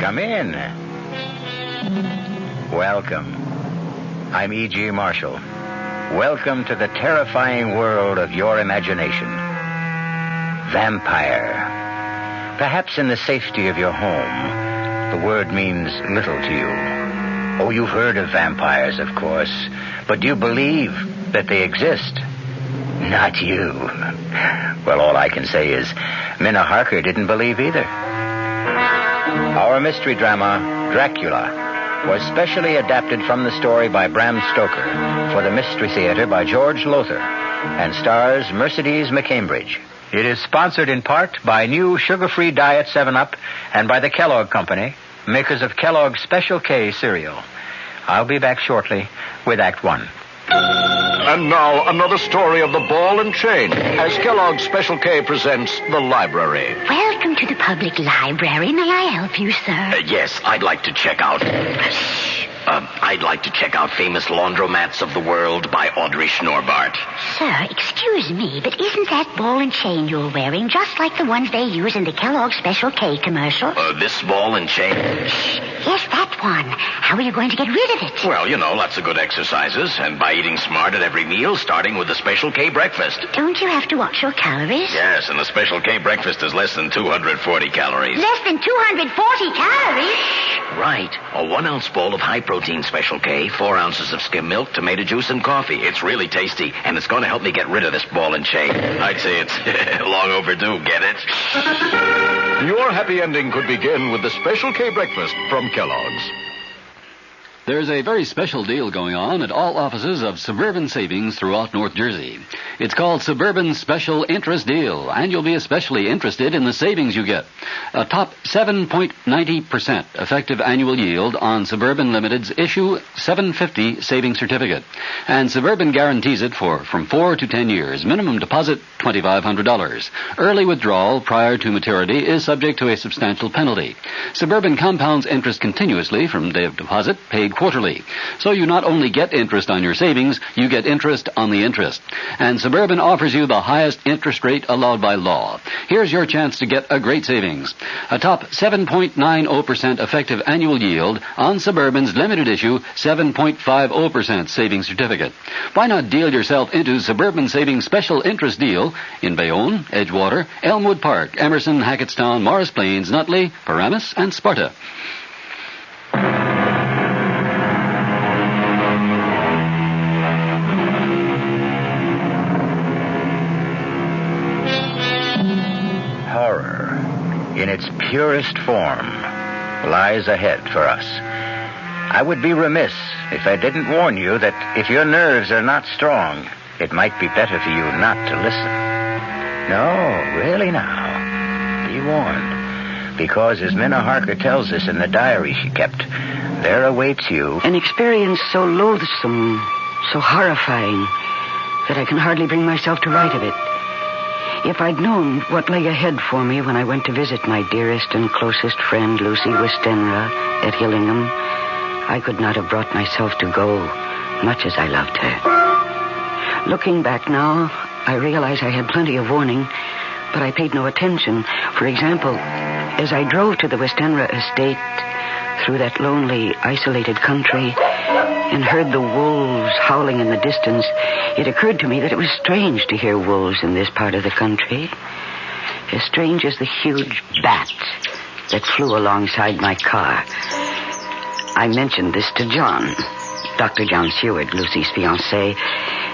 Come in. Welcome. I'm E.G. Marshall. Welcome to the terrifying world of your imagination. Vampire. Perhaps in the safety of your home, the word means little to you. Oh, you've heard of vampires, of course, but do you believe that they exist? Not you. Well, all I can say is Mina Harker didn't believe either. Our mystery drama, Dracula, was specially adapted from the story by Bram Stoker for the Mystery Theater by George Lothar and stars Mercedes McCambridge. It is sponsored in part by new sugar-free Diet 7-Up and by the Kellogg Company, makers of Kellogg's Special K cereal. I'll be back shortly with Act 1. And now, another story of the ball and chain, as Kellogg's Special K presents The Library. Welcome to the public library. May I help you, sir? Yes, I'd like to check out... I'd like to check out Famous Laundromats of the World by Audrey Schnorbart. Sir, excuse me, but isn't that ball and chain you're wearing just like the ones they use in the Kellogg's Special K commercial? This ball and chain? Yes, that one. How are you going to get rid of it? Well, lots of good exercises, and by eating smart at every meal, starting with the Special K breakfast. Don't you have to watch your calories? Yes, and the Special K breakfast is less than 240 calories. Less than 240 calories? Right. A 1-ounce bowl of high-protein Special K, 4 ounces of skim milk, tomato juice, and coffee. It's really tasty, and it's going to help me get rid of this ball and chain. I'd say it's long overdue, get it? Your happy ending could begin with the Special K breakfast from Kellogg's. There's a very special deal going on at all offices of Suburban Savings throughout North Jersey. It's called Suburban Special Interest Deal, and you'll be especially interested in the savings you get. A top 7.90% effective annual yield on Suburban Limited's issue 750 savings certificate. And Suburban guarantees it from 4 to 10 years. Minimum deposit, $2,500. Early withdrawal prior to maturity is subject to a substantial penalty. Suburban compounds interest continuously from day of deposit, paid quarterly. So you not only get interest on your savings, you get interest on the interest. And Suburban offers you the highest interest rate allowed by law. Here's your chance to get a great savings. A top 7.90% effective annual yield on Suburban's limited issue 7.50% savings certificate. Why not deal yourself into Suburban Savings Special Interest Deal in Bayonne, Edgewater, Elmwood Park, Emerson, Hackettstown, Morris Plains, Nutley, Paramus, and Sparta. Horror, in its purest form, lies ahead for us. I would be remiss if I didn't warn you that if your nerves are not strong, it might be better for you not to listen. No, really now. Be warned. Because as Mina Harker tells us in the diary she kept, there awaits you an experience so loathsome, so horrifying, that I can hardly bring myself to write of it. If I'd known what lay ahead for me when I went to visit my dearest and closest friend, Lucy Westenra, at Hillingham, I could not have brought myself to go, much as I loved her. Looking back now, I realize I had plenty of warning, but I paid no attention. For example, as I drove to the Westenra estate through that lonely, isolated country and heard the wolves howling in the distance, it occurred to me that it was strange to hear wolves in this part of the country. As strange as the huge bat that flew alongside my car. I mentioned this to John, Dr. John Seward, Lucy's fiancé,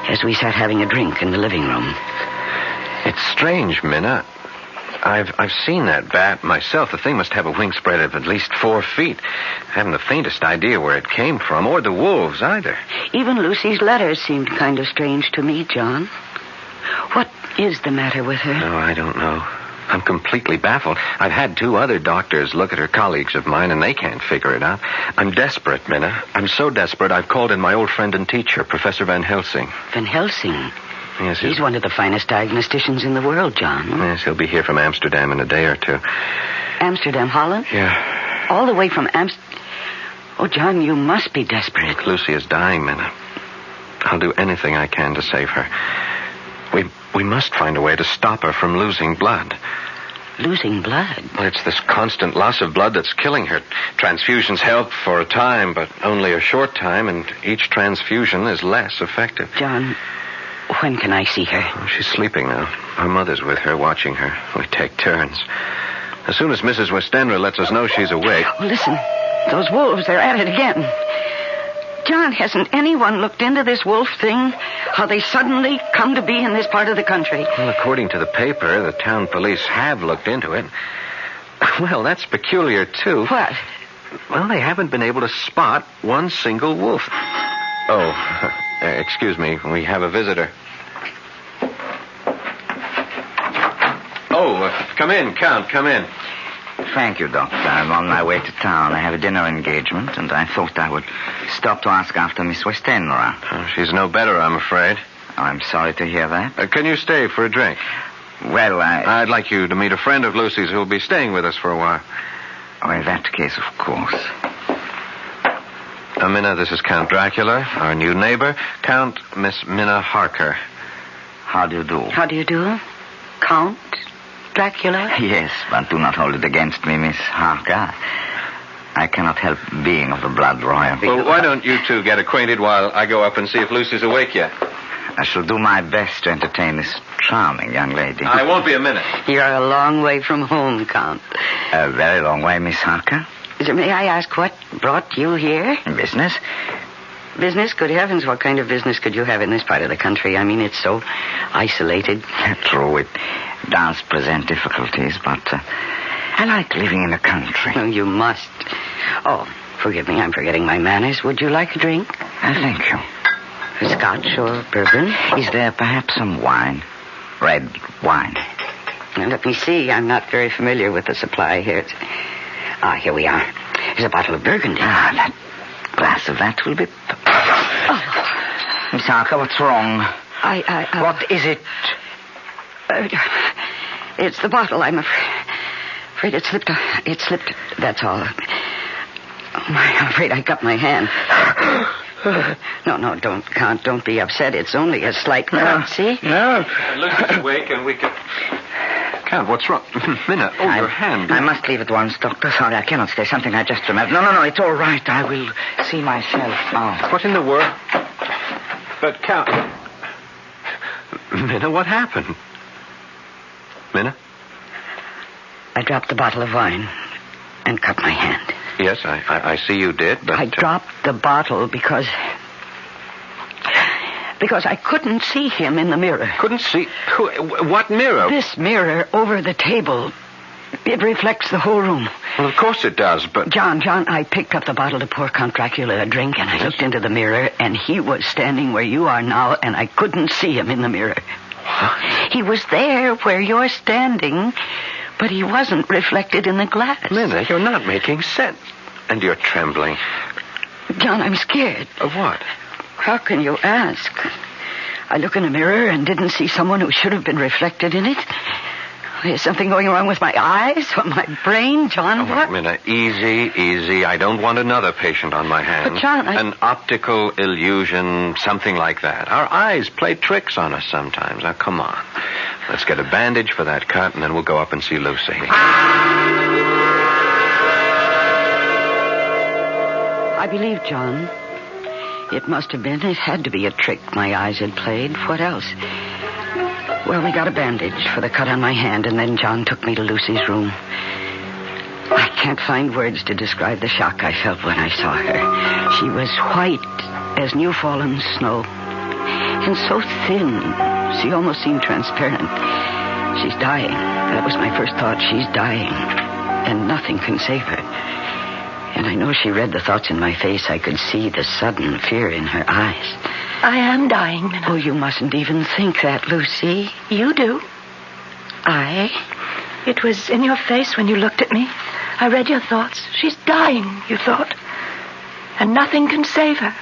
as we sat having a drink in the living room. It's strange, Mina. I've seen that bat myself. The thing must have a wingspread of at least 4 feet. I haven't the faintest idea where it came from, or the wolves either. Even Lucy's letters seemed kind of strange to me, John. What is the matter with her? No, I don't know. I'm completely baffled. I've had 2 other doctors look at her, colleagues of mine, and they can't figure it out. I'm desperate, Mina. I'm so desperate I've called in my old friend and teacher, Professor Van Helsing. Van Helsing? Yes, he's one of the finest diagnosticians in the world, John. Yes, he'll be here from Amsterdam in a day or 2. Amsterdam, Holland? Yeah. All the way from Amsterdam? Oh, John, you must be desperate. Lucy is dying, Mina. I'll do anything I can to save her. We must find a way to stop her from losing blood. Losing blood? Well, it's this constant loss of blood that's killing her. Transfusions help for a time, but only a short time, and each transfusion is less effective. John, when can I see her? Oh, she's sleeping now. Her mother's with her, watching her. We take turns. As soon as Mrs. Westenra lets us know she's awake... Oh, listen. Those wolves, they're at it again. John, hasn't anyone looked into this wolf thing? How they suddenly come to be in this part of the country? Well, according to the paper, the town police have looked into it. Well, that's peculiar, too. What? Well, they haven't been able to spot one single wolf. Oh, excuse me. We have a visitor. Oh, come in, Count. Come in. Thank you, Doctor. I'm on my way to town. I have a dinner engagement, and I thought I would stop to ask after Miss Westenra. Oh, she's no better, I'm afraid. I'm sorry to hear that. Can you stay for a drink? Well, I'd like you to meet a friend of Lucy's who will be staying with us for a while. Oh, in that case, of course. Mina, this is Count Dracula, our new neighbor, Count Miss Mina Harker. How do you do? How do you do? Count Dracula? Yes, but do not hold it against me, Miss Harker. I cannot help being of the blood royal. Well, why don't you two get acquainted while I go up and see if Lucy's awake yet? I shall do my best to entertain this charming young lady. I won't be a minute. You're a long way from home, Count. A very long way, Miss Harker. May I ask what brought you here? Business? Business? Good heavens, what kind of business could you have in this part of the country? I mean, it's so isolated. True, it does present difficulties, but I like living in the country. Oh, you must. Oh, forgive me, I'm forgetting my manners. Would you like a drink? Thank you. Scotch or bourbon? Is there perhaps some wine? Red wine? Now, let me see. I'm not very familiar with the supply here. Here we are. Here's a bottle of Burgundy. That glass of that will be... Miss Harker, what's wrong? What is it? It's the bottle. I'm afraid it slipped. It slipped. That's all. Oh, I'm afraid I cut my hand. No, don't be upset. It's only a slight cut, see? No. Lucy's awake and we can... Count, what's wrong? Mina, your hand. I must leave at once, Doctor. Sorry, I cannot stay. Something I just remembered. No, it's all right. I will see myself out. What in the world? But, Count... Mina, what happened? Mina? I dropped the bottle of wine and cut my hand. Yes, I see you did, but... I dropped the bottle because I couldn't see him in the mirror. Couldn't see? What mirror? This mirror over the table. It reflects the whole room. Well, of course it does, but... John, I picked up the bottle to pour Count Dracula a drink, and I looked into the mirror, and he was standing where you are now, and I couldn't see him in the mirror. What? He was there where you're standing, but he wasn't reflected in the glass. Mina, you're not making sense. And you're trembling. John, I'm scared. Of what? How can you ask? I look in a mirror and didn't see someone who should have been reflected in it. Is something going wrong with my eyes or my brain, John? What? Mina, easy. I don't want another patient on my hands. But, John, An optical illusion, something like that. Our eyes play tricks on us sometimes. Now, come on. Let's get a bandage for that cut, and then we'll go up and see Lucy. I believe, John. It must have been. It had to be a trick my eyes had played. What else? Well, we got a bandage for the cut on my hand, and then John took me to Lucy's room. I can't find words to describe the shock I felt when I saw her. She was white as new-fallen snow, and so thin, she almost seemed transparent. She's dying. That was my first thought. She's dying, and nothing can save her. And I know she read the thoughts in my face. I could see the sudden fear in her eyes. I am dying, Mina. Oh, you mustn't even think that, Lucy. You do. It was in your face when you looked at me. I read your thoughts. She's dying, you thought. And nothing can save her.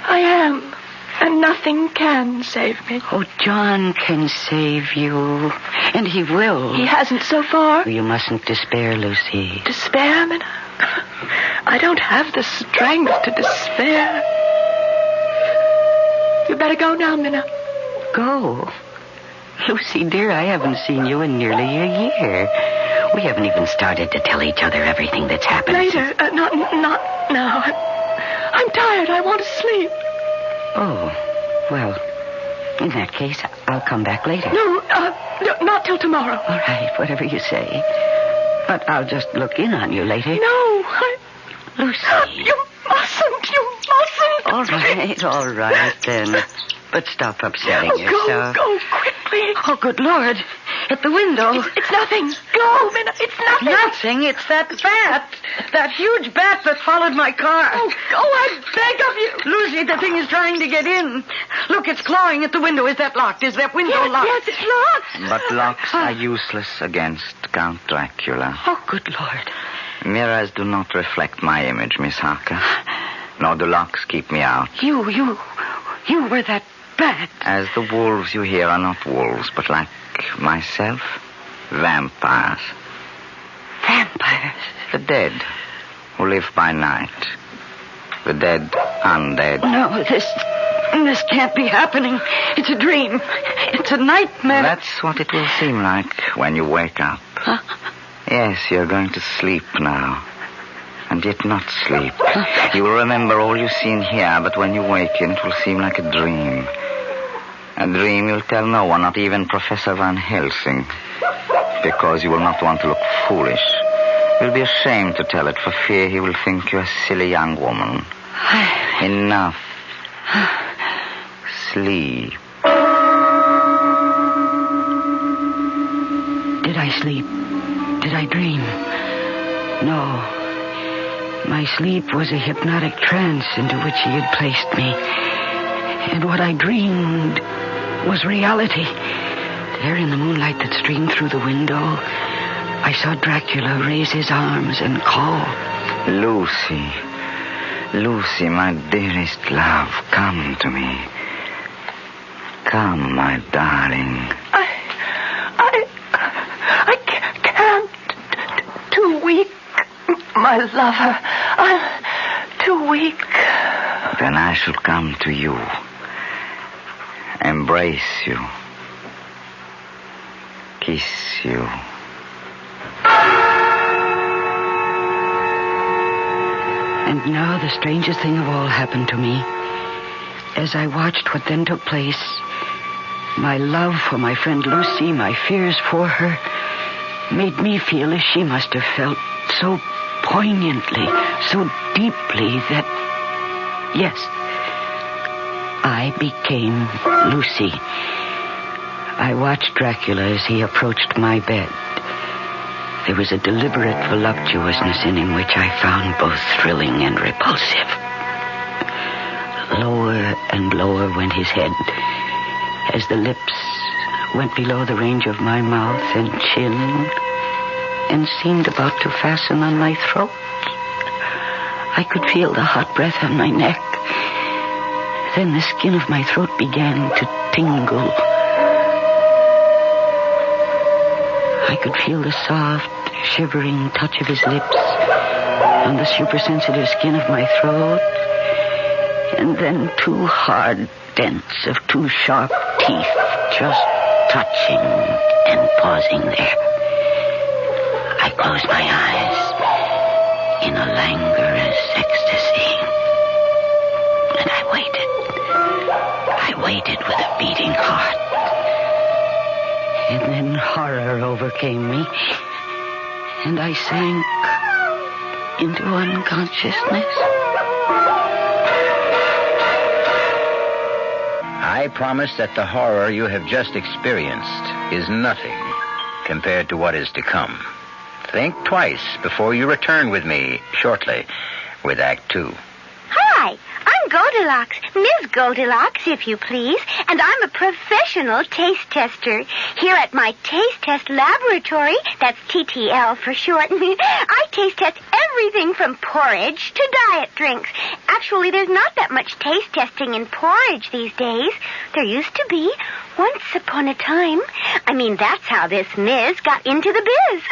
I am. And nothing can save me. Oh, John can save you. And he will. He hasn't so far. You mustn't despair, Lucy. Despair, Mina? I don't have the strength to despair. You better go now, Mina. Go? Lucy, dear, I haven't seen you in nearly a year. We haven't even started to tell each other everything that's happened. Later. Not now. I'm tired. I want to sleep. Oh, well, in that case, I'll come back later. No, not till tomorrow. All right, whatever you say. But I'll just look in on you later. No, Lucy. You mustn't. All right, then. But stop upsetting yourself. Go quickly. Oh, good Lord. At the window. It's nothing. Go, Mina. It's nothing. Nothing. It's that bat. That huge bat that followed my car. Oh, I beg of you. Lucy, the thing is trying to get in. Look, it's clawing at the window. Is that locked? Is that window locked? Yes, it's locked. But locks are useless against Count Dracula. Oh, good Lord. Mirrors do not reflect my image, Miss Harker. Nor do locks keep me out. You were that bat. As the wolves you hear are not wolves, but like myself, vampires. Vampires? The dead, who live by night. The dead undead. No, this can't be happening. It's a dream. It's a nightmare. That's what it will seem like when you wake up. Huh? Yes, you're going to sleep now. and yet not sleep. You will remember all you've seen here, but when you waken, it will seem like a dream. A dream you'll tell no one, not even Professor Van Helsing, because you will not want to look foolish. You'll be ashamed to tell it for fear he will think you're a silly young woman. Enough. Sleep. Did I sleep? Did I dream? No. My sleep was a hypnotic trance into which he had placed me. And what I dreamed was reality. There in the moonlight that streamed through the window, I saw Dracula raise his arms and call. Lucy. Lucy, my dearest love, come to me. Come, my darling. I can't. Too weak, my lover. I'm too weak. Then I shall come to you. Embrace you. Kiss you. And now the strangest thing of all happened to me. As I watched what then took place, my love for my friend Lucy, my fears for her, made me feel as she must have felt, so poignantly, so deeply that, yes, I became Lucy. I watched Dracula as he approached my bed. There was a deliberate voluptuousness in him which I found both thrilling and repulsive. Lower and lower went his head as the lips went below the range of my mouth and chin and seemed about to fasten on my throat. I could feel the hot breath on my neck. Then the skin of my throat began to tingle. I could feel the soft, shivering touch of his lips on the supersensitive skin of my throat, and then two hard dents of two sharp teeth just touching and pausing there. I closed my eyes in a languorous ecstasy, and I waited. I waited with a beating heart. And then horror overcame me, and I sank into unconsciousness. I promise that the horror you have just experienced is nothing compared to what is to come. Think twice before you return with me shortly with Act 2. Hi, I'm Goldilocks, Ms. Goldilocks, if you please, and I'm a professional taste tester. Here at my taste test laboratory, that's TTL for short, I taste test everything from porridge to diet drinks. Actually, there's not that much taste testing in porridge these days. There used to be, once upon a time. I mean, that's how this Ms. got into the biz.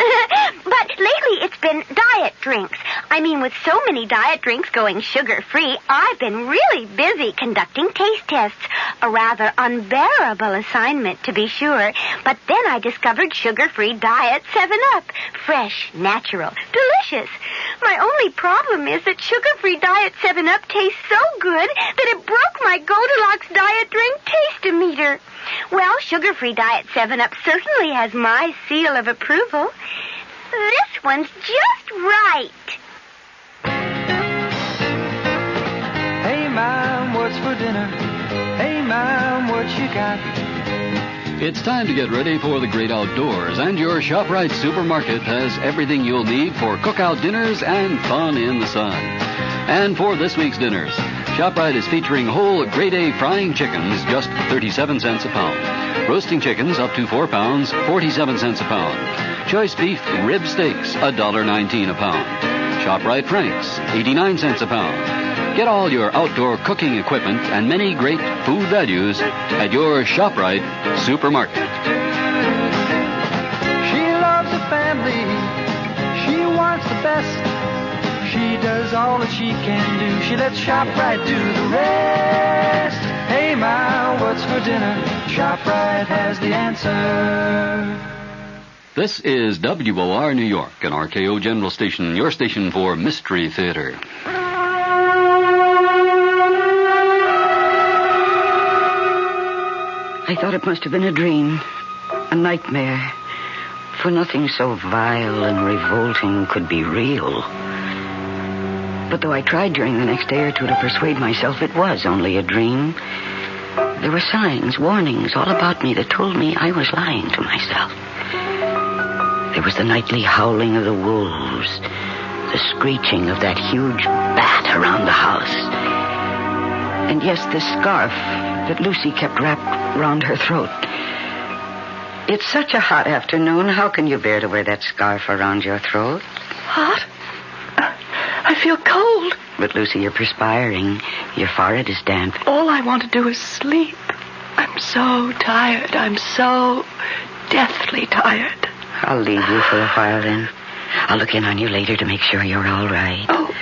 But lately it's been diet drinks. I mean, with so many diet drinks going sugar-free, I've been really busy conducting taste tests. A rather unbearable assignment, to be sure. But then I discovered sugar-free diet 7-Up. Fresh, natural, delicious. My only problem is that sugar-free diet 7-Up tastes so good that it broke my Goldilocks diet drink taste-o-meter. Well, sugar-free diet 7-Up certainly has my seal of approval. This one's just right. Hey, Mom, what's for dinner? Hey, Mom, what you got? It's time to get ready for the great outdoors, and your ShopRite supermarket has everything you'll need for cookout dinners and fun in the sun. And for this week's dinners, ShopRite is featuring whole grade A frying chickens, just 37 cents a pound. Roasting chickens up to 4 pounds, 47 cents a pound. Choice beef rib steaks, $1.19 a pound. ShopRite Franks, 89 cents a pound. Get all your outdoor cooking equipment and many great food values at your ShopRite supermarket. She loves the family. She wants the best. She does all that she can do. She lets ShopRite do the rest. Hey, Ma, what's for dinner? ShopRite has the answer. This is WOR New York, an RKO General Station, your station for Mystery Theater. I thought it must have been a dream, a nightmare, for nothing so vile and revolting could be real. But though I tried during the next day or two to persuade myself it was only a dream, there were signs, warnings all about me that told me I was lying to myself. There was the nightly howling of the wolves, the screeching of that huge bat around the house, and yes, the scarf that Lucy kept wrapped round her throat. It's such a hot afternoon. How can you bear to wear that scarf around your throat? Hot? I feel cold. But, Lucy, you're perspiring. Your forehead is damp. All I want to do is sleep. I'm so tired. I'm so deathly tired. I'll leave you for a while, then. I'll look in on you later to make sure you're all right. Oh.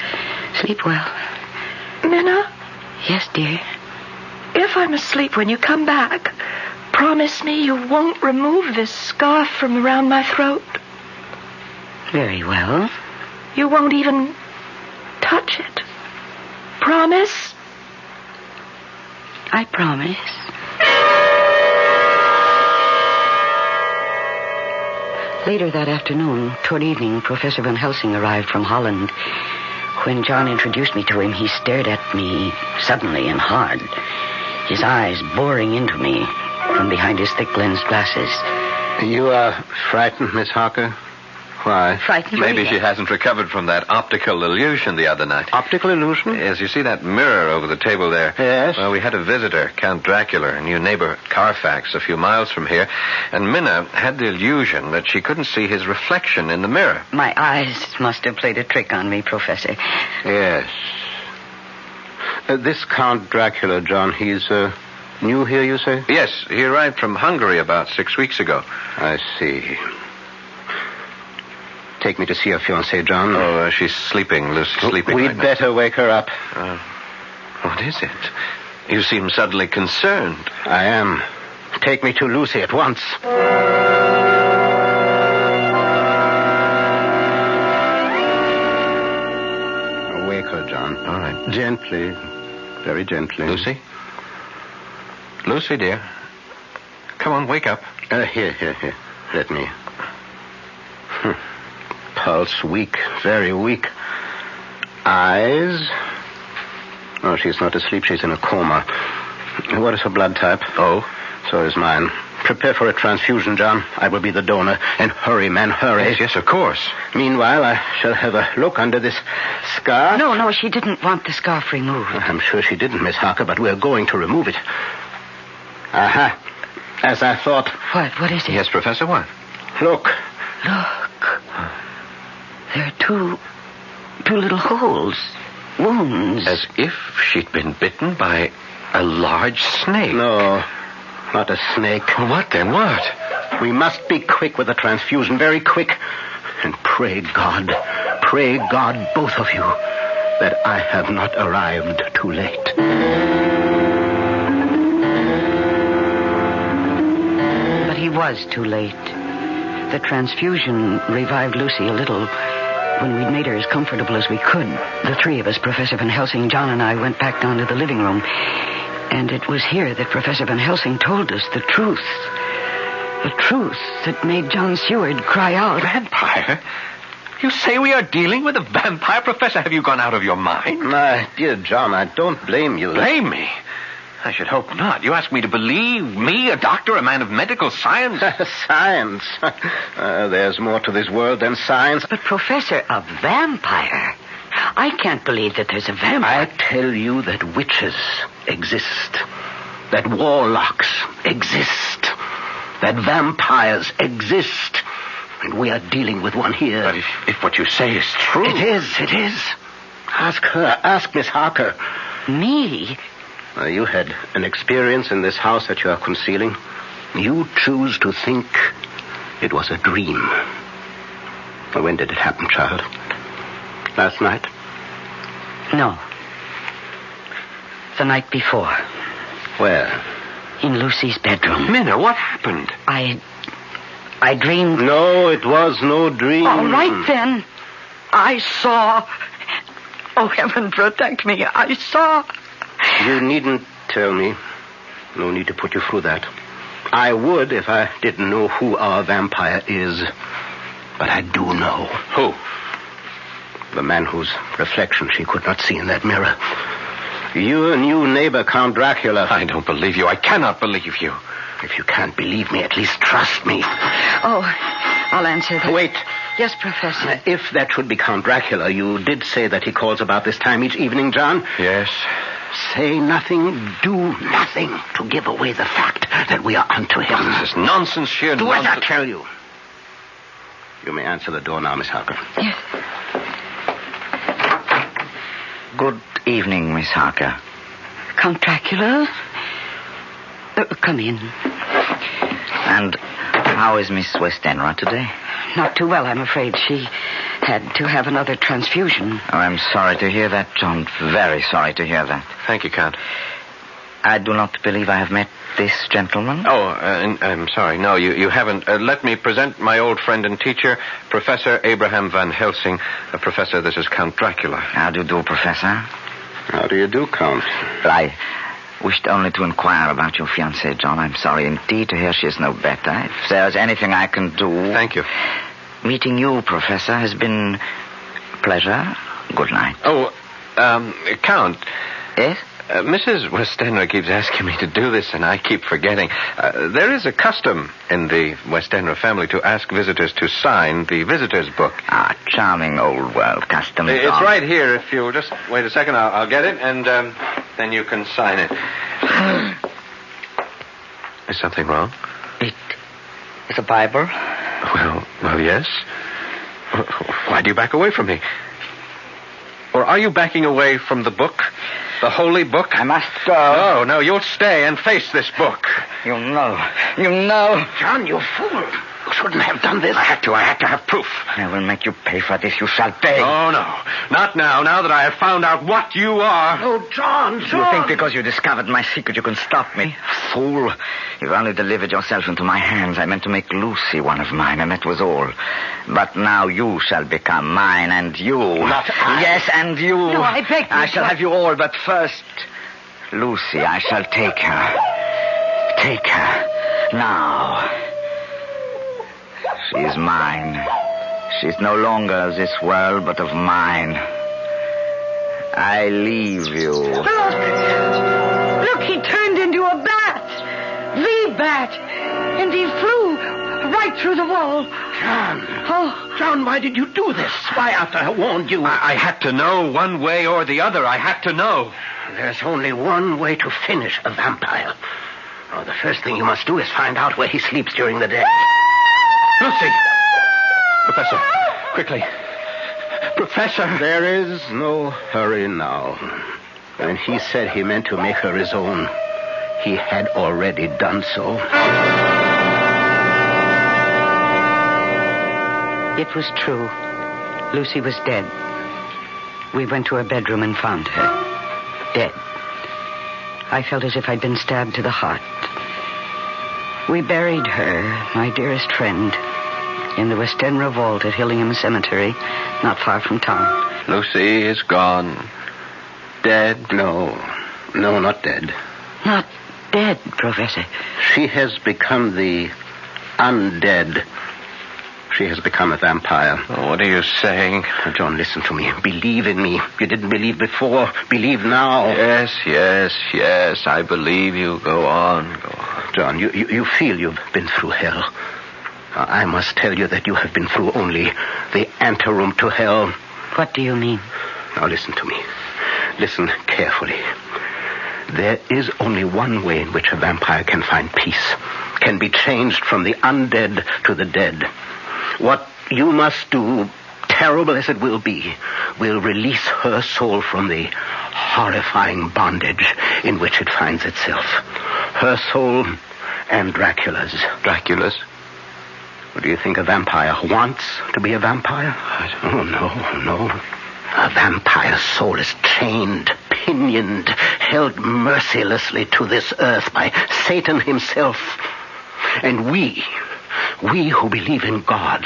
Sleep well. Minna? Yes, dear? If I'm asleep when you come back, promise me you won't remove this scarf from around my throat. Very well. You won't even touch it. Promise? I promise. Later that afternoon, toward evening, Professor Van Helsing arrived from Holland. When John introduced me to him, he stared at me suddenly and hard, his eyes boring into me from behind his thick lensed glasses. You are frightened, Miss Harker? Why? Frightened? Maybe Really? she hasn't recovered from that optical illusion the other night. Optical illusion? Yes, you see that mirror over the table there? Yes. Well, we had a visitor, Count Dracula, a new neighbor at Carfax, a few miles from here, and Mina had the illusion that she couldn't see his reflection in the mirror. My eyes must have played a trick on me, Professor. Yes. This Count Dracula, John, he's new here, you say? Yes, he arrived from Hungary about 6 weeks ago. I see. Take me to see your fiancée, John. Oh, she's sleeping, Lucy, sleeping We'd right now. better wake her up. What is it? You seem suddenly concerned. I am. Take me to Lucy at once. Wake her, John. All right. Gently. Very gently. Lucy? Lucy, dear. Come on, wake up. Here. Let me. Pulse weak, very weak. Eyes. Oh, she's not asleep. She's in a coma. What is her blood type? Oh? So is mine. Prepare for a transfusion, John. I will be the donor. And hurry, man, hurry. Yes, of course. Meanwhile, I shall have a look under this scarf. No, she didn't want the scarf removed. I'm sure she didn't, Miss Harker, but we're going to remove it. Aha. As I thought. What is it? Yes, Professor, what? Look. Look. There are two little holes. Wounds. As if she'd been bitten by a large snake. No, not a snake. What then? What? We must be quick with the transfusion, very quick. And pray God, both of you, that I have not arrived too late. But he was too late. The transfusion revived Lucy a little. When we'd made her as comfortable as we could, the three of us, Professor Van Helsing, John, and I, went back down to the living room. And it was here that Professor Van Helsing told us the truth. The truth that made John Seward cry out. Vampire? You say we are dealing with a vampire? Professor, have you gone out of your mind? My dear John, I don't blame you. Blame me? I should hope not. You ask me to believe me, a doctor, a man of medical science? Science. There's more to this world than science. But, Professor, a vampire? I can't believe that there's a vampire. I tell you that witches exist. That warlocks exist. That vampires exist. And we are dealing with one here. But if what you say is true... It is. Ask her. Ask Miss Harker. Me? You had an experience in this house that you are concealing. You choose to think it was a dream. When did it happen, child? Last night? No. The night before. Where? In Lucy's bedroom. Mina, what happened? I I dreamed... No, it was no dream. All right, then. I saw... Oh, heaven protect me. I saw... You needn't tell me. No need to put you through that. I would if I didn't know who our vampire is. But I do know. Who? The man whose reflection she could not see in that mirror. Your new neighbor, Count Dracula. I don't believe you. I cannot believe you. If you can't believe me, at least trust me. Oh, I'll answer that. Wait. Yes, Professor. If that should be Count Dracula, you did say that he calls about this time each evening, John? Yes. Say nothing, do nothing to give away the fact that we are unto him. This is nonsense, sheer Do nonsense. as I tell you. You may answer the door now, Miss Harker. Yes. Good evening, Miss Harker. Count Dracula? Come in. And how is Miss Westenra today? Not too well, I'm afraid. She had to have another transfusion. Oh, I'm sorry to hear that, John. Very sorry to hear that. Thank you, Count. I do not believe I have met this gentleman. Oh, I'm sorry. No, you haven't. Let me present my old friend and teacher, Professor Abraham Van Helsing. Professor, this is Count Dracula. How do you do, Professor? How do you do, Count? I wished only to inquire about your fiancée, John. I'm sorry indeed to hear she is no better. If there's anything I can do... Thank you. Meeting you, Professor, has been a pleasure. Good night. Oh, Count. Yes? Mrs. Westenra keeps asking me to do this, and I keep forgetting. There is a custom in the Westenra family to ask visitors to sign the visitor's book. Ah, charming old world custom. It's John. right here. If you'll just wait a second, I'll get it, and then you can sign it. Is something wrong? It's a Bible. Well, yes. Why do you back away from me? Or are you backing away from the book? The holy book? I must go. No, you'll stay and face this book. You know. John, you fool. You shouldn't have done this. I had to have proof. I will make you pay for this. You shall pay. Oh, no. Not now that I have found out what you are. Oh, John. You think because you discovered my secret you can stop me? Fool. You've only delivered yourself into my hands. I meant to make Lucy one of mine, and that was all. But now you shall become mine, and you. Not I. Yes, and you. No, I beg you. I shall have you all, but first, Lucy, I shall take her. Take her. Now. She is mine. She's no longer of this world, but of mine. I leave you. Look, he turned into a bat. The bat. And he flew right through the wall. John. Oh. John, why did you do this? Why, after I warned you? I had to know one way or the other. I had to know. There's only one way to finish a vampire. Oh, the first thing you must do is find out where he sleeps during the day. Lucy! Professor, quickly. Professor! There is no hurry now. When he said he meant to make her his own, he had already done so. It was true. Lucy was dead. We went to her bedroom and found her. Dead. I felt as if I'd been stabbed to the heart. We buried her, my dearest friend, in the Westenra vault at Hillingham Cemetery, not far from town. Lucy is gone. Dead? No, not dead. Not dead, Professor. She has become the undead. She has become a vampire. Oh, what are you saying? John, listen to me. Believe in me. You didn't believe before. Believe now. Yes. I believe you. Go on. John, you feel you've been through hell. I must tell you that you have been through only the anteroom to hell. What do you mean? Now listen to me. Listen carefully. There is only one way in which a vampire can find peace, can be changed from the undead to the dead. What you must do, terrible as it will be, will release her soul from the horrifying bondage in which it finds itself. Her soul and Dracula's. Dracula's? What do you think a vampire wants to be a vampire? Oh, no. A vampire's soul is chained, pinioned, held mercilessly to this earth by Satan himself. And we We who believe in God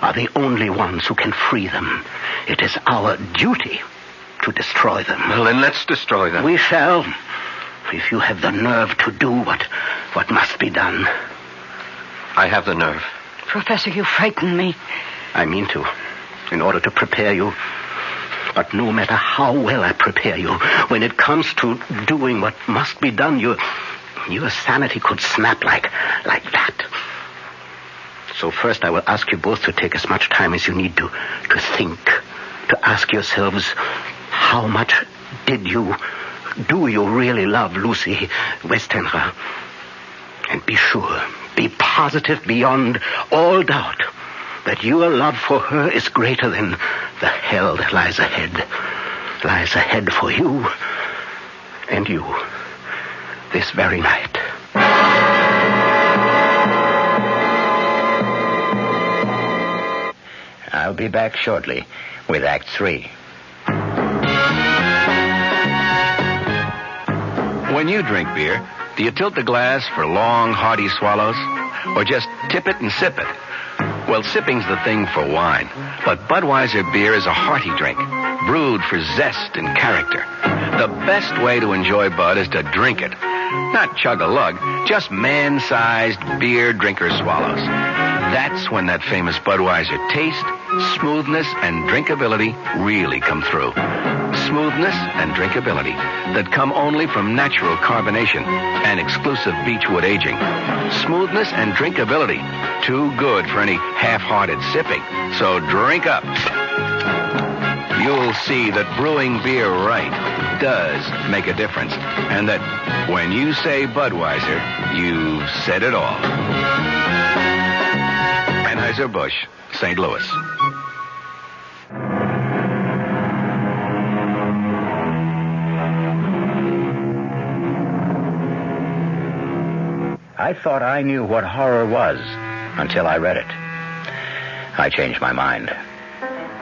are the only ones who can free them. It is our duty to destroy them. Well, then let's destroy them. We shall, if you have the nerve to do what must be done. I have the nerve. Professor, you frighten me. I mean to, in order to prepare you. But no matter how well I prepare you, when it comes to doing what must be done, your sanity could snap like that. So first I will ask you both to take as much time as you need to think, to ask yourselves, how much do you really love Lucy Westenra? And be sure, be positive beyond all doubt that your love for her is greater than the hell that lies ahead for you and you this very night. I'll be back shortly with Act 3. When you drink beer, do you tilt the glass for long, hearty swallows? Or just tip it and sip it? Well, sipping's the thing for wine. But Budweiser beer is a hearty drink, brewed for zest and character. The best way to enjoy Bud is to drink it. Not chug-a-lug, just man-sized beer drinker swallows. That's when that famous Budweiser taste, smoothness, and drinkability really come through. Smoothness and drinkability that come only from natural carbonation and exclusive beechwood aging. Smoothness and drinkability, too good for any half-hearted sipping. So drink up. You'll see that brewing beer right does make a difference, and that when you say Budweiser, you've said it all. Anheuser-Busch, St. Louis. I thought I knew what horror was until I read it. I changed my mind.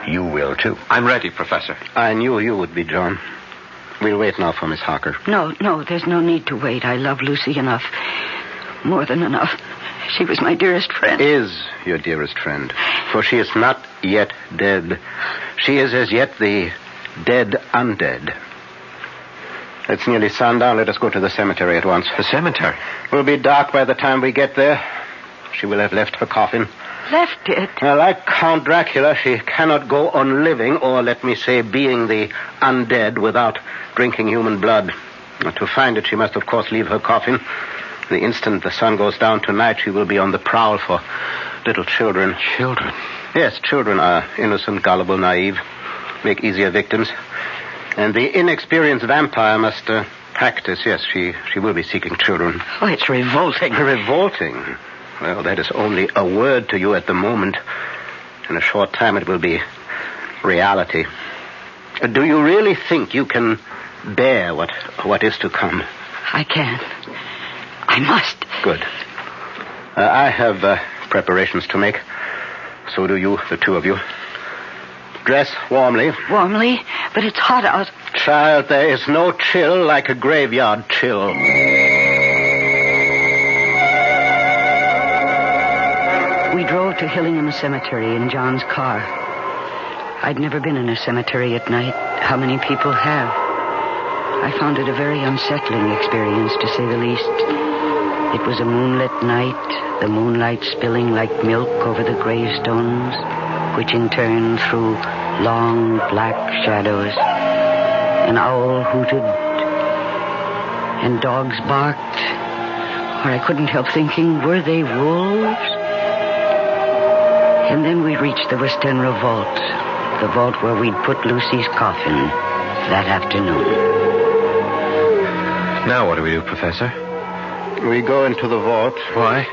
You will, too. I'm ready, Professor. I knew you would be, John. We'll wait now for Miss Harker. No, there's no need to wait. I love Lucy enough. More than enough. She was my dearest friend. Is your dearest friend. For she is not yet dead. She is as yet the dead undead. It's nearly sundown. Let us go to the cemetery at once. The cemetery? It will be dark by the time we get there. She will have left her coffin. Left it? Well, like Count Dracula, she cannot go on living, or let me say, being the undead without drinking human blood. To find it, she must, of course, leave her coffin. The instant the sun goes down tonight, she will be on the prowl for little children. Children? Yes, children are innocent, gullible, naive, make easier victims. And the inexperienced vampire must practice. Yes, she will be seeking children. Oh, it's revolting. Revolting? Well, that is only a word to you at the moment. In a short time, it will be reality. Do you really think you can bear what is to come? I can. I must. Good. I have preparations to make. So do you, the two of you. Dress warmly. Warmly? But it's hot out. Child, there is no chill like a graveyard chill. We drove to Hillingham Cemetery in John's car. I'd never been in a cemetery at night. How many people have? I found it a very unsettling experience, to say the least. It was a moonlit night, the moonlight spilling like milk over the gravestones, which in turn threw long black shadows. An owl hooted, and dogs barked. Or I couldn't help thinking, were they wolves? And then we reached the Westenra vault, the vault where we'd put Lucy's coffin that afternoon. Now what do we do, Professor? We go into the vault. Why?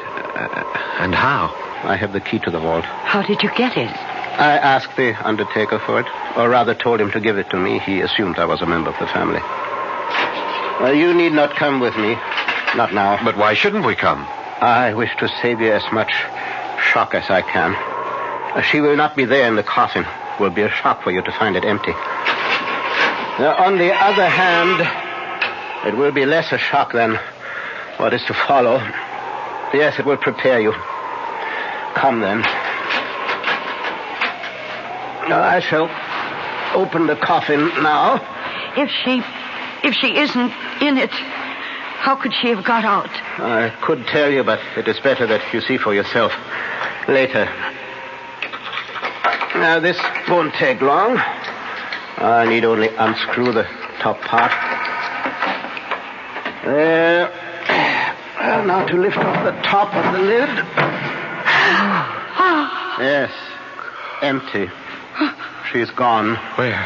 And how? I have the key to the vault. How did you get it? I asked the undertaker for it, or rather told him to give it to me. He assumed I was a member of the family. You need not come with me. Not now. But why shouldn't we come? I wish to save you as much shock as I can. She will not be there in the coffin. It will be a shock for you to find it empty. Now, on the other hand, it will be less a shock than what is to follow. Yes, it will prepare you. Come then. Now, I shall open the coffin now. If she isn't in it, how could she have got out? I could tell you, but it is better that you see for yourself later. Now, this won't take long. I need only unscrew the top part. There. Well, now to lift off the top of the lid. Yes. Empty. She's gone. Where?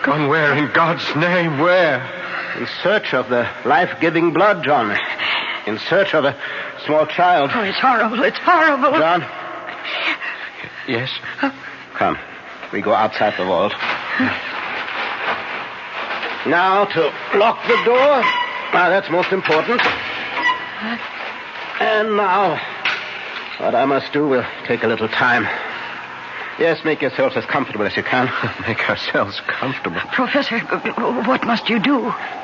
Gone where? In God's name, where? In search of the life-giving blood, John. In search of a small child. Oh, it's horrible. It's horrible. John? Yes? Come. We go outside the vault. Now to lock the door. Now, that's most important. And now, what I must do will take a little time. Yes, make yourselves as comfortable as you can. Make ourselves comfortable. Professor, what must you do?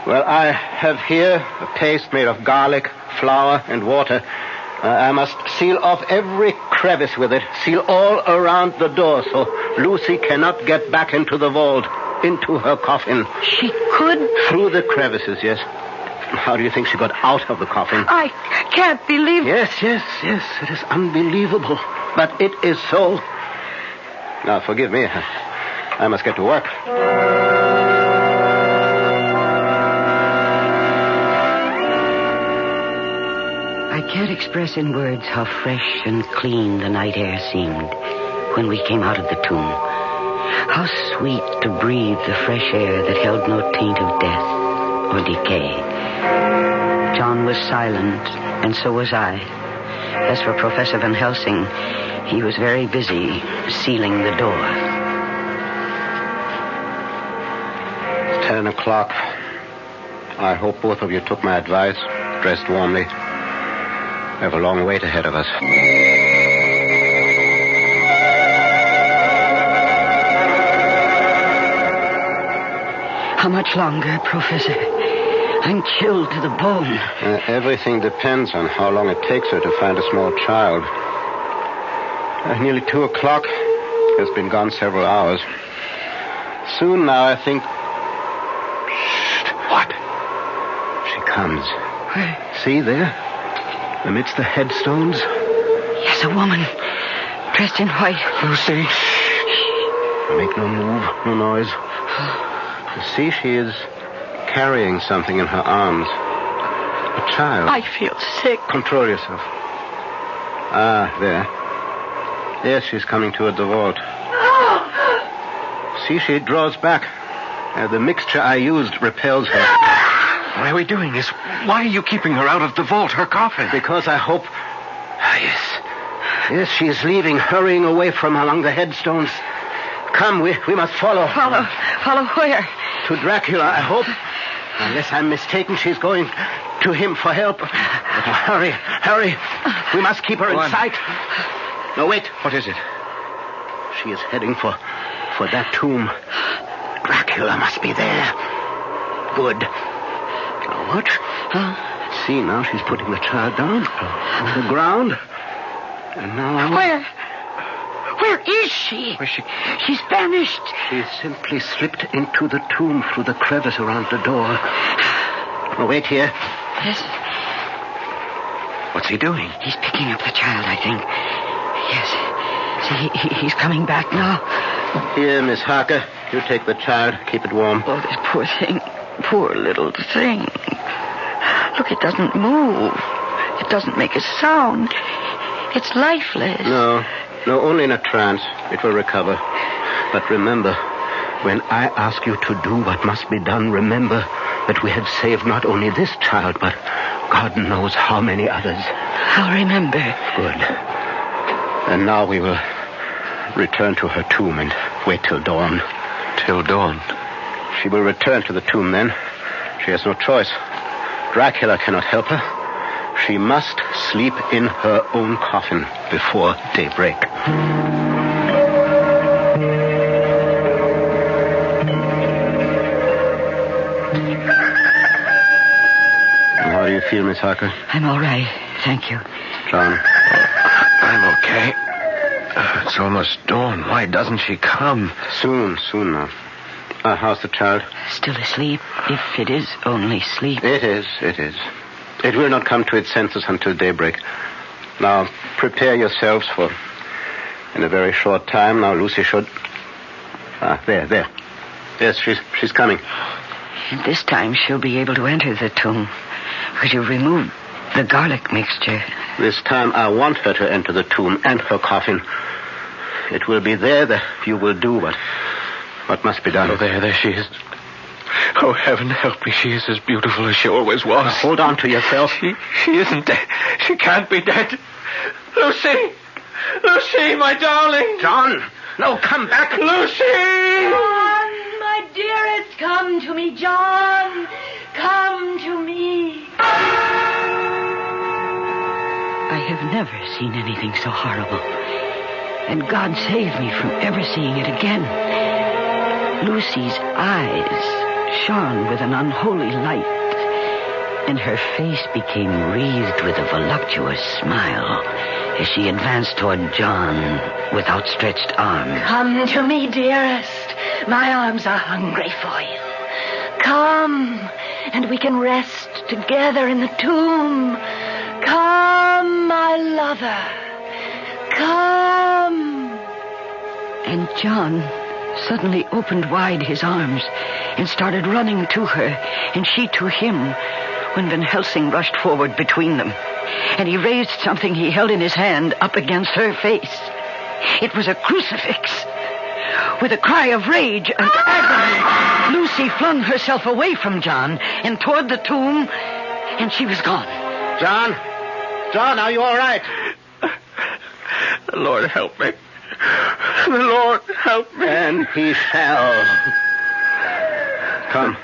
Well, I have here a paste made of garlic, flour, and water. I must seal off every crevice with it. Seal all around the door so Lucy cannot get back into the vault, into her coffin. She could? Through the crevices, yes. How do you think she got out of the coffin? I can't believe... Yes. It is unbelievable. But it is so. Now, forgive me. I must get to work. I can't express in words how fresh and clean the night air seemed when we came out of the tomb. How sweet to breathe the fresh air that held no taint of death or decay. John was silent, and so was I. As for Professor Van Helsing, he was very busy sealing the door. 10 o'clock. I hope both of you took my advice, dressed warmly. We have a long wait ahead of us. How much longer, Professor? I'm chilled to the bone. Everything depends on how long it takes her to find a small child. Nearly 2 o'clock. Has been gone several hours. Soon now, I think... Shh. What? She comes. Where? See there? Amidst the headstones? Yes, a woman. Dressed in white. Lucy. Shh. Make no move, no noise. You see, she is carrying something in her arms. A child. I feel sick. Control yourself. Ah, there. Yes, she's coming toward the vault. See, she draws back. The mixture I used repels her. Why are we doing this? Why are you keeping her out of the vault, her coffin? Because I hope... Yes, she is leaving, hurrying away from among the headstones. Come, we must follow. Follow where? To Dracula, I hope. Unless I'm mistaken, she's going to him for help. But hurry. We must keep her in sight. No, wait. What is it? She is heading for that tomb. Dracula must be there. Good. Now watch. See, now she's putting the child down on the ground. And now... Where is she? Where's she? She's vanished. She simply slipped into the tomb through the crevice around the door. Oh, wait here. Yes. What's he doing? He's picking up the child, I think. Yes. See, he's coming back now. Here, Miss Harker. You take the child. Keep it warm. Oh, this poor thing. Poor little thing. Look, it doesn't move. It doesn't make a sound. It's lifeless. No, only in a trance. It will recover. But remember, when I ask you to do what must be done, remember that we have saved not only this child, but God knows how many others. I'll remember. Good. And now we will return to her tomb and wait till dawn. Till dawn? She will return to the tomb then. She has no choice. Dracula cannot help her. She must sleep in her own coffin before daybreak. How do you feel, Miss Harker? I'm all right. Thank you. John? I'm okay. It's almost dawn. Why doesn't she come? Soon now. How's the child? Still asleep, if it is only sleep. It is. It will not come to its senses until daybreak. Now, prepare yourselves for... In a very short time, now Lucy should... there. Yes, she's coming. And this time she'll be able to enter the tomb, because you've removed the garlic mixture. This time I want her to enter the tomb and her coffin. It will be there that you will do what must be done. Oh, there she is. Oh, heaven help me. She is as beautiful as she always was. Now, hold on to yourself. She isn't dead. She can't be dead. Lucy! Lucy, my darling! John! No, come back! Lucy! John, my dearest, come to me, John. Come to me. I have never seen anything so horrible. And God save me from ever seeing it again. Lucy's eyes shone with an unholy light, and her face became wreathed with a voluptuous smile as she advanced toward John with outstretched arms. Come to me, dearest. My arms are hungry for you. Come, and we can rest together in the tomb. Come, my lover. Come. And John suddenly opened wide his arms and started running to her, and she to him, when Van Helsing rushed forward between them. And he raised something he held in his hand up against her face. It was a crucifix. With a cry of rage and agony, Lucy flung herself away from John and toward the tomb, and she was gone. John, are you all right? The Lord help me. The Lord help me. And he shall. Come,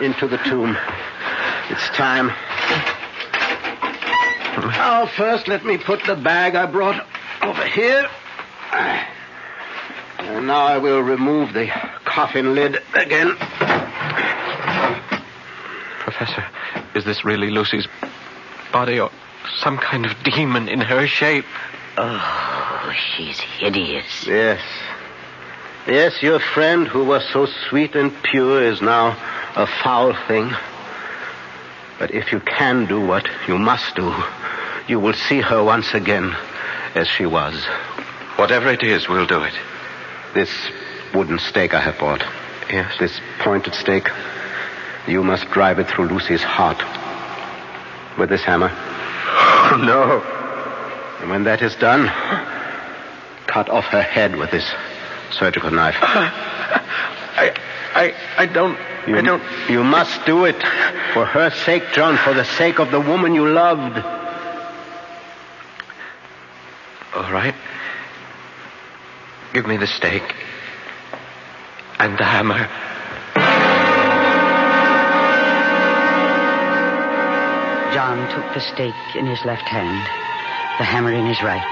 into the tomb. It's time. Now, first, let me put the bag I brought over here. And now I will remove the coffin lid again. Professor, is this really Lucy's body or some kind of demon in her shape? Oh, she's hideous. Yes, your friend who was so sweet and pure is now a foul thing. But if you can do what you must do, you will see her once again as she was. Whatever it is, we'll do it. This wooden stake I have bought. Yes. This pointed stake. You must drive it through Lucy's heart. With this hammer. Oh, no. And when that is done, cut off her head with this surgical knife. I don't... You must do it. For her sake, John. For the sake of the woman you loved. All right. Give me the stake. And the hammer. John took the stake in his left hand, the hammer in his right.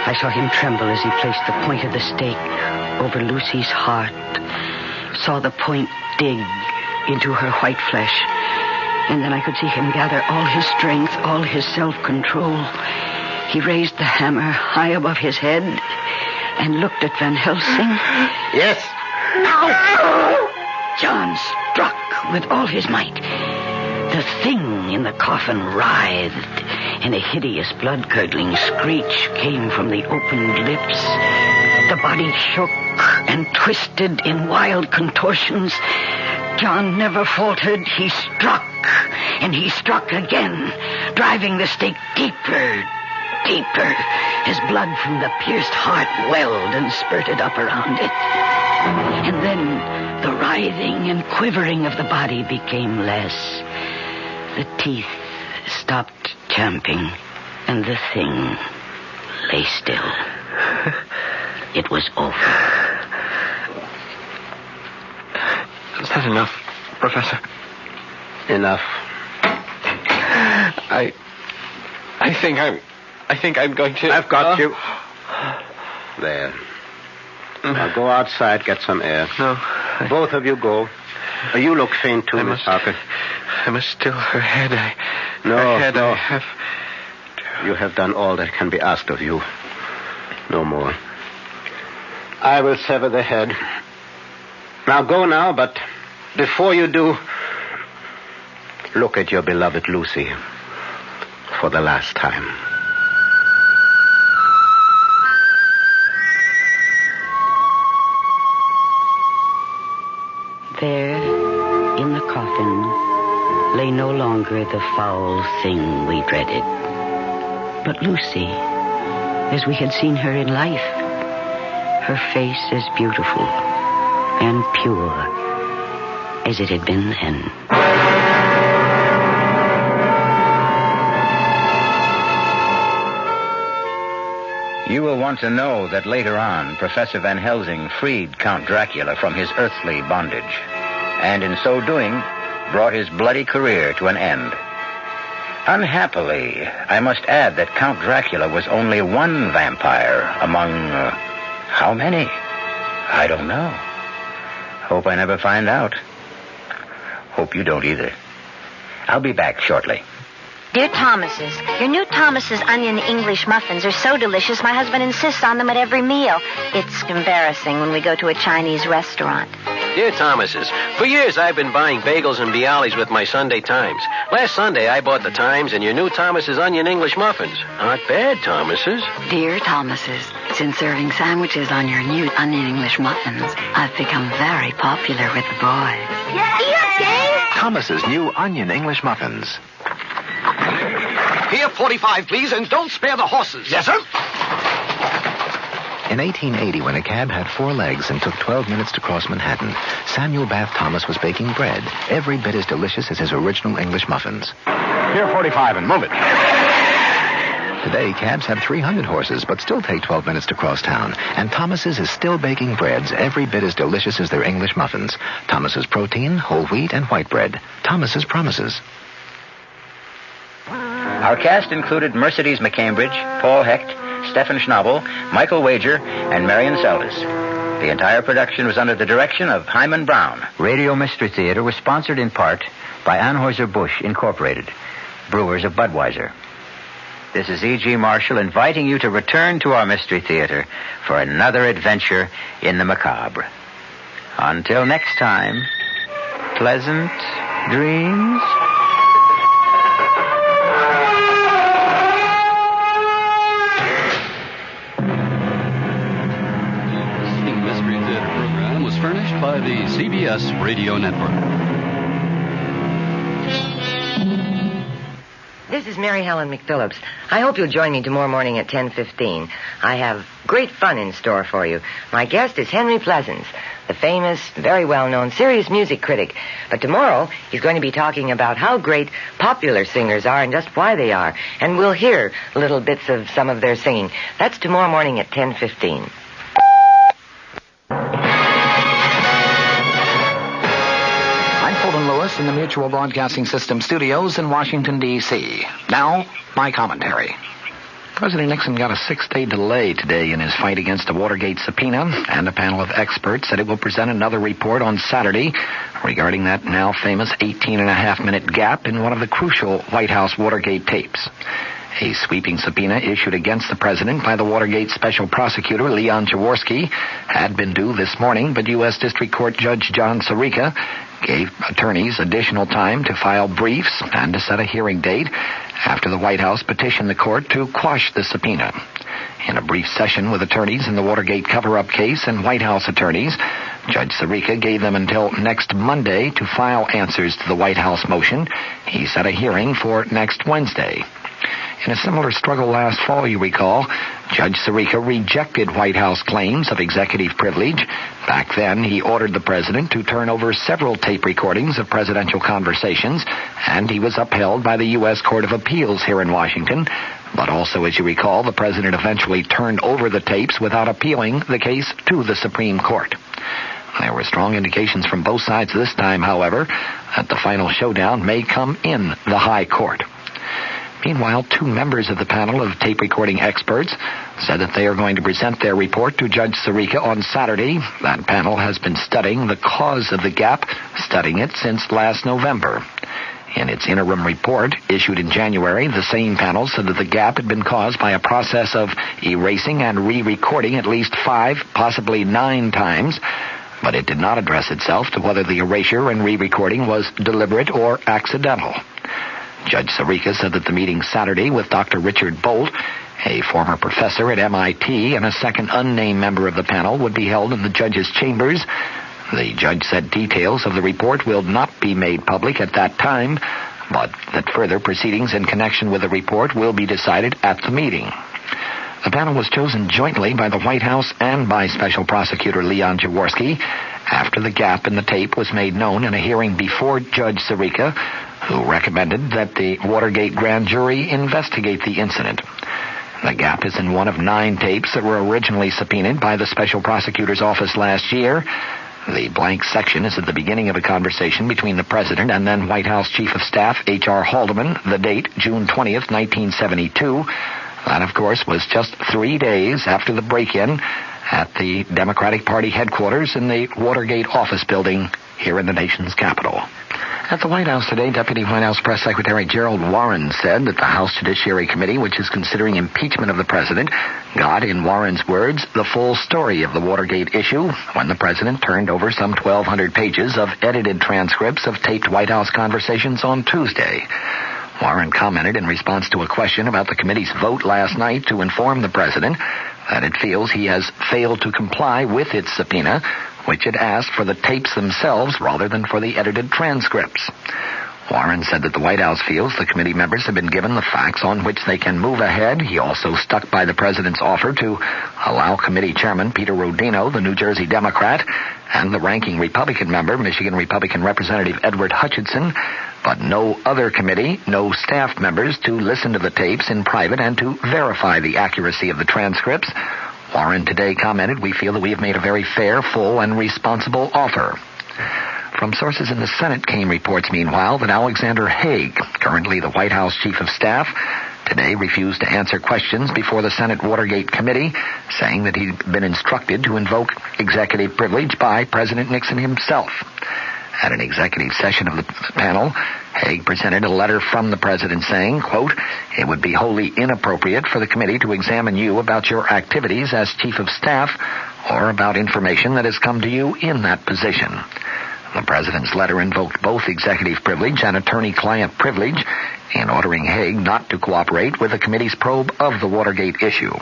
I saw him tremble as he placed the point of the stake over Lucy's heart, saw the point dig into her white flesh, and then I could see him gather all his strength, all his self-control. He raised the hammer high above his head and looked at Van Helsing. Yes. Ow! John struck with all his might. The thing in the coffin writhed, and a hideous blood-curdling screech came from the opened lips. The body shook and twisted in wild contortions. John never faltered. He struck, and he struck again, driving the stake deeper, as blood from the pierced heart welled and spurted up around it. And then the writhing and quivering of the body became less. The teeth stopped champing, and the thing lay still. It was over. Is that enough, Professor? Enough. I think I'm going to... I've got you. There. Now go outside, get some air. No. Both of you go. You look faint too, Miss Harker. I must still her head. No. I have... You have done all that can be asked of you. No more. I will sever the head. Now go now, but before you do, look at your beloved Lucy for the last time. There, in the coffin, lay no longer the foul thing we dreaded, but Lucy, as we had seen her in life, her face as beautiful and pure as it had been then. You will want to know that later on, Professor Van Helsing freed Count Dracula from his earthly bondage, and in so doing, brought his bloody career to an end. Unhappily, I must add that Count Dracula was only one vampire among, how many? I don't know. Hope I never find out. Hope you don't either. I'll be back shortly. Dear Thomas's, your new Thomas's onion English muffins are so delicious, my husband insists on them at every meal. It's embarrassing when we go to a Chinese restaurant. Dear Thomas's, for years I've been buying bagels and Bialys with my Sunday Times. Last Sunday I bought the Times and your new Thomas's onion English muffins. Not bad, Thomas's. Dear Thomas's, since serving sandwiches on your new onion English muffins, I've become very popular with the boys. Thomas's new onion English muffins. Here, 45, please, and don't spare the horses. Yes, sir. In 1880, when a cab had 4 legs and took 12 minutes to cross Manhattan, Samuel Bath Thomas was baking bread, every bit as delicious as his original English muffins. Here, 45, and move it. Today, cabs have 300 horses, but still take 12 minutes to cross town. And Thomas's is still baking breads every bit as delicious as their English muffins. Thomas's protein, whole wheat, and white bread. Thomas's promises. Our cast included Mercedes McCambridge, Paul Hecht, Stephen Schnabel, Michael Wager, and Marion Seldes. The entire production was under the direction of Hyman Brown. Radio Mystery Theater was sponsored in part by Anheuser-Busch Incorporated, brewers of Budweiser. This is E.G. Marshall inviting you to return to our Mystery Theater for another adventure in the macabre. Until next time, pleasant dreams. Furnished by the CBS Radio Network. This is Mary Helen McPhillips. I hope you'll join me tomorrow morning at 10:15. I have great fun in store for you. My guest is Henry Pleasance, the famous, very well-known serious music critic. But tomorrow, he's going to be talking about how great popular singers are and just why they are. And we'll hear little bits of some of their singing. That's tomorrow morning at 10:15. In the Mutual Broadcasting System studios in Washington, D.C. Now, my commentary. President Nixon got a 6-day delay today in his fight against a Watergate subpoena, and a panel of experts said it will present another report on Saturday regarding that now famous 18-and-a-half-minute gap in one of the crucial White House Watergate tapes. A sweeping subpoena issued against the president by the Watergate special prosecutor Leon Jaworski had been due this morning, but U.S. District Court Judge John Sirica gave attorneys additional time to file briefs and to set a hearing date after the White House petitioned the court to quash the subpoena. In a brief session with attorneys in the Watergate cover-up case and White House attorneys, Judge Sirica gave them until next Monday to file answers to the White House motion. He set a hearing for next Wednesday. In a similar struggle last fall, you recall, Judge Sirica rejected White House claims of executive privilege. Back then, he ordered the president to turn over several tape recordings of presidential conversations, and he was upheld by the U.S. Court of Appeals here in Washington. But also, as you recall, the president eventually turned over the tapes without appealing the case to the Supreme Court. There were strong indications from both sides this time, however, that the final showdown may come in the high court. Meanwhile, 2 members of the panel of tape recording experts said that they are going to present their report to Judge Sirica on Saturday. That panel has been studying the cause of the gap, studying it since last November. In its interim report, issued in January, the same panel said that the gap had been caused by a process of erasing and re-recording at least 5, possibly 9 times, but it did not address itself to whether the erasure and re-recording was deliberate or accidental. Judge Sirica said that the meeting Saturday with Dr. Richard Bolt, a former professor at MIT, and a second unnamed member of the panel would be held in the judge's chambers. The judge said details of the report will not be made public at that time, but that further proceedings in connection with the report will be decided at the meeting. The panel was chosen jointly by the White House and by Special Prosecutor Leon Jaworski after the gap in the tape was made known in a hearing before Judge Sirica, who recommended that the Watergate grand jury investigate the incident. The gap is in one of 9 tapes that were originally subpoenaed by the Special Prosecutor's Office last year. The blank section is at the beginning of a conversation between the President and then White House Chief of Staff H.R. Haldeman, the date June 20th, 1972. That, of course, was just 3 days after the break-in at the Democratic Party headquarters in the Watergate office building here in the nation's capital. At the White House today, Deputy White House Press Secretary Gerald Warren said that the House Judiciary Committee, which is considering impeachment of the president, got, in Warren's words, the full story of the Watergate issue when the president turned over some 1,200 pages of edited transcripts of taped White House conversations on Tuesday. Warren commented in response to a question about the committee's vote last night to inform the president that it feels he has failed to comply with its subpoena, which had asked for the tapes themselves rather than for the edited transcripts. Warren said that the White House feels the committee members have been given the facts on which they can move ahead. He also stuck by the president's offer to allow committee chairman Peter Rodino, the New Jersey Democrat, and the ranking Republican member, Michigan Republican Representative Edward Hutchinson, but no other committee, no staff members, to listen to the tapes in private and to verify the accuracy of the transcripts. Warren today commented, "We feel that we have made a very fair, full, and responsible offer." From sources in the Senate came reports, meanwhile, that Alexander Haig, currently the White House Chief of Staff, today refused to answer questions before the Senate Watergate Committee, saying that he'd been instructed to invoke executive privilege by President Nixon himself. At an executive session of the panel, Haig presented a letter from the president saying, quote, "It would be wholly inappropriate for the committee to examine you about your activities as Chief of Staff or about information that has come to you in that position." The president's letter invoked both executive privilege and attorney-client privilege in ordering Haig not to cooperate with the committee's probe of the Watergate issue.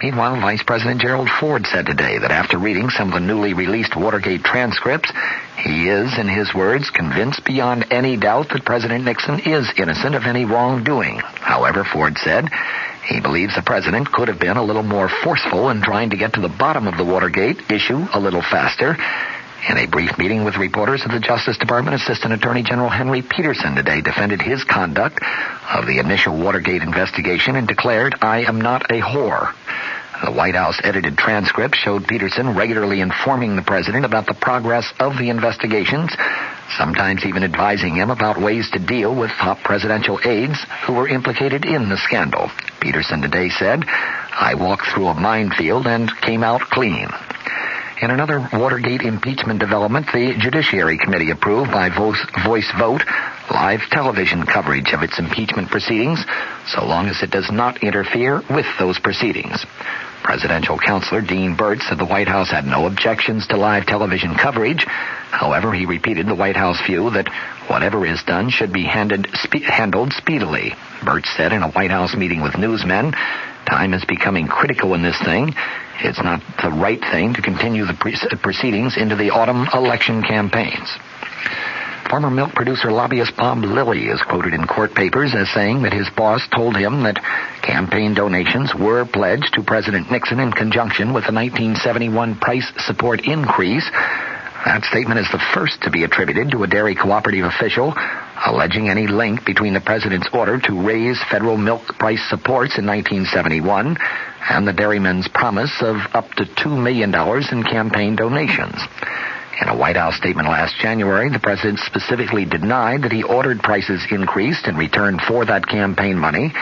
Meanwhile, Vice President Gerald Ford said today that after reading some of the newly released Watergate transcripts, he is, in his words, convinced beyond any doubt that President Nixon is innocent of any wrongdoing. However, Ford said he believes the president could have been a little more forceful in trying to get to the bottom of the Watergate issue a little faster. In a brief meeting with reporters at the Justice Department, Assistant Attorney General Henry Peterson today defended his conduct of the initial Watergate investigation and declared, "I am not a whore." The White House edited transcript showed Peterson regularly informing the president about the progress of the investigations, sometimes even advising him about ways to deal with top presidential aides who were implicated in the scandal. Peterson today said, "I walked through a minefield and came out clean." In another Watergate impeachment development, the Judiciary Committee approved by voice vote live television coverage of its impeachment proceedings, so long as it does not interfere with those proceedings. Presidential counselor Dean Burt said the White House had no objections to live television coverage. However, he repeated the White House view that whatever is done should be handled speedily. Burt said in a White House meeting with newsmen, "Time is becoming critical in this thing. It's not the right thing to continue the proceedings into the autumn election campaigns." Former milk producer lobbyist Bob Lilly is quoted in court papers as saying that his boss told him that campaign donations were pledged to President Nixon in conjunction with the 1971 price support increase. That statement is the first to be attributed to a dairy cooperative official, alleging any link between the president's order to raise federal milk price supports in 1971 and the dairymen's promise of up to $2 million in campaign donations. In a White House statement last January, the president specifically denied that he ordered prices increased in return for that campaign money.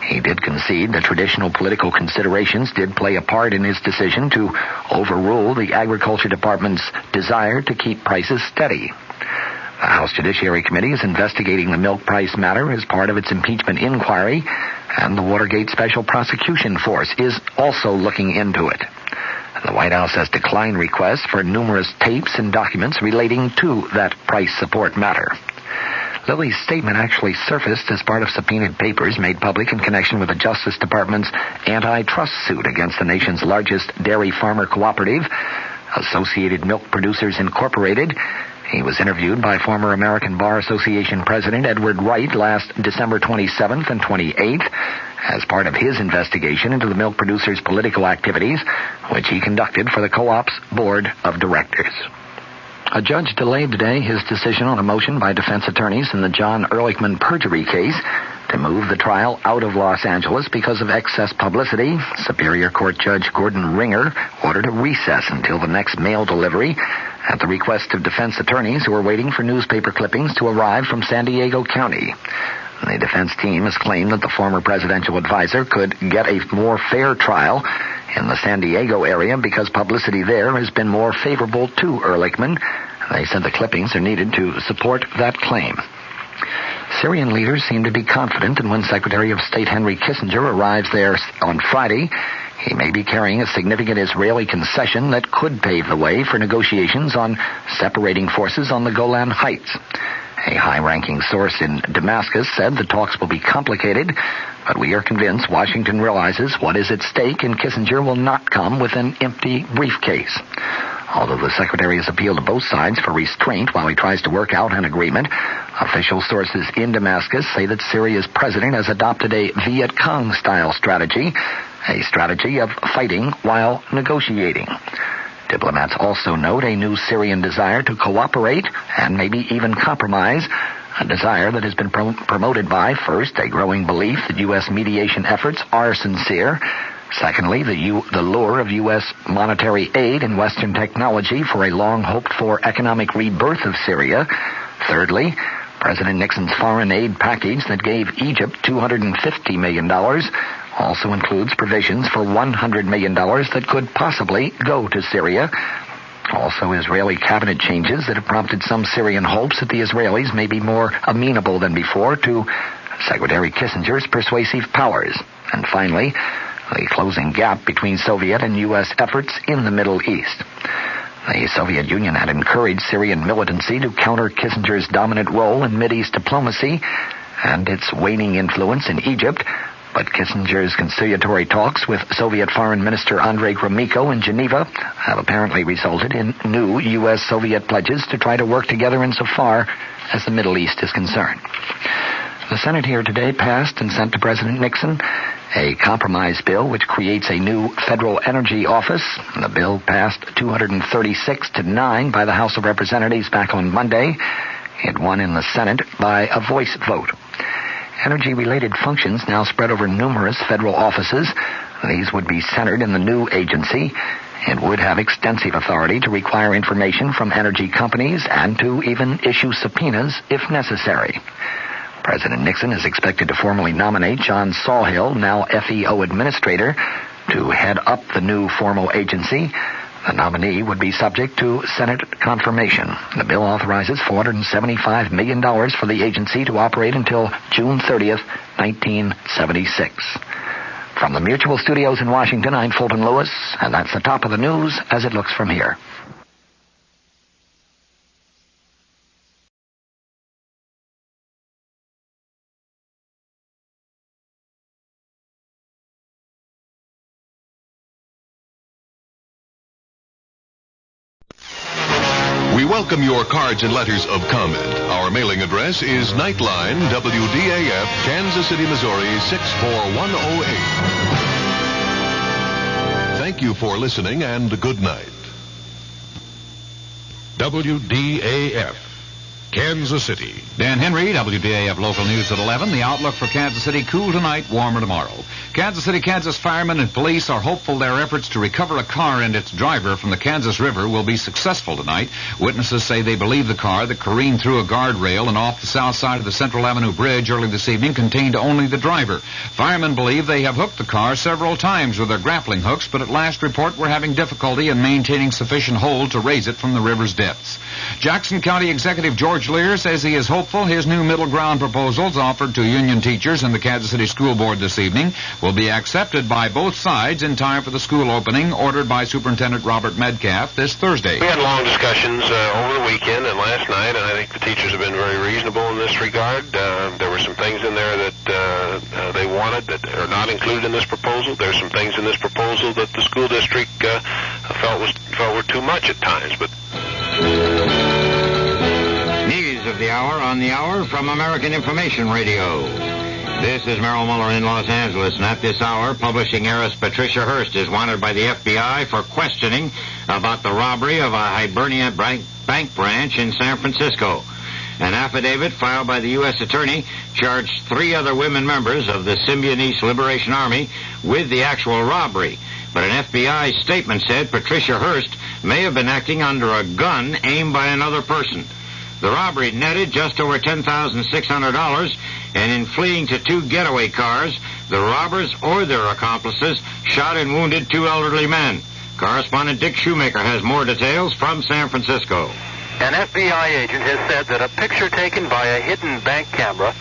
He did concede that traditional political considerations did play a part in his decision to overrule the Agriculture Department's desire to keep prices steady. The House Judiciary Committee is investigating the milk price matter as part of its impeachment inquiry, and the Watergate Special Prosecution Force is also looking into it. The White House has declined requests for numerous tapes and documents relating to that price support matter. Lily's statement actually surfaced as part of subpoenaed papers made public in connection with the Justice Department's antitrust suit against the nation's largest dairy farmer cooperative, Associated Milk Producers Incorporated. He was interviewed by former American Bar Association President Edward Wright last December 27th and 28th as part of his investigation into the milk producers' political activities, which he conducted for the co-op's board of directors. A judge delayed today his decision on a motion by defense attorneys in the John Ehrlichman perjury case to move the trial out of Los Angeles because of excess publicity. Superior Court Judge Gordon Ringer ordered a recess until the next mail delivery at the request of defense attorneys who are waiting for newspaper clippings to arrive from San Diego County. The defense team has claimed that the former presidential advisor could get a more fair trial in the San Diego area because publicity there has been more favorable to Ehrlichman. They said the clippings are needed to support that claim. Syrian leaders seem to be confident that when Secretary of State Henry Kissinger arrives there on Friday, he may be carrying a significant Israeli concession that could pave the way for negotiations on separating forces on the Golan Heights. A high-ranking source in Damascus said the talks will be complicated, but we are convinced Washington realizes what is at stake and Kissinger will not come with an empty briefcase. Although the secretary has appealed to both sides for restraint while he tries to work out an agreement, official sources in Damascus say that Syria's president has adopted a Viet Cong-style strategy, a strategy of fighting while negotiating. Diplomats also note a new Syrian desire to cooperate and maybe even compromise, a desire that has been promoted by, first, a growing belief that U.S. mediation efforts are sincere, secondly, the lure of U.S. monetary aid and Western technology for a long-hoped-for economic rebirth of Syria, thirdly, President Nixon's foreign aid package that gave Egypt $250 million also includes provisions for $100 million that could possibly go to Syria. Also, Israeli cabinet changes that have prompted some Syrian hopes that the Israelis may be more amenable than before to Secretary Kissinger's persuasive powers. And finally, the closing gap between Soviet and U.S. efforts in the Middle East. The Soviet Union had encouraged Syrian militancy to counter Kissinger's dominant role in Mideast diplomacy and its waning influence in Egypt, but Kissinger's conciliatory talks with Soviet Foreign Minister Andrei Gromyko in Geneva have apparently resulted in new U.S.-Soviet pledges to try to work together insofar as the Middle East is concerned. The Senate here today passed and sent to President Nixon a compromise bill which creates a new federal energy office. The bill passed 236-9 by the House of Representatives back on Monday. It won in the Senate by a voice vote. Energy-related functions now spread over numerous federal offices. These would be centered in the new agency. It would have extensive authority to require information from energy companies and to even issue subpoenas if necessary. President Nixon is expected to formally nominate John Sawhill, now FEO administrator, to head up the new formal agency. The nominee would be subject to Senate confirmation. The bill authorizes $475 million for the agency to operate until June 30th, 1976. From the Mutual Studios in Washington, I'm Fulton Lewis, and that's the top of the news as it looks from here. We welcome your cards and letters of comment. Our mailing address is Nightline, WDAF, Kansas City, Missouri, 64108. Thank you for listening and good night. WDAF, Kansas City. Dan Henry, WDAF Local News at 11. The outlook for Kansas City, cool tonight, warmer tomorrow. Kansas City, Kansas firemen and police are hopeful their efforts to recover a car and its driver from the Kansas River will be successful tonight. Witnesses say they believe the car that careened through a guardrail and off the south side of the Central Avenue Bridge early this evening contained only the driver. Firemen believe they have hooked the car several times with their grappling hooks, but at last report were having difficulty in maintaining sufficient hold to raise it from the river's depths. Jackson County Executive George Lear says he is hopeful his new middle ground proposals offered to union teachers and the Kansas City School Board this evening will be accepted by both sides in time for the school opening ordered by Superintendent Robert Metcalf this Thursday. We had long discussions over the weekend and last night, and I think the teachers have been very reasonable in this regard. There were some things in there that they wanted that are not included in this proposal. There's some things in this proposal that the school district felt were too much at times. But news of the hour on the hour from American Information Radio. This is Merrill Muller in Los Angeles, and at this hour, publishing heiress Patricia Hearst is wanted by the FBI for questioning about the robbery of a Hibernia bank branch in San Francisco. An affidavit filed by the U.S. Attorney charged 3 other women members of the Symbionese Liberation Army with the actual robbery. But an FBI statement said Patricia Hearst may have been acting under a gun aimed by another person. The robbery netted just over $10,600, and in fleeing to 2 getaway cars, the robbers or their accomplices shot and wounded 2 elderly men. Correspondent Dick Shoemaker has more details from San Francisco. An FBI agent has said that a picture taken by a hidden bank camera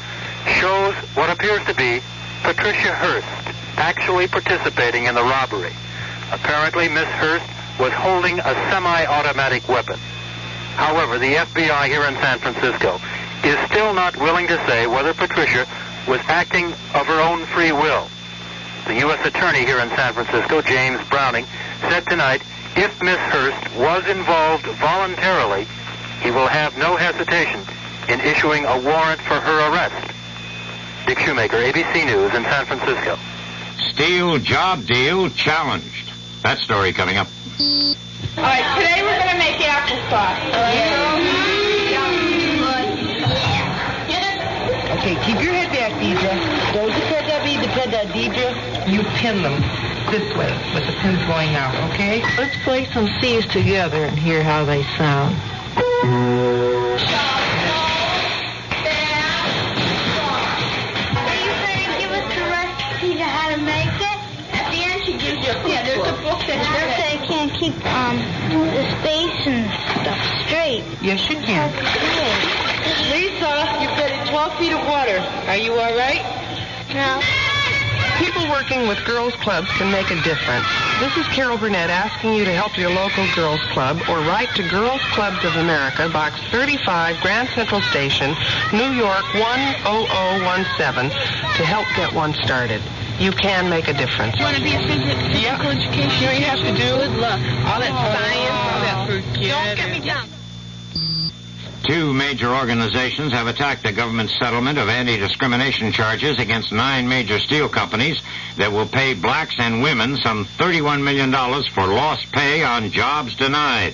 shows what appears to be Patricia Hearst actually participating in the robbery. Apparently, Miss Hearst was holding a semi-automatic weapon. However, the FBI here in San Francisco is still not willing to say whether Patricia was acting of her own free will. The U.S. Attorney here in San Francisco, James Browning, said tonight if Miss Hearst was involved voluntarily, he will have no hesitation in issuing a warrant for her arrest. Dick Shoemaker, ABC News in San Francisco. Steel job deal challenged. That story coming up. All right, today we're going to make applesauce. Okay, keep your head back, Deidre. Those Deidre, you pin them this way with the pins going out, okay? Let's play some C's together and hear how they sound. There's a book that I can't keep the space and stuff straight. Yes, you can. Lisa, you've been in 12 feet of water. Are you all right? No. People working with girls' clubs can make a difference. This is Carol Burnett asking you to help your local girls' club or write to Girls Clubs of America, Box 35, Grand Central Station, New York 10017, to help get one started. You can make a difference. You want to be a physical education? You know you have to do? Good luck. All that science, all that forget. Don't get me down. 2 major organizations have attacked the government's settlement of anti-discrimination charges against 9 major steel companies that will pay blacks and women some $31 million for lost pay on jobs denied.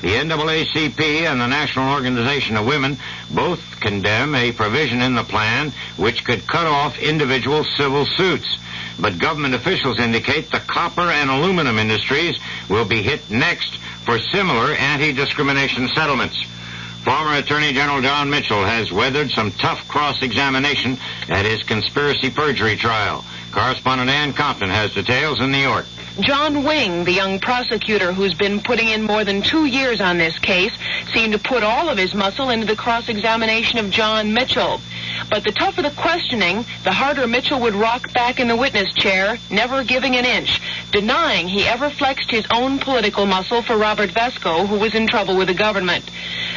The NAACP and the National Organization of Women both condemn a provision in the plan which could cut off individual civil suits. But government officials indicate the copper and aluminum industries will be hit next for similar anti-discrimination settlements. Former Attorney General John Mitchell has weathered some tough cross-examination at his conspiracy perjury trial. Correspondent Ann Compton has details in New York. John Wing, the young prosecutor who's been putting in more than 2 years on this case, seemed to put all of his muscle into the cross-examination of John Mitchell. But the tougher the questioning, the harder Mitchell would rock back in the witness chair, never giving an inch, denying he ever flexed his own political muscle for Robert Vesco, who was in trouble with the government.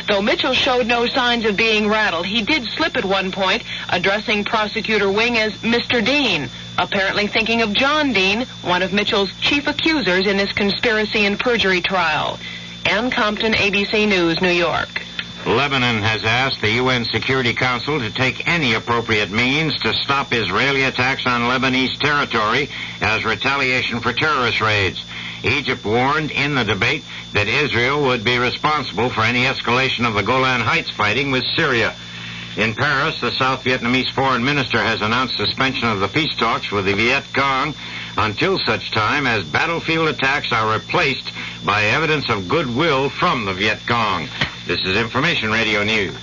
Though Mitchell showed no signs of being rattled, he did slip at one point, addressing Prosecutor Wing as Mr. Dean, apparently thinking of John Dean, one of Mitchell's chief accusers in this conspiracy and perjury trial. Ann Compton, ABC News, New York. Lebanon has asked the UN Security Council to take any appropriate means to stop Israeli attacks on Lebanese territory as retaliation for terrorist raids. Egypt warned in the debate that Israel would be responsible for any escalation of the Golan Heights fighting with Syria. In Paris, the South Vietnamese foreign minister has announced suspension of the peace talks with the Viet Cong until such time as battlefield attacks are replaced by evidence of goodwill from the Viet Cong. This is Information Radio News.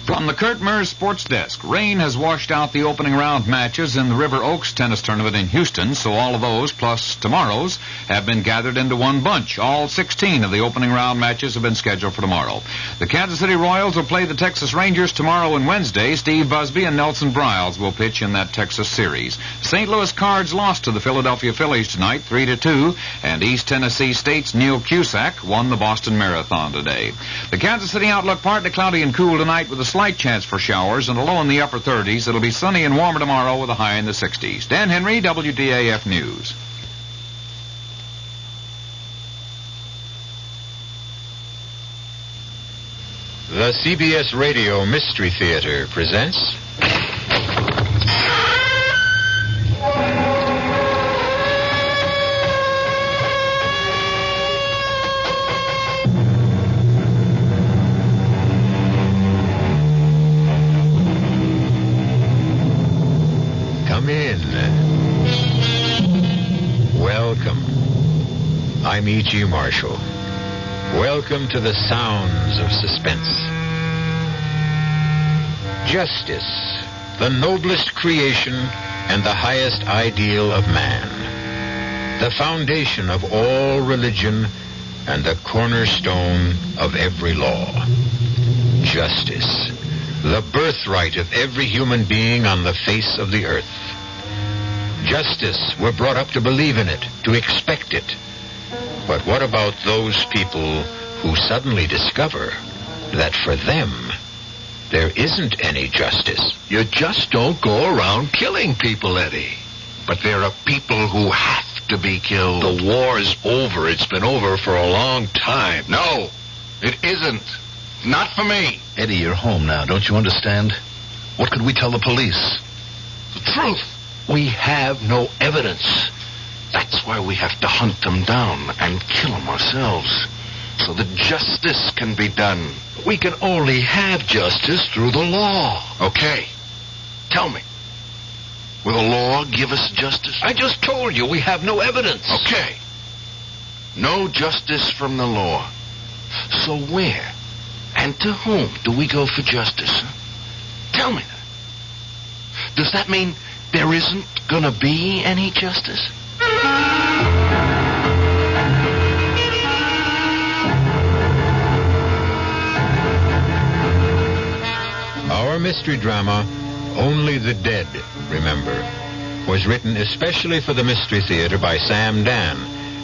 From the Kurt Murr's Sports Desk. Rain has washed out the opening round matches in the River Oaks tennis tournament in Houston, so all of those, plus tomorrow's, have been gathered into one bunch. All 16 of the opening round matches have been scheduled for tomorrow. The Kansas City Royals will play the Texas Rangers tomorrow and Wednesday. Steve Busby and Nelson Briles will pitch in that Texas series. St. Louis Cards lost to the Philadelphia Phillies tonight, 3-2, and East Tennessee State's Neil Cusack won the Boston Marathon today. The Kansas City outlook partly cloudy and cool tonight with a slight chance for showers and a low in the upper 30s. It'll be sunny and warmer tomorrow with a high in the 60s. Dan Henry, WDAF News. The CBS Radio Mystery Theater presents... Come in. Welcome. I'm E.G. Marshall. Welcome to the sounds of suspense. Justice, the noblest creation and the highest ideal of man. The foundation of all religion and the cornerstone of every law. Justice, the birthright of every human being on the face of the earth. Justice, we're brought up to believe in it, to expect it. But what about those people who suddenly discover that for them, there isn't any justice? You just don't go around killing people, Eddie. But there are people who have to be killed. The war is over. It's been over for a long time. No, it isn't. Not for me. Eddie, you're home now. Don't you understand? What could we tell the police? The truth. We have no evidence. That's why we have to hunt them down and kill them ourselves, so that justice can be done. We can only have justice through the law. Okay. Tell me. Will the law give us justice? I just told you we have no evidence. Okay. No justice from the law. So where and to whom do we go for justice? Tell me that. Does that mean there isn't going to be any justice? Our mystery drama, Only the Dead Remember, was written especially for the Mystery Theater by Sam Dan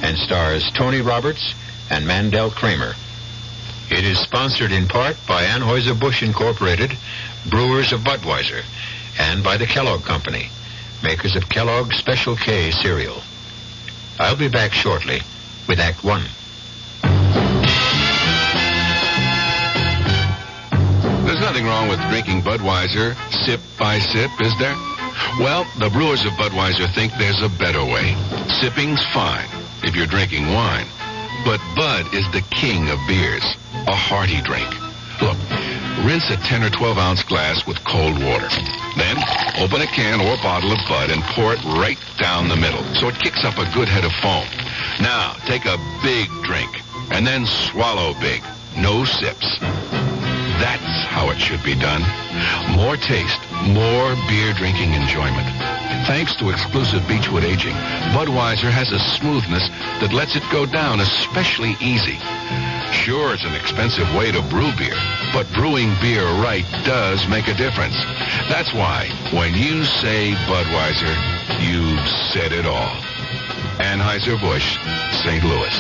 and stars Tony Roberts and Mandel Kramer. It is sponsored in part by Anheuser-Busch Incorporated, brewers of Budweiser, and by the Kellogg Company, makers of Kellogg's Special K cereal. I'll be back shortly with Act One. There's nothing wrong with drinking Budweiser sip by sip, is there? Well, the brewers of Budweiser think there's a better way. Sipping's fine if you're drinking wine. But Bud is the king of beers, a hearty drink. Look, rinse a 10 or 12-ounce glass with cold water. Then, open a can or bottle of Bud and pour it right down the middle so it kicks up a good head of foam. Now, take a big drink and then swallow big. No sips. That's how it should be done. More taste, more beer drinking enjoyment. Thanks to exclusive Beechwood aging, Budweiser has a smoothness that lets it go down especially easy. Sure, it's an expensive way to brew beer, but brewing beer right does make a difference. That's why when you say Budweiser, you've said it all. Anheuser-Busch, St. Louis.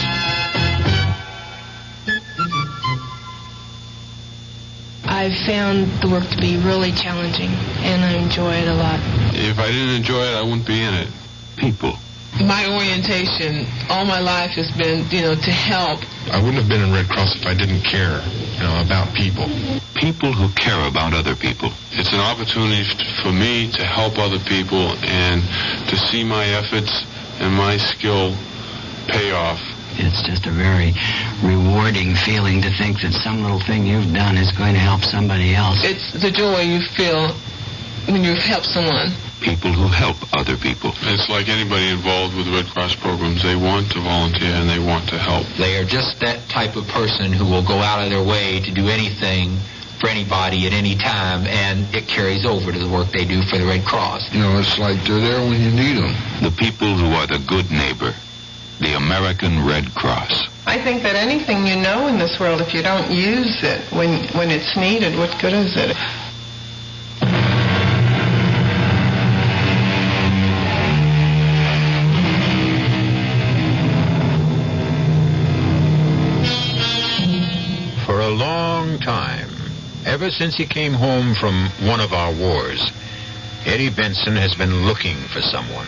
I've found the work to be really challenging, and I enjoy it a lot. If I didn't enjoy it, I wouldn't be in it. People. My orientation all my life has been, to help. I wouldn't have been in Red Cross if I didn't care, about people. People who care about other people. It's an opportunity for me to help other people and to see my efforts and my skill pay off. It's just a very rewarding feeling to think that some little thing you've done is going to help somebody else. It's the joy you feel when you've helped someone. People who help other people. It's like anybody involved with Red Cross programs. They want to volunteer and they want to help. They are just that type of person who will go out of their way to do anything for anybody at any time, and it carries over to the work they do for the Red Cross. It's like they're there when you need them. The people who are the good neighbor. The American Red Cross. I think that anything you know in this world, if you don't use it when it's needed, what good is it? For a long time, ever since he came home from one of our wars, Eddie Benson has been looking for someone.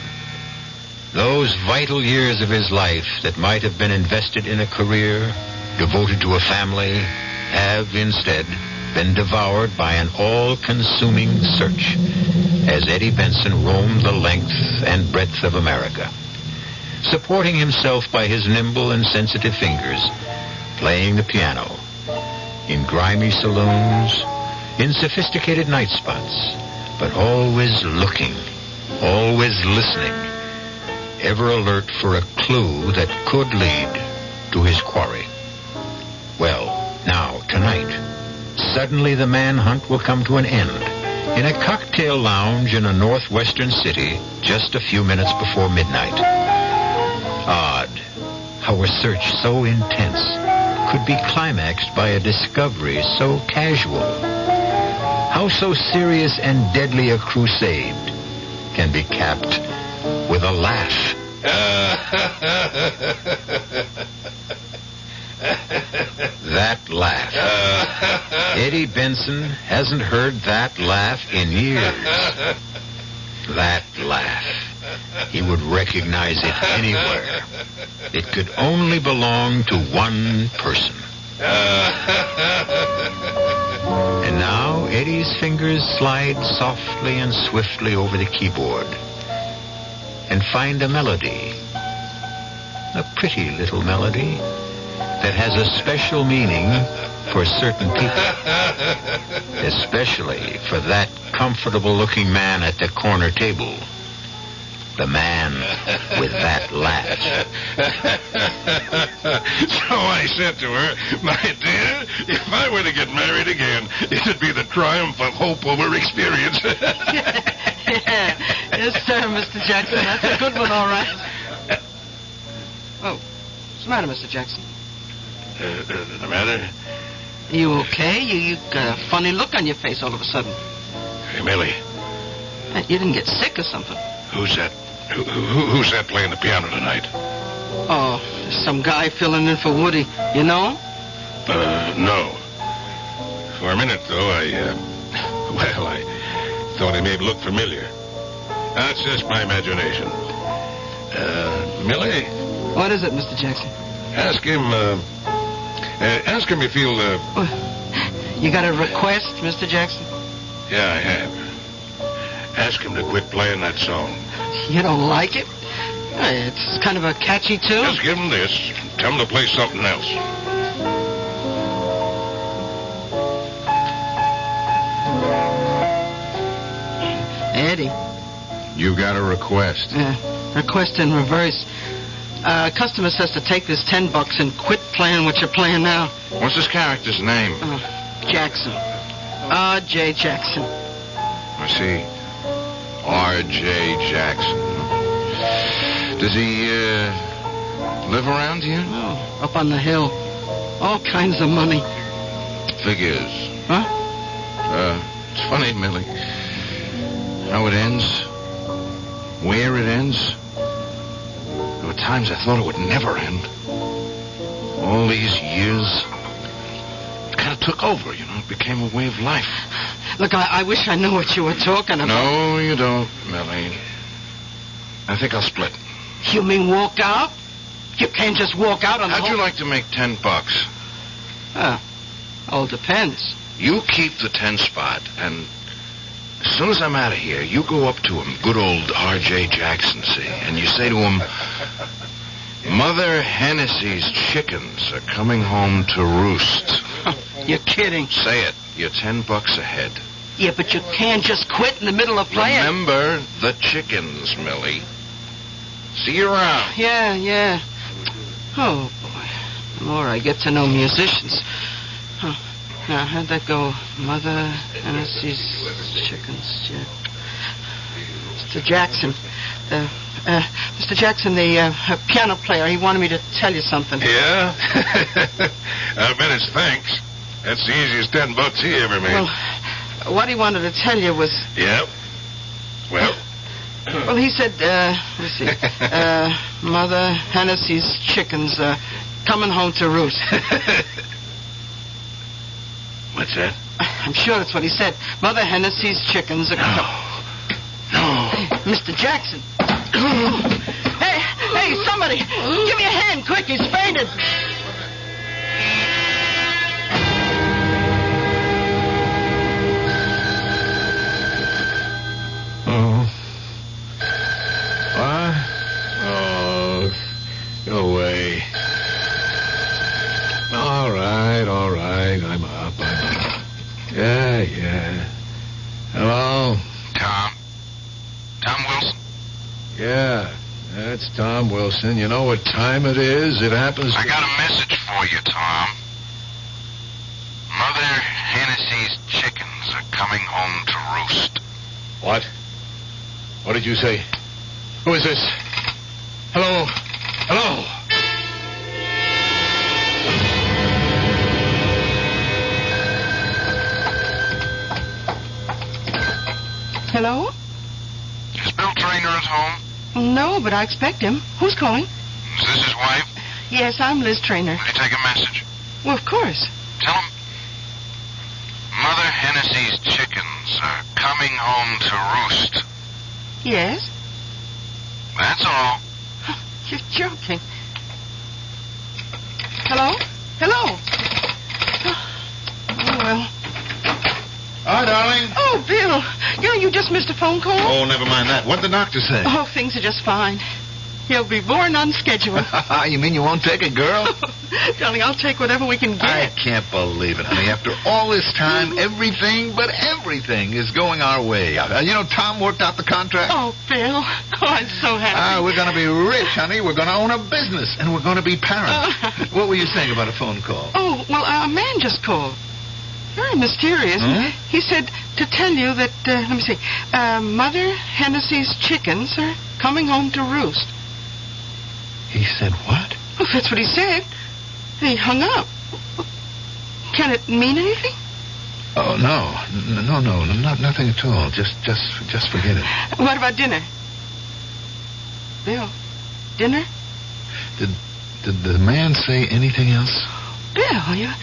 Those vital years of his life that might have been invested in a career, devoted to a family, have instead been devoured by an all-consuming search as Eddie Benson roamed the length and breadth of America, supporting himself by his nimble and sensitive fingers, playing the piano, in grimy saloons, in sophisticated night spots, but always looking, always listening, ever alert for a clue that could lead to his quarry. Well, now, tonight, suddenly the manhunt will come to an end in a cocktail lounge in a northwestern city just a few minutes before midnight. Odd how a search so intense could be climaxed by a discovery so casual. How so serious and deadly a crusade can be capped with a laugh. That laugh. Eddie Benson hasn't heard that laugh in years. That laugh. He would recognize it anywhere. It could only belong to one person. And now Eddie's fingers slide softly and swiftly over the keyboard and find a melody. A pretty little melody that has a special meaning for certain people. Especially for that comfortable-looking man at the corner table. The man with that laugh. So I said to her, my dear, if I were to get married again, it'd be the triumph of hope over experience. Yeah. Yes, sir, Mr. Jackson. That's a good one, all right. Oh, what's the matter, Mr. Jackson? The matter? You okay? You got a funny look on your face all of a sudden. Hey, Millie. You didn't get sick or something. Who's that? Who's that playing the piano tonight? Oh, there's some guy filling in for Woody. You know him? No. For a minute, though, I thought he may have looked familiar. That's just my imagination. Millie? What is it, Mr. Jackson? Ask him if he'll, You got a request, Mr. Jackson? Yeah, I have. Ask him to quit playing that song. You don't like it? It's kind of a catchy tune. Just give him this. Tell him to play something else. Eddie. You got a request. Request in reverse. Customer says to take this $10 and quit playing what you're playing now. What's this character's name? Jackson. R.J. Jackson. I see. R.J. Jackson. Does he, live around here? Oh, up on the hill. All kinds of money. Figures. Huh? It's funny, Millie. How it ends. Where it ends. There were times I thought it would never end. All these years, it kind of took over, you know. It became a way of life. Look, I wish I knew what you were talking about. No, you don't, Millie. I think I'll split. You mean walk out? You can't just walk out on the How'd you like to make $10? All depends. You keep the 10 spot, and as soon as I'm out of here, you go up to him, good old R.J. Jackson, see, and you say to him, Mother Hennessy's chickens are coming home to roost. You're kidding. Say it. You're $10 ahead. Yeah, but you can't just quit in the middle of playing. Remember the chickens, Millie. See you around. Yeah. Oh, boy. The more I get to know musicians. Now, how'd that go? Mother Hennessy's chickens. Yeah. Mr. Jackson. Mr. Jackson, the piano player, he wanted me to tell you something. Yeah? I bet it's thanks. That's the easiest $10 he ever made. Well, what he wanted to tell you was... Yep. Well? Well, he said, let's see, Mother Hennessy's chickens coming home to roost. What's that? I'm sure that's what he said. Mother Hennessy's chickens are... No. Mr. Jackson. Hey, somebody, give me a hand, quick, he's fainted. Oh. What? Oh, go away. All right, I'm up. Yeah. Hello? Tom Wilson? Yeah, that's Tom Wilson. You know what time it is? It happens to... I got a message for you, Tom. Mother Hennessy's chickens are coming home to roost. What? What did you say? Who is this? Hello? Hello? Is Bill Traynor at home? No, but I expect him. Who's calling? Is this his wife? Yes, I'm Liz Traynor. Will you take a message? Well, of course. Tell him Mother Hennessy's chickens are coming home to roost. Yes? That's all. You're joking. Hello? Oh, well. Hi, darling. Oh, Bill. You just missed a phone call? Oh, never mind that. What'd the doctor say? Oh, things are just fine. He'll be born on schedule. You mean you won't take a girl? Darling, I'll take whatever we can get. I can't believe it, honey. After all this time, everything is going our way. Tom worked out the contract. Oh, Bill. Oh, I'm so happy. We're going to be rich, honey. We're going to own a business, and we're going to be parents. What were you saying about a phone call? Oh, well, a man just called. Very mysterious. Huh? He said to tell you that, let me see, Mother Hennessy's chickens are coming home to roost. He said what? Well, that's what he said. He hung up. Can it mean anything? Oh, no, nothing at all. Just forget it. What about dinner? Bill, dinner? Did the man say anything else? Bill, you're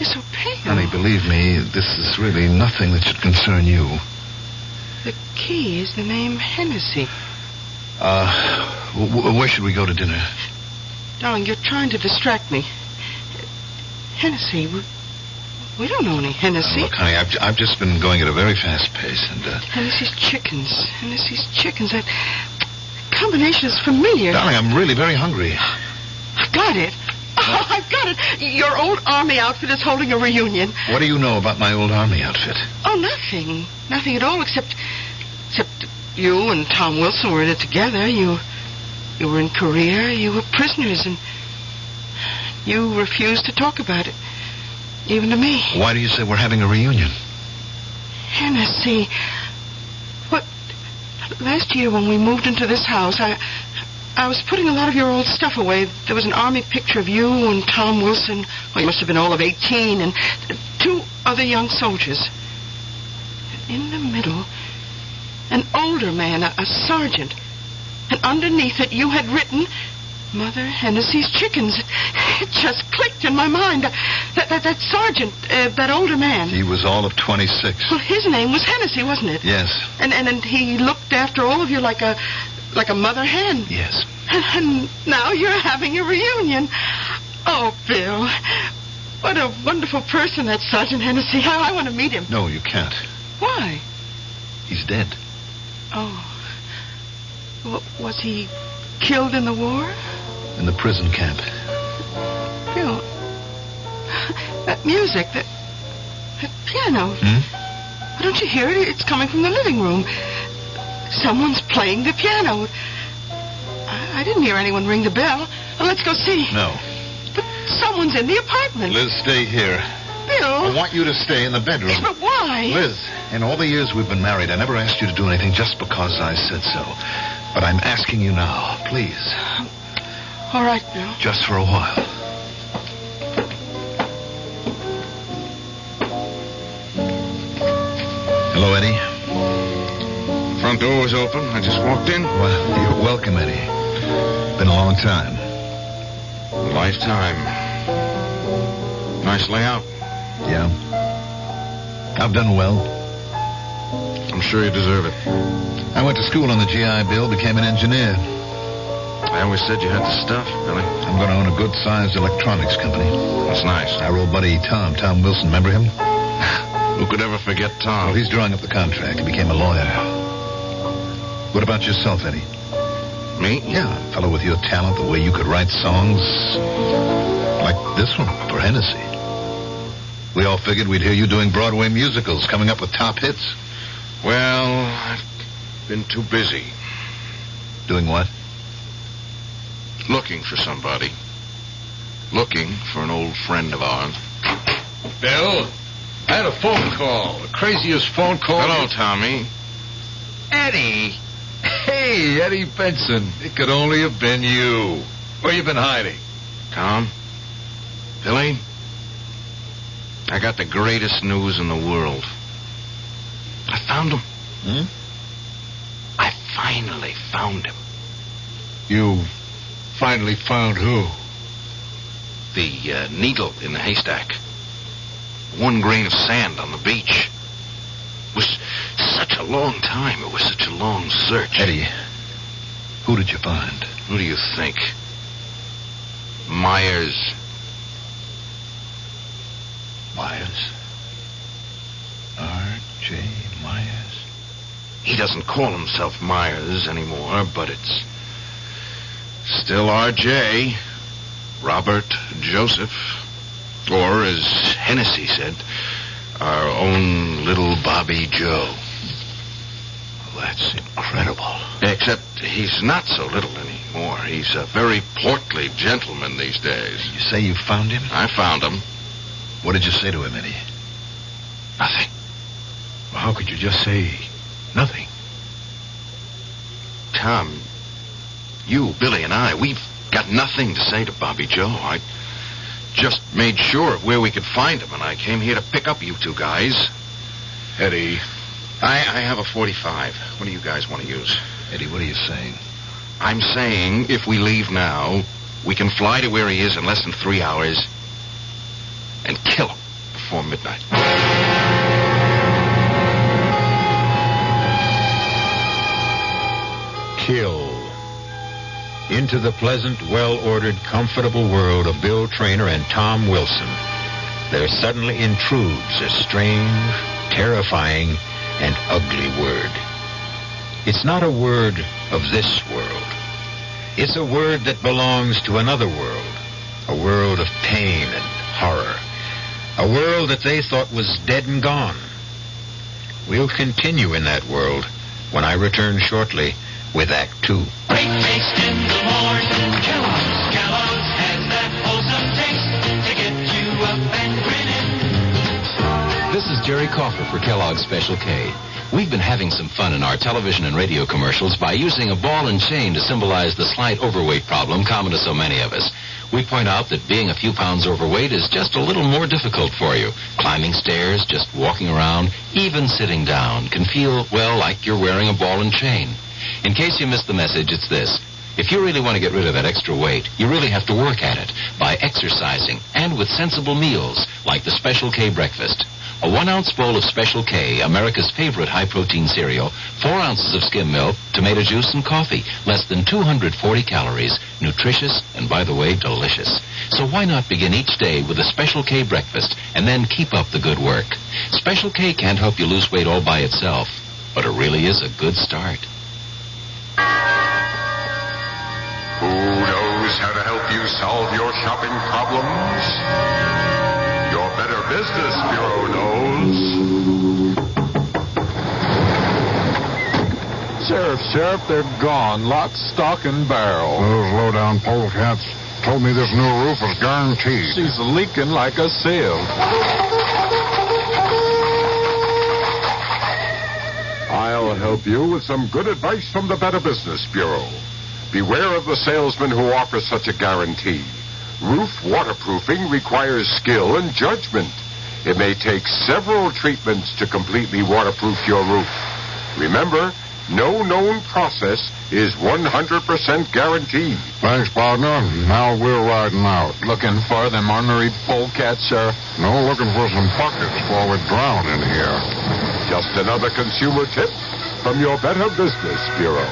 so pale. Honey, believe me, this is really nothing that should concern you. The key is the name Hennessy. Where should we go to dinner? Darling, you're trying to distract me. Hennessy, we don't know any Hennessy. Look, honey, I've just been going at a very fast pace, and Hennessy's chickens. That combination is familiar. Darling, I'm really very hungry. I've got it. Oh, I've got it. Your old army outfit is holding a reunion. What do you know about my old army outfit? Oh, nothing. Nothing at all, except you and Tom Wilson were in it together. You were in Korea. You were prisoners, and you refused to talk about it, even to me. Why do you say we're having a reunion? Hennessy. Last year when we moved into this house, I was putting a lot of your old stuff away. There was an army picture of you and Tom Wilson. Well, you must have been all of 18, and 2 other young soldiers. In the middle, an older man, a sergeant. And underneath it, you had written, Mother Hennessy's chickens. It just clicked in my mind. That sergeant, that older man. He was all of 26. Well, his name was Hennessy, wasn't it? Yes. And he looked after all of you like a mother hen. Yes. And now you're having a reunion. Oh, Bill. What a wonderful person that Sergeant Hennessy. I want to meet him. No, you can't. Why? He's dead. Oh. Was he killed in the war? In the prison camp. Bill, that music, that piano. Why don't you hear it? It's coming from the living room. Someone's playing the piano. I didn't hear anyone ring the bell. Well, let's go see. No. But someone's in the apartment. Liz, stay here. Bill. I want you to stay in the bedroom. But why? Liz, in all the years we've been married, I never asked you to do anything just because I said so. But I'm asking you now, please. All right, Bill. Just for a while. Hello, Eddie. Front door was open. I just walked in. Well, you're welcome, Eddie. Been a long time. A lifetime. Nice layout. Yeah. I've done well. I'm sure you deserve it. I went to school on the GI Bill, became an engineer. I always said you had the stuff, Billy. I'm going to own a good-sized electronics company. That's nice. Our old buddy Tom Wilson, remember him? Who could ever forget Tom? Well, he's drawing up the contract. He became a lawyer. What about yourself, Eddie? Me? Yeah, a fellow with your talent, the way you could write songs like this one for Hennessy. We all figured we'd hear you doing Broadway musicals, coming up with top hits. Well, I've been too busy. Doing what? Looking for somebody. Looking for an old friend of ours. Bill, I had a phone call. The craziest phone call. Hello, Tommy. Eddie. Hey, Eddie Benson. It could only have been you. Where you been hiding? Tom? Billy? I got the greatest news in the world. I found him. I finally found him. You finally found who? The needle in the haystack. One grain of sand on the beach. It was such a long time. It was such a long search. Eddie, who did you find? Who do you think? Myers. Myers? R.J. Myers? He doesn't call himself Myers anymore, but it's still R.J. Robert Joseph. Or, as Hennessy said, our own little Bobby Joe. Well, that's incredible. Except he's not so little anymore. He's a very portly gentleman these days. You say you found him? I found him. What did you say to him, Eddie? Nothing. Well, how could you just say nothing? Tom, you, Billy, and I, we've got nothing to say to Bobby Joe. I just made sure of where we could find him, and I came here to pick up you two guys. Eddie. I have a 45. What do you guys want to use? Eddie, what are you saying? I'm saying if we leave now, we can fly to where he is in less than 3 hours and kill him before midnight. Kill. Into the pleasant, well-ordered, comfortable world of Bill Traynor and Tom Wilson, there suddenly intrudes a strange, terrifying, and ugly word. It's not a word of this world. It's a word that belongs to another world, a world of pain and horror, a world that they thought was dead and gone. We'll continue in that world when I return shortly with Act 2. Great taste in the morning. Kellogg's has that wholesome taste to get you up and grinning. This is Jerry Coffer for Kellogg's Special K. We've been having some fun in our television and radio commercials by using a ball and chain to symbolize the slight overweight problem common to so many of us. We point out that being a few pounds overweight is just a little more difficult for you. Climbing stairs, just walking around, even sitting down can feel, well, like you're wearing a ball and chain. In case you missed the message, it's this. If you really want to get rid of that extra weight, you really have to work at it by exercising and with sensible meals like the Special K breakfast. A 1-ounce bowl of Special K, America's favorite high-protein cereal, 4 ounces of skim milk, tomato juice, and coffee. Less than 240 calories. Nutritious and, by the way, delicious. So why not begin each day with a Special K breakfast and then keep up the good work? Special K can't help you lose weight all by itself, but it really is a good start. Who knows how to help you solve your shopping problems? Your Better Business Bureau knows. Sheriff, they're gone. Lock, stock, and barrel. Those low-down polecats told me this new roof was guaranteed. She's leaking like a sieve. help you with some good advice from the Better Business Bureau. Beware of the salesman who offers such a guarantee. Roof waterproofing requires skill and judgment. It may take several treatments to completely waterproof your roof. Remember, no known process is 100% guaranteed. Thanks, partner. Now we're riding out. Looking for them ornery polecats, sir? No, looking for some buckets before we drown in here. Just another consumer tip from your Better Business Bureau.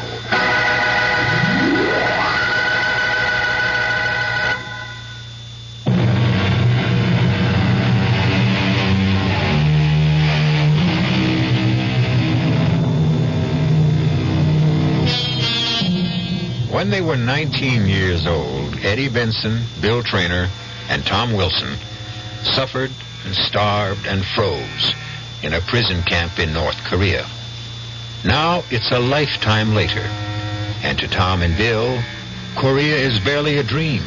When they were 19 years old, Eddie Benson, Bill Traynor, and Tom Wilson suffered and starved and froze in a prison camp in North Korea. Now it's a lifetime later, and to Tom and Bill, Korea is barely a dream.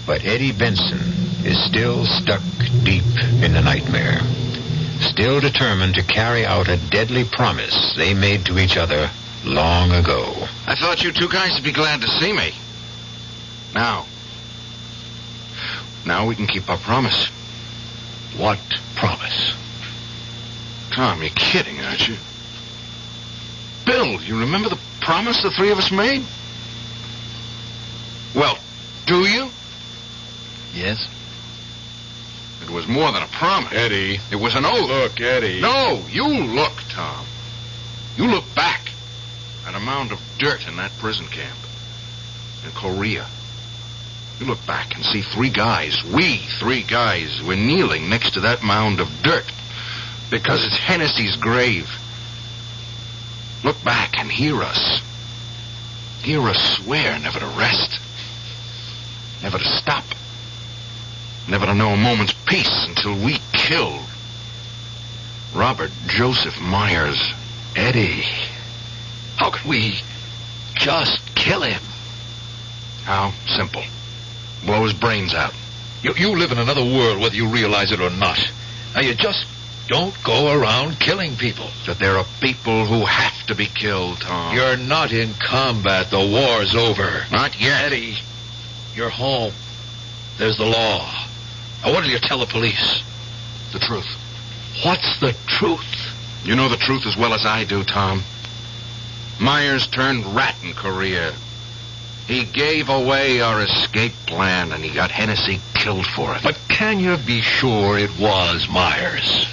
But Eddie Benson is still stuck deep in the nightmare, still determined to carry out a deadly promise they made to each other long ago. I thought you two guys would be glad to see me. Now we can keep our promise. What promise? Tom, you're kidding, aren't you? Bill, you remember the promise the three of us made? Well, do you? Yes. It was more than a promise. Eddie. It was an oath. Look, Eddie. No, you look, Tom. You look back at a mound of dirt in that prison camp in Korea. You look back and see three guys, we three guys, we're kneeling next to that mound of dirt because it's Hennessy's grave. Look back and hear us. Hear us swear never to rest, never to stop, never to know a moment's peace until we kill Robert Joseph Myers. Eddie, how can we just kill him? How? Simple. Blow his brains out. You live in another world whether you realize it or not. Now you just don't go around killing people. That there are people who have to be killed, Tom. You're not in combat. The war's over. Not yet. Eddie, you're home. There's the law. Now what will you tell the police? The truth. What's the truth? You know the truth as well as I do, Tom. Myers turned rat in Korea. He gave away our escape plan, and he got Hennessy killed for it. But can you be sure it was Myers?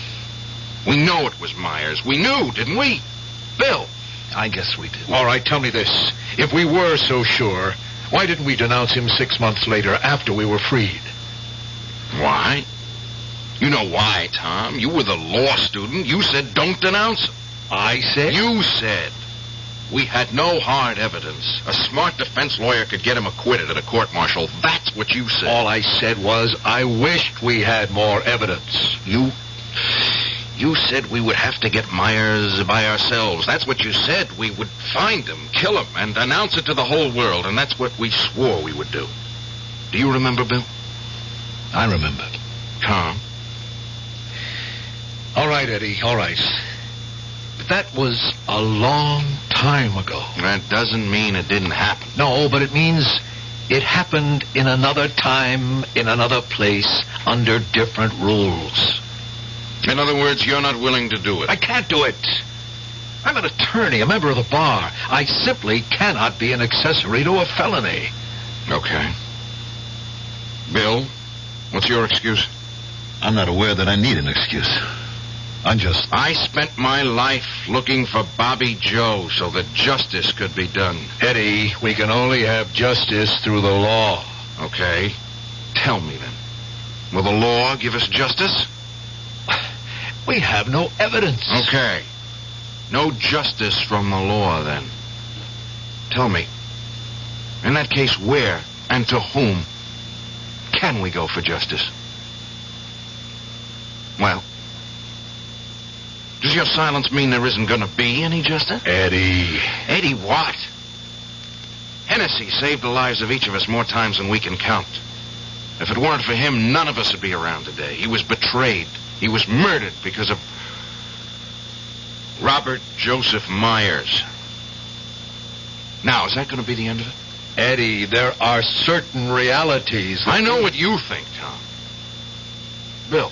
We know it was Myers. We knew, didn't we? Bill. I guess we did. All right, tell me this. If we were so sure, why didn't we denounce him 6 months later after we were freed? Why? You know why, Tom. You were the law student. You said don't denounce him. I said? You said. We had no hard evidence. A smart defense lawyer could get him acquitted at a court-martial. That's what you said. All I said was I wished we had more evidence. You said we would have to get Myers by ourselves. That's what you said. We would find him, kill him, and announce it to the whole world, and that's what we swore we would do. Do you remember, Bill? I remember. Tom? All right, Eddie, all right. But that was a long time ago. That doesn't mean it didn't happen. No, but it means it happened in another time, in another place, under different rules. In other words, you're not willing to do it. I can't do it. I'm an attorney, a member of the bar. I simply cannot be an accessory to a felony. Okay. Bill, what's your excuse? I'm not aware that I need an excuse. I spent my life looking for Bobby Joe so that justice could be done. Eddie, we can only have justice through the law. Okay. Tell me then. Will the law give us justice? We have no evidence. Okay. No justice from the law, then. Tell me. In that case, where and to whom can we go for justice? Well, does your silence mean there isn't going to be any justice? Eddie. Eddie what? Hennessy saved the lives of each of us more times than we can count. If it weren't for him, none of us would be around today. He was betrayed. He was murdered because of Robert Joseph Myers. Now, is that going to be the end of it? Eddie, there are certain realities. I know what you think, Tom. Bill,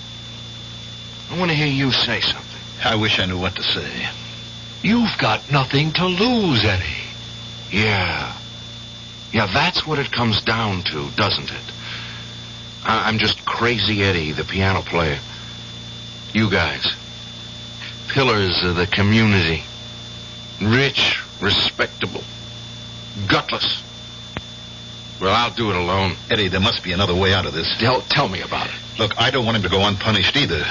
I want to hear you say something. I wish I knew what to say. You've got nothing to lose, Eddie. Yeah. Yeah, that's what it comes down to, doesn't it? I'm just Crazy Eddie, the piano player. You guys, pillars of the community. Rich, respectable, gutless. Well, I'll do it alone. Eddie, there must be another way out of this. Tell me about it. Look, I don't want him to go unpunished either.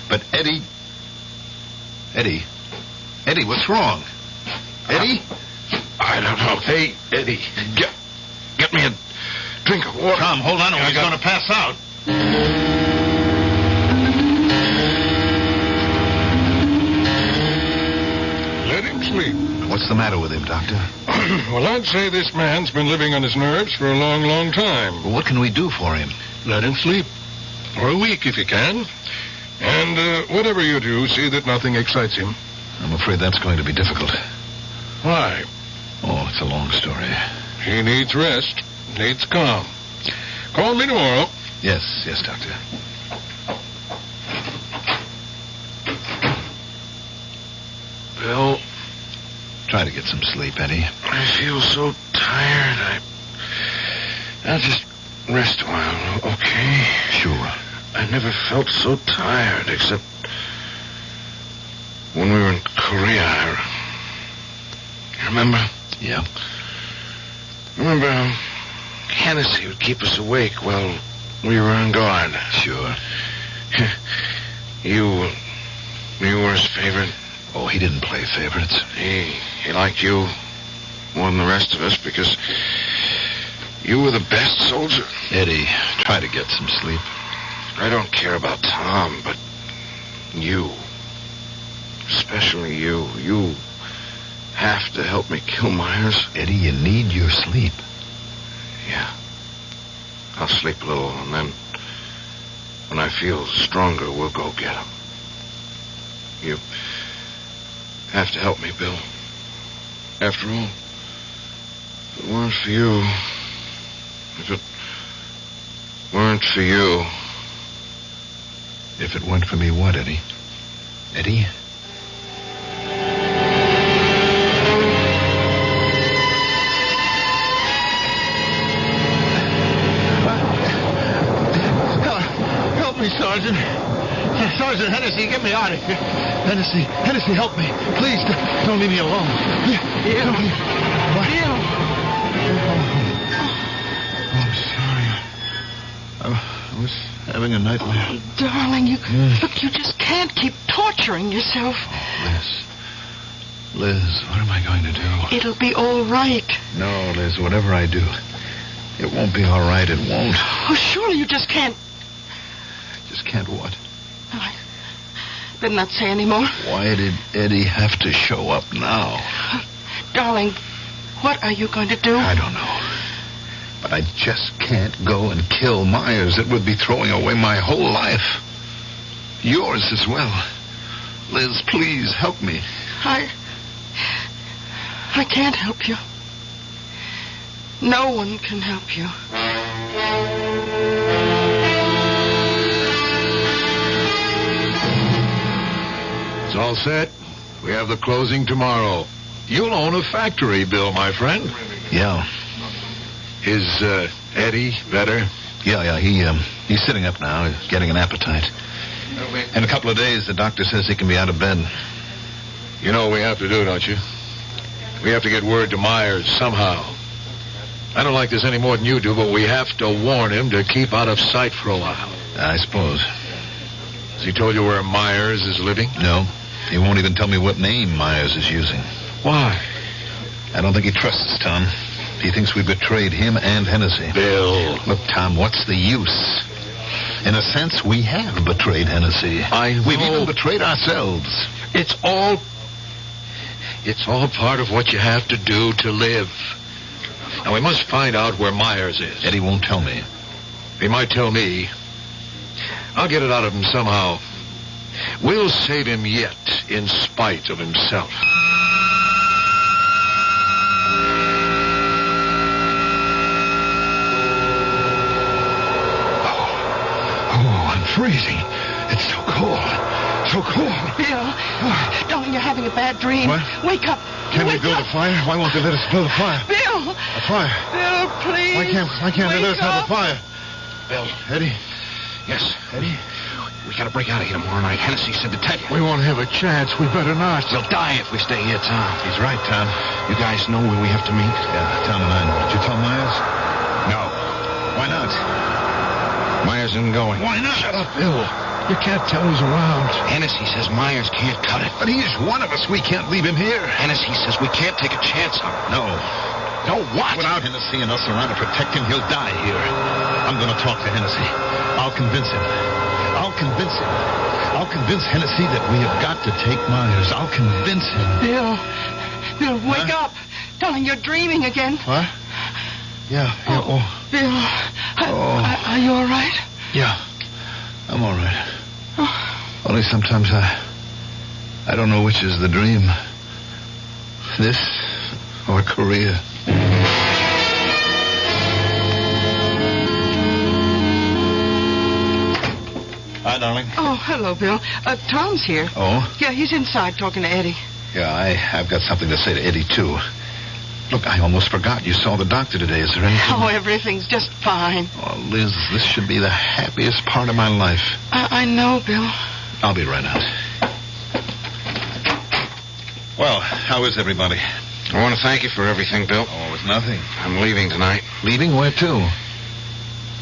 But Eddie, what's wrong? Eddie? I don't know. Hey, Eddie. Get me a drink of water. Tom, hold on, or he's going to pass out. Let him sleep. What's the matter with him, Doctor? Well, I'd say this man's been living on his nerves for a long, long time. Well, what can we do for him? Let him sleep. For a week, if you can. And whatever you do, see that nothing excites him. I'm afraid that's going to be difficult. Why? Oh, it's a long story. He needs rest. Needs calm. Call me tomorrow. Yes, Doctor. Bill. Try to get some sleep, Eddie. I feel so tired. I'll just rest a while, okay? Sure. I never felt so tired, except when we were in Korea. You remember? Yeah. Remember how Hennessy would keep us awake while we were on guard? Sure. You were his favorite. Oh, he didn't play favorites. He liked you more than the rest of us because you were the best soldier. Eddie, try to get some sleep. I don't care about Tom, but you, especially you have to help me kill Myers. Eddie, you need your sleep. Yeah. I'll sleep a little, and then when I feel stronger, we'll go get him. You have to help me, Bill. After all, if it weren't for you, if it weren't for you... If it weren't for me, what, Eddie? Eddie? Help me, Sergeant. Sergeant Hennessy, get me out of here. Hennessy, help me. Please, don't leave me alone. Bill. I'm sorry. I was having a nightmare. Oh, darling, you just can't keep torturing yourself. Liz, what am I going to do? It'll be all right. No, Liz, whatever I do, it won't be all right. It won't. Oh, surely you just can't. Just can't what? I better not say any more. Why did Eddie have to show up now? Darling, what are you going to do? I don't know. But I just can't go and kill Myers. It would be throwing away my whole life. Yours as well. Liz, please help me. I can't help you. No one can help you. It's all set. We have the closing tomorrow. You'll own a factory, Bill, my friend. Yeah. Is Eddie better? Yeah. He's sitting up now. He's getting an appetite. In a couple of days, the doctor says he can be out of bed. You know what we have to do, don't you? We have to get word to Myers somehow. I don't like this any more than you do, but we have to warn him to keep out of sight for a while. I suppose. Has he told you where Myers is living? No. He won't even tell me what name Myers is using. Why? I don't think he trusts Tom. He thinks we betrayed him and Hennessy. Bill. Look, Tom, what's the use? In a sense, we have betrayed Hennessy. We've even betrayed ourselves. It's all part of what you have to do to live. Now, we must find out where Myers is. Eddie won't tell me. He might tell me. I'll get it out of him somehow. We'll save him yet, in spite of himself. Oh, I'm freezing. It's so cold. So cold. Bill, darling, you're having a bad dream. What? Wake up. Can we build a fire? Why won't they let us build a fire? Bill! A fire? Bill, please. Why can't they let us have a fire? Bill. Eddie? Yes, Eddie? We gotta break out of here tomorrow night. Hennessy said to tell you. We won't have a chance. We better not. We'll die if we stay here, Tom. He's right, Tom. You guys know where we have to meet? Yeah, Tom and I know. Did you tell Myers? No. Why not? Myers isn't going. Why not? Shut up, Bill. You can't tell who's around. Hennessy says Myers can't cut it. But he's one of us. We can't leave him here. Hennessy says we can't take a chance on him. No. No what? Without Hennessy and us around to protect him, he'll die here. I'm going to talk to Hennessy. I'll convince him. I'll convince Hennessy that we have got to take Myers. I'll convince him. Bill, wake up. Darling, you're dreaming again. What? Yeah. Oh. Bill, are you all right? Yeah. I'm all right. Only sometimes I don't know which is the dream. This or Korea. Hi, darling. Oh, hello, Bill. Tom's here. Oh? Yeah, he's inside talking to Eddie. Yeah, I've got something to say to Eddie, too. Look, I almost forgot you saw the doctor today. Is there anything? Oh, everything's just fine. Oh, Liz, this should be the happiest part of my life. I know, Bill. I'll be right out. Well, how is everybody? I want to thank you for everything, Bill. Oh, it was nothing. I'm leaving tonight. Leaving? Where to?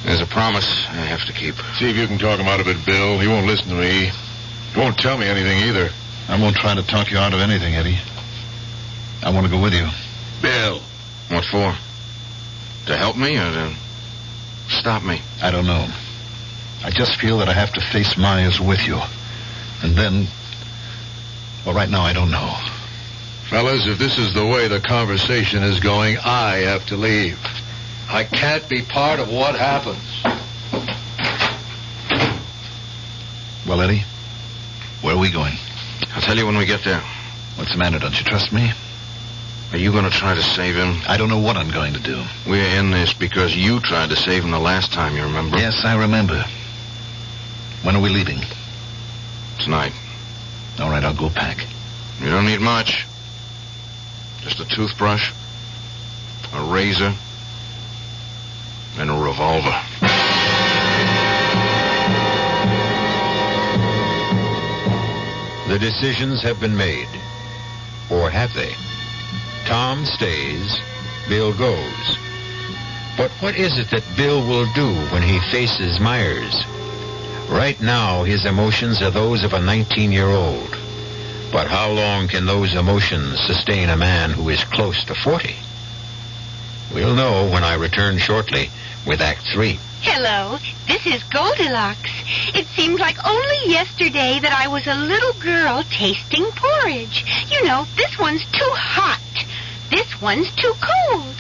There's a promise I have to keep. See if you can talk him out of it, Bill. He won't listen to me. He won't tell me anything either. I won't try to talk you out of anything, Eddie. I want to go with you. Bill. What for? To help me or to stop me? I don't know. I just feel that I have to face Myers with you. And then... Well, right now, I don't know. Fellas, if this is the way the conversation is going, I have to leave. I can't be part of what happens. Well, Eddie, where are we going? I'll tell you when we get there. What's the matter? Don't you trust me? Are you going to try to save him? I don't know what I'm going to do. We're in this because you tried to save him the last time, you remember? Yes, I remember. When are we leaving? Tonight. All right, I'll go pack. You don't need much. Just a toothbrush, a razor, and a revolver. The decisions have been made. Or have they? Tom stays, Bill goes. But what is it that Bill will do when he faces Myers? Right now, his emotions are those of a 19-year-old. But how long can those emotions sustain a man who is close to 40? We'll know when I return shortly with Act 3. Hello, this is Goldilocks. It seems like only yesterday that I was a little girl tasting porridge. You know, this one's too hot. This one's too cold.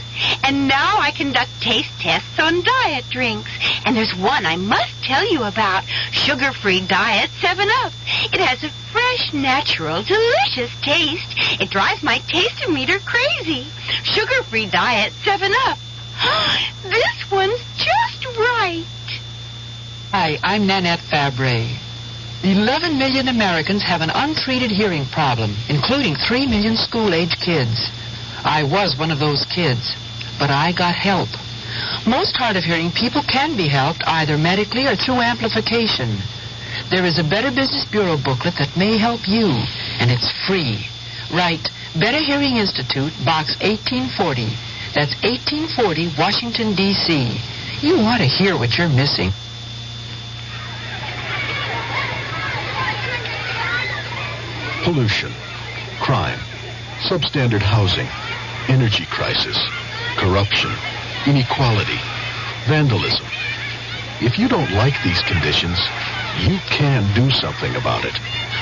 And now I conduct taste tests on diet drinks. And there's one I must tell you about. Sugar-free diet 7-Up. It has a fresh, natural, delicious taste. It drives my taste-o-meter crazy. Sugar-free diet 7-Up. This one's just right. Hi, I'm Nanette Fabre. 11 million Americans have an untreated hearing problem, including 3 million school-age kids. I was one of those kids, but I got help. Most hard-of-hearing people can be helped either medically or through amplification. There is a Better Business Bureau booklet that may help you, and it's free. Write Better Hearing Institute, Box 1840. That's 1840, Washington, D.C. You want to hear what you're missing. Pollution, crime, substandard housing, energy crisis, corruption, inequality, vandalism. If you don't like these conditions, you can do something about it.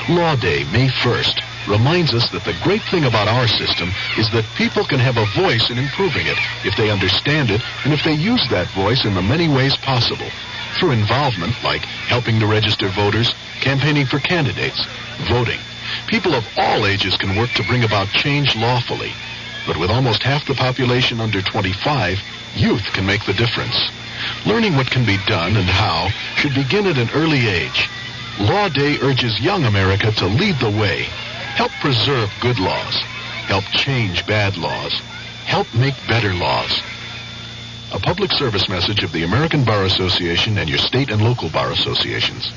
Law Day, May 1st, reminds us that the great thing about our system is that people can have a voice in improving it if they understand it and if they use that voice in the many ways possible. Through involvement, like helping to register voters, campaigning for candidates, voting. People of all ages can work to bring about change lawfully. But with almost half the population under 25, youth can make the difference. Learning what can be done and how should begin at an early age. Law Day urges young America to lead the way. Help preserve good laws. Help change bad laws. Help make better laws. A public service message of the American Bar Association and your state and local bar associations.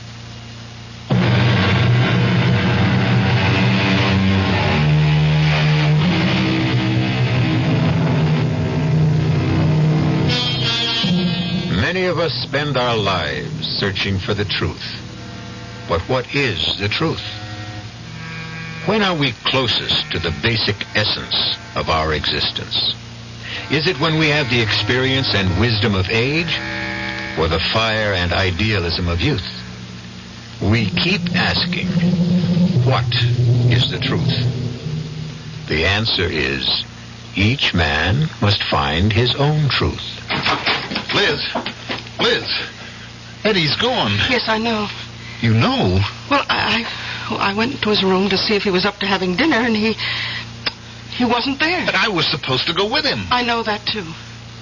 Many of us spend our lives searching for the truth. But what is the truth? When are we closest to the basic essence of our existence? Is it when we have the experience and wisdom of age, or the fire and idealism of youth? We keep asking, what is the truth? The answer is, each man must find his own truth. Liz, Eddie's gone. Yes, I know. You know? Well, I went into his room to see if he was up to having dinner, and he wasn't there. But I was supposed to go with him. I know that, too.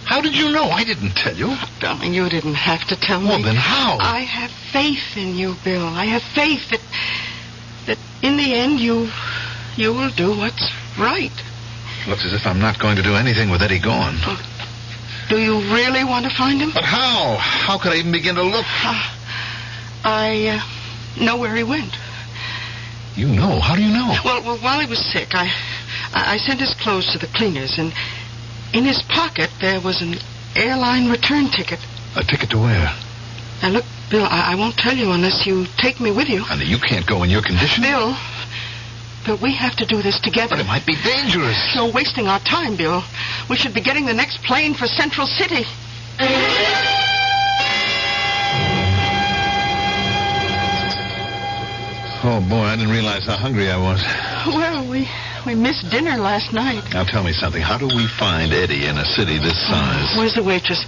How did you know? I didn't tell you. Darling, you didn't have to tell me. Well, then how? I have faith in you, Bill. I have faith that in the end you will do what's right. Looks as if I'm not going to do anything with Eddie gone. Do you really want to find him? But how? How could I even begin to look? I know where he went. You know? How do you know? Well, while he was sick, I sent his clothes to the cleaners, and in his pocket there was an airline return ticket. A ticket to where? Now, look, Bill, I won't tell you unless you take me with you. Honey, you can't go in your condition. Bill, we have to do this together. But it might be dangerous. You're wasting our time, Bill. We should be getting the next plane for Central City. Oh, boy, I didn't realize how hungry I was. Well, we missed dinner last night. Now, tell me something. How do we find Eddie in a city this size? Where's the waitress?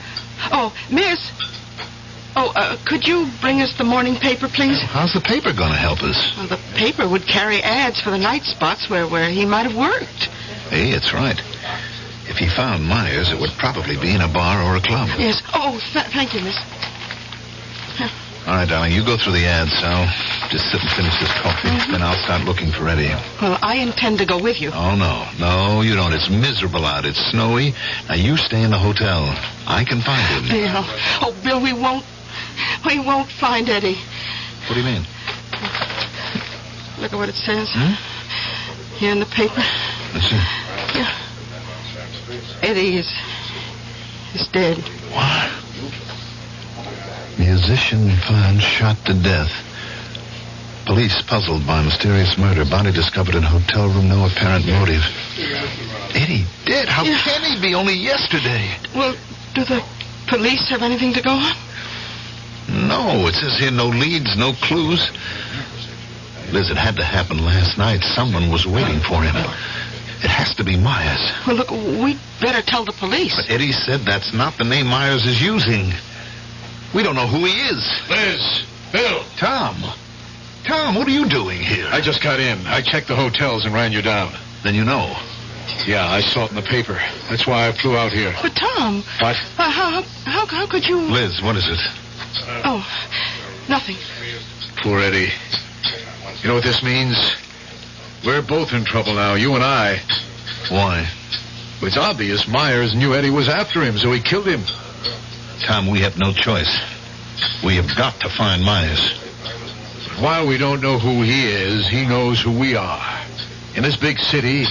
Oh, miss. Oh, could you bring us the morning paper, please? How's the paper going to help us? Well, the paper would carry ads for the night spots where he might have worked. Hey, it's right. If he found Myers, it would probably be in a bar or a club. Yes. Oh, thank you, miss. All right, darling, you go through the ads. I'll just sit and finish this coffee. Then I'll start looking for Eddie. Well, I intend to go with you. Oh, no. No, you don't. It's miserable out. It's snowy. Now, you stay in the hotel. I can find him. Bill. Oh, Bill, we won't find Eddie. What do you mean? Look at what it says. Here in the paper. Let's see. Yeah. Eddie is dead. What? Musician found shot to death. Police puzzled by mysterious murder. Body discovered in hotel room. No apparent motive. Eddie dead? How can he be? Only yesterday. Well, do the police have anything to go on? No, it says here no leads, no clues. Liz, it had to happen last night. Someone was waiting for him. It has to be Myers. Well, look, we'd better tell the police. But Eddie said that's not the name Myers is using. We don't know who he is. Liz, Bill. Tom, what are you doing here? I just got in. I checked the hotels and ran you down. Then you know. Yeah, I saw it in the paper. That's why I flew out here. But, Tom... What? How could you... Liz, what is it? Oh, nothing. Poor Eddie. You know what this means? We're both in trouble now, you and I. Why? Well, it's obvious Myers knew Eddie was after him, so he killed him. Tom, we have no choice. We have got to find Myers. But while we don't know who he is, he knows who we are. In this big city,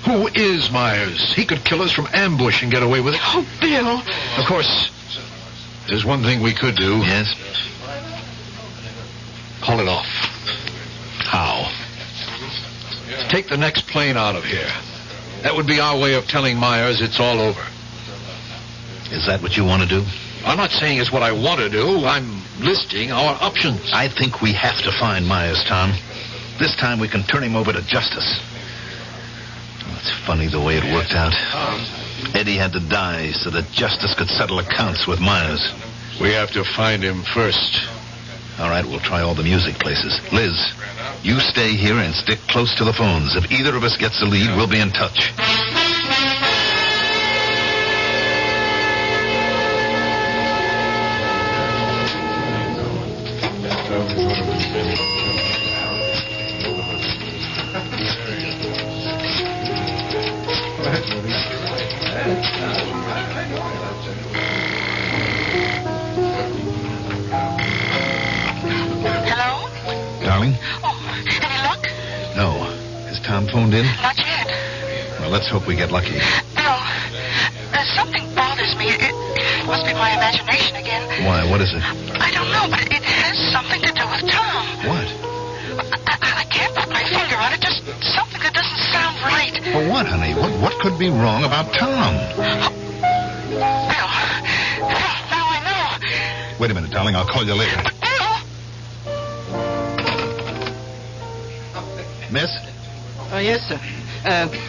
who is Myers? He could kill us from ambush and get away with it. Oh, Bill. Of course, there's one thing we could do. Yes? Call it off. How? Take the next plane out of here. That would be our way of telling Myers it's all over. Is that what you want to do? I'm not saying it's what I want to do. I'm listing our options. I think we have to find Myers, Tom. This time we can turn him over to justice. It's funny the way it worked out. Eddie had to die so that justice could settle accounts with Myers. We have to find him first. All right, we'll try all the music places. Liz, you stay here and stick close to the phones. If either of us gets the lead, we'll be in touch. Hello? Darling? Oh, any luck? No. Has Tom phoned in? Not yet. Well, let's hope we get lucky. Bill, something bothers me. It must be my imagination again. Why? What is it? I don't know, but it has something to do with Tom. What? I can't put my finger on it. Just something that doesn't sound right. For what, honey? What could be wrong about Tom? Bill, now I know. Wait a minute, darling. I'll call you later. Miss? Oh, yes, sir.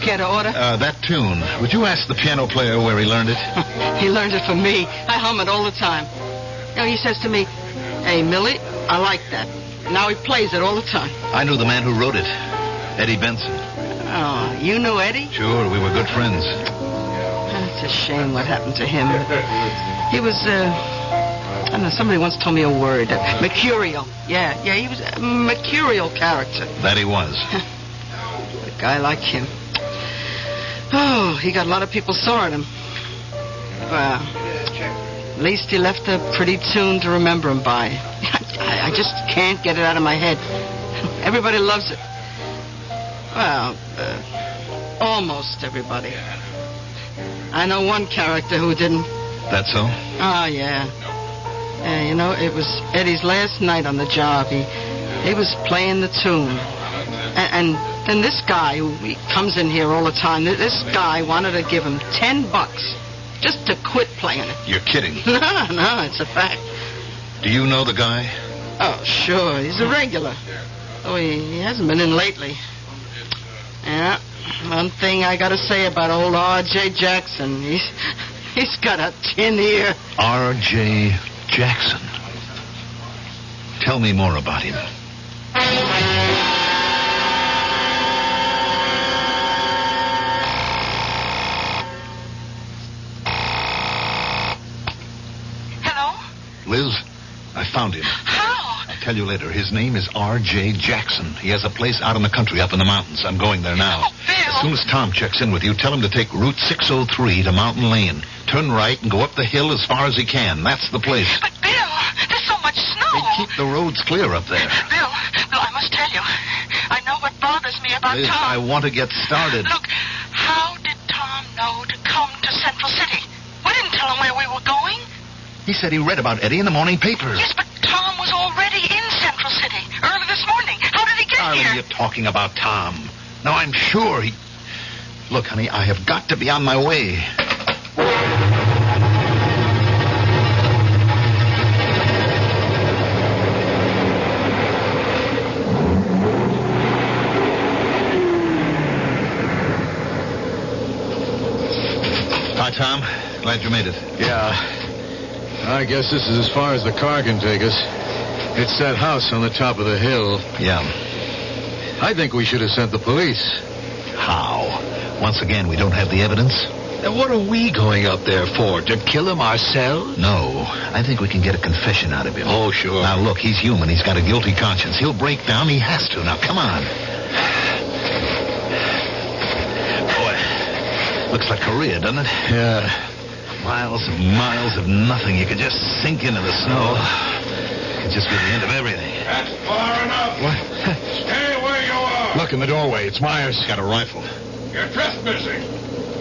Care to order? That tune. Would you ask the piano player where he learned it? He learned it from me. I hum it all the time. You know, he says to me, "Hey, Millie, I like that." Now he plays it all the time. I knew the man who wrote it. Eddie Benson. Oh, you knew Eddie? Sure, we were good friends. It's a shame what happened to him. He was, I don't know, somebody once told me a word. Mercurial. Yeah, he was a mercurial character. That he was. A guy like him. Oh, he got a lot of people sore at him. Well, at least he left a pretty tune to remember him by. I just can't get it out of my head. Everybody loves it. Well, almost everybody. I know one character who didn't. That so? Oh, yeah. Yeah, you know, it was Eddie's last night on the job. He was playing the tune. And then this guy, who he comes in here all the time, this guy wanted to give him $10 just to quit playing it. You're kidding. No, it's a fact. Do you know the guy? Oh, sure. He's a regular. Oh, he hasn't been in lately. Yeah. One thing I got to say about old R.J. Jackson, he's got a tin ear. R.J. Jackson. Tell me more about him. Hello? Liz, I found him. How? I'll tell you later. His name is R.J. Jackson. He has a place out in the country up in the mountains. I'm going there now. Oh, Bill. As soon as Tom checks in with you, tell him to take Route 603 to Mountain Lane. Turn right and go up the hill as far as he can. That's the place. But, Bill, there's so much snow. They keep the roads clear up there. Bill, I must tell you. I know what bothers me about Liz, Tom. I want to get started. Look, how did Tom know to come to Central City? We didn't tell him where we were going. He said he read about Eddie in the morning papers. Yes, but Tom was already in Central City early this morning. How did he get Darling, here? you're talking about Tom. Now, I'm sure he... Look, honey, I have got to be on my way. Hi, Tom. Glad you made it. Yeah. I guess this is as far as the car can take us. It's that house on the top of the hill. Yeah. I think we should have sent the police. How? Once again, we don't have the evidence? And what are we going up there for? To kill him ourselves? No. I think we can get a confession out of him. Oh, sure. Now, look, he's human. He's got a guilty conscience. He'll break down. He has to. Now, come on. Boy, looks like Korea, doesn't it? Yeah. Miles and miles of nothing. You could just sink into the snow. It could just be the end of everything. That's far enough. What? Stay where you are. Look in the doorway. It's Myers. He's got a rifle. You're trespassing.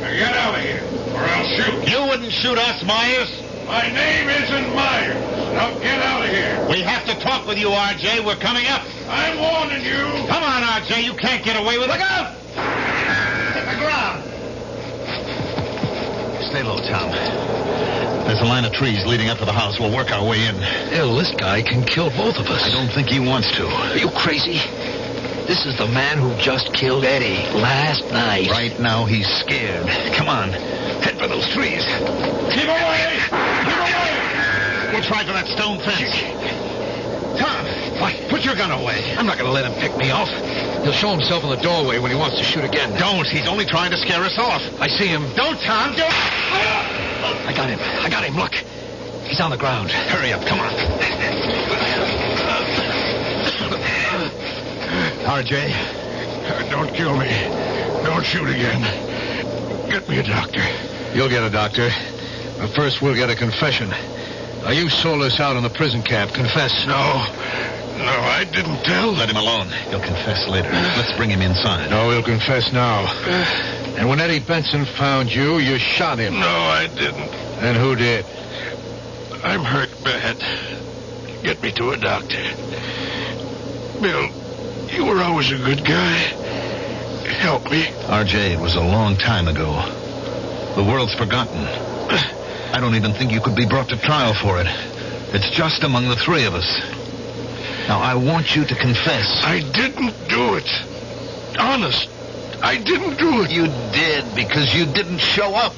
Now get out of here, or I'll shoot. You wouldn't shoot us, Myers. My name isn't Myers. Now get out of here. We have to talk with you, R.J. We're coming up. I'm warning you. Come on, R.J. You can't get away with it. Look out! Hit the ground. Stay low, Tom. There's a line of trees leading up to the house. We'll work our way in. Hell, this guy can kill both of us. I don't think he wants to. Are you crazy? This is the man who just killed Eddie last night. Right now, he's scared. Come on. Head for those trees. Keep away! Keep away! We'll try for that stone fence. Tom! gun away. I'm not going to let him pick me off. He'll show himself in the doorway when he wants to shoot again. Don't. He's only trying to scare us off. I see him. Don't, Tom. Don't. I got him. I got him. Look. He's on the ground. Hurry up. Come on. RJ. Don't kill me. Don't shoot again. Get me a doctor. You'll get a doctor. But first, we'll get a confession. Now, you sold us out in the prison camp. Confess. No, I didn't tell. Let him alone. He'll confess later. Let's bring him inside. No, he'll confess now. And when Eddie Benson found you, you shot him. No, I didn't. And who did? I'm hurt bad. Get me to a doctor. Bill, you were always a good guy. Help me. RJ, it was a long time ago. The world's forgotten. I don't even think you could be brought to trial for it. It's just among the three of us. Now, I want you to confess. I didn't do it. Honest, I didn't do it. You did, because you didn't show up.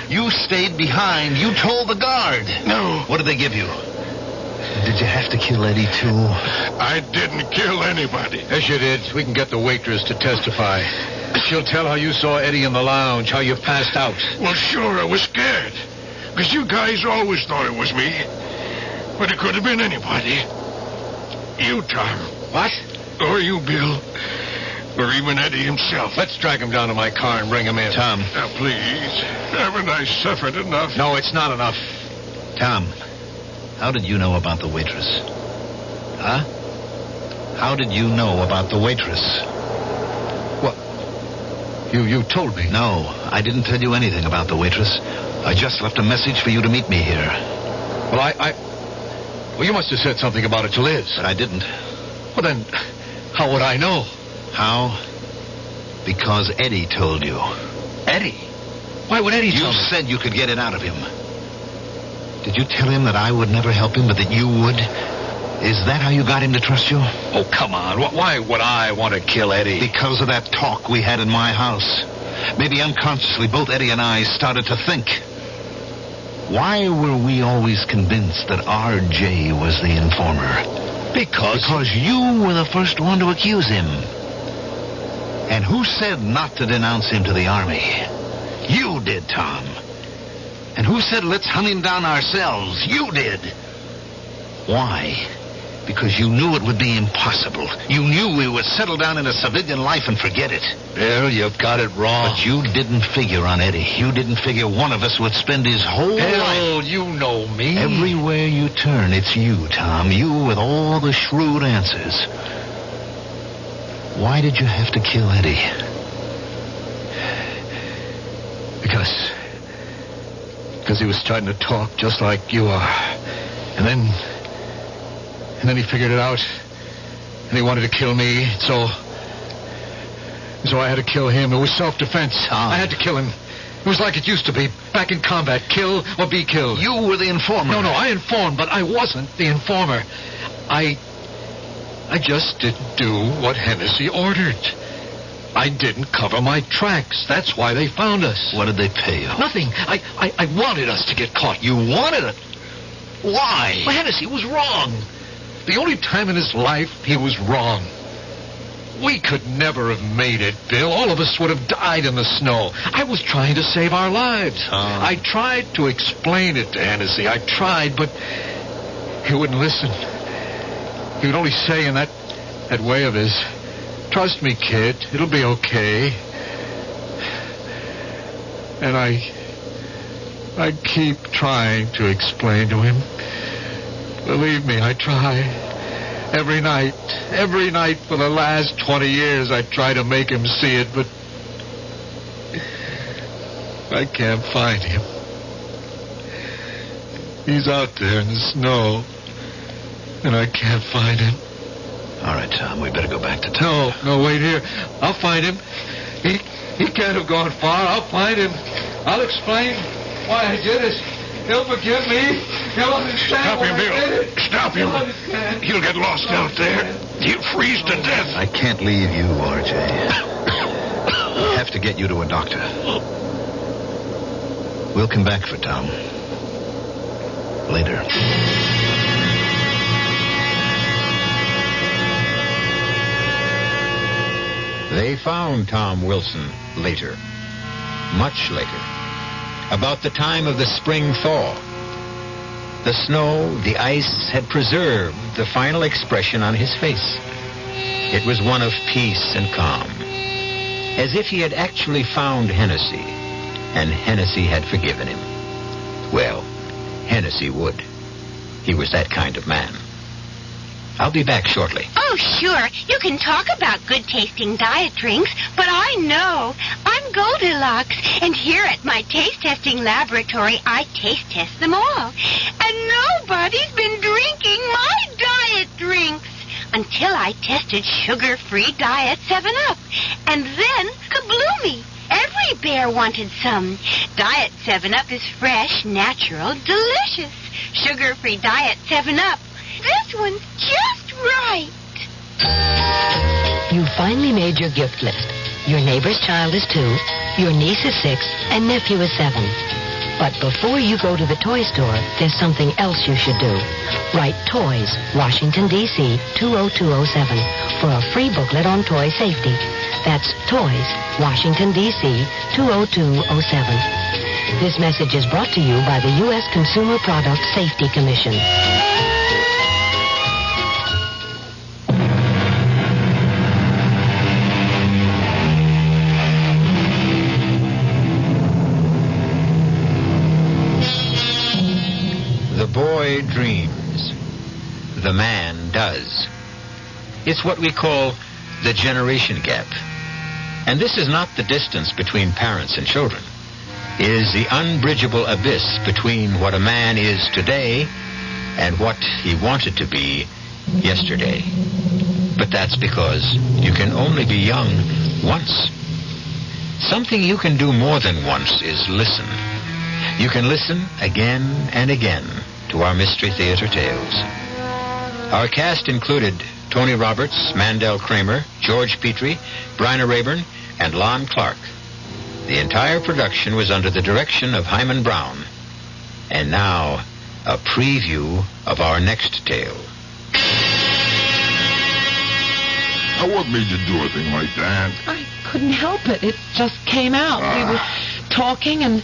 You stayed behind. You told the guard. No. What did they give you? Did you have to kill Eddie, too? I didn't kill anybody. Yes, you did. We can get the waitress to testify. She'll tell how you saw Eddie in the lounge, how you passed out. Well, sure, I was scared. Because you guys always thought it was me. But it could have been anybody. You, Tom. What? Or you, Bill. Or even Eddie himself. Let's drag him down to my car and bring him in. Tom. Now, please. Haven't I suffered enough? No, it's not enough. Tom, how did you know about the waitress? Huh? How did you know about the waitress? What? You told me. No, I didn't tell you anything about the waitress. I just left a message for you to meet me here. Well, Well, you must have said something about it to Liz. But I didn't. Well, then, how would I know? How? Because Eddie told you. Eddie? Why would Eddie tell me? You said you could get it out of him. Did you tell him that I would never help him, but that you would? Is that how you got him to trust you? Oh, come on. Why would I want to kill Eddie? Because of that talk we had in my house. Maybe unconsciously, both Eddie and I started to think. Why were we always convinced that R.J. was the informer? Because you were the first one to accuse him. And who said not to denounce him to the army? You did, Tom. And who said let's hunt him down ourselves? You did. Why? Because you knew it would be impossible. You knew we would settle down in a civilian life and forget it. Bill, you've got it wrong. But you didn't figure on Eddie. You didn't figure one of us would spend his whole life. Bill, you know me. Everywhere you turn, it's you, Tom. You with all the shrewd answers. Why did you have to kill Eddie? Because he was starting to talk just like you are. And then he figured it out. And he wanted to kill me. So I had to kill him. It was self-defense. I had to kill him. It was like it used to be. Back in combat. Kill or be killed. You were the informer. No, I informed, but I wasn't the informer. I just didn't do what Hennessy ordered. I didn't cover my tracks. That's why they found us. What did they pay you? Nothing. I wanted us to get caught. You wanted it? Why? Well, Hennessy was wrong. The only time in his life he was wrong. We could never have made it, Bill. All of us would have died in the snow. I was trying to save our lives. I tried to explain it to Hennessy. I tried, but he wouldn't listen. He would only say in that way of his, "Trust me, kid. It'll be okay." And I keep trying to explain to him. Believe me, I try. Every night for the last 20 years, I try to make him see it, but I can't find him. He's out there in the snow, and I can't find him. All right, Tom, we better go back to town. No, wait here. I'll find him. He can't have gone far. I'll find him. I'll explain why I did it. He'll forgive me. He'll understand. Stop him, why I did Bill. it. Stop him. He'll get lost out there. He'll freeze to death. I can't leave you, RJ. I have to get you to a doctor. We'll come back for Tom. Later. They found Tom Wilson later, much later, about the time of the spring thaw. The snow, the ice, had preserved the final expression on his face. It was one of peace and calm, as if he had actually found Hennessy, and Hennessy had forgiven him. Well, Hennessy would. He was that kind of man. I'll be back shortly. Oh, sure. You can talk about good-tasting diet drinks, but I know. I'm Goldilocks, and here at my taste-testing laboratory, I taste-test them all. And nobody's been drinking my diet drinks until I tested sugar-free Diet 7-Up. And then, kabloomy! Every bear wanted some. Diet 7-Up is fresh, natural, delicious. Sugar-free Diet 7-Up. This one's just right. You finally made your gift list. Your neighbor's child is 2, your niece is 6, and nephew is 7. But before you go to the toy store, there's something else you should do. Write Toys, Washington, D.C., 20207 for a free booklet on toy safety. That's Toys, Washington, D.C., 20207. This message is brought to you by the U.S. Consumer Product Safety Commission. The boy dreams. The man does. It's what we call the generation gap. And this is not the distance between parents and children. It is the unbridgeable abyss between what a man is today and what he wanted to be yesterday. But that's because you can only be young once. Something you can do more than once is listen. You can listen again and again to our Mystery Theater tales. Our cast included Tony Roberts, Mandel Kramer, George Petrie, Bryna Rayburn, and Lon Clark. The entire production was under the direction of Hyman Brown. And now, a preview of our next tale. Now, what made you do a thing like that? I couldn't help it. It just came out. We were talking, and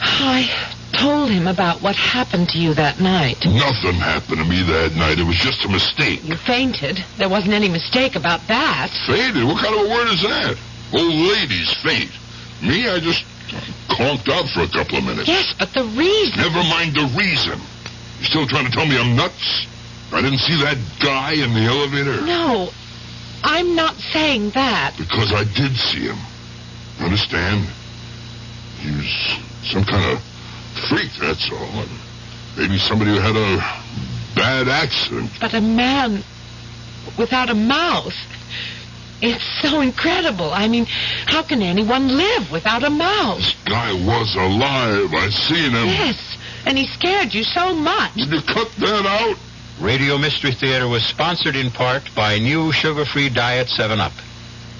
I told him about what happened to you that night. Nothing happened to me that night. It was just a mistake. You fainted. There wasn't any mistake about that. Fainted? What kind of a word is that? Old ladies faint. Me, I just conked out for a couple of minutes. Yes, but the reason... Never mind the reason. You still trying to tell me I'm nuts? I didn't see that guy in the elevator. No, I'm not saying that. Because I did see him. Understand? He was some kind of freak, that's all. And maybe somebody who had a bad accident. But a man without a mouth... It's so incredible. I mean, how can anyone live without a mouth? This guy was alive. I seen him. Yes, and he scared you so much. Did you cut that out? Radio Mystery Theater was sponsored in part by new sugar-free Diet 7-Up.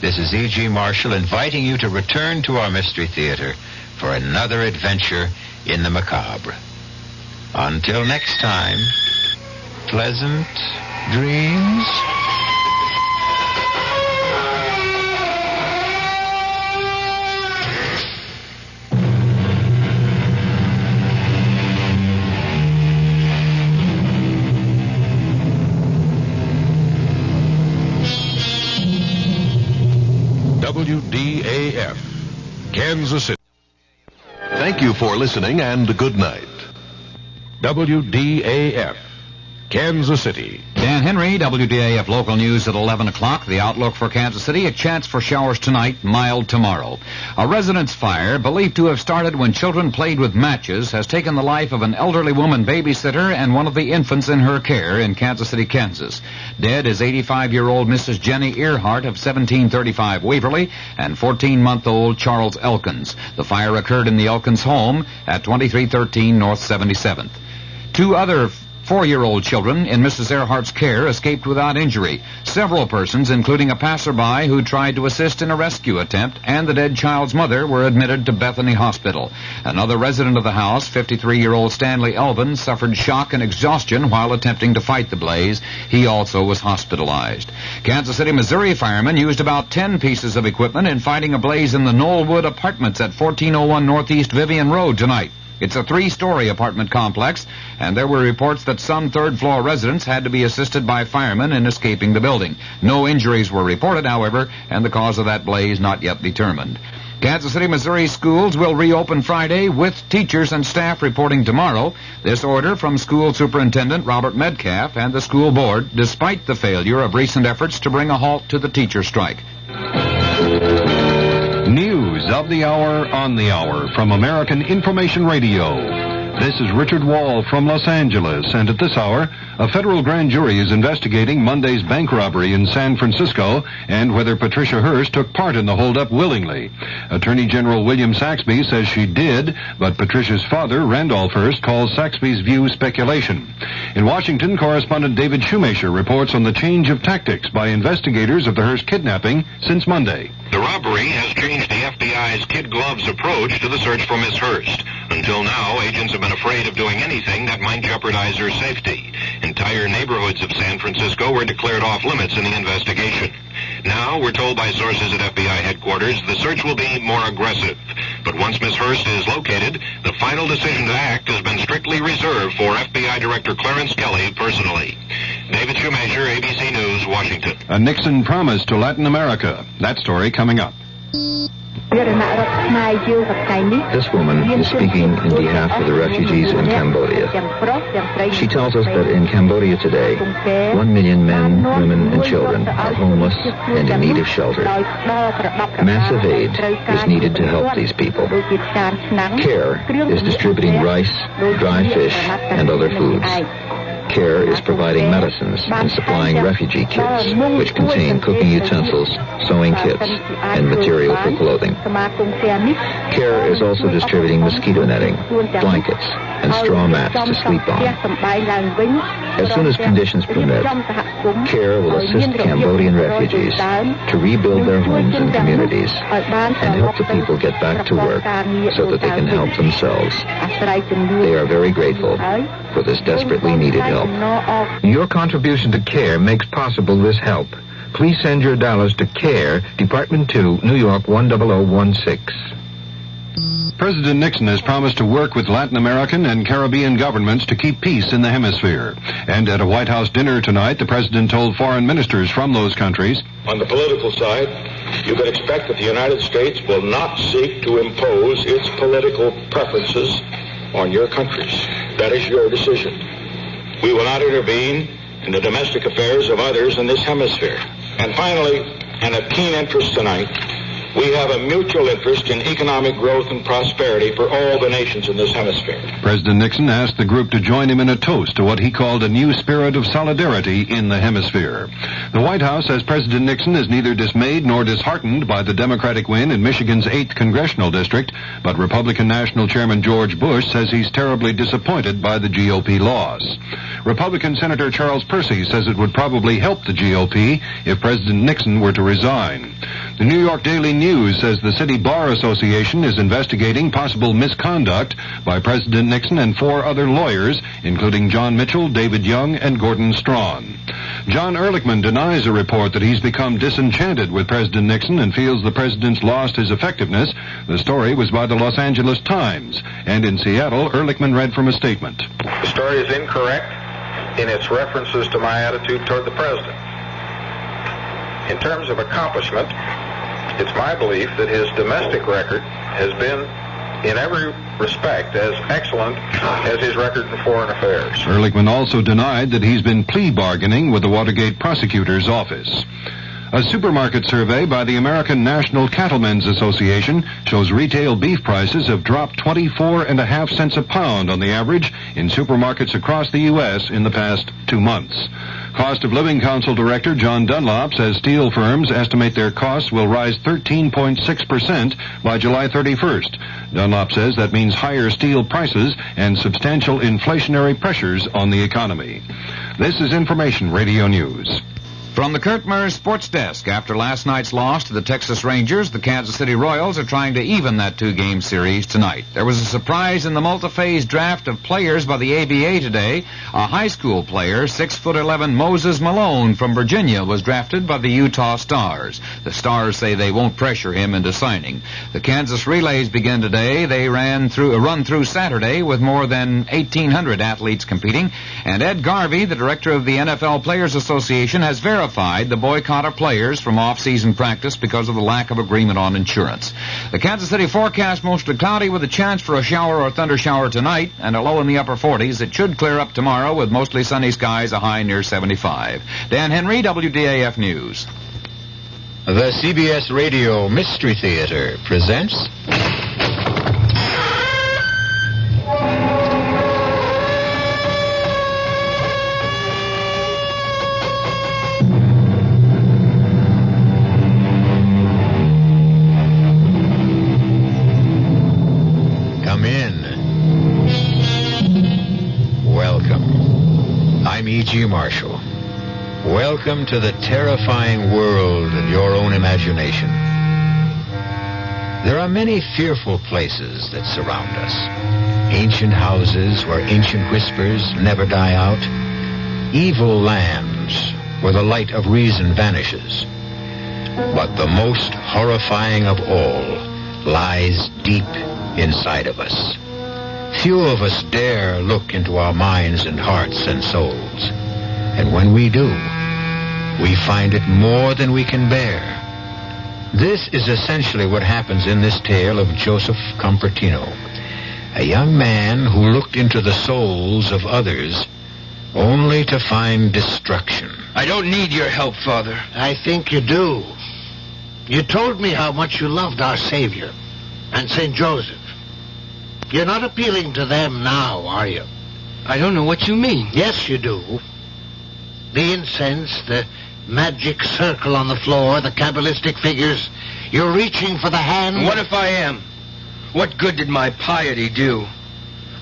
This is E.G. Marshall inviting you to return to our Mystery Theater for another adventure in the macabre. Until next time, pleasant dreams. WDAF, Kansas City. Thank you for listening and good night. WDAF, Kansas City. Dan Henry, WDAF Local News at 11 o'clock. The outlook for Kansas City, a chance for showers tonight, mild tomorrow. A residence fire, believed to have started when children played with matches, has taken the life of an elderly woman babysitter and one of the infants in her care in Kansas City, Kansas. Dead is 85-year-old Mrs. Jenny Earhart of 1735 Waverly and 14-month-old Charles Elkins. The fire occurred in the Elkins home at 2313 North 77th. Two other 4-year-old children in Mrs. Earhart's care escaped without injury. Several persons, including a passerby who tried to assist in a rescue attempt, and the dead child's mother, were admitted to Bethany Hospital. Another resident of the house, 53-year-old Stanley Elvin, suffered shock and exhaustion while attempting to fight the blaze. He also was hospitalized. Kansas City, Missouri firemen used about 10 pieces of equipment in fighting a blaze in the Knollwood Apartments at 1401 Northeast Vivian Road tonight. It's a 3-story apartment complex, and there were reports that some third-floor residents had to be assisted by firemen in escaping the building. No injuries were reported, however, and the cause of that blaze not yet determined. Kansas City, Missouri schools will reopen Friday with teachers and staff reporting tomorrow. This order from School Superintendent Robert Metcalf and the school board, despite the failure of recent efforts to bring a halt to the teacher strike. News of the hour on the hour from American Information Radio. This is Richard Wall from Los Angeles, and at this hour, a federal grand jury is investigating Monday's bank robbery in San Francisco and whether Patricia Hearst took part in the holdup willingly. Attorney General William Saxby says she did, but Patricia's father, Randolph Hearst, calls Saxby's view speculation. In Washington, correspondent David Shoemaker reports on the change of tactics by investigators of the Hearst kidnapping since Monday. The robbery has changed the FBI's kid gloves approach to the search for Miss Hearst. Until now, agents have been afraid of doing anything that might jeopardize her safety. Entire neighborhoods of San Francisco were declared off limits in the investigation. Now, we're told by sources at FBI headquarters, the search will be more aggressive. But once Miss Hearst is located, the final decision to act has been strictly reserved for FBI Director Clarence Kelly personally. David Shoemaker, ABC News, Washington. A Nixon promise to Latin America. That story coming up. This woman is speaking in behalf of the refugees in Cambodia. She tells us that in Cambodia today, 1 million men, women, and children are homeless and in need of shelter. Massive aid is needed to help these people. CARE is distributing rice, dry fish, and other foods. CARE is providing medicines and supplying refugee kits, which contain cooking utensils, sewing kits, and material for clothing. CARE is also distributing mosquito netting, blankets, and straw mats to sleep on. As soon as conditions permit, CARE will assist Cambodian refugees to rebuild their homes and communities and help the people get back to work so that they can help themselves. They are very grateful for this desperately needed help. Your contribution to CARE makes possible this help. Please send your dollars to CARE, Department 2, New York 10016. President Nixon has promised to work with Latin American and Caribbean governments to keep peace in the hemisphere. And at a White House dinner tonight, the president told foreign ministers from those countries, on the political side, you can expect that the United States will not seek to impose its political preferences on your countries. That is your decision. We will not intervene in the domestic affairs of others in this hemisphere. And finally, and of keen interest tonight, we have a mutual interest in economic growth and prosperity for all the nations in this hemisphere. President Nixon asked the group to join him in a toast to what he called a new spirit of solidarity in the hemisphere. The White House says President Nixon is neither dismayed nor disheartened by the Democratic win in Michigan's 8th congressional district, but Republican National Chairman George Bush says he's terribly disappointed by the GOP loss. Republican Senator Charles Percy says it would probably help the GOP if President Nixon were to resign. The New York Daily News says the City Bar Association is investigating possible misconduct by President Nixon and 4 other lawyers, including John Mitchell, David Young, and Gordon Strawn. John Ehrlichman denies a report that he's become disenchanted with President Nixon and feels the president's lost his effectiveness. The story was by the Los Angeles Times. And in Seattle, Ehrlichman read from a statement. The story is incorrect in its references to my attitude toward the president. In terms of accomplishment, it's my belief that his domestic record has been, in every respect, as excellent as his record in foreign affairs. Ehrlichman also denied that he's been plea bargaining with the Watergate prosecutor's office. A supermarket survey by the American National Cattlemen's Association shows retail beef prices have dropped 24.5 cents a pound on the average in supermarkets across the U.S. in the past 2 months. Cost of Living Council Director John Dunlop says steel firms estimate their costs will rise 13.6% by July 31st. Dunlop says that means higher steel prices and substantial inflationary pressures on the economy. This is Information Radio News. From the Kurt Murs Sports Desk, after last night's loss to the Texas Rangers, the Kansas City Royals are trying to even that two-game series tonight. There was a surprise in the multi-phase draft of players by the ABA today. A high school player, 6'11" Moses Malone from Virginia, was drafted by the Utah Stars. The Stars say they won't pressure him into signing. The Kansas Relays begin today. They run through Saturday with more than 1,800 athletes competing. And Ed Garvey, the director of the NFL Players Association, has verified the boycott of players from off-season practice because of the lack of agreement on insurance. The Kansas City forecast mostly cloudy with a chance for a shower or thunder shower tonight and a low in the upper 40s. It should clear up tomorrow with mostly sunny skies, a high near 75. Dan Henry, WDAF News. The CBS Radio Mystery Theater presents... E.G. Marshall. Welcome to the terrifying world of your own imagination. There are many fearful places that surround us. Ancient houses where ancient whispers never die out. Evil lands where the light of reason vanishes. But the most horrifying of all lies deep inside of us. Few of us dare look into our minds and hearts and souls. And when we do, we find it more than we can bear. This is essentially what happens in this tale of Joseph Compertino, a young man who looked into the souls of others only to find destruction. I don't need your help, Father. I think you do. You told me how much you loved our Savior and St. Joseph. You're not appealing to them now, are you? I don't know what you mean. Yes, you do. The incense, the magic circle on the floor, the Kabbalistic figures. You're reaching for the hand. What if I am? What good did my piety do?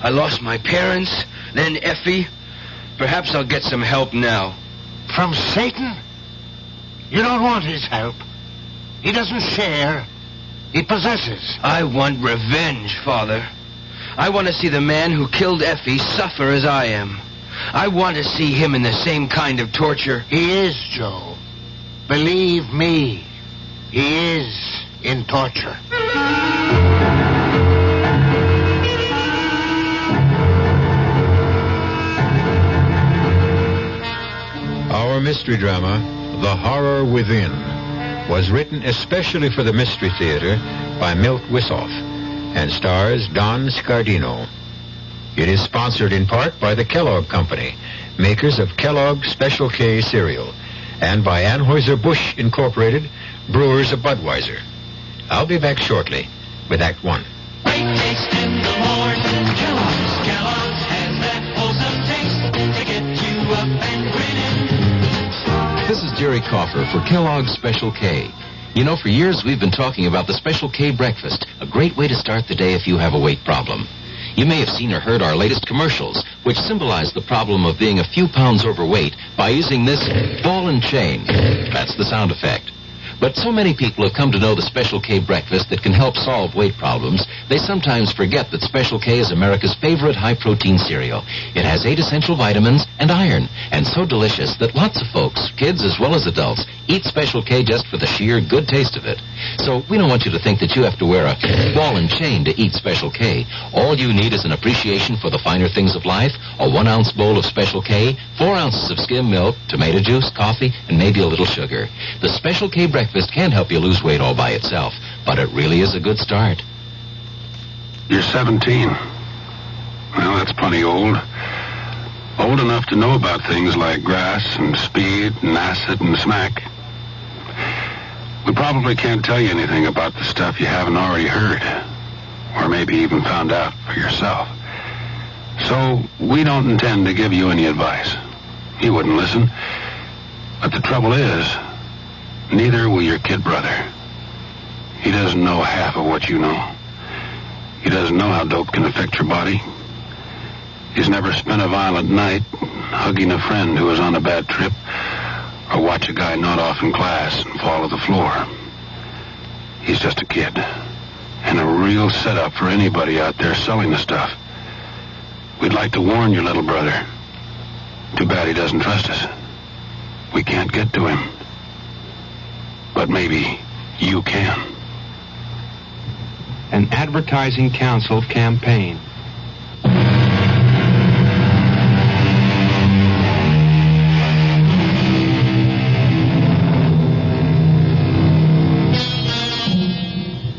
I lost my parents, then Effie. Perhaps I'll get some help now. From Satan? You don't want his help. He doesn't share. He possesses. I want revenge, Father. I want to see the man who killed Effie suffer as I am. I want to see him in the same kind of torture. He is, Joe. Believe me, he is in torture. Our mystery drama, The Horror Within, was written especially for the Mystery Theater by Milt Wissoff and stars Don Scardino. It is sponsored in part by the Kellogg Company, makers of Kellogg Special K cereal, and by Anheuser-Busch Incorporated, brewers of Budweiser. I'll be back shortly with Act One. Great taste in the morning. Kellogg's has that wholesome taste to get you up and grinning. This is Jerry Coffer for Kellogg's Special K. You know, for years we've been talking about the Special K breakfast, a great way to start the day if you have a weight problem. You may have seen or heard our latest commercials, which symbolize the problem of being a few pounds overweight by using this ball and chain. That's the sound effect. But so many people have come to know the Special K breakfast that can help solve weight problems, they sometimes forget that Special K is America's favorite high-protein cereal. It has 8 essential vitamins and iron, and so delicious that lots of folks, kids as well as adults, eat Special K just for the sheer good taste of it. So we don't want you to think that you have to wear a ball and chain to eat Special K. All you need is an appreciation for the finer things of life, a 1-ounce bowl of Special K, 4 ounces of skim milk, tomato juice, coffee, and maybe a little sugar. The Special K breakfast can't help you lose weight all by itself, but it really is a good start. You're 17. Well, that's plenty old. Old enough to know about things like grass and speed and acid and smack. We probably can't tell you anything about the stuff you haven't already heard, or maybe even found out for yourself. So we don't intend to give you any advice. You wouldn't listen. But the trouble is, neither will your kid brother. He doesn't know half of what you know. He doesn't know how dope can affect your body. He's never spent a violent night hugging a friend who was on a bad trip, or watch a guy nod off in class and fall to the floor. He's just a kid, and a real setup for anybody out there selling the stuff. We'd like to warn your little brother. Too bad he doesn't trust us. We can't get to him. But maybe you can. An Advertising Council campaign.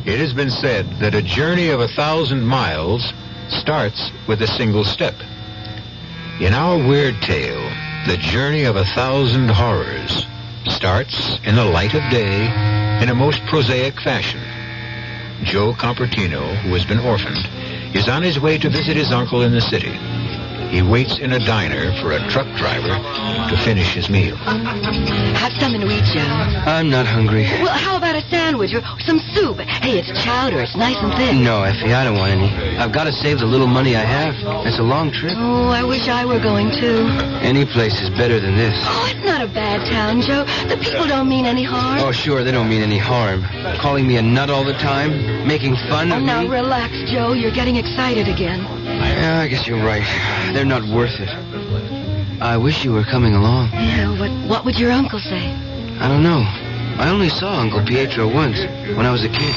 It has been said that a journey of 1,000 miles starts with a single step. In our weird tale, the journey of 1,000 horrors starts in the light of day in a most prosaic fashion. Joe Compertino, who has been orphaned, is on his way to visit his uncle in the city. He waits in a diner for a truck driver to finish his meal. Have something to eat, Joe. I'm not hungry. Well, how about a sandwich or some soup? Hey, it's chowder. It's nice and thick. No, Effie, I don't want any. I've got to save the little money I have. It's a long trip. Oh, I wish I were going too. Any place is better than this. Oh, it's not a bad town, Joe. The people don't mean any harm. Oh, sure, they don't mean any harm. Calling me a nut all the time, making fun of me. Now relax, Joe. You're getting excited again. Yeah, I guess you're right. They're not worth it. I wish you were coming along. Yeah, what would your uncle say? I don't know. I only saw Uncle Pietro once, when I was a kid.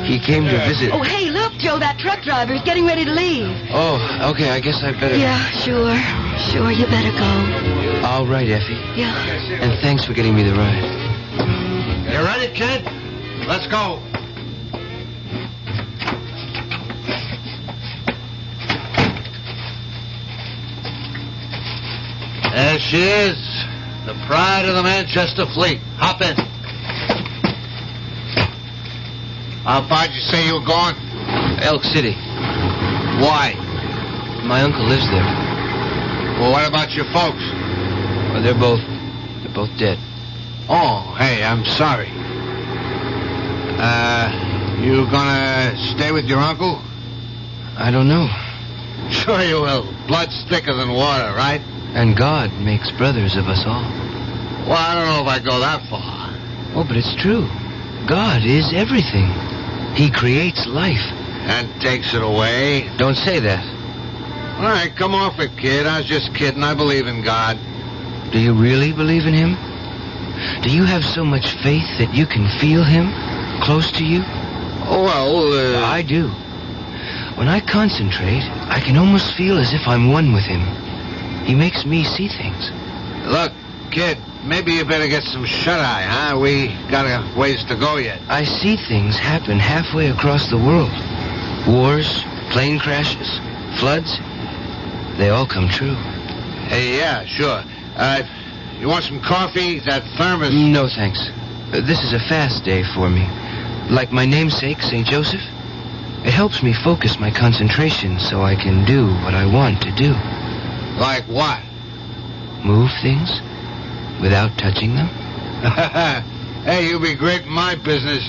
He came to visit... Oh, hey, look, Joe, that truck driver's getting ready to leave. Oh, okay, I guess I better... Yeah, sure. Sure, you better go. All right, Effie. Yeah. And thanks for getting me the ride. You ready, kid? Let's go. There she is, the pride of the Manchester fleet. Hop in. How far'd you say you were going? Elk City. Why? My uncle lives there. Well, what about your folks? Well, they're both dead. Oh, hey, I'm sorry. You gonna stay with your uncle? I don't know. Sure you will. Blood's thicker than water, right? And God makes brothers of us all. Well, I don't know if I go that far. Oh, but it's true. God is everything. He creates life. And takes it away. Don't say that. All right, come off it, kid. I was just kidding. I believe in God. Do you really believe in him? Do you have so much faith that you can feel him close to you? Well, I do. When I concentrate, I can almost feel as if I'm one with him. He makes me see things. Look, kid, maybe you better get some shut-eye, huh? We got a ways to go yet. I see things happen halfway across the world. Wars, plane crashes, floods. They all come true. Hey, yeah, sure. You want some coffee? That thermos... No, thanks. This is a fast day for me. Like my namesake, St. Joseph. It helps me focus my concentration so I can do what I want to do. Like what? Move things without touching them. Hey, you'd be great in my business.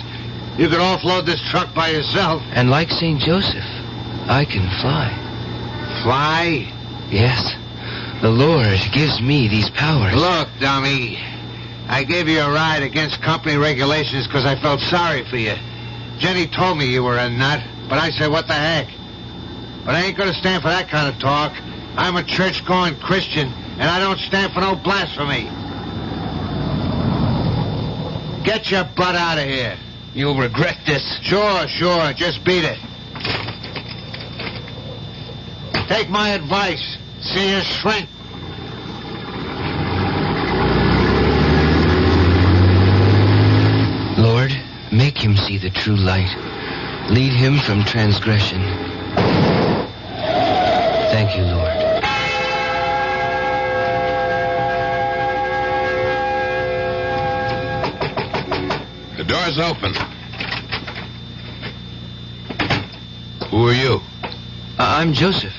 You could offload this truck by yourself. And like St. Joseph, I can fly. Fly? Yes. The Lord gives me these powers. Look, dummy. I gave you a ride against company regulations because I felt sorry for you. Jenny told me you were a nut, but I said, what the heck? But I ain't going to stand for that kind of talk. I'm a church-going Christian, and I don't stand for no blasphemy. Get your butt out of here. You'll regret this. Sure. Just beat it. Take my advice. See you shrink. Lord, make him see the true light. Lead him from transgression. Thank you, Lord. door's open. Who are you? I'm Joseph.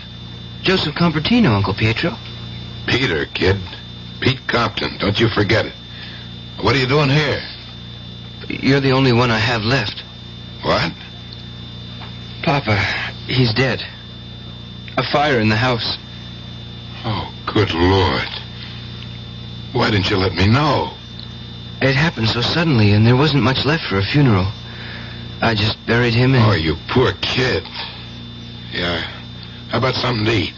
Joseph Compertino, Uncle Pietro. Peter, kid. Pete Compton. Don't you forget it. What are you doing here? You're the only one I have left. What? Papa, he's dead. A fire in the house. Oh, good Lord. Why didn't you let me know? It happened so suddenly, and there wasn't much left for a funeral. I just buried him and... Oh, you poor kid. Yeah. How about something to eat?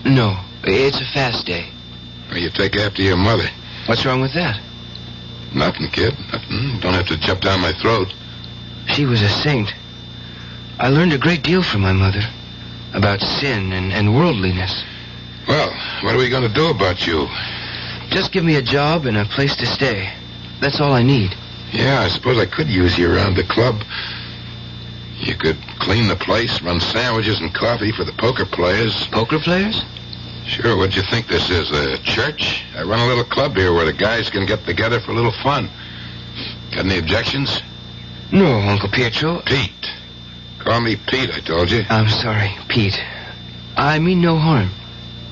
No, it's a fast day. Well, you take after your mother. What's wrong with that? Nothing, kid. Nothing. Don't have to jump down my throat. She was a saint. I learned a great deal from my mother. About sin and worldliness. Well, what are we going to do about you? Just give me a job and a place to stay. That's all I need. Yeah, I suppose I could use you around the club. You could clean the place, run sandwiches and coffee for the poker players. Poker players? Sure, what'd you think this is, a church? I run a little club here where the guys can get together for a little fun. Got any objections? No, Uncle Pietro. Pete. Call me Pete, I told you. I'm sorry, Pete. I mean no harm.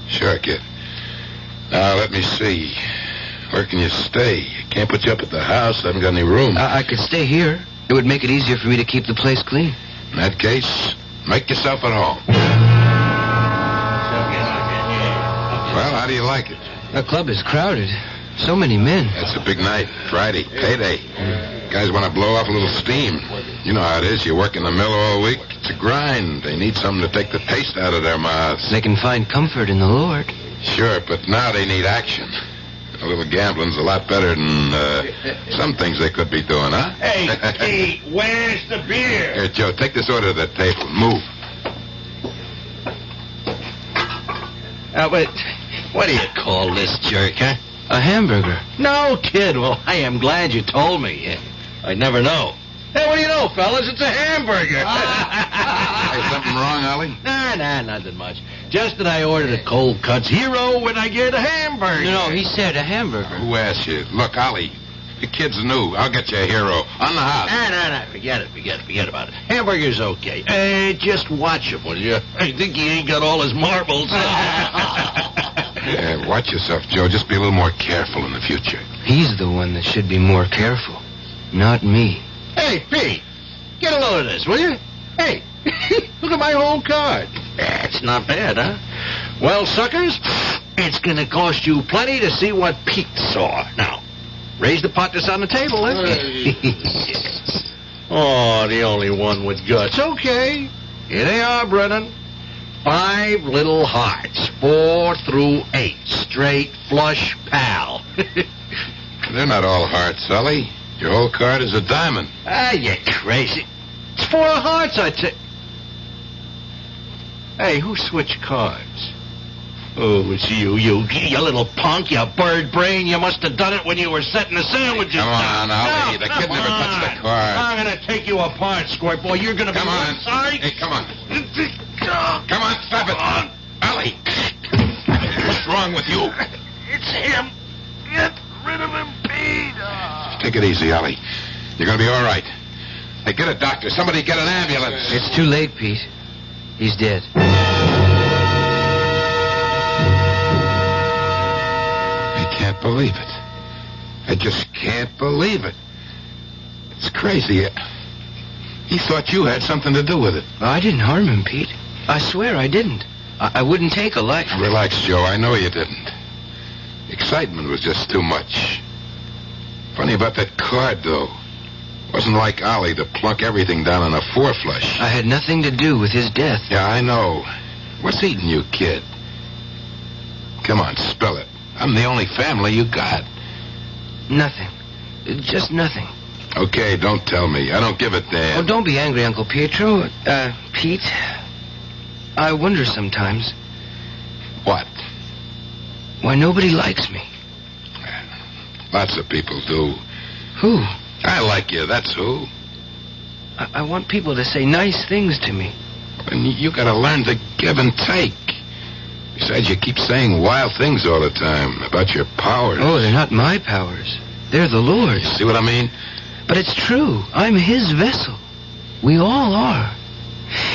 Sure, kid. Now, let me see. Where can you stay? Can't put you up at the house. I haven't got any room. I could stay here. It would make it easier for me to keep the place clean. In that case, make yourself at home. Well, how do you like it? The club is crowded. So many men. It's a big night. Friday, payday. Guys want to blow off a little steam. You know how it is. You work in the mill all week. It's a grind. They need something to take the taste out of their mouths. They can find comfort in the Lord. Sure, but now they need action. A little gambling's a lot better than some things they could be doing, huh? Hey, Pete, where's the beer? Here, Joe, take this order to the table. Move. What do you call this jerk, huh? A hamburger. No, kid. Well, I am glad you told me. I'd never know. Hey, what do you know, fellas? It's a hamburger. Hey, something wrong, Ollie? Nah, nothing much. Just that I ordered a cold cuts hero when I get a hamburger. No, he said a hamburger. Who asked you? Look, Ollie, the kid's new. I'll get you a hero. On the house. Nah. Forget about it. Hamburger's okay. Hey, just watch him, will you? I think he ain't got all his marbles. Yeah, watch yourself, Joe. Just be a little more careful in the future. He's the one that should be more careful, not me. Hey, Pete, get a load of this, will you? Hey, look at my whole card. That's not bad, huh? Well, suckers, it's going to cost you plenty to see what Pete saw. Now, raise the pot that's on the table, Oh, the only one with guts. Okay, here they are, Brennan. 5 little hearts, 4 through 8, straight flush pal. They're not all hearts, Ollie. Your whole card is a diamond. Ah, you crazy. It's 4 hearts, I'd say. Hey, who switched cards? Oh, it's you little punk, you bird brain. You must have done it when you were setting the sandwiches down. Come on, Ollie. The kid never touched the card. I'm going to take you apart, Squirt Boy. You're going to be sorry. Hey, come on. Come on, stop it. Ollie. What's wrong with you? It's him. Get rid of him, Pete. Take it easy, Ollie. You're going to be all right. Hey, get a doctor. Somebody get an ambulance. It's too late, Pete. He's dead. I can't believe it. I just can't believe it. It's crazy. He thought you had something to do with it. I didn't harm him, Pete. I swear I didn't. I wouldn't take a life. Relax, Joe. I know you didn't. Excitement was just too much. Funny about that card, though. Wasn't like Ollie to plunk everything down on a 4 flush. I had nothing to do with his death. Yeah, I know. What's eating you, kid? Come on, spill it. I'm the only family you got. Nothing. Just nothing. Okay, don't tell me. I don't give a damn. Oh, don't be angry, Uncle Pietro. Pete, I wonder sometimes. What? Why nobody likes me. Lots of people do. Who? I like you, that's who. I want people to say nice things to me. And you gotta learn to give and take. Besides, you keep saying wild things all the time about your powers. Oh, they're not my powers. They're the Lord's. See what I mean? But it's true. I'm his vessel. We all are.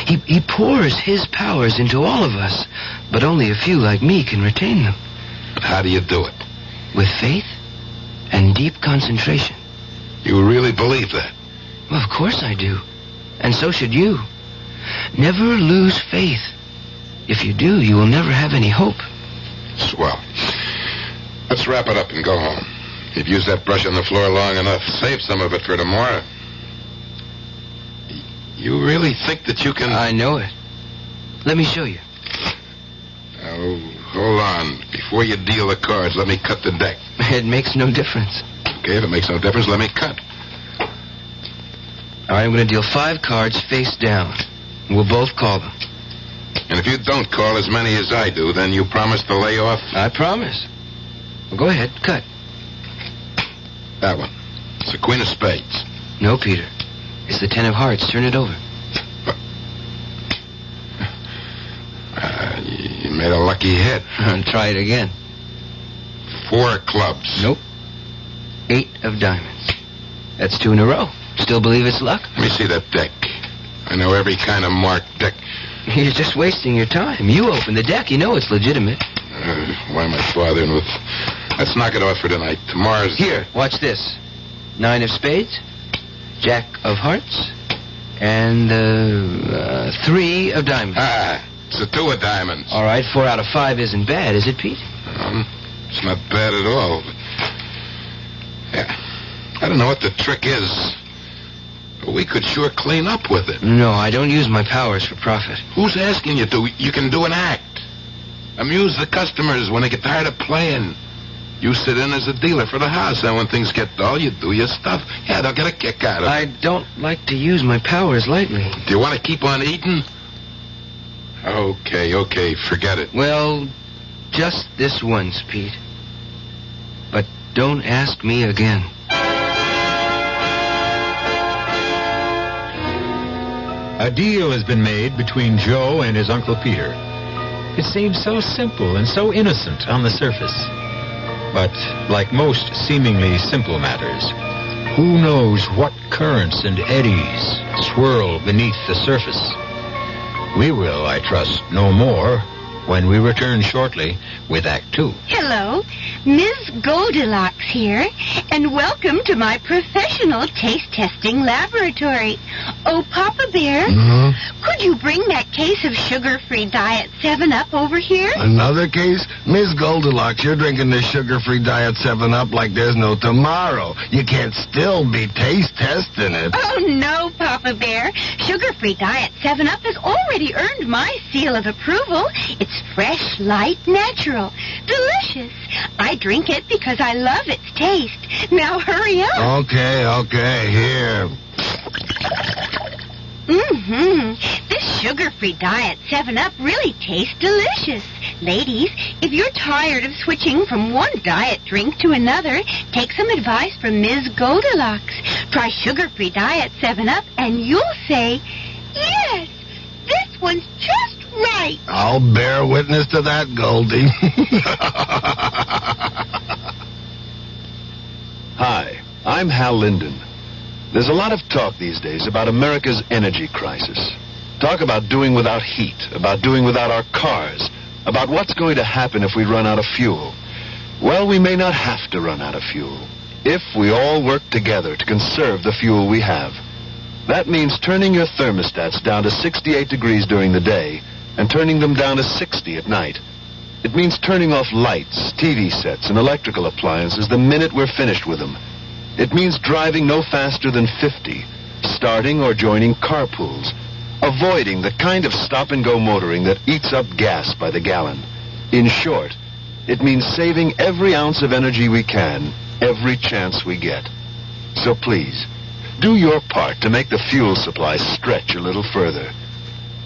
He pours his powers into all of us, but only a few like me can retain them. How do you do it? With faith and deep concentration. You really believe that? Well, of course I do. And so should you. Never lose faith. If you do, you will never have any hope. Swell. Let's wrap it up and go home. You've used that brush on the floor long enough. Save some of it for tomorrow. You really think that you can... I know it. Let me show you. Oh, hold on. Before you deal the cards, let me cut the deck. It makes no difference. Okay, if it makes no difference, let me cut. All right, I'm going to deal 5 cards face down. We'll both call them. And if you don't call as many as I do, then you promise to lay off? I promise. Well, go ahead, cut. That one. It's the Queen of Spades. No, Peter. It's the 10 of Hearts. Turn it over. You made a lucky hit. Try it again. 4 clubs. Nope. 8 of diamonds. That's 2 in a row. Still believe it's luck? Let me see that deck. I know every kind of marked deck. You're just wasting your time. You open the deck. You know it's legitimate. Why am I bothering with... Let's knock it off for tonight. Tomorrow's... Here, watch this. 9 of spades, Jack of hearts, and 3 of diamonds. It's a 2 of diamonds. All right, 4 out of 5 isn't bad, is it, Pete? It's not bad at all. Yeah. I don't know what the trick is, but we could sure clean up with it. No, I don't use my powers for profit. Who's asking you to? You can do an act. Amuse the customers when they get tired of playing. You sit in as a dealer for the house, and when things get dull, you do your stuff. Yeah, they'll get a kick out of it. I don't like to use my powers lightly. Do you want to keep on eating? Okay, forget it. Well, just this once, Pete. But don't ask me again. A deal has been made between Joe and his Uncle Peter. It seems so simple and so innocent on the surface. But like most seemingly simple matters, who knows what currents and eddies swirl beneath the surface? We will, I trust, know more when we return shortly with Act 2. Hello, Ms. Goldilocks here, and welcome to my professional taste testing laboratory. Oh, Papa Bear, could you bring that case of sugar-free Diet 7-Up over here? Another case? Miss Goldilocks, you're drinking this sugar-free Diet 7-Up like there's no tomorrow. You can't still be taste testing it. Oh, no, Papa Bear. Sugar-free Diet 7-Up has already earned my seal of approval. It's fresh, light, natural, delicious. I drink it because I love its taste. Now hurry up. Okay, here. This sugar-free Diet 7-Up really tastes delicious. Ladies, if you're tired of switching from one diet drink to another, take some advice from Ms. Goldilocks. Try sugar-free Diet 7-Up and you'll say, yes, this one's just right. I'll bear witness to that, Goldie. Hi, I'm Hal Linden. There's a lot of talk these days about America's energy crisis. Talk about doing without heat, about doing without our cars, about what's going to happen if we run out of fuel. Well, we may not have to run out of fuel if we all work together to conserve the fuel we have. That means turning your thermostats down to 68 degrees during the day and turning them down to 60 at night. It means turning off lights, TV sets, and electrical appliances the minute we're finished with them. It means driving no faster than 50, starting or joining carpools, avoiding the kind of stop-and-go motoring that eats up gas by the gallon. In short, it means saving every ounce of energy we can, every chance we get. So please, do your part to make the fuel supply stretch a little further.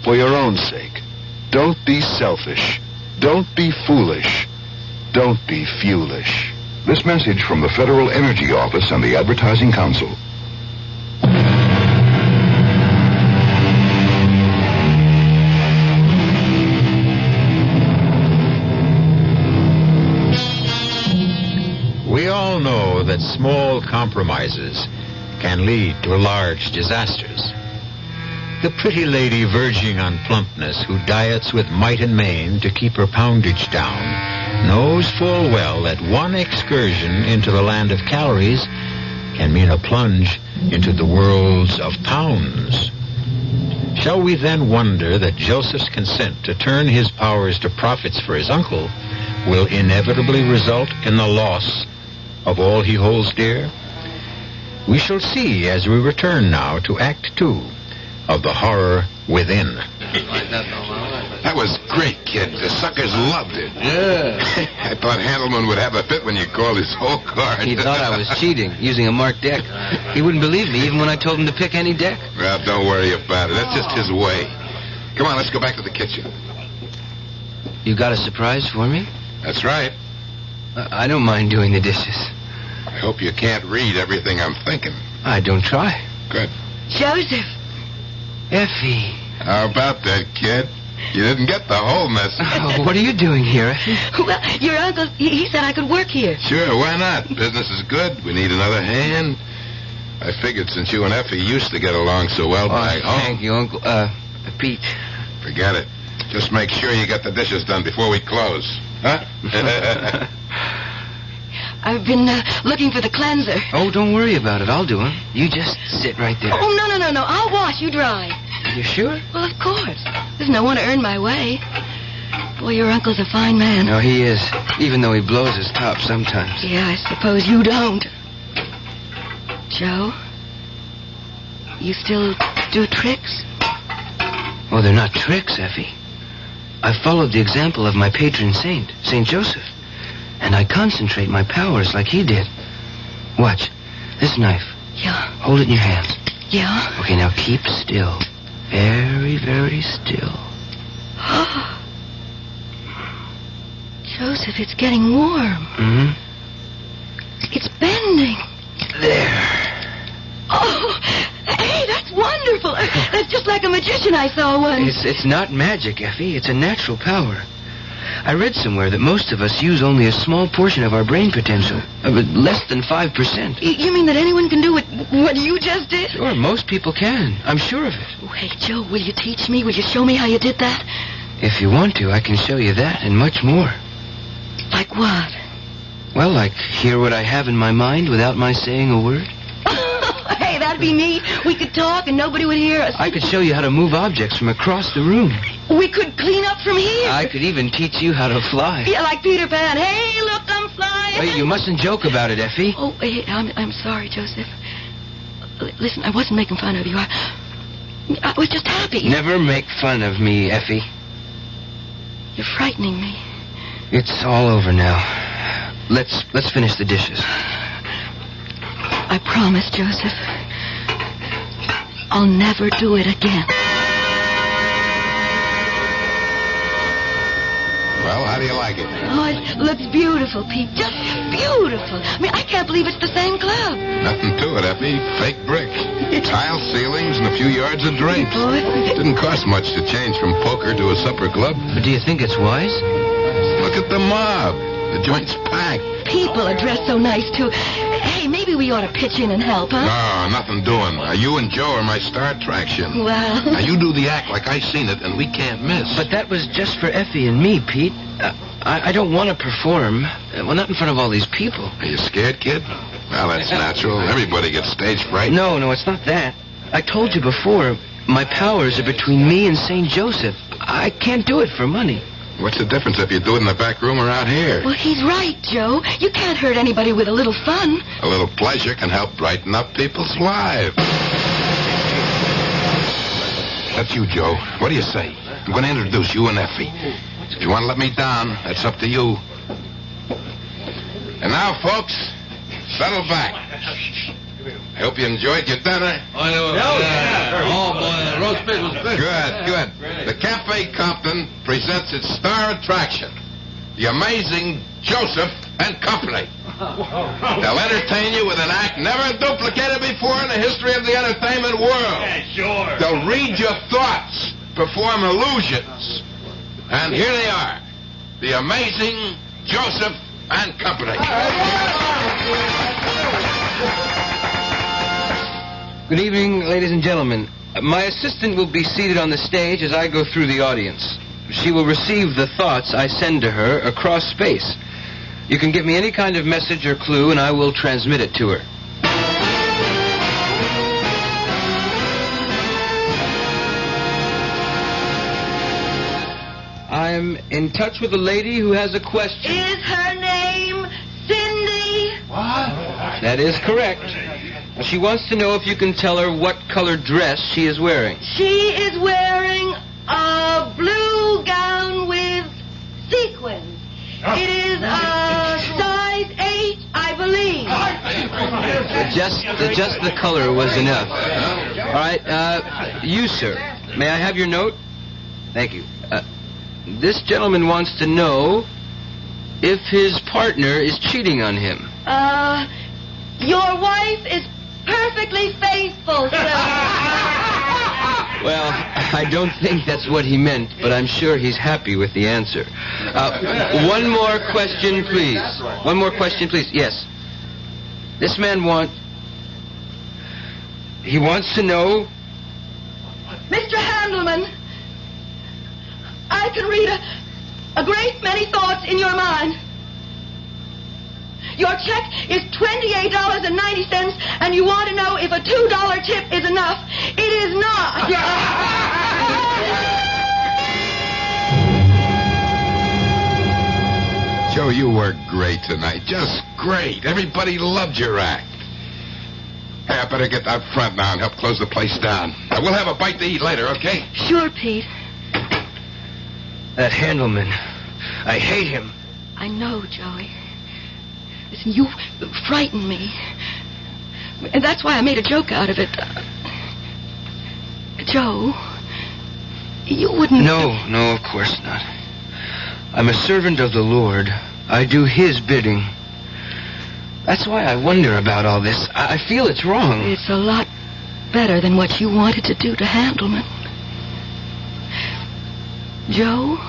For your own sake, don't be selfish. Don't be foolish. Don't be fuelish. This message from the Federal Energy Office and the Advertising Council. We all know that small compromises can lead to large disasters. The pretty lady verging on plumpness who diets with might and main to keep her poundage down knows full well that one excursion into the land of calories can mean a plunge into the worlds of pounds. Shall we then wonder that Joseph's consent to turn his powers to profits for his uncle will inevitably result in the loss of all he holds dear? We shall see as we return now to Act 2 of The Horror Within. That was great, kid. The suckers loved it. Yeah. I thought Handelman would have a fit when you called his whole card. He thought I was cheating, using a marked deck. He wouldn't believe me even when I told him to pick any deck. Well, don't worry about it. That's just his way. Come on, let's go back to the kitchen. You got a surprise for me? That's right. I don't mind doing the dishes. I hope you can't read everything I'm thinking. I don't try. Good. Joseph. Effie. How about that, kid? You didn't get the whole message. Oh, what are you doing here, Effie? Well, your uncle, he said I could work here. Sure, why not? Business is good. We need another hand. I figured since you and Effie used to get along so well back home. Thank you, Uncle. Pete. Forget it. Just make sure you get the dishes done before we close. Huh? I've been looking for the cleanser. Oh, don't worry about it. I'll do it. You just sit right there. Oh, no. I'll wash. You dry. You sure? Well, of course. There's no one to earn my way. Boy, your uncle's a fine man. No, he is. Even though he blows his top sometimes. Yeah, I suppose you don't. Joe? You still do tricks? Oh, they're not tricks, Effie. I followed the example of my patron saint, St. Joseph. And I concentrate my powers like he did. Watch. This knife. Yeah. Hold it in your hands. Yeah? Okay, now keep still. Very, very still. Joseph, it's getting warm. Mm-hmm. It's bending. There. Oh, hey, that's wonderful. That's just like a magician I saw once. It's not magic, Effie. It's a natural power. I read somewhere that most of us use only a small portion of our brain potential. Less than 5%. You mean that anyone can do what you just did? Sure, most people can. I'm sure of it. Oh, hey, Joe, will you teach me? Will you show me how you did that? If you want to, I can show you that and much more. Like what? Well, like hear what I have in my mind without my saying a word. Hey, that'd be neat. We could talk and nobody would hear us. I could show you how to move objects from across the room. We could clean up from here. I could even teach you how to fly. Yeah, like Peter Pan. Hey, look, I'm flying. Wait, you mustn't joke about it, Effie. Oh, hey, I'm sorry, Joseph. Listen, I wasn't making fun of you. I was just happy. Never make fun of me, Effie. You're frightening me. It's all over now. Let's finish the dishes. I promise, Joseph. I'll never do it again. Well, how do you like it? Oh, it looks beautiful, Pete. Just beautiful. I mean, I can't believe it's the same club. Nothing to it, Effie. Fake bricks. Tile ceilings and a few yards of drapes. Didn't cost much to change from poker to a supper club. But do you think it's wise? Look at the mob. The joint's packed. People are dressed so nice, too. Hey, maybe we ought to pitch in and help, huh? No, nothing doing. You and Joe are my star attraction. Well... Now, you do the act like I seen it, and we can't miss. But that was just for Effie and me, Pete. I don't want to perform. Well, not in front of all these people. Are you scared, kid? Well, that's natural. Everybody gets stage fright. No, it's not that. I told you before, my powers are between me and St. Joseph. I can't do it for money. What's the difference if you do it in the back room or out here? Well, he's right, Joe. You can't hurt anybody with a little fun. A little pleasure can help brighten up people's lives. That's you, Joe. What do you say? I'm going to introduce you and Effie. If you want to let me down, that's up to you. And now, folks, settle back. I hope you enjoyed your dinner. Oh, boy, the roast pig was good. Good. The Cafe Compton presents its star attraction, the amazing Joseph and Company. They'll entertain you with an act never duplicated before in the history of the entertainment world. Yeah, sure. They'll read your thoughts, perform illusions. And here they are, the amazing Joseph and Company. Good evening, ladies and gentlemen. My assistant will be seated on the stage as I go through the audience. She will receive the thoughts I send to her across space. You can give me any kind of message or clue, and I will transmit it to her. I'm in touch with a lady who has a question. Is her name Cindy? What? That is correct. She wants to know if you can tell her what color dress she is wearing. She is wearing a blue gown with sequins. It is a size 8, I believe. Just the color was enough. All right, you, sir. May I have your note? Thank you. This gentleman wants to know if his partner is cheating on him. Your wife is perfectly faithful, sir. Well, I don't think that's what he meant, but I'm sure he's happy with the answer. One more question, please. One more question, please. Yes. This man he wants to know... Mr. Handelman, I can read a great many thoughts in your mind. Your check is $28.90, and you want to know if a $2 tip is enough. It is not. Joe, you were great tonight. Just great. Everybody loved your act. Hey, I better get out front now and help close the place down. We'll have a bite to eat later, okay? Sure, Pete. That Handelman. I hate him. I know, Joey. Listen, you frightened me. And that's why I made a joke out of it. Joe, you wouldn't... No, of course not. I'm a servant of the Lord. I do His bidding. That's why I wonder about all this. I feel it's wrong. It's a lot better than what you wanted to do to Handelman. Joe,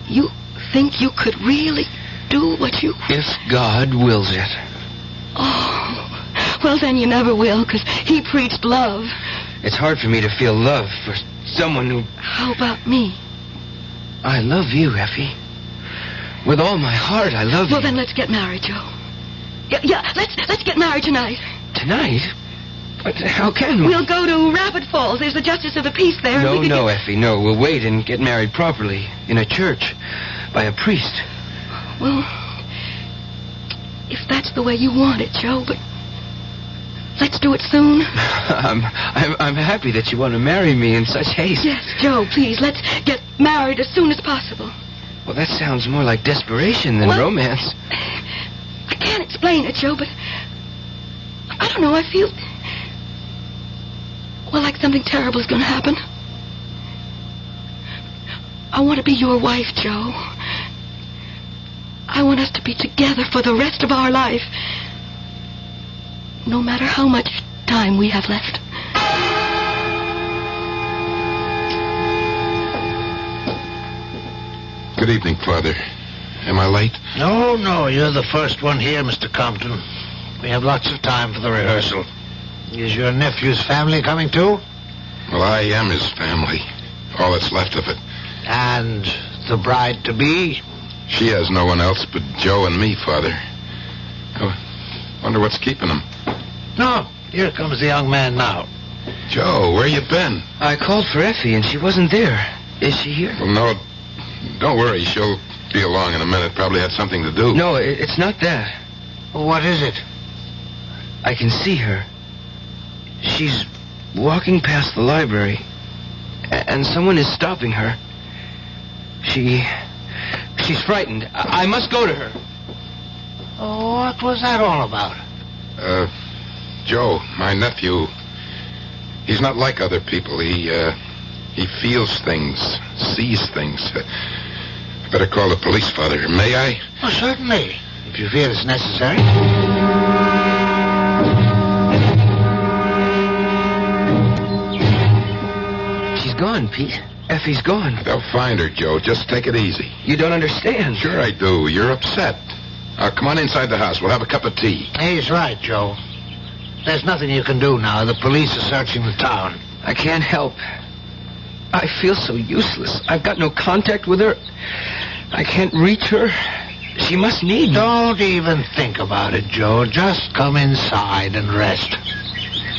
you think you could really do what you... If God wills it. Oh, well, then you never will, because He preached love. It's hard for me to feel love for someone who... How about me? I love you, Effie. With all my heart, I love you. Well, then let's get married, Joe. Yeah, let's get married tonight. Tonight? But how can we? We'll go to Rapid Falls. There's the Justice of the Peace there. No, Effie, no. We'll wait and get married properly. In a church. By a priest. Well, if that's the way you want it, Joe, but let's do it soon. I'm happy that you want to marry me in such haste. Yes, Joe, please, let's get married as soon as possible. Well, that sounds more like desperation than romance. I can't explain it, Joe, but I don't know, I feel... Well, like something terrible is going to happen. I want to be your wife, Joe. I want us to be together for the rest of our life. No matter how much time we have left. Good evening, Father. Am I late? No, you're the first one here, Mr. Compton. We have lots of time for the rehearsal. Is your nephew's family coming too? Well, I am his family. All that's left of it. And the bride-to-be? She has no one else but Joe and me, Father. I wonder what's keeping him. No, here comes the young man now. Joe, where you been? I called for Effie, and she wasn't there. Is she here? Well, no, don't worry. She'll be along in a minute. Probably had something to do. No, it's not that. What is it? I can see her. She's walking past the library, and someone is stopping her. She's frightened. I must go to her. Oh, what was that all about? Joe, my nephew, he's not like other people. He feels things, sees things. I better call the police, Father. May I? Oh, certainly, if you feel it's necessary. She's gone, Pete. Effie's gone. They'll find her, Joe. Just take it easy. You don't understand. Sure I do. You're upset. Come on inside the house. We'll have a cup of tea. He's right, Joe. There's nothing you can do now. The police are searching the town. I can't help. I feel so useless. I've got no contact with her. I can't reach her. She must need me. Don't even think about it, Joe. Just come inside and rest.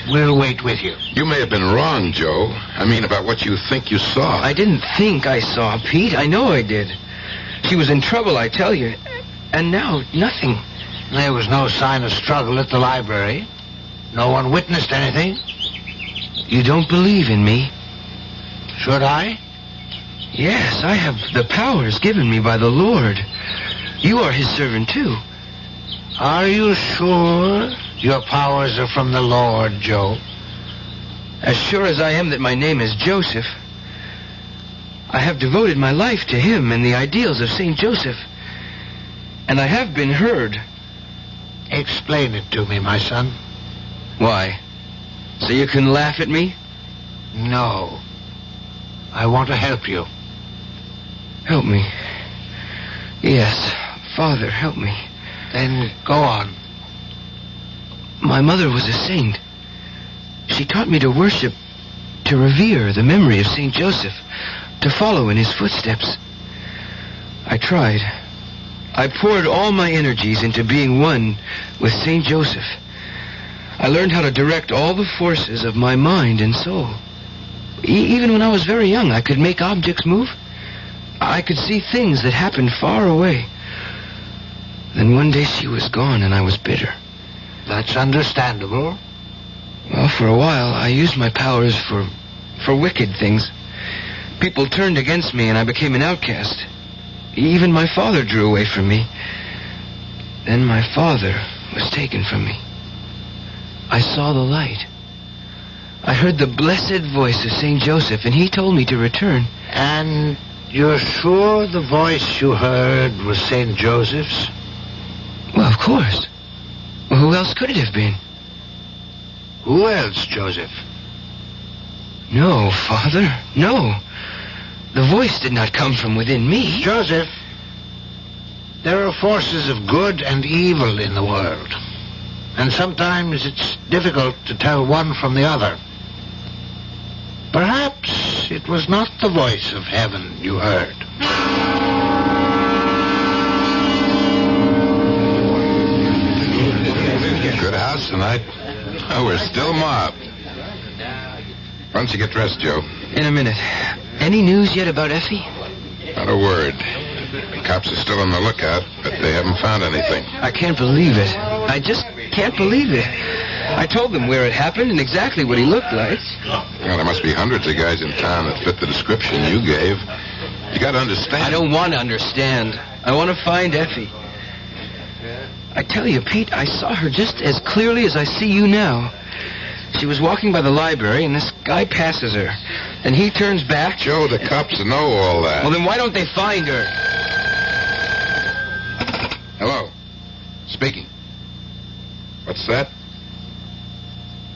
We'll wait with you. You may have been wrong, Joe. I mean, about what you think you saw. I didn't think I saw, Pete. I know I did. She was in trouble, I tell you. And now, nothing. There was no sign of struggle at the library. No one witnessed anything. You don't believe in me? Should I? Yes, I have the powers given me by the Lord. You are his servant, too. Are you sure your powers are from the Lord, Joe? As sure as I am that my name is Joseph. I have devoted my life to him and the ideals of St. Joseph. And I have been heard. Explain it to me, my son. Why? So you can laugh at me? No. I want to help you. Help me. Yes, Father, help me. Then go on. My mother was a saint. She taught me to worship, to revere the memory of St. Joseph, to follow in his footsteps. I tried. I poured all my energies into being one with St. Joseph. I learned how to direct all the forces of my mind and soul. Even when I was very young, I could make objects move. I could see things that happened far away. Then one day she was gone and I was bitter. That's understandable. Well, for a while, I used my powers for wicked things. People turned against me and I became an outcast. Even my father drew away from me. Then my father was taken from me. I saw the light. I heard the blessed voice of St. Joseph, and he told me to return. And you're sure the voice you heard was St. Joseph's? Well, of course. Well, who else could it have been? Who else, Joseph? No, Father, no. The voice did not come from within me. Joseph, there are forces of good and evil in the world. And sometimes it's difficult to tell one from the other. Perhaps it was not the voice of heaven you heard. Good house tonight. Oh, we're still mobbed. Why don't you get dressed, Joe? In a minute. Any news yet about Effie? Not a word. The cops are still on the lookout, but they haven't found anything. I can't believe it. I just can't believe it. I told them where it happened and exactly what he looked like. Well, there must be hundreds of guys in town that fit the description you gave. You got to understand. I don't want to understand. I want to find Effie. I tell you, Pete, I saw her just as clearly as I see you now. She was walking by the library, and this guy passes her. Then he turns back. Joe, the cops know all that. Well, then why don't they find her? Hello. Speaking. What's that?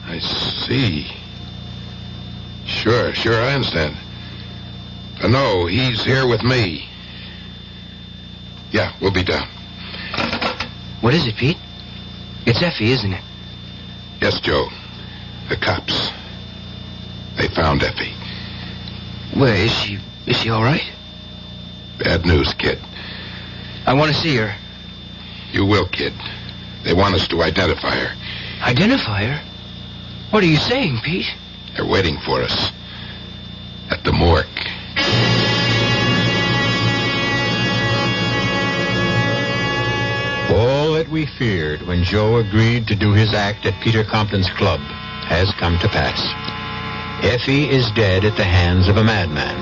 I see. Sure, I understand. No, he's here with me. Yeah, we'll be down. What is it, Pete? It's Effie, isn't it? Yes, Joe. The cops. They found Effie. Well, is she all right? Bad news, kid. I want to see her. You will, kid. They want us to identify her. Identify her? What are you saying, Pete? They're waiting for us. At the morgue. All that we feared when Joe agreed to do his act at Peter Compton's club has come to pass. Effie is dead at the hands of a madman,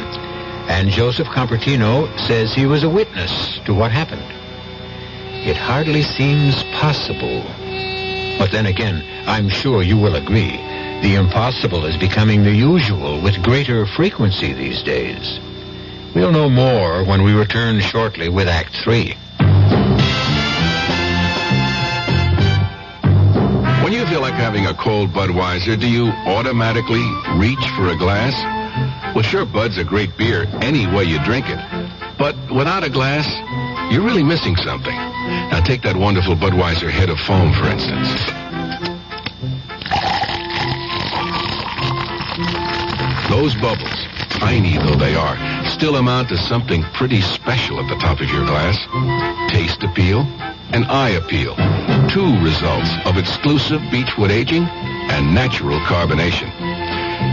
and Joseph Compertino says he was a witness to what happened. It hardly seems possible. But then again, I'm sure you will agree, the impossible is becoming the usual with greater frequency these days. We'll know more when we return shortly with Act 3. When you feel like having a cold Budweiser, do you automatically reach for a glass? Well, sure, Bud's a great beer any way you drink it. But without a glass, you're really missing something. Now, take that wonderful Budweiser head of foam, for instance. Those bubbles, tiny though they are, still amount to something pretty special at the top of your glass. Taste appeal and eye appeal. Two results of exclusive beechwood aging and natural carbonation.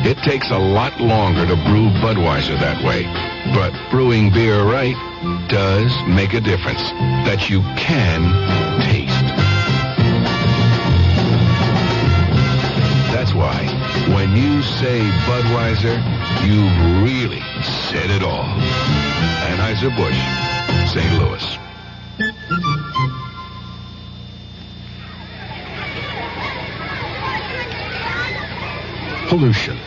It takes a lot longer to brew Budweiser that way, but brewing beer right does make a difference that you can taste. That's why when you say Budweiser, you've really said it all. Anheuser-Busch, St. Louis. Pollution,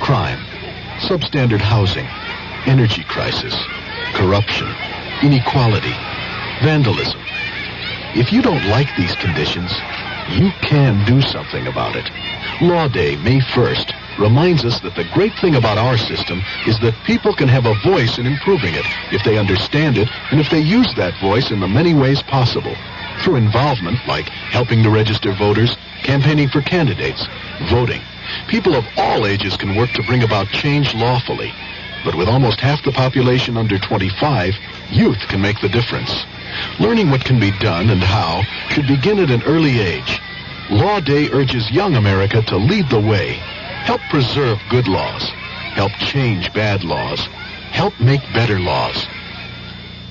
crime, substandard housing, energy crisis, corruption, inequality, vandalism. If you don't like these conditions, you can do something about it. Law Day, May 1st, reminds us that the great thing about our system is that people can have a voice in improving it if they understand it and if they use that voice in the many ways possible. Through involvement, like helping to register voters, campaigning for candidates, voting. People of all ages can work to bring about change lawfully. But with almost half the population under 25, youth can make the difference. Learning what can be done and how should begin at an early age. Law Day urges young America to lead the way. Help preserve good laws. Help change bad laws. Help make better laws.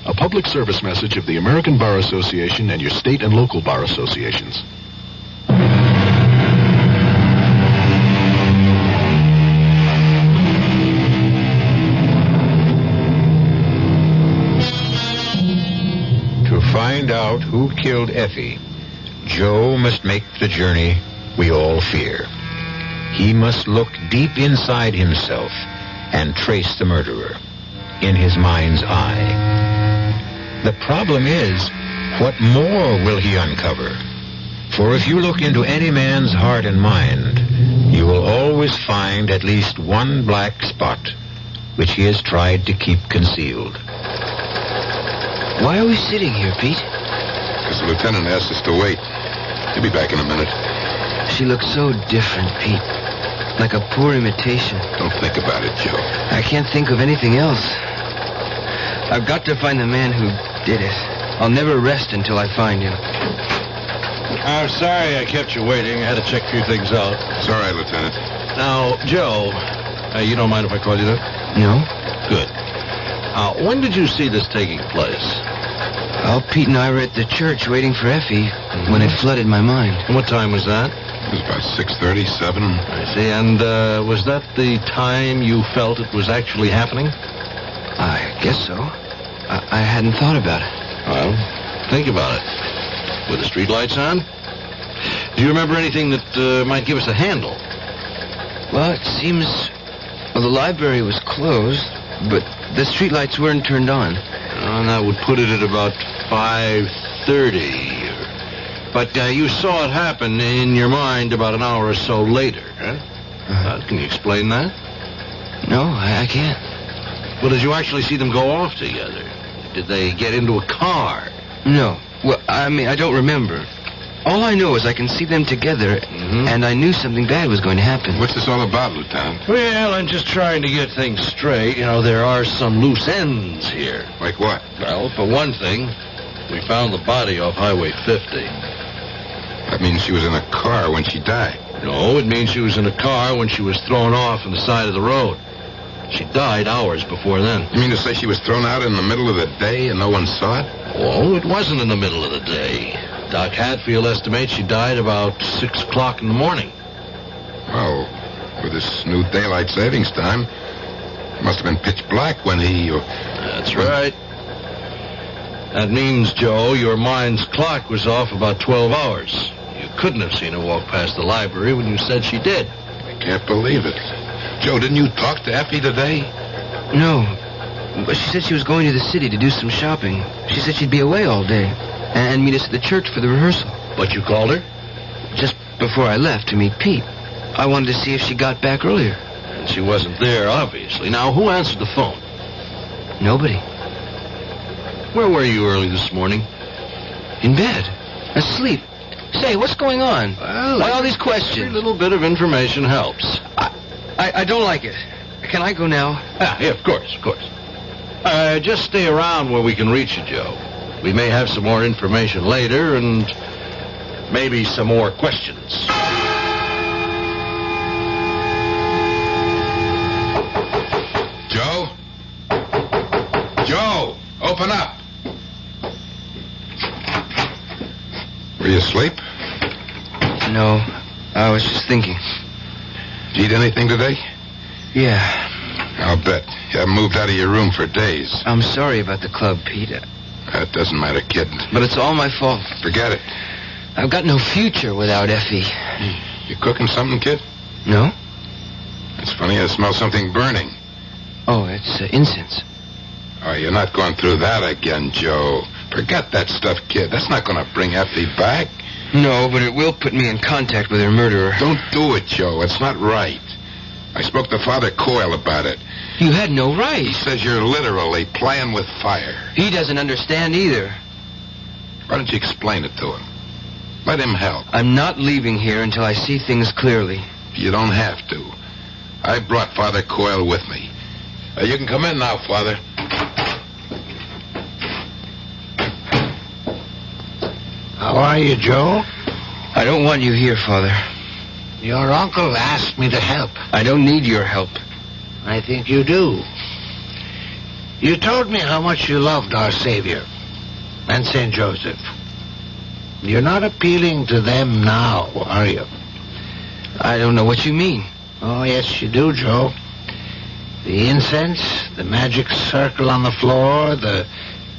A public service message of the American Bar Association and your state and local bar associations. To find out who killed Effie, Joe must make the journey we all fear. He must look deep inside himself and trace the murderer in his mind's eye. The problem is, what more will he uncover? For if you look into any man's heart and mind, you will always find at least one black spot which he has tried to keep concealed. Why are we sitting here, Pete? Because the lieutenant asked us to wait. He'll be back in a minute. She looks so different, Pete. Like a poor imitation. Don't think about it, Joe. I can't think of anything else. I've got to find the man who did it. I'll never rest until I find him. I'm sorry I kept you waiting. I had to check a few things out. It's all right, Lieutenant. Now, Joe, you don't mind if I call you that? No. Good. When did you see this taking place? Well, Pete and I were at the church waiting for Effie when it flooded my mind. And what time was that? It was about 6:30, 7. I see. And was that the time you felt it was actually happening? I guess so. I hadn't thought about it. Well, think about it. Were the streetlights on? Do you remember anything that might give us a handle? Well, it seems... Well, the library was closed, but the streetlights weren't turned on. And that would put it at about 5:30. But you saw it happen in your mind about an hour or so later, huh? Can you explain that? No, I can't. Well, did you actually see them go off together? Did they get into a car? No. Well, I don't remember. All I know is I can see them together, and I knew something bad was going to happen. What's this all about, Lieutenant? Well, I'm just trying to get things straight. You know, there are some loose ends here. Like what? Well, for one thing, we found the body off Highway 50. That means she was in a car when she died. No, it means she was in a car when she was thrown off on the side of the road. She died hours before then. You mean to say she was thrown out in the middle of the day and no one saw it? Oh, it wasn't in the middle of the day. Doc Hatfield estimates she died about 6 o'clock in the morning. Well, with this new daylight savings time, it must have been pitch black when he... That's right. That means, Joe, your mind's clock was off about 12 hours. You couldn't have seen her walk past the library when you said she did. I can't believe it. Joe, didn't you talk to Effie today? No. But she said she was going to the city to do some shopping. She said she'd be away all day and meet us at the church for the rehearsal. But you called her? Just before I left to meet Pete. I wanted to see if she got back earlier. And she wasn't there, obviously. Now, who answered the phone? Nobody. Where were you early this morning? In bed. Asleep. Say, what's going on? Well, why all these questions? Every little bit of information helps. I don't like it. Can I go now? Yeah, of course. Just stay around where we can reach you, Joe. We may have some more information later and maybe some more questions. Joe? Joe, open up. Were you asleep? No, I was just thinking. Did you eat anything today? Yeah. I'll bet. You haven't moved out of your room for days. I'm sorry about the club, Pete. That doesn't matter, kid. But it's all my fault. Forget it. I've got no future without Effie. You cooking something, kid? No? It's funny, I smell something burning. Oh, it's incense. Oh, you're not going through that again, Joe. Forget that stuff, kid. That's not going to bring Effie back. No, but it will put me in contact with her murderer. Don't do it, Joe. It's not right. I spoke to Father Coyle about it. You had no right. He says you're literally playing with fire. He doesn't understand either. Why don't you explain it to him? Let him help. I'm not leaving here until I see things clearly. You don't have to. I brought Father Coyle with me. You can come in now, Father. How are you, Joe? I don't want you here, Father. Your uncle asked me to help. I don't need your help. I think you do. You told me how much you loved our Savior and St. Joseph. You're not appealing to them now, are you? I don't know what you mean. Oh, yes, you do, Joe. The incense, the magic circle on the floor, the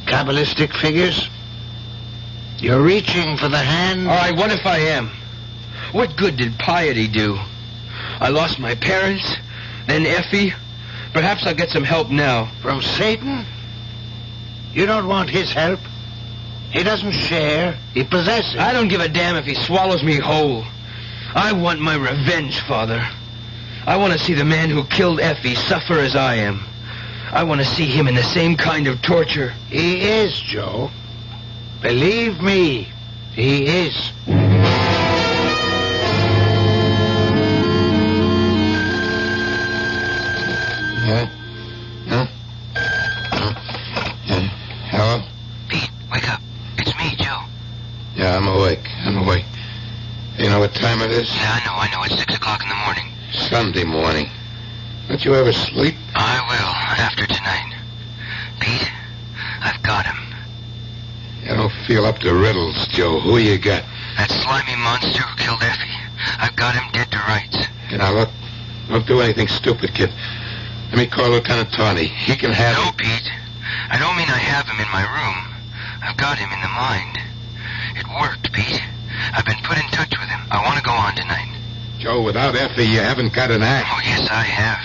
Kabbalistic figures. You're reaching for the hand... All right, what if I am? What good did piety do? I lost my parents, then Effie. Perhaps I'll get some help now. From Satan? You don't want his help? He doesn't share. He possesses. I don't give a damn if he swallows me whole. I want my revenge, Father. I want to see the man who killed Effie suffer as I am. I want to see him in the same kind of torture. He is, Joe. Believe me, he is. Yeah? Hello? Pete, wake up. It's me, Joe. Yeah, I'm awake. You know what time it is? Yeah, I know. It's 6 o'clock in the morning. Sunday morning. Don't you ever sleep? I will, after tonight. Pete, I've got him. You don't feel up to riddles, Joe. Who you got? That slimy monster who killed Effie. I've got him dead to rights. Now, look, don't do anything stupid, kid. Let me call Lieutenant Tawney. He can have No, him. Pete. I don't mean I have him in my room. I've got him in the mind. It worked, Pete. I've been put in touch with him. I want to go on tonight. Joe, without Effie, you haven't got an act. Oh, yes, I have.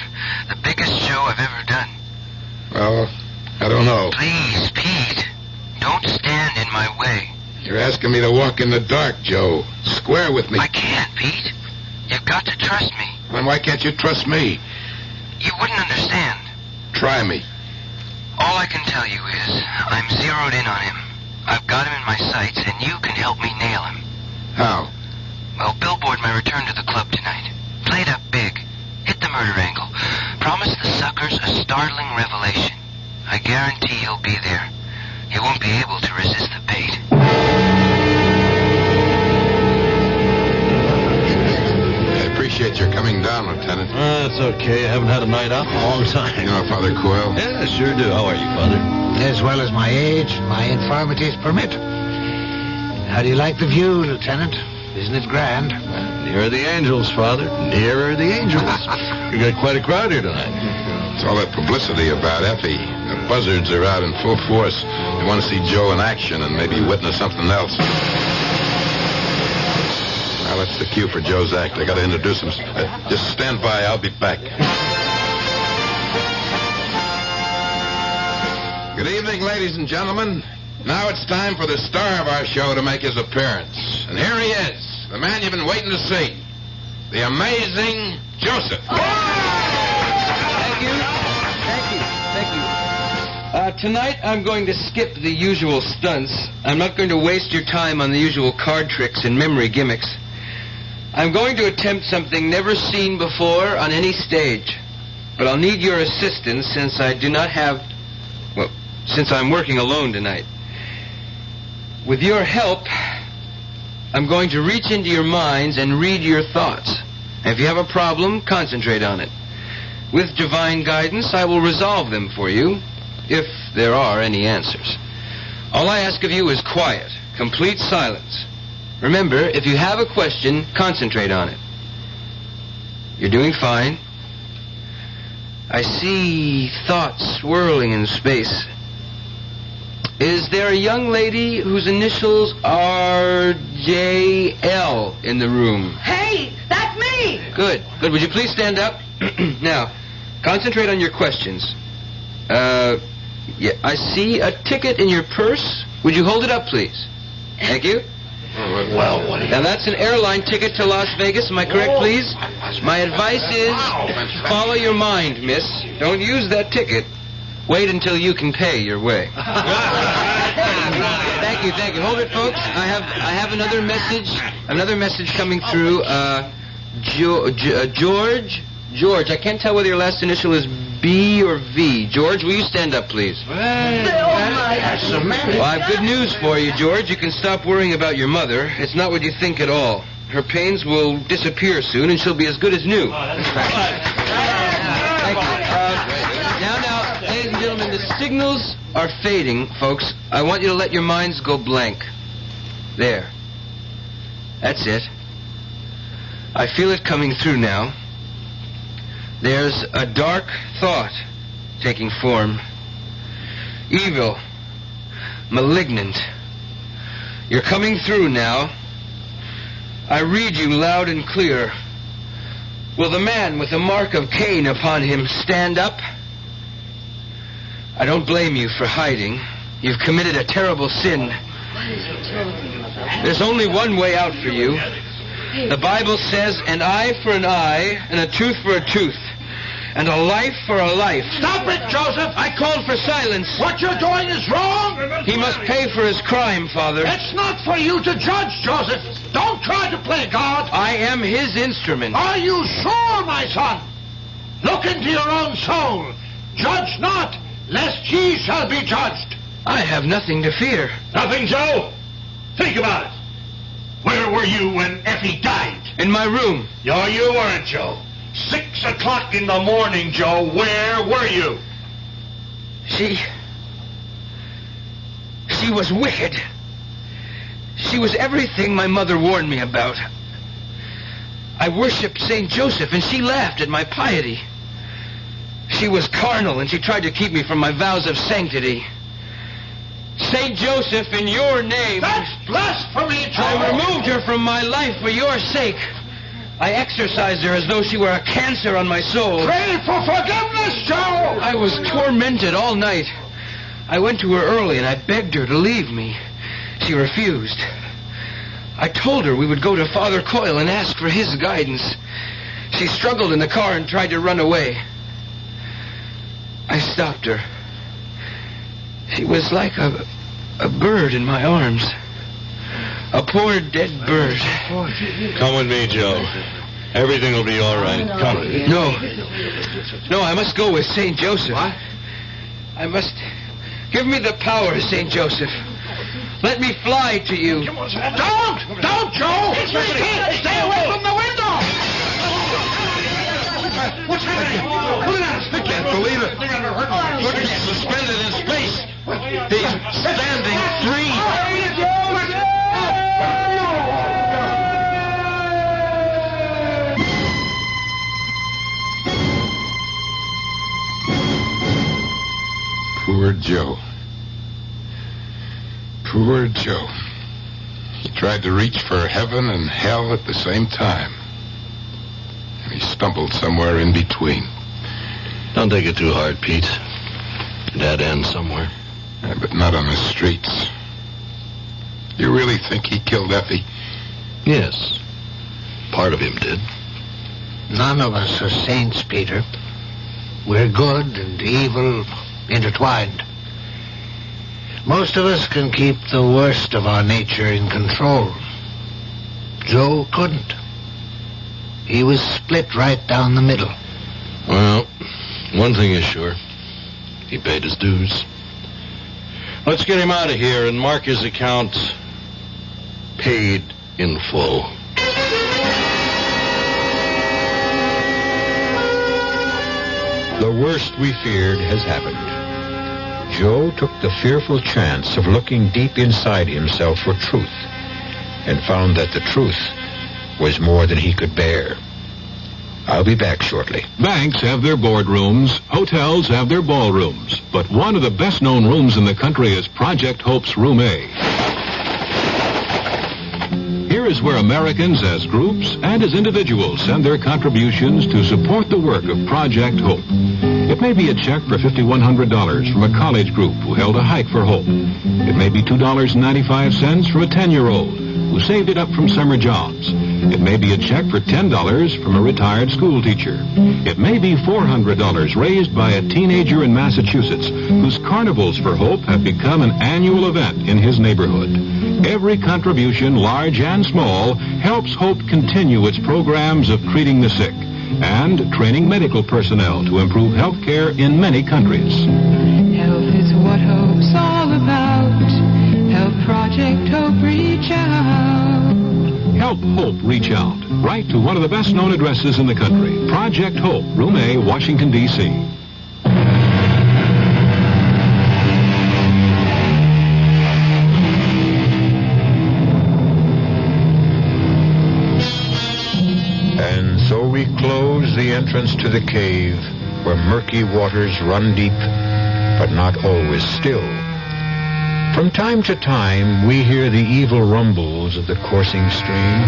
The biggest show I've ever done. Well, I don't know. Please, Pete. Don't stand in my way. You're asking me to walk in the dark, Joe. Square with me. I can't, Pete. You've got to trust me. Then why can't you trust me? You wouldn't understand. Try me. All I can tell you is I'm zeroed in on him. I've got him in my sights, and you can help me nail him. How? Well, billboard my return to the club tonight. Play it up big. Hit the murder angle. Promise the suckers a startling revelation. I guarantee he'll be there. He won't be able to resist the bait. I appreciate your coming down, Lieutenant. That's okay. I haven't had a night out in a long time. You know Father Coyle? Yeah, sure do. How are you, Father? As well as my age and my infirmities permit. How do you like the view, Lieutenant? Isn't it grand? Nearer the angels, Father. Nearer the angels. We got quite a crowd here tonight. It's all that publicity about Effie. The buzzards are out in full force. They want to see Joe in action and maybe witness something else. Now, that's the cue for Joe's act. I got to introduce him. Just stand by. I'll be back. Good evening, ladies and gentlemen. Now it's time for the star of our show to make his appearance. And here he is, the man you've been waiting to see. The amazing Joseph. Thank you. Tonight I'm going to skip the usual stunts. I'm not going to waste your time on the usual card tricks and memory gimmicks. I'm going to attempt something never seen before on any stage. but I'll need your assistance since I do not have... Well, since I'm working alone tonight. With your help, I'm going to reach into your minds and read your thoughts. And if you have a problem, concentrate on it. With divine guidance, I will resolve them for you, if there are any answers. All I ask of you is quiet, complete silence. Remember, if you have a question, concentrate on it. You're doing fine. I see thoughts swirling in space. Is there a young lady whose initials are JL in the room? Hey, that's me! Good. Would you please stand up? Now, concentrate on your questions. Yeah, I see a ticket in your purse. Would you hold it up, please? Thank you. Well, now that's an airline ticket to Las Vegas. Am I correct, please? My advice is follow your mind, miss. Don't use that ticket. Wait until you can pay your way. Thank you. Hold it, folks. I have another message coming through. George, I can't tell whether your last initial is B or V. George, will you stand up, please? Well, I have good news for you, George. You can stop worrying about your mother. It's not what you think at all. Her pains will disappear soon, and she'll be as good as new. Thank you. Now, ladies and gentlemen, the signals are fading, folks. I want you to let your minds go blank. There. That's it. I feel it coming through now. There's a dark thought taking form. Evil. Malignant. You're coming through now. I read you loud and clear. Will the man with the mark of Cain upon him stand up? I don't blame you for hiding. You've committed a terrible sin. There's only one way out for you. The Bible says an eye for an eye and a tooth for a tooth. And a life for a life. Stop it, Joseph! I called for silence. What you're doing is wrong! He must pay for his crime, Father. It's not for you to judge, Joseph. Don't try to play God. I am his instrument. Are you sure, my son? Look into your own soul. Judge not, lest ye shall be judged. I have nothing to fear. Nothing, Joe? Think about it. Where were you when Effie died? In my room. No, you weren't, Joe. 6 o'clock in the morning, Joe. Where were you? She was wicked. She was everything my mother warned me about. I worshipped St. Joseph, and she laughed at my piety. She was carnal, and she tried to keep me from my vows of sanctity. St. Joseph, in your name... That's blasphemy, Joe! I removed her from my life for your sake. I exorcised her as though she were a cancer on my soul. Pray for forgiveness, Joe! I was tormented all night. I went to her early and I begged her to leave me. She refused. I told her we would go to Father Coyle and ask for his guidance. She struggled in the car and tried to run away. I stopped her. She was like a bird in my arms. A poor dead bird. Come with me, Joe. Everything will be all right. Come. No, I must go with St. Joseph. What? I must... Give me the power, St. Joseph. Let me fly to you. Don't, Joe! Stay away from the window! What's happening? Look at us! I can't believe it. Look, he's suspended in space. He's standing free. Poor Joe. Poor Joe. He tried to reach for heaven and hell at the same time. And he stumbled somewhere in between. Don't take it too hard, Pete. That ends somewhere. Yeah, but not on the streets. You really think he killed Effie? Yes. Part of him did. None of us are saints, Peter. We're good and evil intertwined. Most of us can keep the worst of our nature in control. Joe couldn't. He was split right down the middle. Well, One thing is sure. He paid his dues. Let's get him out of here and mark his account paid in full. The worst we feared has happened. Joe took the fearful chance of looking deep inside himself for truth and found that the truth was more than he could bear. I'll be back shortly. Banks have their boardrooms, hotels have their ballrooms, but one of the best-known rooms in the country is Project Hope's Room A. Here is where Americans as groups and as individuals send their contributions to support the work of Project Hope. It may be a check for $5,100 from a college group who held a hike for hope. It may be $2.95 from a 10-year-old who saved it up from summer jobs. It may be a check for $10 from a retired school teacher. It may be $400 raised by a teenager in Massachusetts whose Carnivals for Hope have become an annual event in his neighborhood. Every contribution, large and small, helps Hope continue its programs of treating the sick and training medical personnel to improve health care in many countries. Health is what hope's all about. Help Project Hope reach out. Help Hope reach out. Write to one of the best-known addresses in the country. Project Hope, Room A, Washington, D.C. And so we close the entrance to the cave where murky waters run deep, but not always still. From time to time, we hear the evil rumbles of the coursing stream,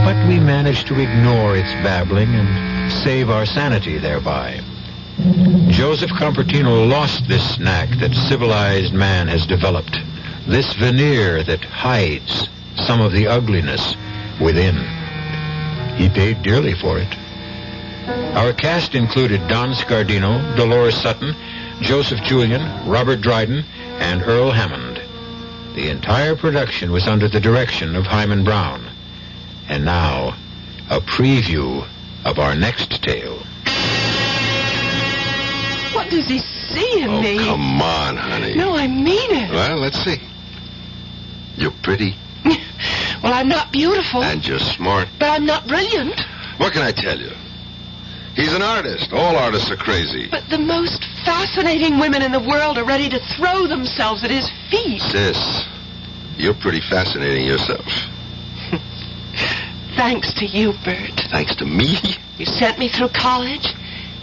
but we manage to ignore its babbling and save our sanity thereby. Joseph Compertino lost this knack that civilized man has developed, this veneer that hides some of the ugliness within. He paid dearly for it. Our cast included Don Scardino, Dolores Sutton, Joseph Julian, Robert Dryden, and Earl Hammond. The entire production was under the direction of Hyman Brown. And now, a preview of our next tale. What does he see in me? Oh, come on, honey. No, I mean it. Well, let's see. You're pretty. Well, I'm not beautiful. And you're smart. But I'm not brilliant. What can I tell you? He's an artist. All artists are crazy. But the most fascinating women in the world are ready to throw themselves at his feet. Sis, you're pretty fascinating yourself. Thanks to you, Bert. Thanks to me? You sent me through college,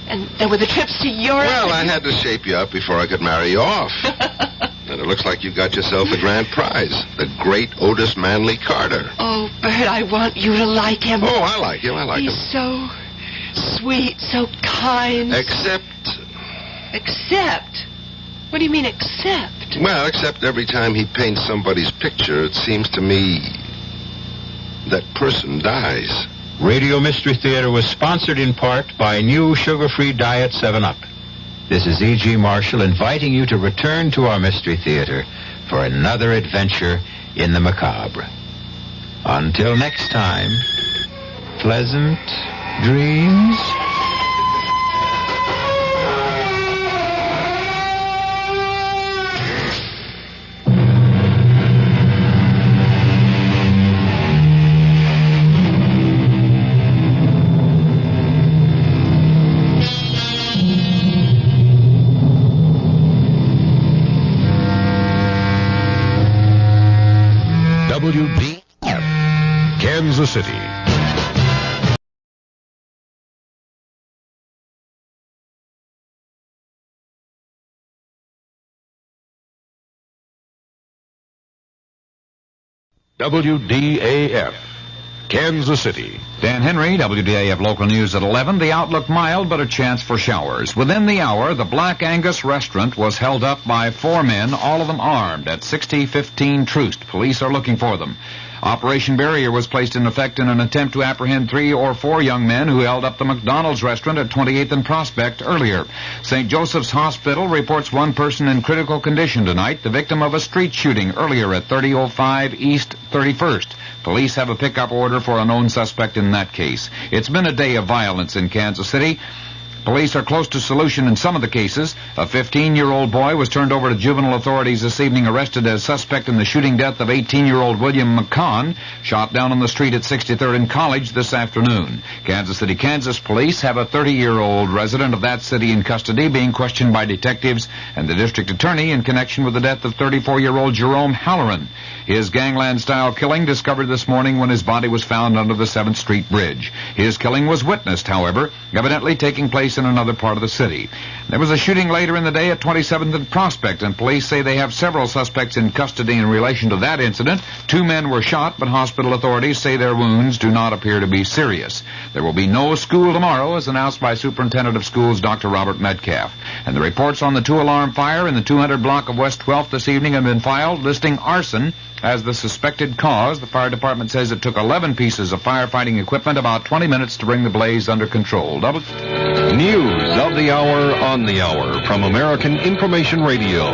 and there were the trips to Europe. Well, I had to shape you up before I could marry you off. And it looks like you got yourself a grand prize. The great Otis Manley Carter. Oh, Bert, I want you to like him. Oh, I like him. I like him. He's so sweet, so kind. Except? What do you mean, except? Well, except every time he paints somebody's picture, it seems to me that person dies. Radio Mystery Theater was sponsored in part by new sugar-free diet 7-Up. This is E.G. Marshall inviting you to return to our Mystery Theater for another adventure in the macabre. Until next time, pleasant dreams. WDF, Kansas City. WDAF, Kansas City. Dan Henry, WDAF Local News at 11. The outlook mild, but a chance for showers. Within the hour, the Black Angus restaurant was held up by 4 men, all of them armed, at 6015 Troost. Police are looking for them. Operation Barrier was placed in effect in an attempt to apprehend 3 or 4 young men who held up the McDonald's restaurant at 28th and Prospect earlier. St. Joseph's Hospital reports 1 person in critical condition tonight, the victim of a street shooting earlier at 3005 East 31st. Police have a pickup order for a known suspect in that case. It's been a day of violence in Kansas City. Police are close to solution in some of the cases. A 15-year-old boy was turned over to juvenile authorities this evening, arrested as suspect in the shooting death of 18-year-old William McCon, shot down on the street at 63rd and College this afternoon. Kansas City, Kansas police have a 30-year-old resident of that city in custody being questioned by detectives and the district attorney in connection with the death of 34-year-old Jerome Halloran. His gangland-style killing discovered this morning when his body was found under the 7th Street Bridge. His killing was witnessed, however, evidently taking place in another part of the city. There was a shooting later in the day at 27th and Prospect, and police say they have several suspects in custody in relation to that incident. 2 men were shot, but hospital authorities say their wounds do not appear to be serious. There will be no school tomorrow, as announced by Superintendent of Schools Dr. Robert Metcalf. And the reports on the 2-alarm fire in the 200 block of West 12th this evening have been filed, listing arson as the suspected cause. The fire department says it took 11 pieces of firefighting equipment, about 20 minutes to bring the blaze under control. News of the hour on the hour from American Information Radio.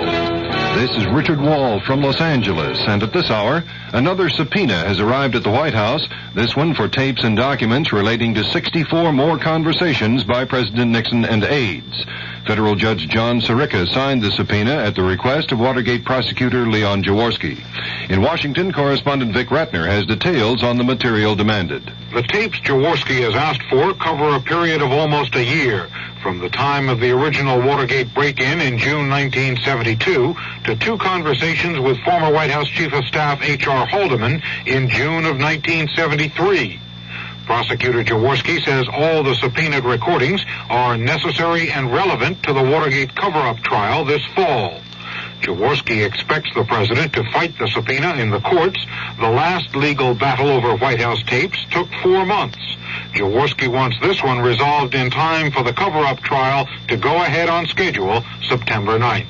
This is Richard Wall from Los Angeles, and at this hour, another subpoena has arrived at the White House, this one for tapes and documents relating to 64 more conversations by President Nixon and aides. Federal Judge John Sirica signed the subpoena at the request of Watergate prosecutor Leon Jaworski. In Washington, correspondent Vic Ratner has details on the material demanded. The tapes Jaworski has asked for cover a period of almost a year, from the time of the original Watergate break-in in June 1972 to 2 conversations with former White House Chief of Staff H.R. Haldeman in June of 1973. Prosecutor Jaworski says all the subpoenaed recordings are necessary and relevant to the Watergate cover-up trial this fall. Jaworski expects the president to fight the subpoena in the courts. The last legal battle over White House tapes took 4 months. Jaworski wants this one resolved in time for the cover-up trial to go ahead on schedule September 9th.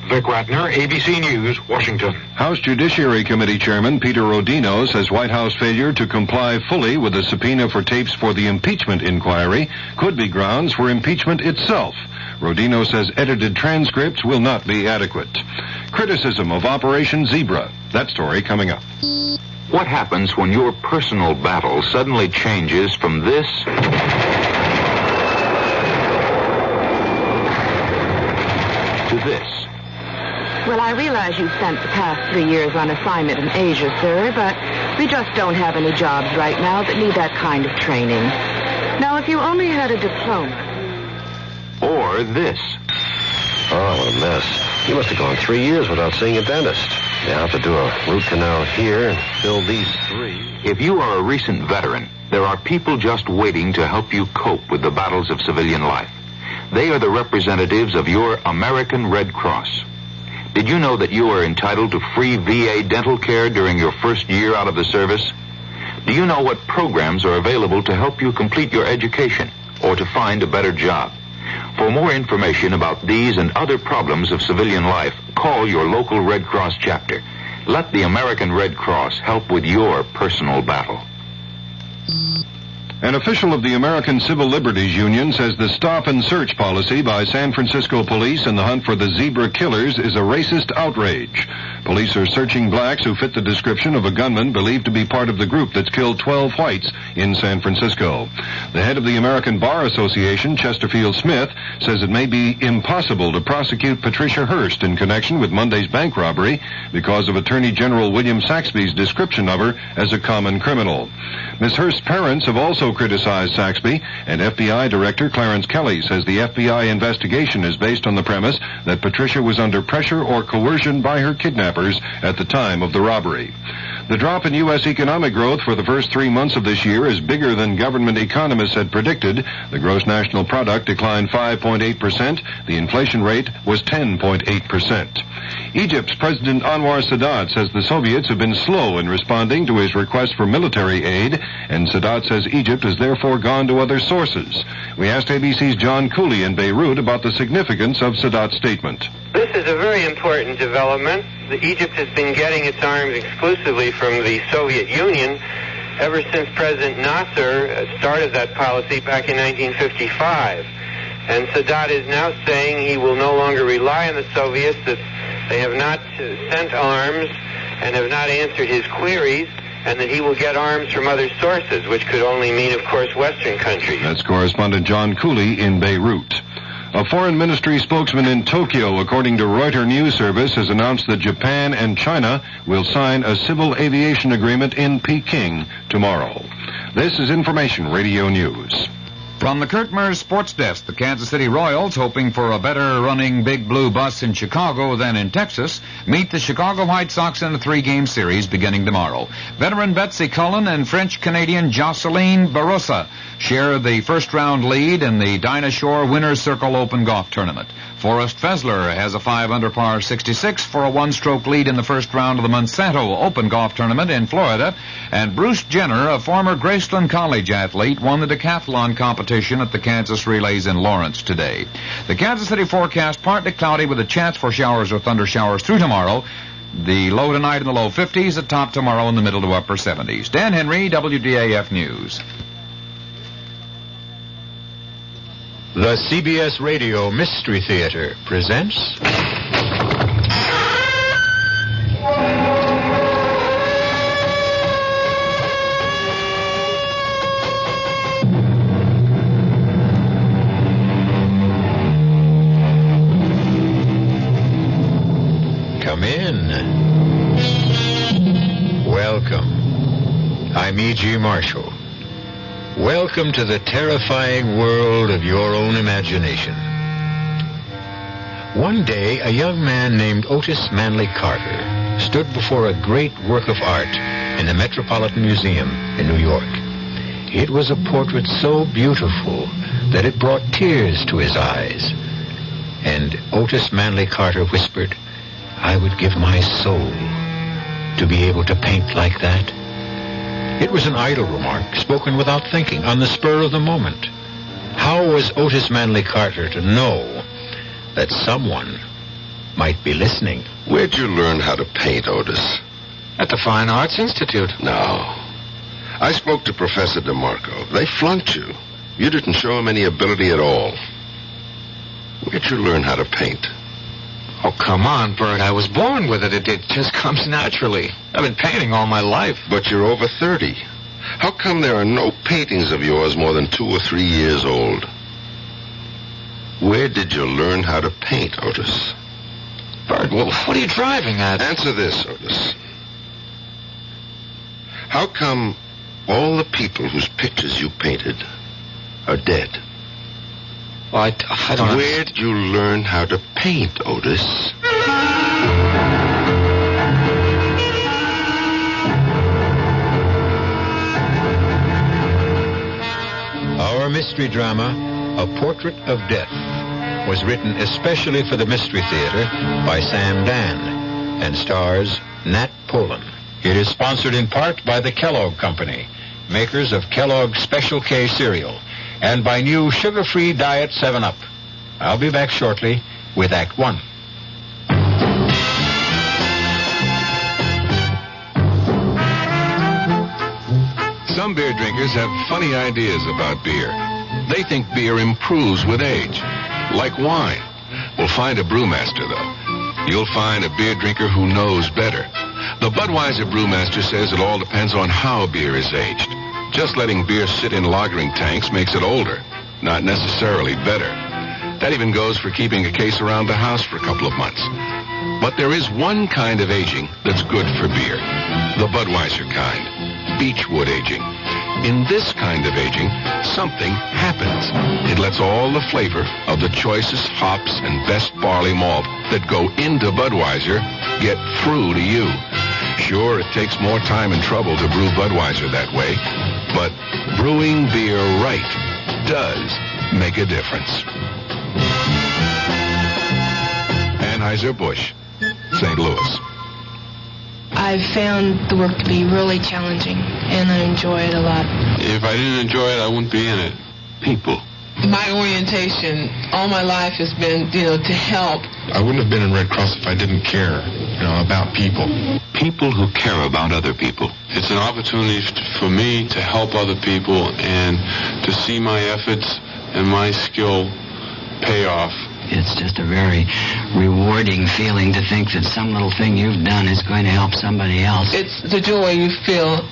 Vic Ratner, ABC News, Washington. House Judiciary Committee Chairman Peter Rodino says White House failure to comply fully with the subpoena for tapes for the impeachment inquiry could be grounds for impeachment itself. Rodino says edited transcripts will not be adequate. Criticism of Operation Zebra. That story coming up. What happens when your personal battle suddenly changes from this to this? Well, I realize you've spent the past 3 years on assignment in Asia, sir, but we just don't have any jobs right now that need that kind of training. Now, if you only had a diploma. Or this. Oh, what a mess. You must have gone 3 years without seeing a dentist. You have to do a root canal here and fill these 3. If you are a recent veteran, there are people just waiting to help you cope with the battles of civilian life. They are the representatives of your American Red Cross. Did you know that you are entitled to free VA dental care during your first year out of the service? Do you know what programs are available to help you complete your education or to find a better job? For more information about these and other problems of civilian life, call your local Red Cross chapter. Let the American Red Cross help with your personal battle. An official of the American Civil Liberties Union says the stop and search policy by San Francisco police in the hunt for the zebra killers is a racist outrage. Police are searching blacks who fit the description of a gunman believed to be part of the group that's killed 12 whites in San Francisco. The head of the American Bar Association, Chesterfield Smith, says it may be impossible to prosecute Patricia Hearst in connection with Monday's bank robbery because of Attorney General William Saxby's description of her as a common criminal. Ms. Hearst's parents have also criticized Saxby, and FBI Director Clarence Kelly says the FBI investigation is based on the premise that Patricia was under pressure or coercion by her kidnappers at the time of the robbery. The drop in U.S. economic growth for the first 3 months of this year is bigger than government economists had predicted. The gross national product declined 5.8%. The inflation rate was 10.8%. Egypt's President Anwar Sadat says the Soviets have been slow in responding to his request for military aid, and Sadat says Egypt has therefore gone to other sources. We asked ABC's John Cooley in Beirut about the significance of Sadat's statement. This is a very important development. Egypt has been getting its arms exclusively from the Soviet Union ever since President Nasser started that policy back in 1955. And Sadat is now saying he will no longer rely on the Soviets, that they have not sent arms and have not answered his queries, and that he will get arms from other sources, which could only mean, of course, Western countries. That's correspondent John Cooley in Beirut. A foreign ministry spokesman in Tokyo, according to Reuters News Service, has announced that Japan and China will sign a civil aviation agreement in Peking tomorrow. This is Information Radio News. From the Kurt Mears Sports Desk, the Kansas City Royals, hoping for a better-running Big Blue bus in Chicago than in Texas, meet the Chicago White Sox in a 3-game series beginning tomorrow. Veteran Betsy Cullen and French-Canadian Jocelyn Barossa share the first-round lead in the Dinah Shore Winner's Circle Open Golf Tournament. Forrest Fessler has a 5-under par 66 for a one-stroke lead in the first round of the Monsanto Open Golf Tournament in Florida, and Bruce Jenner, a former Graceland College athlete, won the decathlon competition at the Kansas Relays in Lawrence today. The Kansas City forecast partly cloudy with a chance for showers or thunder showers through tomorrow. The low tonight in the low 50s, at top tomorrow in the middle to upper 70s. Dan Henry, WDAF News. The CBS Radio Mystery Theater presents... Come in. Welcome. I'm E.G. Marshall. Welcome to the terrifying world of your own imagination. One day, a young man named Otis Manley Carter stood before a great work of art in the Metropolitan Museum in New York. It was a portrait so beautiful that it brought tears to his eyes. And Otis Manley Carter whispered, "I would give my soul to be able to paint like that." It was an idle remark, spoken without thinking, on the spur of the moment. How was Otis Manley Carter to know that someone might be listening? Where'd you learn how to paint, Otis? At the Fine Arts Institute. No. I spoke to Professor DeMarco. They flunked you. You didn't show him any ability at all. Where'd you learn how to paint? Oh, come on, Bert. I was born with it. It just comes naturally. I've been painting all my life. But you're over 30. How come there are no paintings of yours more than 2 or 3 years old? Where did you learn how to paint, Otis? Bert, well, what are you driving at? Answer this, Otis. How come all the people whose pictures you painted are dead? Well, I don't... Where'd you learn how to paint, Otis? Our mystery drama, A Portrait of Death, was written especially for the Mystery Theater by Sam Dan and stars Nat Polen. It is sponsored in part by the Kellogg Company, makers of Kellogg's Special K cereal, and by new sugar-free Diet 7-Up. I'll be back shortly with Act 1. Some beer drinkers have funny ideas about beer. They think beer improves with age, like wine. We'll find a brewmaster, though. You'll find a beer drinker who knows better. The Budweiser brewmaster says it all depends on how beer is aged. Just letting beer sit in lagering tanks makes it older, not necessarily better. That even goes for keeping a case around the house for a couple of months. But there is one kind of aging that's good for beer, the Budweiser kind, beechwood aging. In this kind of aging, something happens. It lets all the flavor of the choicest hops and best barley malt that go into Budweiser get through to you. Sure, it takes more time and trouble to brew Budweiser that way, but brewing beer right does make a difference. Anheuser-Busch, St. Louis. I've found the work to be really challenging, and I enjoy it a lot. If I didn't enjoy it, I wouldn't be in it. People. My orientation all my life has been, to help. I wouldn't have been in Red Cross if I didn't care, about people. People who care about other people. It's an opportunity for me to help other people and to see my efforts and my skill pay off It's just a very rewarding feeling to think that some little thing you've done is going to help somebody else. It's the joy you feel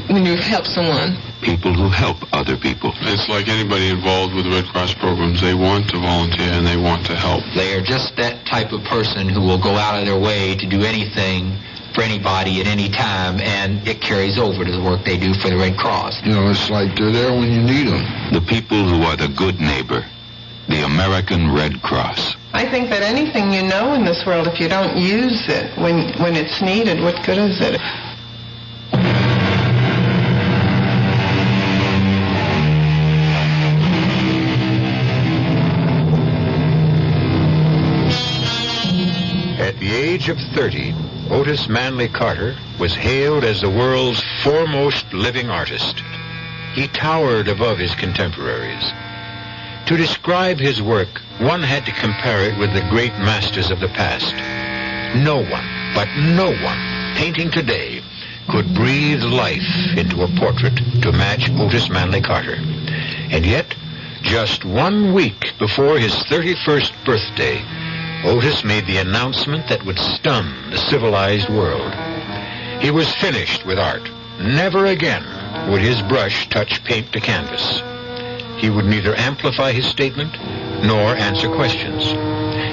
when you help someone. People who help other people. It's like anybody involved with Red Cross programs. They want to volunteer and they want to help. They are just that type of person who will go out of their way to do anything for anybody at any time, and it carries over to the work they do for the Red Cross. You know, it's like they're there when you need them. The people who are the good neighbor. The American Red Cross. I think that anything you know in this world, if you don't use it when it's needed, what good is it? At the age of 30, Otis Manley Carter was hailed as the world's foremost living artist. He towered above his contemporaries. To describe his work, one had to compare it with the great masters of the past. No one, but no one, painting today could breathe life into a portrait to match Otis Manley Carter. And yet, just 1 week before his 31st birthday, Otis made the announcement that would stun the civilized world. He was finished with art. Never again would his brush touch paint to canvas. He would neither amplify his statement nor answer questions.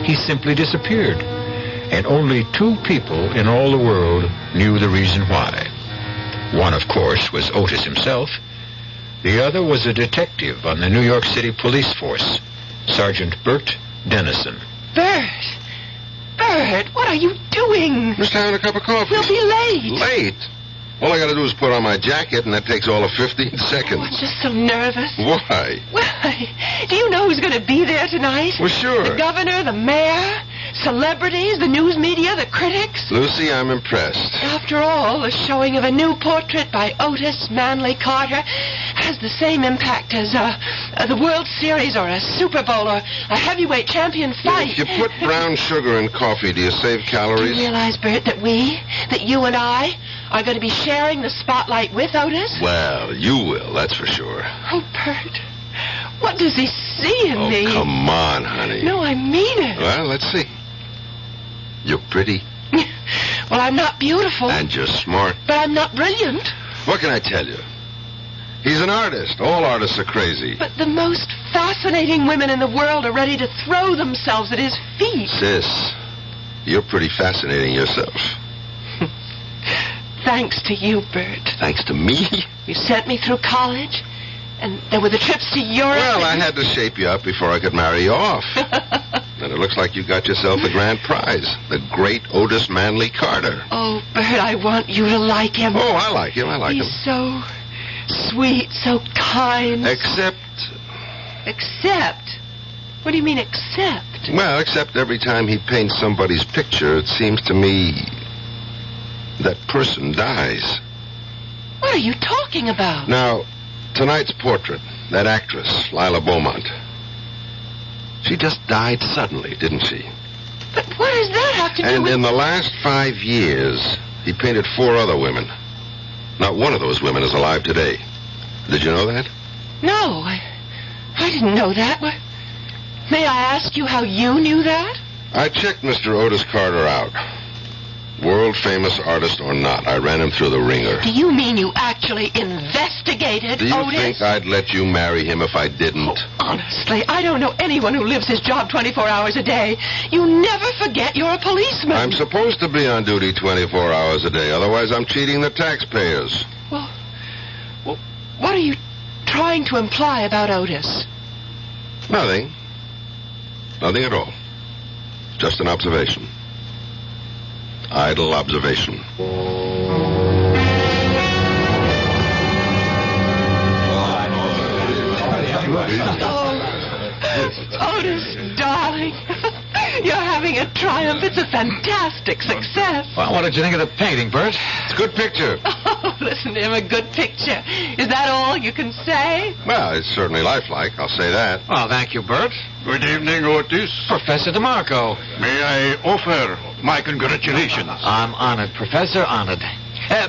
He simply disappeared, and only 2 people in all the world knew the reason why. One, of course, was Otis himself. The other was a detective on the New York City police force, Sergeant Bert Dennison. Bert, what are you doing? Just having a cup of coffee. We'll be late. Late? All I got to do is put on my jacket, and that takes all of 15 seconds. I'm just so nervous. Why? Why? Do you know who's going to be there tonight? Well, sure. The governor, the mayor, celebrities, the news media, the critics. Lucy, I'm impressed. After all, the showing of a new portrait by Otis Manley Carter has the same impact as the World Series or a Super Bowl or a heavyweight champion fight. If you put brown sugar in coffee, do you save calories? Do you realize, Bert, that you and I are going to be sharing the spotlight with Otis? Well, you will, that's for sure. Oh, Bert, what does he see in me? Oh, come on, honey. No, I mean it. Well, let's see. You're pretty. Well, I'm not beautiful. And you're smart. But I'm not brilliant. What can I tell you? He's an artist. All artists are crazy. But the most fascinating women in the world are ready to throw themselves at his feet. Sis, you're pretty fascinating yourself. Thanks to you, Bert. Thanks to me? You sent me through college, and there were the trips to Europe. Well, I had to shape you up before I could marry you off. And it looks like you got yourself the grand prize, the great Otis Manley Carter. Oh, Bert, I want you to like him. Oh, I like him. He's so sweet, so kind. Except? What do you mean, except? Well, except every time he paints somebody's picture, it seems to me that person dies. What are you talking about? Now, tonight's portrait, that actress, Lila Beaumont, she just died suddenly, didn't she? But what does that have to do with... And in the last 5 years, he painted 4 other women. Not one of those women is alive today. Did you know that? No, I didn't know that. May I ask you how you knew that? I checked Mr. Otis Carter out. World-famous artist or not, I ran him through the ringer. Do you mean you actually investigated Do you Otis? think I'd let you marry him if I didn't? Oh, honestly, I don't know anyone who lives his job 24 hours a day. You never forget you're a policeman. I'm supposed to be on duty 24 hours a day, otherwise I'm cheating the taxpayers. Well, what are you trying to imply about Otis? Nothing. Nothing at all. Just an observation. Idle observation. Oh, Otis, darling. You're having a triumph. It's a fantastic success. Well, what did you think of the painting, Bert? It's a good picture. Oh, listen to him, a good picture. Is that all you can say? Well, it's certainly lifelike, I'll say that. Well, thank you, Bert. Good evening, Otis. Professor DeMarco. May I offer my congratulations? I'm honored, Professor, honored.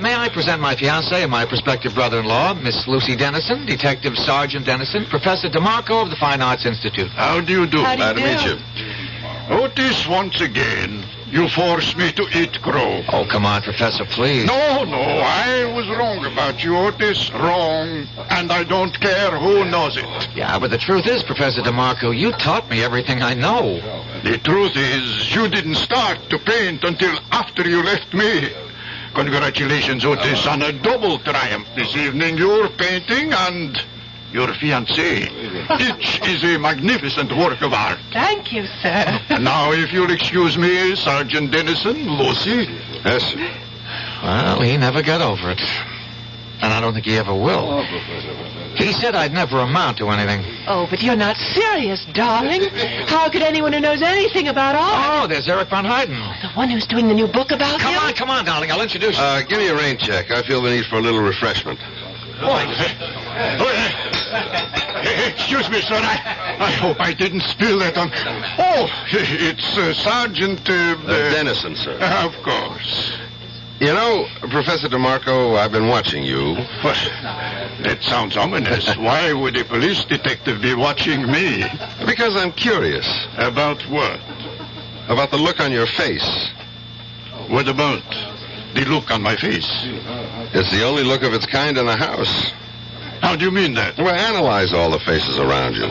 May I present my fiancée and my prospective brother-in-law, Miss Lucy Dennison, Detective Sergeant Dennison, Professor DeMarco of the Fine Arts Institute. How do you do? Glad to meet you. Otis, once again, you forced me to eat crow. Oh, come on, Professor, please. No, I was wrong about you, Otis. Wrong. And I don't care who knows it. Yeah, but the truth is, Professor DeMarco, you taught me everything I know. The truth is, you didn't start to paint until after you left me. Congratulations, Otis, on a double triumph this evening. Your painting and your fiancée. Each is a magnificent work of art. Thank you, sir. Now, if you'll excuse me, Sergeant Dennison, Lucy. Yes, sir. Well, he never got over it. And I don't think he ever will. He said I'd never amount to anything. Oh, but you're not serious, darling. How could anyone who knows anything about art? Oh, there's Eric von Heiden. The one who's doing the new book about him? Come on, darling. I'll introduce you. Give me a rain check. I feel the need for a little refreshment. Excuse me, sir. I hope I didn't spill that on... Oh, it's Sergeant... Dennison, sir. Of course. You know, Professor DeMarco, I've been watching you. What? That sounds ominous. Why would a police detective be watching me? Because I'm curious. About what? About the look on your face. What about the look on my face? It's the only look of its kind in the house. How do you mean that? Well, analyze all the faces around you.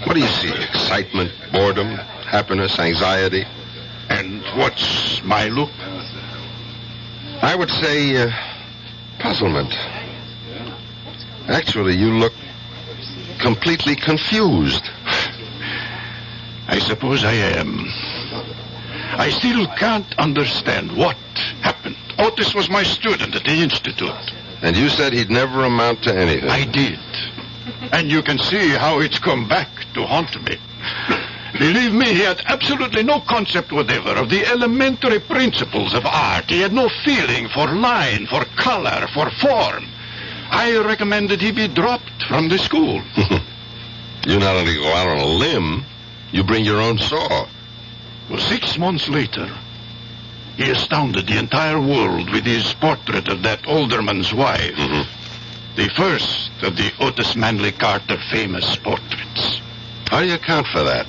What do you see? Excitement, boredom, happiness, anxiety? And what's my look? I would say puzzlement. Actually, you look completely confused. I suppose I am. I still can't understand what happened. Otis was my student at the Institute. And you said he'd never amount to anything. I did. And you can see how it's come back to haunt me. Believe me, he had absolutely no concept whatever of the elementary principles of art. He had no feeling for line, for color, for form. I recommended he be dropped from the school. You not only go out on a limb, you bring your own saw. Well, 6 months later, he astounded the entire world with his portrait of that alderman's wife. The first of the Otis Manley Carter famous portraits. How do you account for that?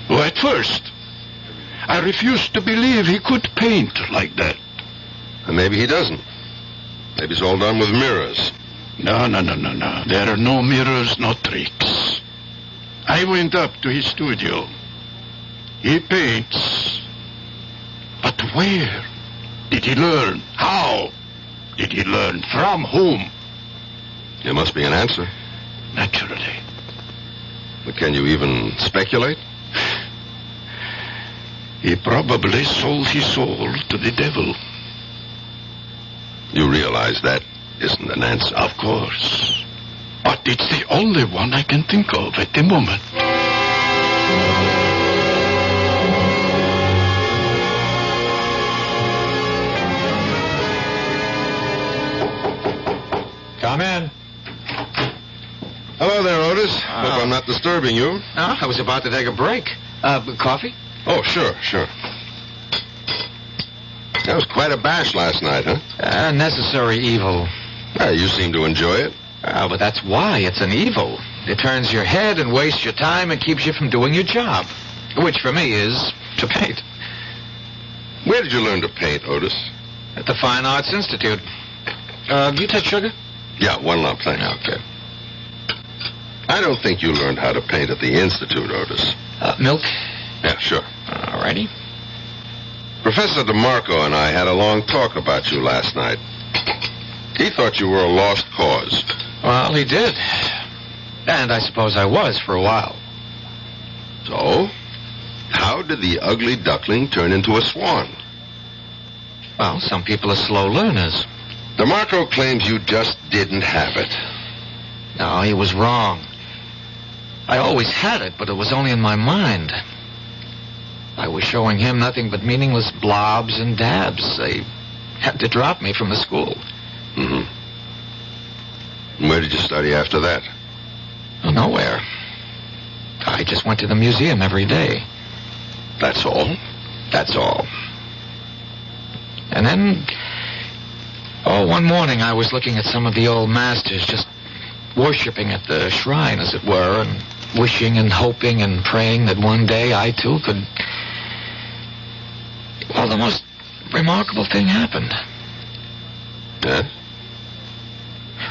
Well, at first, I refused to believe he could paint like that. And maybe he doesn't. Maybe it's all done with mirrors. No. There are no mirrors, no tricks. I went up to his studio. He paints. But where did he learn? How did he learn? From whom? There must be an answer. Naturally. But can you even speculate? He probably sold his soul to the devil. You realize that isn't an answer? Of course. But it's the only one I can think of at the moment. Come in. Hello there, Otis. Hope I'm not disturbing you. No, I was about to take a break. Coffee? Oh, sure. That was quite a bash last night, huh? Necessary evil. You seem to enjoy it. But that's why it's an evil. It turns your head and wastes your time and keeps you from doing your job. Which, for me, is to paint. Where did you learn to paint, Otis? At the Fine Arts Institute. Do you take sugar? Yeah, 1 lump, thanks. Okay. I don't think you learned how to paint at the Institute, Otis. Milk? Yeah, sure. All righty. Professor DeMarco and I had a long talk about you last night. He thought you were a lost cause. Well, he did. And I suppose I was for a while. So, how did the ugly duckling turn into a swan? Well, some people are slow learners. DeMarco claims you just didn't have it. No, he was wrong. I always had it, but it was only in my mind. I was showing him nothing but meaningless blobs and dabs. They had to drop me from the school. Where did you study after that? Oh, nowhere. I just went to the museum every day. That's all? That's all. And then Oh, one morning I was looking at some of the old masters, just worshipping at the shrine, as it were, and wishing and hoping and praying that one day I, too, could... Well, the most remarkable thing happened. Yes?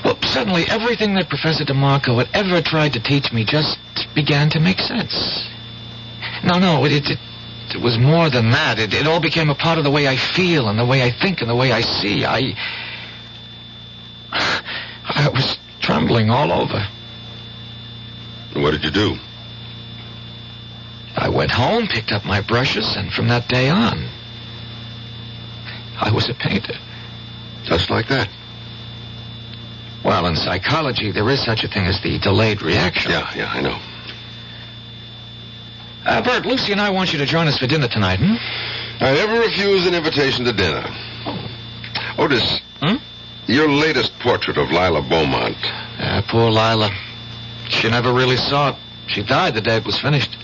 Well, suddenly everything that Professor DeMarco had ever tried to teach me just began to make sense. No, it was more than that. It all became a part of the way I feel and the way I think and the way I see. I was trembling all over. What did you do? I went home, picked up my brushes, and from that day on, I was a painter. Just like that? Well, in psychology, there is such a thing as the delayed reaction. Yeah, I know. Bert, Lucy and I want you to join us for dinner tonight, I never refuse an invitation to dinner. Otis, your latest portrait of Lila Beaumont. Poor Lila. She never really saw it. She died the day it was finished.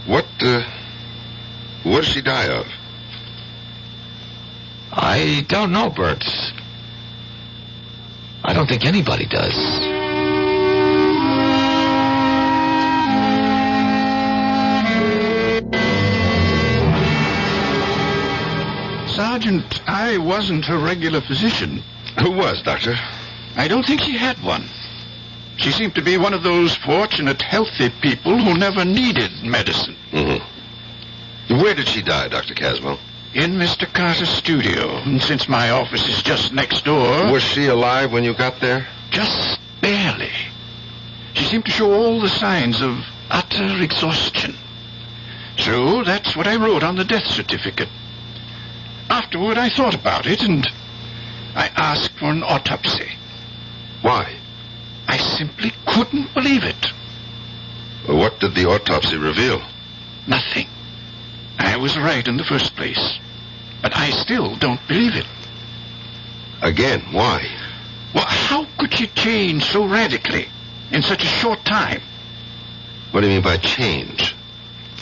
What did she die of? I don't know, Bert. I don't think anybody does. Sergeant, I wasn't a regular physician. Who was, Doctor? I don't think she had one. She seemed to be one of those fortunate, healthy people who never needed medicine. Mm-hmm. Where did she die, Dr. Caswell? In Mr. Carter's studio. And since my office is just next door... Was she alive when you got there? Just barely. She seemed to show all the signs of utter exhaustion. So that's what I wrote on the death certificate. Afterward, I thought about it, and I asked for an autopsy. Why? I simply couldn't believe it. What did the autopsy reveal? Nothing. I was right in the first place. But I still don't believe it. Again, why? Well, how could she change so radically in such a short time? What do you mean by change?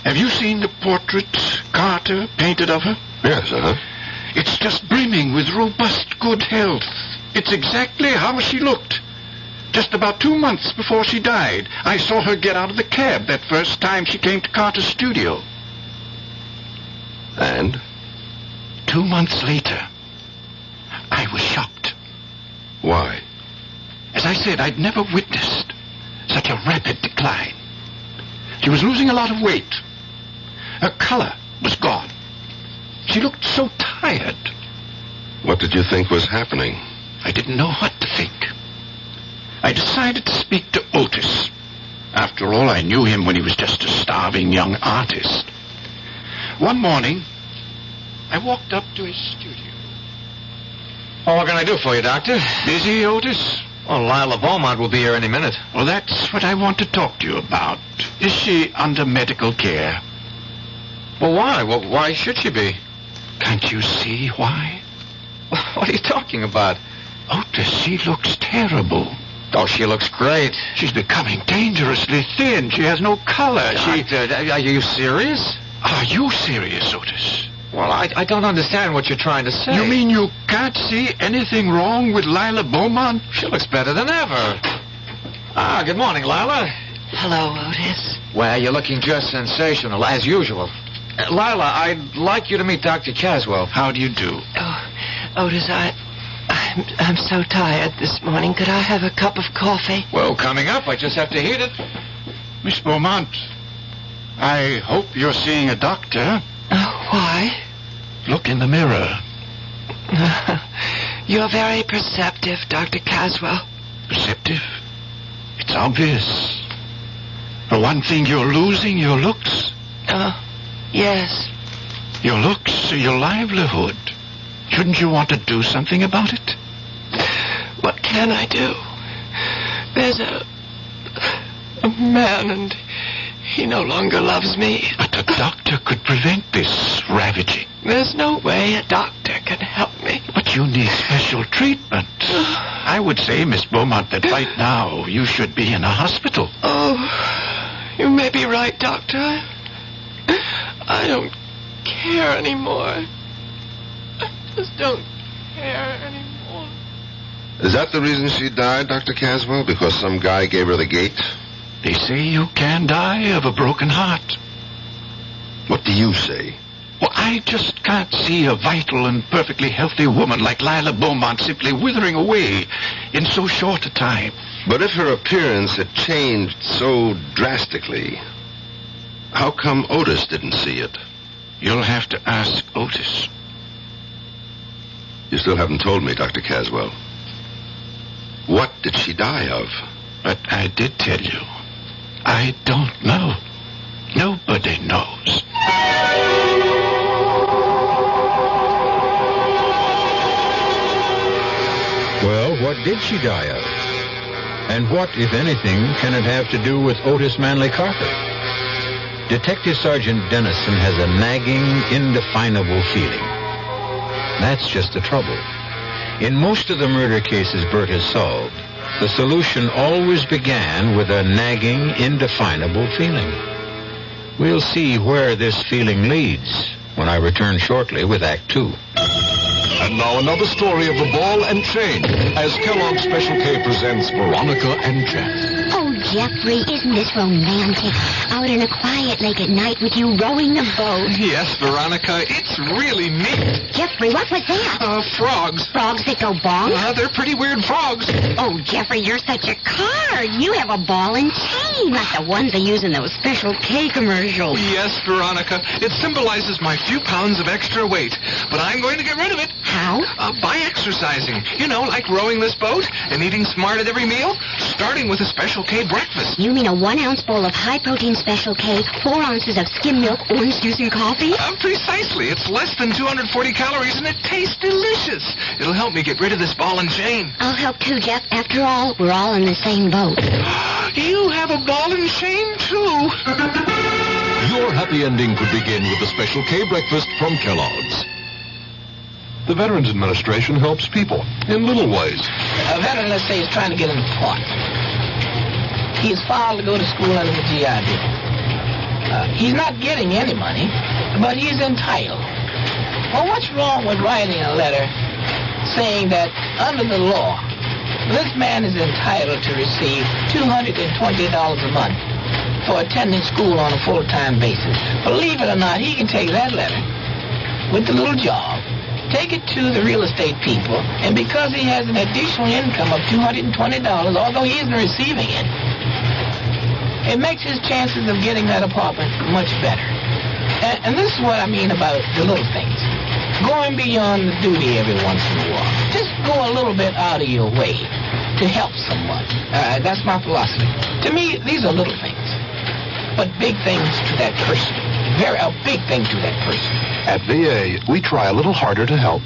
Have you seen the portrait Carter painted of her? Yes, It's just brimming with robust good health. It's exactly how she looked. Just about 2 months before she died, I saw her get out of the cab that first time she came to Carter's studio. And? 2 months later, I was shocked. Why? As I said, I'd never witnessed such a rapid decline. She was losing a lot of weight. Her color was gone. She looked so tired. What did you think was happening? I didn't know what to think. I decided to speak to Otis. After all, I knew him when he was just a starving young artist. One morning, I walked up to his studio. Well, what can I do for you, Doctor? Busy, Otis? Well, Lila Beaumont will be here any minute. Well, that's what I want to talk to you about. Is she under medical care? Well, why? Well, why should she be? Can't you see why? What are you talking about? Otis, she looks terrible. Oh, she looks great. She's becoming dangerously thin. She has no color. Doctor, are you serious? Are you serious, Otis? Well, I don't understand what you're trying to say. You mean you can't see anything wrong with Lila Beaumont? She looks better than ever. Good morning, Lila. Hello, Otis. Well, you're looking just sensational, as usual. Lila, I'd like you to meet Dr. Caswell. How do you do? Oh, Otis, I'm so tired this morning. Could I have a cup of coffee? Well, coming up. I just have to heat it. Miss Beaumont, I hope you're seeing a doctor. Why? Look in the mirror. You're very perceptive, Dr. Caswell. Perceptive? It's obvious. For one thing, you're losing your looks. Yes. Your looks are your livelihood. Shouldn't you want to do something about it? What can I do? There's a man, and he no longer loves me. But a doctor could prevent this ravaging. There's no way a doctor can help me. But you need special treatment. I would say, Miss Beaumont, that right now you should be in a hospital. Oh, you may be right, Doctor. I don't care anymore. I just don't care anymore. Is that the reason she died, Dr. Caswell? Because some guy gave her the gate? They say you can die of a broken heart. What do you say? Well, I just can't see a vital and perfectly healthy woman like Lila Beaumont simply withering away in so short a time. But if her appearance had changed so drastically, how come Otis didn't see it? You'll have to ask Otis. You still haven't told me, Dr. Caswell. What did she die of? But I did tell you. I don't know. Nobody knows. Well, what did she die of? And what, if anything, can it have to do with Otis Manley Carter? Detective Sergeant Dennison has a nagging, indefinable feeling. That's just the trouble. In most of the murder cases Bert has solved, the solution always began with a nagging, indefinable feeling. We'll see where this feeling leads when I return shortly with Act 2. And now another story of the ball and chain as Kellogg's Special K presents Veronica and Jeff. Oh, Jeffrey, isn't this romantic? Out in a quiet lake at night with you rowing the boat. Yes, Veronica, it's really neat. Jeffrey, what was that? Frogs. Frogs that go bong? They're pretty weird frogs. Oh, Jeffrey, you're such a card. You have a ball and chain like the ones they use in those Special K commercials. Yes, Veronica, it symbolizes my few pounds of extra weight. But I'm going to get rid of it. How? By exercising. You know, like rowing this boat and eating smart at every meal, starting with a Special K breakfast. You mean a 1-ounce bowl of high-protein Special K, 4 ounces of skim milk, orange juice, and coffee? Precisely. It's less than 240 calories, and it tastes delicious. It'll help me get rid of this ball and chain. I'll help too, Jeff. After all, we're all in the same boat. You have a ball and chain, too. Your happy ending could begin with the Special K breakfast from Kellogg's. The Veterans Administration helps people in little ways. A veteran, let's say, is trying to get an appointment. He's filed to go to school under the GI Bill. He's not getting any money, but he's entitled. Well, what's wrong with writing a letter saying that under the law, this man is entitled to receive $220 a month for attending school on a full-time basis? Believe it or not, he can take that letter with the little job, take it to the real estate people, and because he has an additional income of $220, although he isn't receiving it, it makes his chances of getting that apartment much better. And this is what I mean about the little things. Going beyond the duty every once in a while. Just go a little bit out of your way to help someone. That's my philosophy. To me, these are little things, but big things to that person. A big thing to that person. At VA, we try a little harder to help.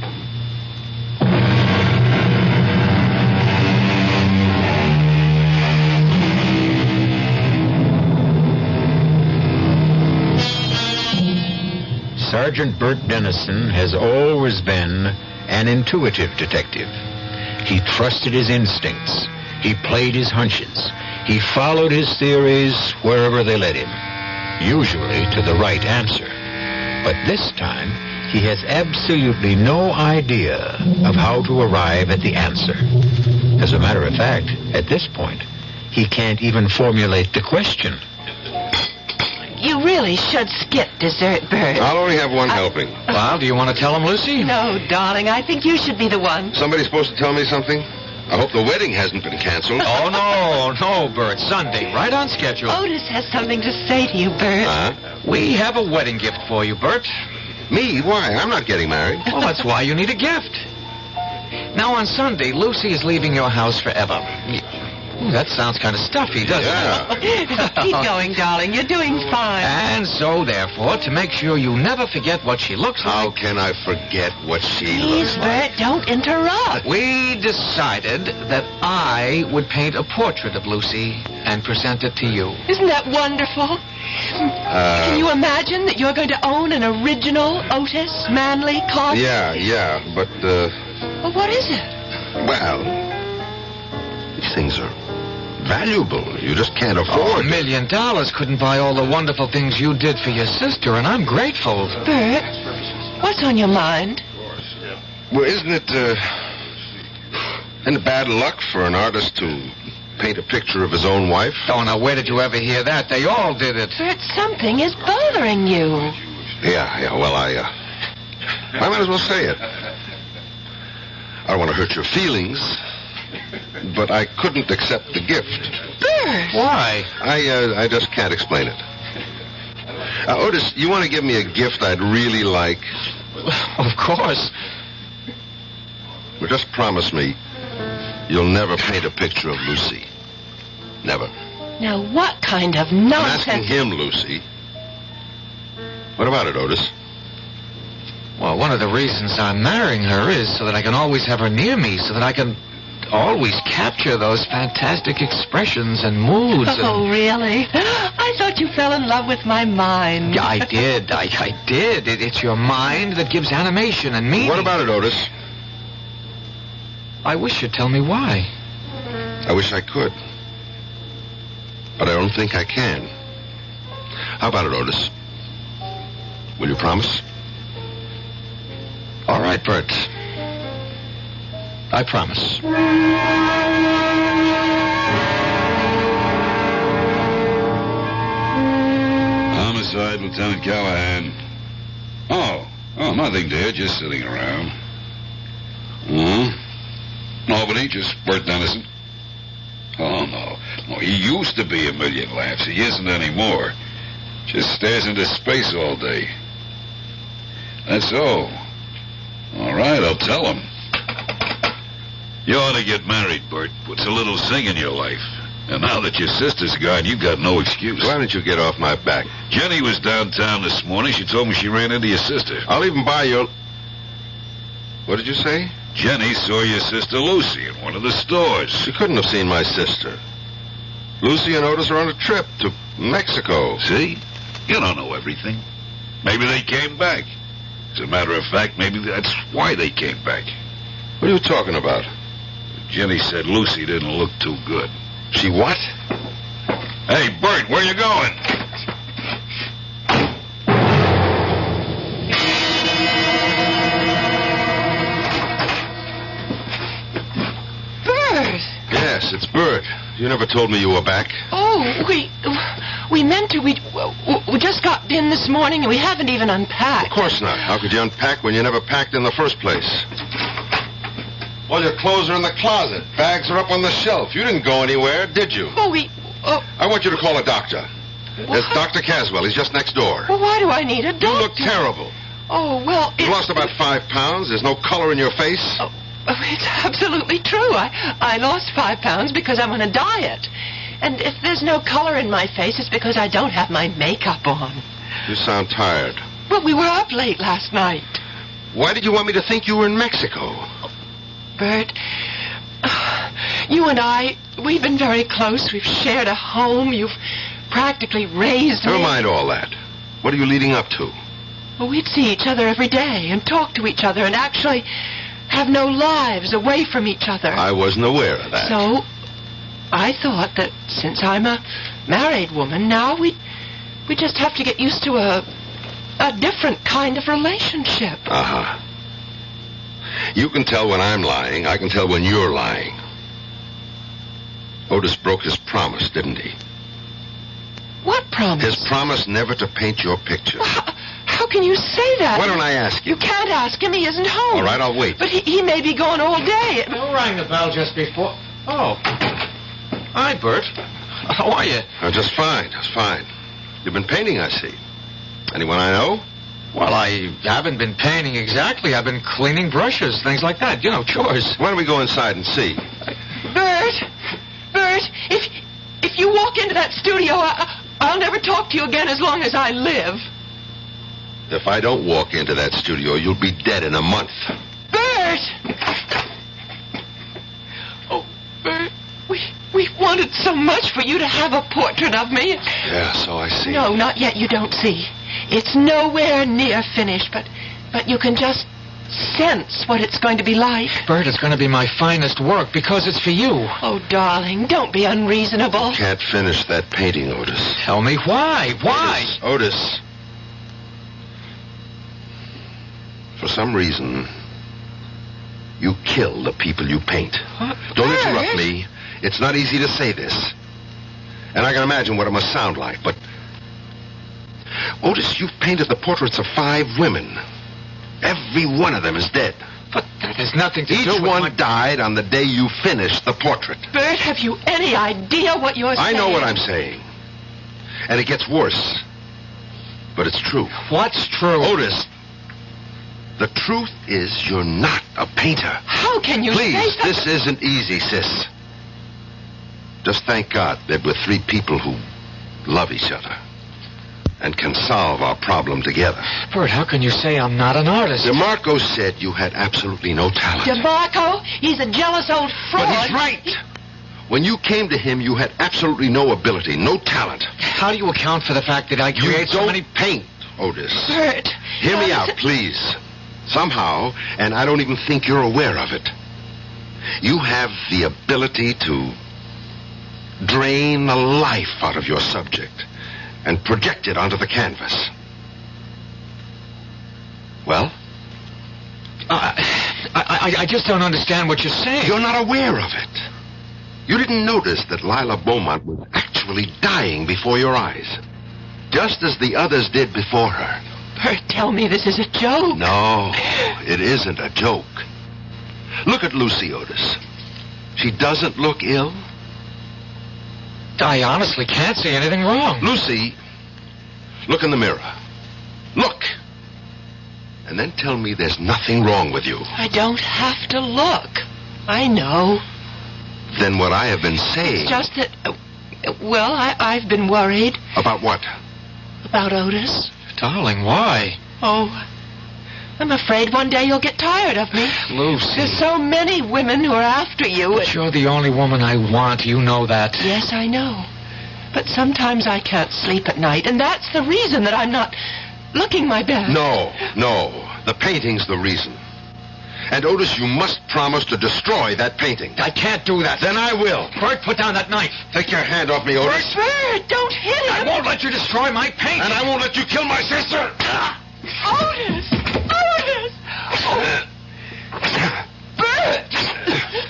Sergeant Bert Dennison has always been an intuitive detective. He trusted his instincts. He played his hunches. He followed his theories wherever they led him, usually to the right answer. But this time, he has absolutely no idea of how to arrive at the answer. As a matter of fact, at this point, he can't even formulate the question. You really should skip dessert, Bert. I'll only have one helping. Well, do you want to tell him, Lucy? No, darling, I think you should be the one. Somebody's supposed to tell me something? I hope the wedding hasn't been canceled. Oh, no, Bert. Sunday, right on schedule. Otis has something to say to you, Bert. We have a wedding gift for you, Bert. Me? Why? I'm not getting married. Well, that's why you need a gift. Now, on Sunday, Lucy is leaving your house forever. That sounds kind of stuffy, doesn't it? Keep going, darling. You're doing fine. And so, therefore, to make sure you never forget what she looks like... How can I forget what she Please, looks like? Bert, don't interrupt. We decided that I would paint a portrait of Lucy and present it to you. Isn't that wonderful? Can you imagine that you're going to own an original Otis Manley Carter? Yeah, but, Well, what is it? Well, these things are valuable. You just can't afford $1 million couldn't buy all the wonderful things you did for your sister, and I'm grateful. Bert, what's on your mind? Well, isn't it, And bad luck for an artist to paint a picture of his own wife? Oh, now, where did you ever hear that? They all did it. Bert, something is bothering you. Yeah, well, I might as well say it. I don't want to hurt your feelings, but I couldn't accept the gift. Bert! Why? I just can't explain it. Otis, you want to give me a gift I'd really like? Of course. Well, just promise me you'll never paint a picture of Lucy. Never. Now, what kind of I'm nonsense... asking him, Lucy. What about it, Otis? Well, one of the reasons I'm marrying her is so that I can always have her near me, so that I can always capture those fantastic expressions and moods. Oh, really? I thought you fell in love with my mind. Yeah, I did. I did. It's your mind that gives animation and meaning. What about it, Otis? I wish you'd tell me why. I wish I could. But I don't think I can. How about it, Otis? Will you promise? All right, Bert. I promise. Homicide, Lieutenant Callahan. Oh, nothing, dear. Just sitting around. Nobody, just Bert Dennison. Oh, no. He used to be a million laughs. He isn't anymore. Just stares into space all day. That's so. All right, I'll tell him. You ought to get married, Bert. Puts a little zing in your life. And now that your sister's gone, you've got no excuse. Why don't you get off my back? Jenny was downtown this morning. She told me she ran into your sister. I'll even buy your... What did you say? Jenny saw your sister Lucy in one of the stores. She couldn't have seen my sister. Lucy and Otis are on a trip to Mexico. See? You don't know everything. Maybe they came back. As a matter of fact, maybe that's why they came back. What are you talking about? Jenny said Lucy didn't look too good. She what? Hey, Bert, where you going? Bert! Yes, it's Bert. You never told me you were back. Oh, we meant to. We just got in this morning and we haven't even unpacked. Of course not. How could you unpack when you never packed in the first place? All your clothes are in the closet. Bags are up on the shelf. You didn't go anywhere, did you? I want you to call a doctor. There's Dr. Caswell. He's just next door. Well, why do I need a doctor? You look terrible. Oh, well... You lost about 5 pounds. There's no color in your face. Oh, it's absolutely true. I lost 5 pounds because I'm on a diet. And if there's no color in my face, it's because I don't have my makeup on. You sound tired. Well, we were up late last night. Why did you want me to think you were in Mexico? Bert, you and I, we've been very close. We've shared a home. You've practically raised me. Never mind all that. What are you leading up to? Well, we'd see each other every day and talk to each other and actually have no lives away from each other. I wasn't aware of that. So, I thought that since I'm a married woman, now we just have to get used to a different kind of relationship. Uh-huh. You can tell when I'm lying. I can tell when you're lying. Otis broke his promise, didn't he? What promise? His promise never to paint your picture. Well, how can you say that? Why don't I ask him? You can't ask him. He isn't home. All right, I'll wait. But he may be gone all day. Who rang the bell just before? Oh. Hi, Bert. How are you? Just fine. Just fine. You've been painting, I see. Anyone I know? Well, I haven't been painting exactly. I've been cleaning brushes, things like that. You know, chores. Why don't we go inside and see? Bert, if you walk into that studio, I'll never talk to you again as long as I live. If I don't walk into that studio, you'll be dead in a month. Bert! Oh, Bert, we wanted so much for you to have a portrait of me. Yeah, so I see. No, not yet. You don't see. It's nowhere near finished, but you can just sense what it's going to be like. Bert, it's going to be my finest work because it's for you. Oh, darling, don't be unreasonable. You can't finish that painting, Otis. Tell me why. Why? Otis. For some reason, You kill the people you paint. Don't interrupt me. It's not easy to say this. And I can imagine what it must sound like, but... Otis, you've painted the portraits of 5 women. Every one of them is dead. But that has nothing to do with Each one died on the day you finished the portrait. Bert, have you any idea what you're saying? I know what I'm saying. And it gets worse. But it's true. What's true? Otis, the truth is you're not a painter. How can you say Please, that? this isn't easy, sis. Just thank God that we're 3 people who love each other and can solve our problem together. Bert, how can you say I'm not an artist? DeMarco said you had absolutely no talent. DeMarco? He's a jealous old fraud. But he's right. When you came to him, you had absolutely no ability, no talent. How do you account for the fact that I create so many... paint, Otis. Bert. Hear me out, please. Somehow, and I don't even think you're aware of it, you have the ability to drain the life out of your subject and project it onto the canvas. Well? I just don't understand what you're saying. You're not aware of it. You didn't notice that Lila Beaumont was actually dying before your eyes, just as the others did before her. Bert, tell me this is a joke. No, it isn't a joke. Look at Lucy, Otis. She doesn't look ill. I honestly can't see anything wrong. Lucy, look in the mirror. Look. And then tell me there's nothing wrong with you. I don't have to look. I know. Then what I have been saying... It's just that... well, I've been worried. About what? About Otis. Darling, why? Oh, I'm afraid one day you'll get tired of me. Lucy. There's so many women who are after you. But you're the only woman I want. You know that. Yes, I know. But sometimes I can't sleep at night, and that's the reason that I'm not looking my best. No. The painting's the reason. And, Otis, you must promise to destroy that painting. I can't do that. Then I will. Bert, put down that knife. Take your hand off me, Otis. Bert, don't hit him. I won't let you destroy my painting. And I won't let you kill my sister. Otis! Oh. Bert!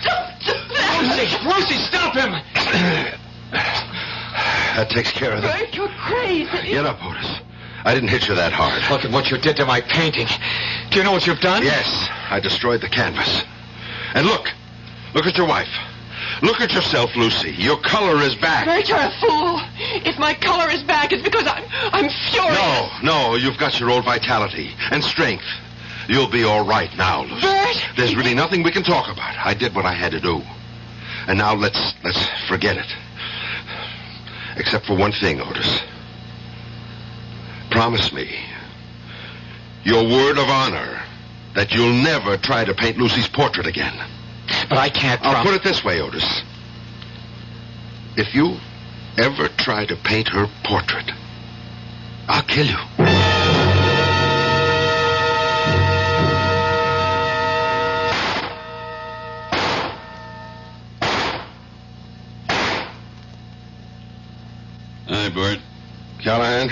Don't do that! Lucy, stop him! That takes care of that. Bert, you're crazy. Get up, Otis. I didn't hit you that hard. Look at what you did to my painting. Do you know what you've done? Yes, I destroyed the canvas. And look at your wife. Look at yourself, Lucy. Your color is back. Bert, you're a fool. If my color is back, it's because I'm furious. No, you've got your old vitality and strength. You'll be all right now, Lucy. Bert! There's really nothing we can talk about. I did what I had to do. And now let's forget it. Except for one thing, Otis. Promise me your word of honor that you'll never try to paint Lucy's portrait again. But I can't I'll put it this way, Otis. If you ever try to paint her portrait, I'll kill you. Hi, Bert. Callahan?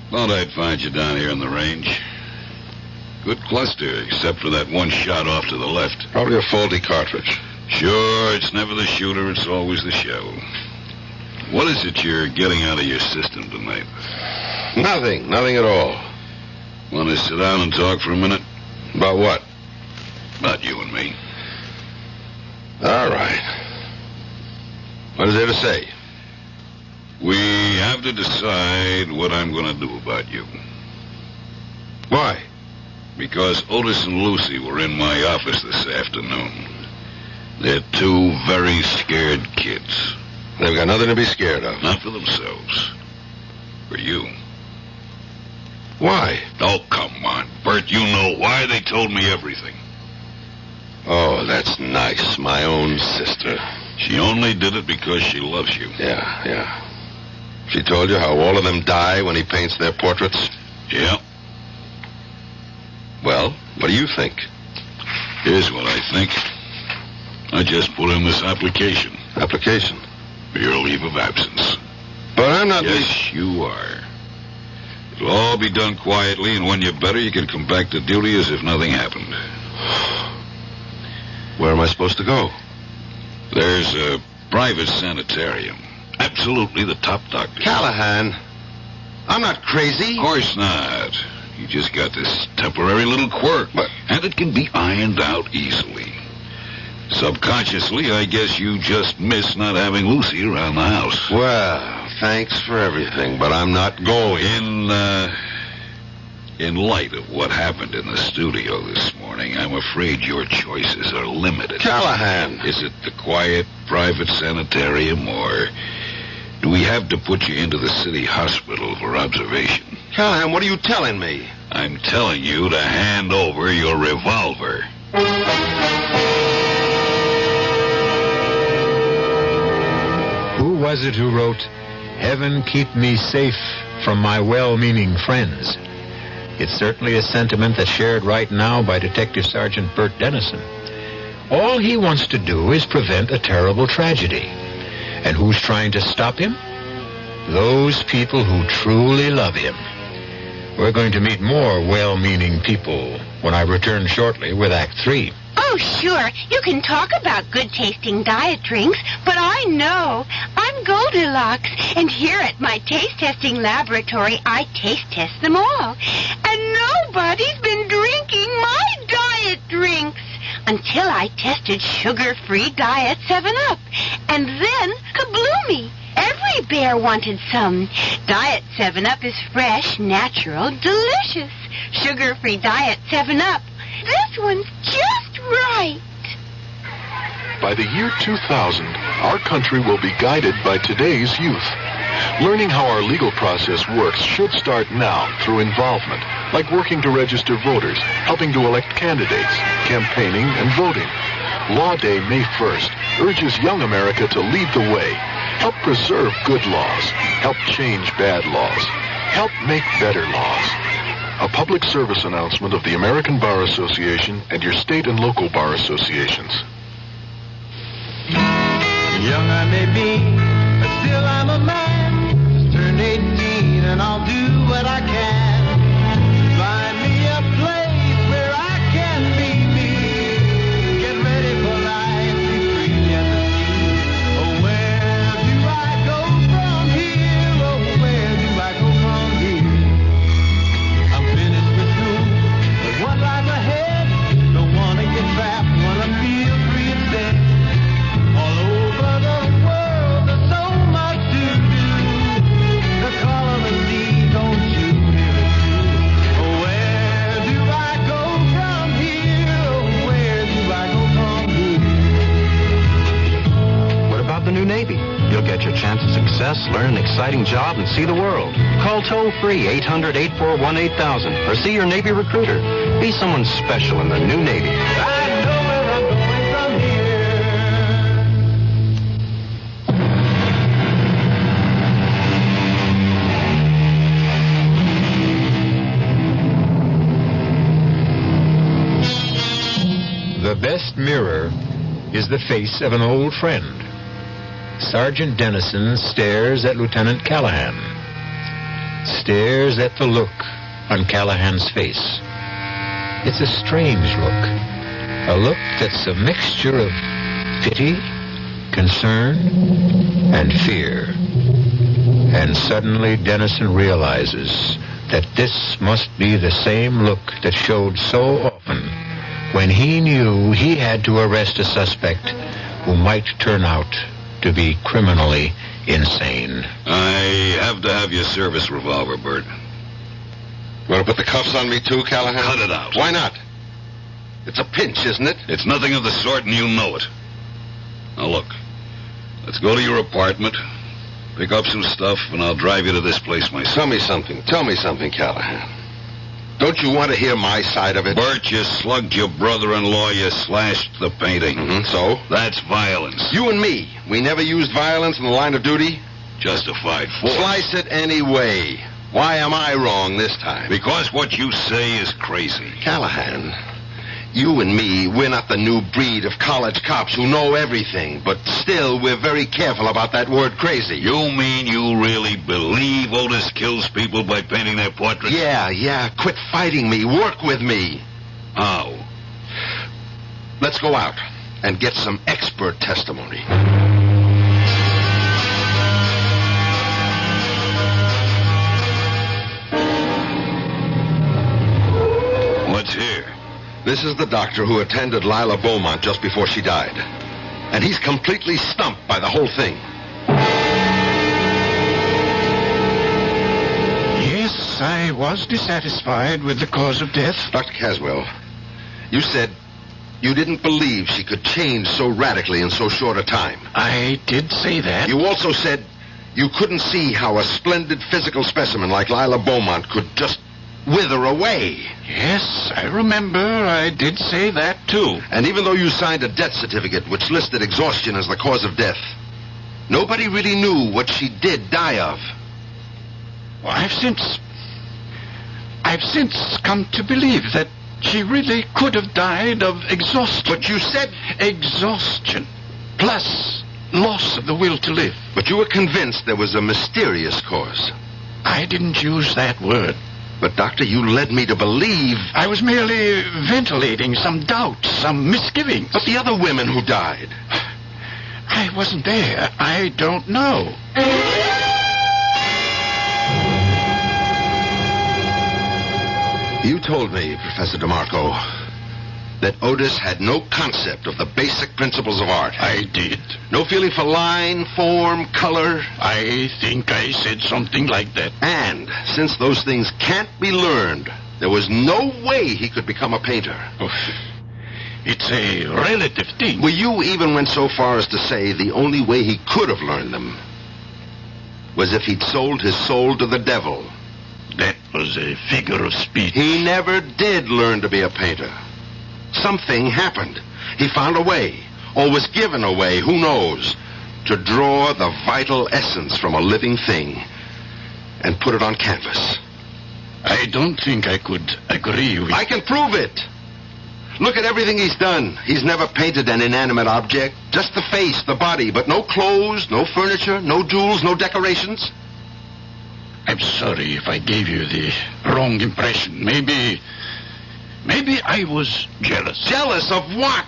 Thought I'd find you down here in the range. Good cluster, except for that one shot off to the left. Probably a faulty cartridge. Sure, it's never the shooter, it's always the shell. What is it you're getting out of your system tonight? Nothing at all. Want to sit down and talk for a minute? About what? About you and me. All right. What is there to say? We have to decide what I'm going to do about you. Why? Because Otis and Lucy were in my office this afternoon. They're 2 very scared kids. They've got nothing to be scared of. Not for themselves. For you. Why? Oh, come on, Bert. You know why. They told me everything. Oh, that's nice. My own sister. She only did it because she loves you. Yeah. She told you how all of them die when he paints their portraits? Yeah. Well, what do you think? Here's what I think. I just put in this application. Application? For your leave of absence. But I'm not... Yes, you are. It'll all be done quietly, and when you're better, you can come back to duty as if nothing happened. Where am I supposed to go? There's a private sanitarium. Absolutely the top doctor. Callahan, I'm not crazy. Of course not. You just got this temporary little quirk, and it can be ironed out easily. Subconsciously, I guess you just miss not having Lucy around the house. Well, thanks for everything, but I'm not going. In light of what happened in the studio this morning, I'm afraid your choices are limited. Callahan! Is it the quiet, private sanitarium, or do we have to put you into the city hospital for observation? Callahan, what are you telling me? I'm telling you to hand over your revolver. Who was it who wrote, "Heaven keep me safe from my well-meaning friends"? It's certainly a sentiment that's shared right now by Detective Sergeant Bert Dennison. All he wants to do is prevent a terrible tragedy. And who's trying to stop him? Those people who truly love him. We're going to meet more well-meaning people when I return shortly with Act 3. Oh, sure. You can talk about good-tasting diet drinks, but I know. I'm Goldilocks, and here at my taste-testing laboratory, I taste-test them all. And nobody's been drinking my diet drinks until I tested sugar-free Diet 7-Up. And then, kabloomy! Every bear wanted some. Diet 7-Up is fresh, natural, delicious. Sugar-free Diet 7-Up. This one's just right. By the year 2000, our country will be guided by today's youth. Learning how our legal process works should start now through involvement, like working to register voters, helping to elect candidates, campaigning, and voting. Law Day, May 1st, urges young America to lead the way. Help preserve good laws. Help change bad laws. Help make better laws. A public service announcement of the American Bar Association and your state and local bar associations. Young I may be, but still I'm a man. Just turned 18 and I'll do what I can. Find me a place where I can be me. Get ready for life, be free and the sea. Oh, where do I go from here? Oh, where do I go from here? I'm finished with school, but what lies ahead? Don't wanna get trapped, wanna feel free instead. All over the world, there's so much to do. The call of the sea, don't you hear it too? Oh, where do I go from here? Oh, where do I go from here? What about the new Navy? You'll get your chance at success, learn an exciting job, and see the world. Call toll-free 800-841-8000 or see your Navy recruiter. Be someone special in the new Navy. I know where I'm going from here. The best mirror is the face of an old friend. Sergeant Dennison stares at Lieutenant Callahan. Stares at the look on Callahan's face. It's a strange look. A look that's a mixture of pity, concern, and fear. And suddenly Dennison realizes that this must be the same look that showed so often when he knew he had to arrest a suspect who might turn out to be criminally insane. I have to have your service revolver, Bert. You want to put the cuffs on me too, Callahan? Cut it out. Why not? It's a pinch, isn't it? It's nothing of the sort, and you know it. Now, look. Let's go to your apartment, pick up some stuff, and I'll drive you to this place myself. Tell me something, Callahan. Don't you want to hear my side of it? Bert, you slugged your brother-in-law, you slashed the painting. So? That's violence. You and me, we never used violence in the line of duty? Justified force. Slice it any way. Why am I wrong this time? Because what you say is crazy. Callahan, you and me, we're not the new breed of college cops who know everything, but still we're very careful about that word crazy. You mean you really believe Otis kills people by painting their portraits? Yeah. Quit fighting me. Work with me. How? Let's go out. and get some expert testimony. What's here? This is the doctor who attended Lila Beaumont just before she died. And he's completely stumped by the whole thing. Yes, I was dissatisfied with the cause of death. Dr. Caswell, you said you didn't believe she could change so radically in so short a time. I did say that. You also said you couldn't see how a splendid physical specimen like Lila Beaumont could just wither away. Yes, I remember I did say that, too. And even though you signed a death certificate which listed exhaustion as the cause of death, nobody really knew what she did die of. Well, I've since come to believe that she really could have died of exhaustion. But you said exhaustion, plus loss of the will to live. But you were convinced there was a mysterious cause. I didn't use that word. But, Doctor, you led me to believe... I was merely ventilating some doubts, some misgivings. But the other women who died... I wasn't there. I don't know. You told me, Professor DeMarco, that Otis had no concept of the basic principles of art. I did. No feeling for line, form, color. I think I said something like that. And since those things can't be learned, there was no way he could become a painter. Oh, it's a relative thing. Well, you even went so far as to say the only way he could have learned them was if he'd sold his soul to the devil. That was a figure of speech. He never did learn to be a painter. Something happened. He found a way, or was given a way, who knows, to draw the vital essence from a living thing and put it on canvas. I don't think I could agree with... I can prove it. Look at everything he's done. He's never painted an inanimate object, just the face, the body, but no clothes, no furniture, no jewels, no decorations. I'm sorry if I gave you the wrong impression. Maybe I was jealous. Jealous of what?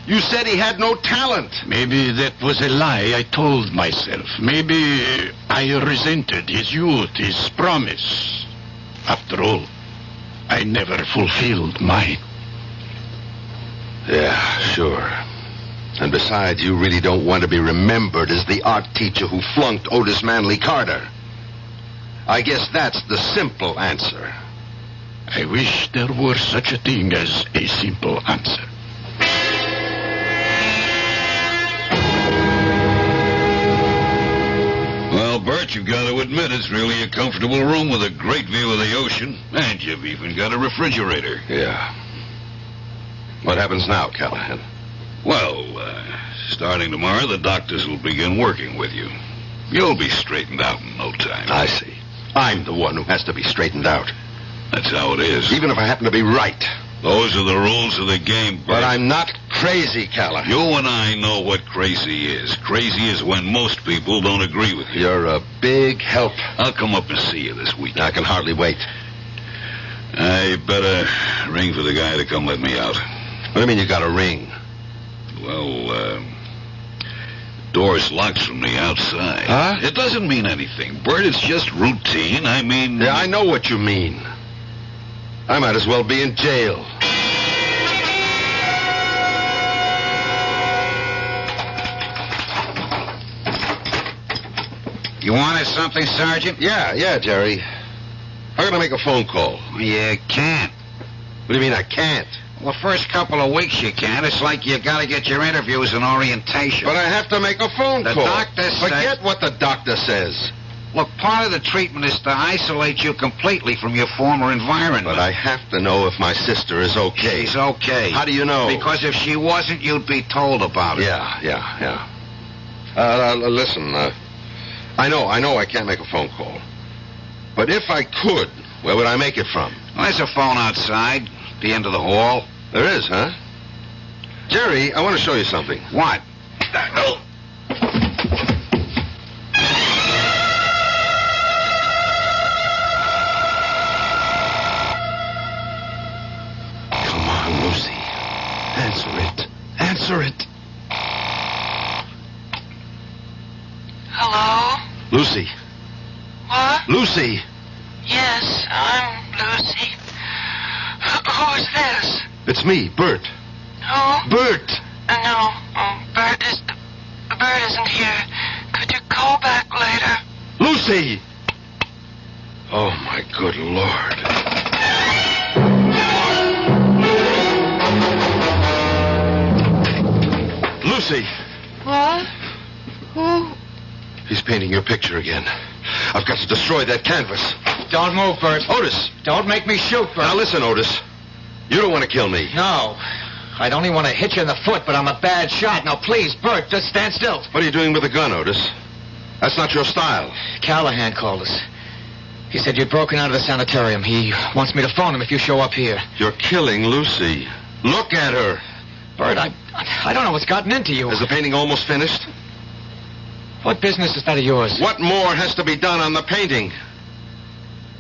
You said he had no talent. Maybe that was a lie I told myself. Maybe I resented his youth, his promise. After all, I never fulfilled mine. Yeah, sure. And besides, you really don't want to be remembered as the art teacher who flunked Otis Manley Carter. I guess that's the simple answer. I wish there were such a thing as a simple answer. Well, Bert, you've got to admit it's really a comfortable room with a great view of the ocean. And you've even got a refrigerator. Yeah. What happens now, Callahan? Well, starting tomorrow, the doctors will begin working with you. You'll be straightened out in no time. I see. I'm the one who has to be straightened out. That's how it is. Even if I happen to be right. Those are the rules of the game, Bert. But I'm not crazy, Callahan. You and I know what crazy is. Crazy is when most people don't agree with you. You're a big help. I'll come up and see you this weekend. I can hardly wait. I better ring for the guy to come let me out. What do you mean you got a ring? Well, door's locked from the outside. Huh? It doesn't mean anything, Bert. It's just routine. I mean... Yeah, I know what you mean. I might as well be in jail. You wanted something, Sergeant? Yeah, Jerry. I'm going to make a phone call. You can't. What do you mean I can't? Well, first couple of weeks you can't. It's like you got to get your interviews and orientation. But I have to make a phone call. The doctor says... Forget what the doctor says. Look, part of the treatment is to isolate you completely from your former environment. But I have to know if my sister is okay. She's okay. How do you know? Because if she wasn't, you'd be told about it. Yeah. Listen, I know I can't make a phone call. But if I could, where would I make it from? Well, there's a phone outside, at the end of the hall. There is, huh? Jerry, I want to show you something. What? Answer it. Hello? Lucy. What? Lucy. Yes, I'm Lucy. Who's this? It's me, Bert. Who? Bert. No, Bert isn't here. Could you call back later? Lucy! Oh, my good Lord. Lucy! What? Who? He's painting your picture again. I've got to destroy that canvas. Don't move, Bert. Otis! Don't make me shoot, Bert. Now listen, Otis. You don't want to kill me. No. I'd only want to hit you in the foot, but I'm a bad shot. Now, please, Bert, just stand still. What are you doing with a gun, Otis? That's not your style. Callahan called us. He said you'd broken out of the sanitarium. He wants me to phone him if you show up here. You're killing Lucy. Look at her. Bert, I don't know what's gotten into you. Is the painting almost finished? What business is that of yours? What more has to be done on the painting?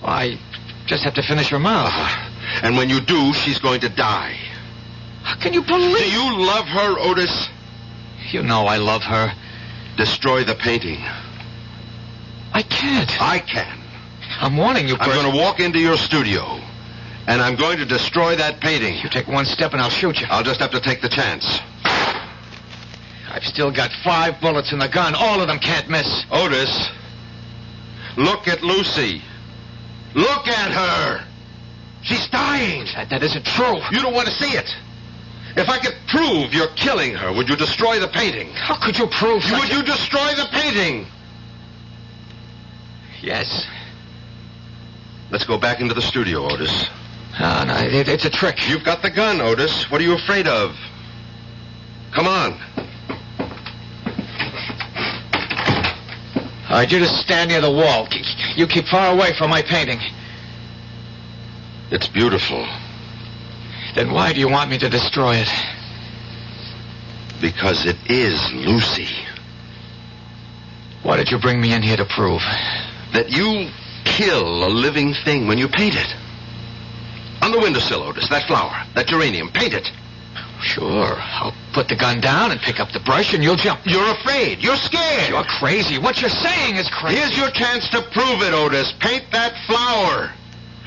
Well, I just have to finish her mouth. And when you do, she's going to die. How can you believe... Do you love her, Otis? You know I love her. Destroy the painting. I can't. I can. I'm warning you, Bert. I'm going to walk into your studio, and I'm going to destroy that painting. You take one step and I'll shoot you. I'll just have to take the chance. I've still got 5 bullets in the gun. All of them can't miss. Otis, look at Lucy. Look at her. She's dying. That isn't true. You don't want to see it. If I could prove you're killing her, would you destroy the painting? How could you prove such Would you destroy the painting? Yes. Let's go back into the studio, Otis. Oh, no, it's a trick. You've got the gun, Otis. What are you afraid of? Come on. All right, you just stand near the wall. You keep far away from my painting. It's beautiful. Then why do you want me to destroy it? Because it is Lucy. What did you bring me in here to prove? That you kill a living thing when you paint it. On the windowsill, Otis, that flower, that geranium, paint it. Sure. I'll put the gun down and pick up the brush and you'll jump. You're afraid. You're scared. You're crazy. What you're saying is crazy. Here's your chance to prove it, Otis. Paint that flower.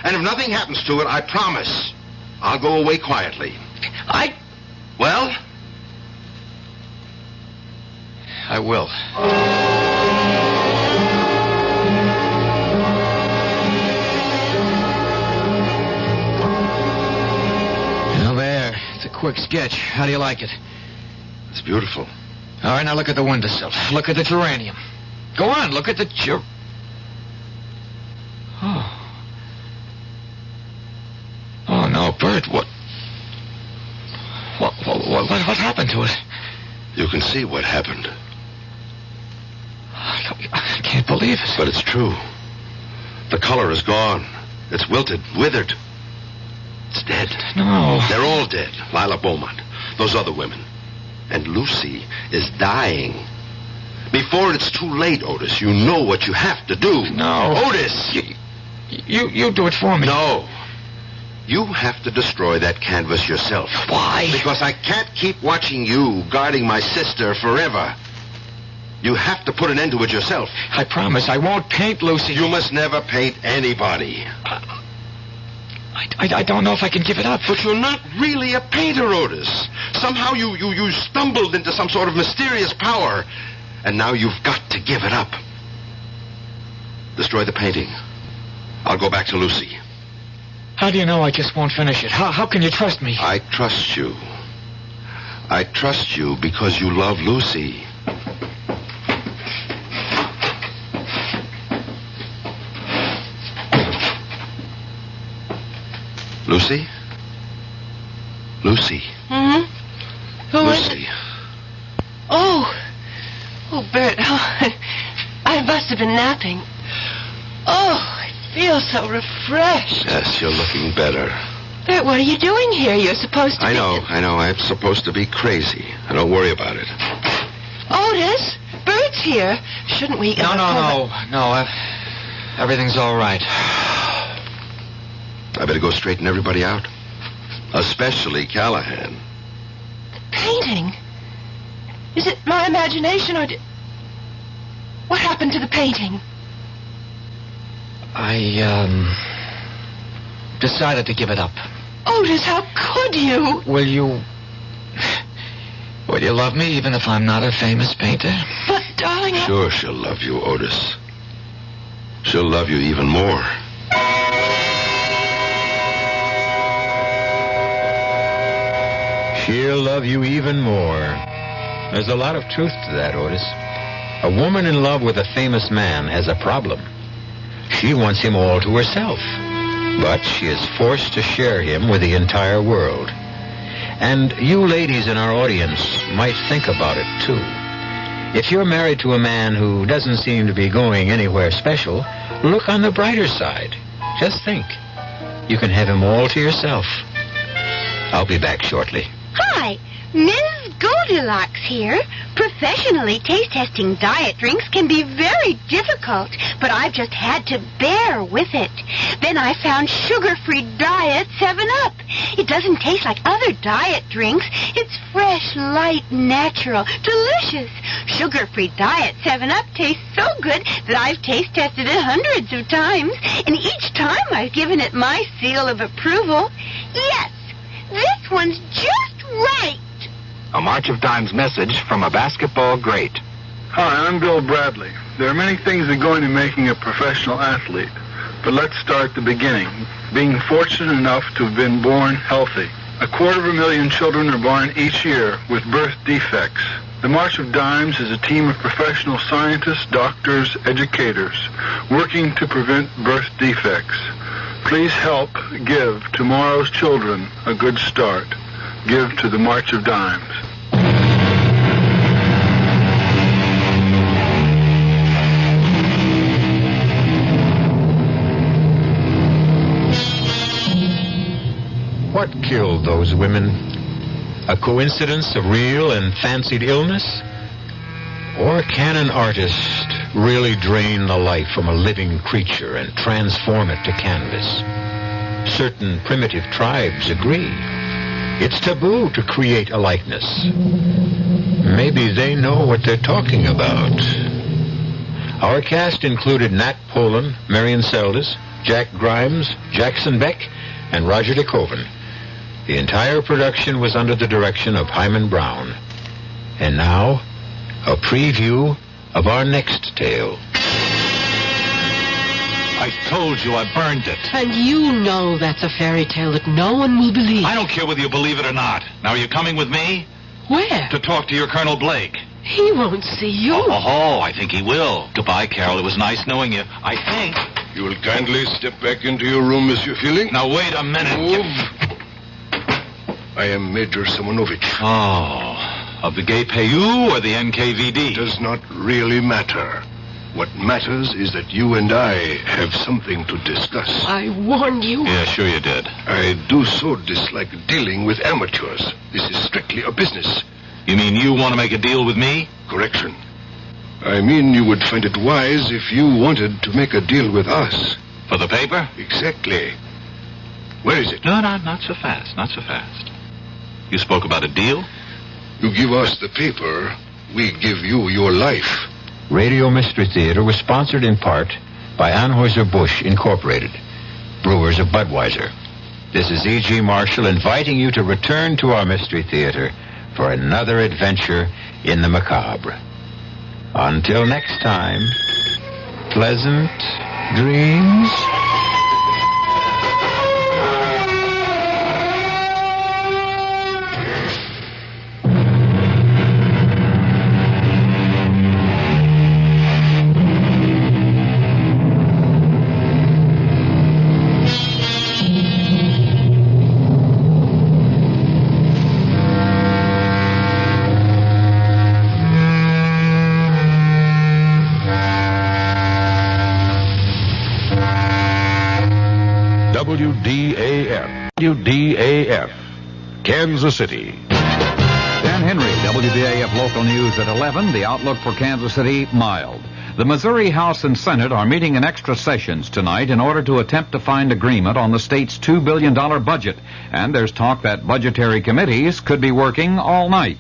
And if nothing happens to it, I promise I'll go away quietly. Well? I will. Now there. It's a quick sketch. How do you like it? It's beautiful. All right, now look at the windowsill. Look at the geranium. Go on, look at the Oh, no, Bert, what happened to it? You can see what happened. I can't believe it. But it's true. The color is gone. It's wilted, withered. It's dead. No. They're all dead. Lila Beaumont, those other women. And Lucy is dying. Before it's too late, Otis, you know what you have to do. No. Otis! You do it for me. No. You have to destroy that canvas yourself. Why? Because I can't keep watching you guarding my sister forever. You have to put an end to it yourself. I promise I won't paint Lucy. You must never paint anybody. I don't know if I can give it up. But you're not really a painter, Otis. Somehow you stumbled into some sort of mysterious power. And now you've got to give it up. Destroy the painting. I'll go back to Lucy. How do you know I just won't finish it? How can you trust me? I trust you. I trust you because you love Lucy. Lucy? Lucy. Hmm? Who Lucy. is it? Oh, Bert. Oh, I must have been napping. Oh, I feel so refreshed. Yes, you're looking better. Bert, what are you doing here? You're supposed to I know. I'm supposed to be crazy. Don't worry about it. Otis, Bert's here. Shouldn't we... No. Everything's all right. I better go straighten everybody out. Especially Callahan. Painting. lying? Is it my imagination, or what happened to the painting? I decided to give it up. Otis, how could you? Will you love me even if I'm not a famous painter? But, darling, Sure she'll love you, Otis. She'll love you even more. She'll love you even more. There's a lot of truth to that, Otis. A woman in love with a famous man has a problem. She wants him all to herself, but she is forced to share him with the entire world. And you ladies in our audience might think about it, too. If you're married to a man who doesn't seem to be going anywhere special, look on the brighter side. Just think. You can have him all to yourself. I'll be back shortly. Hi, Ms. Goldilocks here. Professionally taste-testing diet drinks can be very difficult, but I've just had to bear with it. Then I found sugar-free Diet 7-Up. It doesn't taste like other diet drinks. It's fresh, light, natural, delicious. Sugar-free Diet 7-Up tastes so good that I've taste-tested it hundreds of times, and each time I've given it my seal of approval. Yes, this one's just right. A March of Dimes message from a basketball great. Hi, I'm Bill Bradley. There are many things that go into making a professional athlete, but let's start at the beginning. Being fortunate enough to have been born healthy. 250,000 children are born each year with birth defects. The March of Dimes is a team of professional scientists, doctors, educators, working to prevent birth defects. Please help give tomorrow's children a good start. Give to the March of Dimes. What killed those women? A coincidence of real and fancied illness? Or can an artist really drain the life from a living creature and transform it to canvas? Certain primitive tribes agree. It's taboo to create a likeness. Maybe they know what they're talking about. Our cast included Nat Polan, Marion Seldes, Jack Grimes, Jackson Beck, and Roger DeKoven. The entire production was under the direction of Hyman Brown. And now, a preview of our next tale. I told you I burned it. And you know that's a fairy tale that no one will believe. I don't care whether you believe it or not. Now, are you coming with me? Where? To talk to your Colonel Blake. He won't see you. Oh, I think he will. Goodbye, Carol. It was nice knowing you. I think. You will kindly step back into your room, Monsieur Feeling. Now, wait a minute. Move. I am Major Simonovich. Oh, of the Gay Payou or the NKVD? It does not really matter. What matters is that you and I have something to discuss. I warned you. Yeah, sure you did. I do so dislike dealing with amateurs. This is strictly a business. You mean you want to make a deal with me? Correction. I mean you would find it wise if you wanted to make a deal with us. For the paper? Exactly. Where is it? No, not so fast. Not so fast. You spoke about a deal? You give us the paper, we give you your life. Radio Mystery Theater was sponsored in part by Anheuser-Busch Incorporated, brewers of Budweiser. This is E.G. Marshall inviting you to return to our Mystery Theater for another adventure in the macabre. Until next time, pleasant dreams. WDAF, Kansas City. Dan Henry, WDAF Local News at 11. The outlook for Kansas City, mild. The Missouri House and Senate are meeting in extra sessions tonight in order to attempt to find agreement on the state's $2 billion budget. And there's talk that budgetary committees could be working all night.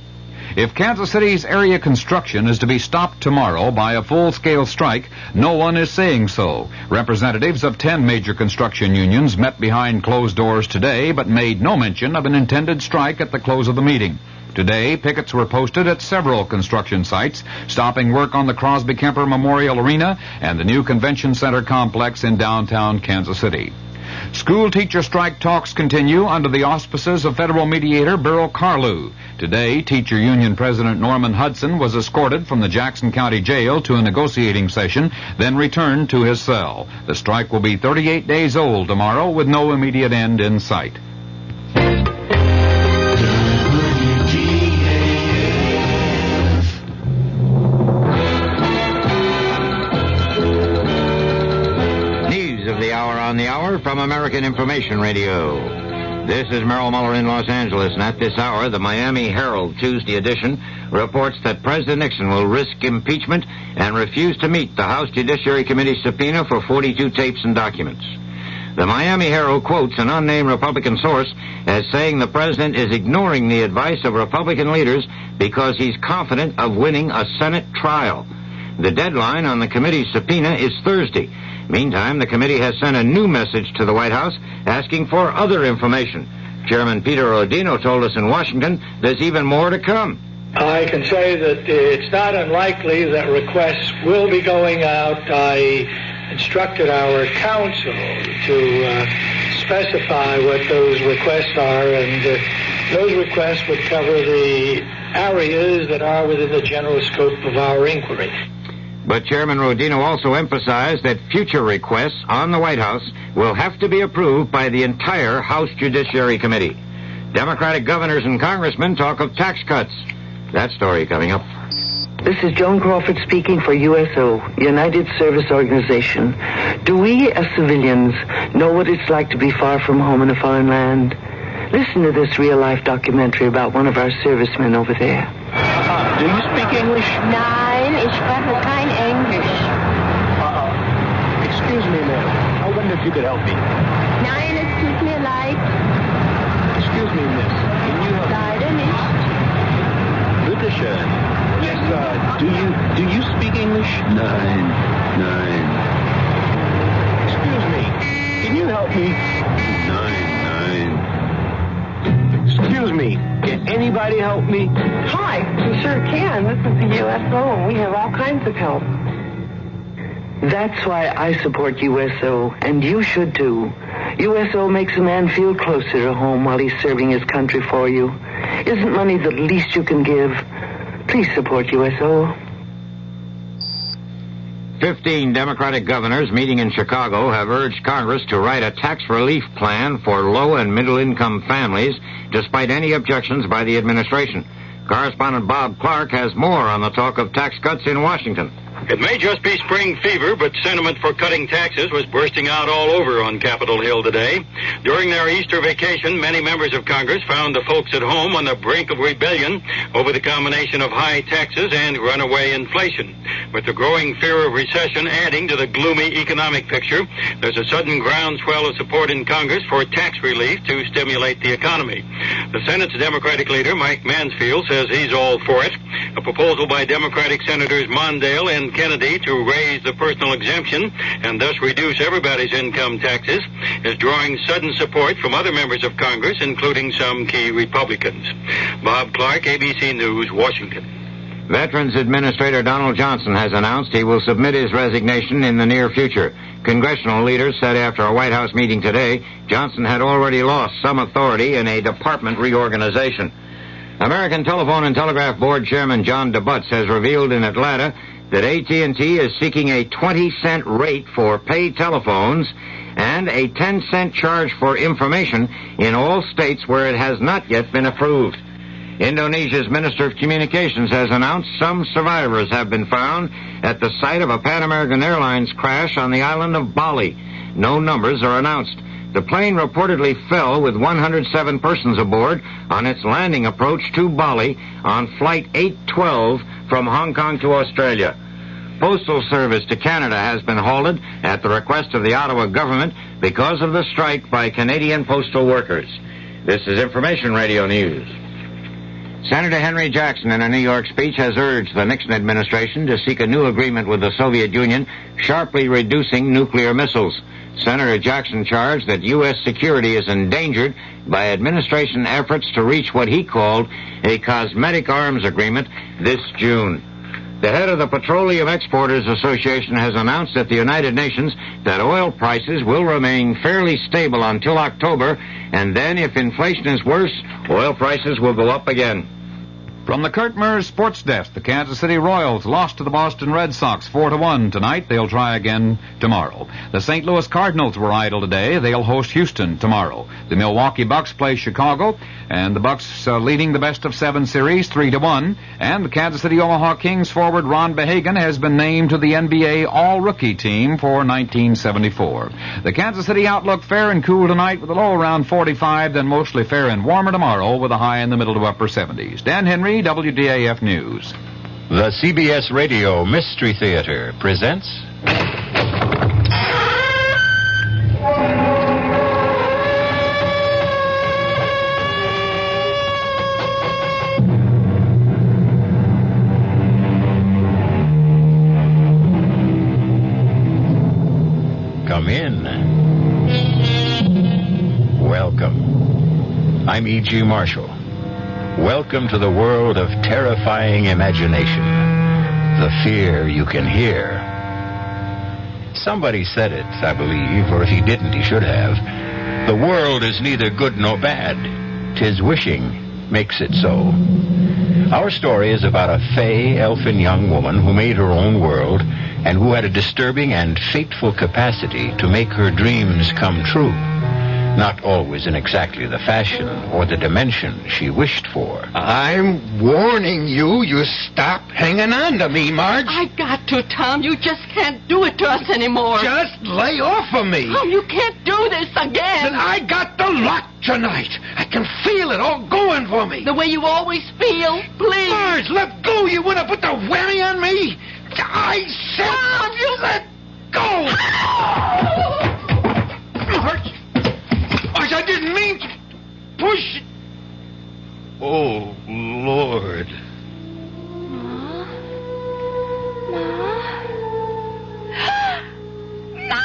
If Kansas City's area construction is to be stopped tomorrow by a full-scale strike, no one is saying so. Representatives of 10 major construction unions met behind closed doors today, but made no mention of an intended strike at the close of the meeting. Today, pickets were posted at several construction sites, stopping work on the Crosby-Kemper Memorial Arena and the new Convention Center complex in downtown Kansas City. School teacher strike talks continue under the auspices of federal mediator Beryl Carlew. Today, teacher union president Norman Hudson was escorted from the Jackson County Jail to a negotiating session, then returned to his cell. The strike will be 38 days old tomorrow with no immediate end in sight. On the hour from American Information Radio. This is Merrill Muller in Los Angeles, and at this hour, the Miami Herald Tuesday edition reports that President Nixon will risk impeachment and refuse to meet the House Judiciary Committee subpoena for 42 tapes and documents. The Miami Herald quotes an unnamed Republican source as saying the president is ignoring the advice of Republican leaders because he's confident of winning a Senate trial. The deadline on the committee's subpoena is Thursday. Meantime, the committee has sent a new message to the White House asking for other information. Chairman Peter Rodino told us in Washington there's even more to come. I can say that it's not unlikely that requests will be going out. I instructed our counsel to specify what those requests are, and those requests would cover the areas that are within the general scope of our inquiry. But Chairman Rodino also emphasized that future requests on the White House will have to be approved by the entire House Judiciary Committee. Democratic governors and congressmen talk of tax cuts. That story coming up. This is Joan Crawford speaking for USO, United Service Organization. Do we, as civilians, know what it's like to be far from home in a foreign land? Listen to this real-life documentary about one of our servicemen over there. Do you speak English? Nein, ich spreche kein Englisch. Excuse me, ma'am. I wonder if you could help me. Nein, es tut mir leid. Excuse me, miss. Can you help me? Leider nicht. Bitte schön. Yes, do you speak English? Nein. Excuse me. Can you help me? Nein. Excuse me. Can anybody help me? Hi, we sure can. This is the USO. We have all kinds of help. That's why I support USO, and you should too. USO makes a man feel closer to home while he's serving his country for you. Isn't money the least you can give? Please support USO. 15 Democratic governors meeting in Chicago have urged Congress to write a tax relief plan for low and middle-income families, despite any objections by the administration. Correspondent Bob Clark has more on the talk of tax cuts in Washington. It may just be spring fever, but sentiment for cutting taxes was bursting out all over on Capitol Hill today. During their Easter vacation, many members of Congress found the folks at home on the brink of rebellion over the combination of high taxes and runaway inflation. With the growing fear of recession adding to the gloomy economic picture, there's a sudden groundswell of support in Congress for tax relief to stimulate the economy. The Senate's Democratic leader, Mike Mansfield, says he's all for it. A proposal by Democratic Senators Mondale and Kennedy to raise the personal exemption and thus reduce everybody's income taxes is drawing sudden support from other members of Congress, including some key Republicans. Bob Clark, ABC News, Washington. Veterans Administrator Donald Johnson has announced he will submit his resignation in the near future. Congressional leaders said after a White House meeting today, Johnson had already lost some authority in a department reorganization. American Telephone and Telegraph Board Chairman John DeButz has revealed in Atlanta that AT&T is seeking a 20-cent rate for paid telephones and a 10-cent charge for information in all states where it has not yet been approved. Indonesia's Minister of Communications has announced some survivors have been found at the site of a Pan American Airlines crash on the island of Bali. No numbers are announced. The plane reportedly fell with 107 persons aboard on its landing approach to Bali on Flight 812 from Hong Kong to Australia. Postal service to Canada has been halted at the request of the Ottawa government because of the strike by Canadian postal workers. This is Information Radio News. Senator Henry Jackson, in a New York speech, has urged the Nixon administration to seek a new agreement with the Soviet Union, sharply reducing nuclear missiles. Senator Jackson charged that U.S. security is endangered by administration efforts to reach what he called a cosmetic arms agreement this June. The head of the Petroleum Exporters Association has announced at the United Nations that oil prices will remain fairly stable until October, and then if inflation is worse, oil prices will go up again. From the Kurt Murs Sports Desk, the Kansas City Royals lost to the Boston Red Sox 4-1 tonight. They'll try again tomorrow. The St. Louis Cardinals were idle today. They'll host Houston tomorrow. The Milwaukee Bucks play Chicago, and the Bucks leading the best-of-7 series 3-1. And the Kansas City Omaha Kings forward Ron Behagen has been named to the NBA All-Rookie team for 1974. The Kansas City outlook fair and cool tonight with a low around 45, then mostly fair and warmer tomorrow with a high in the middle to upper 70s. Dan Henry, WDAF News. The CBS Radio Mystery Theater presents... Come in. Welcome. I'm E.G. Marshall. Welcome to the world of terrifying imagination. The fear you can hear. Somebody said it, I believe, or if he didn't, he should have. The world is neither good nor bad. 'Tis wishing makes it so. Our story is about a fey, elfin young woman who made her own world and who had a disturbing and fateful capacity to make her dreams come true. Not always in exactly the fashion or the dimension she wished for. I'm warning you, you stop hanging on to me, Marge. I got to, Tom. You just can't do it to us anymore. Just lay off of me. Tom, you can't do this again. And I got the luck tonight. I can feel it all going for me. The way you always feel. Please. Marge, let go. You want to put the whammy on me? I said Tom, you... let go. Marge. I didn't mean to push it. Oh, Lord. Ma!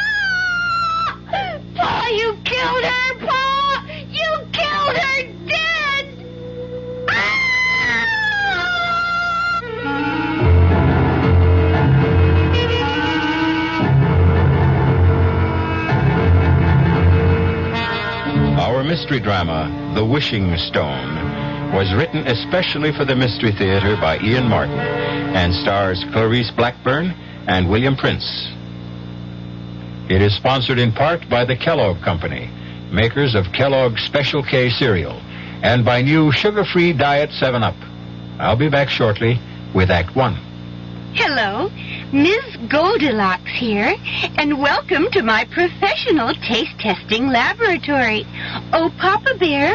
Pa, you killed her, Pa! You killed her dead! Our mystery drama, The Wishing Stone, was written especially for the Mystery Theater by Ian Martin and stars Clarice Blackburn and William Prince. It is sponsored in part by the Kellogg Company, makers of Kellogg's Special K cereal, and by new sugar-free Diet 7-Up. I'll be back shortly with Act 1. Hello, Ms. Goldilocks here, and welcome to my professional taste testing laboratory. Oh, Papa Bear,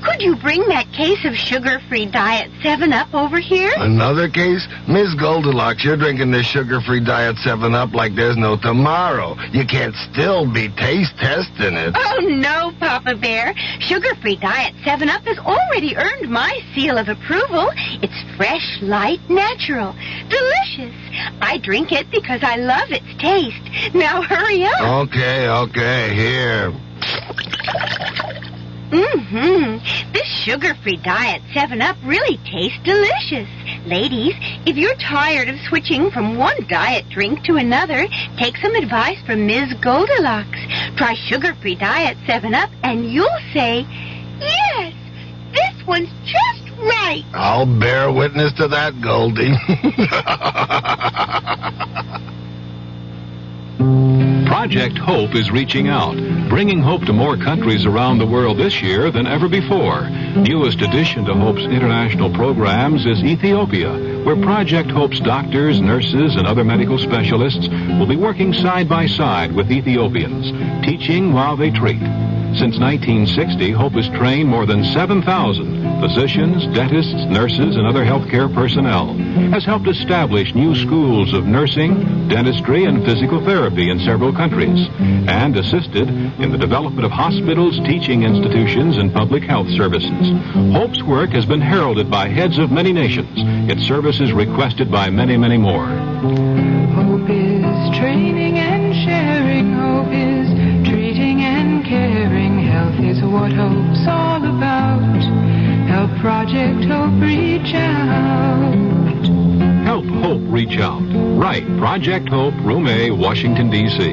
could you bring that case of sugar-free Diet 7-Up over here? Another case? Miss Goldilocks, you're drinking this sugar-free Diet 7-Up like there's no tomorrow. You can't still be taste testing it. Oh, no, Papa Bear. Sugar-free Diet 7-Up has already earned my seal of approval. It's fresh, light, natural, delicious. I drink it because I love its taste. Now hurry up. Okay, here. This sugar-free Diet 7-Up really tastes delicious. Ladies, if you're tired of switching from one diet drink to another, take some advice from Ms. Goldilocks. Try sugar-free Diet 7-Up and you'll say, yes, this one's just right. I'll bear witness to that, Goldie. Project Hope is reaching out, bringing hope to more countries around the world this year than ever before. Newest addition to Hope's international programs is Ethiopia, where Project Hope's doctors, nurses, and other medical specialists will be working side by side with Ethiopians, teaching while they treat. Since 1960, Hope has trained more than 7,000 physicians, dentists, nurses, and other healthcare personnel, has helped establish new schools of nursing, dentistry, and physical therapy in several countries, and assisted in the development of hospitals, teaching institutions, and public health services. Hope's work has been heralded by heads of many nations, its services requested by many, many more. Hope is training and sharing. Hope is treating and caring. Health is what hope's all about. Help Project Hope reach out. Help Hope reach out. Right, Project Hope, Room A, Washington, D.C.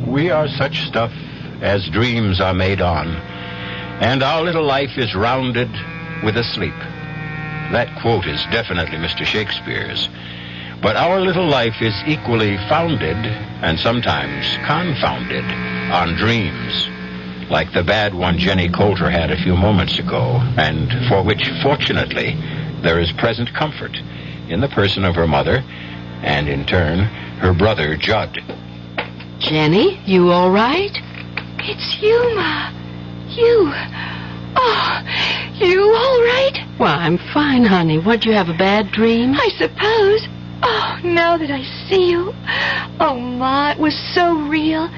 We are such stuff as dreams are made on, and our little life is rounded with a sleep. That quote is definitely Mr. Shakespeare's. But our little life is equally founded, and sometimes confounded, on dreams, like the bad one Jenny Coulter had a few moments ago, and for which, fortunately, there is present comfort in the person of her mother, and in turn, her brother, Judd. Jenny, you all right? It's you, Ma. You. Oh, you all right? Well, I'm fine, honey. What'd you have, a bad dream? I suppose. Oh, now that I see you. Oh, Ma, it was so real.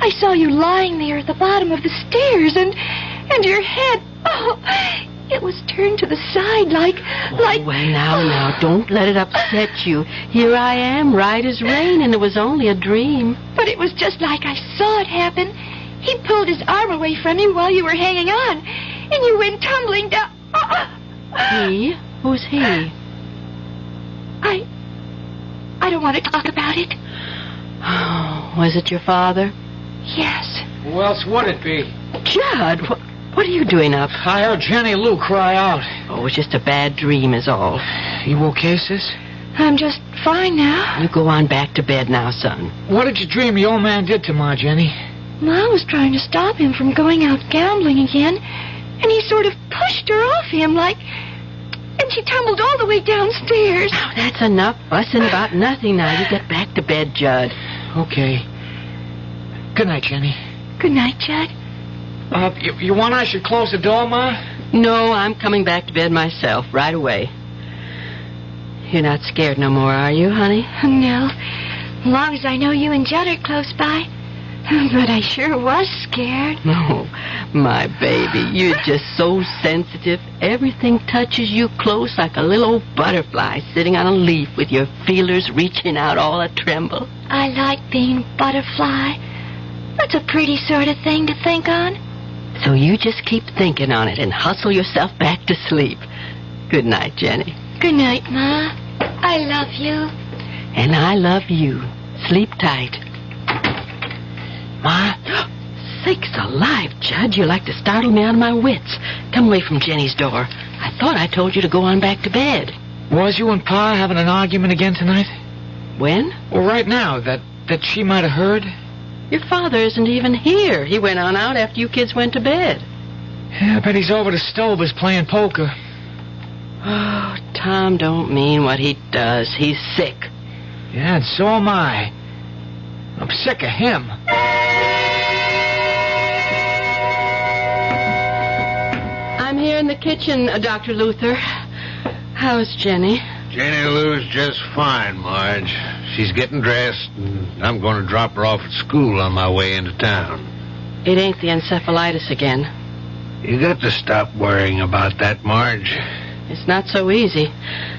I saw you lying there at the bottom of the stairs, and your head, oh, it was turned to the side like... Well, now, don't let it upset you. Here I am, right as rain, and it was only a dream. But it was just like I saw it happen. He pulled his arm away from you while you were hanging on, and you went tumbling down. He? Who's he? I don't want to talk about it. Oh, was it your father? Yes. Who else would it be? Judd, what are you doing up? I heard Jenny Lou cry out. Oh, it was just a bad dream is all. You okay, sis? I'm just fine now. You go on back to bed now, son. What did you dream the old man did to Ma, Jenny? Ma was trying to stop him from going out gambling again, and he sort of pushed her off him and she tumbled all the way downstairs. Now, that's enough fussing about nothing now. You get back to bed, Judd. Okay. Good night, Jenny. Good night, Judd. You want I should close the door, Ma? No, I'm coming back to bed myself right away. You're not scared no more, are you, honey? No. As long as I know you and Judd are close by. But I sure was scared. No, my baby, you're just so sensitive. Everything touches you close like a little old butterfly sitting on a leaf with your feelers reaching out all a-tremble. I like being butterfly. That's a pretty sort of thing to think on. So you just keep thinking on it and hustle yourself back to sleep. Good night, Jenny. Good night, Ma. I love you. And I love you. Sleep tight. Ma? Sakes alive, Judd. You like to startle me out of my wits. Come away from Jenny's door. I thought I told you to go on back to bed. Was you and Pa having an argument again tonight? When? Well, right now, that she might have heard. Your father isn't even here. He went on out after you kids went to bed. Yeah, I bet he's over to Stover's playing poker. Oh, Tom don't mean what he does. He's sick. Yeah, and so am I. I'm sick of him. I'm here in the kitchen, Dr. Luther. How's Jenny? Jenny Lou's just fine, Marge. She's getting dressed, and I'm going to drop her off at school on my way into town. It ain't the encephalitis again. You got to stop worrying about that, Marge. It's not so easy.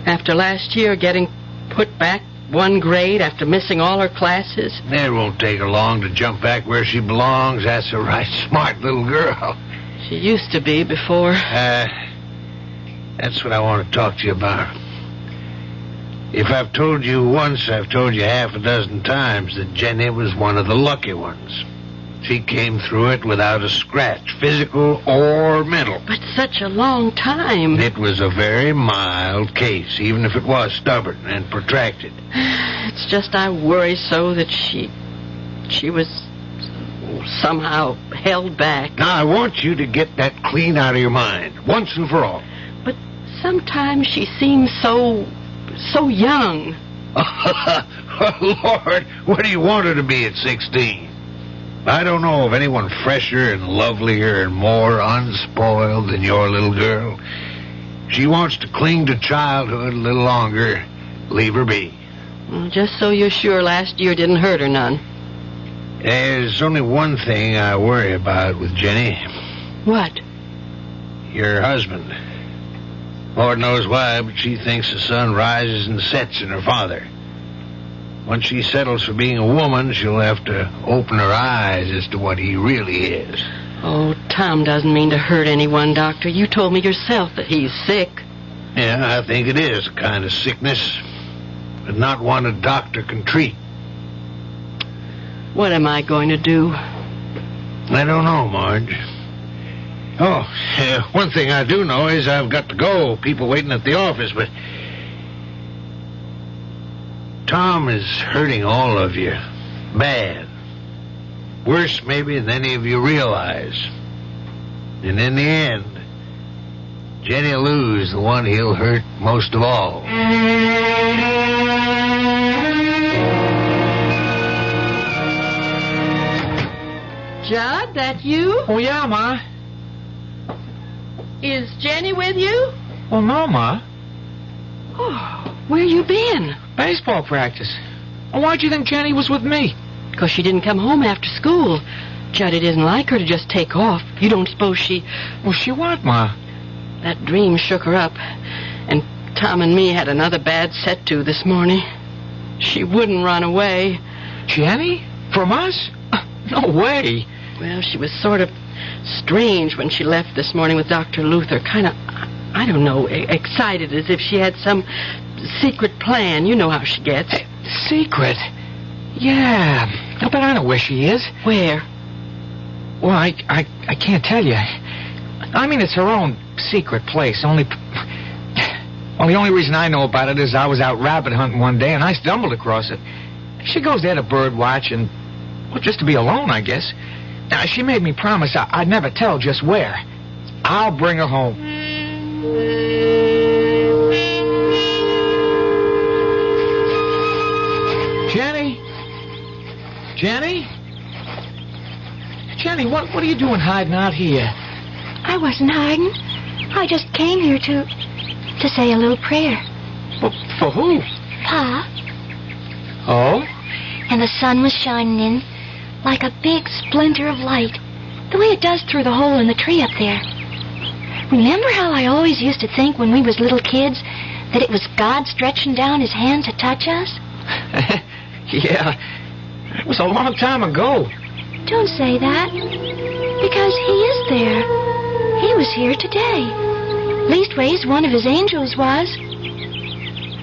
After last year getting put back one grade after missing all her classes. It won't take her long to jump back where she belongs. That's a right smart little girl. She used to be before. That's what I want to talk to you about. If I've told you once, I've told you half a dozen times that Jenny was one of the lucky ones. She came through it without a scratch, physical or mental. But such a long time. It was a very mild case, even if it was stubborn and protracted. It's just I worry so that she was... somehow held back. Now, I want you to get that clean out of your mind, once and for all. But sometimes she seems so young. Oh, Lord, what do you want her to be at 16? I don't know of anyone fresher and lovelier and more unspoiled than your little girl. She wants to cling to childhood a little longer. Leave her be. Well, just so you're sure last year didn't hurt her none. There's only one thing I worry about with Jenny. What? Your husband. Lord knows why, but she thinks the sun rises and sets in her father. Once she settles for being a woman, she'll have to open her eyes as to what he really is. Oh, Tom doesn't mean to hurt anyone, Doctor. You told me yourself that he's sick. Yeah, I think it is a kind of sickness, but not one a doctor can treat. What am I going to do? I don't know, Marge. Oh, one thing I do know is I've got to go. People waiting at the office, but Tom is hurting all of you. Bad. Worse, maybe, than any of you realize. And in the end, Jenny Lou's is the one he'll hurt most of all. Judd, that you? Oh, yeah, Ma. Is Jenny with you? Well, no, Ma. Oh, where you been? Baseball practice. Well, why'd you think Jenny was with me? Because she didn't come home after school. Judd, it isn't like her to just take off. You don't suppose she... Well, she what, Ma? That dream shook her up. And Tom and me had another bad set-to this morning. She wouldn't run away. Jenny? From us? No way. Well, she was sort of strange when she left this morning with Dr. Luther. Kind of, I don't know, excited as if she had some secret plan. You know how she gets. Secret? Yeah. But I know where she is. Where? Well, I can't tell you. I mean, it's her own secret place. Well, the only reason I know about it is I was out rabbit hunting one day and I stumbled across it. She goes there to bird watch and, well, just to be alone, I guess. Now, she made me promise I'd never tell just where. I'll bring her home. Jenny? Jenny? Jenny, what are you doing hiding out here? I wasn't hiding. I just came here to say a little prayer. For who? Pa. Oh? And the sun was shining in like a big splinter of light, the way it does through the hole in the tree up there. Remember how I always used to think when we was little kids that it was God stretching down his hand to touch us? Yeah, it was a long time ago. Don't say that, because he is there. He was here today. Leastways, one of his angels was.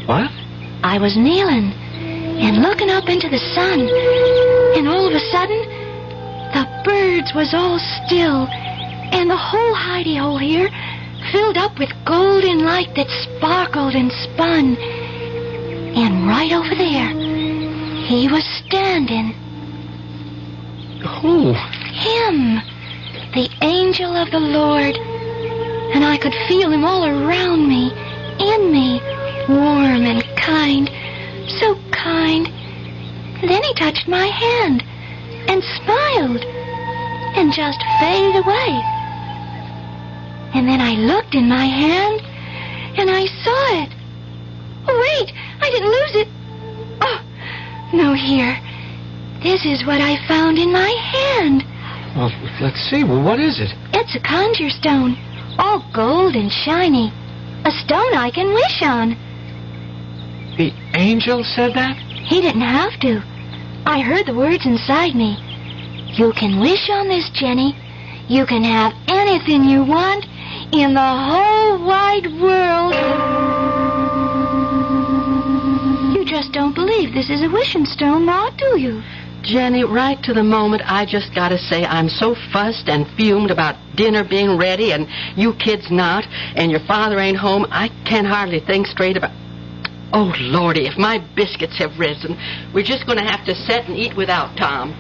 What? I was kneeling and looking up into the sun, and all of a sudden, the birds was all still, and the whole hidey-hole here filled up with golden light that sparkled and spun. And right over there, he was standing. Who? Him, the angel of the Lord. And I could feel him all around me, in me, warm and kind, so kind. Then he touched my hand and smiled and just faded away. And then I looked in my hand and I saw it. Oh, wait, I didn't lose it. Oh, no, here. This is what I found in my hand. Well, let's see. Well, what is it? It's a conjure stone, all gold and shiny. A stone I can wish on. The angel said that? He didn't have to. I heard the words inside me. You can wish on this, Jenny. You can have anything you want in the whole wide world. You just don't believe this is a wishing stone, now, do you? Jenny, right to the moment, I just got to say I'm so fussed and fumed about dinner being ready and you kids not, and your father ain't home, I can't hardly think straight about... Oh, Lordy, if my biscuits have risen, we're just going to have to sit and eat without Tom.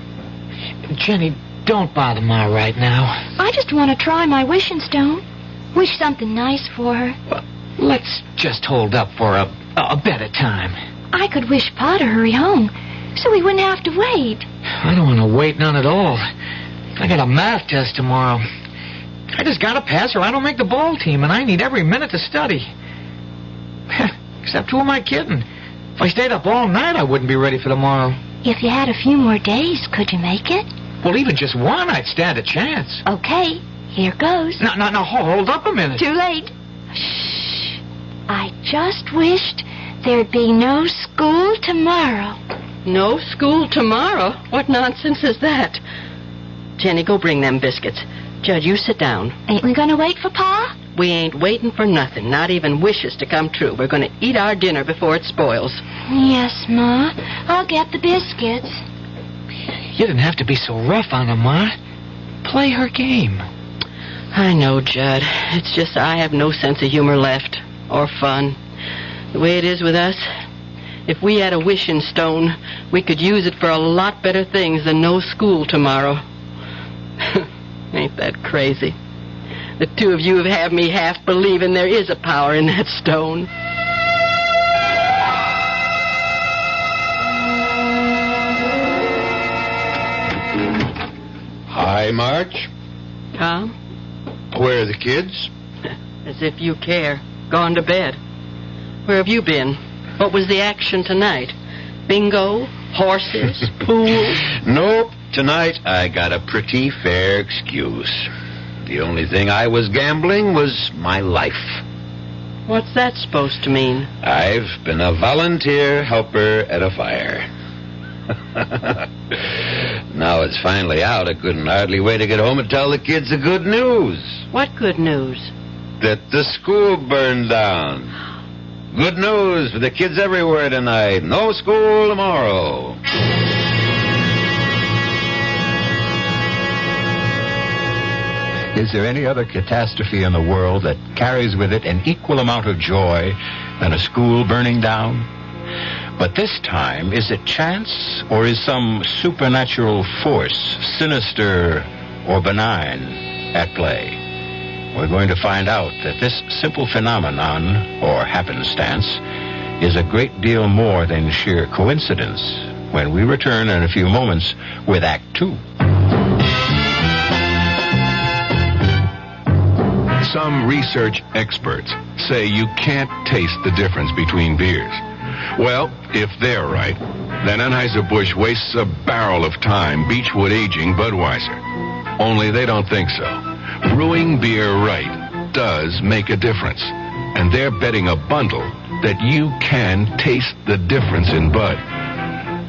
Jenny, don't bother Ma right now. I just want to try my wishing stone. Wish something nice for her. Well, let's just hold up for a better time. I could wish Pa to hurry home, so we wouldn't have to wait. I don't want to wait none at all. I got a math test tomorrow. I just got to pass or I don't make the ball team, and I need every minute to study. Except who am I kidding? If I stayed up all night, I wouldn't be ready for tomorrow. If you had a few more days, could you make it? Well, even just one, I'd stand a chance. Okay, here goes. No, hold up a minute. Too late. Shh. I just wished there'd be no school tomorrow. No school tomorrow? What nonsense is that? Jenny, go bring them biscuits. Judd, you sit down. Ain't we gonna wait for Pa? We ain't waiting for nothing, not even wishes to come true. We're gonna eat our dinner before it spoils. Yes, Ma. I'll get the biscuits. You didn't have to be so rough on her, Ma. Play her game. I know, Judd. It's just I have no sense of humor left. Or fun. The way it is with us, if we had a wishing stone, we could use it for a lot better things than no school tomorrow. Ain't that crazy? The two of you have had me half believing there is a power in that stone. Hi, March. Tom? Where are the kids? As if you care. Gone to bed. Where have you been? What was the action tonight? Bingo? Horses? Pool? Nope. Tonight I got a pretty fair excuse. The only thing I was gambling was my life. What's that supposed to mean? I've been a volunteer helper at a fire. Now it's finally out. I couldn't hardly wait to get home and tell the kids the good news. What good news? That the school burned down. Good news for the kids everywhere tonight. No school tomorrow. Is there any other catastrophe in the world that carries with it an equal amount of joy than a school burning down? But this time, is it chance or is some supernatural force, sinister or benign, at play? We're going to find out that this simple phenomenon, or happenstance, is a great deal more than sheer coincidence when we return in a few moments with Act 2. Some research experts say you can't taste the difference between beers. Well, if they're right, then Anheuser-Busch wastes a barrel of time Beechwood aging Budweiser. Only they don't think so. Brewing beer right does make a difference. And they're betting a bundle that you can taste the difference in Bud.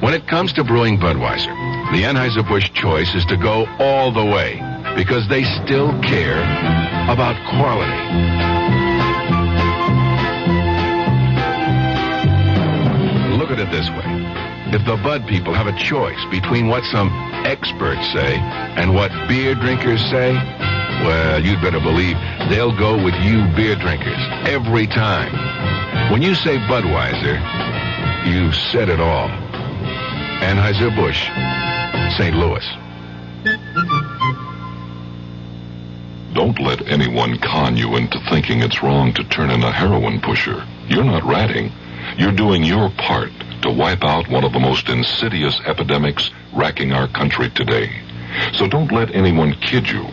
When it comes to brewing Budweiser, the Anheuser-Busch choice is to go all the way because they still care about quality. Look at it this way. If the Bud people have a choice between what some experts say and what beer drinkers say, well, you'd better believe they'll go with you beer drinkers every time. When you say Budweiser, you've said it all. Anheuser-Busch, St. Louis. Don't let anyone con you into thinking it's wrong to turn in a heroin pusher. You're not ratting. You're doing your part to wipe out one of the most insidious epidemics racking our country today. So don't let anyone kid you.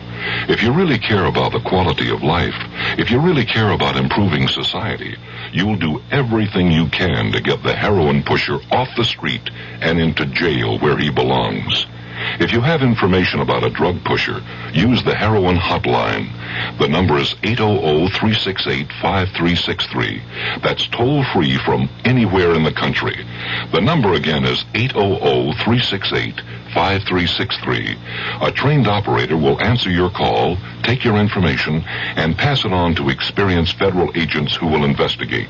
If you really care about the quality of life, if you really care about improving society, you'll do everything you can to get the heroin pusher off the street and into jail where he belongs. If you have information about a drug pusher, use the heroin hotline. The number is 800-368-5363. That's toll-free from anywhere in the country. The number again is 800-368-5363. A trained operator will answer your call, take your information, and pass it on to experienced federal agents who will investigate.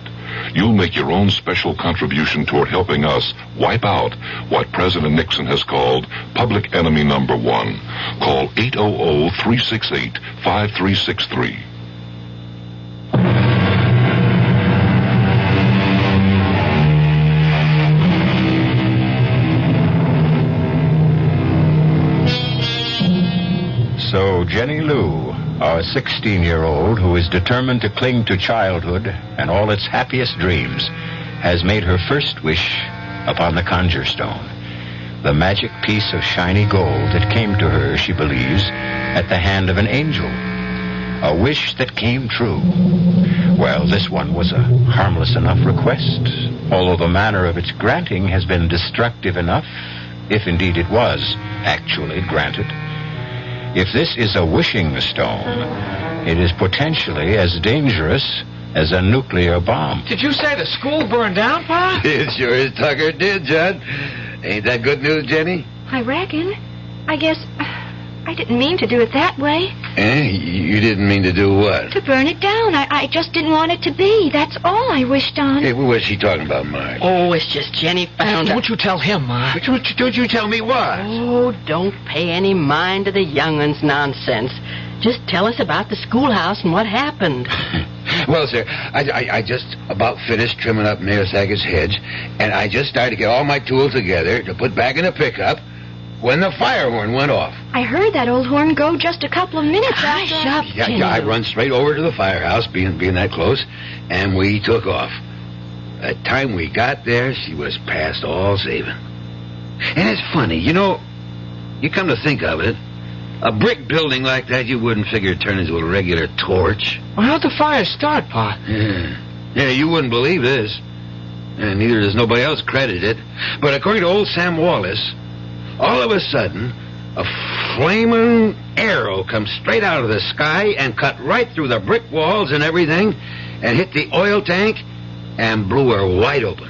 You'll make your own special contribution toward helping us wipe out what President Nixon has called public enemy number one. Call 800-368-5363. So Jenny Lou, our 16-year-old who is determined to cling to childhood and all its happiest dreams, has made her first wish upon the conjure stone. The magic piece of shiny gold that came to her, she believes, at the hand of an angel. A wish that came true. Well, this one was a harmless enough request, although the manner of its granting has been destructive enough, if indeed it was actually granted. If this is a wishing stone, it is potentially as dangerous as a nuclear bomb. Did you say the school burned down, Pa? It sure as Tucker did, Judd. Ain't that good news, Jenny? I reckon. I guess I didn't mean to do it that way. You didn't mean to do what? To burn it down. I just didn't want it to be. That's all I wished on. Hey, what was she talking about, Marge? Oh, it's just Jenny found Don't you tell him, Ma. Don't you tell me what? Oh, don't pay any mind to the young'un's nonsense. Just tell us about the schoolhouse and what happened. Well, sir, I just about finished trimming up Mayor Sackett's hedge, and I just started to get all my tools together to put back in the pickup when the fire horn went off. I heard that old horn go just a couple of minutes after. Hush up, Jenny. Yeah, I run straight over to the firehouse, being that close, and we took off. By the time we got there, she was past all saving. And it's funny, you come to think of it, a brick building like that you wouldn't figure it'd turn into a regular torch. Well, how'd the fire start, Pa? Yeah, you wouldn't believe this. And neither does nobody else credit it. But according to old Sam Wallace, all of a sudden, a flaming arrow comes straight out of the sky and cut right through the brick walls and everything and hit the oil tank and blew her wide open.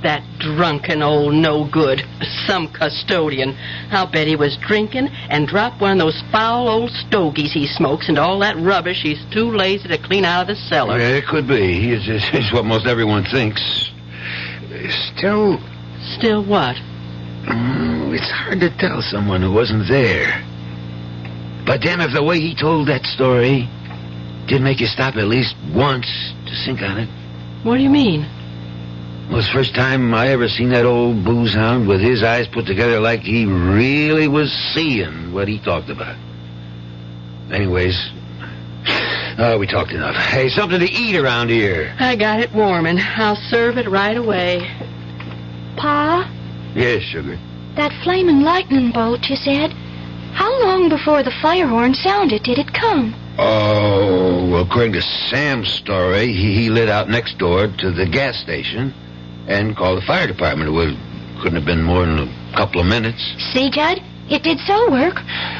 That drunken old no-good, some custodian. I'll bet he was drinking and dropped one of those foul old stogies he smokes into all that rubbish he's too lazy to clean out of the cellar. Yeah, it could be. It's what most everyone thinks. Still... Still what? It's hard to tell someone who wasn't there. But damn if the way he told that story did make you stop at least once to think on it. What do you mean? Well, it's the first time I ever seen that old booze hound with his eyes put together like he really was seeing what he talked about. Anyways, we talked enough. Hey, something to eat around here. I got it warming. I'll serve it right away. Pa? Yes, sugar. That flaming lightning bolt, you said. How long before the fire horn sounded did it come? Oh, well, according to Sam's story, he lit out next door to the gas station and called the fire department. It couldn't have been more than a couple of minutes. See, Judd? It did so work.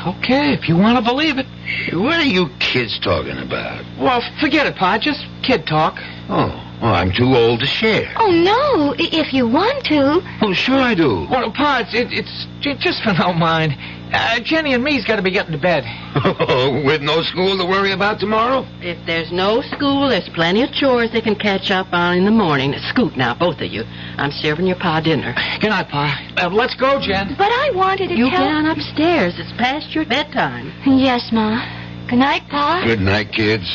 Okay, if you want to believe it. What are you kids talking about? Well, forget it, Pa. Just kid talk. Oh, I'm too old to share. Oh, no. If you want to. Oh, sure I do. Well, Pa, it's just for no mind. Jenny and me's got to be getting to bed. With no school to worry about tomorrow? If there's no school, there's plenty of chores they can catch up on in the morning. Scoot now, both of you. I'm serving your Pa dinner. Good night, Pa. Let's go, Jen. But I wanted to You tell... get on upstairs. It's past your bedtime. Yes, Ma. Good night, Pa. Good night, kids.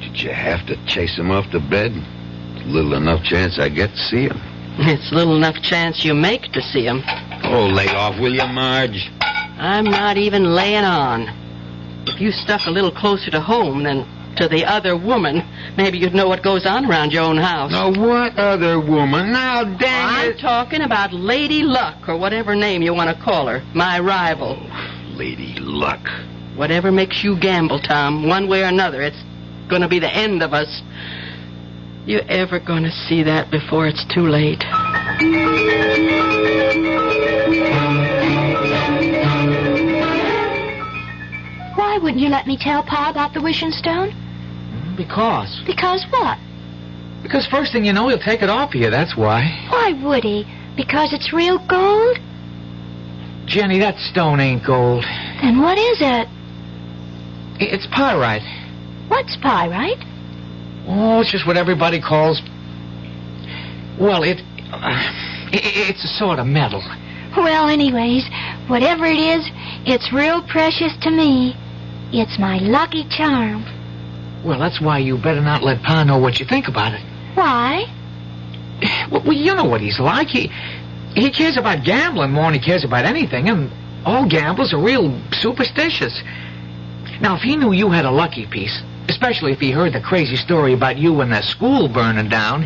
Did you have to chase him off to bed? Little enough chance I get to see him. It's little enough chance you make to see him. Oh, lay off, will you, Marge? I'm not even laying on. If you stuck a little closer to home than to the other woman, maybe you'd know what goes on around your own house. Now, what other woman? Now, dang I'm talking about Lady Luck, or whatever name you want to call her. My rival. Lady Luck. Whatever makes you gamble, Tom, one way or another, it's going to be the end of us. You ever going to see that before it's too late? Why wouldn't you let me tell Pa about the wishing stone? Because. Because what? Because first thing you know, he'll take it off of you, that's why. Why would he? Because it's real gold? Jenny, that stone ain't gold. Then what is it? It's pyrite. What's pyrite? Oh, it's just what everybody calls... Well, it's a sort of metal. Well, anyways, whatever it is, it's real precious to me. It's my lucky charm. Well, that's why you better not let Pa know what you think about it. Why? Well, you know what he's like. He cares about gambling more than he cares about anything, and All gamblers are real superstitious. Now, if he knew you had a lucky piece, especially if he heard the crazy story about you and the school burning down,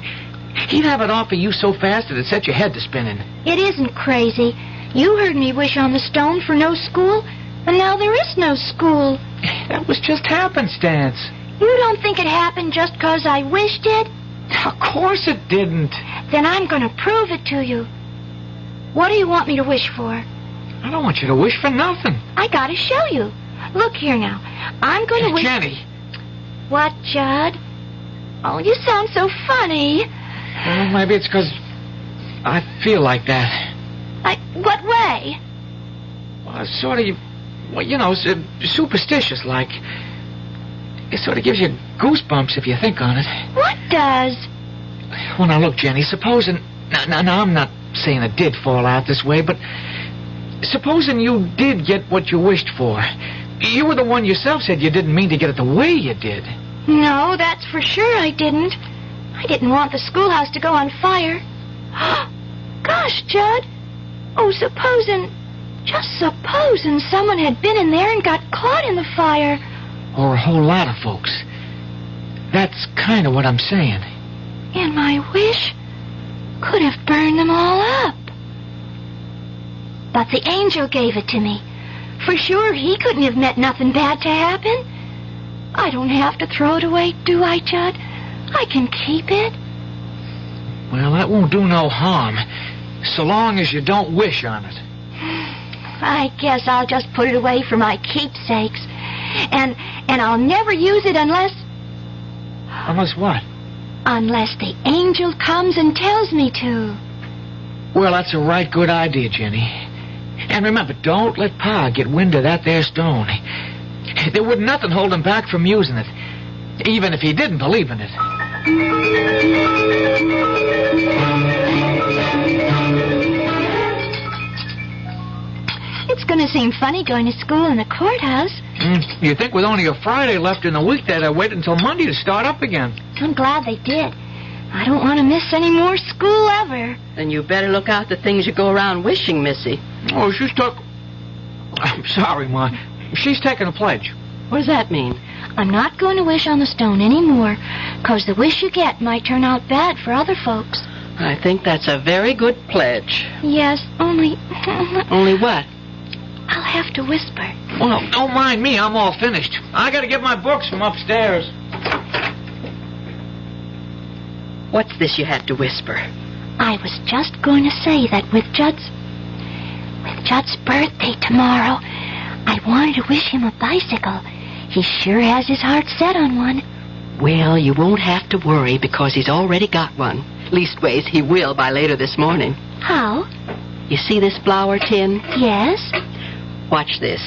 he'd have it offer you so fast that it'd set your head to spinning. It isn't crazy. You heard me wish on the stone for no school, and now there is no school. That was just happenstance. You don't think it happened just 'cause I wished it? Of course it didn't. Then I'm going to prove it to you. What do you want me to wish for? I don't want you to wish for nothing. I got to show you. Look here now. I'm going to wish... Jenny. What, Judd? Oh, you sound so funny. Well, maybe it's 'cause I feel like that. What way? Well, sort of, well, you know, superstitious like. It sort of gives you goosebumps if you think on it. What does? Well, now, look, Jenny, supposing... Now, I'm not saying it did fall out this way, but supposing you did get what you wished for. You were the one yourself said you didn't mean to get it the way you did. No, that's for sure I didn't. I didn't want the schoolhouse to go on fire. Gosh, Judd. Oh, just supposing someone had been in there and got caught in the fire. Or a whole lot of folks. That's kind of what I'm saying. And my wish could have burned them all up. But the angel gave it to me. For sure, he couldn't have meant nothing bad to happen. I don't have to throw it away, do I, Judd? I can keep it. Well, that won't do no harm, so long as you don't wish on it. I guess I'll just put it away for my keepsakes. And I'll never use it unless... Unless what? Unless the angel comes and tells me to. Well, that's a right good idea, Jenny. And remember, don't let Pa get wind of that there stone. There wouldn't nothing hold him back from using it, even if he didn't believe in it. It's going to seem funny going to school in the courthouse. You think with only a Friday left in the week they'd have waited until Monday to start up again. I'm glad they did. I don't want to miss any more school ever. Then you better look out the things you go around wishing, Missy. Oh, I'm sorry, Ma. She's taking a pledge. What does that mean? I'm not going to wish on the stone anymore, 'cause the wish you get might turn out bad for other folks. I think that's a very good pledge. Yes, only... Only what? I'll have to whisper. Well, don't mind me. I'm all finished. I got to get my books from upstairs. What's this you have to whisper? I was just going to say that with Judd's birthday tomorrow, I wanted to wish him a bicycle. He sure has his heart set on one. Well, you won't have to worry because he's already got one. Leastways, he will by later this morning. How? You see this flour tin? Yes. Watch this.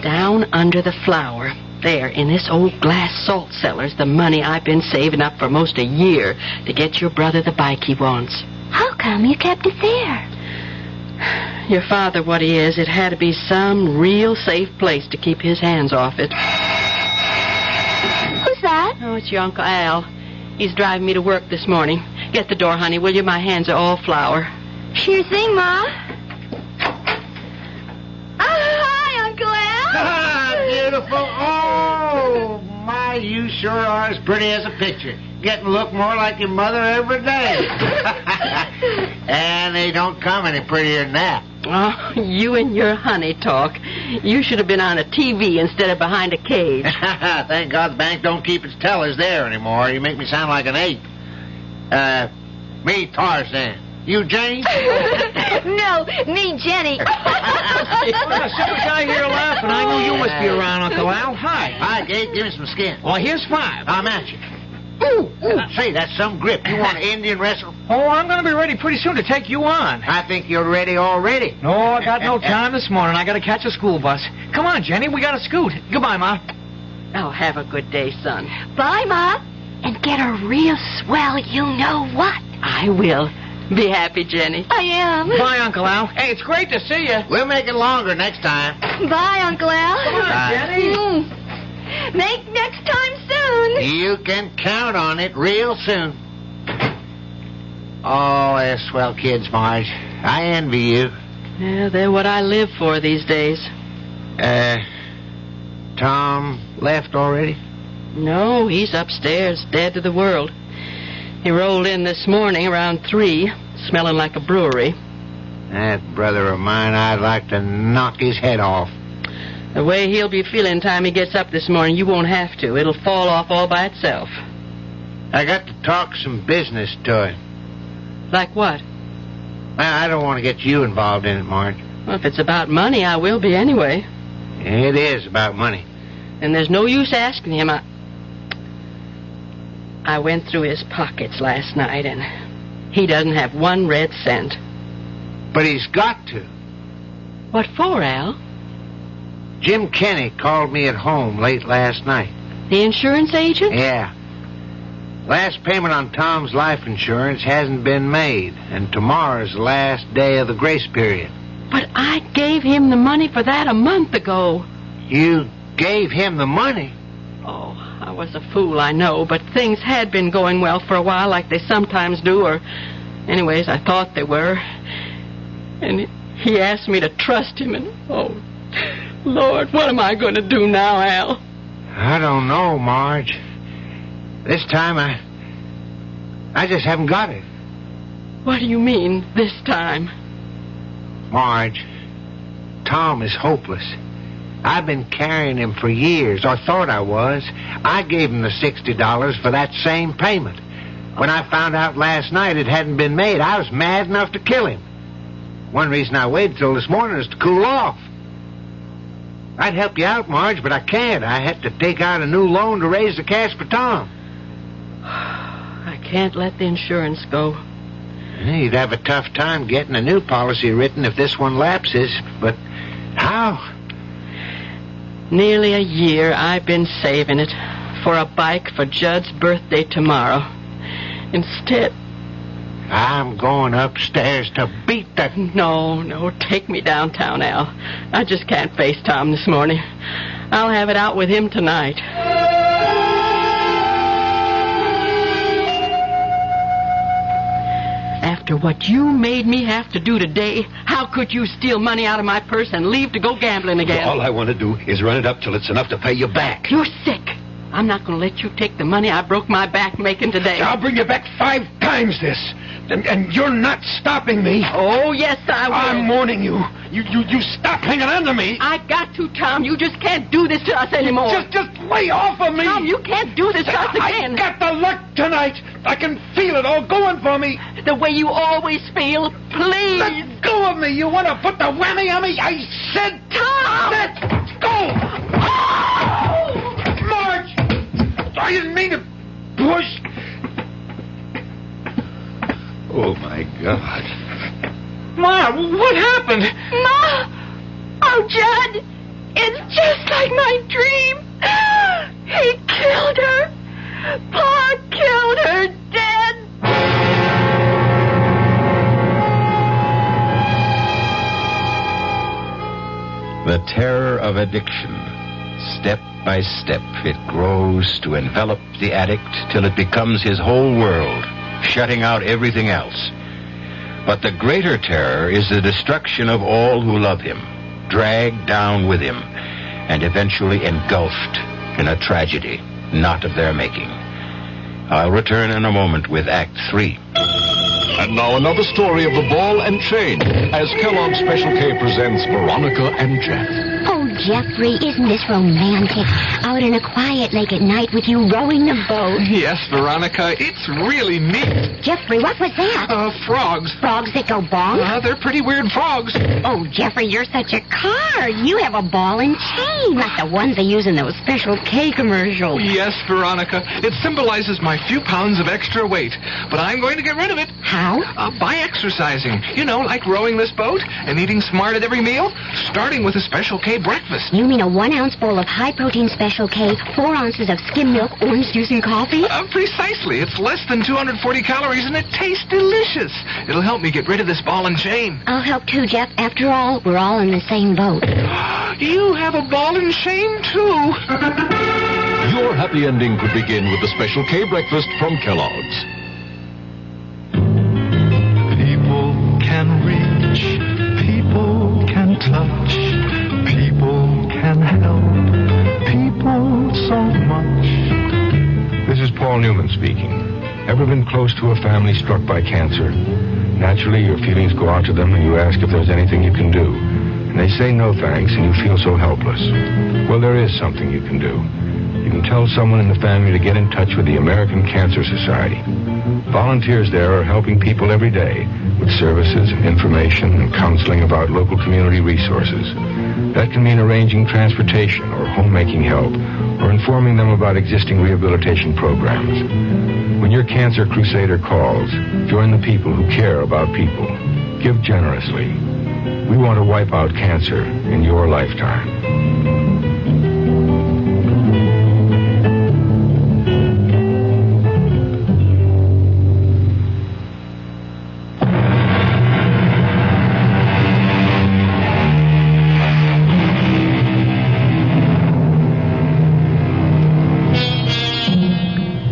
Down under the flour, there in this old glass salt cellar's the money I've been saving up for most a year to get your brother the bike he wants. How come you kept it there? Your father, what he is, it had to be some real safe place to keep his hands off it. Who's that? Oh, it's your Uncle Al. He's driving me to work this morning. Get the door, honey, will you? My hands are all flour. Sure thing, Ma. Hi, Uncle Al. Ah, beautiful. Oh, my, you sure are as pretty as a picture. Getting to look more like your mother every day. And they don't come any prettier than that. Oh, you and your honey talk. You should have been on a TV instead of behind a cage. Thank God the bank don't keep its tellers there anymore. You make me sound like an ape. Me, Tarzan. You, Jane? No, me, Jenny. Well, as soon as I hear laughing, I knew you must be around, Uncle Al. Hi. Hi, Gabe. Give me some skin. Well, here's 5. I'm at you. Ooh. Say, that's some grip. You want an Indian wrestle? Oh, I'm going to be ready pretty soon to take you on. I think you're ready already. No, I got no time this morning. I got to catch a school bus. Come on, Jenny. We got to scoot. Goodbye, Ma. Oh, have a good day, son. Bye, Ma. And get a real swell you-know-what. I will. Be happy, Jenny. I am. Bye, Uncle Al. Hey, it's great to see you. We'll make it longer next time. Bye, Uncle Al. Come on, Jenny. Make next time soon. You can count on it real soon. Oh, they're swell kids, Marge. I envy you. Yeah, they're what I live for these days. Tom left already? No, he's upstairs, dead to the world. He rolled in this morning around 3, smelling like a brewery. That brother of mine, I'd like to knock his head off. The way he'll be feeling time he gets up this morning, you won't have to. It'll fall off all by itself. I got to talk some business to him. Like what? I don't want to get you involved in it, Marge. Well, if it's about money, I will be anyway. It is about money. And there's no use asking him. I went through his pockets last night, and he doesn't have 1 red cent. But he's got to. What for, Al? Jim Kenny called me at home late last night. The insurance agent? Yeah. Last payment on Tom's life insurance hasn't been made, and tomorrow's the last day of the grace period. But I gave him the money for that a month ago. You gave him the money? Oh, I was a fool, I know, but things had been going well for a while like they sometimes do, or anyways, I thought they were. And he asked me to trust him, and oh, Lord, what am I going to do now, Al? I don't know, Marge. This time, I just haven't got it. What do you mean, this time? Marge, Tom is hopeless. I've been carrying him for years, or thought I was. I gave him the $60 for that same payment. When I found out last night it hadn't been made, I was mad enough to kill him. One reason I waited till this morning is to cool off. I'd help you out, Marge, but I can't. I had to take out a new loan to raise the cash for Tom. I can't let the insurance go. You'd have a tough time getting a new policy written if this one lapses, but how? Nearly a year I've been saving it for a bike for Judd's birthday tomorrow. Instead... I'm going upstairs to beat the... No, take me downtown, Al. I just can't face Tom this morning. I'll have it out with him tonight. After what you made me have to do today, how could you steal money out of my purse and leave to go gambling again? All I want to do is run it up till it's enough to pay you back. You're sick. I'm not going to let you take the money I broke my back making today. I'll bring you back 5 times this. And you're not stopping me. Oh, yes, I will. I'm warning you. You stop hanging on to me. I got to, Tom. You just can't do this to us anymore. Just lay off of me. Tom, you can't do this to us again. I got the luck tonight. I can feel it all going for me. The way you always feel. Please. Let go of me. You want to put the whammy on me? I said... Tom! Let go! Oh! Marge! I didn't mean to push... Oh, my God. Ma, what happened? Ma! Oh, Judd! It's just like my dream! He killed her! Pa killed her dead! The terror of addiction. Step by step, it grows to envelop the addict till it becomes his whole world, shutting out everything else. But the greater terror is the destruction of all who love him, dragged down with him, and eventually engulfed in a tragedy not of their making. I'll return in a moment with Act 3. And now another story of the ball and chain as Kellogg's Special K presents Veronica and Jeff. Oh, Jeffrey, isn't this romantic? Out in a quiet lake at night with you rowing the boat. Yes, Veronica, it's really neat. Jeffrey, what was that? Frogs. Frogs that go bonk? They're pretty weird frogs. Oh, Jeffrey, you're such a card. You have a ball and chain, like the ones they use in those Special K commercials. Yes, Veronica, it symbolizes my few pounds of extra weight. But I'm going to get rid of it. How? By exercising. You know, like rowing this boat and eating smart at every meal, starting with a Special K breakfast. You mean a 1-ounce bowl of high-protein Special K, 4 ounces of skim milk, orange juice, and coffee? Precisely. It's less than 240 calories, and it tastes delicious. It'll help me get rid of this ball and chain. I'll help too, Jeff. After all, we're all in the same boat. You have a ball and chain, too. Your happy ending could begin with the Special K breakfast from Kellogg's. People can reach people Paul Newman speaking. Ever been close to a family struck by cancer? Naturally, your feelings go out to them and you ask if there's anything you can do. And they say no thanks and you feel so helpless. Well, there is something you can do. You can tell someone in the family to get in touch with the American Cancer Society. Volunteers there are helping people every day with services, information, and counseling about local community resources. That can mean arranging transportation or homemaking help or informing them about existing rehabilitation programs. When your cancer crusader calls, join the people who care about people. Give generously. We want to wipe out cancer in your lifetime.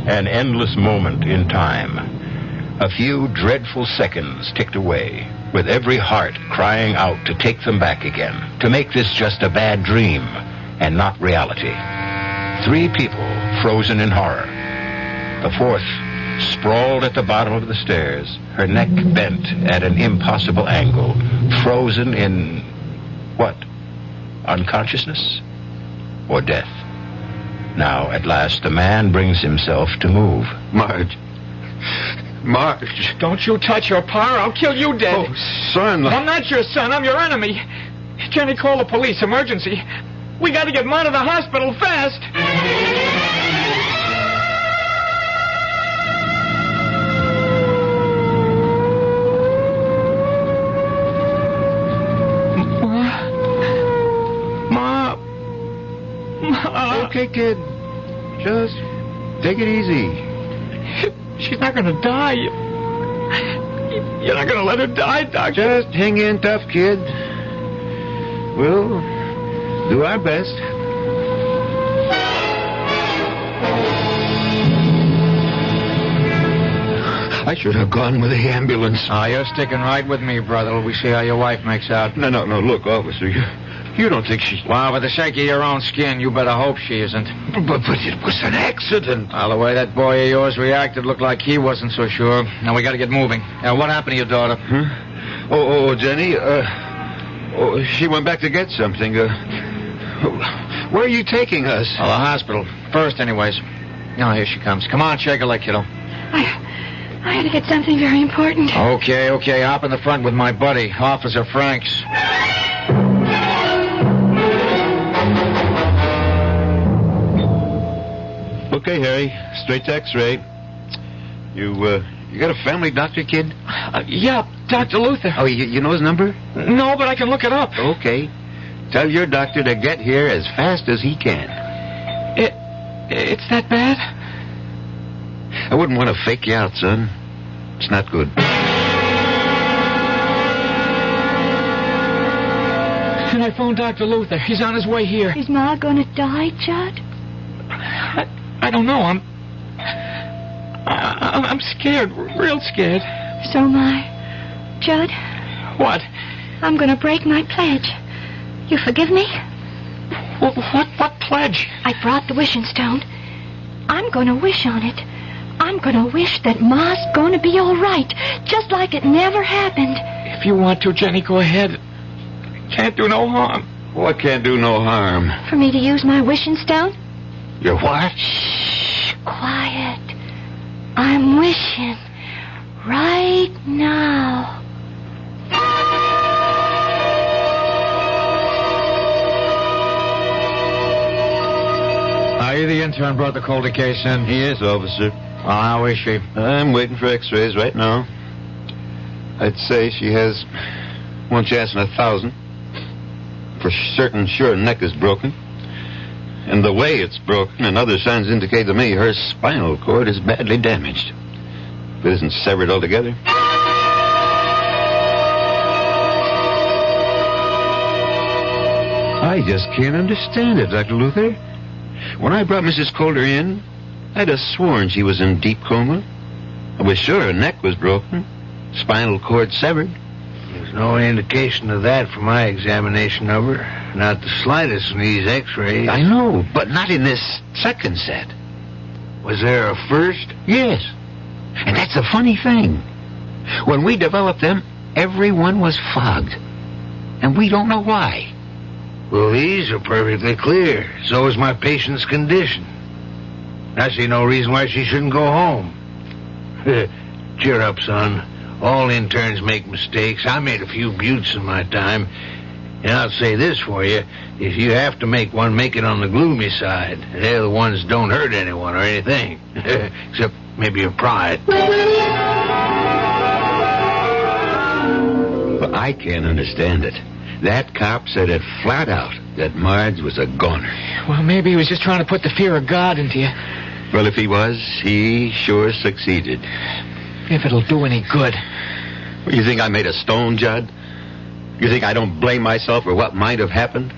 An endless moment in time. A few dreadful seconds ticked away, with every heart crying out to take them back again, to make this just a bad dream and not reality. 3 people frozen in horror. The 4th sprawled at the bottom of the stairs, her neck bent at an impossible angle, frozen in what? Unconsciousness or death? Now, at last, the man brings himself to move. Marge. Don't you touch your pa or I'll kill you dead. Oh, son. I'm not your son. I'm your enemy. Jenny, call the police. Emergency. We got to get Ma to the hospital fast. Ma. Okay, kid. Just take it easy. She's not going to die. You're not going to let her die, Doctor. Just hang in tough, kid. We'll do our best. I should have gone with the ambulance. You're sticking right with me, brother. We see how your wife makes out. No. Look, officer, you don't think she... Well, with the sake of your own skin, you better hope she isn't. But it was an accident. Well, the way that boy of yours reacted looked like he wasn't so sure. Now, we got to get moving. What happened to your daughter? Huh? Oh, Jenny, she went back to get something. Where are you taking us? The hospital. First, anyways. Now, here she comes. Come on, shake a leg, kiddo. I had to get something very important. Okay. Hop in the front with my buddy, Officer Franks. Okay, Harry. Straight to X-ray. You got a family doctor, kid? Yeah, Dr. Luther. Oh, you know his number? No, but I can look it up. Okay. Tell your doctor to get here as fast as he can. It's that bad? I wouldn't want to fake you out, son. It's not good. And I phoned Dr. Luther. He's on his way here. Is Ma gonna die, Judd? I don't know. I'm scared, real scared. So am I. Judd? What? I'm gonna break my pledge. You forgive me? What pledge? I brought the wishing stone. I'm gonna wish on it. I'm gonna wish that Ma's gonna be all right, just like it never happened. If you want to, Jenny, go ahead. Can't do no harm. What can't do no harm? For me to use my wishing stone? Your what? Shh, quiet. I'm wishing right now. Are you the intern brought the Calder case in? He is, officer. How is she? I'm waiting for X-rays right now. I'd say she has 1 chance in 1,000. For certain, sure, her neck is broken. And the way it's broken and other signs indicate to me her spinal cord is badly damaged. If it isn't severed altogether. I just can't understand it, Dr. Luther. When I brought Mrs. Calder in, I'd have sworn she was in deep coma. I was sure her neck was broken, spinal cord severed. There's no indication of that from my examination of her. Not the slightest in these X-rays. I know, but not in this second set. Was there a first? Yes. And that's the funny thing. When we developed them, everyone was fogged. And we don't know why. Well, these are perfectly clear. So is my patient's condition. I see no reason why she shouldn't go home. Cheer up, son. All interns make mistakes. I made a few buttes in my time. And I'll say this for you. If you have to make one, make it on the gloomy side. They're the ones that don't hurt anyone or anything. Except maybe your pride. Well, I can't understand it. That cop said it flat out that Marge was a goner. Well, maybe he was just trying to put the fear of God into you. Well, if he was, he sure succeeded. If it'll do any good. You think I made a stone, Judd? You think I don't blame myself for what might have happened?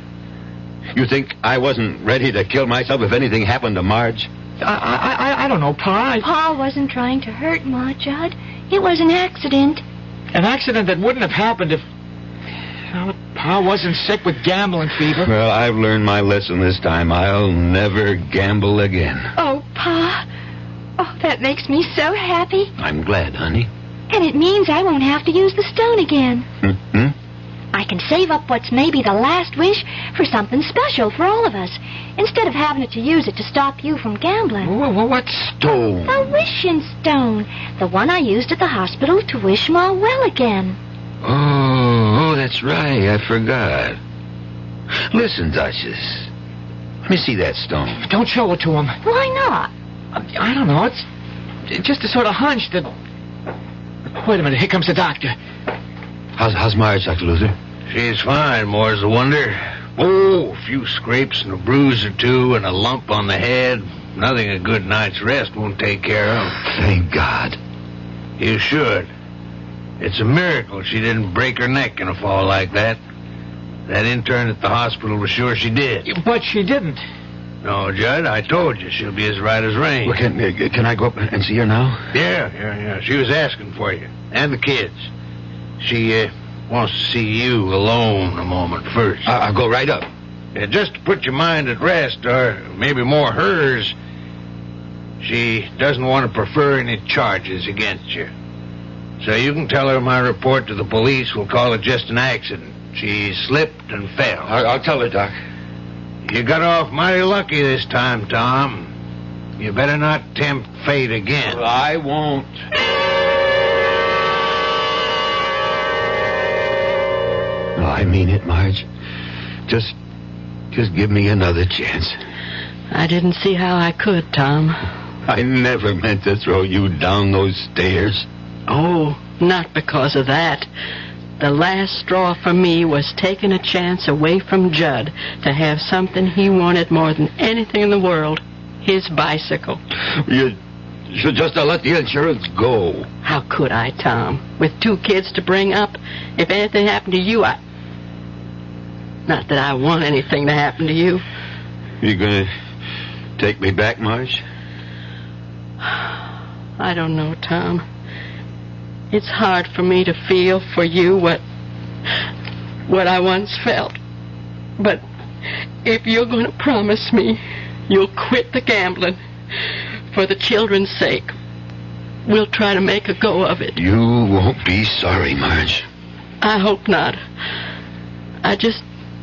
You think I wasn't ready to kill myself if anything happened to Marge? I don't know, Pa. Pa wasn't trying to hurt Ma, Judd. It was an accident. An accident that wouldn't have happened if... Well, Pa wasn't sick with gambling fever. Well, I've learned my lesson this time. I'll never gamble again. Oh, Pa. Oh, that makes me so happy. I'm glad, honey. And it means I won't have to use the stone again. Mm-hmm. I can save up what's maybe the last wish for something special for all of us, instead of having to use it to stop you from gambling. What stone? A wishing stone. The one I used at the hospital to wish Ma well again. Oh, that's right. I forgot. Listen, Duchess. Let me see that stone. Don't show it to him. Why not? I don't know. It's just a sort of hunch that... Wait a minute. Here comes the doctor. How's Marge, Dr. Luther? She's fine, more's the wonder. Oh, a few scrapes and a bruise or two and a lump on the head. Nothing a good night's rest won't take care of. Thank God. You should. It's a miracle she didn't break her neck in a fall like that. That intern at the hospital was sure she did. But she didn't. No, Judd, I told you she'll be as right as rain. Well, can I go up and see her now? Yeah. She was asking for you. And the kids. She wants to see you alone a moment first. I'll go right up. Yeah, just to put your mind at rest, or maybe more hers, she doesn't want to prefer any charges against you. So you can tell her my report to the police will call it just an accident. She slipped and fell. I'll tell her, Doc. You got off mighty lucky this time, Tom. You better not tempt fate again. Well, I won't. No, I mean it, Marge. Just give me another chance. I didn't see how I could, Tom. I never meant to throw you down those stairs. Oh, not because of that. The last straw for me was taking a chance away from Judd to have something he wanted more than anything in the world, his bicycle. You should just have let the insurance go. How could I, Tom? With 2 kids to bring up, if anything happened to you, Not that I want anything to happen to you. You gonna take me back, Marge? I don't know, Tom. It's hard for me to feel for you what I once felt. But if you're going to promise me you'll quit the gambling for the children's sake, we'll try to make a go of it. You won't be sorry, Marge. I hope not. I just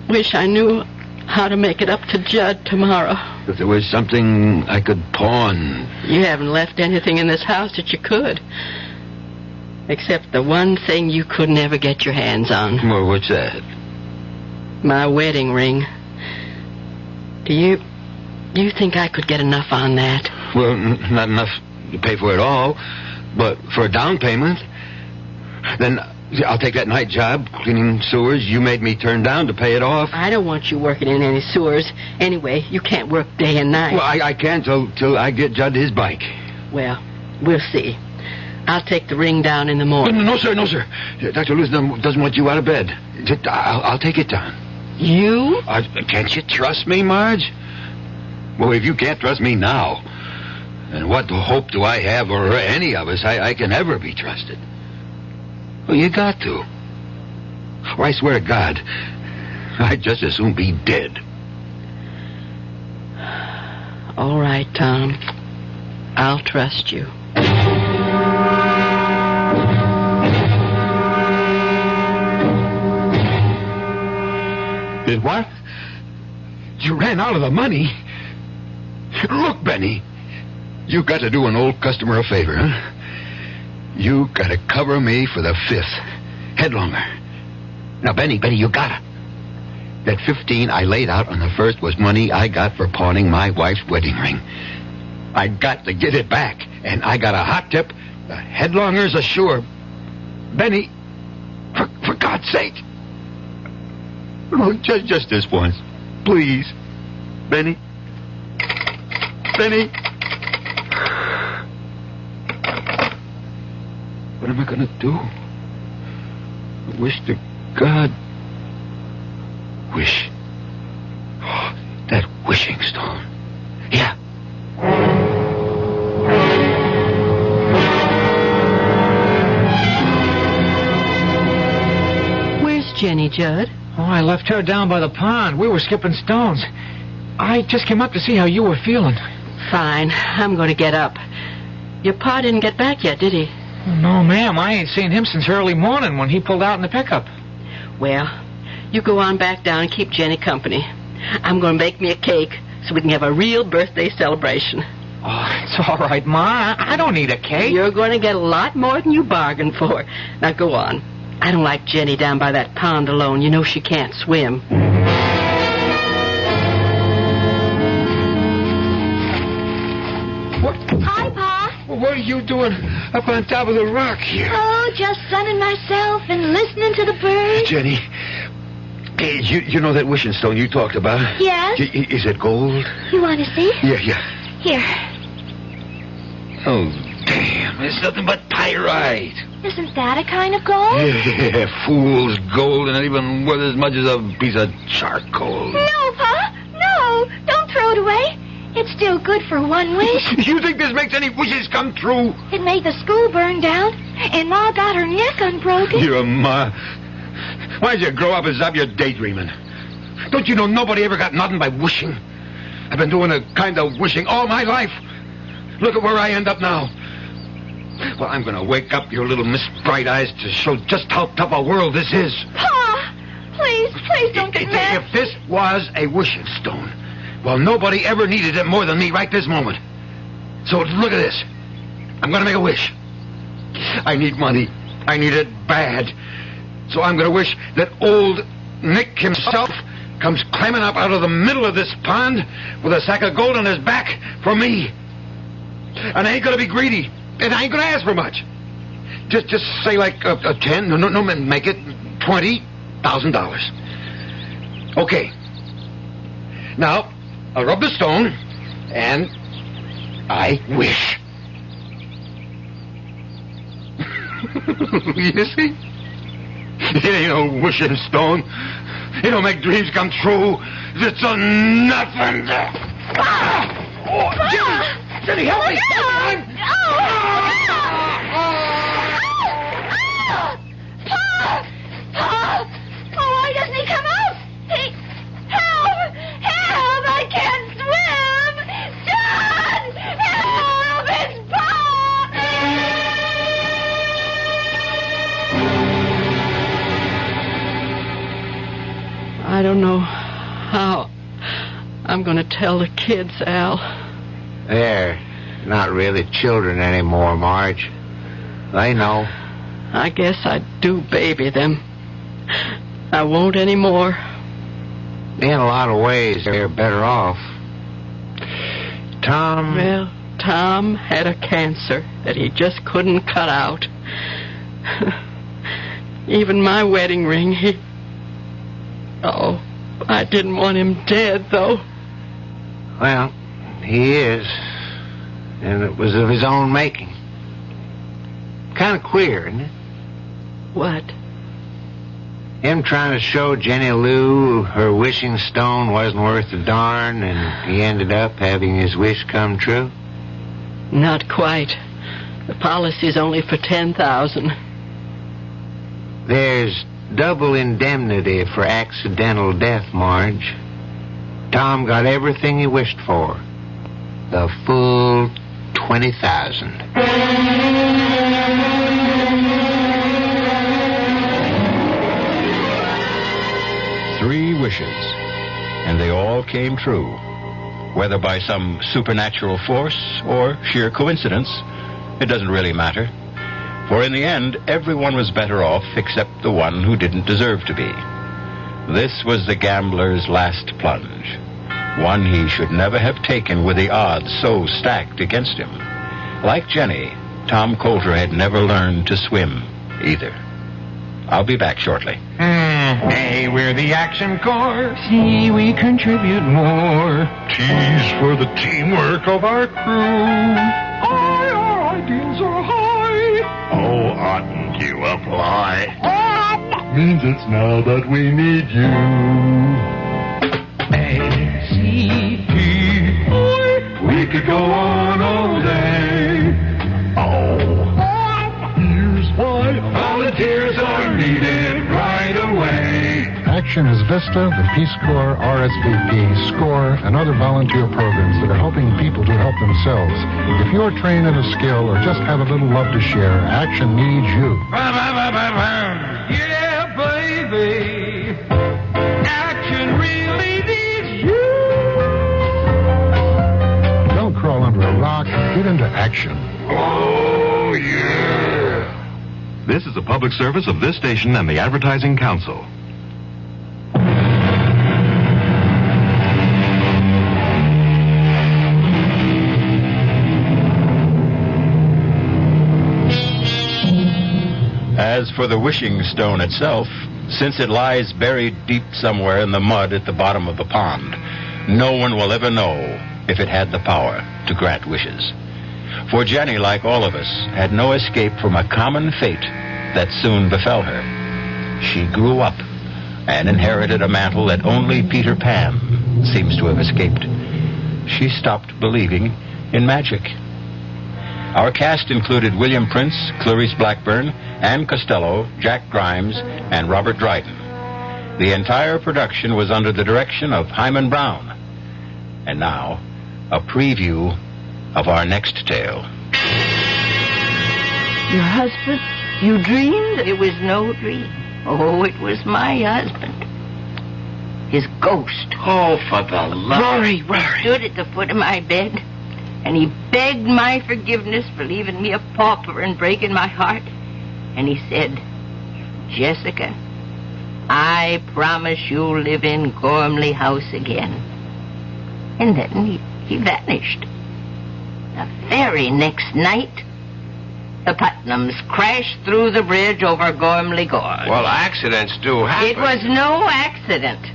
wish I knew how to make it up to Judd tomorrow. If there was something I could pawn... You haven't left anything in this house that you could. Except the one thing you could never get your hands on. Well, what's that? My wedding ring. Do you think I could get enough on that? Well, not enough to pay for it all, but for a down payment. Then I'll take that night job, cleaning sewers you made me turn down to pay it off. I don't want you working in any sewers. Anyway, you can't work day and night. Well, I can't till I get Judd his bike. Well, we'll see. I'll take the ring down in the morning. No, sir. Dr. Lewis doesn't want you out of bed. I'll take it down. You? Can't you trust me, Marge? Well, if you can't trust me now, then what hope do I have, or any of us, I can ever be trusted? Well, you got to. Or I swear to God, I'd just as soon be dead. All right, Tom. I'll trust you. Did what? You ran out of the money? Look, Benny, you got to do an old customer a favor, huh? You got to cover me for the 5th. Headlonger. Now, Benny, you got it. That 15 I laid out on the 1st was money I got for pawning my wife's wedding ring. I got to get it back, and I got a hot tip. The headlonger's assured. Benny, for God's sake. Look, just this once. Please. Benny. Benny. What am I going to do? I wish to God. Wish. Oh, that wishing stone. Yeah. Where's Jenny, Judd? Oh, I left her down by the pond. We were skipping stones. I just came up to see how you were feeling. Fine. I'm going to get up. Your pa didn't get back yet, did he? No, ma'am. I ain't seen him since early morning when he pulled out in the pickup. Well, you go on back down and keep Jenny company. I'm going to bake me a cake so we can have a real birthday celebration. Oh, it's all right, Ma. I don't need a cake. You're going to get a lot more than you bargained for. Now, go on. I don't like Jenny down by that pond alone. You know she can't swim. What? Hi, Pa. What are you doing up on top of the rock here? Oh, just sunning myself and listening to the birds. Jenny, hey, you know that wishing stone you talked about? Yes? Is it gold? You want to see? Yeah. Here. Oh, damn. It's nothing but pyrite. Isn't that a kind of gold? Yeah, fool's gold, and not even worth as much as a piece of charcoal. No, Pa. No. Don't throw it away. It's still good for one wish. You think this makes any wishes come true? It made the school burn down, and Ma got her neck unbroken. You're a Ma. Why'd you grow up and stop your daydreaming? Don't you know nobody ever got nothing by wishing? I've been doing a kind of wishing all my life. Look at where I end up now. Well, I'm going to wake up your little Miss Bright Eyes to show just how tough a world this is. Pa! Please don't get mad. If this was a wishing stone, well, nobody ever needed it more than me right this moment. So look at this. I'm going to make a wish. I need money. I need it bad. So I'm going to wish that old Nick himself comes climbing up out of the middle of this pond with a sack of gold on his back for me. And I ain't going to be greedy. And I ain't going to ask for much. Just say like a 10. No, make it $20,000. Okay. Now, I'll rub the stone, and I wish. You see? It ain't no wishing stone. It don't make dreams come true. It's a nothing. Ah! Oh, Jenny, help me! Why doesn't he come out? Help! I can't swim! John! Help! It's Bob! I don't know how I'm going to tell the kids, Al. They're not really children anymore, Marge. They know. I guess I do baby them. I won't anymore. In a lot of ways, they're better off. Tom... Well, Tom had a cancer that he just couldn't cut out. Even my wedding ring, Oh, I didn't want him dead, though. Well, he is. And it was of his own making. Kind of queer, isn't it? What? Him trying to show Jenny Lou her wishing stone wasn't worth a darn, and he ended up having his wish come true? Not quite. The policy's only for $10,000. There's double indemnity for accidental death, Marge. Tom got everything he wished for. The full 20,000. Three wishes, and they all came true. Whether by some supernatural force or sheer coincidence, it doesn't really matter. For in the end, everyone was better off except the one who didn't deserve to be. This was the gambler's last plunge, one he should never have taken with the odds so stacked against him. Like Jenny, Tom Coulter had never learned to swim either. I'll be back shortly. Hey, we're the Action Corps. See, we contribute more. T's for the teamwork of our crew. Our ideals are high. Oh, oughtn't you apply? Means it's now that we need you. A-C-P-I. We could go on all day. Oh. Here's why volunteers are needed right away. Action is VISTA, the Peace Corps, RSVP, SCORE, and other volunteer programs that are helping people to help themselves. If you're trained in a skill or just have a little love to share, Action needs you. Yeah, baby. Action really needs you. Don't crawl under a rock. Get into action. Oh, yeah. This is a public service of this station and the Advertising Council. As for the wishing stone itself, since it lies buried deep somewhere in the mud at the bottom of the pond, no one will ever know if it had the power to grant wishes. For Jenny, like all of us, had no escape from a common fate that soon befell her. She grew up and inherited a mantle that only Peter Pan seems to have escaped. She stopped believing in magic. Our cast included William Prince, Clarice Blackburn, Ann Costello, Jack Grimes, and Robert Dryden. The entire production was under the direction of Hyman Brown. And now, a preview of our next tale. Your husband? You dreamed? It was no dream. Oh, it was my husband. His ghost. Oh, for the love... Rory stood at the foot of my bed, and he begged my forgiveness for leaving me a pauper and breaking my heart. And he said, Jessica, I promise you'll live in Gormley House again. And then he vanished. The very next night, the Putnams crashed through the bridge over Gormley Gorge. Well, accidents do happen. It was no accident.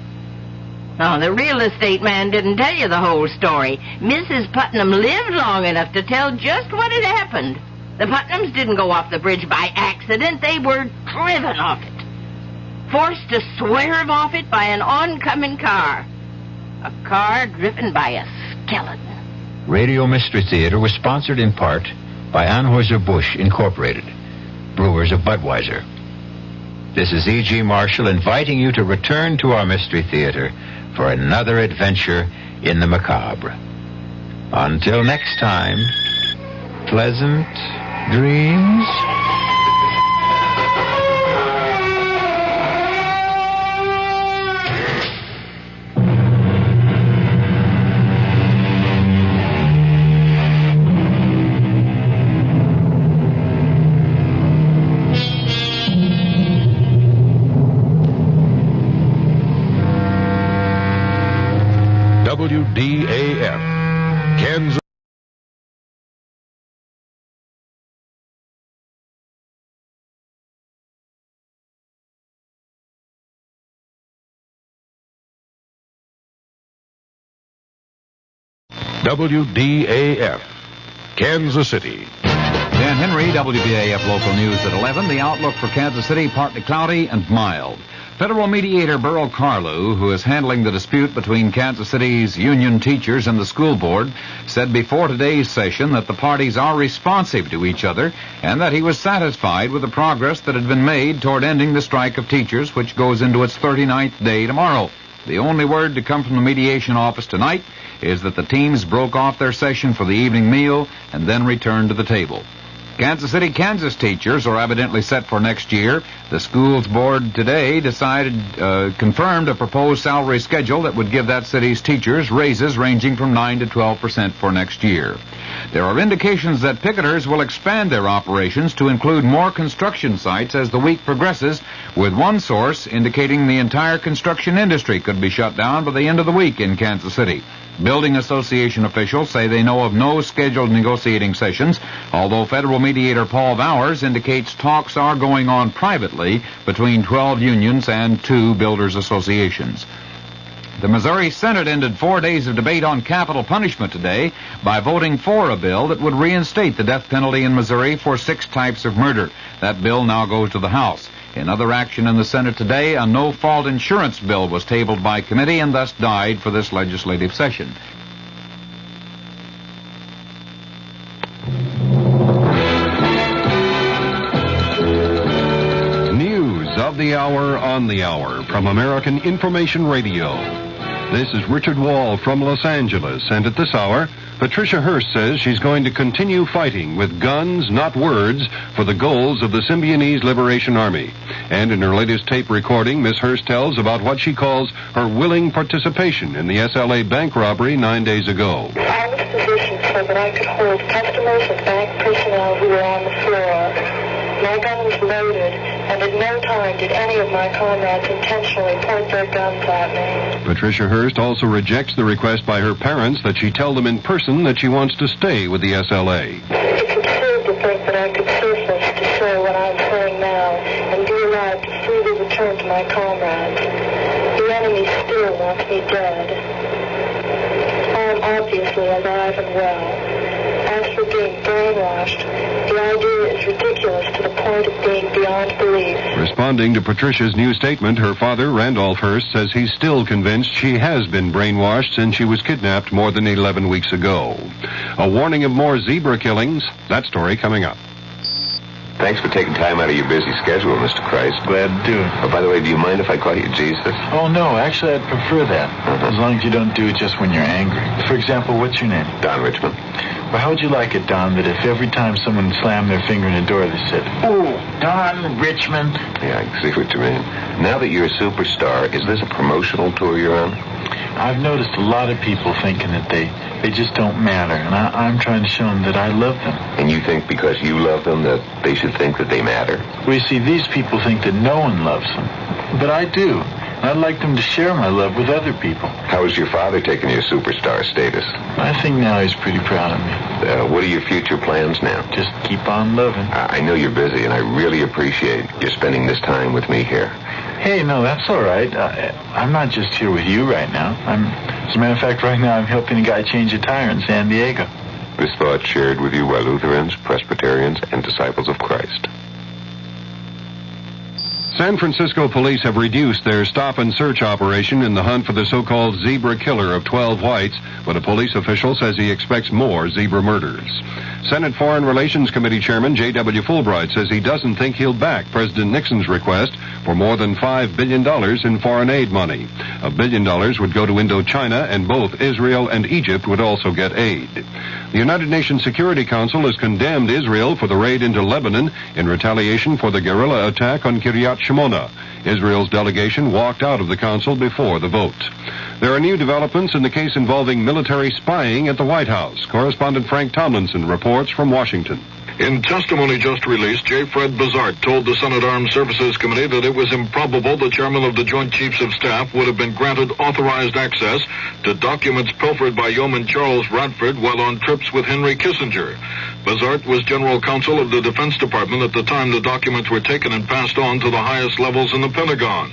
No, the real estate man didn't tell you the whole story. Mrs. Putnam lived long enough to tell just what had happened. The Putnams didn't go off the bridge by accident. They were driven off it. Forced to swerve off it by an oncoming car. A car driven by a skeleton. Radio Mystery Theater was sponsored in part by Anheuser-Busch Incorporated, brewers of Budweiser. This is E.G. Marshall inviting you to return to our Mystery Theater for another adventure in the macabre. Until next time, pleasant dreams. WDAF, Kansas. WDAF, Kansas City. Dan Henry, WBAF Local News at 11. The outlook for Kansas City, partly cloudy and mild. Federal mediator Burl Carlew, who is handling the dispute between Kansas City's union teachers and the school board, said before today's session that the parties are responsive to each other and that he was satisfied with the progress that had been made toward ending the strike of teachers, which goes into its 39th day tomorrow. The only word to come from the mediation office tonight is that the teams broke off their session for the evening meal and then returned to the table. Kansas City, Kansas teachers are evidently set for next year. The school's board today confirmed a proposed salary schedule that would give that city's teachers raises ranging from 9 to 12% for next year. There are indications that picketers will expand their operations to include more construction sites as the week progresses, with one source indicating the entire construction industry could be shut down by the end of the week in Kansas City. Building Association officials say they know of no scheduled negotiating sessions, although federal mediator Paul Bowers indicates talks are going on privately between 12 unions and 2 builders' associations. The Missouri Senate ended 4 days of debate on capital punishment today by voting for a bill that would reinstate the death penalty in Missouri for 6 types of murder. That bill now goes to the House. In other action in the Senate today, a no-fault insurance bill was tabled by committee and thus died for this legislative session. News of the hour on the hour from American Information Radio. This is Richard Wall from Los Angeles, and at this hour, Patricia Hearst says she's going to continue fighting with guns, not words, for the goals of the Symbionese Liberation Army. And in her latest tape recording, Miss Hearst tells about what she calls her willing participation in the SLA bank robbery 9 days ago. I was positioned so that I could hold customers and bank personnel who were on the floor. My gun was loaded, and at no time did any of my comrades intentionally point their guns at me. Patricia Hearst also rejects the request by her parents that she tell them in person that she wants to stay with the SLA. It's absurd to think that I could surface to say what I'm saying now and be allowed to freely return to my comrades. The enemy still wants me dead. I am obviously alive and well. As for being brainwashed, the idea is ridiculous to the point of being beyond belief. Responding to Patricia's new statement, her father, Randolph Hearst, says he's still convinced she has been brainwashed since she was kidnapped more than 11 weeks ago. A warning of more zebra killings. That story coming up. Thanks for taking time out of your busy schedule, Mr. Christ. Glad to do it. Oh, by the way, do you mind if I call you Jesus? Oh, no. Actually, I'd prefer that. As long as you don't do it just when you're angry. For example, what's your name? Don Richmond. Well, how would you like it, Don, that if every time someone slammed their finger in a door, they said, "Oh, Don Richmond"? Yeah, I can see what you mean. Now that you're a superstar, is this a promotional tour you're on? I've noticed a lot of people thinking that they just don't matter, and I'm trying to show them that I love them. And you think because you love them that they should think that they matter? Well, you see, these people think that no one loves them. But I do. I'd like them to share my love with other people. How is your father taking your superstar status? I think now he's pretty proud of me. What are your future plans now? Just keep on loving. I know you're busy, and I really appreciate you spending this time with me here. Hey, no, that's all right. I'm not just here with you right now. As a matter of fact, right now I'm helping a guy change a tire in San Diego. This thought shared with you by Lutherans, Presbyterians, and Disciples of Christ. San Francisco police have reduced their stop-and-search operation in the hunt for the so-called zebra killer of 12 whites, but a police official says he expects more zebra murders. Senate Foreign Relations Committee Chairman J.W. Fulbright says he doesn't think he'll back President Nixon's request for more than $5 billion in foreign aid money. $1 billion would go to Indochina, and both Israel and Egypt would also get aid. The United Nations Security Council has condemned Israel for the raid into Lebanon in retaliation for the guerrilla attack on Kiryat Shimona. Israel's delegation walked out of the council before the vote. There are new developments in the case involving military spying at the White House. Correspondent Frank Tomlinson reports from Washington. In testimony just released, J. Fred Bazart told the Senate Armed Services Committee that it was improbable the chairman of the Joint Chiefs of Staff would have been granted authorized access to documents pilfered by Yeoman Charles Radford while on trips with Henry Kissinger. Bazart was general counsel of the Defense Department at the time the documents were taken and passed on to the highest levels in the Pentagon.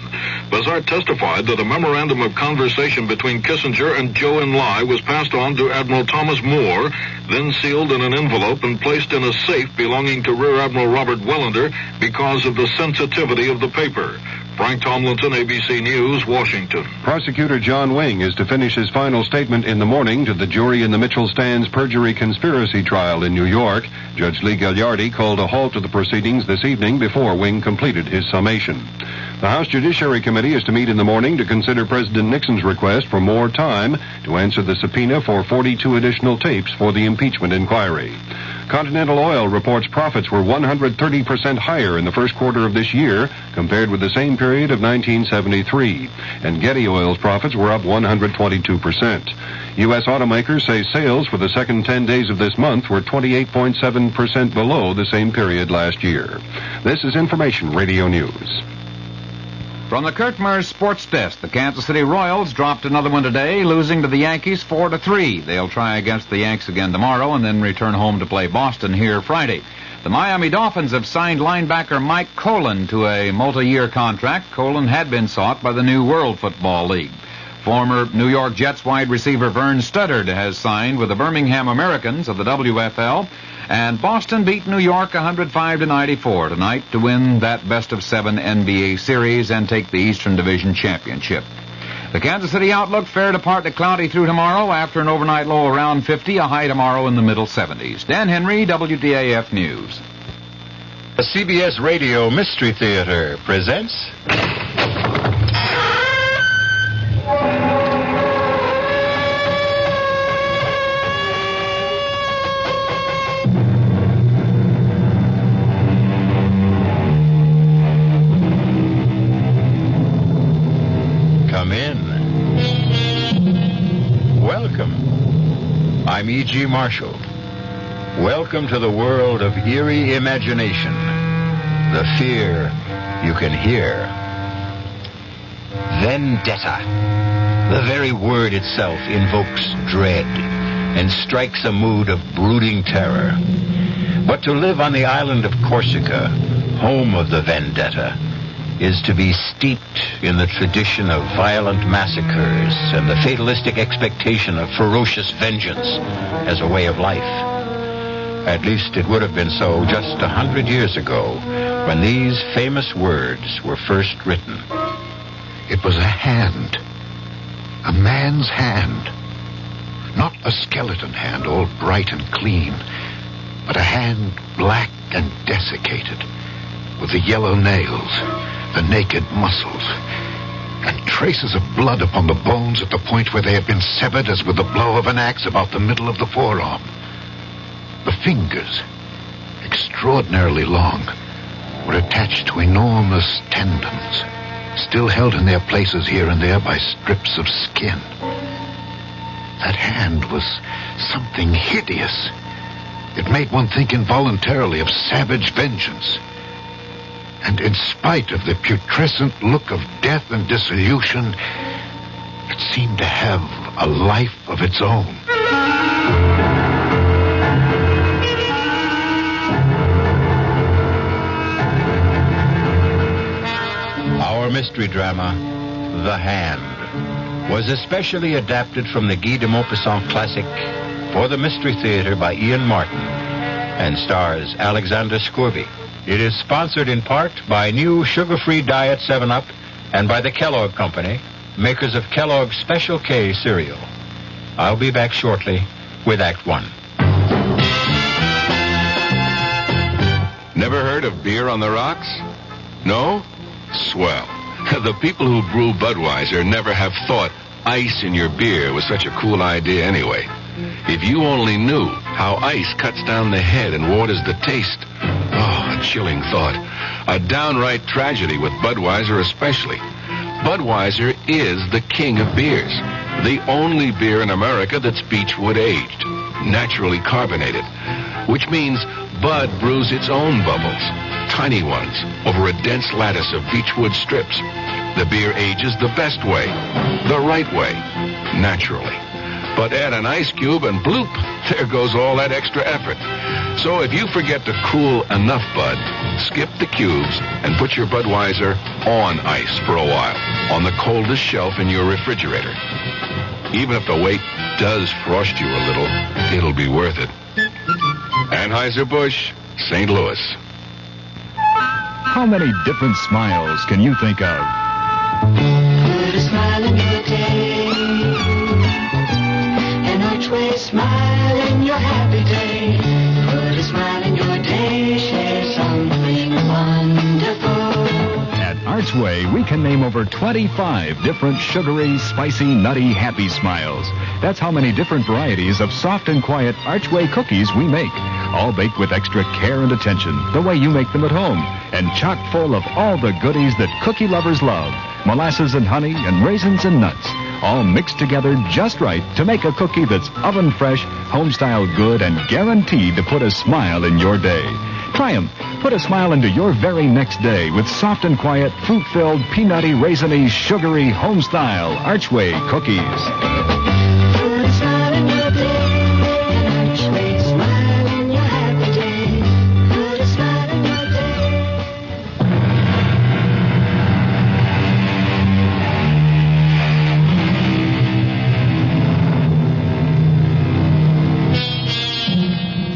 Bazart testified that a memorandum of conversation between Kissinger and Zhou Enlai was passed on to Admiral Thomas Moore, then sealed in an envelope and placed in a safe belonging to Rear Admiral Robert Wellender because of the sensitivity of the paper. Frank Tomlinson, ABC News, Washington. Prosecutor John Wing is to finish his final statement in the morning to the jury in the Mitchell-Stans perjury conspiracy trial in New York. Judge Lee Gagliardi called a halt to the proceedings this evening before Wing completed his summation. The House Judiciary Committee is to meet in the morning to consider President Nixon's request for more time to answer the subpoena for 42 additional tapes for the impeachment inquiry. Continental Oil reports profits were 130% higher in the first quarter of this year compared with the same period of 1973, and Getty Oil's profits were up 122%. U.S. automakers say sales for the second 10 days of this month were 28.7% below the same period last year. This is Information Radio News. From the Kurt Murrs Sports Desk, the Kansas City Royals dropped another one today, losing to the Yankees 4-3. They'll try against the Yanks again tomorrow and then return home to play Boston here Friday. The Miami Dolphins have signed linebacker Mike Colon to a multi-year contract. Colon had been sought by the new World Football League. Former New York Jets wide receiver Vern Studdard has signed with the Birmingham Americans of the WFL. And Boston beat New York 105-94 tonight to win that best-of-7 NBA series and take the Eastern Division championship. The Kansas City outlook, fair to partly cloudy through tomorrow after an overnight low around 50, a high tomorrow in the middle 70s. Dan Henry, WDAF News. The CBS Radio Mystery Theater presents... I'm E.G. Marshall. Welcome to the world of eerie imagination. The fear you can hear. Vendetta. The very word itself invokes dread and strikes a mood of brooding terror. But to live on the island of Corsica, home of the vendetta, is to be steeped in the tradition of violent massacres and the fatalistic expectation of ferocious vengeance as a way of life. At least it would have been so just 100 years ago when these famous words were first written. It was a hand. A man's hand. Not a skeleton hand, all bright and clean, but a hand black and desiccated, with the yellow nails, the naked muscles, and traces of blood upon the bones at the point where they had been severed as with the blow of an axe about the middle of the forearm. The fingers, extraordinarily long, were attached to enormous tendons, still held in their places here and there by strips of skin. That hand was something hideous. It made one think involuntarily of savage vengeance. And in spite of the putrescent look of death and dissolution, it seemed to have a life of its own. Our mystery drama, The Hand, was especially adapted from the Guy de Maupassant classic for the Mystery Theater by Ian Martin and stars Alexander Scourby. It is sponsored in part by new sugar-free Diet 7-Up and by the Kellogg Company, makers of Kellogg's Special K cereal. I'll be back shortly with Act 1. Never heard of beer on the rocks? No? Swell. The people who brew Budweiser never have thought ice in your beer was such a cool idea anyway. If you only knew how ice cuts down the head and waters the taste. Oh, a chilling thought. A downright tragedy with Budweiser especially. Budweiser is the king of beers. The only beer in America that's beechwood aged, naturally carbonated, which means Bud brews its own bubbles, tiny ones, over a dense lattice of beechwood strips. The beer ages the best way, the right way, naturally. But add an ice cube and bloop, there goes all that extra effort. So if you forget to cool enough Bud, skip the cubes and put your Budweiser on ice for a while, on the coldest shelf in your refrigerator. Even if the wait does frost you a little, it'll be worth it. Anheuser-Busch, St. Louis. How many different smiles can you think of? Put a smile in your day, an archway smile in your happy day. Put a smile in your day, share something wonderful. At Archway, we can name over 25 different sugary, spicy, nutty, happy smiles. That's how many different varieties of soft and quiet Archway cookies we make. All baked with extra care and attention, the way you make them at home. And chock full of all the goodies that cookie lovers love. Molasses and honey and raisins and nuts. All mixed together just right to make a cookie that's oven fresh, home-style good, and guaranteed to put a smile in your day. Try 'em. Put a smile into your very next day with soft and quiet, fruit-filled, peanutty, raisiny, sugary, home-style Archway cookies.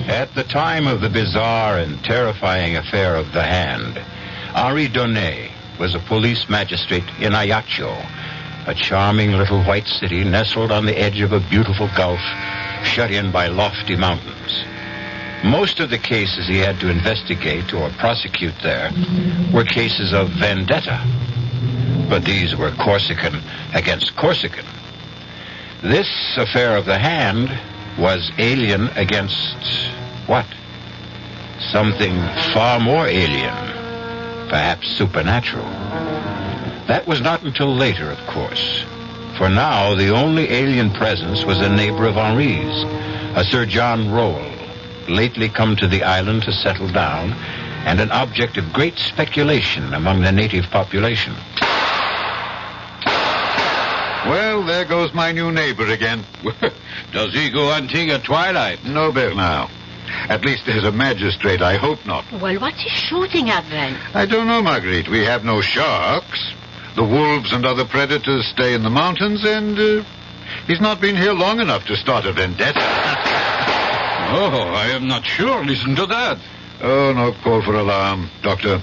At the time of the bizarre and terrifying affair of the hand, Henri Donnet was a police magistrate in Ajaccio, a charming little white city nestled on the edge of a beautiful gulf, shut in by lofty mountains. Most of the cases he had to investigate or prosecute there were cases of vendetta, but these were Corsican against Corsican. This affair of the hand was alien against what? Something far more alien, perhaps supernatural. That was not until later, of course. For now, the only alien presence was a neighbor of Henri's, a Sir John Rowell, lately come to the island to settle down, and an object of great speculation among the native population. Well, there goes my new neighbor again. Does he go hunting at twilight? No, Bernard. At least as a magistrate, I hope not. Well, what's he shooting at then? I don't know, Marguerite. We have no sharks. The wolves and other predators stay in the mountains, and he's not been here long enough to start a vendetta. Oh, I am not sure. Listen to that. Oh, no call for alarm, Doctor.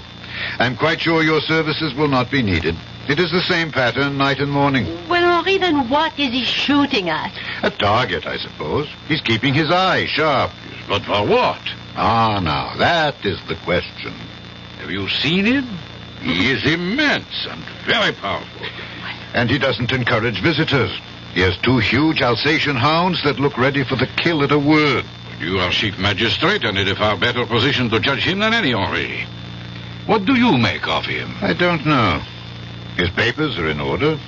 I'm quite sure your services will not be needed. It is the same pattern night and morning. Well, Henri, then what is he shooting at? A target, I suppose. He's keeping his eye sharp. But for what? Ah, now, that is the question. Have you seen him? He is immense and very powerful. And he doesn't encourage visitors. He has 2 huge Alsatian hounds that look ready for the kill at a word. You are chief magistrate and in a far better position to judge him than any, Henri. What do you make of him? I don't know. His papers are in order.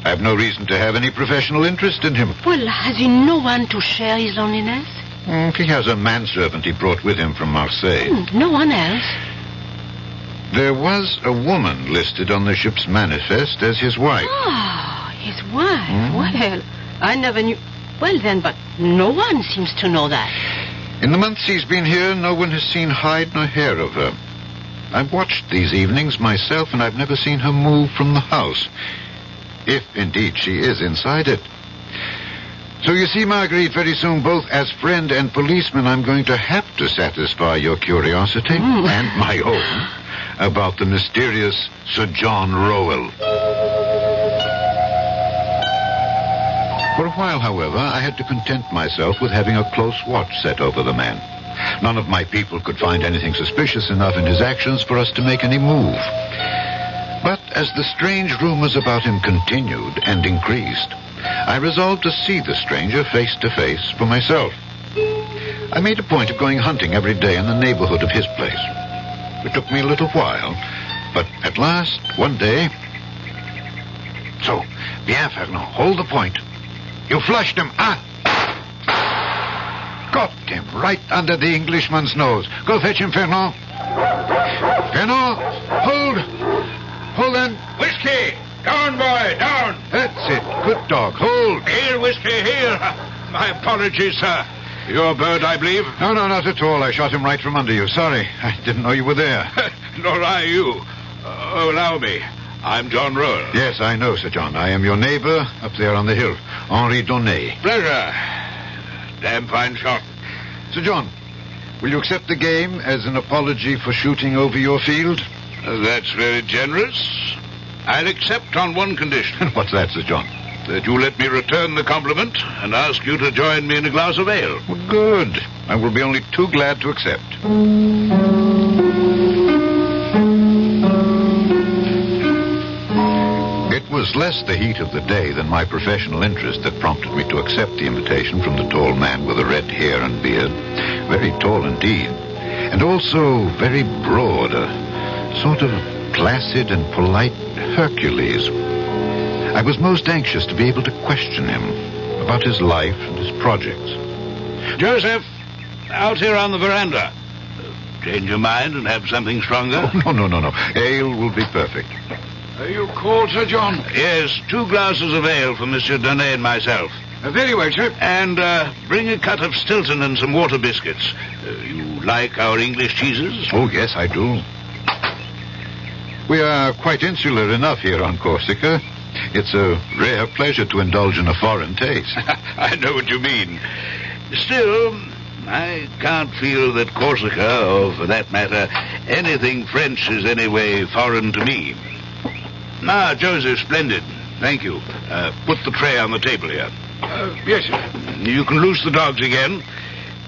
I have no reason to have any professional interest in him. Well, has he no one to share his loneliness? He has a manservant he brought with him from Marseille. No one else? There was a woman listed on the ship's manifest as his wife. Oh, his wife? Well, I never knew. Well, then, but no one seems to know that. In the months he's been here, no one has seen hide nor hair of her. I've watched these evenings myself, and I've never seen her move from the house. If, indeed, she is inside it. So you see, Marguerite, very soon, both as friend and policeman, I'm going to have to satisfy your curiosity, and my own, about the mysterious Sir John Rowell. For a while, however, I had to content myself with having a close watch set over the man. None of my people could find anything suspicious enough in his actions for us to make any move. But as the strange rumors about him continued and increased, I resolved to see the stranger face to face for myself. I made a point of going hunting every day in the neighborhood of his place. It took me a little while, but at last, one day... So, bien, Fernand, hold the point. You flushed him, Got him right under the Englishman's nose. Go fetch him, Fernand. Fernand, hold. Hold on. Whiskey! Down, boy, down! That's it. Good dog. Hold. Here, whiskey, here. My apologies, sir. Your bird, I believe? No, not at all. I shot him right from under you. Sorry. I didn't know you were there. Nor I you. Allow me. I'm John Rowell. Yes, I know, Sir John. I am your neighbor up there on the hill. Henri Donnet. Pleasure. Damn fine shot. Sir John, will you accept the game as an apology for shooting over your field? That's very generous. I'll accept on one condition. What's that, Sir John? That you let me return the compliment and ask you to join me in a glass of ale. Well, good. I will be only too glad to accept. was less the heat of the day than my professional interest that prompted me to accept the invitation from the tall man with the red hair and beard. Very tall indeed. And also very broad, a sort of placid and polite Hercules. I was most anxious to be able to question him about his life and his projects. Joseph, out here on the veranda. Change your mind and have something stronger? Oh, no. Ale will be perfect. Are you cold, Sir John? Yes, 2 glasses of ale for Monsieur Donnet and myself. Very well, sir. And bring a cut of Stilton and some water biscuits. You like our English cheeses? Oh, yes, I do. We are quite insular enough here on Corsica. It's a rare pleasure to indulge in a foreign taste. I know what you mean. Still, I can't feel that Corsica, or for that matter, anything French is anyway foreign to me. Ah, Joseph, splendid. Thank you. Put the tray on the table here. Yes, sir. You can loose the dogs again.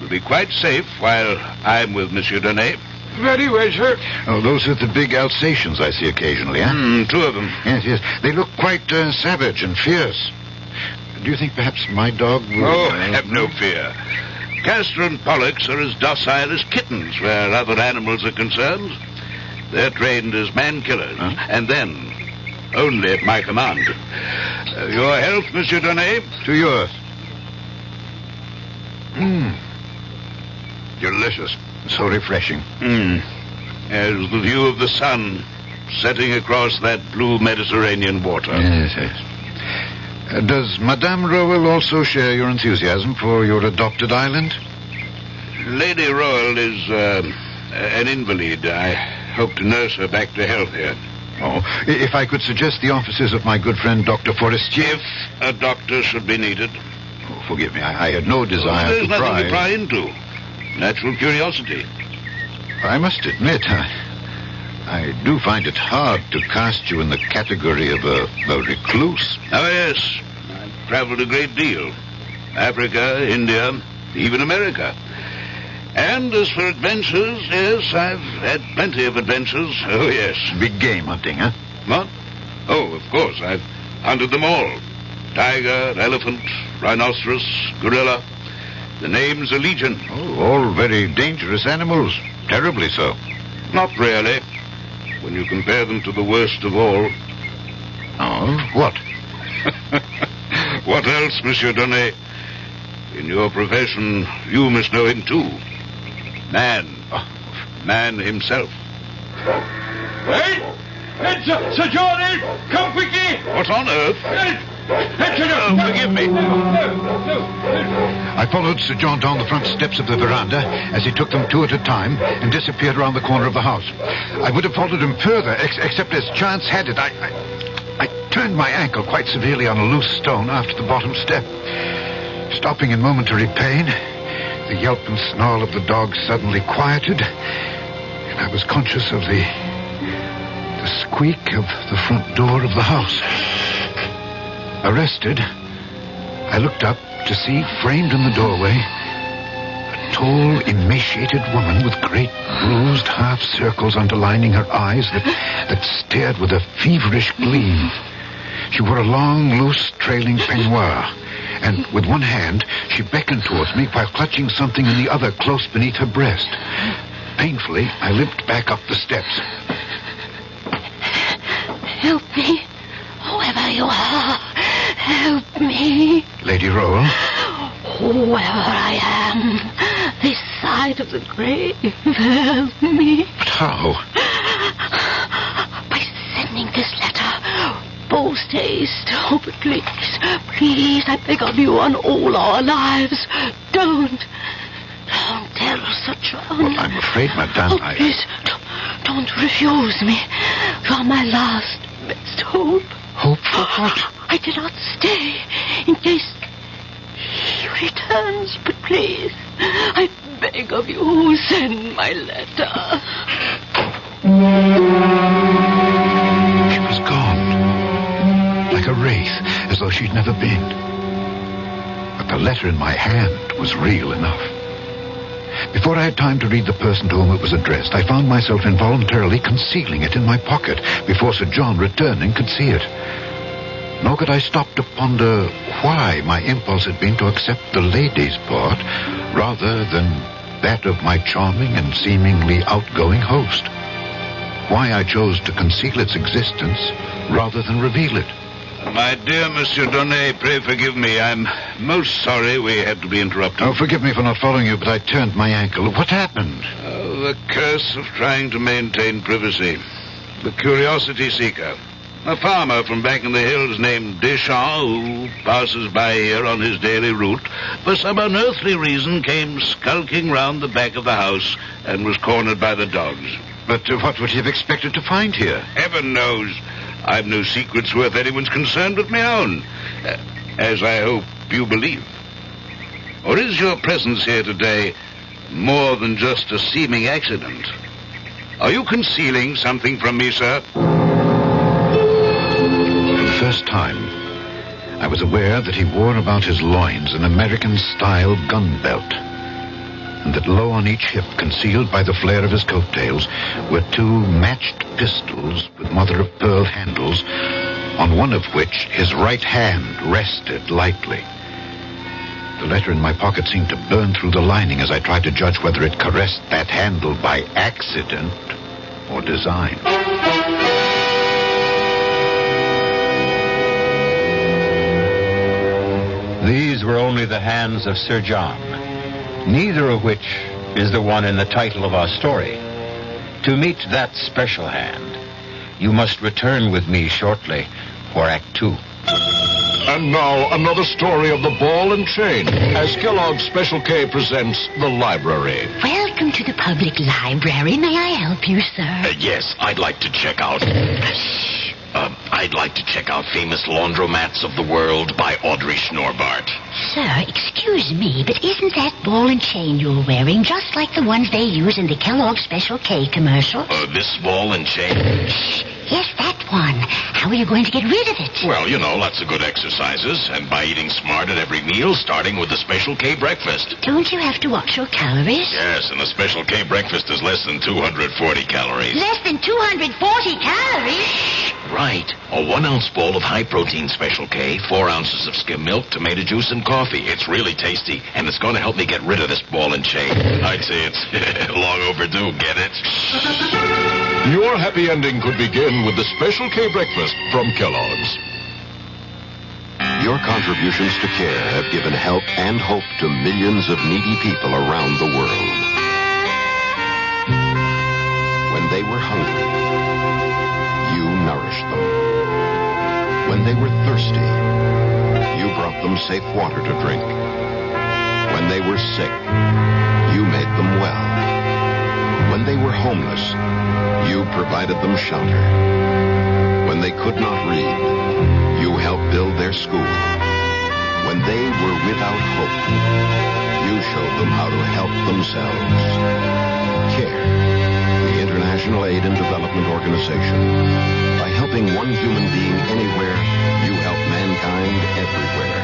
We'll be quite safe while I'm with Monsieur Donnet. Very well, sir. Oh, those are the big Alsatians I see occasionally, huh? 2 of them. Yes. They look quite savage and fierce. Do you think perhaps my dog will... Oh, have no fear. Castor and Pollux are as docile as kittens where other animals are concerned. They're trained as man-killers, and then only at my command. Your health, Monsieur Donnet? To yours. Delicious. So refreshing. As the view of the sun setting across that blue Mediterranean water. Yes. Does Madame Rowell also share your enthusiasm for your adopted island? Lady Rowell is an invalid. I hope to nurse her back to health here. Oh, if I could suggest the offices of my good friend Dr. Forestier... If a doctor should be needed. Oh, forgive me, I had no desire There's to pry. nothing to pry into. Natural curiosity. I must admit, I do find it hard to cast you in the category of a recluse. Oh, yes. I've traveled a great deal. Africa, India, even America. And as for adventures, yes, I've had plenty of adventures. Oh, yes. Big game hunting, huh? What? Oh, of course. I've hunted them all. Tiger, elephant, rhinoceros, gorilla. The name's a legion. Oh, all very dangerous animals. Terribly so. Not really. When you compare them to the worst of all. Oh, what? What else, Monsieur Donnet? In your profession, you must know him too. Man. Man himself. Wait! Sir John, come quickly! What on earth? Forgive me. I followed Sir John down the front steps of the veranda as he took them 2 at a time and disappeared around the corner of the house. I would have followed him further, except as chance had it, I turned my ankle quite severely on a loose stone after the bottom step. Stopping in momentary pain, the yelp and snarl of the dog suddenly quieted, and I was conscious of the squeak of the front door of the house. Arrested, I looked up to see, framed in the doorway, a tall, emaciated woman with great bruised half circles underlining her eyes that stared with a feverish gleam. She wore a long, loose, trailing peignoir, and with one hand she beckoned towards me while clutching something in the other close beneath her breast. Painfully, I limped back up the steps. Help me, whoever you are. Help me. Lady Rowell? Whoever I am, this side of the grave, help me. But how? By sending this letter. Post haste. Oh, but please, I beg of you on all our lives. Don't tell Sir John. Well, I'm afraid, Madame, Oh, please, don't refuse me. You are my last best hope. Hope for what? I cannot stay in case he returns, but please, I beg of you, send my letter. She was gone, like a wraith, as though she'd never been. But the letter in my hand was real enough. Before I had time to read the person to whom it was addressed, I found myself involuntarily concealing it in my pocket before Sir John, returning, could see it. Nor could I stop to ponder why my impulse had been to accept the lady's part rather than that of my charming and seemingly outgoing host. Why I chose to conceal its existence rather than reveal it. My dear Monsieur Donnet, pray forgive me. I'm most sorry we had to be interrupted. Oh, forgive me for not following you, but I turned my ankle. What happened? Oh, the curse of trying to maintain privacy. The curiosity seeker. A farmer from back in the hills named Deschamps, who passes by here on his daily route, for some unearthly reason came skulking round the back of the house and was cornered by the dogs. But what would he have expected to find here? Heaven knows. I've no secrets worth anyone's concern but my own, as I hope you believe. Or is your presence here today more than just a seeming accident? Are you concealing something from me, sir? For the first time, I was aware that he wore about his loins an American-style gun belt, and that low on each hip, concealed by the flare of his coattails, were two matched pistols with mother-of-pearl handles, on one of which his right hand rested lightly. The letter in my pocket seemed to burn through the lining as I tried to judge whether it caressed that handle by accident or design. These were only the hands of Sir John, neither of which is the one in the title of our story. To meet that special hand, you must return with me shortly for Act 2. And now, another story of the ball and chain, as Kellogg's Special K presents The Library. Welcome to the public library. May I help you, sir? Yes, I'd like to check out... I'd like to check out Famous Laundromats of the World by Audrey Schnorbart. Sir, excuse me, but isn't that ball and chain you're wearing just like the ones they use in the Kellogg's Special K commercial? This ball and chain? Yes, that one. How are you going to get rid of it? Well, you know, lots of good exercises, and by eating smart at every meal, starting with the Special K breakfast. Don't you have to watch your calories? Yes, and the Special K breakfast is less than 240 calories. Less than 240 calories? Right. A 1-ounce bowl of high-protein Special K, 4 ounces of skim milk, tomato juice, and coffee. It's really tasty, and it's going to help me get rid of this ball and chain. I'd say it's long overdue, get it? Your happy ending could begin with the Special K breakfast from Kellogg's. Your contributions to care have given help and hope to millions of needy people around the world. When they were hungry, you nourished them. When they were thirsty, you brought them safe water to drink. When they were sick, you made them well. When they were homeless, you provided them shelter. When they could not read, you helped build their school. When they were without hope, you showed them how to help themselves. CARE, the International Aid and Development Organization. By helping one human being anywhere, you help mankind everywhere.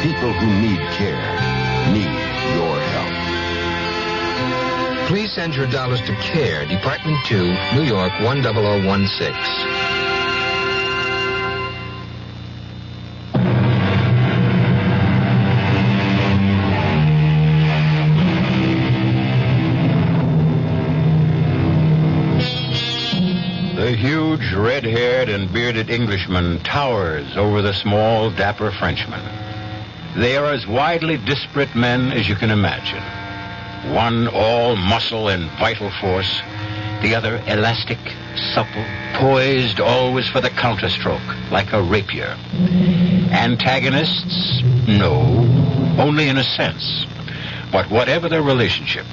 People who need care need your help. Please send your dollars to CARE, Department 2, New York 10016. The huge red-haired and bearded Englishman towers over the small, dapper Frenchman. They are as widely disparate men as you can imagine. One all muscle and vital force, the other elastic, supple, poised always for the counterstroke, like a rapier. Antagonists? No, only in a sense. But whatever their relationship,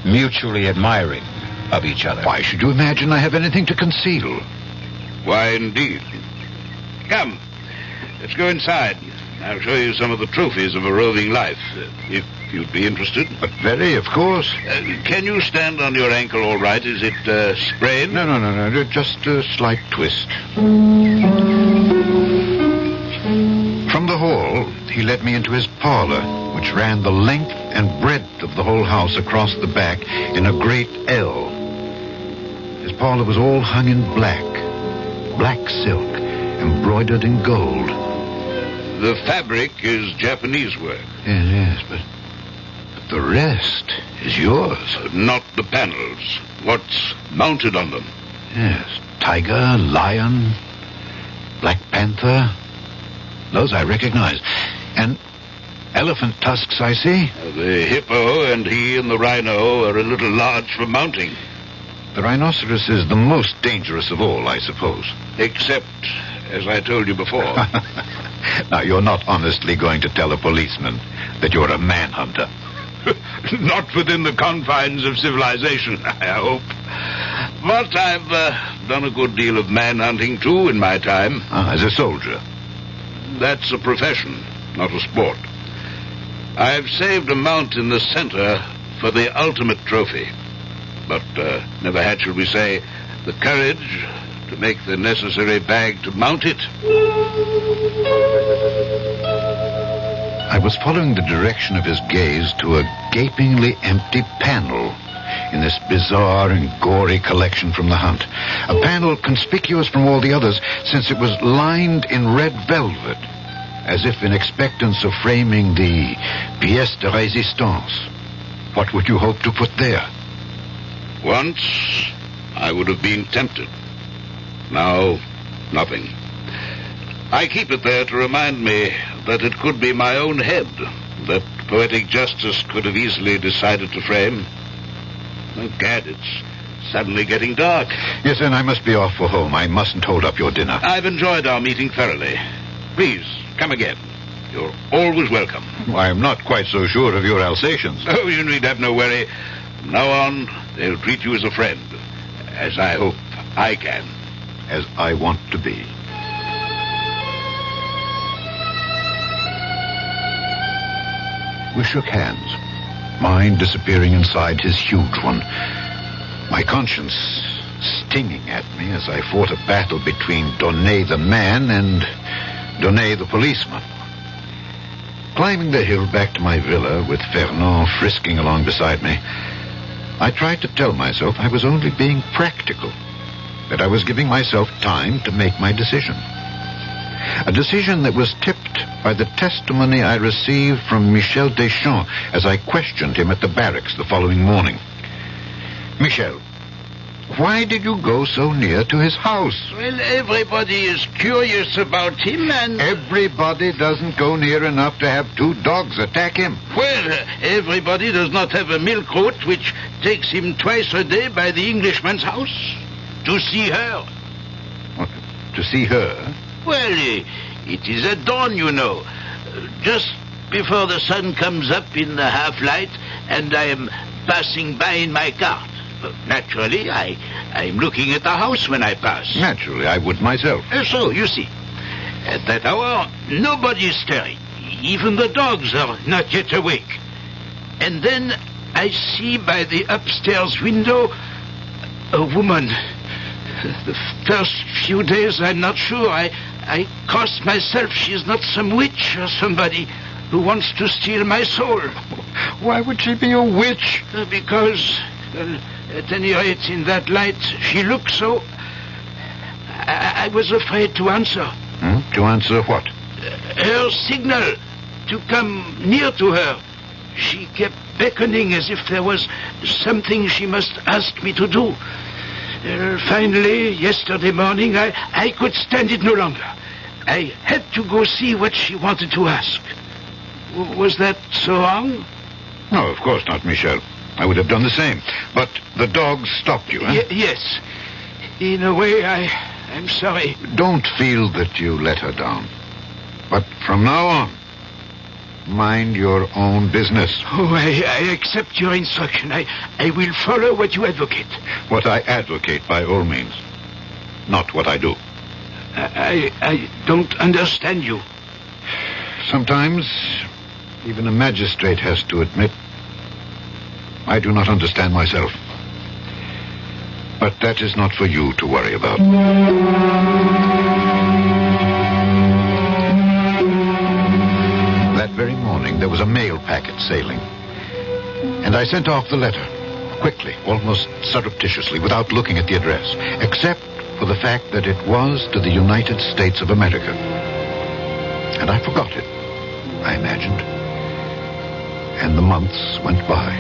mutually admiring of each other. Why should you imagine I have anything to conceal? Why, indeed. Come, let's go inside. I'll show you some of the trophies of a roving life, if you'd be interested. But very, of course. Can you stand on your ankle all right? Is it sprained? No. Just a slight twist. From the hall, he led me into his parlor, which ran the length and breadth of the whole house across the back in a great L. His parlor was all hung in black silk, embroidered in gold. The fabric is Japanese work. Yes, but the rest is yours. Not the panels. What's mounted on them? Yes, tiger, lion, black panther. Those I recognize. And elephant tusks, I see. The hippo and he and the rhino are a little large for mounting. The rhinoceros is the most dangerous of all, I suppose. Except, as I told you before. Now, you're not honestly going to tell a policeman that you're a manhunter. Not within the confines of civilization, I hope. But I've done a good deal of manhunting, too, in my time. As a soldier? That's a profession, not a sport. I've saved a mount in the center for the ultimate trophy. But never had, shall we say, the courage to make the necessary bag to mount it. I was following the direction of his gaze to a gapingly empty panel in this bizarre and gory collection from the hunt. A panel conspicuous from all the others since it was lined in red velvet, as if in expectance of framing the pièce de résistance. What would you hope to put there? Once, I would have been tempted. Now, nothing. I keep it there to remind me that it could be my own head that poetic justice could have easily decided to frame. Oh, gad, it's suddenly getting dark. Yes, and I must be off for home. I mustn't hold up your dinner. I've enjoyed our meeting thoroughly. Please, come again. You're always welcome. I'm not quite so sure of your Alsatians. Oh, you need have no worry. From now on, they'll treat you as a friend, as I hope I can. As I want to be. We shook hands, mine disappearing inside his huge one, my conscience stinging at me as I fought a battle between Donnet the man and Donnet the policeman. Climbing the hill back to my villa with Fernand frisking along beside me, I tried to tell myself I was only being practical, that I was giving myself time to make my decision. A decision that was tipped by the testimony I received from Michel Deschamps as I questioned him at the barracks the following morning. Michel, why did you go so near to his house? Well, everybody is curious about him and... Everybody doesn't go near enough to have two dogs attack him. Well, everybody does not have a milk goat which takes him twice a day by the Englishman's house to see her. What, to see her? Well, it is at dawn, you know. Just before the sun comes up in the half-light and I am passing by in my cart. Naturally, I'm looking at the house when I pass. Naturally, I would myself. So, you see, at that hour, nobody is stirring. Even the dogs are not yet awake. And then I see by the upstairs window a woman. The first few days, I'm not sure. I cost myself she's not some witch or somebody who wants to steal my soul. Why would she be a witch? Because, at any rate, in that light, she looked so... I was afraid to answer. To answer what? Her signal to come near to her. She kept beckoning as if there was something she must ask me to do. Finally, yesterday morning, I could stand it no longer. I had to go see what she wanted to ask. Was that so wrong? No, of course not, Michel. I would have done the same. But the dogs stopped you, eh? Yes. In a way, I'm sorry. Don't feel that you let her down. But from now on, mind your own business. Oh, I accept your instruction. I will follow what you advocate. What I advocate, by all means. Not what I do. I don't understand you. Sometimes, even a magistrate has to admit, I do not understand myself. But that is not for you to worry about. That very morning, there was a mail packet sailing. And I sent off the letter, quickly, almost surreptitiously, without looking at the address, except for the fact that it was to the United States of America. And I forgot it, I imagined. And the months went by.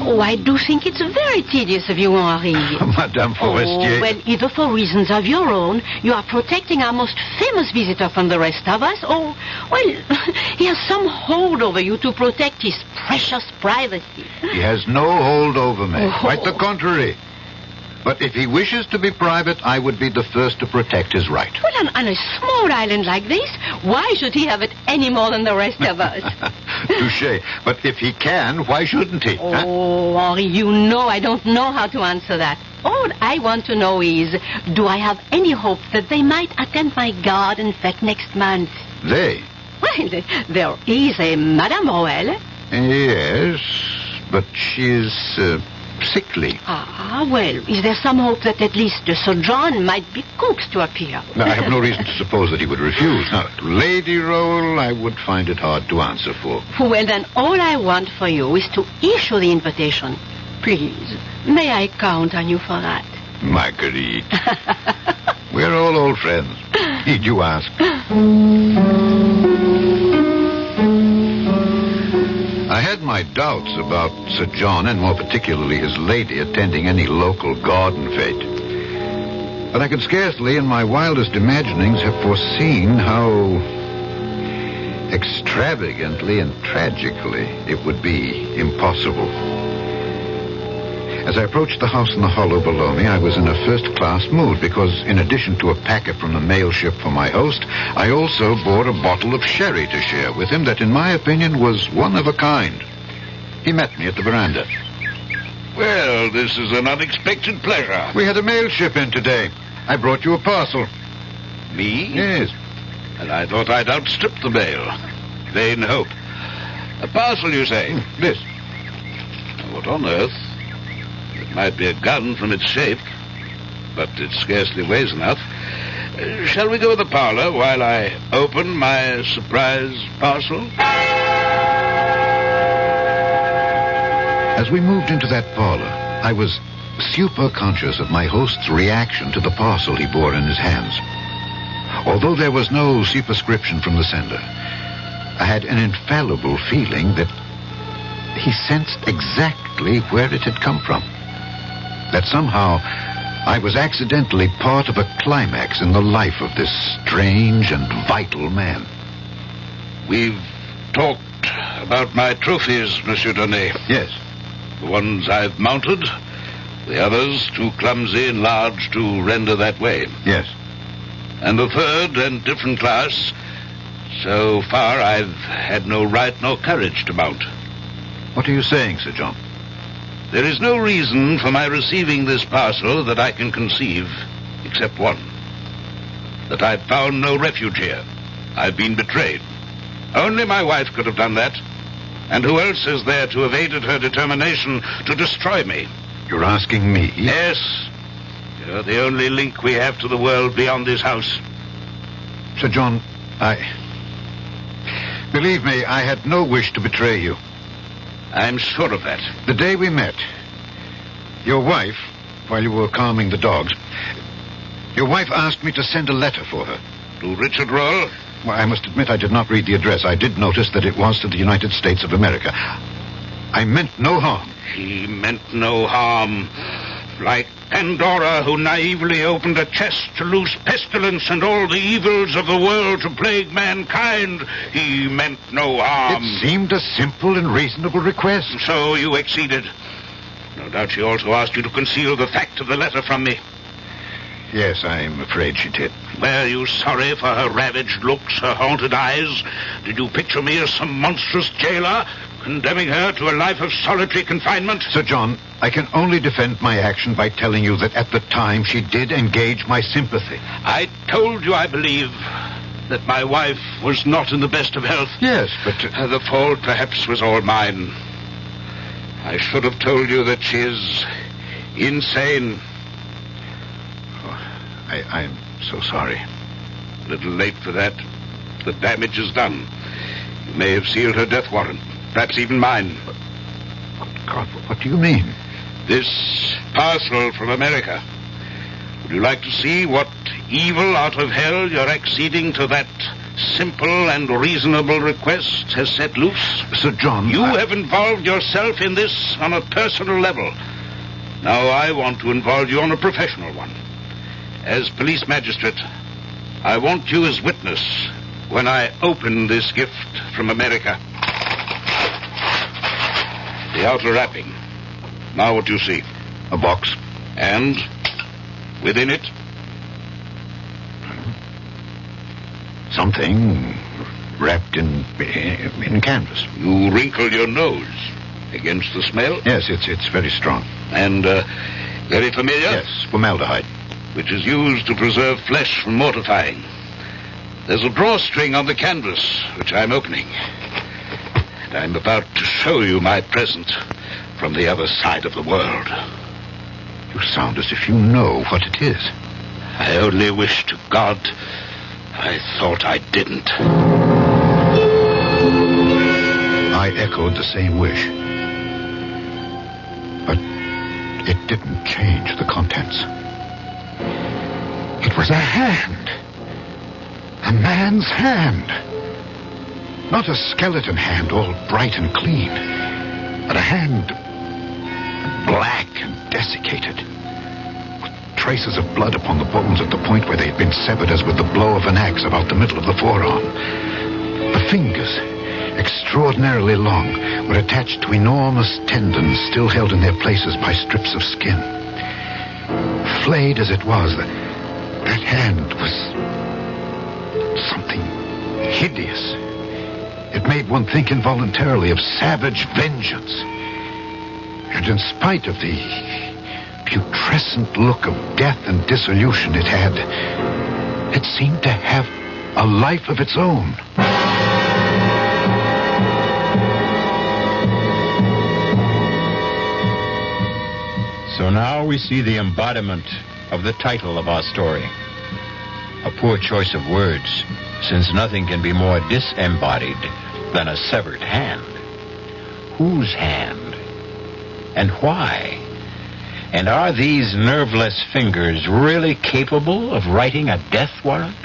Oh, I do think it's very tedious of you, Henri. Madame Forestier. Oh, well, either for reasons of your own, you are protecting our most famous visitor from the rest of us, or, well, he has some hold over you to protect his precious privacy. He has no hold over me. Quite the contrary. But if he wishes to be private, I would be the first to protect his right. Well, on a small island like this, why should he have it any more than the rest of us? Touché. But if he can, why shouldn't he? Oh, Henri, you know I don't know how to answer that. All I want to know is, do I have any hope that they might attend my garden fete next month? They? Well, there is a Madame Roel. Yes, but she is sickly. Ah, well, is there some hope that at least Sir John might be coaxed to appear? Now, I have no reason to suppose that he would refuse. Now, Lady Roll, I would find it hard to answer for. Well, then all I want for you is to issue the invitation. Please, may I count on you for that? Marguerite. We're all old friends. Need you ask? I had my doubts about Sir John, and more particularly his lady, attending any local garden fete. But I could scarcely, in my wildest imaginings, have foreseen how extravagantly and tragically it would be impossible. As I approached the house in the hollow below me, I was in a first-class mood because, in addition to a packet from the mail ship for my host, I also bought a bottle of sherry to share with him that, in my opinion, was one of a kind. He met me at the veranda. Well, this is an unexpected pleasure. We had a mail ship in today. I brought you a parcel. Me? Yes. And I thought I'd outstrip the mail. Vain hope. A parcel, you say? This. What on earth? It might be a gun from its shape, but it scarcely weighs enough. Shall we go to the parlor while I open my surprise parcel? As we moved into that parlor, I was super conscious of my host's reaction to the parcel he bore in his hands. Although there was no superscription from the sender, I had an infallible feeling that he sensed exactly where it had come from. That somehow I was accidentally part of a climax in the life of this strange and vital man. We've talked about my trophies, Monsieur Donnet. Yes. The ones I've mounted, the others too clumsy and large to render that way. Yes. And the third and different class, so far I've had no right nor courage to mount. What are you saying, Sir John? There is no reason for my receiving this parcel that I can conceive, except one. That I've found no refuge here. I've been betrayed. Only my wife could have done that. And who else is there to have aided her determination to destroy me? You're asking me? Yes. You're the only link we have to the world beyond this house. Sir John, believe me, I had no wish to betray you. I'm sure of that. The day we met, your wife, while you were calming the dogs, your wife asked me to send a letter for her. To Richard Roll? Well, I must admit I did not read the address. I did notice that it was to the United States of America. I meant no harm. He meant no harm. Like Pandora, who naively opened a chest to loose pestilence and all the evils of the world to plague mankind, he meant no harm. It seemed a simple and reasonable request. So you exceeded. No doubt she also asked you to conceal the fact of the letter from me. Yes, I'm afraid she did. Were you sorry for her ravaged looks, her haunted eyes? Did you picture me as some monstrous jailer, condemning her to a life of solitary confinement? Sir John, I can only defend my action by telling you that at the time she did engage my sympathy. I told you, I believe, that my wife was not in the best of health. Yes, but... the fault perhaps was all mine. I should have told you that she is insane. I'm so sorry. A little late for that. The damage is done. You may have sealed her death warrant. Perhaps even mine. God, what do you mean? This parcel from America. Would you like to see what evil out of hell your acceding to that simple and reasonable request has set loose? Sir John... You have involved yourself in this on a personal level. Now I want to involve you on a professional one. As police magistrate, I want you as witness when I open this gift from America. The outer wrapping. Now what do you see? A box. And within it? Something wrapped in canvas. You wrinkle your nose against the smell? Yes, it's very strong. And very familiar? Yes, formaldehyde. Which is used to preserve flesh from mortifying. There's a drawstring on the canvas, which I'm opening. And I'm about to show you my present from the other side of the world. You sound as if you know what it is. I only wish to God I thought I didn't. I echoed the same wish. But it didn't change the contents. It was a hand. A man's hand. Not a skeleton hand, all bright and clean, but a hand black and desiccated, with traces of blood upon the bones at the point where they had been severed as with the blow of an axe about the middle of the forearm. The fingers, extraordinarily long, were attached to enormous tendons still held in their places by strips of skin. Flayed as it was, that hand was something hideous. It made one think involuntarily of savage vengeance. And in spite of the putrescent look of death and dissolution it had, it seemed to have a life of its own. So now we see the embodiment of the title of our story. A poor choice of words, since nothing can be more disembodied than a severed hand. Whose hand? And why? And are these nerveless fingers really capable of writing a death warrant?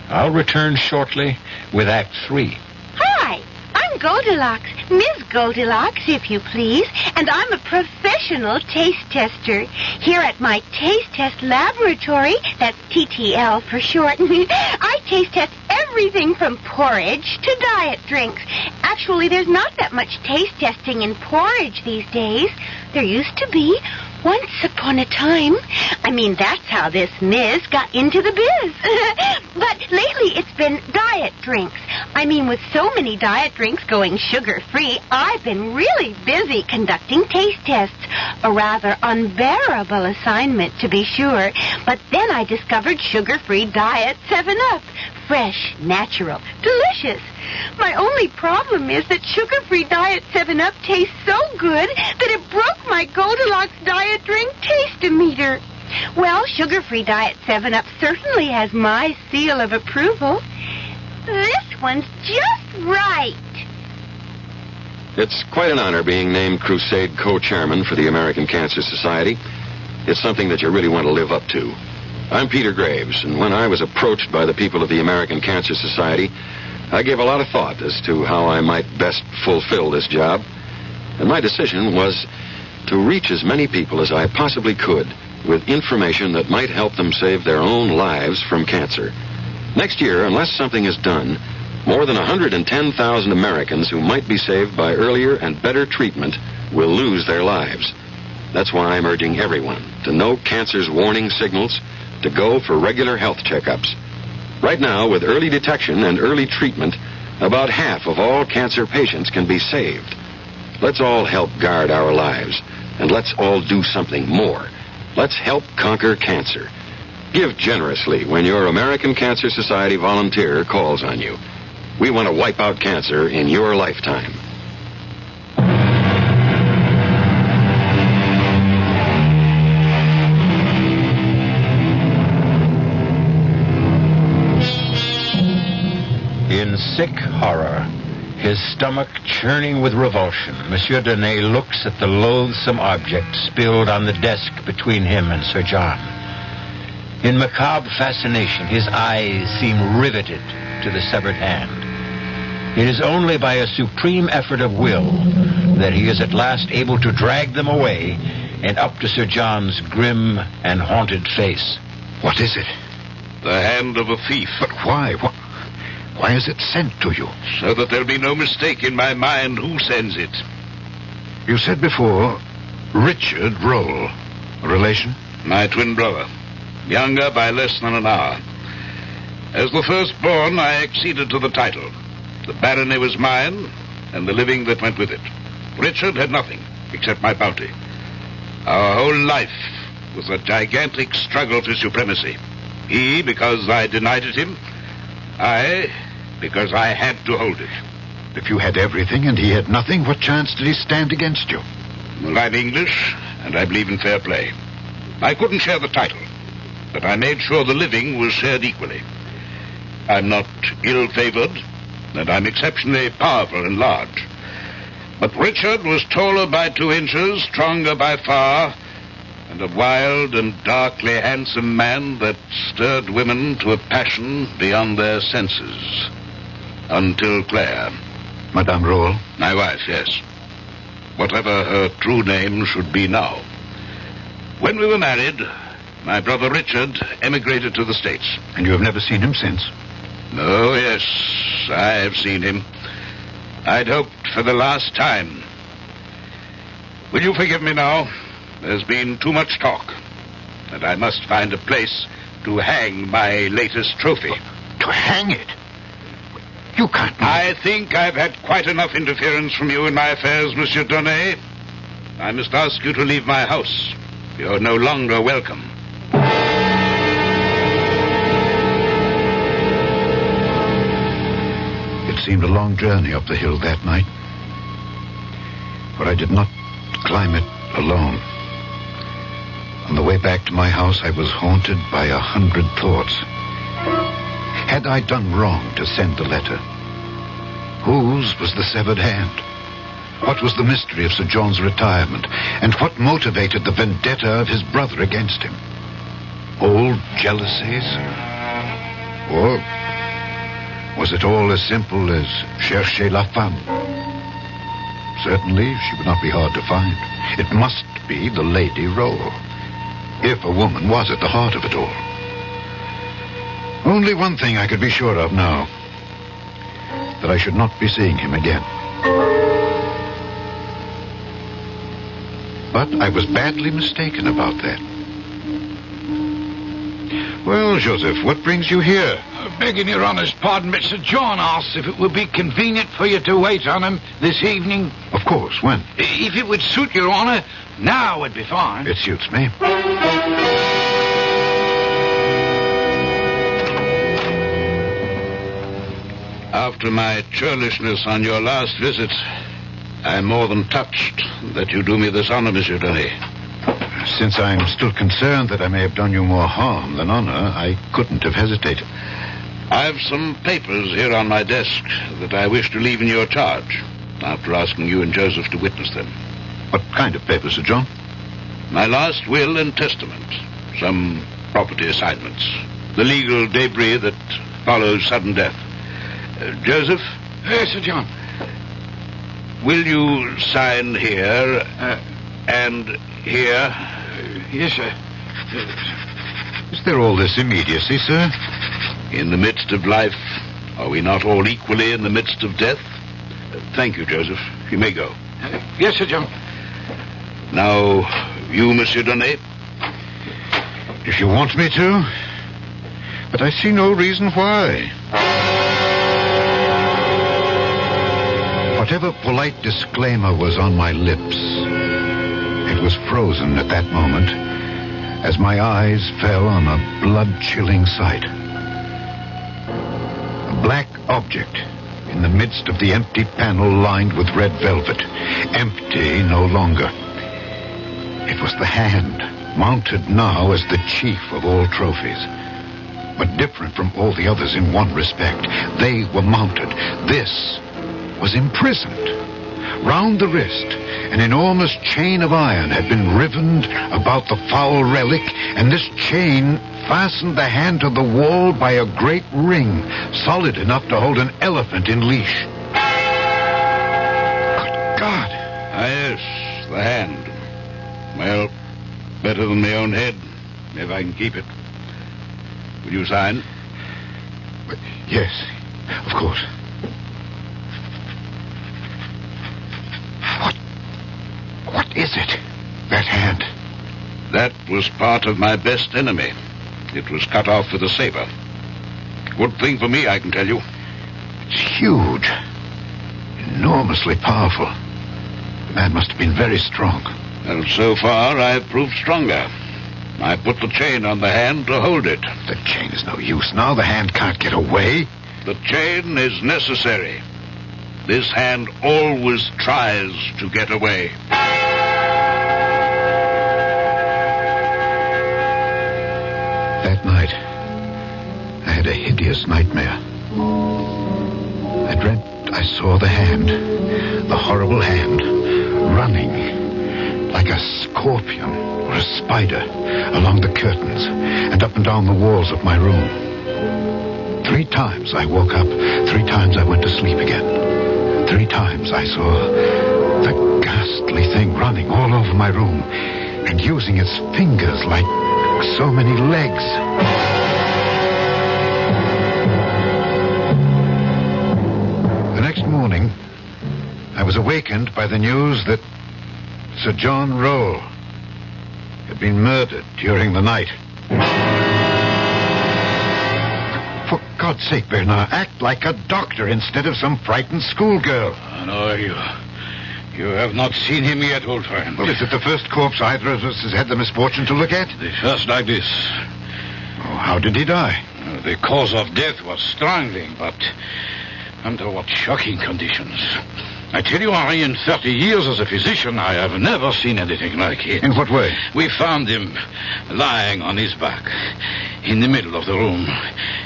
I'll return shortly with Act 3. Hi, I'm Goldilocks, Ms. Goldilocks, if you please, and I'm a professional taste tester. Here at my taste test laboratory, that's TTL for short, I taste test everything from porridge to diet drinks. Actually, there's not that much taste testing in porridge these days. There used to be. Once upon a time. I mean, that's how this Ms. got into the biz. But lately it's been diet drinks. I mean, with so many diet drinks going sugar-free, I've been really busy conducting taste tests. A rather unbearable assignment, to be sure. But then I discovered sugar-free diet 7-Up. Fresh, natural, delicious. My only problem is that sugar-free diet 7-Up tastes so good that it broke my Goldilocks diet drink taste-o-meter. Well, sugar-free diet 7-Up certainly has my seal of approval. This one's just right. It's quite an honor being named Crusade co-chairman for the American Cancer Society. It's something that you really want to live up to. I'm Peter Graves, and when I was approached by the people of the American Cancer Society, I gave a lot of thought as to how I might best fulfill this job. And my decision was to reach as many people as I possibly could with information that might help them save their own lives from cancer. Next year, unless something is done, more than 110,000 Americans who might be saved by earlier and better treatment will lose their lives. That's why I'm urging everyone to know cancer's warning signals, to go for regular health checkups. Right now, with early detection and early treatment, about half of all cancer patients can be saved. Let's all help guard our lives, and let's all do something more. Let's help conquer cancer. Give generously when your American Cancer Society volunteer calls on you. We want to wipe out cancer in your lifetime. In sick horror, His stomach churning with revulsion, Monsieur Donnet looks at the loathsome object spilled on the desk between him and Sir John. In macabre fascination, his eyes seem riveted to the severed hand. It is only by a supreme effort of will that he is at last able to drag them away and up to Sir John's grim and haunted face. What is it? The hand of a thief. But why? Why is it sent to you? So that there'll be no mistake in my mind who sends it. You said before, Richard Roll. A relation? My twin brother. Younger by less than an hour. As the firstborn, I acceded to the title. The barony was mine, and the living that went with it. Richard had nothing, except my bounty. Our whole life was a gigantic struggle for supremacy. He, because I denied it him. I, because I had to hold it. If you had everything and he had nothing, what chance did he stand against you? Well, I'm English, and I believe in fair play. I couldn't share the title, but I made sure the living was shared equally. I'm not ill-favored, and I'm exceptionally powerful and large. But Richard was taller by 2 inches, stronger by far, and a wild and darkly handsome man that stirred women to a passion beyond their senses. Until Claire. Madame Roll? My wife, yes. Whatever her true name should be now. When we were married, my brother Richard emigrated to the States. And you have never seen him since? Oh, yes, I have seen him. I'd hoped for the last time. Will you forgive me now? There's been too much talk, and I must find a place to hang my latest trophy. To hang it? You can't... I think I've had quite enough interference from you in my affairs, Monsieur Donnet. I must ask you to leave my house. You're no longer welcome. It seemed a long journey up the hill that night. But I did not climb it alone. On the way back to my house, I was haunted by 100 thoughts. Had I done wrong to send the letter? Whose was the severed hand? What was the mystery of Sir John's retirement? And what motivated the vendetta of his brother against him? Old jealousies? Or was it all as simple as chercher la femme? Certainly, she would not be hard to find. It must be the Lady Roll, if a woman was at the heart of it all. Only one thing I could be sure of now, that I should not be seeing him again. But I was badly mistaken about that. Well, Joseph, what brings you here? Begging your honour's pardon, but Sir John asked if it would be convenient for you to wait on him this evening. Of course, when? If it would suit your honour, now would be fine. It suits me. After my churlishness on your last visit, I'm more than touched that you do me this honor, Monsieur Donnet. Since I'm still concerned that I may have done you more harm than honor, I couldn't have hesitated. I've some papers here on my desk that I wish to leave in your charge, after asking you and Joseph to witness them. What kind of papers, Sir John? My last will and testament, some property assignments, the legal debris that follows sudden death. Joseph? Yes, Sir John. Will you sign here and here? Yes, sir. Is there all this immediacy, sir? In the midst of life, are we not all equally in the midst of death? Thank you, Joseph. You may go. Yes, Sir John. Now, you, Monsieur Donnet? If you want me to. But I see no reason why. Whatever polite disclaimer was on my lips, it was frozen at that moment as my eyes fell on a blood-chilling sight. A black object in the midst of the empty panel lined with red velvet. Empty no longer. It was the hand, mounted now as the chief of all trophies. But different from all the others in one respect. They were mounted. This was imprisoned. Round the wrist, an enormous chain of iron had been riveted about the foul relic, and this chain fastened the hand to the wall by a great ring, solid enough to hold an elephant in leash. Good God! Yes, the hand. Well, better than my own head, if I can keep it. Will you sign? Yes, of course. What is it? That hand? That was part of my best enemy. It was cut off with a saber. Good thing for me, I can tell you. It's huge. Enormously powerful. The man must have been very strong. And so far, I've proved stronger. I put the chain on the hand to hold it. The chain is no use now. The hand can't get away. The chain is necessary. This hand always tries to get away. That night, I had a hideous nightmare. I dreamt I saw the hand, the horrible hand, running like a scorpion or a spider along the curtains and up and down the walls of my room. 3 times I woke up, 3 times I went to sleep again. 3 times I saw the ghastly thing running all over my room and using its fingers like so many legs. The next morning, I was awakened by the news that Sir John Roll had been murdered during the night. For God's sake, Bernard, act like a doctor instead of some frightened schoolgirl. No, you have not seen him yet, old friend. Well, is it the first corpse either of us has had the misfortune to look at? The first like this. Oh, how did he die? The cause of death was strangling, but under what shocking conditions. I tell you, Henri, in 30 years as a physician, I have never seen anything like it. In what way? We found him lying on his back in the middle of the room.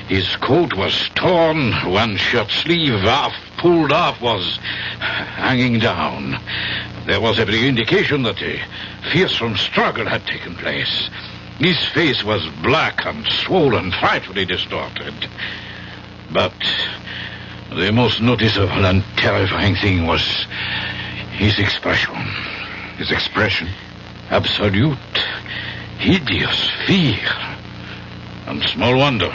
His coat was torn, one shirt sleeve half pulled off was hanging down. There was every indication that a fearsome struggle had taken place. His face was black and swollen, frightfully distorted. But the most noticeable and terrifying thing was his expression. His expression? Absolute, hideous fear. And small wonder.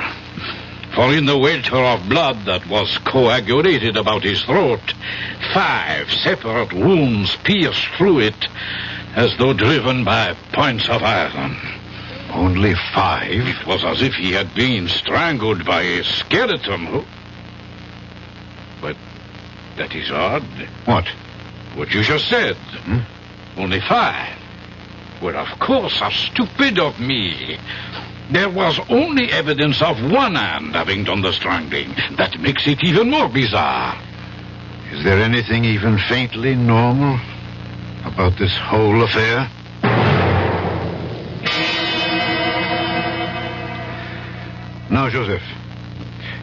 For in the welter of blood that was coagulated about his throat, 5 separate wounds pierced through it as though driven by points of iron. Only 5? It was as if he had been strangled by a skeleton. But that is odd. What? What you just said. Only 5. Well, of course, how stupid of me. There was only evidence of one hand having done the strangling. That makes it even more bizarre. Is there anything even faintly normal about this whole affair? Now, Joseph,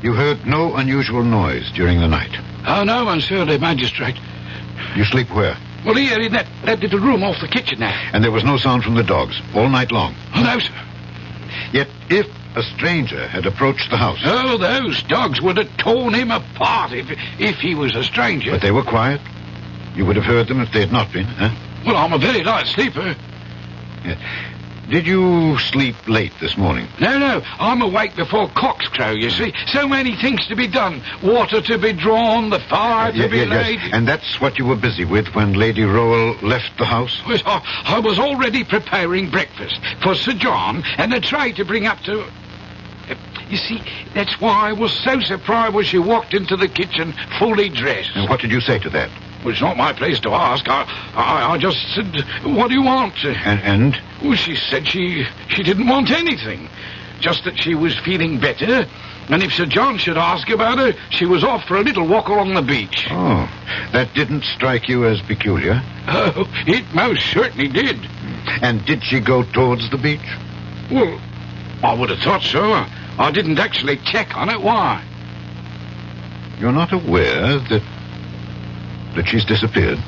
you heard no unusual noise during the night. Oh, no, monsieur le magistrate. You sleep where? Well, here in that little room off the kitchen there. And there was no sound from the dogs all night long? Oh, no, sir. Yet if a stranger had approached the house... Oh, those dogs would have torn him apart if he was a stranger. But they were quiet? You would have heard them if they had not been, huh? Well, I'm a very light sleeper. Yeah. Did you sleep late this morning? No. I'm awake before cocks crow, you see. So many things to be done. Water to be drawn, the fire to be laid. Yes. And that's what you were busy with when Lady Rowell left the house? Well, I was already preparing breakfast for Sir John and a tray to bring up to... You see, that's why I was so surprised when she walked into the kitchen fully dressed. And what did you say to that? Well, it's not my place to ask. I just said, what do you want? And? Well, she said she didn't want anything. Just that she was feeling better. And if Sir John should ask about her, she was off for a little walk along the beach. Oh, that didn't strike you as peculiar? Oh, it most certainly did. And did she go towards the beach? Well, I would have thought so. I didn't actually check on it. Why? You're not aware that that she's disappeared?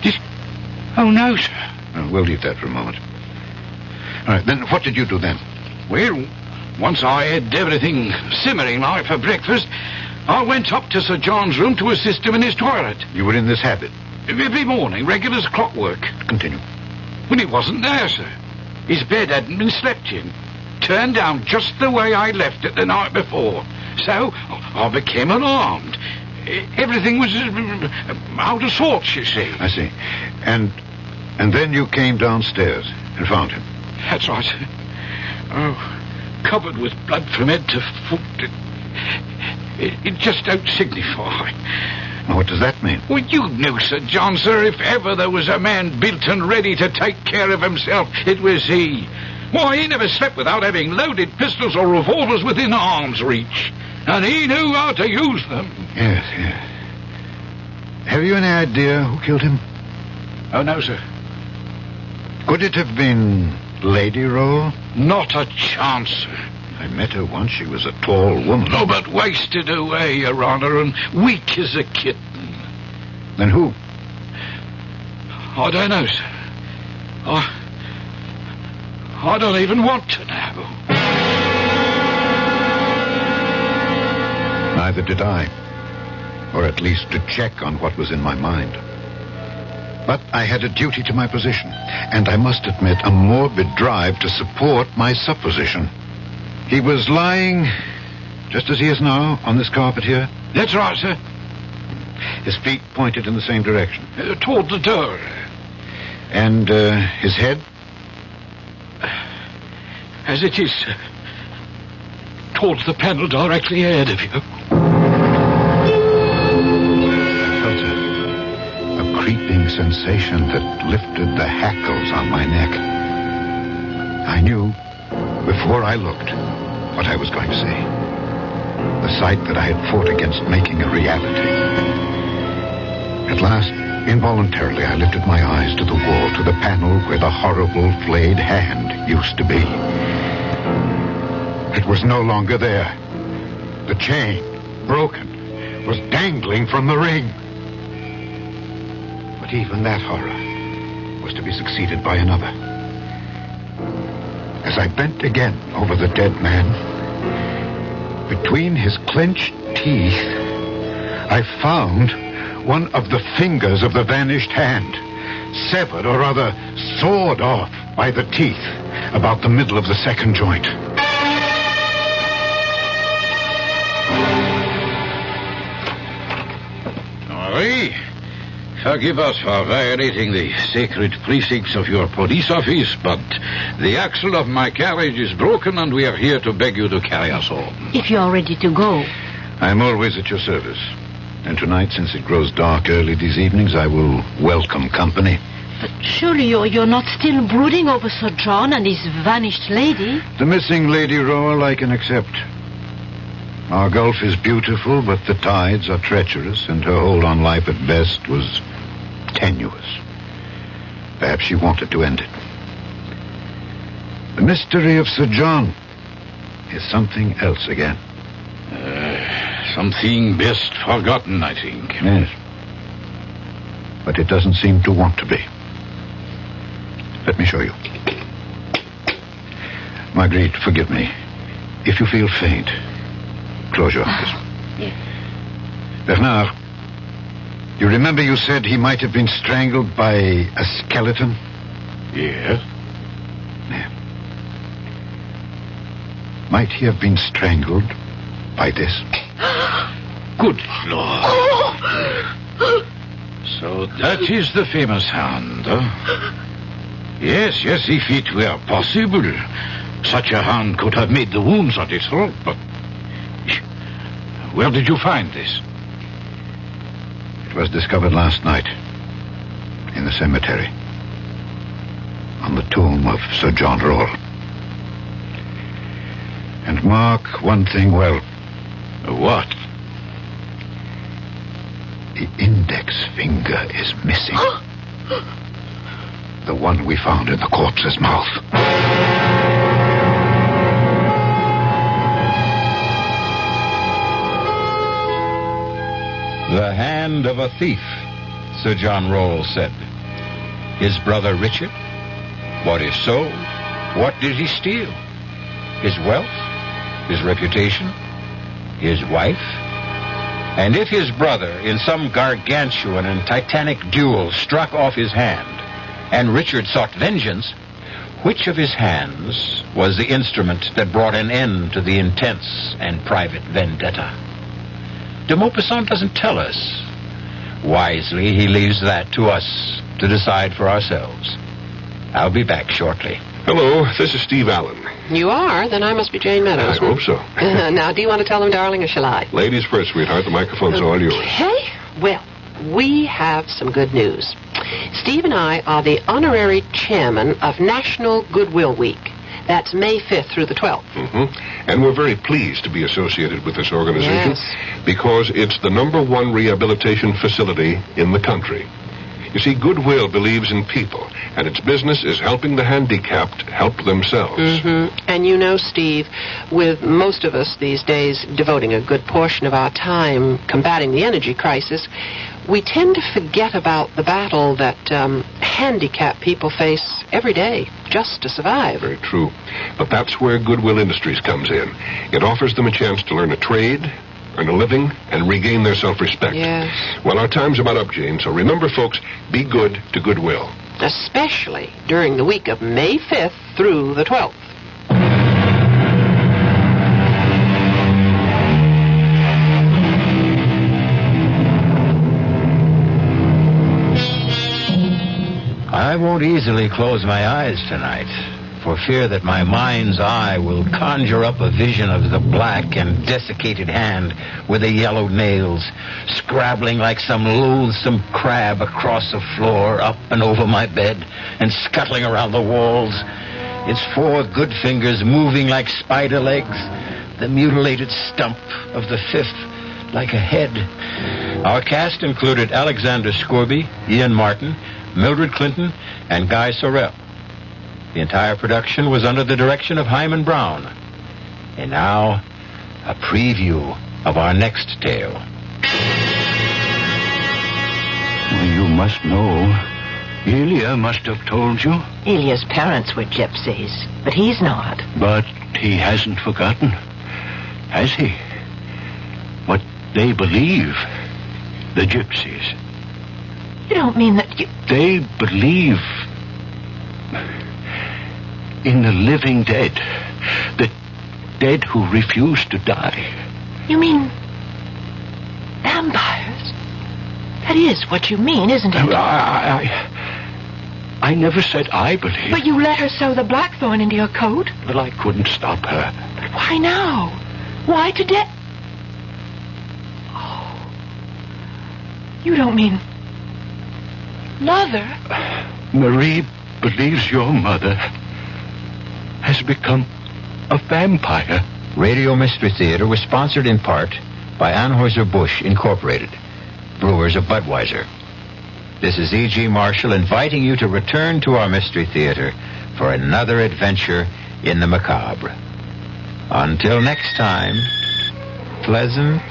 Oh, no, sir. We'll leave that for a moment. All right, then what did you do then? Well, once I had everything simmering like for breakfast, I went up to Sir John's room to assist him in his toilet. You were in this habit? Every morning, regular as clockwork. Continue. When he wasn't there, sir. His bed hadn't been slept in. Turned down just the way I left it the night before. So, I became alarmed. Everything was out of sorts, you see. I see. And then you came downstairs and found him? That's right, sir. Oh, covered with blood from head to foot. It just don't signify. Now, what does that mean? Well, you knew, Sir John, sir, if ever there was a man built and ready to take care of himself, it was he. Why, he never slept without having loaded pistols or revolvers within arm's reach. And he knew how to use them. Yes. Have you any idea who killed him? Oh, no, sir. Could it have been Lady Roll? Not a chance, sir. I met her once. She was a tall woman. Oh, but wasted away, Your Honor, and weak as a kitten. Then who? I don't know, sir. I don't even want to know. Neither did I. Or at least to check on what was in my mind. But I had a duty to my position, and I must admit a morbid drive to support my supposition. He was lying, just as he is now, on this carpet here? That's right, sir. His feet pointed in the same direction? Toward the door. And his head? As it is, sir. Towards the panel directly ahead of you. I felt a creeping sensation that lifted the hackles on my neck. I knew, before I looked, what I was going to say. The sight that I had fought against making a reality. At last, involuntarily, I lifted my eyes to the wall, to the panel where the horrible flayed hand used to be. It was no longer there. The chain, broken, was dangling from the ring. But even that horror was to be succeeded by another. As I bent again over the dead man, between his clenched teeth, I found one of the fingers of the vanished hand, severed, or rather sawed off by the teeth about the middle of the second joint. Henri, forgive us for violating the sacred precincts of your police office, but the axle of my carriage is broken and we are here to beg you to carry us home. If you're ready to go. I'm always at your service. And tonight, since it grows dark early these evenings, I will welcome company. But surely you're not still brooding over Sir John and his vanished lady? The missing Lady Roll I can accept. Our gulf is beautiful, but the tides are treacherous, and her hold on life at best was tenuous. Perhaps she wanted to end it. The mystery of Sir John is something else again. Something best forgotten, I think. Yes. But it doesn't seem to want to be. Let me show you. Marguerite, forgive me. If you feel faint, close your eyes. Yes. Bernard, you remember you said he might have been strangled by a skeleton? Yes. Yeah. Might he have been strangled by this? Good Lord. So that is the famous hand, huh? Yes, if it were possible, such a hand could have made the wounds on its throat, but... Where did you find this? It was discovered last night, in the cemetery, on the tomb of Sir John Roll. And mark one thing well. What? The index finger is missing. The one we found in the corpse's mouth. The hand of a thief, Sir John Rolls said. His brother Richard? What if so? What did he steal? His wealth? His reputation? His wife? And if his brother, in some gargantuan and titanic duel, struck off his hand, and Richard sought vengeance, which of his hands was the instrument that brought an end to the intense and private vendetta? De Maupassant doesn't tell us. Wisely, he leaves that to us to decide for ourselves. I'll be back shortly. Hello, this is Steve Allen. You are? Then I must be Jane Meadows. I hope so. Now, do you want to tell them, darling, or shall I? Ladies first, sweetheart. The microphone's all yours. Okay. Well, we have some good news. Steve and I are the honorary chairman of National Goodwill Week. That's May 5th through the 12th. Mm-hmm. And we're very pleased to be associated with this organization because it's the #1 rehabilitation facility in the country. You see, Goodwill believes in people, and its business is helping the handicapped help themselves. Mm-hmm. And you know, Steve, with most of us these days devoting a good portion of our time combating the energy crisis, we tend to forget about the battle that handicapped people face every day just to survive. Very true. But that's where Goodwill Industries comes in. It offers them a chance to learn a trade, earn a living, and regain their self-respect. Yes. Well, our time's about up, Jane, so remember, folks, be good to Goodwill. Especially during the week of May 5th through the 12th. I won't easily close my eyes tonight, for fear that my mind's eye will conjure up a vision of the black and desiccated hand with the yellowed nails, scrabbling like some loathsome crab across the floor, up and over my bed, and scuttling around the walls, its 4 good fingers moving like spider legs, the mutilated stump of the 5th like a head. Our cast included Alexander Scorby, Ian Martin, Mildred Clinton, and Guy Sorrell. The entire production was under the direction of Hyman Brown. And now, a preview of our next tale. Well, you must know. Ilya must have told you. Ilya's parents were gypsies, but he's not. But he hasn't forgotten, has he? What they believe, the gypsies. You don't mean that you... They believe in the living dead. The dead who refuse to die. You mean vampires? That is what you mean, isn't it? I never said I believe. But you let her sew the blackthorn into your coat. But I couldn't stop her. But why now? Why today? Oh. You don't mean... Mother? Marie believes your mother has become a vampire. Radio Mystery Theater was sponsored in part by Anheuser-Busch Incorporated, brewers of Budweiser. This is E.G. Marshall inviting you to return to our Mystery Theater for another adventure in the macabre. Until next time, pleasant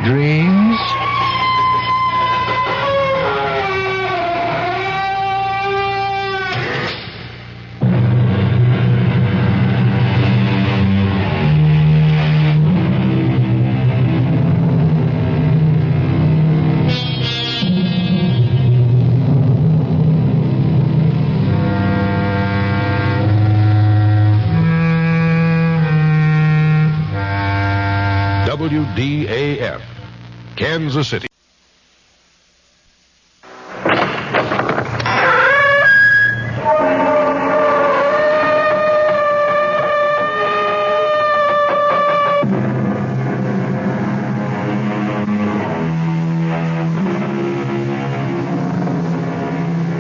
dreams. WDAF, Kansas City.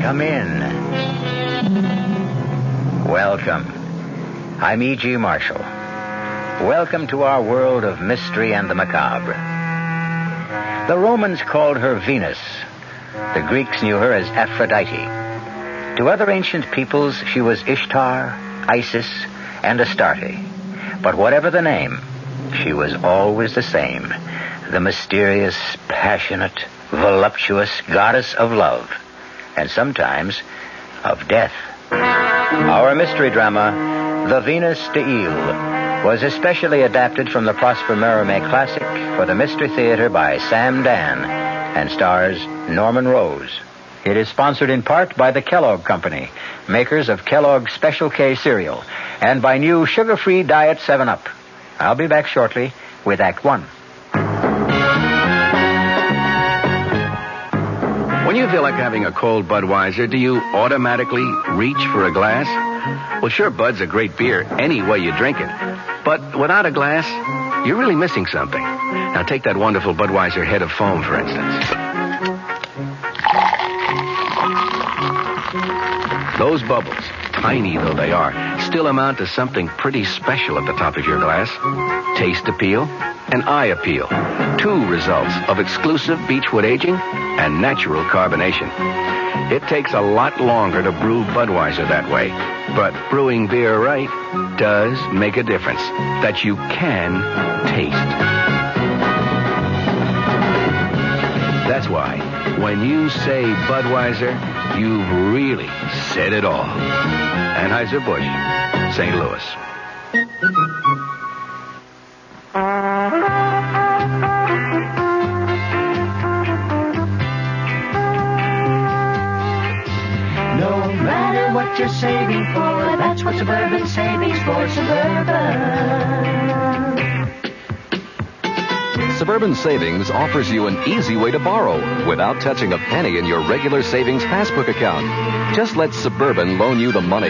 Come in. Welcome. I'm E.G. Marshall. Welcome to our world of mystery and the macabre. The Romans called her Venus. The Greeks knew her as Aphrodite. To other ancient peoples, she was Ishtar, Isis, and Astarte. But whatever the name, she was always the same. The mysterious, passionate, voluptuous goddess of love, and sometimes of death. Our mystery drama, The Venus de Ile, was especially adapted from the Prosper Mérimée classic for the Mystery Theater by Sam Dan and stars Norman Rose. It is sponsored in part by the Kellogg Company, makers of Kellogg's Special K cereal, and by new sugar-free Diet 7-Up. I'll be back shortly with Act 1. When you feel like having a cold Budweiser, do you automatically reach for a glass? Well, sure, Bud's a great beer any way you drink it. But without a glass, you're really missing something. Now, take that wonderful Budweiser head of foam, for instance. Those bubbles, tiny though they are, still amount to something pretty special at the top of your glass. Taste appeal and eye appeal. Two results of exclusive beechwood aging and natural carbonation. It takes a lot longer to brew Budweiser that way, but brewing beer right does make a difference that you can taste. That's why when you say Budweiser, you've really said it all. Anheuser-Busch, St. Louis. No matter what you're saving for, that's what Suburban Savings for Suburban. Suburban Savings offers you an easy way to borrow without touching a penny in your regular savings passbook account. Just let Suburban loan you the money.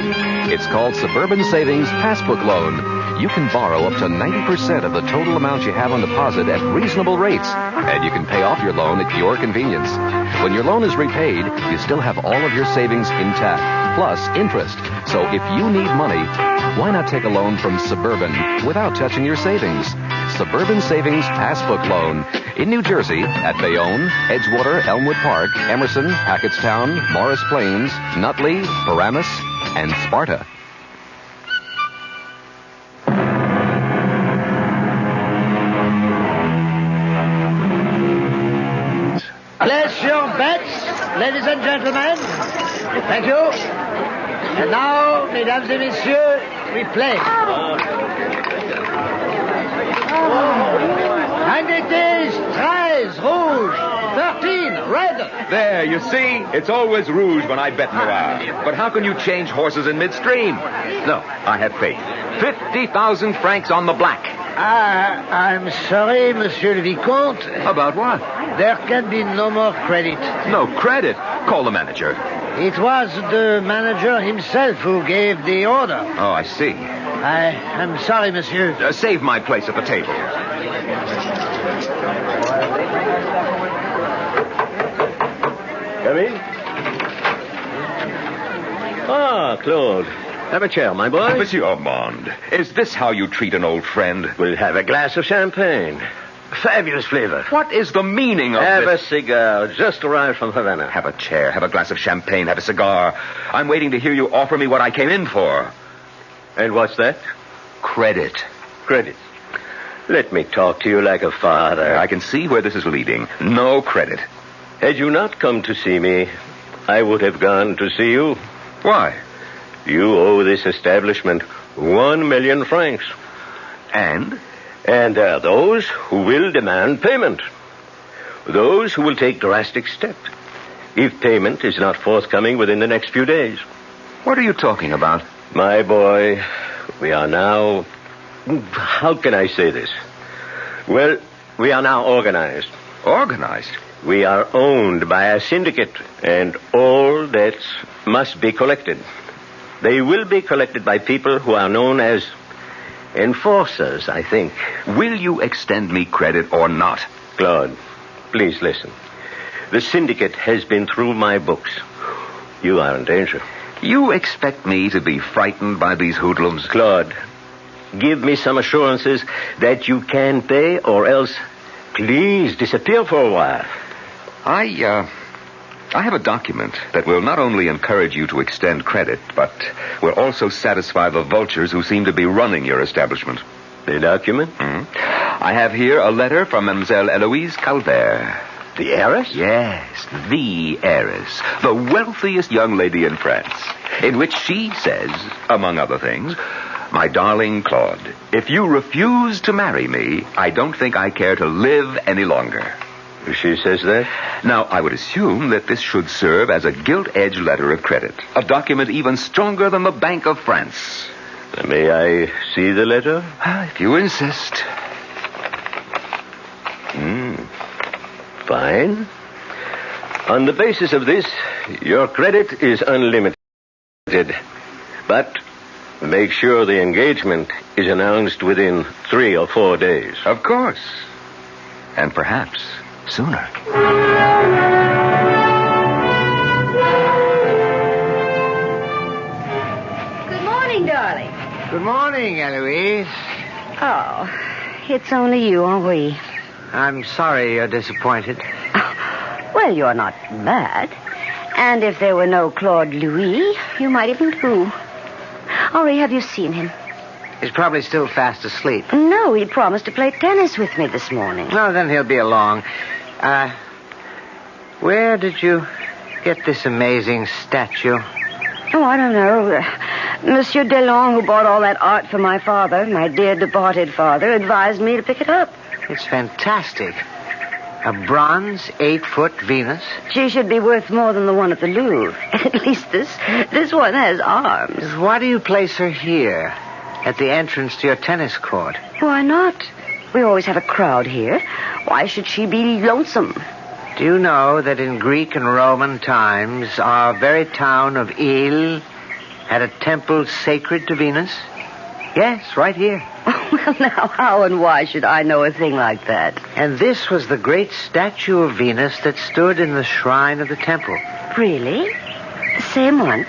It's called Suburban Savings Passbook Loan. You can borrow up to 90% of the total amount you have on deposit at reasonable rates, and you can pay off your loan at your convenience. When your loan is repaid, you still have all of your savings intact, plus interest. So if you need money, why not take a loan from Suburban without touching your savings? Suburban Savings Passbook Loan in New Jersey at Bayonne, Edgewater, Elmwood Park, Emerson, Hackettstown, Morris Plains, Nutley, Paramus, and Sparta. Place your bets, ladies and gentlemen. Thank you. And now, mesdames et messieurs, we play. And it is 13, rouge, 13, red. There, you see? It's always rouge when I bet noir. But how can you change horses in midstream? No, I have faith. 50,000 francs on the black. I'm sorry, Monsieur le Vicomte. About what? There can be no more credit. No credit? Call the manager. It was the manager himself who gave the order. Oh, I see. I'm sorry, monsieur. Save my place at the table. Come in. Ah, Claude. Have a chair, my boy. Monsieur Armand, is this how you treat an old friend? We'll have a glass of champagne. Fabulous flavor. What is the meaning of Have this? a cigar. Just arrived from Havana. Have a chair, have a glass of champagne, have a cigar. I'm waiting to hear you offer me what I came in for. And what's that? Credit. Credit. Let me talk to you like a father. I can see where this is leading. No credit. Had you not come to see me, I would have gone to see you. Why? You owe this establishment 1 million francs. And? And there are those who will demand payment. Those who will take drastic steps if payment is not forthcoming within the next few days. What are you talking about? My boy, we are now... How can I say this? Well, we are now organized. Organized? We are owned by a syndicate, and all debts must be collected. They will be collected by people who are known as enforcers, I think. Will you extend me credit or not? Claude, please listen. The syndicate has been through my books. You are in danger. You expect me to be frightened by these hoodlums? Claude, give me some assurances that you can pay, or else please disappear for a while. I have a document that will not only encourage you to extend credit, but will also satisfy the vultures who seem to be running your establishment. The document? I have here a letter from Mademoiselle Eloise Calvert. The heiress? Yes, the heiress. The wealthiest young lady in France. In which she says, among other things, "My darling Claude, if you refuse to marry me, I don't think I care to live any longer." She says that? Now, I would assume that this should serve as a gilt-edged letter of credit. A document even stronger than the Bank of France. May I see the letter? If you insist. Fine. On the basis of this, your credit is unlimited. But make sure the engagement is announced within 3 or 4 days. Of course. And perhaps sooner. Good morning, darling. Good morning, Eloise. Oh, it's only you, Henri. I'm sorry you're disappointed. Well, you're not mad. And if there were no Claude Louis, you might have been too. Henri, have you seen him? He's probably still fast asleep. No, he promised to play tennis with me this morning. No, then he'll be along. Where did you get this amazing statue? Oh, I don't know. Monsieur Delon, who bought all that art for my father, my dear departed father, advised me to pick it up. It's fantastic. A bronze 8-foot Venus. She should be worth more than the one at the Louvre. At least this one has arms. Why do you place her here, at the entrance to your tennis court? Why not? We always have a crowd here. Why should she be lonesome? Do you know that in Greek and Roman times, our very town of Ile had a temple sacred to Venus? Yes, right here. Well, now, how and why should I know a thing like that? And this was the great statue of Venus that stood in the shrine of the temple. Really? The same one?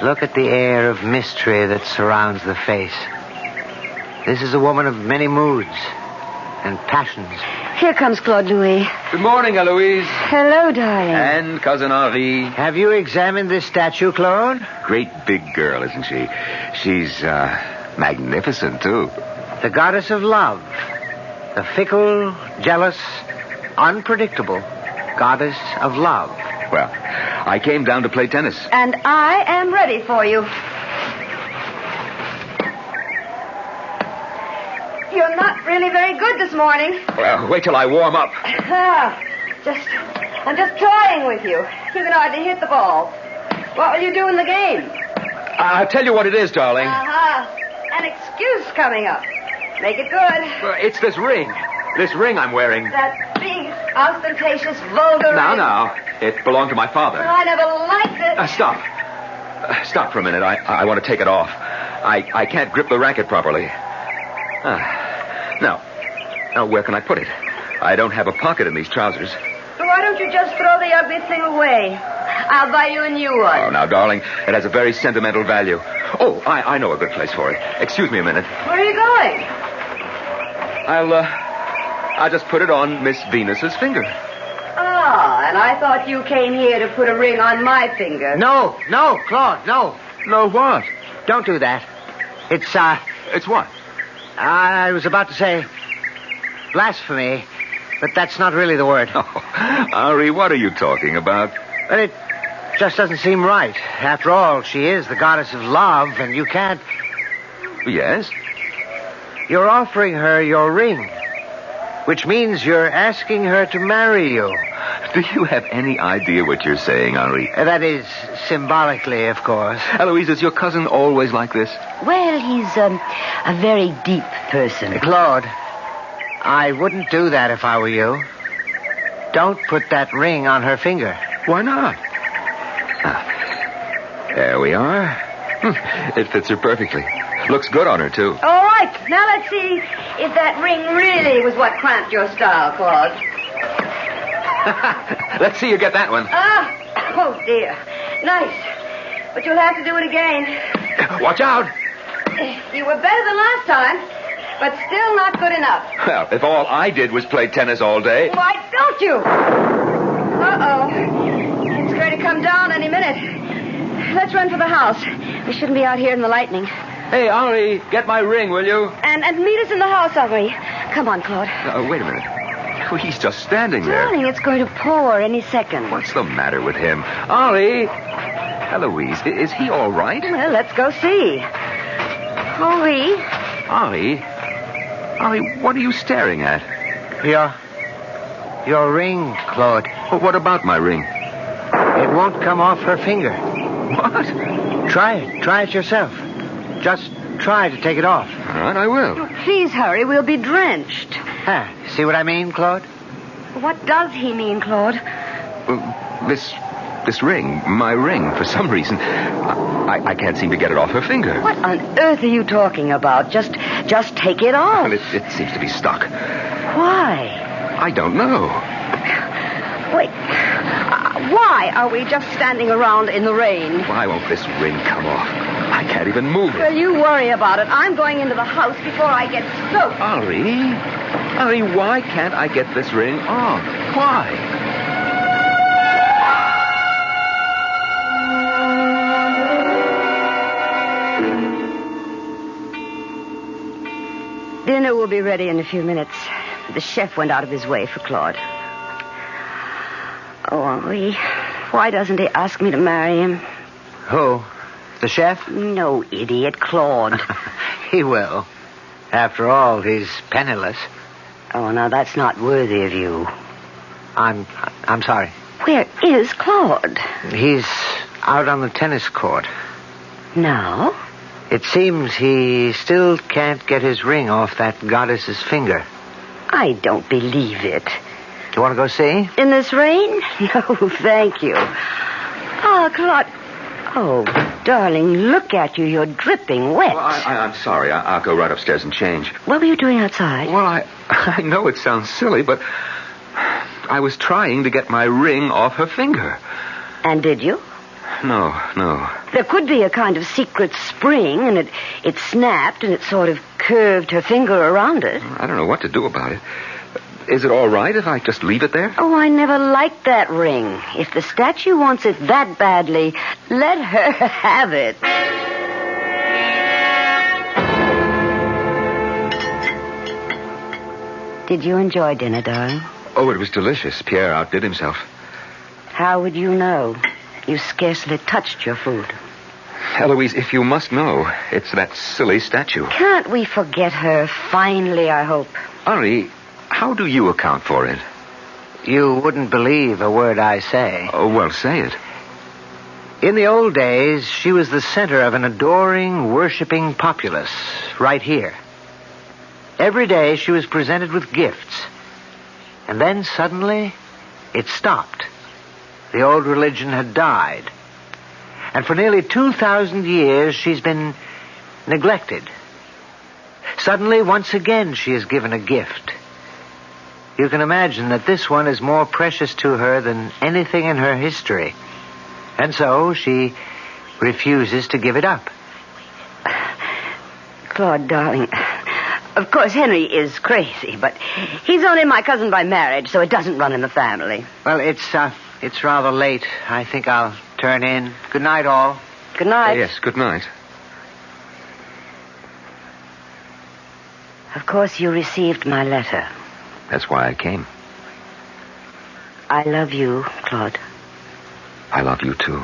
Look at the air of mystery that surrounds the face. This is a woman of many moods and passions. Here comes Claude Louis. Good morning, Eloise. Hello, darling. And Cousin Henri. Have you examined this statue, Claude? Great big girl, isn't she? She's, magnificent, too. The goddess of love. The fickle, jealous, unpredictable goddess of love. Well, I came down to play tennis. And I am ready for you. You're not really very good this morning. Well, wait till I warm up. I'm just toying with you. You can hardly hit the ball. What will you do in the game? I'll tell you what it is, darling. An excuse coming up. Make it good. Well, it's this ring. This ring I'm wearing. That big, ostentatious, vulgar ring. Now. It belonged to my father. Well, I never liked it. Stop. Stop for a minute. I want to take it off. I can't grip the racket properly. Now, where can I put it? I don't have a pocket in these trousers. So why don't you just throw the ugly thing away? I'll buy you a new one. Oh, now, darling, it has a very sentimental value. Oh, I know a good place for it. Excuse me a minute. Where are you going? I'll just put it on Miss Venus's finger. And I thought you came here to put a ring on my finger. No, Claude, no. No what? Don't do that. It's what? I was about to say blasphemy, but that's not really the word. Oh, Henri, what are you talking about? But it just doesn't seem right. After all, she is the goddess of love, and you can't... Yes? You're offering her your ring, which means you're asking her to marry you. Do you have any idea what you're saying, Henri? That is, symbolically, of course. Eloise, is your cousin always like this? Well, he's a very deep person. Claude, I wouldn't do that if I were you. Don't put that ring on her finger. Why not? There we are. It fits her perfectly. Looks good on her, too. All right. Now let's see if that ring really was what cramped your style, Claude. Let's see you get that one. Oh, dear. Nice. But you'll have to do it again. Watch out. You were better than last time, but still not good enough. Well, if all I did was play tennis all day... Why don't you? Uh-oh. It's going to come down any minute. Let's run for the house. We shouldn't be out here in the lightning. Hey, Henri, get my ring, will you? And meet us in the house, Henri. Come on, Claude. Wait a minute. Well, he's just standing there. Darling, it's going to pour any second. What's the matter with him? Ollie! Eloise, is he all right? Well, let's go see. Henri. Ollie, what are you staring at? Your ring, Claude. Well, what about my ring? It won't come off her finger. What? Try it. Try it yourself. Just try to take it off. All right, I will. Oh, please hurry. We'll be drenched. See what I mean, Claude? What does he mean, Claude? This ring, my ring, for some reason, I can't seem to get it off her finger. What on earth are you talking about? Just take it off. Well, it seems to be stuck. Why? I don't know. Wait. Why are we just standing around in the rain? Why won't this ring come off? I can't even move it. Well, you worry about it. I'm going into the house before I get soaked. Henri, why can't I get this ring off? Why? Dinner will be ready in a few minutes. The chef went out of his way for Claude. Oh, Henri, why doesn't he ask me to marry him? Who? The chef? No, idiot, Claude. He will. After all, he's penniless. Oh, now that's not worthy of you. I'm sorry. Where is Claude? He's out on the tennis court. No? It seems he still can't get his ring off that goddess's finger. I don't believe it. You want to go see? In this rain? No, thank you. Oh, Claude. Oh, darling, look at you. You're dripping wet. Well, I'm sorry. I'll go right upstairs and change. What were you doing outside? Well, I know it sounds silly, but I was trying to get my ring off her finger. And did you? No. There could be a kind of secret spring, and it snapped, and it sort of curved her finger around it. I don't know what to do about it. Is it all right if I just leave it there? Oh, I never liked that ring. If the statue wants it that badly, let her have it. Did you enjoy dinner, darling? Oh, it was delicious. Pierre outdid himself. How would you know? You scarcely touched your food. Eloise, if you must know, it's that silly statue. Can't we forget her finally, I hope? Henri, how do you account for it? You wouldn't believe a word I say. Oh, well, say it. In the old days, she was the center of an adoring, worshiping populace right here. Every day she was presented with gifts. And then suddenly, it stopped. The old religion had died. And for nearly 2,000 years, she's been neglected. Suddenly, once again, she is given a gift. You can imagine that this one is more precious to her than anything in her history. And so she refuses to give it up. Claude, darling, of course Henry is crazy, but he's only my cousin by marriage, so it doesn't run in the family. Well, it's rather late. I think I'll turn in. Good night, all. Good night. Yes, good night. Of course you received my letter. That's why I came. I love you, Claude. I love you, too.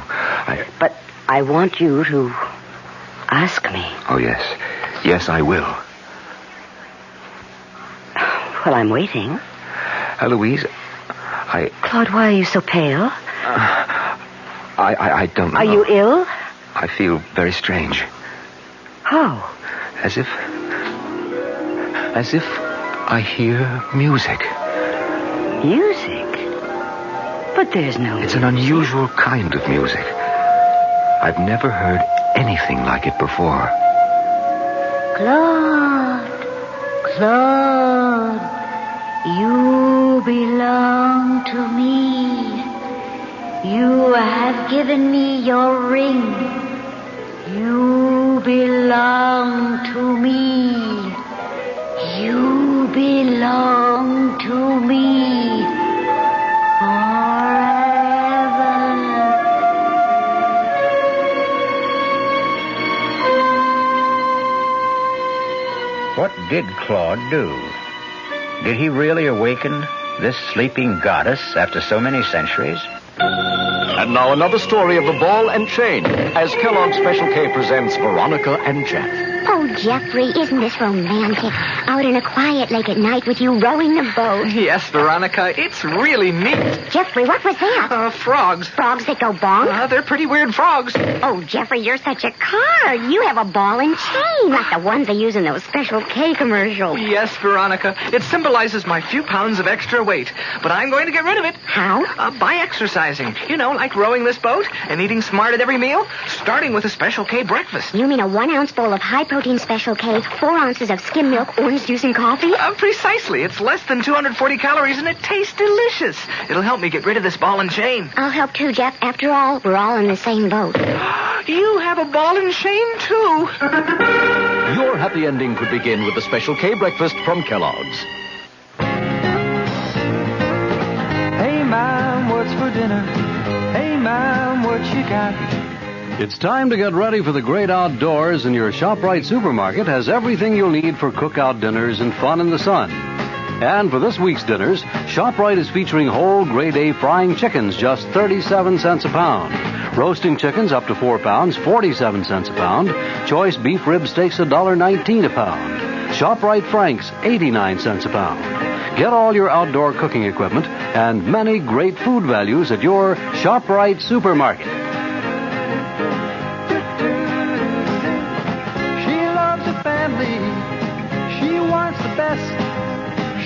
But I want you to ask me. Oh, yes. Yes, I will. Well, I'm waiting. Eloise, Claude, why are you so pale? I don't know. Are you ill? I feel very strange. How? As if I hear music. Music? But there's no... It's an unusual kind of music. I've never heard anything like it before. Claude, you belong to me. You have given me your ring. You belong to me. You belong to me forever. What did Claude do? Did he really awaken this sleeping goddess after so many centuries? And now another story of the ball and chain as Kellogg's Special K presents Veronica and Jeff. Oh, Jeffrey, isn't this romantic? Out in a quiet lake at night with you rowing the boat. Yes, Veronica, it's really neat. Jeffrey, what was that? Frogs. Frogs that go bonk? They're pretty weird frogs. Oh, Jeffrey, you're such a card. You have a ball and chain, like the ones they use in those Special K commercials. Yes, Veronica. It symbolizes my few pounds of extra weight. But I'm going to get rid of it. How? By exercising. You know, like rowing this boat and eating smart at every meal, starting with a Special K breakfast. You mean a 1 ounce bowl of high-protein Special K, 4 ounces of skim milk, orange juice, and coffee? Precisely. It's less than 240 calories, and it tastes delicious. It'll help me get rid of this ball and chain. I'll help too, Jeff. After all, we're all in the same boat. You have a ball and chain, too. Your happy ending could begin with the Special K breakfast from Kellogg's. Hey, Mom, what's for dinner? Hey, Mom, what you got? It's time to get ready for the great outdoors, and your ShopRite supermarket has everything you'll need for cookout dinners and fun in the sun. And for this week's dinners, ShopRite is featuring whole grade A frying chickens, just 37 cents a pound. Roasting chickens up to 4 pounds, 47 cents a pound. Choice beef rib steaks, $1.19 a pound. ShopRite Franks, 89 cents a pound. Get all your outdoor cooking equipment and many great food values at your ShopRite supermarket. She wants the best.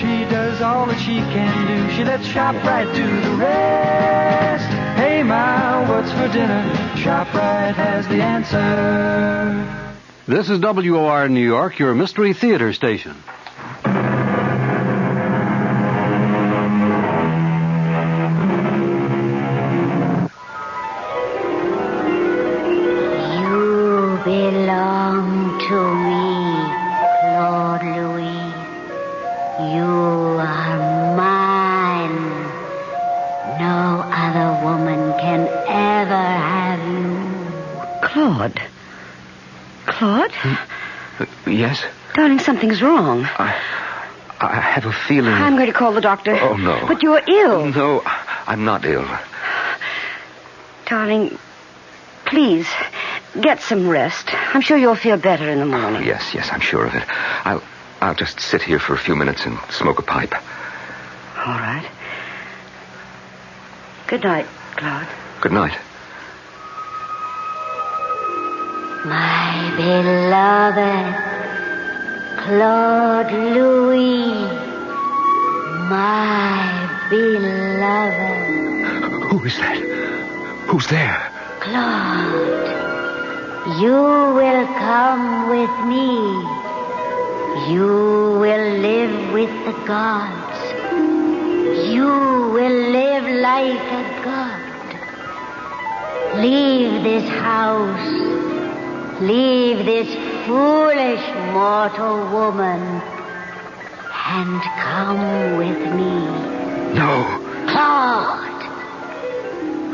She does all that she can do. She lets ShopRite do the rest. Hey, Ma, what's for dinner? ShopRite has the answer. This is WOR New York, your Mystery Theater station. You belong to me, Claude Louis. You are mine. No other woman can ever have you. Claude? Claude? Yes? Darling, something's wrong. I have a feeling... I'm going to call the doctor. Oh, no. But you're ill. No, I'm not ill. Darling, please, get some rest. I'm sure you'll feel better in the morning. Yes, I'm sure of it. I'll just sit here for a few minutes and smoke a pipe. All right. Good night, Claude. Good night. My beloved Claude Louis. My beloved. Who is that? Who's there? Claude, you will come with me. You will live with the gods. You will live like a god. Leave this house. Leave this foolish mortal woman and come with me. No. Claude,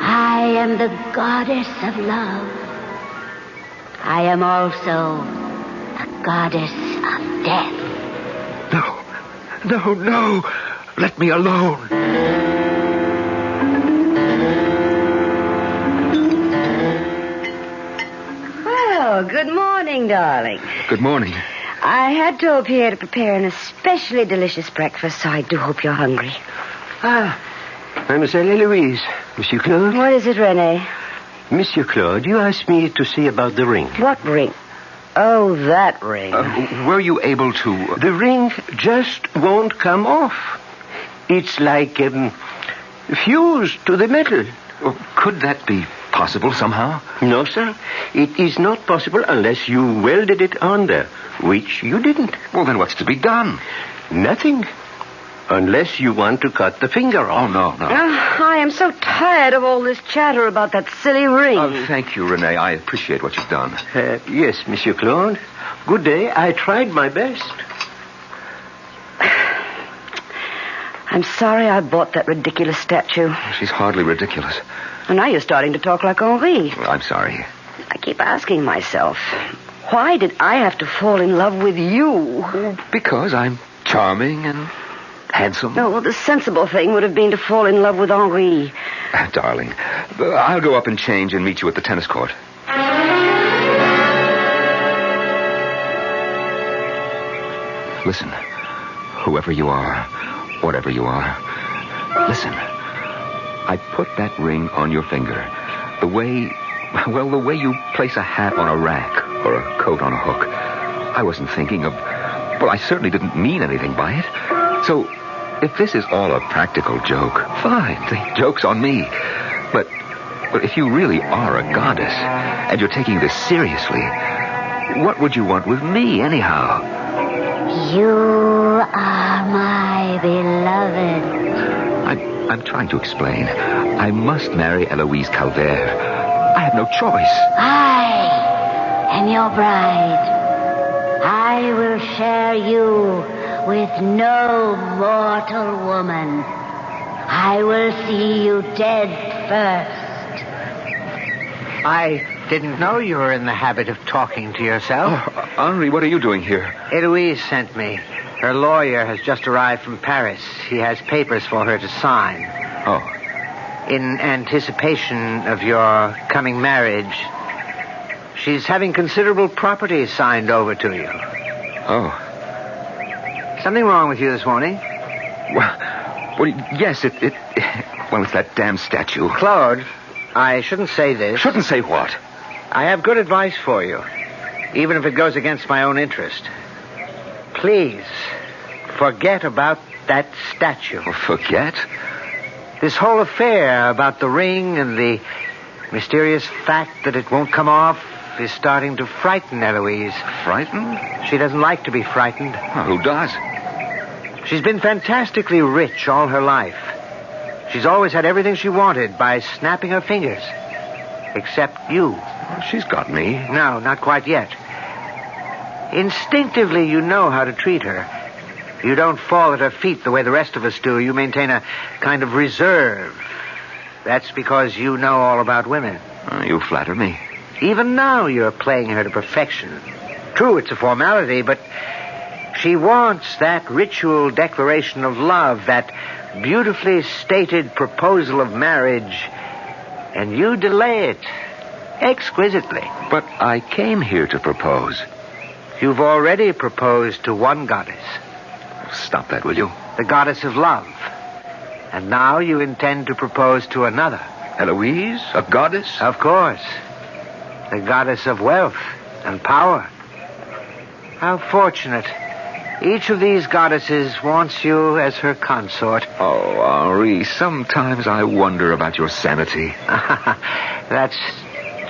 I am the goddess of love. I am also the goddess of death. No. Let me alone. Well, good morning, darling. Good morning. I had to appear to prepare an especially delicious breakfast, so I do hope you're hungry. Mademoiselle Eloise. Monsieur Claude? What is it, René? Monsieur Claude, you asked me to see about the ring. What ring? Oh, that ring. Were you able to... The ring just won't come off. It's like fused to the metal. Could that be possible somehow? No, sir. It is not possible unless you welded it on there, which you didn't. Well, then what's to be done? Nothing. Unless you want to cut the finger off. Oh, no. I am so tired of all this chatter about that silly ring. Thank you, René. I appreciate what you've done. Yes, Monsieur Claude. Good day. I tried my best. I'm sorry I bought that ridiculous statue. She's hardly ridiculous. And now you're starting to talk like Henri. I'm sorry. I keep asking myself, why did I have to fall in love with you? Because I'm charming and handsome. No, well, the sensible thing would have been to fall in love with Henri. Darling, I'll go up and change and meet you at the tennis court. Listen, whoever you are, whatever you are, listen. I put that ring on your finger the way you place a hat on a rack or a coat on a hook. I wasn't thinking of... Well, I certainly didn't mean anything by it. So, if this is all a practical joke, fine. The joke's on me. But if you really are a goddess, and you're taking this seriously, what would you want with me, anyhow? You are my beloved. I'm trying to explain. I must marry Eloise Calvert. I have no choice. I am your bride. I will share you with no mortal woman. I will see you dead first. I didn't know you were in the habit of talking to yourself. Oh, Henri, what are you doing here? Eloise sent me. Her lawyer has just arrived from Paris. He has papers for her to sign. Oh. In anticipation of your coming marriage, she's having considerable property signed over to you. Oh. Something wrong with you this morning? Well, yes, it's that damn statue. Claude, I shouldn't say this. Shouldn't say what? I have good advice for you, even if it goes against my own interest. Please, forget about that statue. Well, forget? This whole affair about the ring and the mysterious fact that it won't come off is starting to frighten Eloise. Frightened? She doesn't like to be frightened. Well, who does? She's been fantastically rich all her life. She's always had everything she wanted by snapping her fingers. Except you. Well, she's got me. No, not quite yet. Instinctively, you know how to treat her. You don't fall at her feet the way the rest of us do. You maintain a kind of reserve. That's because you know all about women. You flatter me. Even now, you're playing her to perfection. True, it's a formality, but she wants that ritual declaration of love, that beautifully stated proposal of marriage, and you delay it exquisitely. But I came here to propose. You've already proposed to one goddess. Stop that, will you? The goddess of love. And now you intend to propose to another. Eloise? A goddess? Of course. The goddess of wealth and power. How fortunate. Each of these goddesses wants you as her consort. Oh, Henri, sometimes I wonder about your sanity. That's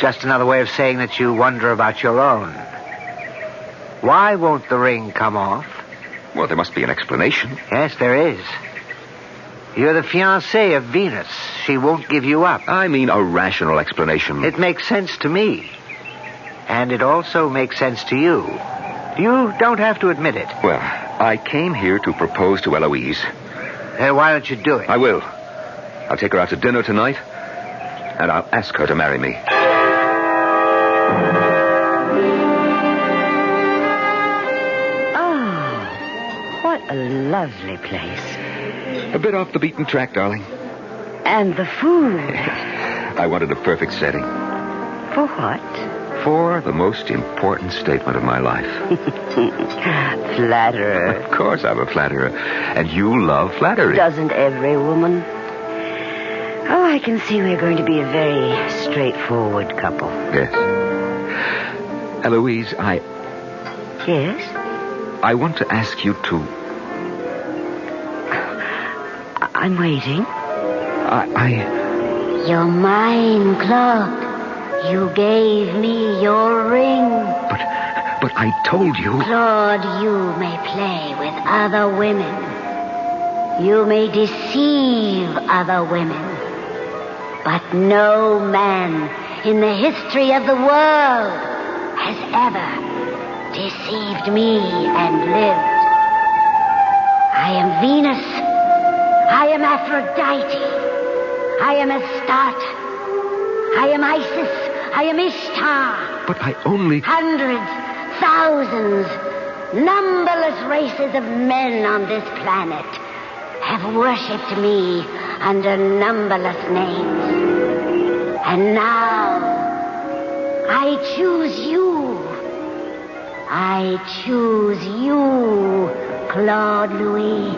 just another way of saying that you wonder about your own. Why won't the ring come off? Well, there must be an explanation. Yes, there is. You're the fiancé of Venus. She won't give you up. I mean a rational explanation. It makes sense to me. And it also makes sense to you. You don't have to admit it. Well, I came here to propose to Eloise. Why don't you do it? I will. I'll take her out to dinner tonight, and I'll ask her to marry me. What a lovely place. A bit off the beaten track, darling. And the food. I wanted a perfect setting. For what? For the most important statement of my life. Flatterer. Of course I'm a flatterer. And you love flattery. Doesn't every woman? Oh, I can see we're going to be a very straightforward couple. Yes. Eloise, Yes? I want to ask you to... I'm waiting. You're mine, Claude. You gave me your ring. But I told you... Claude, you may play with other women. You may deceive other women. But no man in the history of the world has ever deceived me and lived. I am Venus. I am Aphrodite. I am Astarte. I am Isis. I am Ishtar. But I only... Hundreds, thousands, numberless races of men on this planet. have worshipped me under numberless names. And now, I choose you. I choose you, Claude Louis.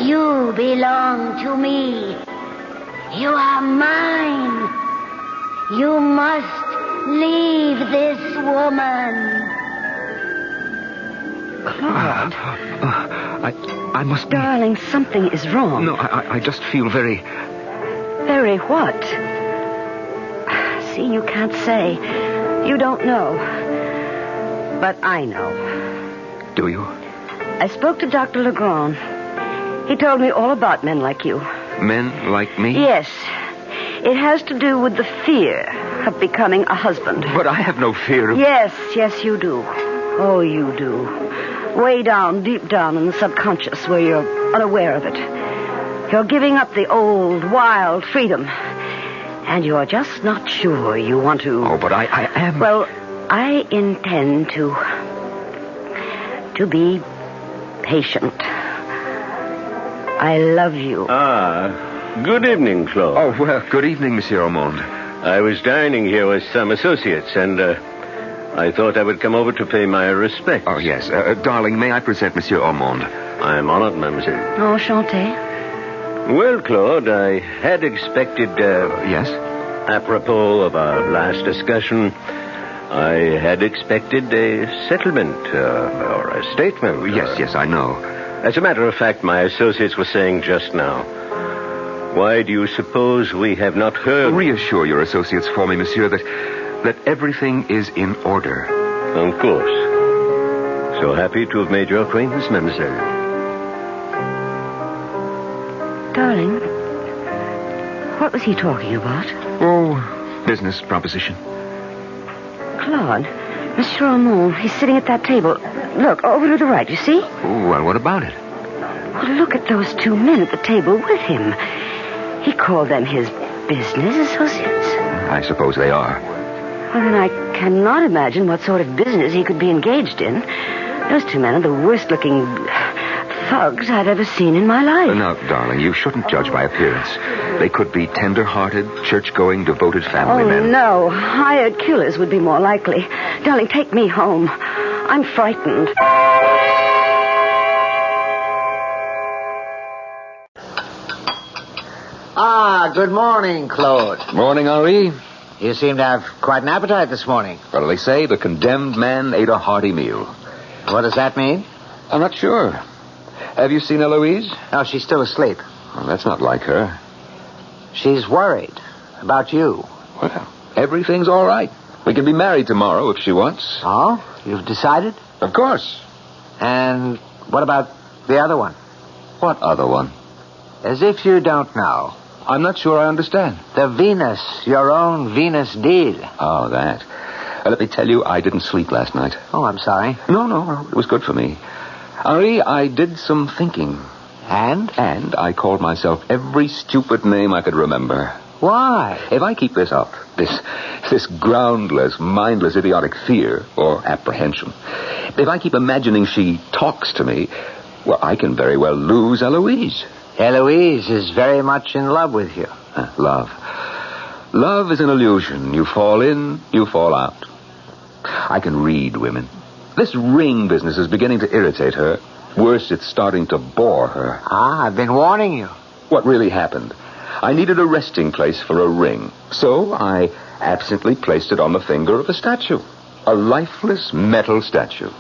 You belong to me. You are mine. You must leave this woman. Claude. I must be... Darling, something is wrong. No, I just feel very... Very what? See, you can't say. You don't know. But I know. Do you? I spoke to Dr. Legrand. He told me all about men like you. Men like me? Yes. It has to do with the fear of becoming a husband. But I have no fear of... Yes, you do. Oh, you do. Way down, deep down in the subconscious where you're unaware of it. You're giving up the old, wild freedom. And you're just not sure you want to... Oh, but I am... Well, I intend to be patient. I love you. Good evening, Claude. Oh, well, good evening, Monsieur Ormond. I was dining here with some associates, and I thought I would come over to pay my respects. Oh, yes. Darling, may I present Monsieur Ormond? I am honored, mademoiselle. Enchanté. Well, Claude, I had expected... Yes? Apropos of our last discussion, I had expected a settlement, or a statement. Yes, I know. As a matter of fact, my associates were saying just now. Why do you suppose we have not heard... Reassure your associates for me, monsieur, that everything is in order. Of course. So happy to have made your acquaintance, mademoiselle. Darling, what was he talking about? Oh, business proposition. Claude, Monsieur Armand, he's sitting at that table. Look, over to the right, you see? Oh, well, what about it? Well, look at those two men at the table with him. He called them his business associates. I suppose they are. Well, then I cannot imagine what sort of business he could be engaged in. Those two men are the worst-looking thugs I've ever seen in my life. Now, darling, you shouldn't judge by appearance. They could be tender-hearted, church-going, devoted family men. Oh, no. Hired killers would be more likely. Darling, take me home. I'm frightened. Good morning, Claude. Morning, Henri. You seem to have quite an appetite this morning. Well, they say the condemned man ate a hearty meal. What does that mean? I'm not sure. Have you seen Eloise? No, she's still asleep. Well, that's not like her. She's worried about you. Well, everything's all right. We can be married tomorrow if she wants. Oh? You've decided? Of course. And what about the other one? What other one? As if you don't know. I'm not sure I understand. The Venus, your own Venus deal. Oh, that. Let me tell you, I didn't sleep last night. Oh, I'm sorry. No, it was good for me. Henri, I did some thinking. And? And I called myself every stupid name I could remember. Why? If I keep this up, this groundless, mindless, idiotic fear, or apprehension, if I keep imagining she talks to me, well, I can very well lose Eloise. Eloise is very much in love with you. Love. Love is an illusion. You fall in, you fall out. I can read women. This ring business is beginning to irritate her. Worse, it's starting to bore her. I've been warning you. What really happened? I needed a resting place for a ring. So I absently placed it on the finger of a statue. A lifeless metal statue.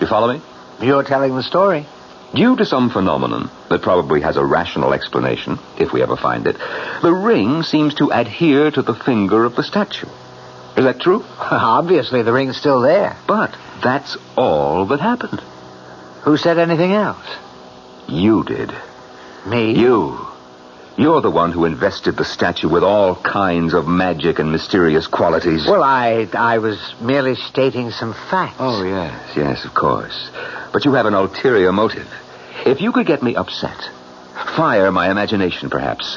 You follow me? You're telling the story. Due to some phenomenon that probably has a rational explanation, if we ever find it, the ring seems to adhere to the finger of the statue. Is that true? Obviously, the ring's still there. But that's all that happened. Who said anything else? You did. Me? You're the one who invested the statue with all kinds of magic and mysterious qualities. Well, I was merely stating some facts. Oh, yes, of course. But you have an ulterior motive. If you could get me upset, fire my imagination, perhaps,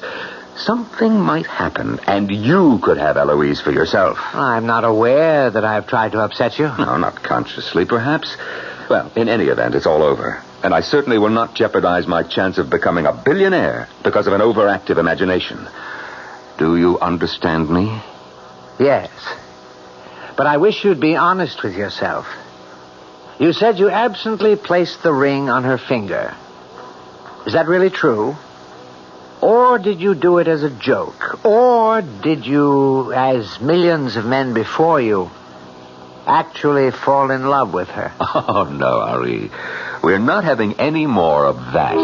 something might happen, and you could have Eloise for yourself. I'm not aware that I've tried to upset you. No, not consciously, perhaps. Well, in any event, it's all over. And I certainly will not jeopardize my chance of becoming a billionaire because of an overactive imagination. Do you understand me? Yes. But I wish you'd be honest with yourself. You said you absently placed the ring on her finger. Is that really true? Or did you do it as a joke? Or did you, as millions of men before you, actually fall in love with her? Oh, no, Ari. We're not having any more of that.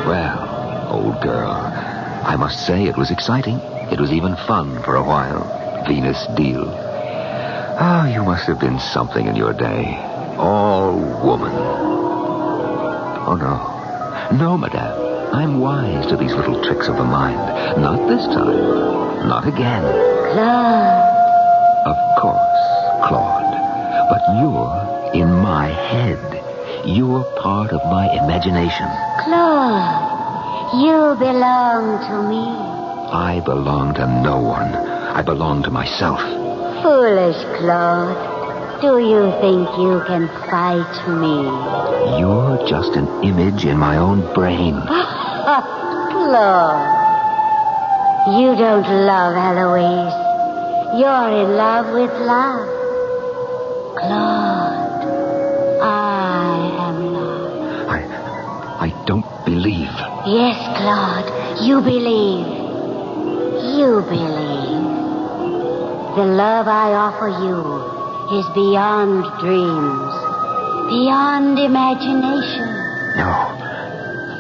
Well, old girl, I must say it was exciting. It was even fun for a while. Venus deal. Oh, you must have been something in your day. All woman. Oh, no. No, madame. I'm wise to these little tricks of the mind. Not this time. Not again. Claude. Of course, Claude. But you're in my head. You're part of my imagination. Claude, you belong to me. I belong to no one. I belong to myself. Foolish Claude. Do you think you can fight me? You're just an image in my own brain. Claude, you don't love Eloise. You're in love with love. Claude, I am love. I don't believe. Yes, Claude, you believe. You believe. The love I offer you is beyond dreams, beyond imagination.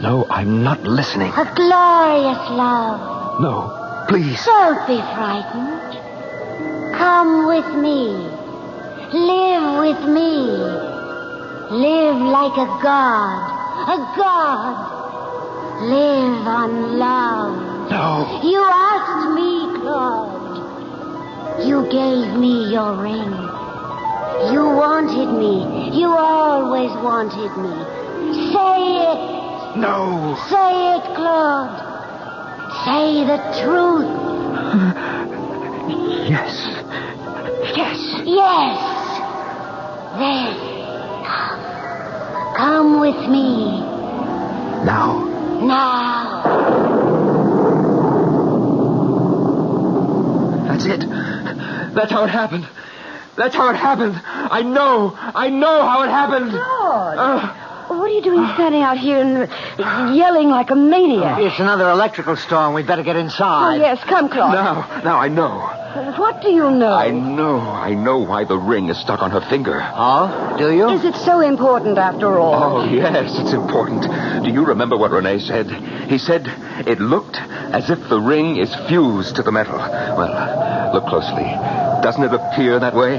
No, I'm not listening. A glorious love. No, please. Don't be frightened. Come with me. Live with me. Live like a god. A god. Live on love. No. You asked me, Claude. You gave me your ring. You wanted me. You always wanted me. Say it. No. Say it, Claude. Say the truth. Yes. Yes. Yes. Then, come with me. Now. Now. That's it. That's how it happened. That's how it happened. I know how it happened. Claude. What are you doing standing out here and yelling like a maniac? It's another electrical storm. We'd better get inside. Oh, yes. Come, Claude. Now I know. What do you know? I know why the ring is stuck on her finger. Oh, do you? Is it so important after all? Oh, yes, it's important. Do you remember what Rene said? He said it looked as if the ring is fused to the metal. Well, look closely. Doesn't it appear that way?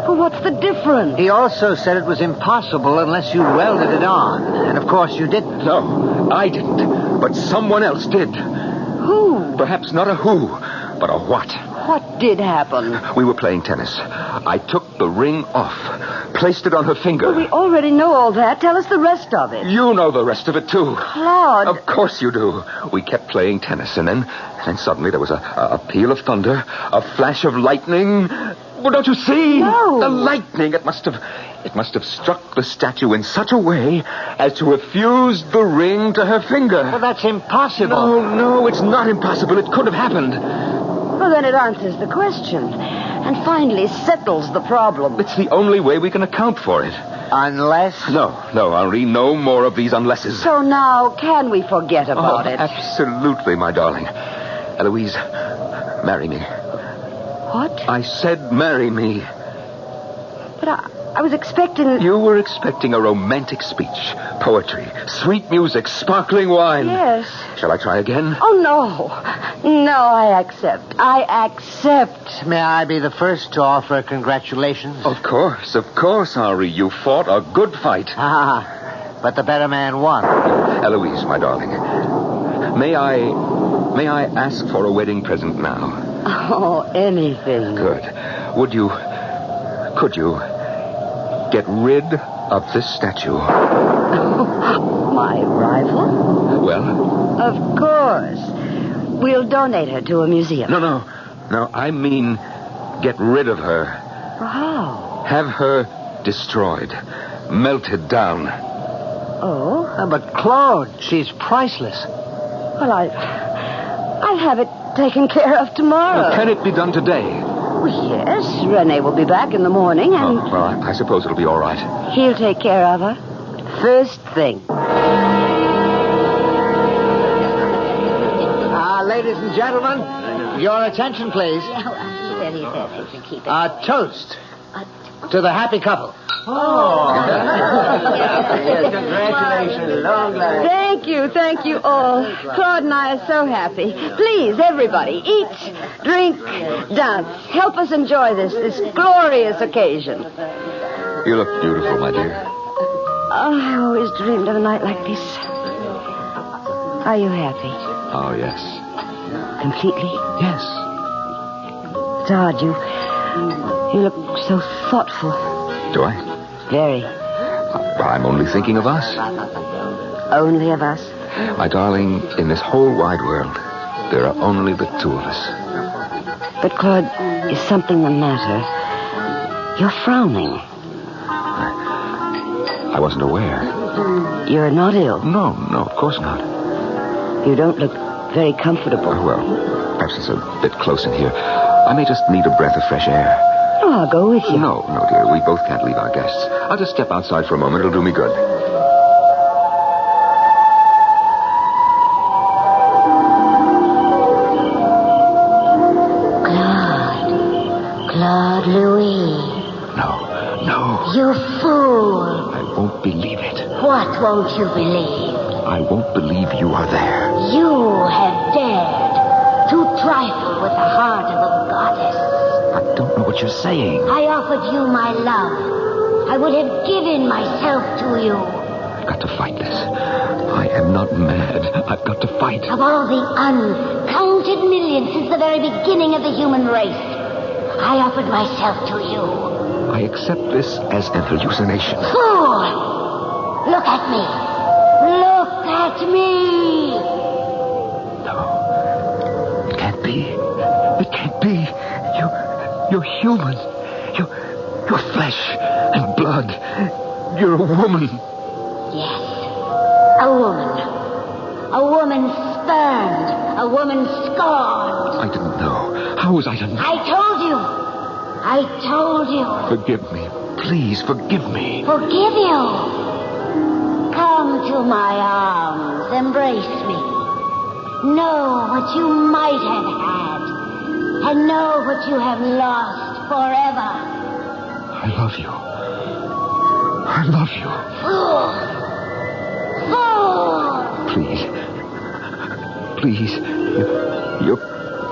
Well, what's the difference? He also said it was impossible unless you welded it on. And, of course, you didn't. No, I didn't. But someone else did. Who? Perhaps not a who, but a what. What did happen? We were playing tennis. I took the ring off, placed it on her finger. Well, we already know all that. Tell us the rest of it. You know the rest of it, too. Claude. Of course you do. We kept playing tennis, and then suddenly there was a peal of thunder, a flash of lightning. Well, don't you see? No. The lightning, it must have struck the statue in such a way as to have fused the ring to her finger. Well, that's impossible. No, it's not impossible. It could have happened. Well, then it answers the question and finally settles the problem. It's the only way we can account for it. Unless? No, Henri, no more of these unlesses. So now, can we forget about it? Absolutely, my darling. Eloise, marry me. What? I said marry me. But I was expecting... You were expecting a romantic speech, poetry, sweet music, sparkling wine. Yes. Shall I try again? Oh, no. No, I accept. May I be the first to offer congratulations? Of course, Henri. You fought a good fight. But the better man won. Eloise, my darling, may I ask for a wedding present now? Oh, anything. Good. Could you get rid of this statue? My rival? Well? Of course. We'll donate her to a museum. No. I mean get rid of her. How? Have her destroyed. Melted down. Oh? But Claude, she's priceless. Well, I'll have it taken care of tomorrow. Well, can it be done today? Well, yes. Renee will be back in the morning, and Oh, well, I suppose it'll be all right. he'll take care of her. First thing. Ladies and gentlemen, your attention, please. Toast to the happy couple. Congratulations. Long life. Thank you all. Claude and I are so happy. Please, everybody, eat, drink, dance. Help us enjoy this glorious occasion. You look beautiful, my dear. Oh, I always dreamed of a night like this. Are you happy? Oh, yes. Completely? Yes. It's odd, you look so thoughtful. Do I? Very. Well, I'm only thinking of us. Only of us? My darling, in this whole wide world, there are only the two of us. But, Claude, is something the matter? You're frowning. I wasn't aware. You're not ill? No, of course not. You don't look very comfortable. Well, perhaps it's a bit close in here. I may just need a breath of fresh air. Oh, I'll go with you. No, dear. We both can't leave our guests. I'll just step outside for a moment. It'll do me good. Claude Louis. No. You fool. I won't believe it. What won't you believe? I won't believe you are there. You have dared to trifle with the heart of a goddess. I don't know what you're saying. I offered you my love. I would have given myself to you. I've got to fight this. I am not mad. I've got to fight. Of all the uncounted millions since the very beginning of the human race, I offered myself to you. I accept this as an hallucination. Fool! Look at me. Look at me. No. It can't be. It can't be. You're human. You're flesh and blood. You're a woman. Yes. A woman. A woman spurned. A woman scorned. I didn't know. How was I to know? I told you. Forgive me. Please, forgive me. Forgive you? Come to my arms. Embrace me. Know what you might have had. And know what you have lost forever. I love you. I love you. Fool! Please.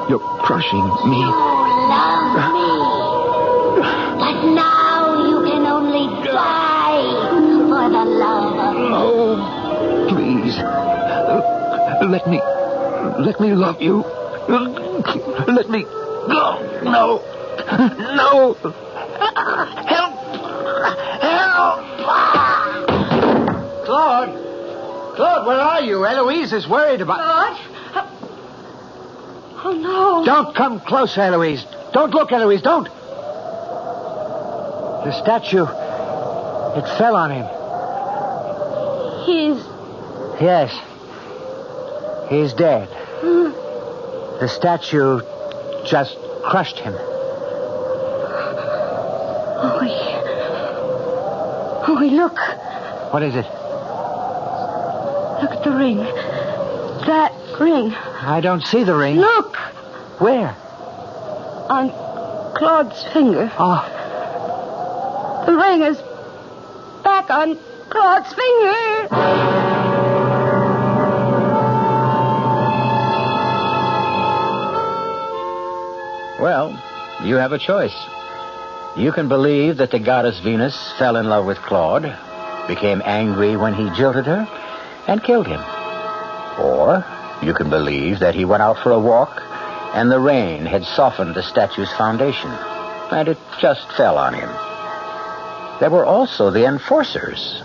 You're crushing me. You love me. But now you can only die for the love of me. Oh, please. Let me love you. Let me go. No. Help. Claude, where are you? Eloise is worried about... Claude? Oh, no. Don't come close, Eloise. Don't look, Eloise, don't. The statue, it fell on him. Yes. He's dead. The statue just crushed him. Oh, look. What is it? Look at the ring. That ring. I don't see the ring. Look. Where? On Claude's finger. Oh. The ring is back on Claude's finger. Well, you have a choice. You can believe that the goddess Venus fell in love with Claude, became angry when he jilted her, and killed him. Or you can believe that he went out for a walk, and the rain had softened the statue's foundation, and it just fell on him. There were also the enforcers.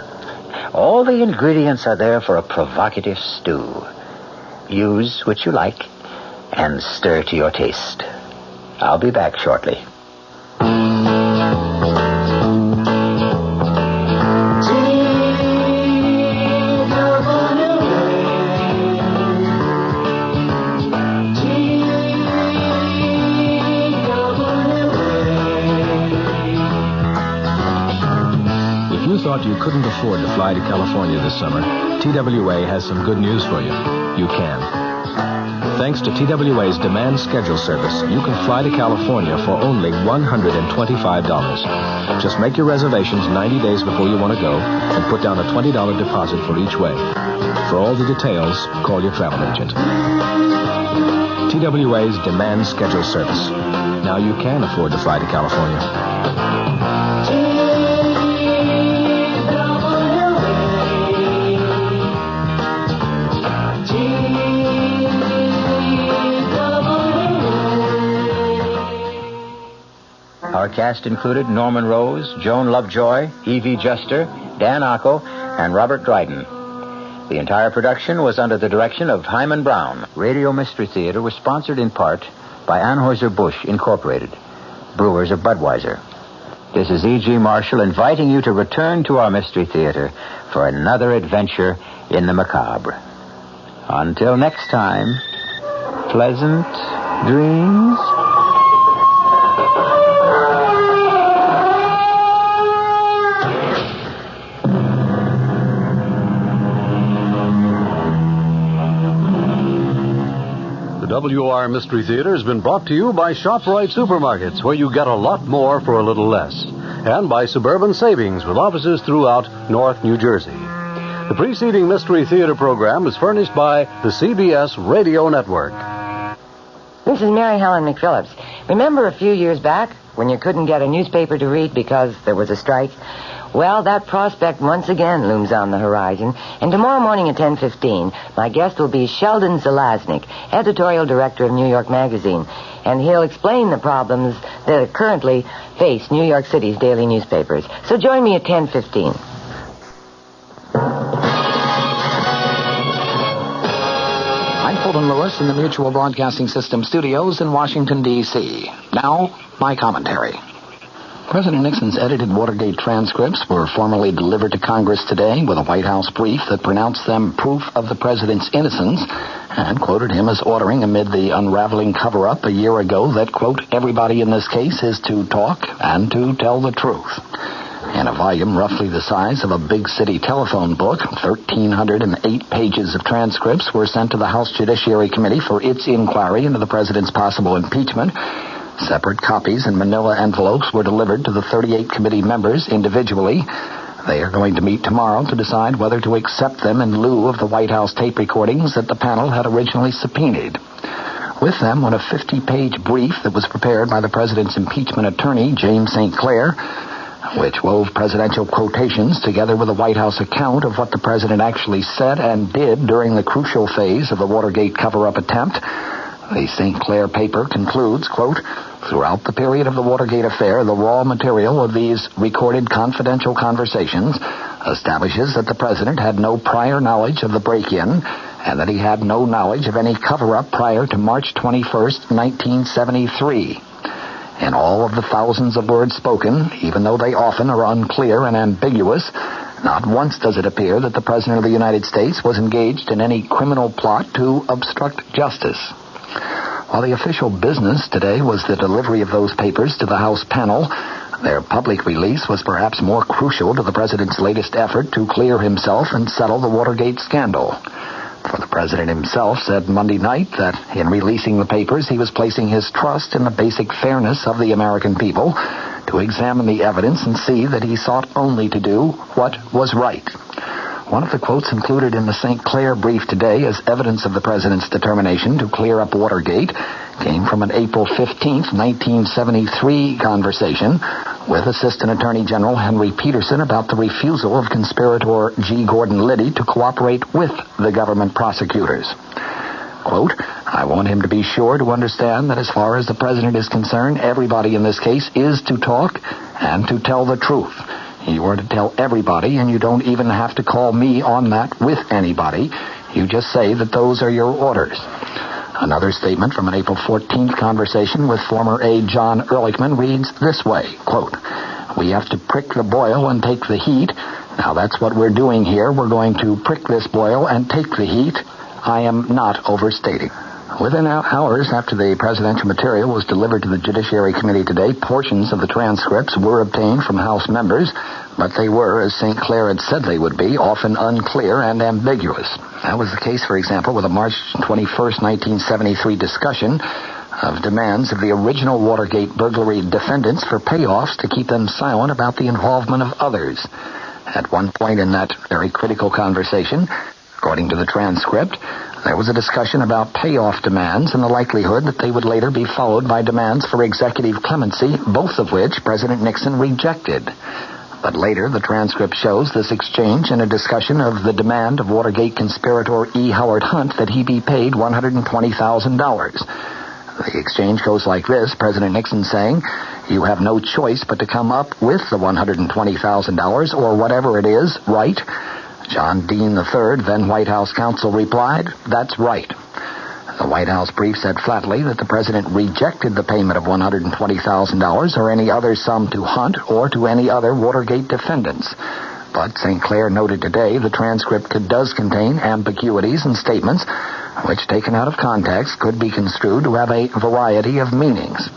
All the ingredients are there for a provocative stew. Use what you like, and stir to your taste. I'll be back shortly. thought you couldn't afford to fly to California this summer, TWA has some good news for you. You can. Thanks to TWA's demand schedule service, you can fly to California for only $125. Just make your reservations 90 days before you want to go and put down a $20 deposit for each way. For all the details, call your travel agent. TWA's demand schedule service. Now you can afford to fly to California. Our cast included Norman Rose, Joan Lovejoy, Evie Juster, Dan Ocko, and Robert Dryden. The entire production was under the direction of Hyman Brown. Radio Mystery Theater was sponsored in part by Anheuser-Busch Incorporated, brewers of Budweiser. This is E.G. Marshall inviting you to return to our Mystery Theater for another adventure in the macabre. Until next time, pleasant dreams. WR Mystery Theater has been brought to you by ShopRite Supermarkets, where you get a lot more for a little less, and by Suburban Savings, with offices throughout North New Jersey. The preceding Mystery Theater program is furnished by the CBS Radio Network. This is Mary Helen McPhillips. Remember a few years back when you couldn't get a newspaper to read because there was a strike? Well, that prospect once again looms on the horizon. And tomorrow morning at 10:15, my guest will be Sheldon Zelaznik, editorial director of New York Magazine. And he'll explain the problems that currently face New York City's daily newspapers. So join me at 10:15. I'm Fulton Lewis in the Mutual Broadcasting System studios in Washington, D.C. Now, my commentary. President Nixon's edited Watergate transcripts were formally delivered to Congress today with a White House brief that pronounced them proof of the president's innocence and quoted him as ordering amid the unraveling cover-up a year ago that, quote, everybody in this case is to talk and to tell the truth. In a volume roughly the size of a big city telephone book, 1,308 pages of transcripts were sent to the House Judiciary Committee for its inquiry into the president's possible impeachment. Separate copies in manila envelopes were delivered to the 38 committee members individually. They are going to meet tomorrow to decide whether to accept them in lieu of the White House tape recordings that the panel had originally subpoenaed. With them went a 50-page brief that was prepared by the president's impeachment attorney, James St. Clair, which wove presidential quotations together with a White House account of what the president actually said and did during the crucial phase of the Watergate cover-up attempt. The St. Clair paper concludes, quote, throughout the period of the Watergate affair, the raw material of these recorded confidential conversations establishes that the president had no prior knowledge of the break-in and that he had no knowledge of any cover-up prior to March 21st, 1973. In all of the thousands of words spoken, even though they often are unclear and ambiguous, not once does it appear that the President of the United States was engaged in any criminal plot to obstruct justice. While the official business today was the delivery of those papers to the House panel, their public release was perhaps more crucial to the president's latest effort to clear himself and settle the Watergate scandal. For the president himself said Monday night that in releasing the papers, he was placing his trust in the basic fairness of the American people to examine the evidence and see that he sought only to do what was right. One of the quotes included in the St. Clair brief today as evidence of the president's determination to clear up Watergate came from an April 15th, 1973 conversation with Assistant Attorney General Henry Peterson about the refusal of conspirator G. Gordon Liddy to cooperate with the government prosecutors. Quote, I want him to be sure to understand that as far as the president is concerned, everybody in this case is to talk and to tell the truth. You are to tell everybody, and you don't even have to call me on that with anybody. You just say that those are your orders. Another statement from an April 14th conversation with former aide John Ehrlichman reads this way, quote, we have to prick the boil and take the heat. Now that's what we're doing here. We're going to prick this boil and take the heat. I am not overstating. Within hours after the presidential material was delivered to the Judiciary Committee today, portions of the transcripts were obtained from House members, but they were, as St. Clair had said they would be, often unclear and ambiguous. That was the case, for example, with a March 21st, 1973 discussion of demands of the original Watergate burglary defendants for payoffs to keep them silent about the involvement of others. At one point in that very critical conversation, according to the transcript, there was a discussion about payoff demands and the likelihood that they would later be followed by demands for executive clemency, both of which President Nixon rejected. But later, the transcript shows this exchange in a discussion of the demand of Watergate conspirator E. Howard Hunt that he be paid $120,000. The exchange goes like this: President Nixon saying, "You have no choice but to come up with the $120,000 or whatever it is, right?" John Dean III, then White House counsel, replied, "That's right." The White House brief said flatly that the president rejected the payment of $120,000 or any other sum to Hunt or to any other Watergate defendants. But St. Clair noted today the transcript does contain ambiguities and statements which, taken out of context, could be construed to have a variety of meanings.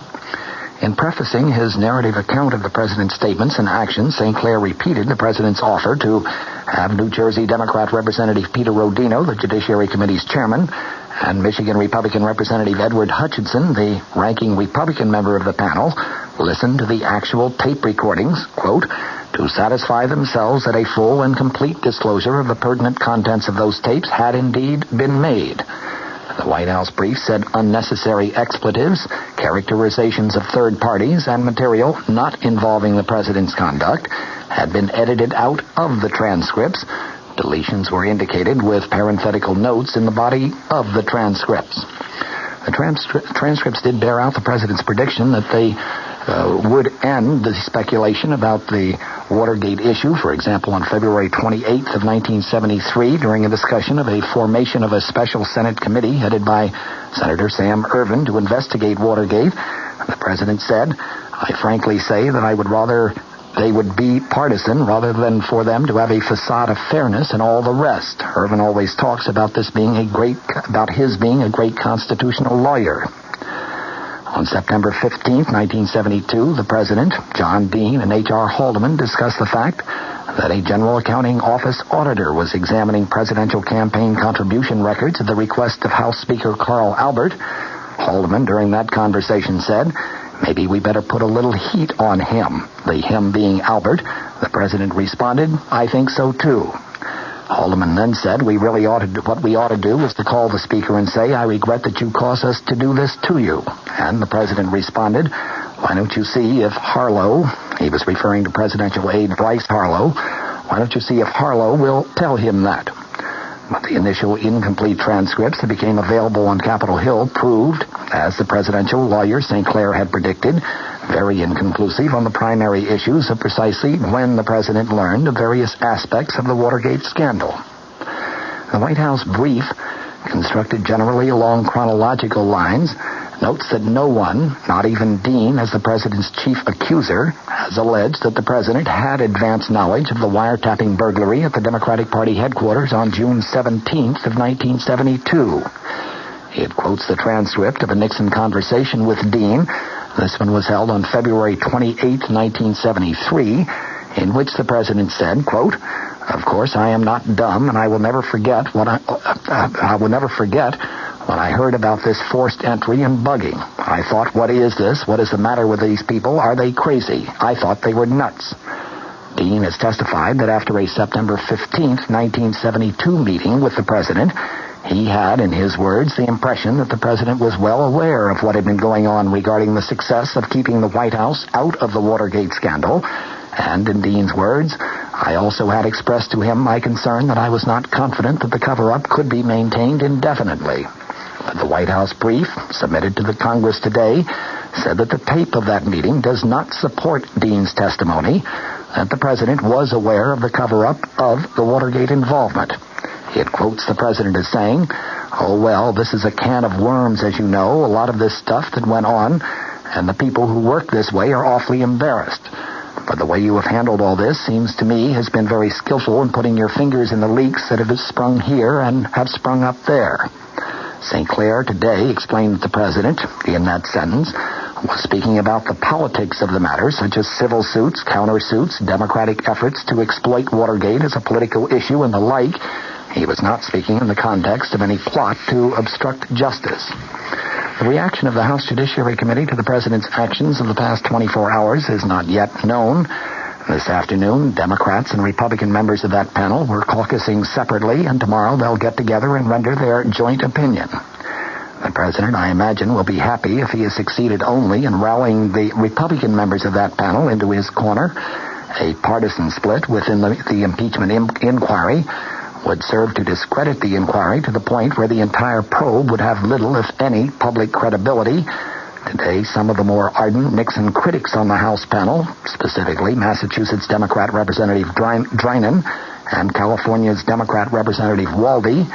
In prefacing his narrative account of the president's statements and actions, St. Clair repeated the president's offer to have New Jersey Democrat Representative Peter Rodino, the Judiciary Committee's chairman, and Michigan Republican Representative Edward Hutchinson, the ranking Republican member of the panel, listen to the actual tape recordings, quote, to satisfy themselves that a full and complete disclosure of the pertinent contents of those tapes had indeed been made. The White House brief said unnecessary expletives, characterizations of third parties, and material not involving the president's conduct had been edited out of the transcripts. Deletions were indicated with parenthetical notes in the body of the transcripts. The transcripts did bear out the president's prediction that they would end the speculation about the Watergate issue. For example, on February 28th of 1973, during a discussion of a formation of a special Senate committee headed by Senator Sam Ervin to investigate Watergate, the president said, "I frankly say that I would rather they would be partisan rather than for them to have a facade of fairness and all the rest." Ervin always talks about his being a great constitutional lawyer. On September 15, 1972, the President, John Dean, and H.R. Haldeman discussed the fact that a General Accounting Office auditor was examining presidential campaign contribution records at the request of House Speaker Carl Albert. Haldeman, during that conversation, said, "Maybe we better put a little heat on him." The him being Albert. The President responded, "I think so, too." Haldeman then said, what we ought to do is to call the Speaker and say, "I regret that you caused us to do this to you." And the President responded, "Why don't you see if Harlow," he was referring to presidential aide Bryce Harlow, "why don't you see if Harlow will tell him that?" But the initial incomplete transcripts that became available on Capitol Hill proved, as the presidential lawyer St. Clair had predicted, very inconclusive on the primary issues of precisely when the president learned of various aspects of the Watergate scandal. The White House brief, constructed generally along chronological lines, notes that no one, not even Dean as the president's chief accuser, has alleged that the president had advance knowledge of the wiretapping burglary at the Democratic Party headquarters on June 17th of 1972. It quotes the transcript of a Nixon conversation with Dean. This one was held on February 28, 1973, in which the president said, quote, "Of course, I am not dumb, and I will never forget when I heard about this forced entry and bugging. I thought, what is this? What is the matter with these people? Are they crazy? I thought they were nuts." Dean has testified that after a September 15, 1972 meeting with the president, he had, in his words, the impression that the president was well aware of what had been going on regarding the success of keeping the White House out of the Watergate scandal. And in Dean's words, "I also had expressed to him my concern that I was not confident that the cover-up could be maintained indefinitely." The White House brief, submitted to the Congress today, said that the tape of that meeting does not support Dean's testimony that the president was aware of the cover-up of the Watergate involvement. It quotes the president as saying, "Oh, well, this is a can of worms, as you know, a lot of this stuff that went on, and the people who work this way are awfully embarrassed. But the way you have handled all this seems to me has been very skillful in putting your fingers in the leaks that have sprung here and have sprung up there." St. Clair today explained that the president, in that sentence, was speaking about the politics of the matter, such as civil suits, countersuits, Democratic efforts to exploit Watergate as a political issue, and the like. He was not speaking in the context of any plot to obstruct justice. The reaction of the House Judiciary Committee to the president's actions of the past 24 hours is not yet known. This afternoon, Democrats and Republican members of that panel were caucusing separately, and tomorrow they'll get together and render their joint opinion. The president, I imagine, will be happy if he has succeeded only in rallying the Republican members of that panel into his corner. A partisan split within the impeachment inquiry would serve to discredit the inquiry to the point where the entire probe would have little, if any, public credibility. Today, some of the more ardent Nixon critics on the House panel, specifically Massachusetts Democrat Representative Drinan and California's Democrat Representative Waldy,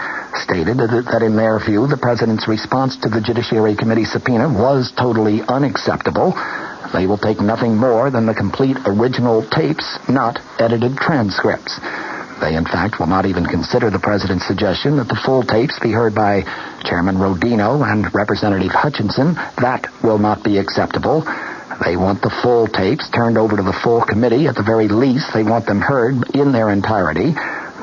stated that in their view, the president's response to the Judiciary Committee subpoena was totally unacceptable. They will take nothing more than the complete original tapes, not edited transcripts. They, in fact, will not even consider the president's suggestion that the full tapes be heard by Chairman Rodino and Representative Hutchinson. That will not be acceptable. They want the full tapes turned over to the full committee. At the very least, they want them heard in their entirety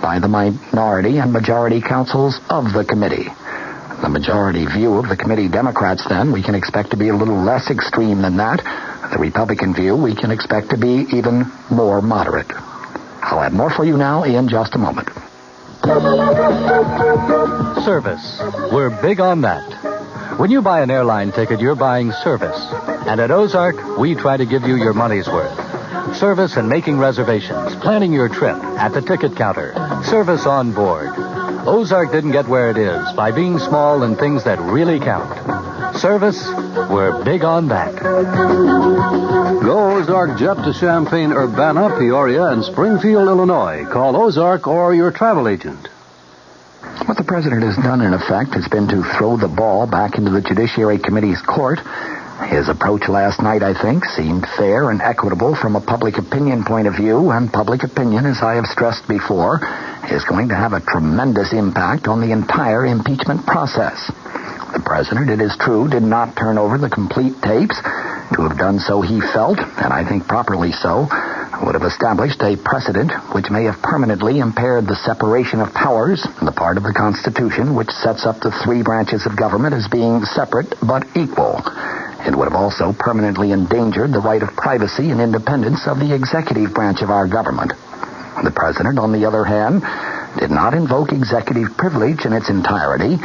by the minority and majority counsels of the committee. The majority view of the committee Democrats, then, we can expect to be a little less extreme than that. The Republican view, we can expect to be even more moderate. I'll have more for you now in just a moment. Service. We're big on that. When you buy an airline ticket, you're buying service. And at Ozark, we try to give you your money's worth. Service in making reservations, planning your trip, at the ticket counter, service on board. Ozark didn't get where it is by being small in things that really count. Service, we're big on that. Go Ozark Jet to Champaign, Urbana, Peoria, and Springfield, Illinois. Call Ozark or your travel agent. What the president has done, in effect, has been to throw the ball back into the Judiciary Committee's court. His approach last night, I think, seemed fair and equitable from a public opinion point of view, and public opinion, as I have stressed before, is going to have a tremendous impact on the entire impeachment process. The president, it is true, did not turn over the complete tapes. To have done so, he felt, and I think properly so, would have established a precedent which may have permanently impaired the separation of powers, the part of the Constitution which sets up the three branches of government as being separate but equal. It would have also permanently endangered the right of privacy and independence of the executive branch of our government. The president, on the other hand, did not invoke executive privilege in its entirety.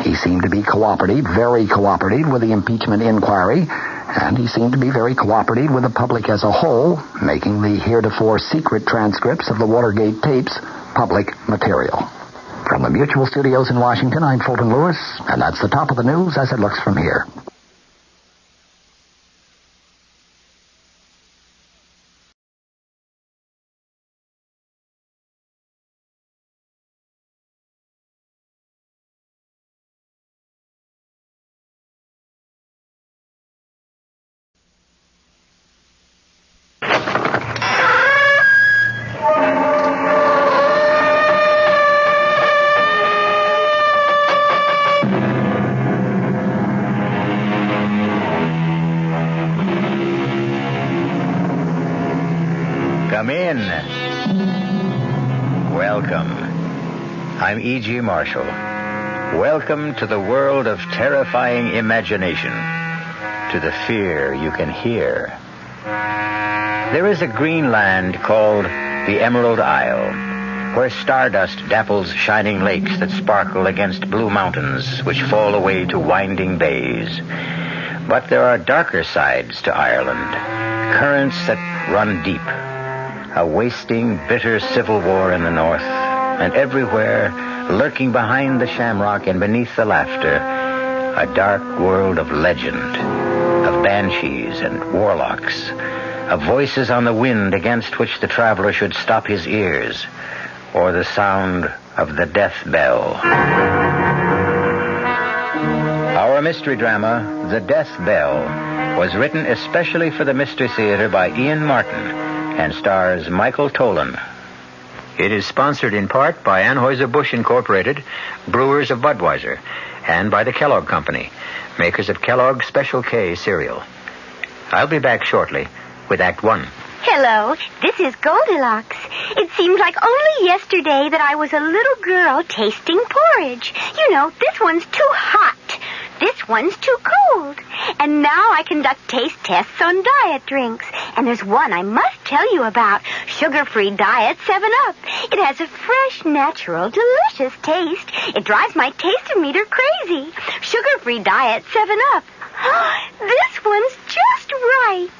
He seemed to be cooperative, very cooperative with the impeachment inquiry, and he seemed to be very cooperative with the public as a whole, making the heretofore secret transcripts of the Watergate tapes public material. From the Mutual Studios in Washington, I'm Fulton Lewis, and that's the top of the news as it looks from here. Come in. Welcome. I'm E.G. Marshall. Welcome to the world of terrifying imagination, to the fear you can hear. There is a green land called the Emerald Isle, where stardust dapples shining lakes that sparkle against blue mountains which fall away to winding bays. But there are darker sides to Ireland, currents that run deep. A wasting, bitter civil war in the north, and everywhere, lurking behind the shamrock and beneath the laughter, a dark world of legend, of banshees and warlocks, of voices on the wind against which the traveler should stop his ears, or the sound of the death bell. Our mystery drama, The Death Bell, was written especially for the Mystery Theater by Ian Martin, and stars Michael Tolan. It is sponsored in part by Anheuser-Busch Incorporated, brewers of Budweiser, and by the Kellogg Company, makers of Kellogg's Special K cereal. I'll be back shortly with Act One. Hello, this is Goldilocks. It seems like only yesterday that I was a little girl tasting porridge. You know, this one's too hot. This one's too cold. And now I conduct taste tests on diet drinks. And there's one I must tell you about. Sugar-free diet 7-Up. It has a fresh, natural, delicious taste. It drives my taste meter crazy. Sugar-free diet 7-Up. This one's just right.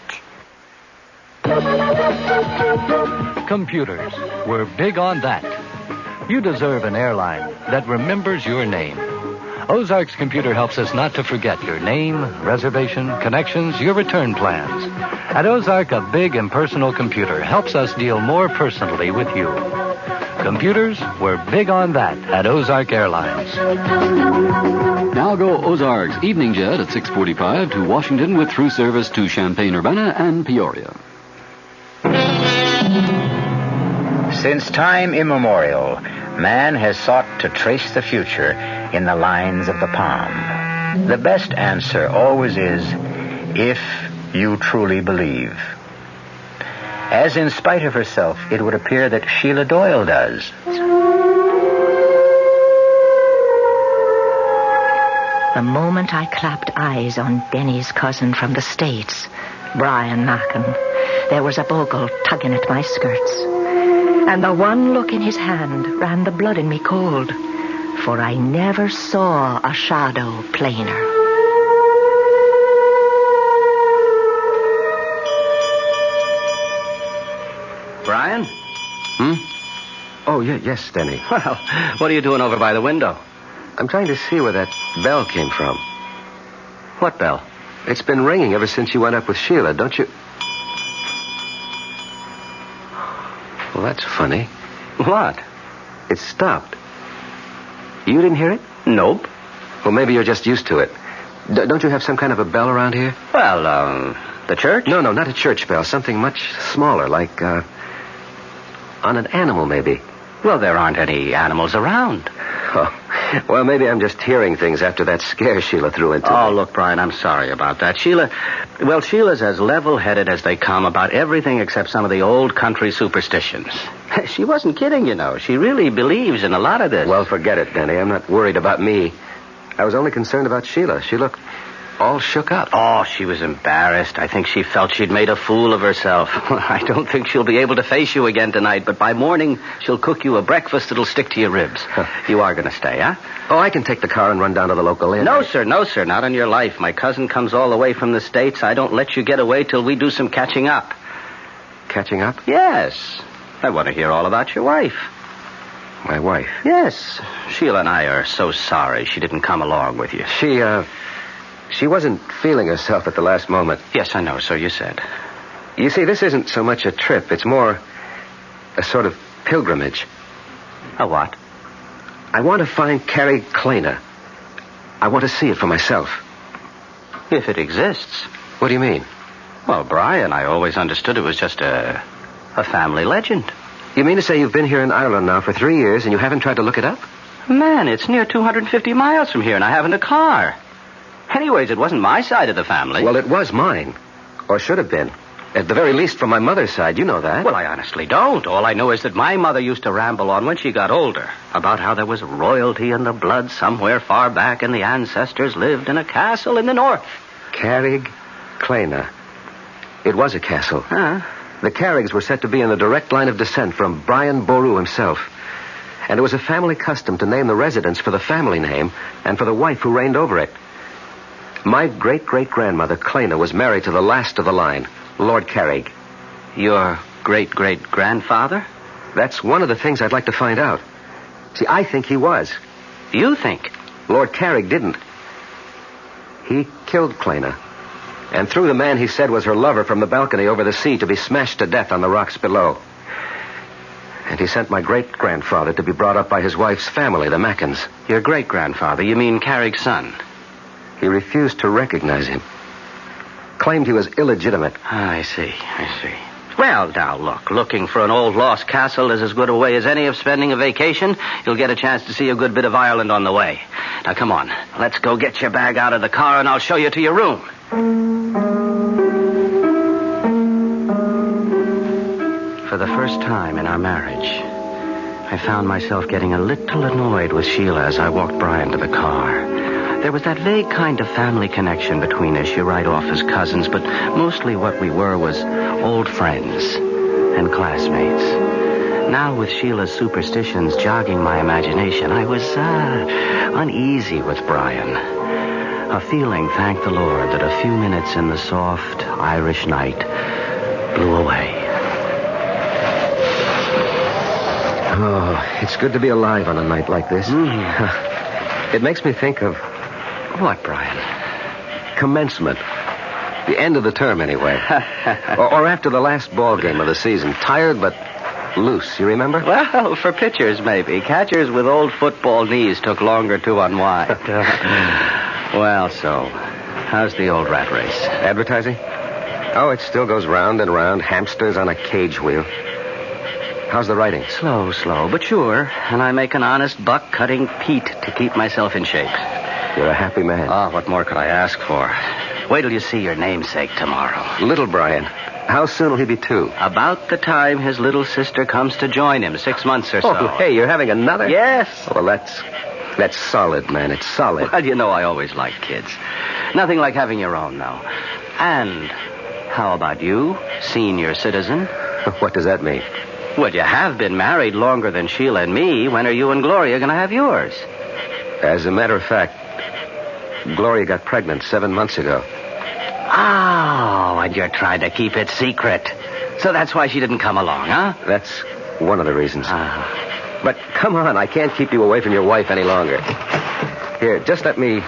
Computers. We're big on that. You deserve an airline that remembers your name. Ozark's computer helps us not to forget your name, reservation, connections, your return plans. At Ozark, a big impersonal computer helps us deal more personally with you. Computers, we're big on that at Ozark Airlines. Now go Ozark's evening jet at 6:45 to Washington with through service to Champaign-Urbana and Peoria. Since time immemorial, man has sought to trace the future in the lines of the palm. The best answer always is, if you truly believe. As in spite of herself, it would appear that Sheila Doyle does. The moment I clapped eyes on Benny's cousin from the States, Brian Markham, there was a bogle tugging at my skirts. And the one look in his hand ran the blood in me cold, for I never saw a shadow plainer. Brian? Oh, yes, Denny. Well, what are you doing over by the window? I'm trying to see where that bell came from. What bell? It's been ringing ever since you went up with Sheila, don't you? Well, that's funny. What? It stopped. You didn't hear it? Nope. Well, maybe you're just used to it. Don't you have some kind of a bell around here? Well, the church? No, not a church bell. Something much smaller, like, on an animal, maybe. Well, there aren't any animals around. Oh, well, maybe I'm just hearing things after that scare Sheila threw into me. Oh, look, Brian, I'm sorry about that. Sheila's as level-headed as they come about everything except some of the old country superstitions. She wasn't kidding, you know. She really believes in a lot of this. Well, forget it, Denny. I'm not worried about me. I was only concerned about Sheila. She looked all shook up. Oh, she was embarrassed. I think she felt she'd made a fool of herself. I don't think she'll be able to face you again tonight, but by morning, she'll cook you a breakfast that'll stick to your ribs. You are going to stay, huh? Oh, I can take the car and run down to the local inn. No, sir, not on your life. My cousin comes all the way from the States. I don't let you get away till we do some catching up. Catching up? Yes. I want to hear all about your wife. My wife? Yes. Sheila and I are so sorry she didn't come along with you. She wasn't feeling herself at the last moment. Yes, I know, so you said. You see, this isn't so much a trip. It's more a sort of pilgrimage. A what? I want to find Carrie Kleiner. I want to see it for myself. If it exists. What do you mean? Well, Brian, I always understood it was just a family legend. You mean to say you've been here in Ireland now for 3 years and you haven't tried to look it up? Man, it's near 250 miles from here and I haven't a car. Anyways, it wasn't my side of the family. Well, it was mine. Or should have been. At the very least from my mother's side. You know that. Well, I honestly don't. All I know is that my mother used to ramble on when she got older about how there was royalty in the blood somewhere far back and the ancestors lived in a castle in the north. Carrig Kleiner. It was a castle. Huh? The Carrigs were said to be in the direct line of descent from Brian Boru himself. And it was a family custom to name the residence for the family name and for the wife who reigned over it. My great-great-grandmother, Kleiner, was married to the last of the line, Lord Carrig. Your great-great-grandfather? That's one of the things I'd like to find out. See, I think he was. You think? Lord Carrig didn't. He killed Kleiner and threw the man he said was her lover from the balcony over the sea to be smashed to death on the rocks below. And he sent my great-grandfather to be brought up by his wife's family, the Mackens. Your great-grandfather? You mean Carrig's son? He refused to recognize him. Claimed he was illegitimate. I see. Well, now, look. Looking for an old lost castle is as good a way as any of spending a vacation. You'll get a chance to see a good bit of Ireland on the way. Now, come on. Let's go get your bag out of the car, and I'll show you to your room. For the first time in our marriage, I found myself getting a little annoyed with Sheila as I walked Brian to the car. There was that vague kind of family connection between us. You write off as cousins, but mostly what we were was old friends and classmates. Now, with Sheila's superstitions jogging my imagination, I was uneasy with Brian. A feeling, thank the Lord, that a few minutes in the soft Irish night blew away. Oh, it's good to be alive on a night like this. It makes me think of... What, Brian? Commencement. The end of the term, anyway. or after the last ball game of the season. Tired, but loose. You remember? Well, for pitchers, maybe. Catchers with old football knees took longer to unwind. Well, so, how's the old rat race? Advertising? Oh, it still goes round and round. Hamsters on a cage wheel. How's the writing? Slow, but sure. And I make an honest buck cutting peat to keep myself in shape. You're a happy man. Oh, what more could I ask for? Wait till you see your namesake tomorrow. Little Brian. How soon will he be 2? About the time his little sister comes to join him, 6 months or so. Oh, hey, you're having another? Yes. Well, that's solid, man. It's solid. Well, you know I always liked kids. Nothing like having your own, though. And how about you, senior citizen? What does that mean? Well, you have been married longer than Sheila and me. When are you and Gloria going to have yours? As a matter of fact, Gloria got pregnant 7 months ago. Oh, and you're trying to keep it secret. So that's why she didn't come along, huh? That's one of the reasons. But come on, I can't keep you away from your wife any longer. Here, just let me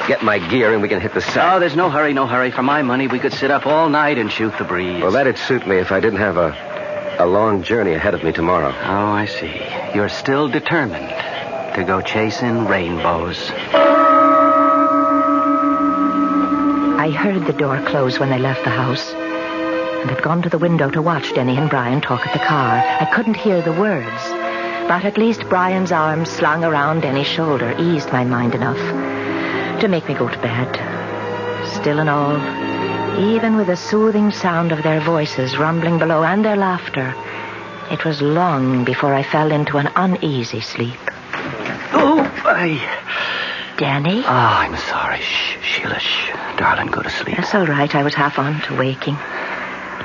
get my gear and we can hit the set. Oh, there's no hurry. For my money, we could sit up all night and shoot the breeze. Well, that'd suit me if I didn't have a long journey ahead of me tomorrow. Oh, I see. You're still determined to go chasing rainbows. I heard the door close when they left the house, and had gone to the window to watch Denny and Brian talk at the car. I couldn't hear the words, but at least Brian's arms slung around Denny's shoulder eased my mind enough to make me go to bed. Still and all, even with the soothing sound of their voices rumbling below and their laughter, it was long before I fell into an uneasy sleep. Oh, Danny? Oh, I'm sorry. Shh, Sheila, shh. Darling, go to sleep. That's all right. I was half on to waking.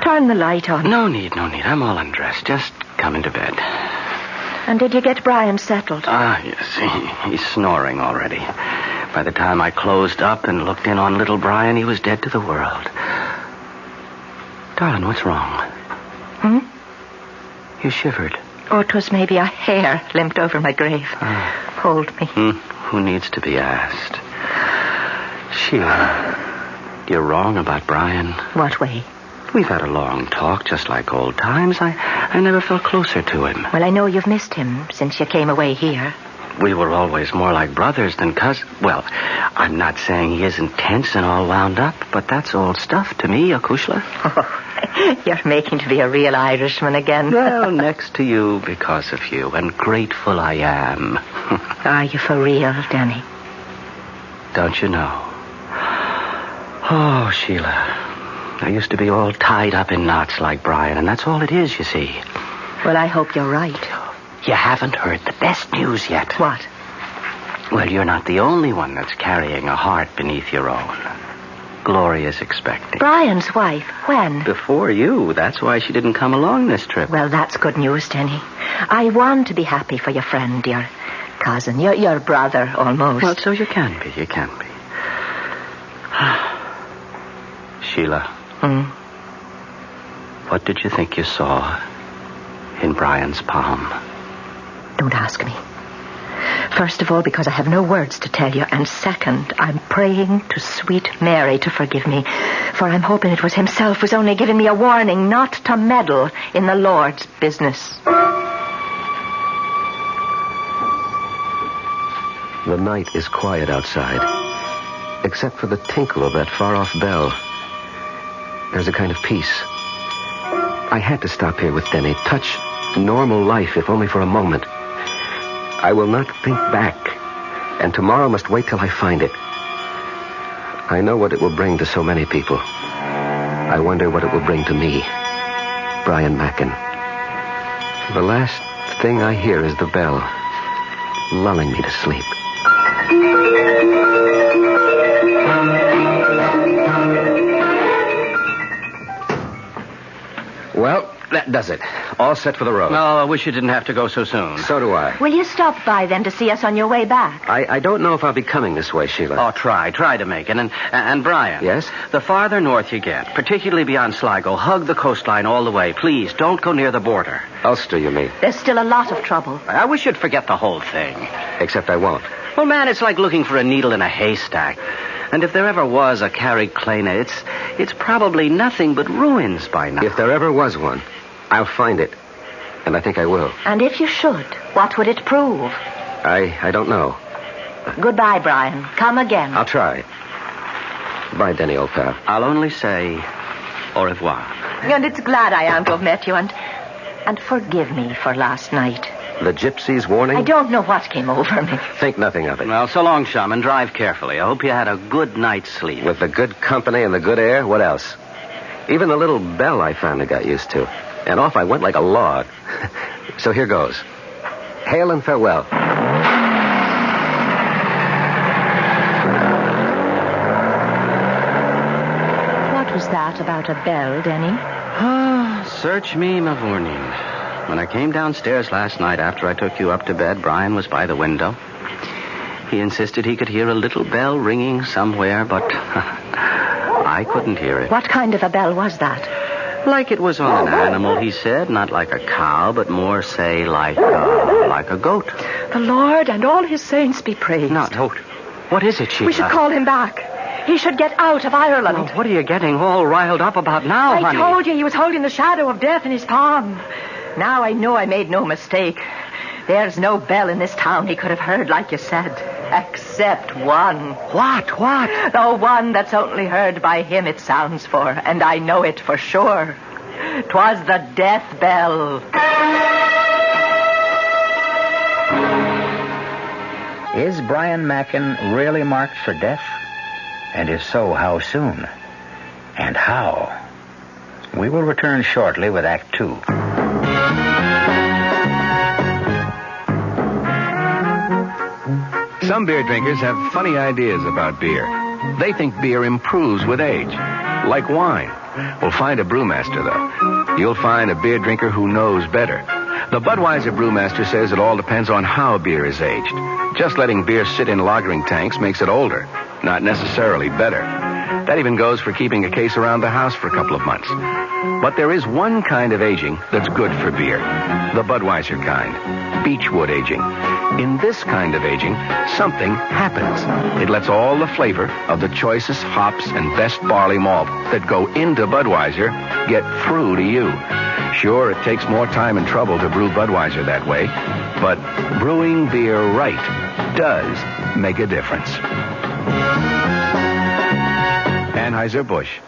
Turn the light on. No need. I'm all undressed. Just come into bed. And did you get Brian settled? Yes. He's snoring already. By the time I closed up and looked in on little Brian, he was dead to the world. Darling, what's wrong? You shivered. Oh, it was maybe a hair limped over my grave. Hold me. Who needs to be asked? Sheila, you're wrong about Brian. What way? We've had a long talk, just like old times. I never felt closer to him. Well, I know you've missed him since you came away here. We were always more like brothers than cousins. Well, I'm not saying he isn't tense and all wound up, but that's old stuff to me, Akushla. Oh, you're making to be a real Irishman again. Well, next to you because of you, and grateful I am. Are you for real, Danny? Don't you know? Oh, Sheila, I used to be all tied up in knots like Brian, and that's all it is, you see. Well, I hope you're right. You haven't heard the best news yet. What? Well, you're not the only one that's carrying a heart beneath your own. Gloria's expecting. Brian's wife? When? Before you. That's why she didn't come along this trip. Well, that's good news, Denny. I want to be happy for your friend, your cousin, your brother, almost. Well, so you can be. Sheila. What did you think you saw in Brian's palm? Don't ask me. First of all, because I have no words to tell you. And second, I'm praying to sweet Mary to forgive me. For I'm hoping it was himself who's only giving me a warning not to meddle in the Lord's business. The night is quiet outside, except for the tinkle of that far-off bell. There's a kind of peace. I had to stop here with Denny. Touch normal life, if only for a moment. I will not think back. And tomorrow must wait till I find it. I know what it will bring to so many people. I wonder what it will bring to me. Brian Mackin. The last thing I hear is the bell, lulling me to sleep. Well, that does it. All set for the road. Oh, I wish you didn't have to go so soon. So do I. Will you stop by then to see us on your way back? I don't know if I'll be coming this way, Sheila. Oh, try to make it. And Brian. Yes? The farther north you get, particularly beyond Sligo, hug the coastline all the way. Please, don't go near the border. Ulster, you mean? There's still a lot of trouble. I wish you'd forget the whole thing. Except I won't. Well, man, it's like looking for a needle in a haystack. And if there ever was a Carrick-Clana, it's probably nothing but ruins by now. If there ever was one, I'll find it. And I think I will. And if you should, what would it prove? I don't know. Goodbye, Brian. Come again. I'll try. Bye, Denny, old pal. I'll only say au revoir. And it's glad I am to have met you, and forgive me for last night. The gypsy's warning? I don't know what came over me. Think nothing of it. Well, so long, chum, and drive carefully. I hope you had a good night's sleep. With the good company and the good air, what else? Even the little bell I finally got used to. And off I went like a log. So here goes. Hail and farewell. What was that about a bell, Denny? Search me, Mavourneen. When I came downstairs last night after I took you up to bed, Brian was by the window. He insisted he could hear a little bell ringing somewhere, but I couldn't hear it. What kind of a bell was that? Like it was on an animal, he said. Not like a cow, but more, say, like a goat. The Lord and all his saints be praised. No, goat. What is it, Sheila? We should call him back. He should get out of Ireland. Oh, what are you getting all riled up about now, honey? I told you he was holding the shadow of death in his palm. Now I know I made no mistake. There's no bell in this town he could have heard, like you said. Except one. What? The one that's only heard by him it sounds for, and I know it for sure. 'Twas the death bell. Is Brian Mackin really marked for death? And if so, how soon? And how? We will return shortly with Act 2. Some beer drinkers have funny ideas about beer. They think beer improves with age, like wine. Well, find a brewmaster, though. You'll find a beer drinker who knows better. The Budweiser brewmaster says it all depends on how beer is aged. Just letting beer sit in lagering tanks makes it older, not necessarily better. That even goes for keeping a case around the house for a couple of months. But there is one kind of aging that's good for beer. The Budweiser kind. Beechwood aging. In this kind of aging, something happens. It lets all the flavor of the choicest hops and best barley malt that go into Budweiser get through to you. Sure, it takes more time and trouble to brew Budweiser that way, but brewing beer right does make a difference. Anheuser-Busch,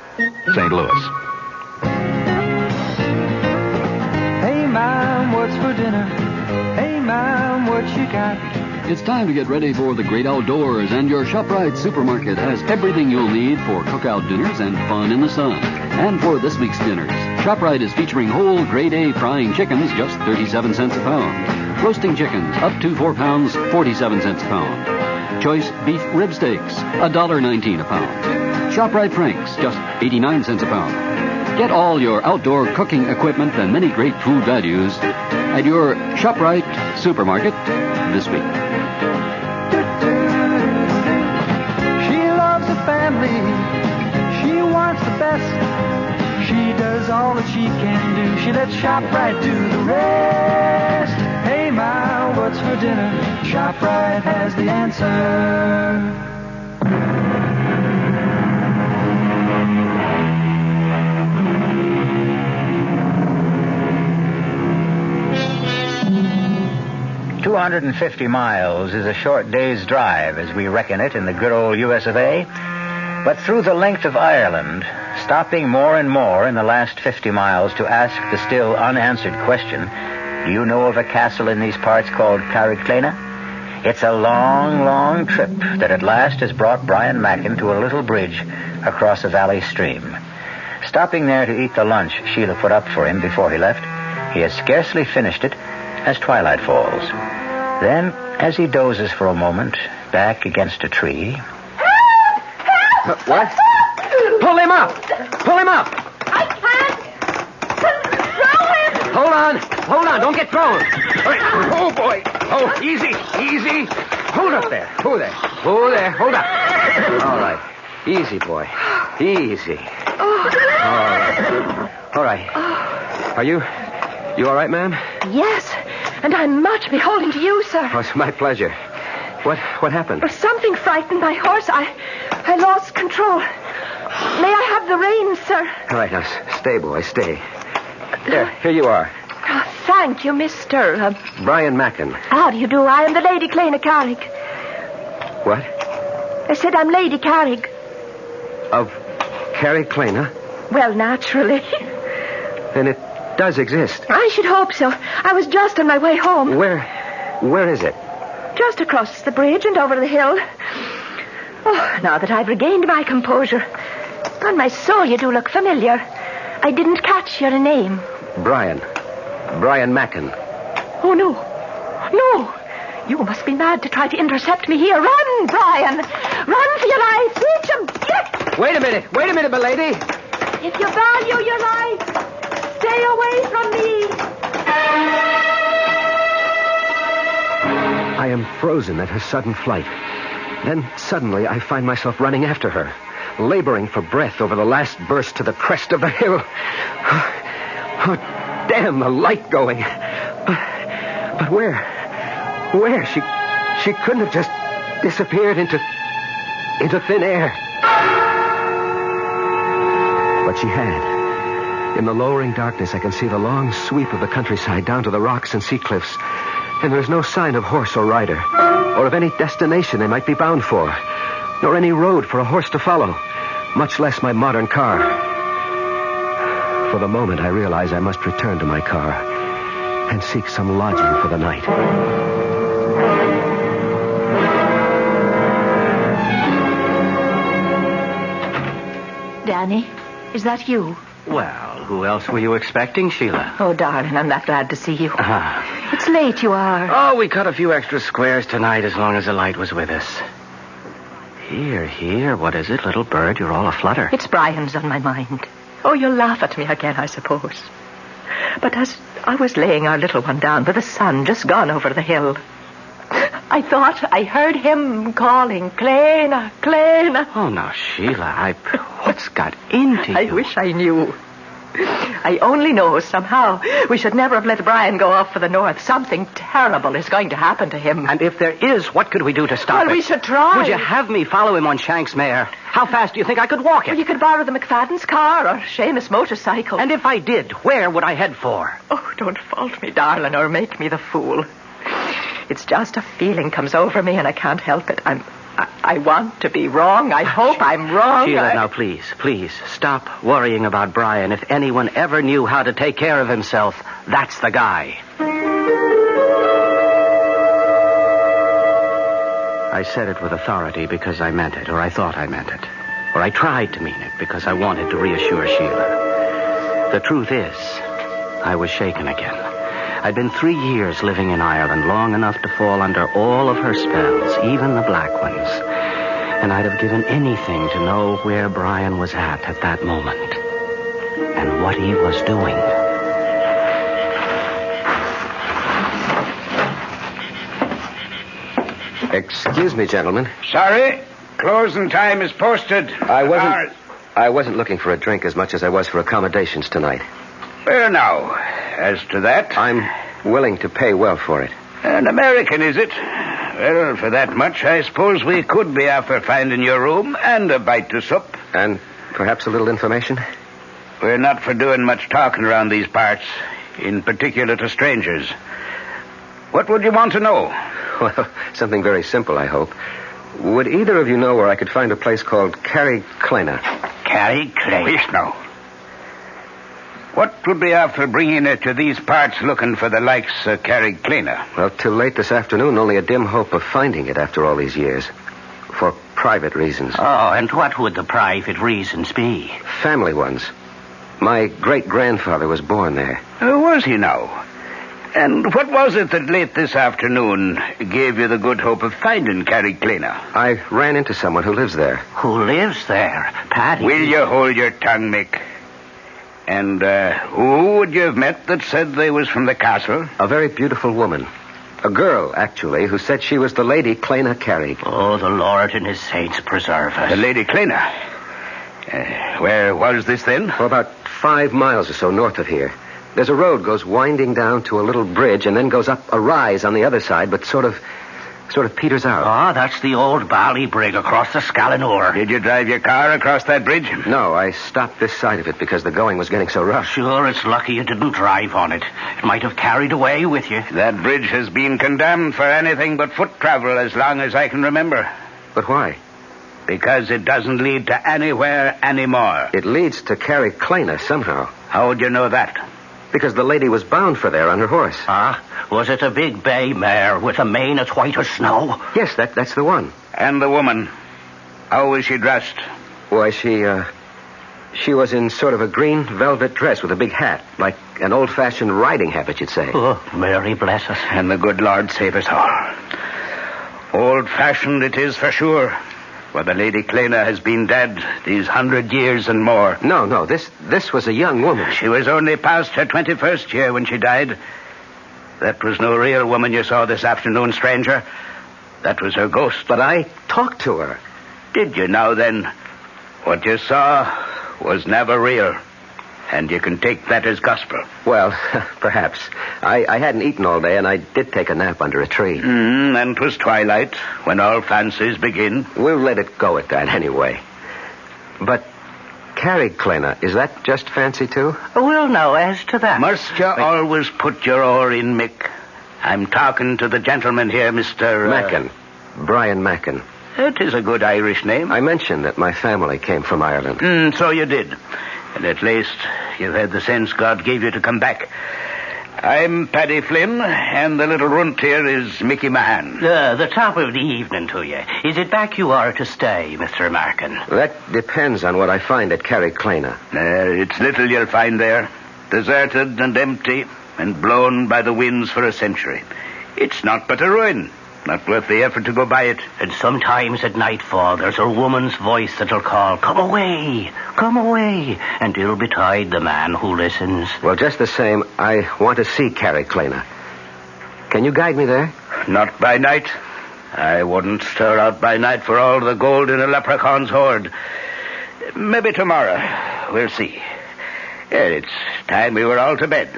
St. Louis. Hey, Mom, what's for dinner? Hey, Mom, what you got? It's time to get ready for the great outdoors, and your ShopRite supermarket has everything you'll need for cookout dinners and fun in the sun. And for this week's dinners, ShopRite is featuring whole grade A frying chickens, just 37 cents a pound. Roasting chickens, up to 4 pounds, 47 cents a pound. Choice beef rib steaks, $1.19 a pound. ShopRite Franks, just 89 cents a pound. Get all your outdoor cooking equipment and many great food values at your ShopRite supermarket this week. She loves the family. She wants the best. She does all that she can do. She lets ShopRite do the rest. Hey, Ma, what's for dinner? ShopRite has the answer. 250 miles is a short day's drive as we reckon it in the good old US of A. But through the length of Ireland, stopping more and more in the last 50 miles to ask the still unanswered question, do you know of a castle in these parts called Carrickclena? It's a long, long trip that at last has brought Brian Mackin to a little bridge across a valley stream. Stopping there to eat the lunch Sheila put up for him before he left, he has scarcely finished it as twilight falls. Then, as he dozes for a moment, back against a tree... What? Pull him up! Pull him up! I can't control him! Hold on, don't get thrown! Oh, boy! Oh, easy! Hold up there! Hold up! All right. Easy, boy. Easy. All right. Are you all right, ma'am? Yes, and I'm much beholden to you, sir. Oh, it's my pleasure. What happened? Something frightened my horse. I lost control. May I have the reins, sir? All right, now, stay, boy, stay. Here you are. Thank you, Mr. Brian Mackin. How do you do? I am the Lady Clena Carrig. What? I said I'm Lady Carrig. Of Carrickclena? Well, naturally. Then it does exist. I should hope so. I was just on my way home. Where is it? Just across the bridge and over the hill. Oh, now that I've regained my composure. On my soul, you do look familiar. I didn't catch your name. Brian Mackin. Oh, no. You must be mad to try to intercept me here. Run, Brian. Run for your life. Reach him. Yes. Wait a minute, my lady. If you value your life, stay away from me. I am frozen at her sudden flight. Then suddenly I find myself running after her, laboring for breath over the last burst to the crest of the hill. Oh, damn, the light going. But where? She couldn't have just disappeared into thin air. But she had. In the lowering darkness, I can see the long sweep of the countryside down to the rocks and sea cliffs. And there's no sign of horse or rider, or of any destination they might be bound for, nor any road for a horse to follow, much less my modern car. For the moment, I realize I must return to my car and seek some lodging for the night. Danny, is that you? Well, who else were you expecting, Sheila? Oh, darling, I'm that glad to see you. It's late you are. Oh, we cut a few extra squares tonight as long as the light was with us. Here, what is it, little bird? You're all aflutter. It's Brian's on my mind. Oh, you'll laugh at me again, I suppose. But as I was laying our little one down with the sun just gone over the hill, I thought I heard him calling, Clena, Clena. Oh, now, Sheila, what's got into you? I wish I knew. I only know somehow we should never have let Brian go off for the north. Something terrible is going to happen to him. And if there is, what could we do to stop it? Well, we should try. Would you have me follow him on Shank's mare? How fast do you think I could walk it? Well, you could borrow the McFadden's car or Seamus' motorcycle. And if I did, where would I head for? Oh, don't fault me, darling, or make me the fool. It's just a feeling comes over me and I can't help it. I want to be wrong. I hope I'm wrong. Sheila, now please, stop worrying about Brian. If anyone ever knew how to take care of himself, that's the guy. I said it with authority because I meant it, or I thought I meant it. Or I tried to mean it because I wanted to reassure Sheila. The truth is, I was shaken again. I'd been 3 years living in Ireland, long enough to fall under all of her spells, even the black ones. And I'd have given anything to know where Brian was at that moment. And what he was doing. Excuse me, gentlemen. Sorry, closing time is posted. I wasn't looking for a drink as much as I was for accommodations tonight. Well, now, as to that... I'm willing to pay well for it. An American, is it? Well, for that much, I suppose we could be after finding your room and a bite to sup. And perhaps a little information? We're not for doing much talking around these parts, in particular to strangers. What would you want to know? Well, something very simple, I hope. Would either of you know where I could find a place called Carrie Klena? Carrie Klena? Wish no. What would be after bringing it to these parts looking for the likes of Carrie Klena? Well, till late this afternoon, only a dim hope of finding it after all these years. For private reasons. Oh, and what would the private reasons be? Family ones. My great-grandfather was born there. Was he now? And what was it that late this afternoon gave you the good hope of finding Carrie Klena? I ran into someone who lives there. Who lives there? Paddy? Will you hold your tongue, Mick? And who would you have met that said they was from the castle? A very beautiful woman. A girl, actually, who said she was the Lady Klena Carrie. Oh, the Lord and his saints preserve us. The Lady Klena? Where was this then? Oh, about 5 miles or so north of here. There's a road goes winding down to a little bridge and then goes up a rise on the other side, but sort of peters out. Ah, that's the old Bally Brig across the Scalanore. Did you drive your car across that bridge? No, I stopped this side of it because the going was getting so rough. Sure, it's lucky you didn't drive on it. It might have carried away with you. That bridge has been condemned for anything but foot travel as long as I can remember. But why? Because it doesn't lead to anywhere anymore. It leads to Carrie Klena somehow. How would you know that? Because the lady was bound for there on her horse. Ah? Was it a big bay mare with a mane as white as snow? Yes, that's the one. And the woman? How was she dressed? Why, she was in sort of a green velvet dress with a big hat, like an old-fashioned riding habit, you'd say. Oh, Mary bless us. And the good Lord save us all. Old-fashioned it is for sure. For the Lady Klena has been dead these 100 years and more. No, this was a young woman. She was only past her 21st year when she died. That was no real woman you saw this afternoon, stranger. That was her ghost. But I talked to her. Did you now, then? What you saw was never real. And you can take that as gospel. Well, perhaps. I hadn't eaten all day, and I did take a nap under a tree. And 'twas twilight, when all fancies begin. We'll let it go at that, anyway. But Carrie Klena, is that just fancy, too? Well, now, as to that... Must you always put your oar in, Mick? I'm talking to the gentleman here, Mr... Mackin. Brian Mackin. It is a good Irish name. I mentioned that my family came from Ireland. So you did. And at least you've had the sense God gave you to come back. I'm Paddy Flynn, and the little runt here is Mickey Mahan. The top of the evening to you. Is it back you are to stay, Mr. Markin? That depends on what I find at Carrie Klena. It's little you'll find there. Deserted and empty, and blown by the winds for a century. It's not but a ruin. Not worth the effort to go by it. And sometimes at nightfall, there's a woman's voice that'll call, "Come away, come away," and ill betide the man who listens. Well, just the same, I want to see Carrie Klena. Can you guide me there? Not by night. I wouldn't stir out by night for all the gold in a leprechaun's hoard. Maybe tomorrow. We'll see. It's time we were all to bed.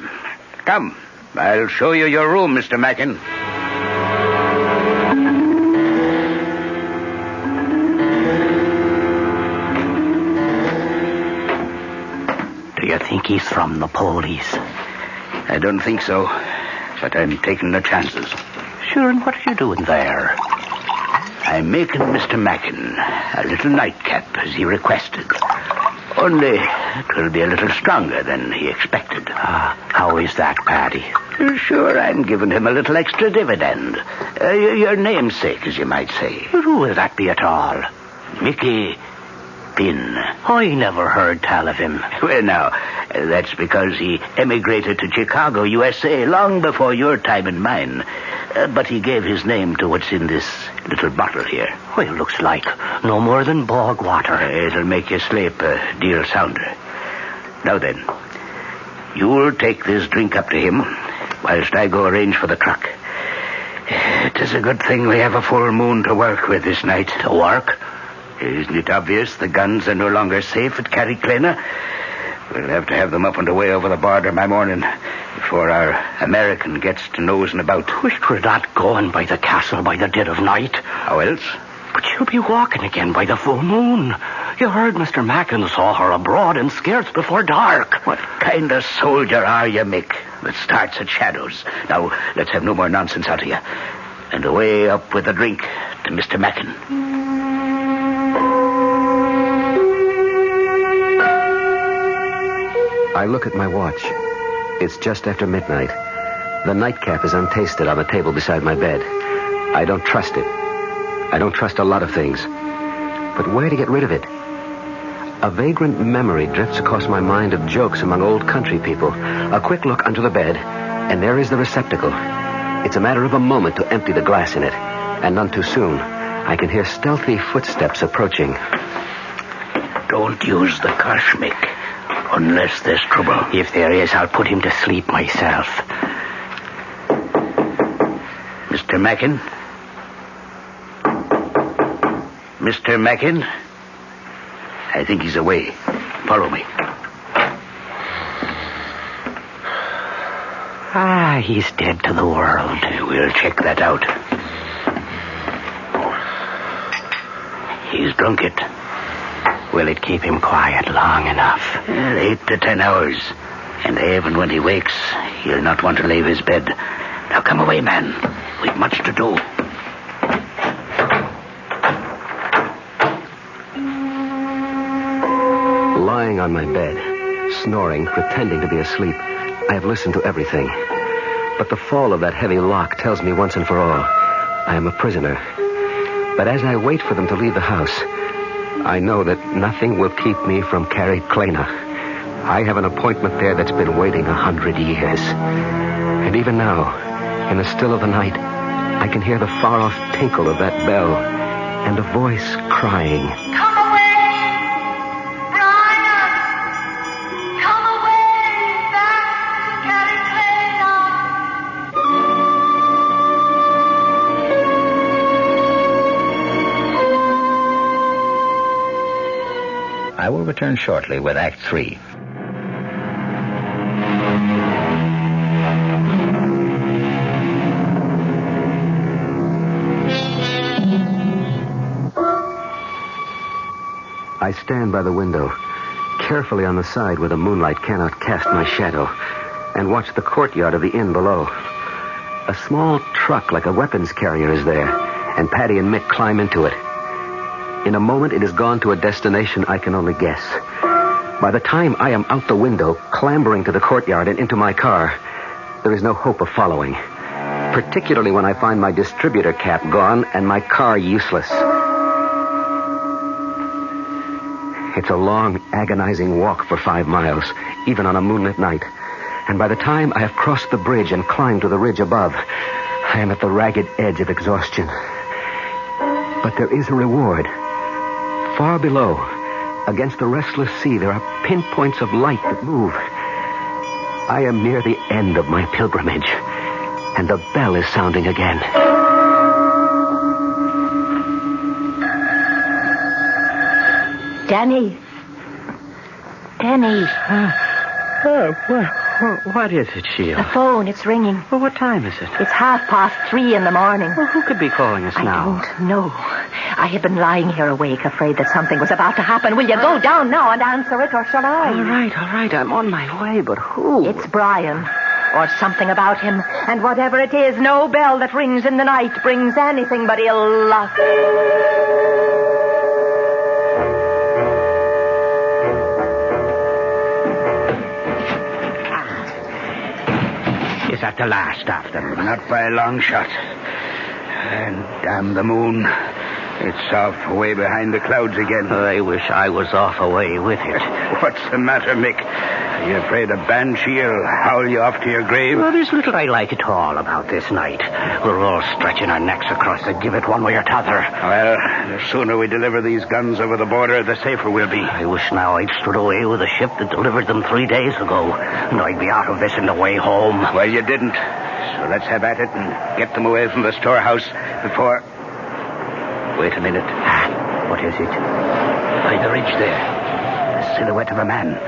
Come, I'll show you your room, Mr. Mackin. Do you think he's from the police? I don't think so, but I'm taking the chances. Sure, and what are you doing there? I'm making Mr. Mackin a little nightcap, as he requested. Only it will be a little stronger than he expected. How is that, Paddy? Sure, I'm giving him a little extra dividend. Your namesake, as you might say. Who will that be at all? Mickey Finn. I never heard tell of him. Well, now, that's because he emigrated to Chicago, USA, long before your time and mine. But he gave his name to what's in this little bottle here. Well, it looks like no more than bog water. It'll make you sleep a deal sounder. Now then, you'll take this drink up to him, whilst I go arrange for the truck. It is a good thing we have a full moon to work with this night. To work? Isn't it obvious the guns are no longer safe at Carrie Klena? We'll have to have them up and away over the border by morning, before our American gets to nosing about. We're not going by the castle by the dead of night. How else? But you'll be walking again by the full moon. You heard Mr. Mackin saw her abroad in skirts before dark. What kind of soldier are you, Mick, that starts at shadows? Now, let's have no more nonsense out of you. and away up with a drink to Mr. Mackin. I look at my watch. It's just after midnight. The nightcap is untasted on the table beside my bed. I don't trust it. I don't trust a lot of things. But where to get rid of it? A vagrant memory drifts across my mind of jokes among old country people. A quick look under the bed, and there is the receptacle. It's a matter of a moment to empty the glass in it. And none too soon. I can hear stealthy footsteps approaching. Don't use the curse, Mick. Unless there's trouble. If there is, I'll put him to sleep myself. Mr. Mackin? Mr. Mackin? I think he's away. Follow me. Ah, he's dead to the world. We'll check that out. He's drunk it. Will it keep him quiet long enough? 8 to 10 hours. And even when he wakes, he'll not want to leave his bed. Now come away, man. We've much to do. Lying on my bed, snoring, pretending to be asleep, I have listened to everything. But the fall of that heavy lock tells me once and for all, I am a prisoner. But as I wait for them to leave the house, I know that nothing will keep me from Carrie Klena. I have an appointment there that's been waiting 100 years. And even now, in the still of the night, I can hear the far-off tinkle of that bell and a voice crying. Come away, Brian! Come away back to I will return shortly with Act 3. I stand by the window, carefully on the side where the moonlight cannot cast my shadow, and watch the courtyard of the inn below. A small truck like a weapons carrier is there, and Patty and Mick climb into it. In a moment, it has gone to a destination I can only guess. By the time I am out the window, clambering to the courtyard and into my car, there is no hope of following, particularly when I find my distributor cap gone and my car useless. It's a long, agonizing walk for 5 miles, even on a moonlit night. And by the time I have crossed the bridge and climbed to the ridge above, I am at the ragged edge of exhaustion. But there is a reward. Far below, against the restless sea, there are pinpoints of light that move. I am near the end of my pilgrimage, and the bell is sounding again. Danny. Danny. What is it, Sheila? The phone, it's ringing. Well, what time is it? It's 3:30 in the morning. Well, who could be calling us now? I don't know. I have been lying here awake, afraid that something was about to happen. Will you go down now and answer it, or shall I? All right. I'm on my way, but who? It's Brian. Or something about him. And whatever it is, no bell that rings in the night brings anything but ill luck. Is that the last of them? Not by a long shot. And damn the moon. It's off away behind the clouds again. I wish I was off away with it. What's the matter, Mick? Are you afraid a banshee'll howl you off to your grave? Well, there's little I like at all about this night. We're all stretching our necks across the gibbet one way or t'other. Well, the sooner we deliver these guns over the border, the safer we'll be. I wish now I'd stood away with the ship that delivered them 3 days ago, and I'd be out of this in the way home. Well, you didn't. So let's have at it and get them away from the storehouse before... Wait a minute. What is it? By the ridge there. The silhouette of a man.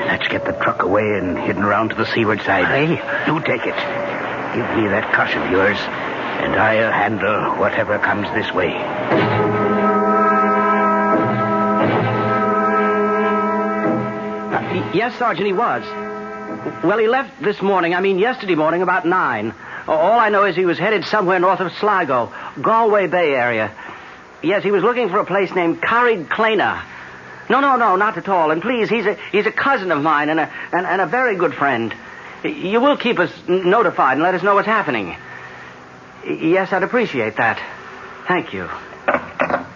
Let's get the truck away and hidden around to the seaward side. Hey, do take it. Give me that cuss of yours, and I'll handle whatever comes this way. Yes, Sergeant, he was. Well, he left yesterday morning about 9. All I know is he was headed somewhere north of Sligo, Galway Bay area. Yes, he was looking for a place named Carrig Clena. No, not at all. And please, he's a cousin of mine and a very good friend. You will keep us notified and let us know what's happening. Yes, I'd appreciate that. Thank you.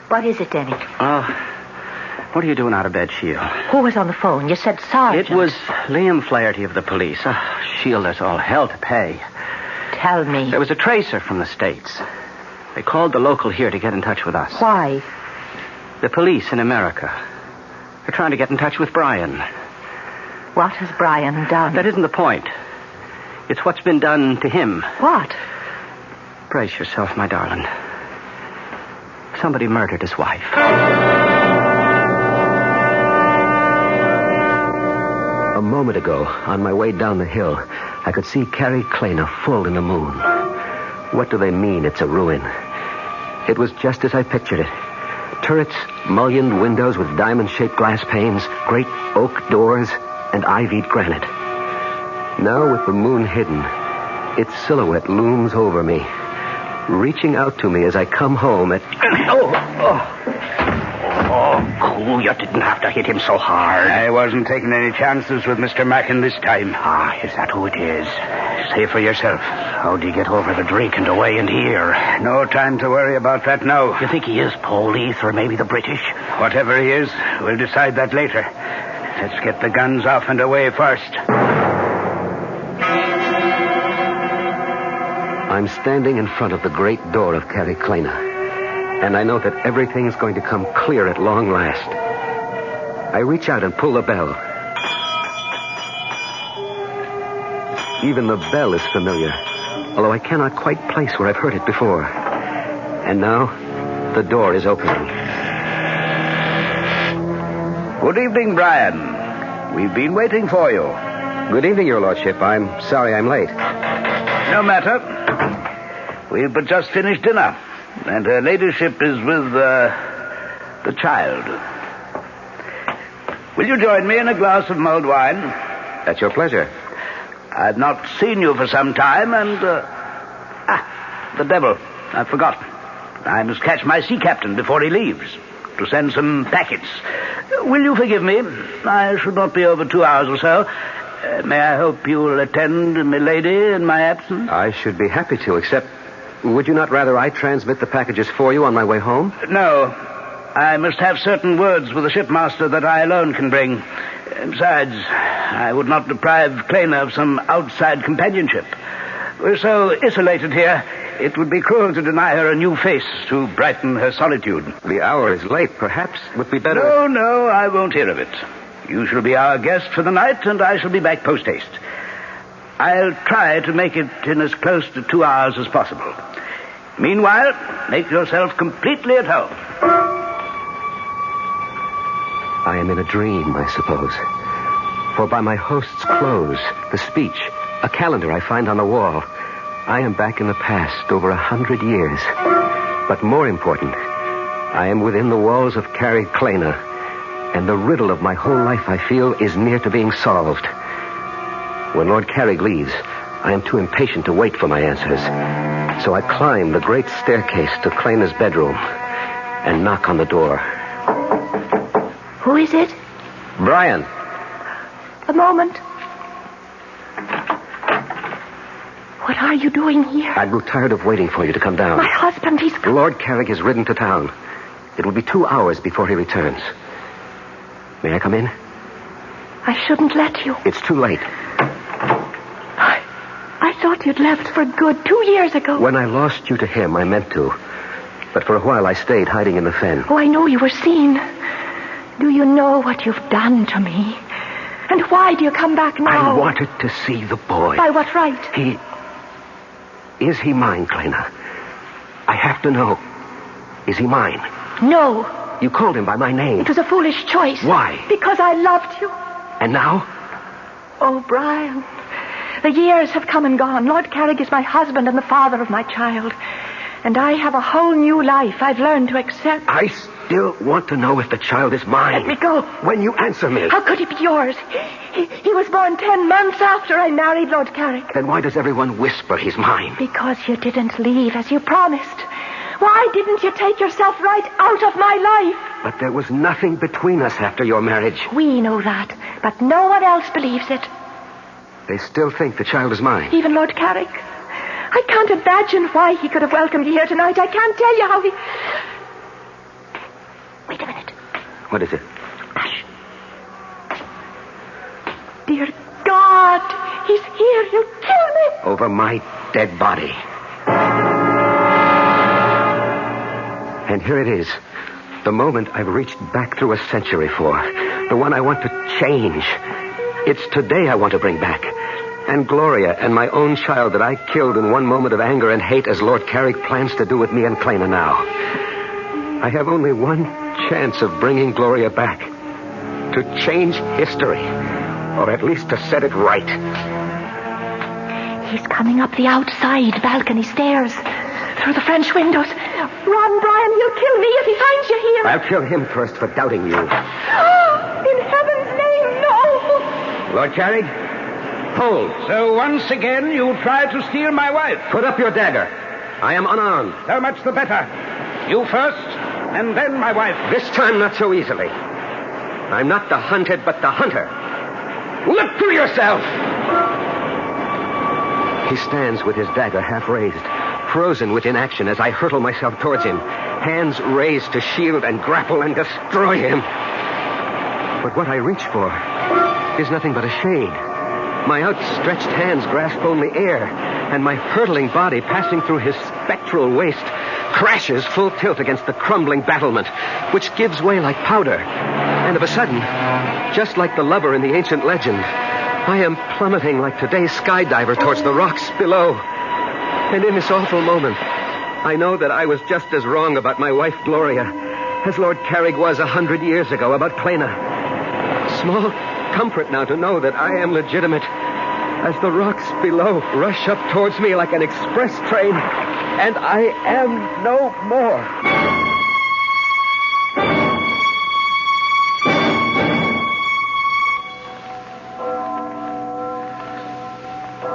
What is it, Denny? What are you doing out of bed, Sheila? Who was on the phone? You said Sergeant. It was Liam Flaherty of the police. Sheila, there's all hell to pay. Tell me. There was a tracer from the States. They called the local here to get in touch with us. Why? The police in America. They're trying to get in touch with Brian. What has Brian done? That isn't the point. It's what's been done to him. What? Brace yourself, my darling. Somebody murdered his wife. A moment ago, on my way down the hill, I could see Carrig Clena full in the moon. What do they mean it's a ruin? It was just as I pictured it. Turrets, mullioned windows with diamond-shaped glass panes, great oak doors, and ivied granite. Now, with the moon hidden, its silhouette looms over me, reaching out to me as I come home at... Oh, cool. You didn't have to hit him so hard. I wasn't taking any chances with Mr. Mackin this time. Is that who it is? Say for yourself. How'd you get over the drink and away and here? No time to worry about that now. You think he is police or maybe the British? Whatever he is, we'll decide that later. Let's get the guns off and away first. I'm standing in front of the great door of Carrig Clena, and I know that everything's going to come clear at long last. I reach out and pull the bell. Even the bell is familiar, although I cannot quite place where I've heard it before. And now, the door is opening. Good evening, Brian. We've been waiting for you. Good evening, Your Lordship. I'm sorry I'm late. No matter. We've but just finished dinner, and her ladyship is with the child. Will you join me in a glass of mulled wine? At your pleasure. I've not seen you for some time, and... the devil. I've forgotten. I must catch my sea captain before he leaves, to send some packets. Will you forgive me? I should not be over 2 hours or so. May I hope you will attend milady in my absence? I should be happy to, except... Would you not rather I transmit the packages for you on my way home? No. I must have certain words with the shipmaster that I alone can bring. Besides, I would not deprive Clena of some outside companionship. We're so isolated here, it would be cruel to deny her a new face to brighten her solitude. The hour is late. Perhaps it would be better... No, I won't hear of it. You shall be our guest for the night, and I shall be back post-haste. I'll try to make it in as close to 2 hours as possible. Meanwhile, make yourself completely at home. I am in a dream, I suppose. For by my host's clothes, the speech, a calendar I find on the wall, I am back in the past over 100 years. But more important, I am within the walls of Carrig Clena, and the riddle of my whole life, I feel, is near to being solved. When Lord Carrig leaves, I am too impatient to wait for my answers. So I climb the great staircase to Clena's bedroom and knock on the door. Who is it? Brian. A moment. What are you doing here? I grew tired of waiting for you to come down. My husband, he's... Lord Carrig has ridden to town. It will be 2 hours before he returns. May I come in? I shouldn't let you. It's too late. I thought you'd left for good 2 years ago. When I lost you to him, I meant to. But for a while, I stayed hiding in the fen. Oh, I know you were seen. Do you know what you've done to me? And why do you come back now? I wanted to see the boy. By what right? Is he mine, Clena? I have to know. Is he mine? No. You called him by my name. It was a foolish choice. Why? Because I loved you. And now? Oh, Brian, the years have come and gone. Lord Carrig is my husband and the father of my child. And I have a whole new life I've learned to accept. I still want to know if the child is mine. Let me go. When you answer me. How could he be yours? He was born 10 months after I married Lord Carrick. Then why does everyone whisper he's mine? Because you didn't leave as you promised. Why didn't you take yourself right out of my life? But there was nothing between us after your marriage. We know that, but no one else believes it. They still think the child is mine. Even Lord Carrick. I can't imagine why he could have welcomed you here tonight. I can't tell you how he... Wait a minute. What is it? Hush. Dear God, he's here. He'll kill me. Over my dead body. And here it is. The moment I've reached back through a century for. The one I want to change. It's today I want to bring back. And Gloria and my own child that I killed in one moment of anger and hate as Lord Carrick plans to do with me and Clena now. I have only one chance of bringing Gloria back. To change history. Or at least to set it right. He's coming up the outside balcony stairs. Through the French windows. Run, Brian, he'll kill me if he finds you here. I'll kill him first for doubting you. In heaven's name, no. Lord Carrick, hold. So once again you try to steal my wife. Put up your dagger. I am unarmed. So much the better. You first, and then my wife. This time not so easily. I'm not the hunted, but the hunter. Look to yourself! He stands with his dagger half raised, frozen with inaction as I hurtle myself towards him, hands raised to shield and grapple and destroy him. But what I reach for is nothing but a shade. My outstretched hands grasp only air, and my hurtling body, passing through his spectral waist, crashes full tilt against the crumbling battlement, which gives way like powder. And of a sudden, just like the lover in the ancient legend, I am plummeting like today's skydiver towards the rocks below. And in this awful moment, I know that I was just as wrong about my wife, Gloria, as Lord Carrick was 100 years ago about Clena. Small comfort now to know that I am legitimate as the rocks below rush up towards me like an express train, and I am no more.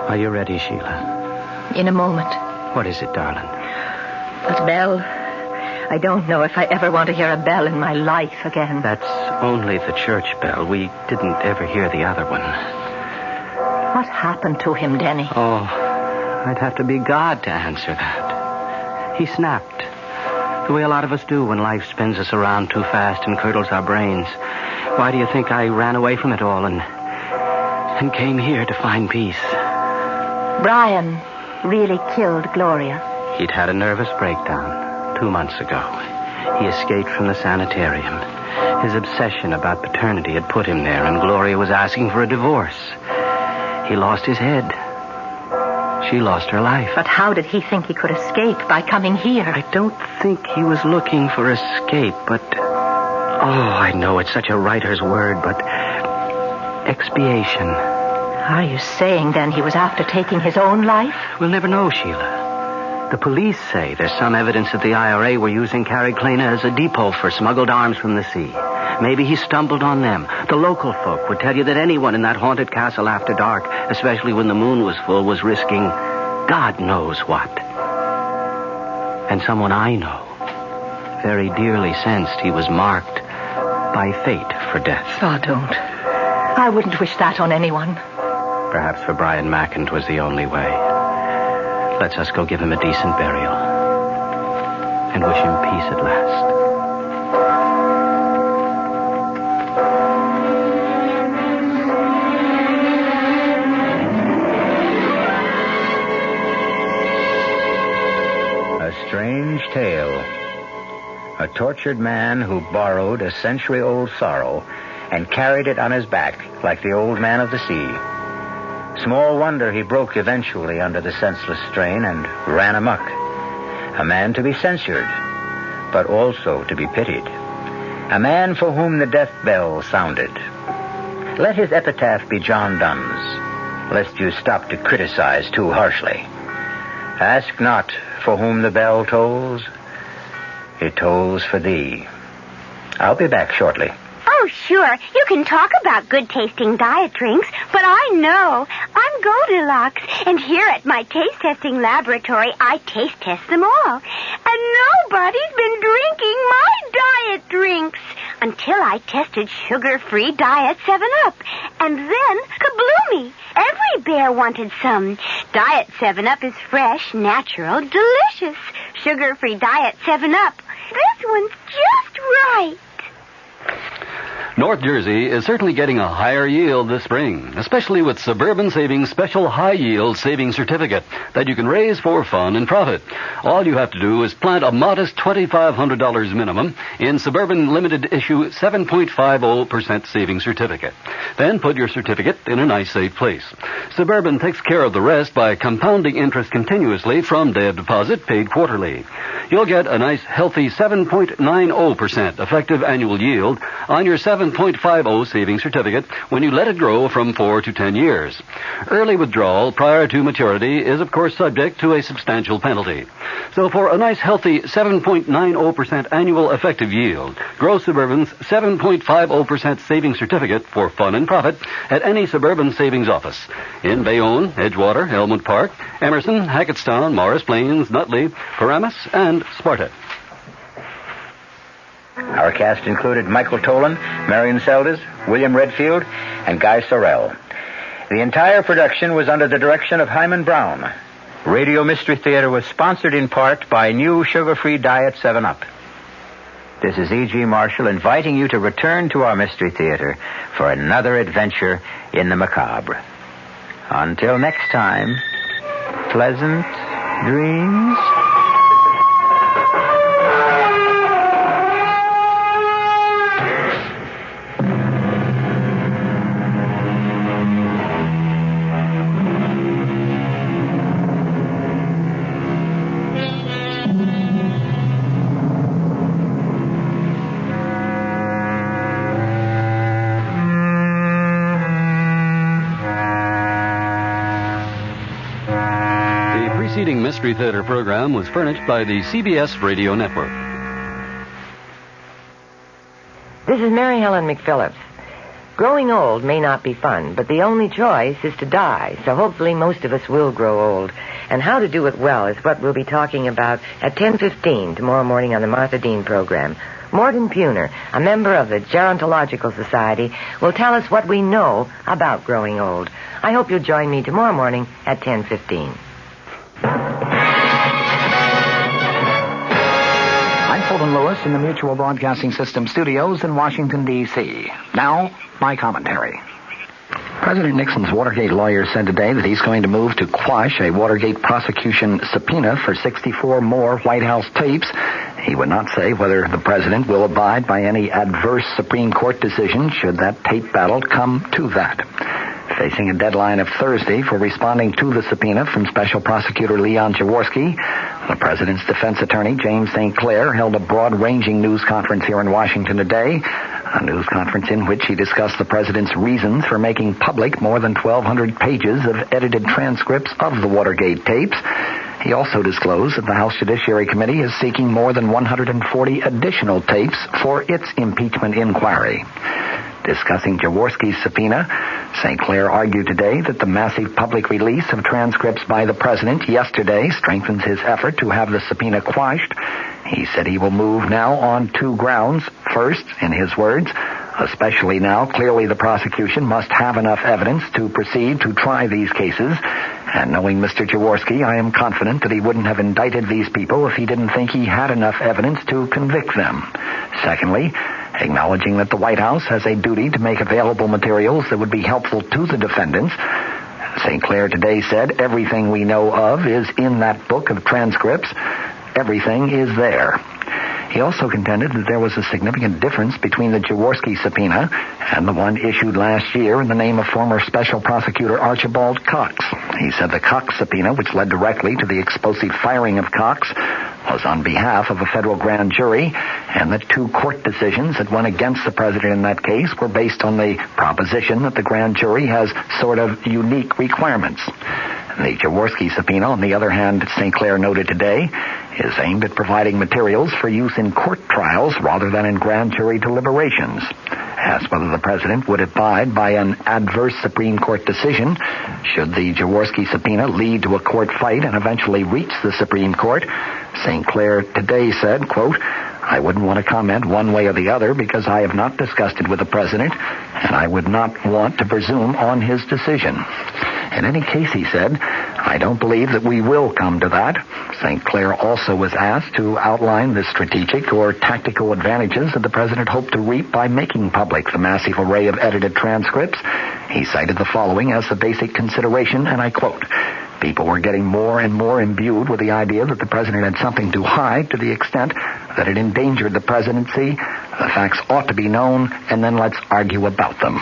Are you ready, Sheila? In a moment. What is it, darling? That bell. I don't know if I ever want to hear a bell in my life again. That's only the church bell. We didn't ever hear the other one. What happened to him, Denny? Oh, I'd have to be God to answer that. He snapped. The way a lot of us do when life spins us around too fast and curdles our brains. Why do you think I ran away from it all and came here to find peace? Brian really killed Gloria. He'd had a nervous breakdown 2 months ago. He escaped from the sanitarium. His obsession about paternity had put him there, and Gloria was asking for a divorce. He lost his head. She lost her life. But how did he think he could escape by coming here? I don't think he was looking for escape, but... Oh, I know it's such a writer's word, but... expiation. Are you saying, then, he was after taking his own life? We'll never know, Sheila. The police say there's some evidence that the IRA were using Carrick-Clena as a depot for smuggled arms from the sea. Maybe he stumbled on them. The local folk would tell you that anyone in that haunted castle after dark, especially when the moon was full, was risking God knows what. And someone I know very dearly sensed he was marked by fate for death. Oh, don't. I wouldn't wish that on anyone. Perhaps for Brian Macken 'twas the only way. Let's us go give him a decent burial. And wish him peace at last. A strange tale. A tortured man who borrowed a century-old sorrow and carried it on his back like the old man of the sea. Small wonder he broke eventually under the senseless strain and ran amok. A man to be censured, but also to be pitied. A man for whom the death bell sounded. Let his epitaph be John Donne's, lest you stop to criticize too harshly. Ask not for whom the bell tolls. It tolls for thee. I'll be back shortly. Oh, sure. You can talk about good-tasting diet drinks, but I know. I'm Goldilocks, and here at my taste-testing laboratory, I taste-test them all. And nobody's been drinking my diet drinks until I tested sugar-free Diet 7-Up. And then, kabloomy! Every bear wanted some. Diet 7-Up is fresh, natural, delicious. Sugar-free Diet 7-Up. This one's just right. North Jersey is certainly getting a higher yield this spring, especially with Suburban Savings Special High Yield Savings Certificate that you can raise for fun and profit. All you have to do is plant a modest $2,500 minimum in Suburban Limited Issue 7.50% Savings Certificate. Then put your certificate in a nice, safe place. Suburban takes care of the rest by compounding interest continuously from day of deposit paid quarterly. You'll get a nice, healthy 7.90% effective annual yield on your 7.50 savings certificate when you let it grow from 4 to 10 years. Early withdrawal prior to maturity is, of course, subject to a substantial penalty. So for a nice, healthy 7.90% annual effective yield, grow Suburban's 7.50% savings certificate for fun and profit at any Suburban Savings office in Bayonne, Edgewater, Elmwood Park, Emerson, Hackettstown, Morris Plains, Nutley, Paramus, and Sparta. Our cast included Michael Tolan, Marion Seldes, William Redfield, and Guy Sorrell. The entire production was under the direction of Hyman Brown. Radio Mystery Theater was sponsored in part by new sugar-free Diet 7-Up. This is E.G. Marshall inviting you to return to our Mystery Theater for another adventure in the macabre. Until next time, pleasant dreams. Mystery Theater program was furnished by the CBS Radio Network. This is Mary Helen McPhillips. Growing old may not be fun, but the only choice is to die, so hopefully most of us will grow old. And how to do it well is what we'll be talking about at 10:15 tomorrow morning on the Martha Dean program. Morton Puner, a member of the Gerontological Society, will tell us what we know about growing old. I hope you'll join me tomorrow morning at 10:15. I'm Fulton Lewis in the Mutual Broadcasting System studios in Washington, D.C. Now, my commentary. President Nixon's Watergate lawyer said today that he's going to move to quash a Watergate prosecution subpoena for 64 more White House tapes. He would not say whether the president will abide by any adverse Supreme Court decision should that tape battle come to that. Facing a deadline of Thursday for responding to the subpoena from Special Prosecutor Leon Jaworski, the president's defense attorney, James St. Clair, held a broad-ranging news conference here in Washington today, a news conference in which he discussed the president's reasons for making public more than 1,200 pages of edited transcripts of the Watergate tapes. He also disclosed that the House Judiciary Committee is seeking more than 140 additional tapes for its impeachment inquiry. Discussing Jaworski's subpoena, St. Clair argued today that the massive public release of transcripts by the president yesterday strengthens his effort to have the subpoena quashed. He said he will move now on two grounds. First, in his words, especially now, clearly the prosecution must have enough evidence to proceed to try these cases. And knowing Mr. Jaworski, I am confident that he wouldn't have indicted these people if he didn't think he had enough evidence to convict them. Secondly, acknowledging that the White House has a duty to make available materials that would be helpful to the defendants, St. Clair today said everything we know of is in that book of transcripts. Everything is there. He also contended that there was a significant difference between the Jaworski subpoena and the one issued last year in the name of former Special Prosecutor Archibald Cox. He said the Cox subpoena, which led directly to the explosive firing of Cox, was on behalf of a federal grand jury, and that two court decisions that went against the president in that case were based on the proposition that the grand jury has sort of unique requirements. The Jaworski subpoena, on the other hand, St. Clair noted today, is aimed at providing materials for use in court trials rather than in grand jury deliberations. Asked whether the president would abide by an adverse Supreme Court decision should the Jaworski subpoena lead to a court fight and eventually reach the Supreme Court, St. Clair today said, quote, I wouldn't want to comment one way or the other because I have not discussed it with the president, and I would not want to presume on his decision. In any case, he said, I don't believe that we will come to that. St. Clair also was asked to outline the strategic or tactical advantages that the president hoped to reap by making public the massive array of edited transcripts. He cited the following as the basic consideration, and I quote, people were getting more and more imbued with the idea that the president had something to hide to the extent that it endangered the presidency. The facts ought to be known, and then let's argue about them.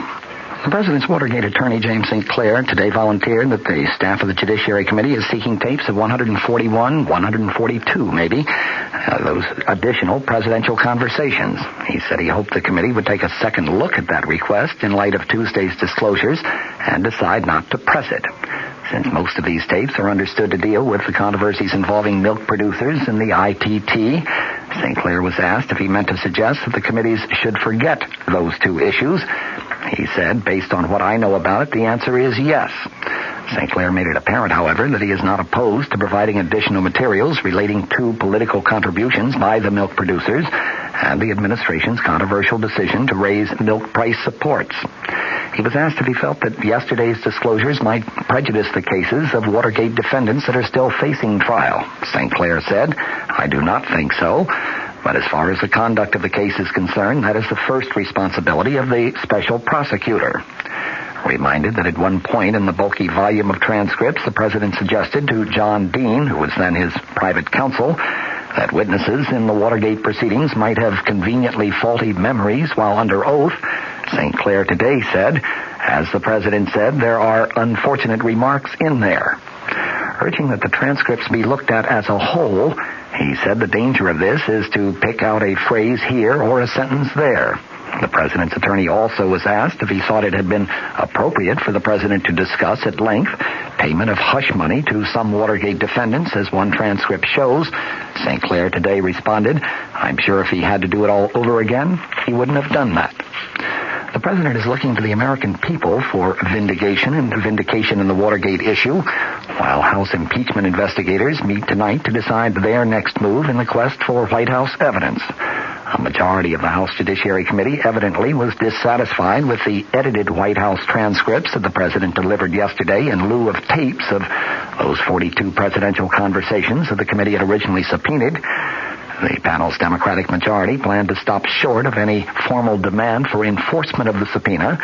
The president's Watergate attorney, James St. Clair, today volunteered that the staff of the Judiciary Committee is seeking tapes of 141, 142 maybe, those additional presidential conversations. He said he hoped the committee would take a second look at that request in light of Tuesday's disclosures and decide not to press it. Since most of these tapes are understood to deal with the controversies involving milk producers and the ITT, St. Clair was asked if he meant to suggest that the committees should forget those two issues. He said, based on what I know about it, the answer is yes. St. Clair made it apparent, however, that he is not opposed to providing additional materials relating to political contributions by the milk producers and the administration's controversial decision to raise milk price supports. He was asked if he felt that yesterday's disclosures might prejudice the cases of Watergate defendants that are still facing trial. St. Clair said, I do not think so. But as far as the conduct of the case is concerned, that is the first responsibility of the special prosecutor. Reminded that at one point in the bulky volume of transcripts, the president suggested to John Dean, who was then his private counsel, that witnesses in the Watergate proceedings might have conveniently faulty memories while under oath. St. Clair today said, as the president said, there are unfortunate remarks in there. Urging that the transcripts be looked at as a whole, he said the danger of this is to pick out a phrase here or a sentence there. The president's attorney also was asked if he thought it had been appropriate for the president to discuss at length payment of hush money to some Watergate defendants, as one transcript shows. St. Clair today responded, I'm sure if he had to do it all over again, he wouldn't have done that. The president is looking to the American people for vindication and vindication in the Watergate issue, while House impeachment investigators meet tonight to decide their next move in the quest for White House evidence. A majority of the House Judiciary Committee evidently was dissatisfied with the edited White House transcripts that the president delivered yesterday in lieu of tapes of those 42 presidential conversations that the committee had originally subpoenaed. The panel's Democratic majority planned to stop short of any formal demand for enforcement of the subpoena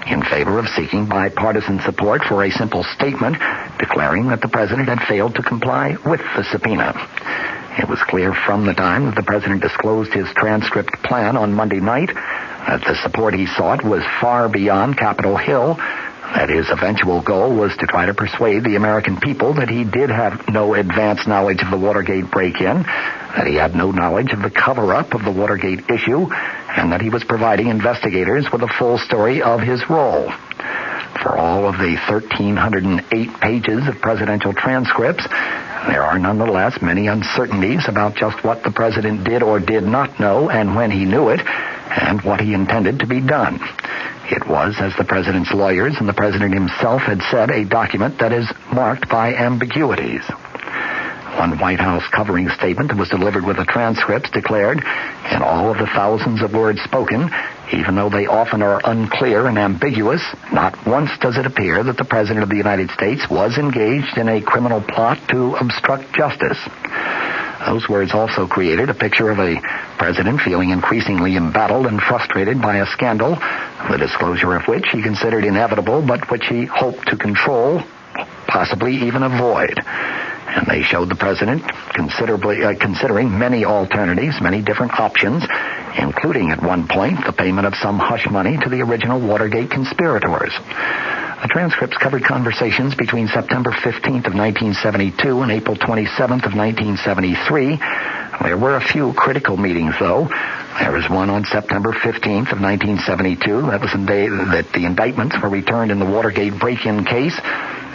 in favor of seeking bipartisan support for a simple statement declaring that the president had failed to comply with the subpoena. It was clear from the time that the president disclosed his transcript plan on Monday night that the support he sought was far beyond Capitol Hill, that his eventual goal was to try to persuade the American people that he did have no advance knowledge of the Watergate break-in, that he had no knowledge of the cover-up of the Watergate issue, and that he was providing investigators with a full story of his role. For all of the 1,308 pages of presidential transcripts, there are nonetheless many uncertainties about just what the president did or did not know and when he knew it, and what he intended to be done. It was, as the president's lawyers and the president himself had said, a document that is marked by ambiguities. One White House covering statement that was delivered with the transcripts declared, in all of the thousands of words spoken, even though they often are unclear and ambiguous, not once does it appear that the President of the United States was engaged in a criminal plot to obstruct justice. Those words also created a picture of a president feeling increasingly embattled and frustrated by a scandal, the disclosure of which he considered inevitable, but which he hoped to control, possibly even avoid. And they showed the president considering many alternatives, many different options, including at one point the payment of some hush money to the original Watergate conspirators. The transcripts covered conversations between September 15th of 1972 and April 27th of 1973. There were a few critical meetings, though. There was one on September 15th of 1972. That was the day that the indictments were returned in the Watergate break-in case.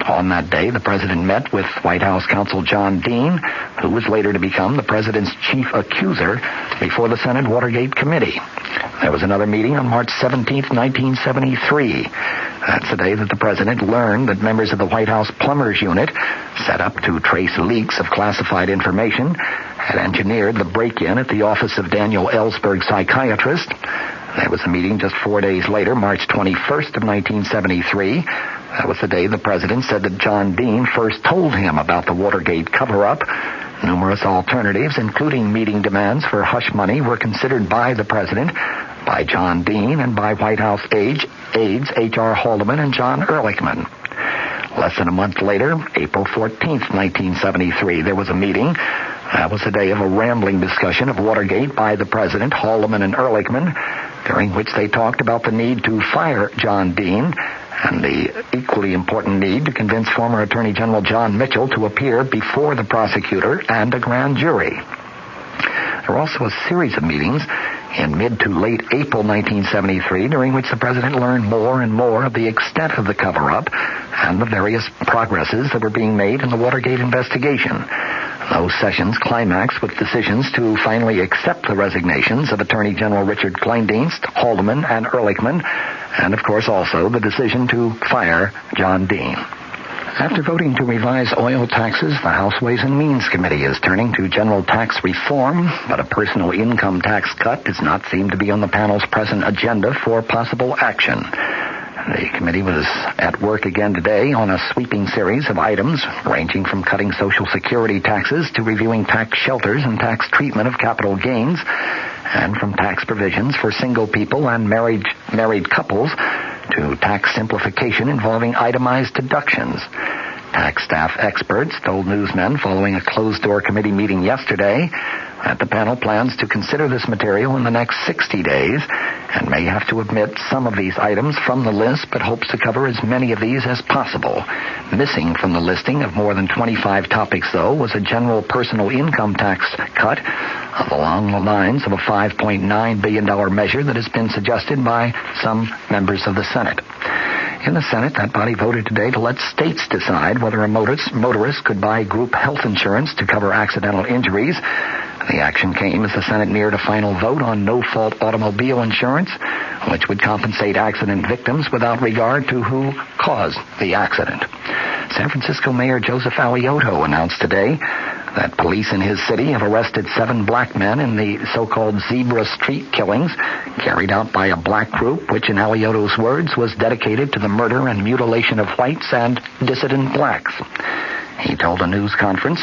On that day, the president met with White House counsel John Dean, who was later to become the president's chief accuser before the Senate Watergate Committee. There was another meeting on March 17, 1973. That's the day that the president learned that members of the White House Plumbers Unit, set up to trace leaks of classified information, had engineered the break-in at the office of Daniel Ellsberg, psychiatrist. There was a meeting just 4 days later, March 21st of 1973. That was the day the president said that John Dean first told him about the Watergate cover-up. Numerous alternatives, including meeting demands for hush money, were considered by the president, by John Dean, and by White House aides H.R. Haldeman and John Ehrlichman. Less than a month later, April 14th, 1973, there was a meeting. That was the day of a rambling discussion of Watergate by the president, Haldeman, and Ehrlichman, during which they talked about the need to fire John Dean and the equally important need to convince former Attorney General John Mitchell to appear before the prosecutor and a grand jury. There were also a series of meetings in mid to late April 1973, during which the president learned more and more of the extent of the cover-up and the various progresses that were being made in the Watergate investigation. Those sessions climaxed with decisions to finally accept the resignations of Attorney General Richard Kleindienst, Haldeman, and Ehrlichman, and, of course, also the decision to fire John Dean. After voting to revise oil taxes, the House Ways and Means Committee is turning to general tax reform, but a personal income tax cut does not seem to be on the panel's present agenda for possible action. The committee was at work again today on a sweeping series of items, ranging from cutting Social Security taxes to reviewing tax shelters and tax treatment of capital gains, and from tax provisions for single people and married couples to tax simplification involving itemized deductions. Tax staff experts told newsmen following a closed-door committee meeting yesterday that the panel plans to consider this material in the next 60 days and may have to omit some of these items from the list, but hopes to cover as many of these as possible. Missing from the listing of more than 25 topics, though, was a general personal income tax cut along the lines of a $5.9 billion measure that has been suggested by some members of the Senate. In the Senate, that body voted today to let states decide whether a motorist could buy group health insurance to cover accidental injuries. The action came as the Senate neared a final vote on no-fault automobile insurance, which would compensate accident victims without regard to who caused the accident. San Francisco Mayor Joseph Alioto announced today that police in his city have arrested 7 black men in the so-called Zebra Street killings carried out by a black group, which in Alioto's words was dedicated to the murder and mutilation of whites and dissident blacks. He told a news conference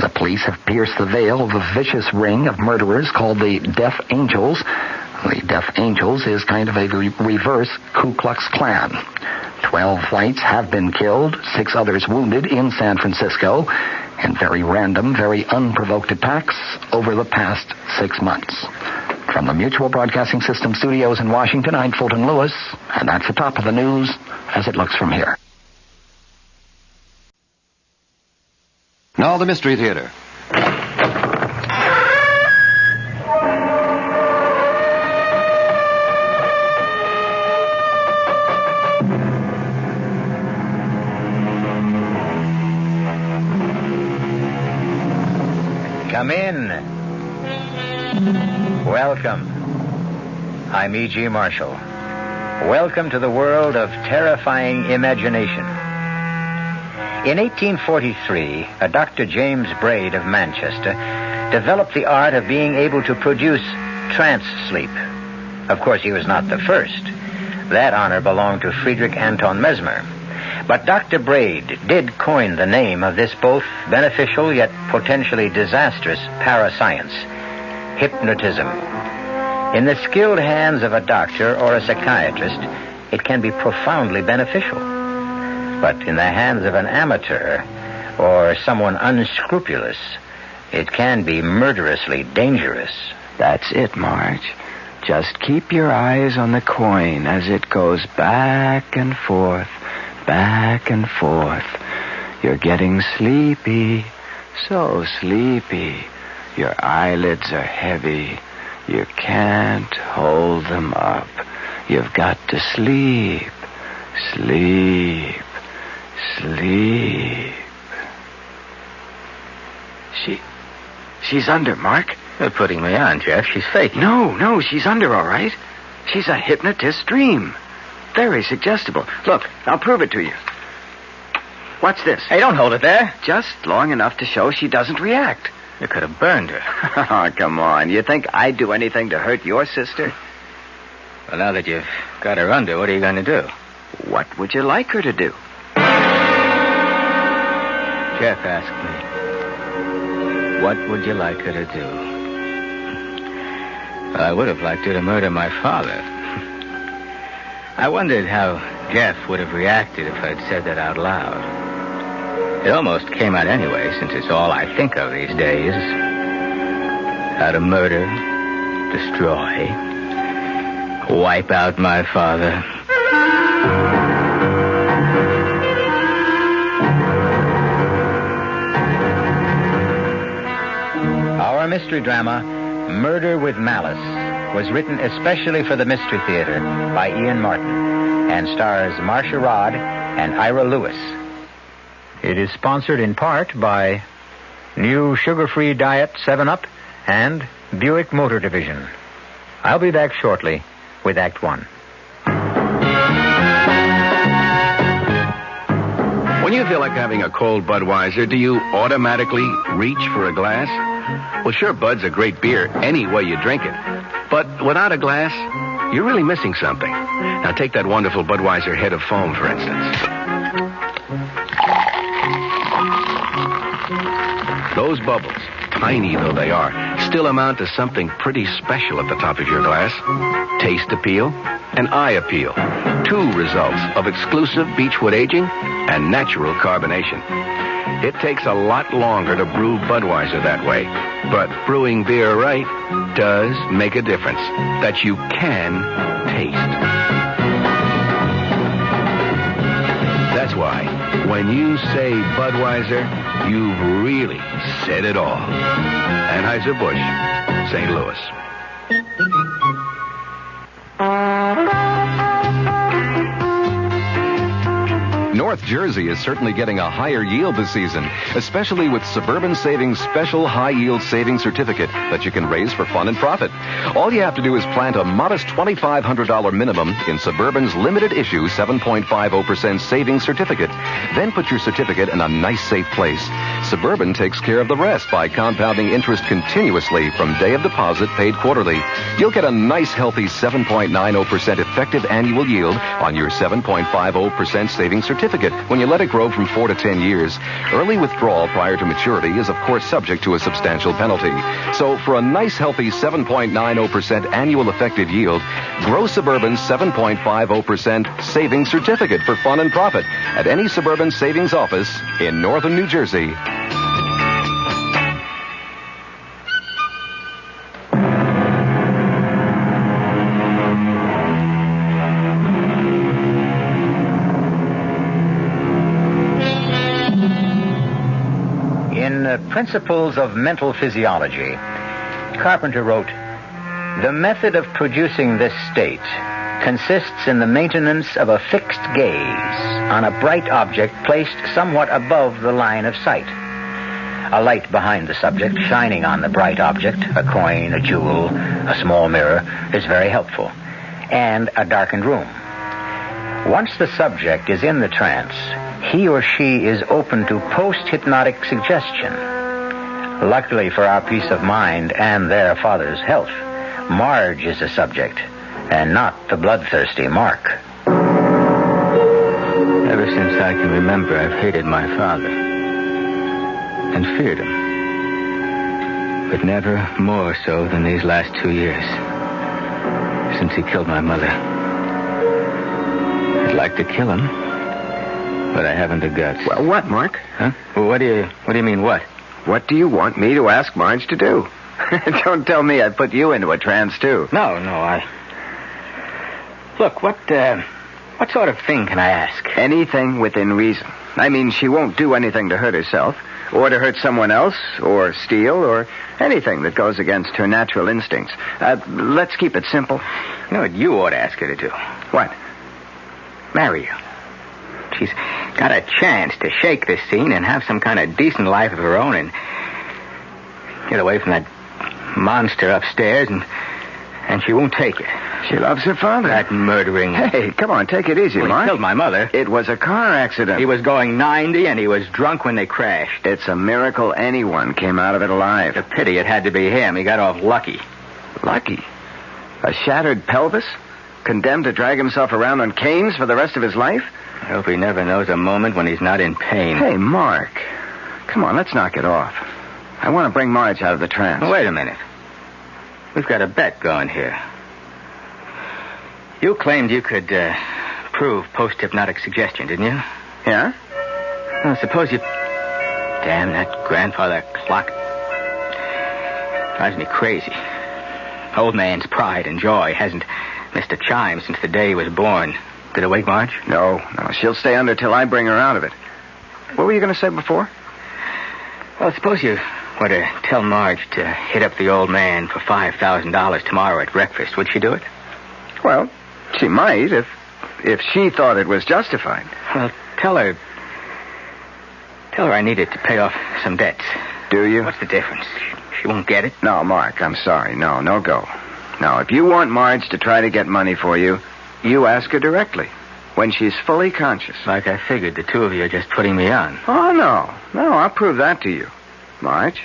the police have pierced the veil of a vicious ring of murderers called the Death Angels. The Death Angels is kind of a reverse Ku Klux Klan. 12 whites have been killed, 6 others wounded in San Francisco in very random, very unprovoked attacks over the past 6 months. From the Mutual Broadcasting System studios in Washington, I'm Fulton Lewis, and that's the top of the news as it looks from here. Now the Mystery Theater. Come in. Welcome. I'm E.G. Marshall. Welcome to the world of terrifying imagination. In 1843, a Dr. James Braid of Manchester developed the art of being able to produce trance sleep. Of course, he was not the first. That honor belonged to Friedrich Anton Mesmer. But Dr. Braid did coin the name of this both beneficial yet potentially disastrous parascience, hypnotism. In the skilled hands of a doctor or a psychiatrist, it can be profoundly beneficial. But in the hands of an amateur or someone unscrupulous, it can be murderously dangerous. That's it, Marge. Just keep your eyes on the coin as it goes back and forth, back and forth. You're getting sleepy, so sleepy. Your eyelids are heavy. You can't hold them up. You've got to sleep, sleep. Sleep. She's under, Mark. You're putting me on, Jeff. She's fake. No, she's under, all right. She's a hypnotist's dream. Very suggestible. Look, I'll prove it to you. What's this? Hey, don't hold it there. Just long enough to show she doesn't react. You could have burned her. Oh, come on. You think I'd do anything to hurt your sister? Well, now that you've got her under, what are you going to do? What would you like her to do? Jeff asked me, what would you like her to do? Well, I would have liked her to murder my father. I wondered how Jeff would have reacted if I'd said that out loud. It almost came out anyway, since it's all I think of these days. How to murder, destroy, wipe out my father. Our mystery drama, Murder with Malice, was written especially for the Mystery Theater by Ian Martin and stars Marcia Rod and Ira Lewis. It is sponsored in part by New Sugar-Free Diet 7-Up and Buick Motor Division. I'll be back shortly with Act 1. When you feel like having a cold Budweiser, do you automatically reach for a glass? Well, sure, Bud's a great beer any way you drink it. But without a glass, you're really missing something. Now, take that wonderful Budweiser head of foam, for instance. Those bubbles, tiny though they are, still amount to something pretty special at the top of your glass. Taste appeal and eye appeal. Two results of exclusive beechwood aging and natural carbonation. It takes a lot longer to brew Budweiser that way, but brewing beer right does make a difference that you can taste. That's why when you say Budweiser, you've really said it all. Anheuser-Busch, St. Louis. North Jersey is certainly getting a higher yield this season, especially with Suburban Savings Special High Yield Savings Certificate that you can raise for fun and profit. All you have to do is plant a modest $2,500 minimum in Suburban's limited issue 7.50% savings certificate. Then put your certificate in a nice, safe place. Suburban takes care of the rest by compounding interest continuously from day of deposit paid quarterly. You'll get a nice, healthy 7.90% effective annual yield on your 7.50% savings certificate when you let it grow from 4 to 10 years. Early withdrawal prior to maturity is, of course, subject to a substantial penalty. So for a nice, healthy 7.90% annual effective yield, grow Suburban's 7.50% savings certificate for fun and profit at any Suburban savings office in northern New Jersey. Principles of Mental Physiology, Carpenter wrote, "The method of producing this state consists in the maintenance of a fixed gaze on a bright object placed somewhat above the line of sight. A light behind the subject shining on the bright object, a coin, a jewel, a small mirror, is very helpful, and a darkened room. Once the subject is in the trance, he or she is open to post-hypnotic suggestion. Luckily for our peace of mind and their father's health, Marge is a subject, and not the bloodthirsty Mark." Ever since I can remember, I've hated my father and feared him. But never more so than these last 2 years, since he killed my mother. I'd like to kill him, but I haven't the guts. Well, what, Mark? Huh? Well, what do you mean, what? What do you want me to ask Marge to do? Don't tell me I put you into a trance, too. No, Look, what sort of thing can I ask? Anything within reason. I mean, she won't do anything to hurt herself, or to hurt someone else, or steal, or anything that goes against her natural instincts. Let's keep it simple. You know what you ought to ask her to do? What? Marry you. got a chance to shake this scene and have some kind of decent life of her own and get away from that monster upstairs, and she won't take it. She loves her father. That murdering... Hey, come on, take it easy, Mark. He killed my mother. It was a car accident. He was going 90, and he was drunk when they crashed. It's a miracle anyone came out of it alive. The pity it had to be him. He got off lucky. Lucky? A shattered pelvis? Condemned to drag himself around on canes for the rest of his life? I hope he never knows a moment when he's not in pain. Hey, Mark. Come on, let's knock it off. I want to bring Marge out of the trance. Wait a minute. We've got a bet going here. You claimed you could prove post-hypnotic suggestion, didn't you? Yeah? Well, suppose you... Damn, that grandfather clock drives me crazy. Old man's pride and joy hasn't missed a chime since the day he was born. Did it wake Marge? No. She'll stay under till I bring her out of it. What were you going to say before? Well, suppose you were to tell Marge to hit up the old man for $5,000 tomorrow at breakfast. Would she do it? Well, she might if she thought it was justified. Well, tell her I need it to pay off some debts. Do you? What's the difference? She won't get it? No, Mark, I'm sorry. No go. No, if you want Marge to try to get money for you, you ask her directly, when she's fully conscious. Like I figured, the two of you are just putting me on. Oh, no. No, I'll prove that to you. Marge?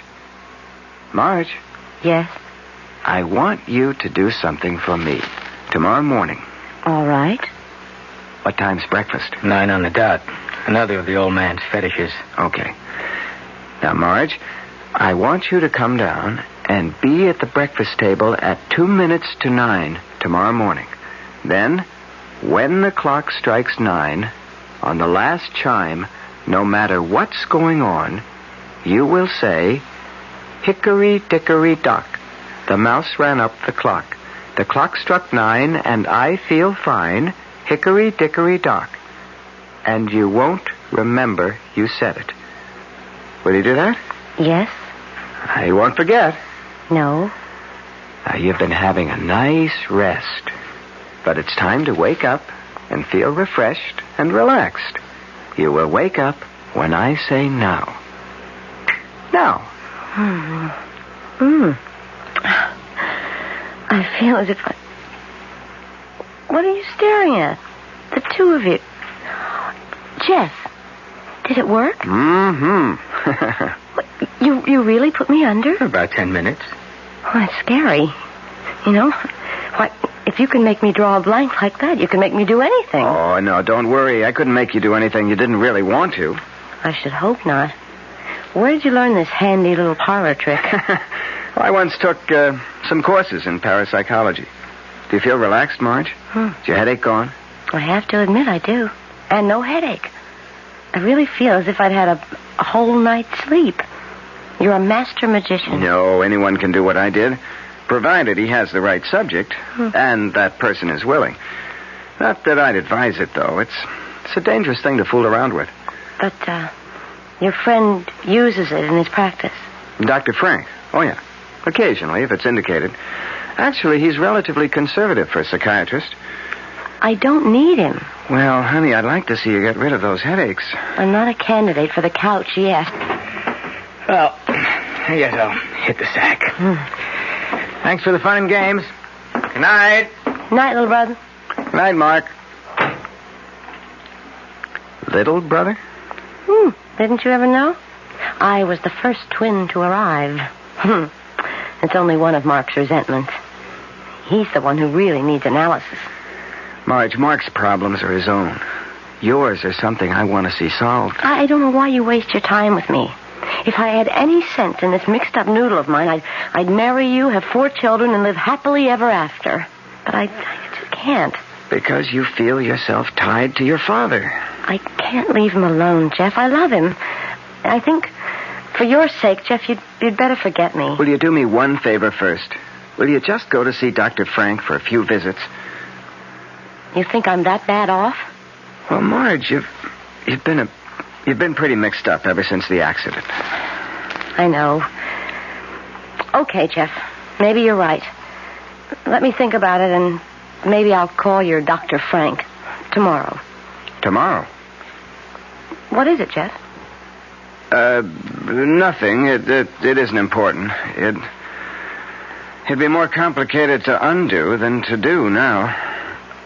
Yes? I want you to do something for me tomorrow morning. All right. What time's breakfast? 9 on the dot. Another of the old man's fetishes. Okay. Now, Marge, I want you to come down and be at the breakfast table at 2 minutes to 9 tomorrow morning. Then, when the clock strikes 9, on the last chime, no matter what's going on, you will say, "Hickory-dickory-dock. The mouse ran up the clock. The clock struck 9, and I feel fine. Hickory-dickory-dock." And you won't remember you said it. Will you do that? Yes. You won't forget. No. Now, you've been having a nice rest. But it's time to wake up and feel refreshed and relaxed. You will wake up when I say now. Now. I feel as if I... What are you staring at? The two of you. Jeff, did it work? Mm-hmm. You really put me under? For about 10 minutes. Oh, that's scary. You know, why, if you can make me draw a blank like that, you can make me do anything. Oh, no, don't worry. I couldn't make you do anything you didn't really want to. I should hope not. Where did you learn this handy little parlor trick? Well, I once took some courses in parapsychology. Do you feel relaxed, Marge? Is your headache gone? I have to admit I do. And no headache. I really feel as if I'd had a whole night's sleep. You're a master magician. No, anyone can do what I did, provided he has the right subject, and that person is willing. Not that I'd advise it, though. It's a dangerous thing to fool around with. But, your friend uses it in his practice. Dr. Frank? Oh, yeah. Occasionally, if it's indicated. Actually, he's relatively conservative for a psychiatrist. I don't need him. Well, honey, I'd like to see you get rid of those headaches. I'm not a candidate for the couch yet. Well, I guess I'll hit the sack. Thanks for the fun and games. Good night. Night, little brother. Good night, Mark. Little brother? Didn't you ever know? I was the first twin to arrive. It's only one of Mark's resentments. He's the one who really needs analysis. Marge, Mark's problems are his own. Yours are something I want to see solved. I don't know why you waste your time with me. If I had any sense in this mixed-up noodle of mine, I'd marry you, have 4 children, and live happily ever after. But I just can't. Because you feel yourself tied to your father. I can't leave him alone, Jeff. I love him. I think, for your sake, Jeff, you'd better forget me. Will you do me one favor first? Will you just go to see Dr. Frank for a few visits? You think I'm that bad off? Well, Marge, you've been pretty mixed up ever since the accident. I know. Okay, Jeff. Maybe you're right. Let me think about it, and maybe I'll call your Dr. Frank tomorrow. Tomorrow? What is it, Jeff? Nothing. It isn't important. It'd be more complicated to undo than to do now.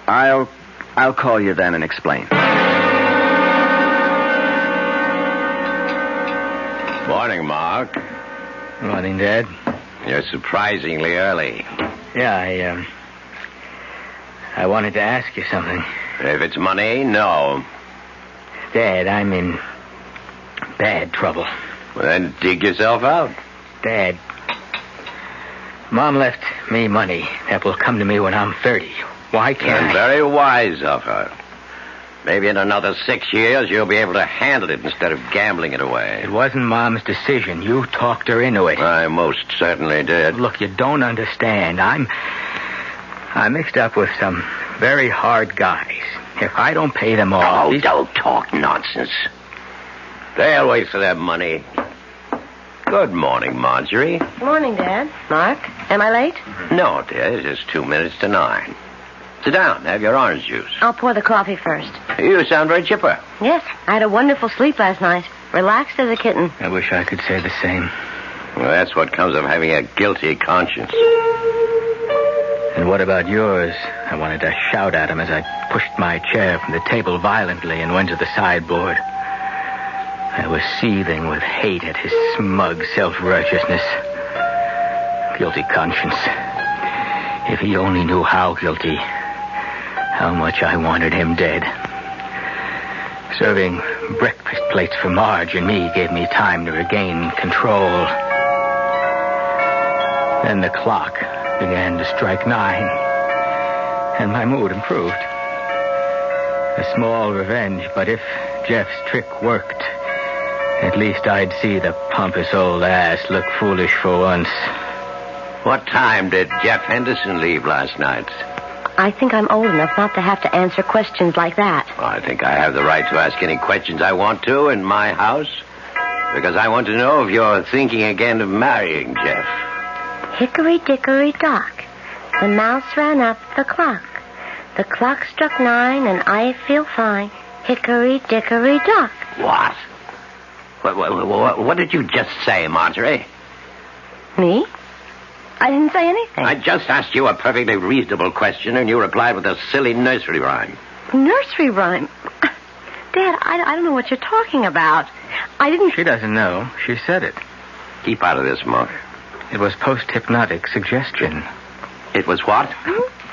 I'll call you then and explain. Morning, Mark. Morning, Dad. You're surprisingly early. Yeah, I wanted to ask you something. If it's money, no. Dad, I'm in bad trouble. Well, then dig yourself out. Dad, Mom left me money that will come to me when I'm 30. Why can't I? Very wise of her. Maybe in another 6 years you'll be able to handle it instead of gambling it away. It wasn't Mom's decision. You talked her into it. I most certainly did. Look, you don't understand. I'm mixed up with some very hard guys. If I don't pay them off... Oh, don't talk nonsense. They'll wait for that money. Good morning, Marjorie. Morning, Dad. Mark, am I late? No, dear, it's just 2 minutes to 9. Sit down. Have your orange juice. I'll pour the coffee first. You sound very chipper. Yes, I had a wonderful sleep last night. Relaxed as a kitten. I wish I could say the same. Well, that's what comes of having a guilty conscience. And what about yours? I wanted to shout at him as I pushed my chair from the table violently and went to the sideboard. I was seething with hate at his smug self-righteousness. Guilty conscience. If he only knew how guilty, how much I wanted him dead. Serving breakfast plates for Marge and me gave me time to regain control. Then the clock began to strike 9, and my mood improved. A small revenge, but if Jeff's trick worked, at least I'd see the pompous old ass look foolish for once. What time did Jeff Henderson leave last night? I think I'm old enough not to have to answer questions like that. Well, I think I have the right to ask any questions I want to in my house. Because I want to know if you're thinking again of marrying Jeff. Hickory dickory dock. The mouse ran up the clock. The clock struck 9 and I feel fine. Hickory dickory dock. What? What did you just say, Marjorie? Me? I didn't say anything. I just asked you a perfectly reasonable question, and you replied with a silly nursery rhyme. Nursery rhyme? Dad, I don't know what you're talking about. I didn't... She doesn't know. She said it. Keep out of this, Mark. It was post-hypnotic suggestion. It was what?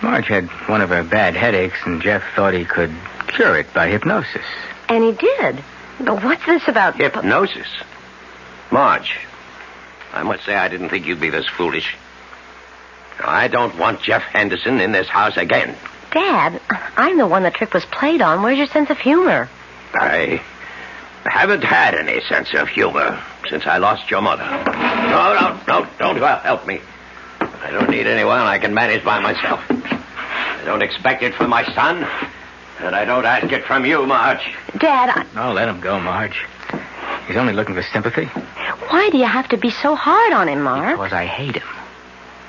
Marge had one of her bad headaches, and Jeff thought he could cure it by hypnosis. And he did. But what's this about... Hypnosis? Marge, I must say I didn't think you'd be this foolish. I don't want Jeff Henderson in this house again. Dad, I'm the one the trick was played on. Where's your sense of humor? I haven't had any sense of humor since I lost your mother. No, don't help me. I don't need anyone. I can manage by myself. I don't expect it from my son, and I don't ask it from you, Marge. Dad, Oh, let him go, Marge. He's only looking for sympathy. Why do you have to be so hard on him, Mark? Because I hate him.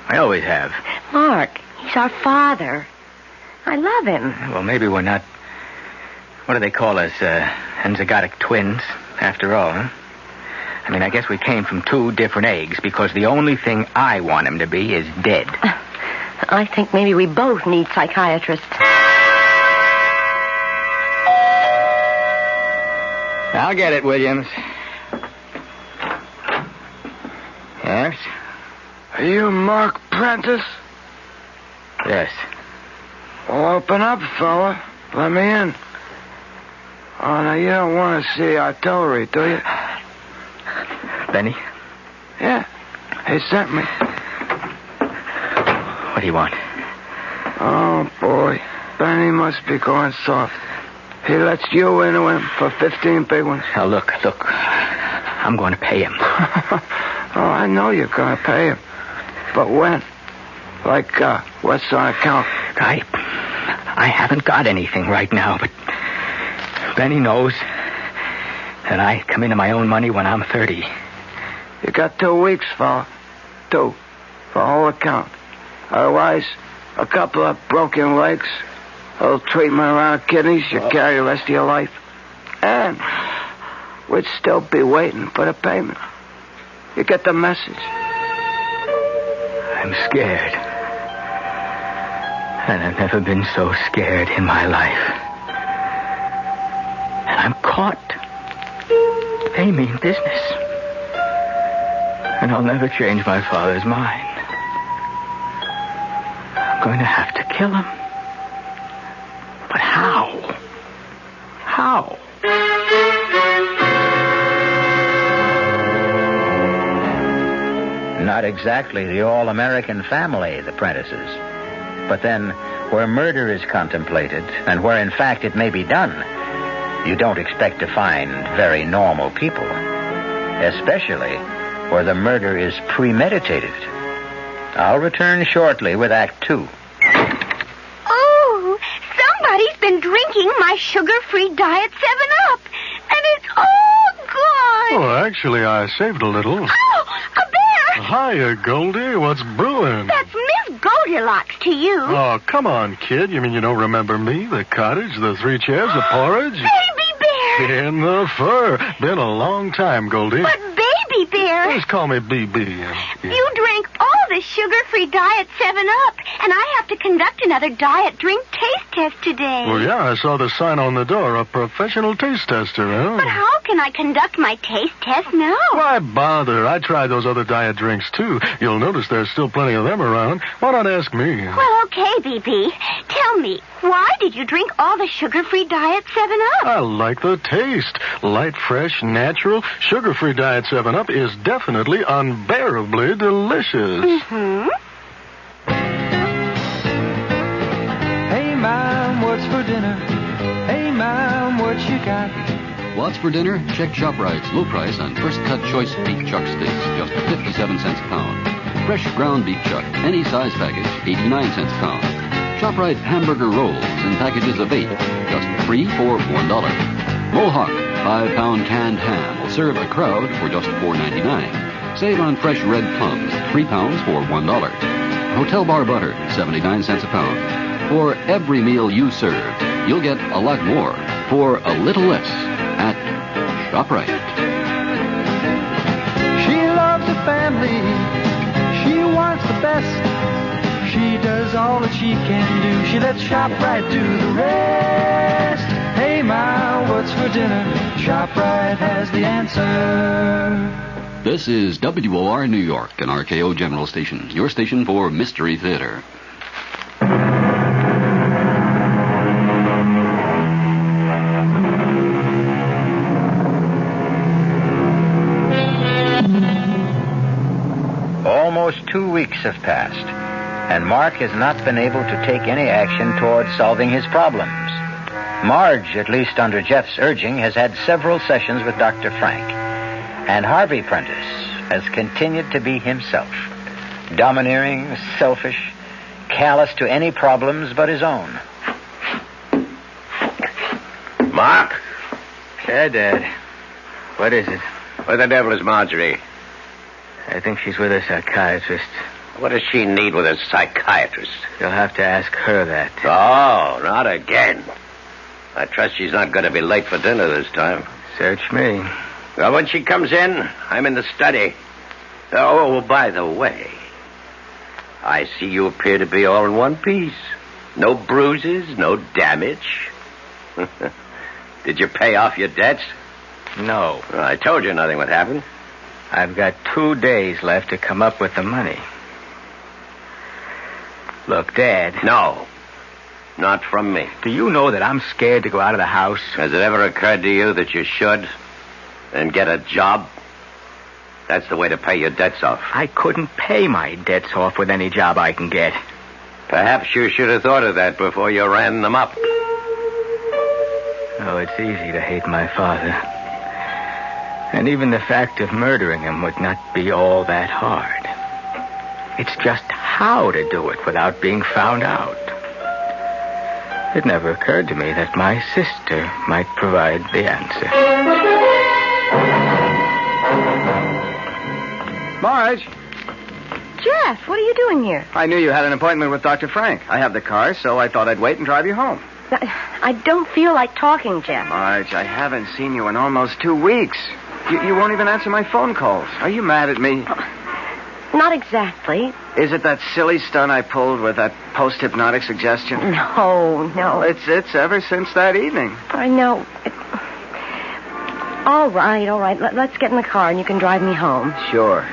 I always have. Mark, he's our father. I love him. Well, maybe we're not... What do they call us? Enzygotic twins, after all, huh? I mean, I guess we came from 2 different eggs because the only thing I want him to be is dead. I think maybe we both need psychiatrists. I'll get it, Williams. Yes? Are you Mark Prentice? Yes. Well, open up, fella. Let me in. Oh, now, you don't want to see artillery, do you? Benny? Yeah. He sent me. What do you want? Oh, boy. Benny must be going soft. He lets you into him for 15 big ones. Now, look. I'm going to pay him. Oh, I know you're going to pay him. But when? Like, what's on account? I haven't got anything right now, but Benny knows that I come into my own money when I'm 30. You got 2 weeks, fella. 2. For whole account. Otherwise, a couple of broken legs, a little treatment around kidneys, you carry the rest of your life. And we'd still be waiting for the payment. You get the message? I'm scared. And I've never been so scared in my life. And I'm caught. They mean business. And I'll never change my father's mind. I'm going to have to kill him. But how? How? Not exactly the all-American family, the Prentices. But then, where murder is contemplated, and where in fact it may be done, you don't expect to find very normal people. Especially where the murder is premeditated. I'll return shortly with Act 2. Oh, somebody's been drinking my sugar-free Diet 7-Up, and it's all gone. Oh, actually, I saved a little. Oh, a bear! Hiya, Goldie. What's brewing? That's Miss Goldilocks to you. Oh, come on, kid. You mean you don't remember me? The cottage, the 3 chairs, the porridge? Baby bear! In the fur. Been a long time, Goldie. But Baby bear... Just call me BB. You drank all the sugar-free Diet 7-Up, and I have to conduct another diet drink taste test today. Well, yeah, I saw the sign on the door, a professional taste tester, huh? But how can I conduct my taste test now? Why bother? I tried those other diet drinks, too. You'll notice there's still plenty of them around. Why not ask me? Well, okay, BB. Tell me, why did you drink all the sugar-free Diet 7-Up? I like the taste. Light, fresh, natural, sugar-free Diet 7-Up is definitely unbearably delicious. Mm-hmm. Hey, Mom, what's for dinner? Hey, Mom, what you got? What's for dinner? Check ShopRite's low price on first cut choice beef chuck steaks, just 57 cents a pound. Fresh ground beef chuck, any size package, 89 cents a pound. ShopRite hamburger rolls in packages of 8, just 3 for $1. Mohawk 5-pound canned ham will serve a crowd for just $4.99. Save on fresh red plums, 3 pounds for $1. Hotel bar butter, 79 cents a pound. For every meal you serve, you'll get a lot more for a little less at ShopRite. She loves the family. She wants the best. She does all that she can do. She lets ShopRite do the rest. Hey, Ma, what's for dinner? ShopRite has the answer. This is WOR New York, an RKO General Station, your station for Mystery Theater. Almost 2 weeks have passed, and Mark has not been able to take any action towards solving his problems. Marge, at least under Jeff's urging, has had several sessions with Dr. Frank, and Harvey Prentice has continued to be himself, domineering, selfish, callous to any problems but his own. Mark? Yeah, Dad. What is it? Where the devil is Marjorie? I think she's with a psychiatrist. What does she need with a psychiatrist? You'll have to ask her that. Oh, not again. I trust she's not going to be late for dinner this time. Search me. Well, when she comes in, I'm in the study. Oh, by the way, I see you appear to be all in one piece. No bruises, no damage. Did you pay off your debts? No. Well, I told you nothing would happen. I've got 2 days left to come up with the money. Look, Dad. No. Not from me. Do you know that I'm scared to go out of the house? Has it ever occurred to you that you should and get a job? That's the way to pay your debts off. I couldn't pay my debts off with any job I can get. Perhaps you should have thought of that before you ran them up. Oh, it's easy to hate my father. And even the fact of murdering him would not be all that hard. It's just how to do it without being found out. It never occurred to me that my sister might provide the answer. Marge! Jeff, what are you doing here? I knew you had an appointment with Dr. Frank. I have the car, so I thought I'd wait and drive you home. I don't feel like talking, Jeff. Marge, I haven't seen you in almost 2 weeks. You won't even answer my phone calls. Are you mad at me? Not exactly. Is it that silly stunt I pulled with that post-hypnotic suggestion? No. It's ever since that evening. I know. All right. Let's get in the car and you can drive me home. Sure.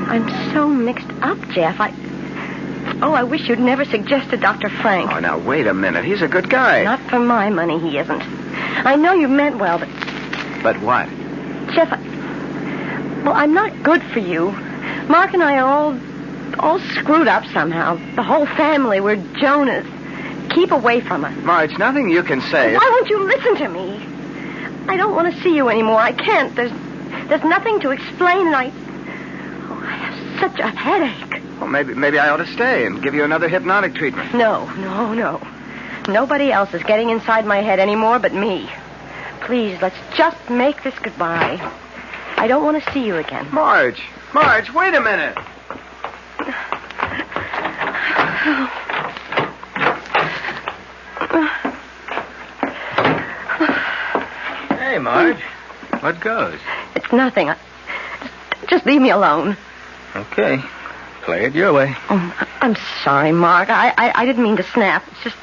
I'm so mixed up, Jeff. I wish you'd never suggested Dr. Frank. Oh, now, wait a minute. He's a good guy. Not for my money, he isn't. I know you meant well, but... But what? Jeff, I'm not good for you. Mark and I are all screwed up somehow. The whole family, we're Jonas. Keep away from us. Marge, nothing you can say. Why won't you listen to me? I don't want to see you anymore. I can't. There's nothing to explain, and I have such a headache. Well, maybe I ought to stay and give you another hypnotic treatment. No. Nobody else is getting inside my head anymore but me. Please, let's just make this goodbye. I don't want to see you again. Marge, wait a minute. Hey, Marge. What goes? It's nothing. Just leave me alone. Okay. Play it your way. Oh, I'm sorry, Mark. I didn't mean to snap. It's just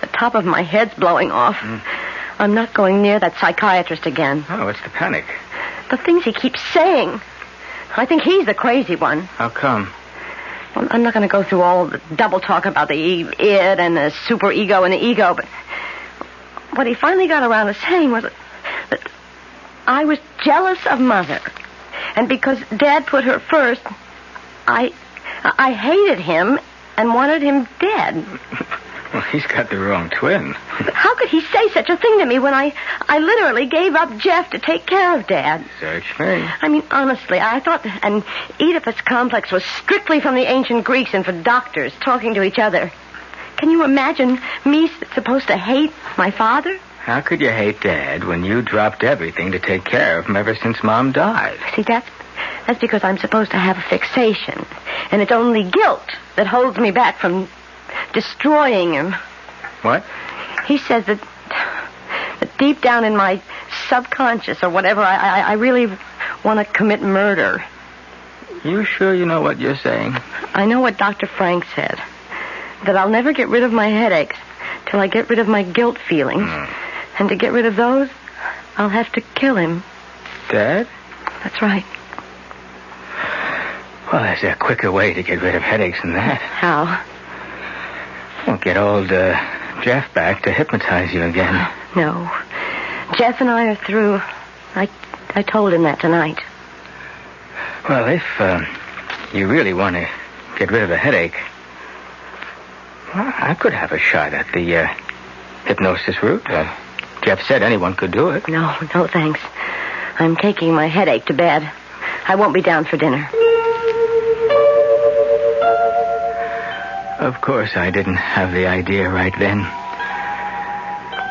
the top of my head's blowing off. I'm not going near that psychiatrist again. Oh, what's the panic? The things he keeps saying. I think he's the crazy one. How come? Well, I'm not going to go through all the double talk about the id and the superego and the ego, but what he finally got around to saying was that I was jealous of Mother. And because Dad put her first, I hated him and wanted him dead. Well, he's got the wrong twin. But how could he say such a thing to me when I literally gave up Jeff to take care of Dad? Search me. I mean, honestly, I thought an Oedipus complex was strictly from the ancient Greeks and for doctors talking to each other. Can you imagine me supposed to hate my father? How could you hate Dad when you dropped everything to take care of him ever since Mom died? See, that's because I'm supposed to have a fixation. And it's only guilt that holds me back from destroying him. What? He says that deep down in my subconscious or whatever, I really want to commit murder. You sure you know what you're saying? I know what Dr. Frank said. That I'll never get rid of my headaches till I get rid of my guilt feelings. And to get rid of those, I'll have to kill him. Dad? That's right. Well, there's a quicker way to get rid of headaches than that. How? Well, get old Jeff back to hypnotize you again. No. Jeff and I are through. I told him that tonight. Well, if you really want to get rid of a headache, well, I could have a shot at the hypnosis route. Jeff said anyone could do it. No, thanks. I'm taking my headache to bed. I won't be down for dinner. Of course, I didn't have the idea right then.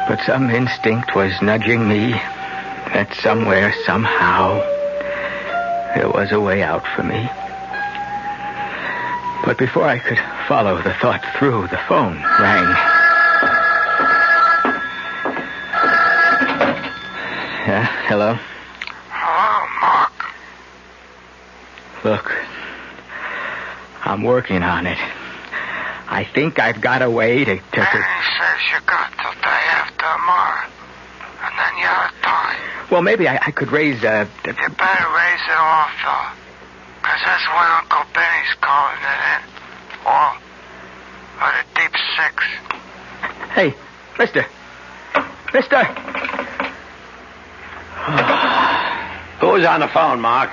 But some instinct was nudging me that somewhere, somehow, there was a way out for me. But before I could follow the thought through, the phone rang. Yeah, hello? Hello, Mark. Look, I'm working on it. I think I've got a way to... Danny says you got till day after tomorrow. And then you have time. Well, maybe I could raise, You better raise it off, though. Because that's when Uncle Benny's calling it in. Or the deep six. Hey, mister. Who's on the phone, Mark?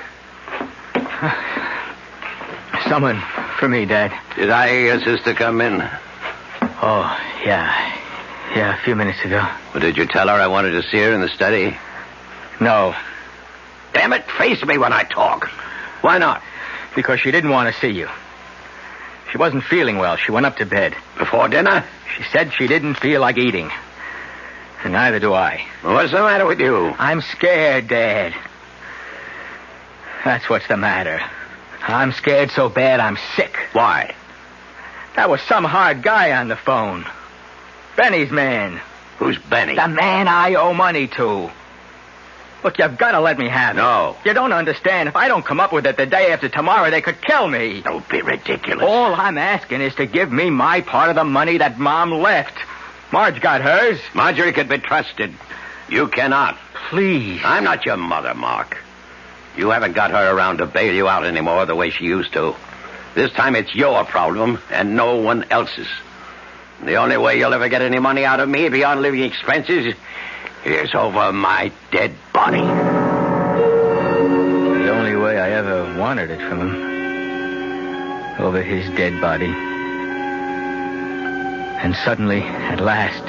Someone for me, Dad. Did I hear your sister come in? Oh, yeah. Yeah, a few minutes ago. Well, did you tell her I wanted to see her in the study? No. Damn it, face me when I talk. Why not? Because she didn't want to see you. She wasn't feeling well. She went up to bed. Before dinner? She said she didn't feel like eating. And neither do I. Well, what's the matter with you? I'm scared, Dad. That's what's the matter. I'm scared so bad I'm sick. Why? That was some hard guy on the phone. Benny's man. Who's Benny? The man I owe money to. Look, you've got to let me have it. No. You don't understand. If I don't come up with it the day after tomorrow, they could kill me. Don't be ridiculous. All I'm asking is to give me my part of the money that Mom left. Marge got hers. Marjorie could be trusted. You cannot. Please. I'm not your mother, Mark. You haven't got her around to bail you out anymore the way she used to. This time it's your problem and no one else's. The only way you'll ever get any money out of me beyond living expenses is over my dead body. The only way I ever wanted it from him. Over his dead body. And suddenly, at last,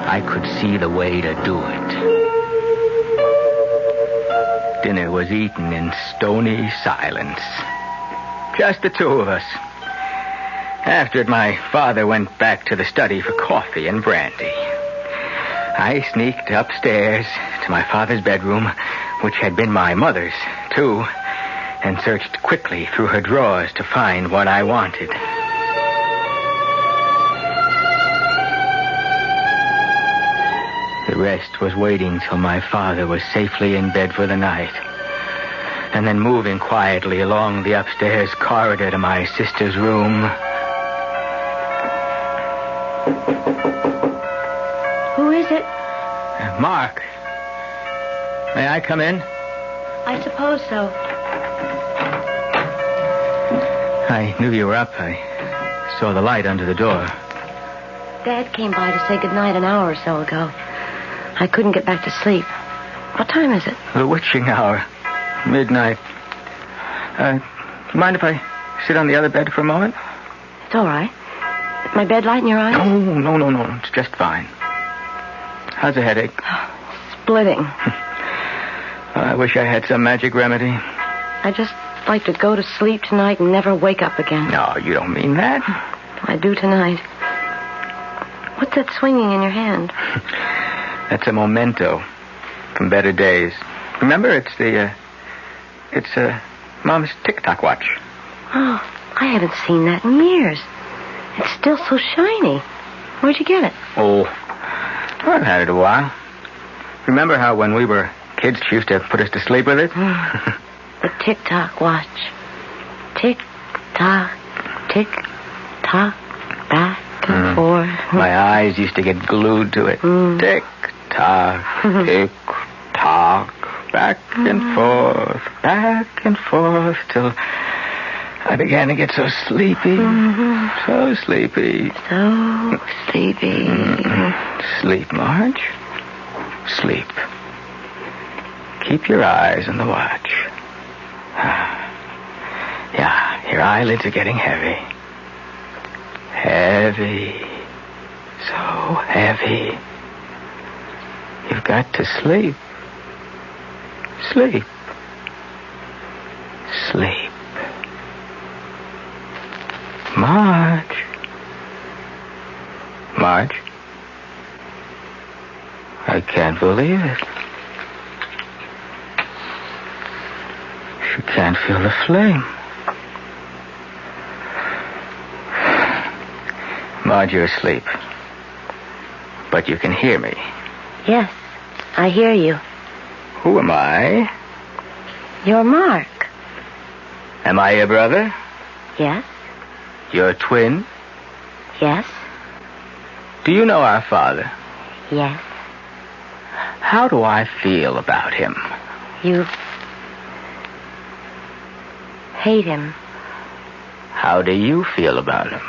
I could see the way to do it. Dinner was eaten in stony silence. Just the two of us. After it, my father went back to the study for coffee and brandy. I sneaked upstairs to my father's bedroom, which had been my mother's, too, and searched quickly through her drawers to find what I wanted. The rest was waiting till my father was safely in bed for the night, and then moving quietly along the upstairs corridor to my sister's room. Who is it? Mark. May I come in? I suppose so. I knew you were up. I saw the light under the door. Dad came by to say goodnight an hour or so ago. I couldn't get back to sleep. What time is it? The witching hour. Midnight. Do you mind if I sit on the other bed for a moment? It's all right. My bed light in your eyes? No. It's just fine. How's the headache? Splitting. I wish I had some magic remedy. I just like to go to sleep tonight and never wake up again. No, you don't mean that. I do tonight. What's that swinging in your hand? That's a memento from better days. Remember, it's Mom's tick-tock watch. Oh, I haven't seen that in years. It's still so shiny. Where'd you get it? Oh, I've had it a while. Remember how when we were kids she used to put us to sleep with it? The tick-tock watch. Tick-tock, tick-tock, back and forth. My eyes used to get glued to it. Tick-tock, tick-tock, back and forth, till I began to get so sleepy. So sleepy. So sleepy. Sleep, Marge. Sleep. Keep your eyes on the watch. Yeah, your eyelids are getting heavy. Heavy. So heavy. You've got to sleep. Sleep. Sleep. Marge. Marge. I can't believe it. She can't feel the flame. Marge, you're asleep. But you can hear me. Yes, I hear you. Who am I? You're Mark. Am I your brother? Yes. Your twin? Yes. Do you know our father? Yes. How do I feel about him? You hate him. How do you feel about him?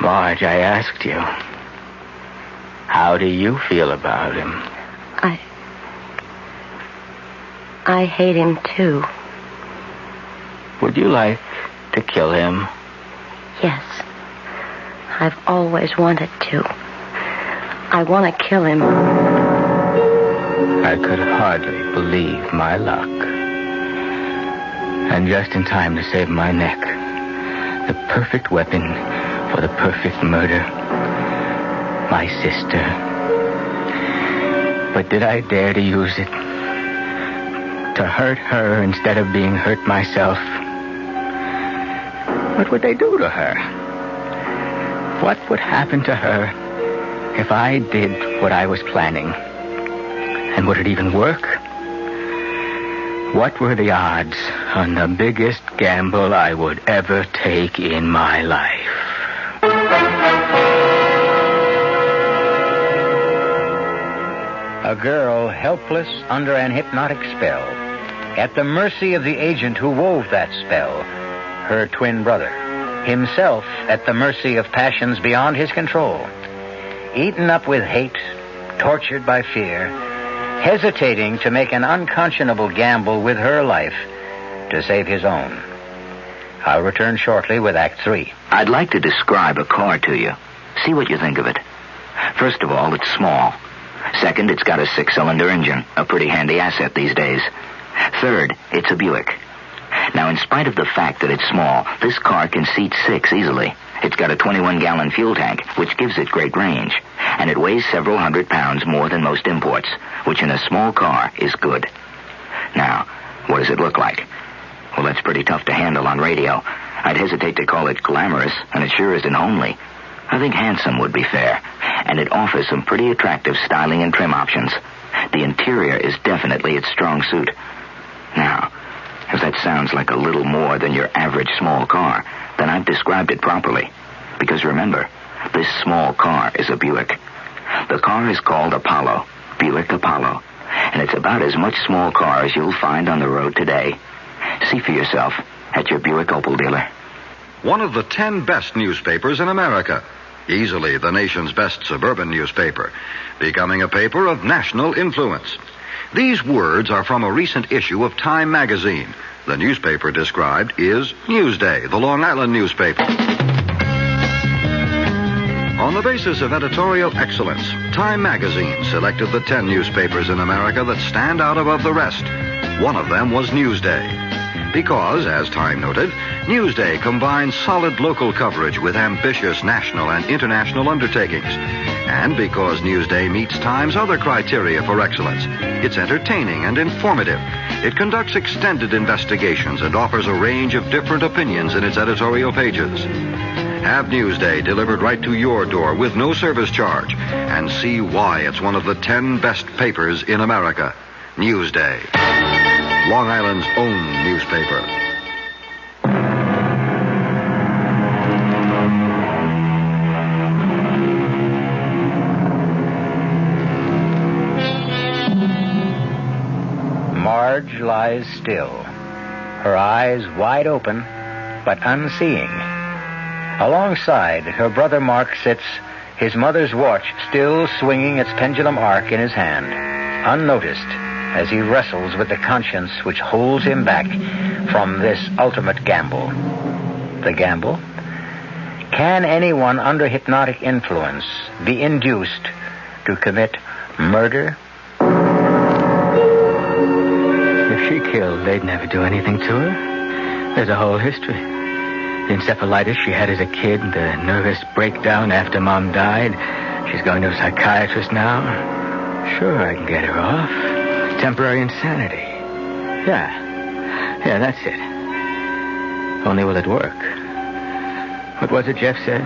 Marge, I asked you. How do you feel about him? I hate him too. Would you like to kill him? Yes. I've always wanted to. I want to kill him. I could hardly believe my luck. And just in time to save my neck. The perfect weapon for the perfect murder. My sister. But did I dare to use it? to hurt her instead of being hurt myself, what would they do to her? What would happen to her if I did what I was planning? And would it even work? What were the odds on the biggest gamble I would ever take in my life? A girl helpless under an hypnotic spell, at the mercy of the agent who wove that spell, her twin brother, himself at the mercy of passions beyond his control, eaten up with hate, tortured by fear, hesitating to make an unconscionable gamble with her life to save his own. I'll return shortly with Act 3. I'd like to describe a car to you. See what you think of it. First of all, it's small. Second, it's got a 6-cylinder engine, a pretty handy asset these days. Third, it's a Buick. Now, in spite of the fact that it's small, this car can seat 6 easily. It's got a 21-gallon fuel tank, which gives it great range. And it weighs several hundred pounds more than most imports, which in a small car is good. Now, what does it look like? Well, that's pretty tough to handle on radio. I'd hesitate to call it glamorous, and it sure isn't homely. I think handsome would be fair, and it offers some pretty attractive styling and trim options. The interior is definitely its strong suit. Now, if that sounds like a little more than your average small car, then I've described it properly. Because remember, this small car is a Buick. The car is called Apollo, Buick Apollo, and it's about as much small car as you'll find on the road today. See for yourself at your Buick Opel dealer. One of the 10 best newspapers in America. Easily the nation's best suburban newspaper. Becoming a paper of national influence. These words are from a recent issue of Time magazine. The newspaper described is Newsday, the Long Island newspaper. On the basis of editorial excellence, Time magazine selected the 10 newspapers in America that stand out above the rest. One of them was Newsday. Because, as Time noted, Newsday combines solid local coverage with ambitious national and international undertakings. And because Newsday meets Time's other criteria for excellence, it's entertaining and informative. It conducts extended investigations and offers a range of different opinions in its editorial pages. Have Newsday delivered right to your door with no service charge, and see why it's one of the 10 best papers in America. Newsday, Long Island's own newspaper. Marge lies still, her eyes wide open, but unseeing. Alongside, her brother Mark sits, his mother's watch still swinging its pendulum arc in his hand, unnoticed, as he wrestles with the conscience which holds him back from this ultimate gamble. The gamble? Can anyone under hypnotic influence be induced to commit murder? If she killed, they'd never do anything to her. There's a whole history. The encephalitis she had as a kid, the nervous breakdown after Mom died. She's going to a psychiatrist now. Sure, I can get her off. Temporary insanity. Yeah, that's it. Only will it work? What was it Jeff said?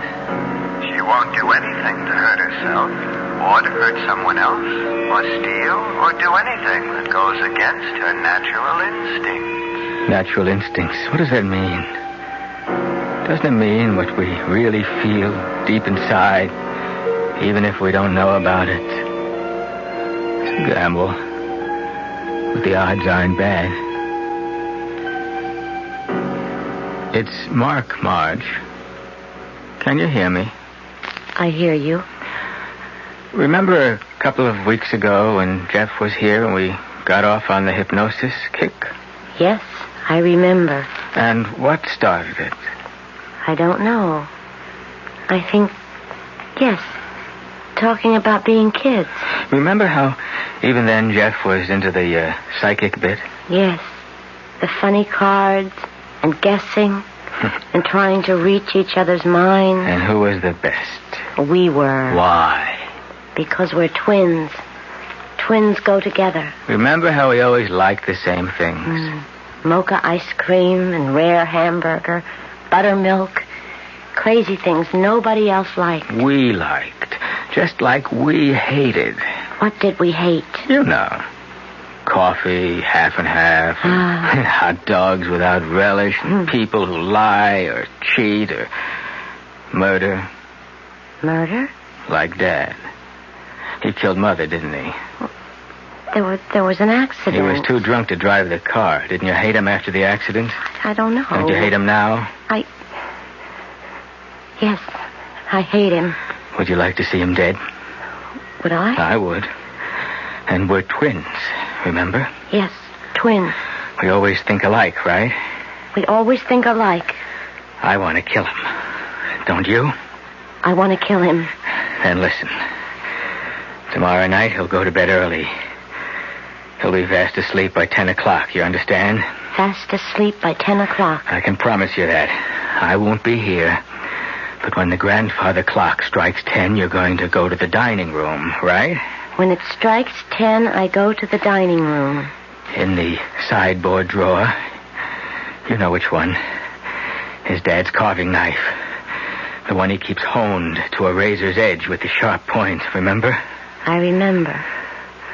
She won't do anything to hurt herself, or to hurt someone else, or steal, or do anything that goes against her natural instincts. Natural instincts. What does that mean? Doesn't it mean what we really feel deep inside, even if we don't know about it? It's a gamble, but the odds aren't bad. It's Mark, Marge. Can you hear me? I hear you. Remember a couple of weeks ago when Jeff was here and we got off on the hypnosis kick? Yes, I remember. And what started it? I don't know. I think, yes, talking about being kids. Remember how even then Jeff was into the psychic bit? Yes, the funny cards and guessing and trying to reach each other's minds. And who was the best? We were. Why? Because we're twins. twins go together. Remember how we always liked the same things? Mocha ice cream and rare hamburger, buttermilk. Crazy things nobody else liked. We liked. Just like we hated. What did we hate? You know. Coffee, half and half. Hot dogs without relish. People who lie or cheat or murder. Murder? Like Dad. He killed Mother, didn't he? There was an accident. He was too drunk to drive the car. Didn't you hate him after the accident? I don't know. Don't you hate him now? Yes, I hate him. Would you like to see him dead? Would I? I would. And we're twins, remember? Yes, twins. We always think alike, right? We always think alike. I want to kill him. Don't you? I want to kill him. Then listen. Tomorrow night he'll go to bed early. He'll be fast asleep by 10 o'clock, you understand? Fast asleep by 10 o'clock. I can promise you that. I won't be here. But when the grandfather clock strikes 10, you're going to go to the dining room, right? When it strikes 10, I go to the dining room. In the sideboard drawer. You know which one. His dad's carving knife. The one he keeps honed to a razor's edge with the sharp point, remember? I remember.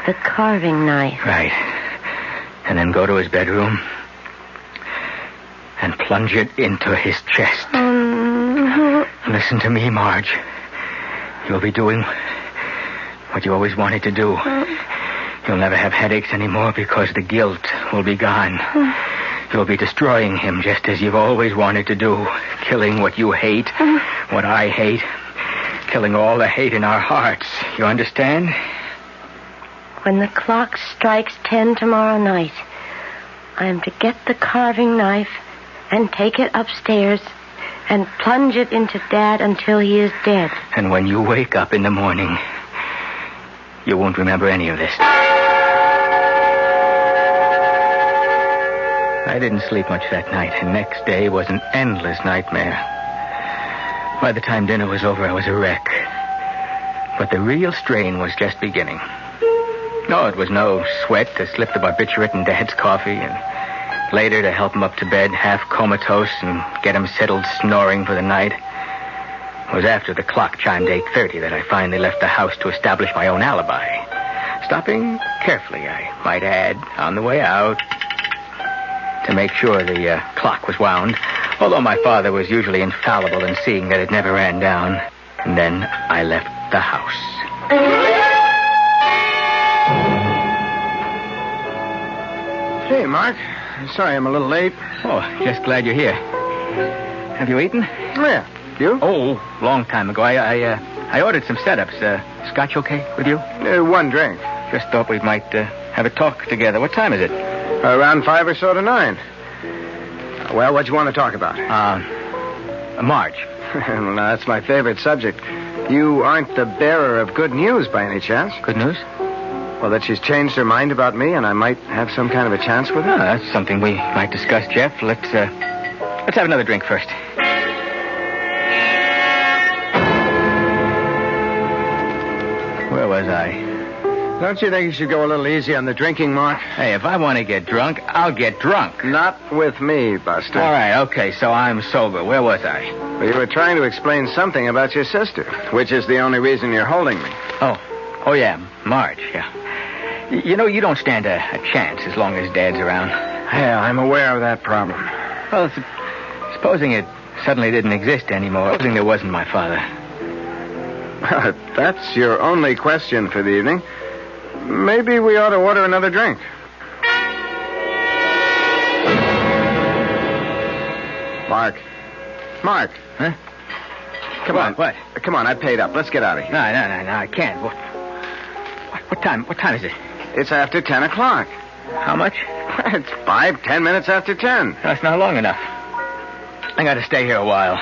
The carving knife. Right. And then go to his bedroom and plunge it into his chest. Listen to me, Marge. You'll be doing what you always wanted to do. You'll never have headaches anymore because the guilt will be gone. You'll be destroying him just as you've always wanted to do. Killing what you hate, what I hate. Killing all the hate in our hearts. You understand? When the clock strikes 10 tomorrow night, I am to get the carving knife and take it upstairs and plunge it into Dad until he is dead. And when you wake up in the morning, you won't remember any of this. I didn't sleep much that night, and next day was an endless nightmare. By the time dinner was over, I was a wreck. But the real strain was just beginning. No, it was no sweat to slip the barbiturate in Dad's coffee, and later to help him up to bed, half comatose, and get him settled snoring for the night. It was after the clock chimed 8:30 that I finally left the house to establish my own alibi. Stopping carefully, I might add, on the way out, to make sure the clock was wound, although my father was usually infallible in seeing that it never ran down. And then I left the house. Hey, Mark. Sorry I'm a little late. Oh, just glad you're here. Have you eaten? Yeah. You? Oh, long time ago. I ordered some setups. Scotch okay with you? One drink. Just thought we might have a talk together. What time is it? Around 5 or so to 9. Well, what do you want to talk about? Marge. Well, now, that's my favorite subject. You aren't the bearer of good news by any chance? Good news? Well, that she's changed her mind about me and I might have some kind of a chance with her? That's something we might discuss, Jeff. Let's have another drink first. Where was I? Don't you think you should go a little easy on the drinking, Mark? Hey, if I want to get drunk, I'll get drunk. Not with me, Buster. All right, okay, so I'm sober. Where was I? Well, you were trying to explain something about your sister, which is the only reason you're holding me. Oh yeah, Marge, yeah. You know, you don't stand a chance as long as Dad's around. Yeah, I'm aware of that problem. Well, supposing it suddenly didn't exist anymore, supposing there wasn't my father. Well, if that's your only question for the evening, maybe we ought to order another drink. Mark. Huh? Come on. What? Come on, I paid up. Let's get out of here. No, I can't. What time is it? It's after 10 o'clock. How much? It's 10 minutes after 10. That's not long enough. I got to stay here a while.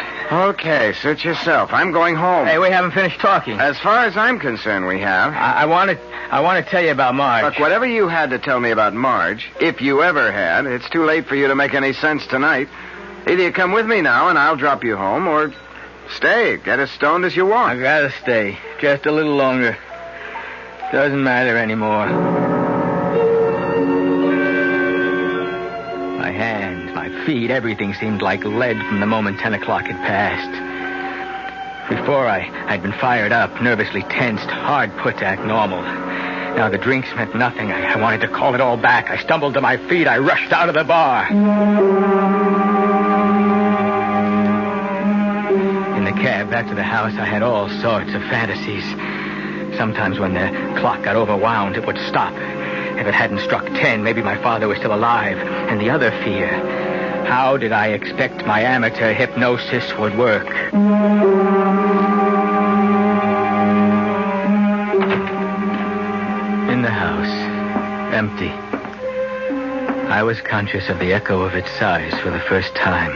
Okay, suit yourself. I'm going home. Hey, we haven't finished talking. As far as I'm concerned, we have. I want to tell you about Marge. Look, whatever you had to tell me about Marge, if you ever had, it's too late for you to make any sense tonight. Either you come with me now and I'll drop you home, or stay. Get as stoned as you want. I gotta stay. Just a little longer. Doesn't matter anymore. My hands, my feet, everything seemed like lead from the moment 10 o'clock had passed. Before, I'd been fired up, nervously tensed, hard put to act normal. Now the drinks meant nothing. I wanted to call it all back. I stumbled to my feet. I rushed out of the bar. In the cab back to the house, I had all sorts of fantasies. Sometimes when the clock got overwound, it would stop. If it hadn't struck 10, maybe my father was still alive. And the other fear, how did I expect my amateur hypnosis would work? In the house, empty. I was conscious of the echo of its sighs for the first time.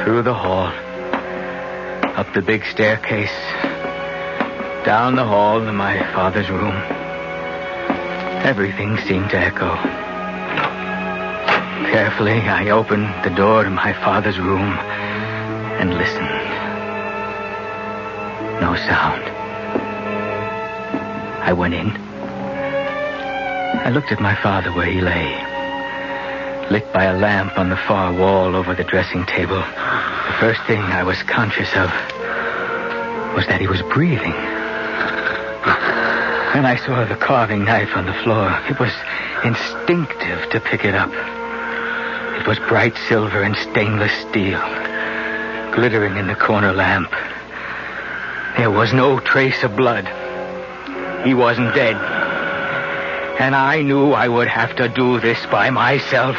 Through the hall, up the big staircase, down the hall to my father's room. Everything seemed to echo. Carefully, I opened the door to my father's room and listened. No sound. I went in. I looked at my father where he lay, lit by a lamp on the far wall over the dressing table. The first thing I was conscious of was that he was breathing. Then I saw the carving knife on the floor. It was instinctive to pick it up. It was bright silver and stainless steel, glittering in the corner lamp. There was no trace of blood. He wasn't dead. And I knew I would have to do this by myself.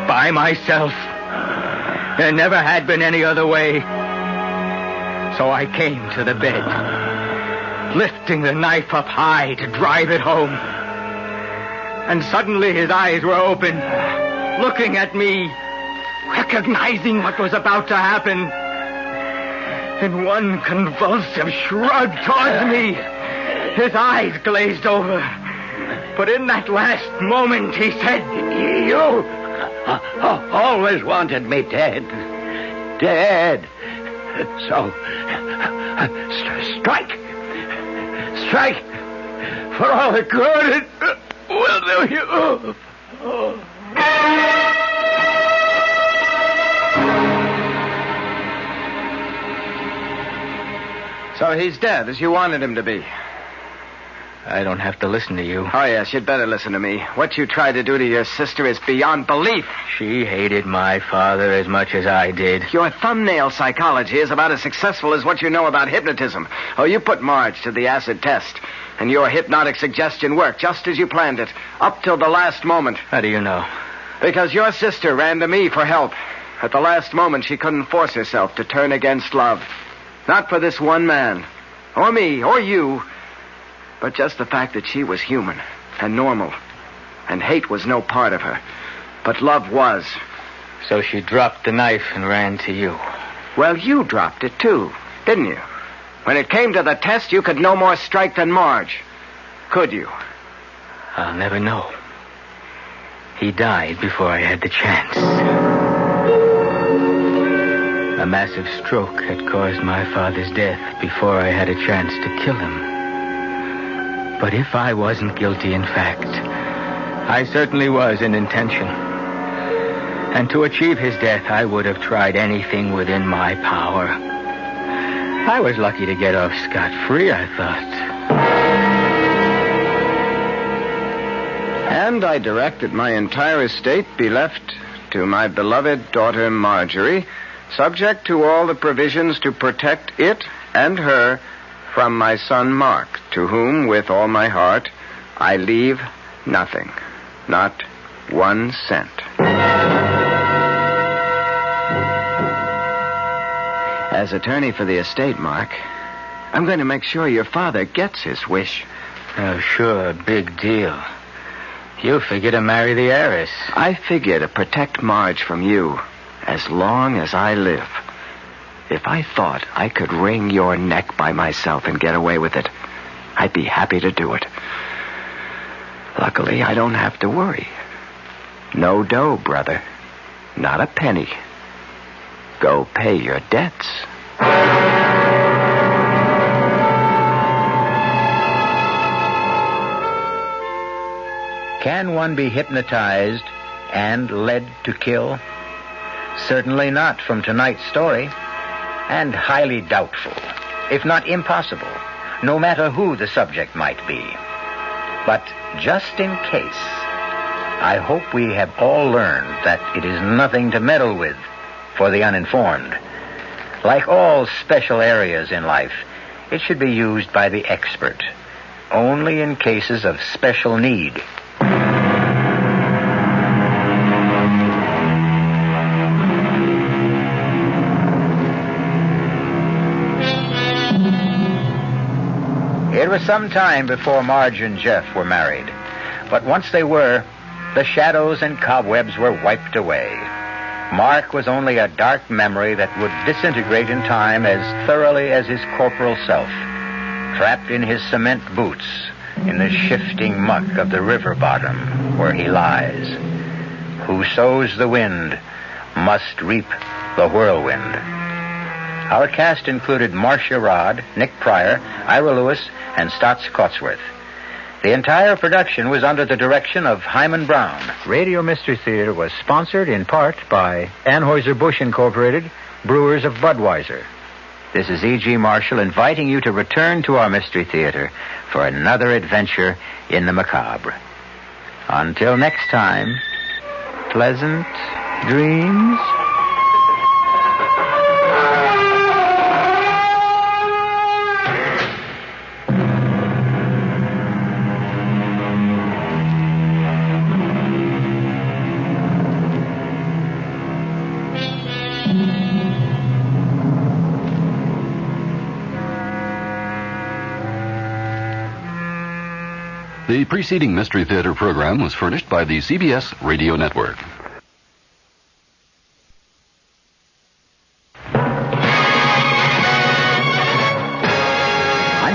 By myself. There never had been any other way. So I came to the bed, lifting the knife up high to drive it home. And suddenly his eyes were open, looking at me, recognizing what was about to happen. In one convulsive shrug towards me, his eyes glazed over. But in that last moment, he said, You always wanted me dead. Dead. So, strike. Strike. For all the good it will do you. So he's dead, as you wanted him to be. I don't have to listen to you. Oh, yes, you'd better listen to me. What you tried to do to your sister is beyond belief. She hated my father as much as I did. Your thumbnail psychology is about as successful as what you know about hypnotism. Oh, you put Marge to the acid test, and your hypnotic suggestion worked just as you planned it, up till the last moment. How do you know? Because your sister ran to me for help. At the last moment, she couldn't force herself to turn against love. Not for this one man, or me, or you, but just the fact that she was human and normal, and hate was no part of her, but love was. So she dropped the knife and ran to you. Well, you dropped it too, didn't you? When it came to the test, you could no more strike than Marge. Could you? I'll never know. He died before I had the chance. A massive stroke had caused my father's death before I had a chance to kill him. But if I wasn't guilty in fact, I certainly was in intention. And to achieve his death, I would have tried anything within my power. I was lucky to get off scot-free, I thought. And I directed my entire estate be left to my beloved daughter Marjorie, subject to all the provisions to protect it and her from my son Mark, to whom, with all my heart, I leave nothing, not 1 cent. As attorney for the estate, Mark, I'm going to make sure your father gets his wish. Oh, sure, big deal. You figure to marry the heiress. I figure to protect Marge from you as long as I live. If I thought I could wring your neck by myself and get away with it, I'd be happy to do it. Luckily, I don't have to worry. No dough, brother. Not a penny. Go pay your debts. Can one be hypnotized and led to kill? Certainly not from tonight's story, and highly doubtful, if not impossible, no matter who the subject might be. But just in case, I hope we have all learned that it is nothing to meddle with for the uninformed. Like all special areas in life, it should be used by the expert, only in cases of special need. It was some time before Marge and Jeff were married, but once they were, the shadows and cobwebs were wiped away. Mark was only a dark memory that would disintegrate in time as thoroughly as his corporal self, trapped in his cement boots in the shifting muck of the river bottom where he lies. Who sows the wind must reap the whirlwind. Our cast included Marcia Rodd, Nick Pryor, Ira Lewis, and Stotts Cotsworth. The entire production was under the direction of Hyman Brown. Radio Mystery Theater was sponsored in part by Anheuser-Busch Incorporated, Brewers of Budweiser. This is E.G. Marshall inviting you to return to our Mystery Theater for another adventure in the macabre. Until next time, pleasant dreams. The preceding Mystery Theater program was furnished by the CBS Radio Network. I'm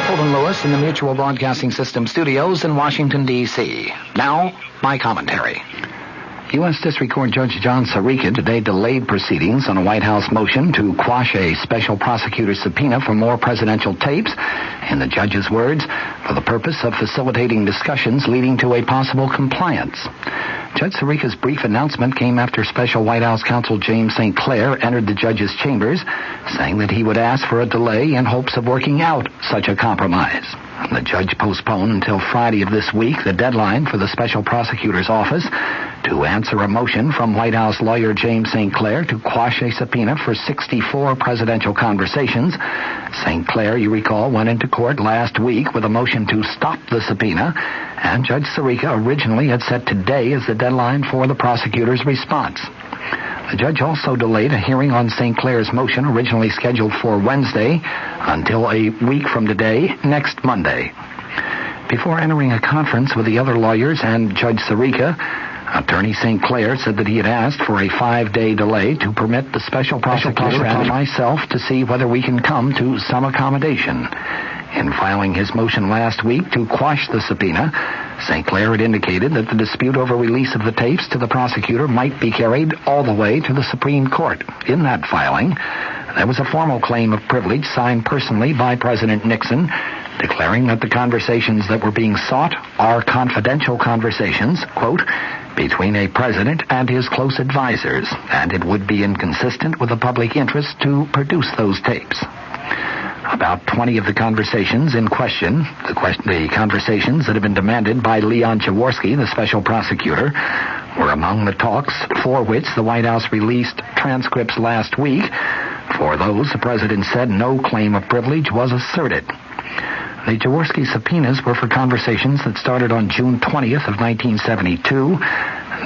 Fulton Lewis in the Mutual Broadcasting System studios in Washington, D.C. Now, my commentary. U.S. District Court Judge John Sirica today delayed proceedings on a White House motion to quash a special prosecutor's subpoena for more presidential tapes, in the judge's words, for the purpose of facilitating discussions leading to a possible compliance. Judge Sirica's brief announcement came after Special White House Counsel James St. Clair entered the judge's chambers, saying that he would ask for a delay in hopes of working out such a compromise. The judge postponed until Friday of this week the deadline for the special prosecutor's office to answer a motion from White House lawyer James St. Clair to quash a subpoena for 64 presidential conversations. St. Clair, you recall, went into court last week with a motion to stop the subpoena, and Judge Sirica originally had set today as the deadline for the prosecutor's response. The judge also delayed a hearing on St. Clair's motion, originally scheduled for Wednesday, until a week from today, next Monday. Before entering a conference with the other lawyers and Judge Sirica, Attorney St. Clair said that he had asked for a 5-day delay to permit the special prosecutor and myself to see whether we can come to some accommodation. In filing his motion last week to quash the subpoena, St. Clair had indicated that the dispute over release of the tapes to the prosecutor might be carried all the way to the Supreme Court. In that filing, there was a formal claim of privilege signed personally by President Nixon, declaring that the conversations that were being sought are confidential conversations, quote, between a president and his close advisors, and it would be inconsistent with the public interest to produce those tapes. About 20 of the conversations in question, the conversations that have been demanded by Leon Jaworski, the special prosecutor, were among the talks for which the White House released transcripts last week. For those, the president said no claim of privilege was asserted. The Jaworski subpoenas were for conversations that started on June 20th of 1972.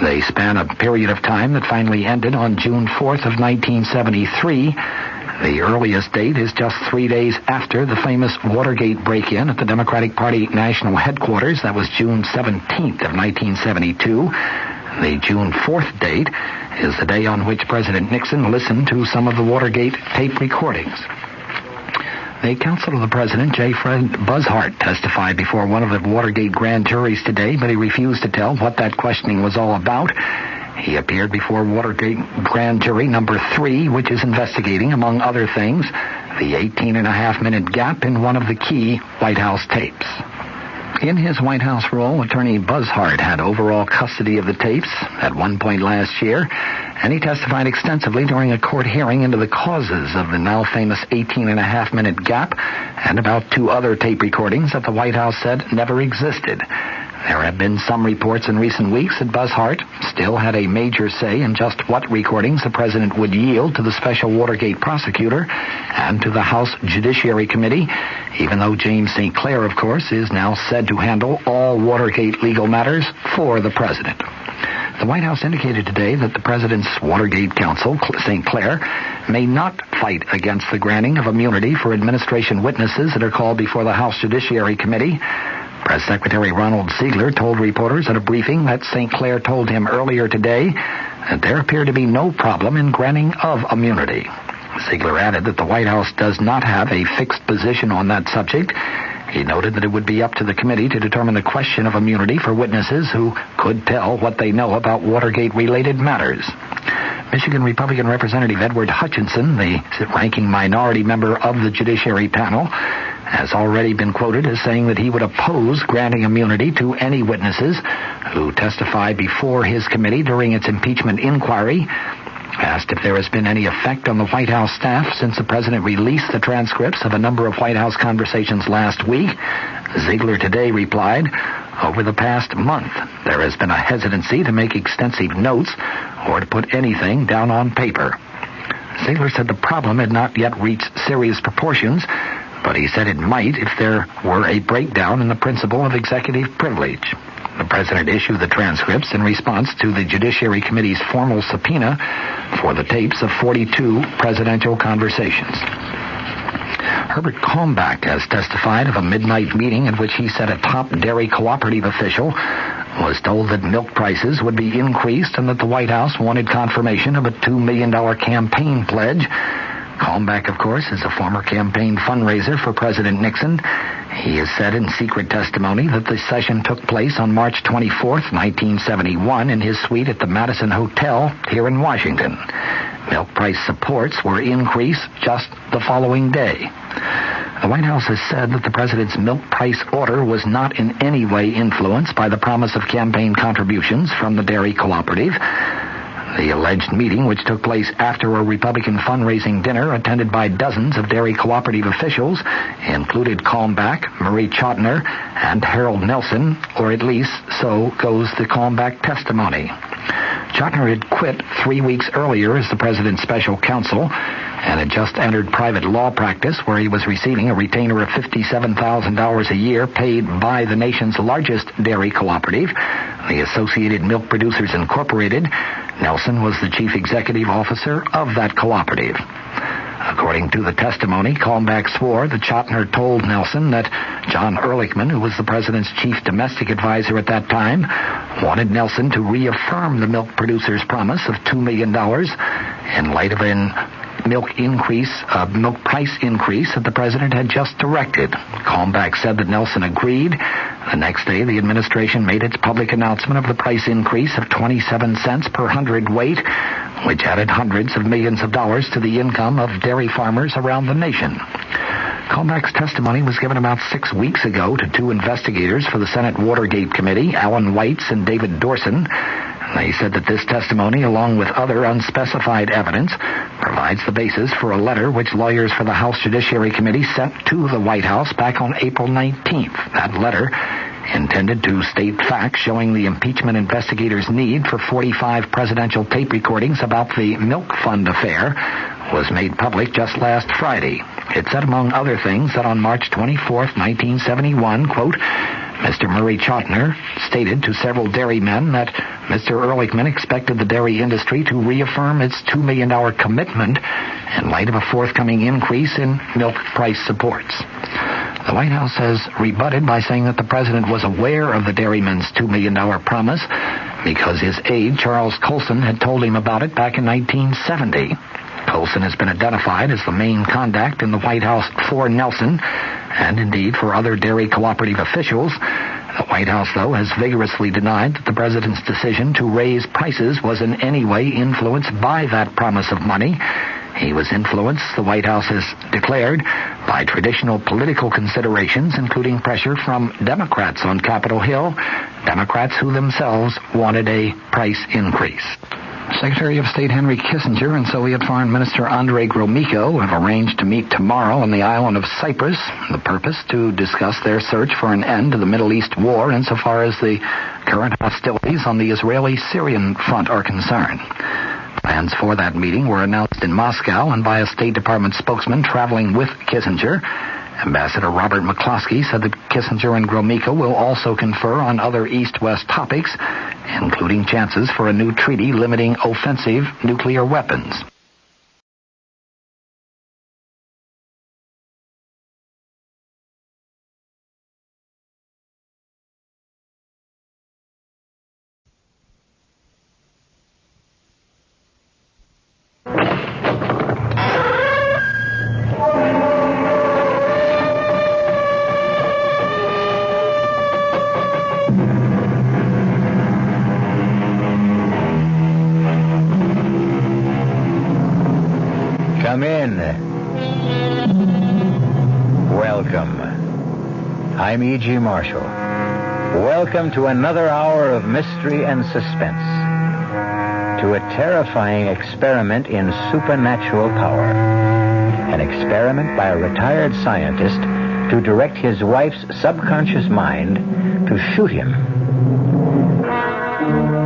They span a period of time that finally ended on June 4th of 1973. The earliest date is just 3 days after the famous Watergate break-in at the Democratic Party national headquarters. That was June 17th of 1972. The June 4th date is the day on which President Nixon listened to some of the Watergate tape recordings. The counsel of the president, J. Fred Buzzhart, testified before one of the Watergate grand juries today, but he refused to tell what that questioning was all about. He appeared before Watergate grand jury number 3, which is investigating, among other things, the 18-and-a-half-minute gap in one of the key White House tapes. In his White House role, attorney Buzz Hart had overall custody of the tapes at one point last year, and he testified extensively during a court hearing into the causes of the now famous 18-and-a-half-minute gap and about 2 other tape recordings that the White House said never existed. There have been some reports in recent weeks that Buzz Hart still had a major say in just what recordings the president would yield to the special Watergate prosecutor and to the House Judiciary Committee, even though James St. Clair, of course, is now said to handle all Watergate legal matters for the president. The White House indicated today that the president's Watergate counsel, St. Clair, may not fight against the granting of immunity for administration witnesses that are called before the House Judiciary Committee. Press Secretary Ronald Ziegler told reporters at a briefing that St. Clair told him earlier today that there appeared to be no problem in granting of immunity. Ziegler added that the White House does not have a fixed position on that subject. He noted that it would be up to the committee to determine the question of immunity for witnesses who could tell what they know about Watergate-related matters. Michigan Republican Representative Edward Hutchinson, the ranking minority member of the Judiciary Panel, has already been quoted as saying that he would oppose granting immunity to any witnesses who testify before his committee during its impeachment inquiry. Asked if there has been any effect on the White House staff since the president released the transcripts of a number of White House conversations last week, Ziegler today replied, "Over the past month, there has been a hesitancy to make extensive notes or to put anything down on paper." Ziegler said the problem had not yet reached serious proportions, but he said it might if there were a breakdown in the principle of executive privilege. The president issued the transcripts in response to the Judiciary Committee's formal subpoena for the tapes of 42 presidential conversations. Herbert Kalmbach has testified of a midnight meeting in which he said a top dairy cooperative official was told that milk prices would be increased and that the White House wanted confirmation of a $2 million campaign pledge. Kalmbach, of course, is a former campaign fundraiser for President Nixon. He has said in secret testimony that the session took place on March 24th, 1971, in his suite at the Madison Hotel here in Washington. Milk price supports were increased just the following day. The White House has said that the president's milk price order was not in any way influenced by the promise of campaign contributions from the dairy cooperative. The alleged meeting, which took place after a Republican fundraising dinner attended by dozens of dairy cooperative officials, included Kalmbach, Marie Chotiner, and Harold Nelson, or at least so goes the Kalmbach testimony. Chotiner had quit 3 weeks earlier as the president's special counsel and had just entered private law practice where he was receiving a retainer of $57,000 a year paid by the nation's largest dairy cooperative, the Associated Milk Producers Incorporated. Nelson was the chief executive officer of that cooperative. According to the testimony, Kalmbach swore that Chotiner told Nelson that John Ehrlichman, who was the president's chief domestic advisor at that time, wanted Nelson to reaffirm the milk producers' promise of $2 million in light of an milk price increase that the president had just directed. Kalmbach said that Nelson agreed. The next day, the administration made its public announcement of the price increase of 27 cents per hundredweight, which added hundreds of millions of dollars to the income of dairy farmers around the nation. Kalmbach's testimony was given about 6 weeks ago to 2 investigators for the Senate Watergate Committee, Alan Weitz and David Dorson. They said that this testimony, along with other unspecified evidence, provides the basis for a letter which lawyers for the House Judiciary Committee sent to the White House back on April 19th. That letter, intended to state facts showing the impeachment investigators' need for 45 presidential tape recordings about the milk fund affair, was made public just last Friday. It said, among other things, that on March 24th, 1971, quote, Mr. Murray Chotiner stated to several dairymen that Mr. Ehrlichman expected the dairy industry to reaffirm its $2 million commitment in light of a forthcoming increase in milk price supports. The White House has rebutted by saying that the president was aware of the dairymen's $2 million promise because his aide, Charles Colson, had told him about it back in 1970. Colson has been identified as the main contact in the White House for Nelson and indeed for other dairy cooperative officials. The White House, though, has vigorously denied that the president's decision to raise prices was in any way influenced by that promise of money. He was influenced, the White House has declared, by traditional political considerations, including pressure from Democrats on Capitol Hill, Democrats who themselves wanted a price increase. Secretary of State Henry Kissinger and Soviet Foreign Minister Andrei Gromyko have arranged to meet tomorrow on the island of Cyprus, the purpose to discuss their search for an end to the Middle East war insofar as the current hostilities on the Israeli-Syrian front are concerned. Plans for that meeting were announced in Moscow and by a State Department spokesman traveling with Kissinger. Ambassador Robert McCloskey said that Kissinger and Gromyko will also confer on other East-West topics, including chances for a new treaty limiting offensive nuclear weapons. Come in. Welcome. I'm E.G. Marshall. Welcome to another hour of mystery and suspense. To a terrifying experiment in supernatural power. An experiment by a retired scientist to direct his wife's subconscious mind to shoot him.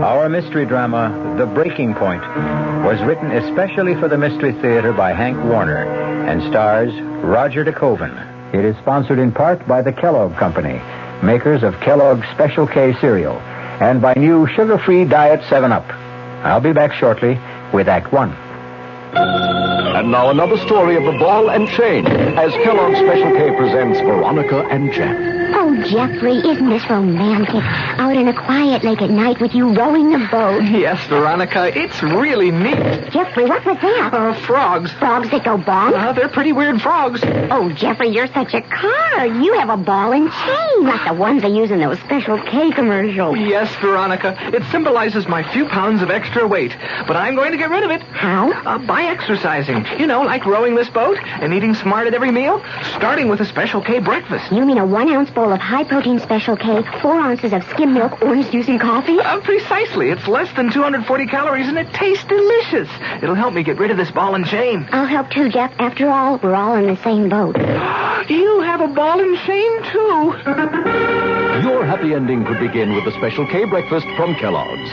Our mystery drama, The Breaking Point, was written especially for the Mystery Theater by Hank Warner and stars Roger DeCoven. It is sponsored in part by the Kellogg Company, makers of Kellogg's Special K cereal, and by new sugar-free Diet 7-Up. I'll be back shortly with Act 1. And now another story of the ball and chain as Kellogg's Special K presents Veronica and Jack. Oh, Jeffrey, isn't this romantic? Out in a quiet lake at night with you rowing the boat. Yes, Veronica, it's really neat. Jeffrey, what was that? Frogs. Frogs that go bonk? They're pretty weird frogs. Oh, Jeffrey, you're such a card. You have a ball and chain, like the ones they use in those Special K commercials. Yes, Veronica, it symbolizes my few pounds of extra weight. But I'm going to get rid of it. How? By exercising. You know, like rowing this boat and eating smart at every meal, starting with a Special K breakfast. You mean a 1-ounce bowl of high-protein Special K, 4 ounces of skim milk, orange juice, and coffee? Precisely. It's less than 240 calories, and it tastes delicious. It'll help me get rid of this ball and chain. I'll help too, Jeff. After all, we're all in the same boat. You have a ball and chain, too. Your happy ending could begin with the Special K breakfast from Kellogg's.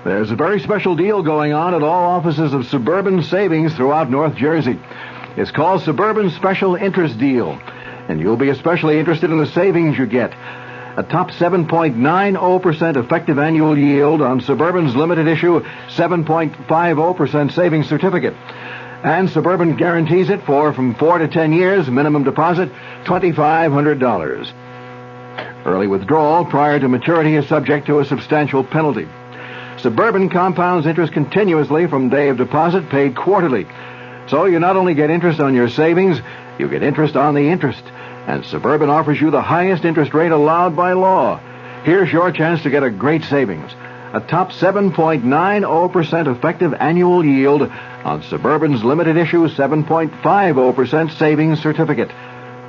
There's a very special deal going on at all offices of Suburban Savings throughout North Jersey. It's called Suburban Special Interest Deal, and you'll be especially interested in the savings you get. A top 7.90% effective annual yield on Suburban's limited issue 7.50% savings certificate. And Suburban guarantees it from 4 to 10 years, minimum deposit $2,500. Early withdrawal prior to maturity is subject to a substantial penalty. Suburban compounds interest continuously from day of deposit, paid quarterly. So you not only get interest on your savings, you get interest on the interest. And Suburban offers you the highest interest rate allowed by law. Here's your chance to get a great savings. A top 7.90% effective annual yield on Suburban's limited issue 7.50% savings certificate.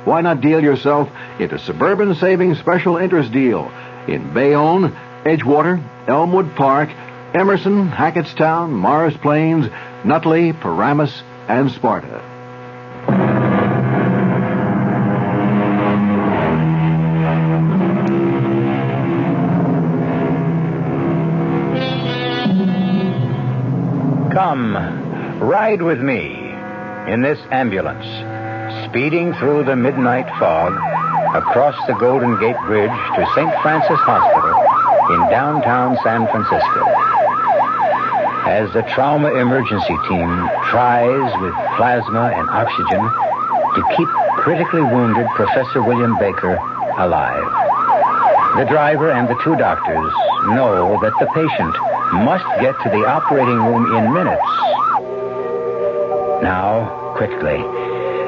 Why not deal yourself into Suburban Savings Special Interest Deal in Bayonne, Edgewater, Elmwood Park, Emerson, Hackettstown, Morris Plains, Nutley, Paramus, and Sparta. Come, ride with me in this ambulance, speeding through the midnight fog, across the Golden Gate Bridge to St. Francis Hospital in downtown San Francisco. As the trauma emergency team tries with plasma and oxygen to keep critically wounded Professor William Baker alive. The driver and the 2 doctors know that the patient must get to the operating room in minutes. Now, quickly,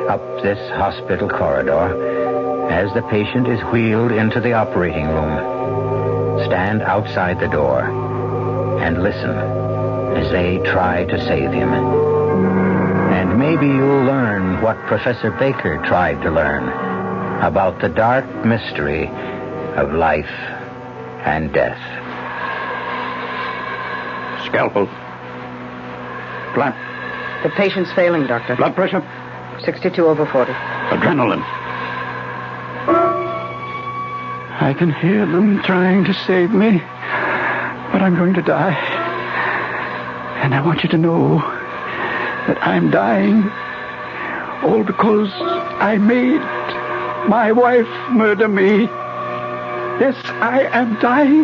up this hospital corridor, as the patient is wheeled into the operating room. Stand outside the door and listen as they try to save him. And And maybe you'll learn what Professor Baker tried to learn about the dark mystery of life and death. Scalpel. Clamp. The patient's failing, Doctor. Blood pressure. 62/40. Adrenaline. I can hear them trying to save me, but I'm going to die. And I want you to know that I'm dying all because I made my wife murder me. Yes, I am dying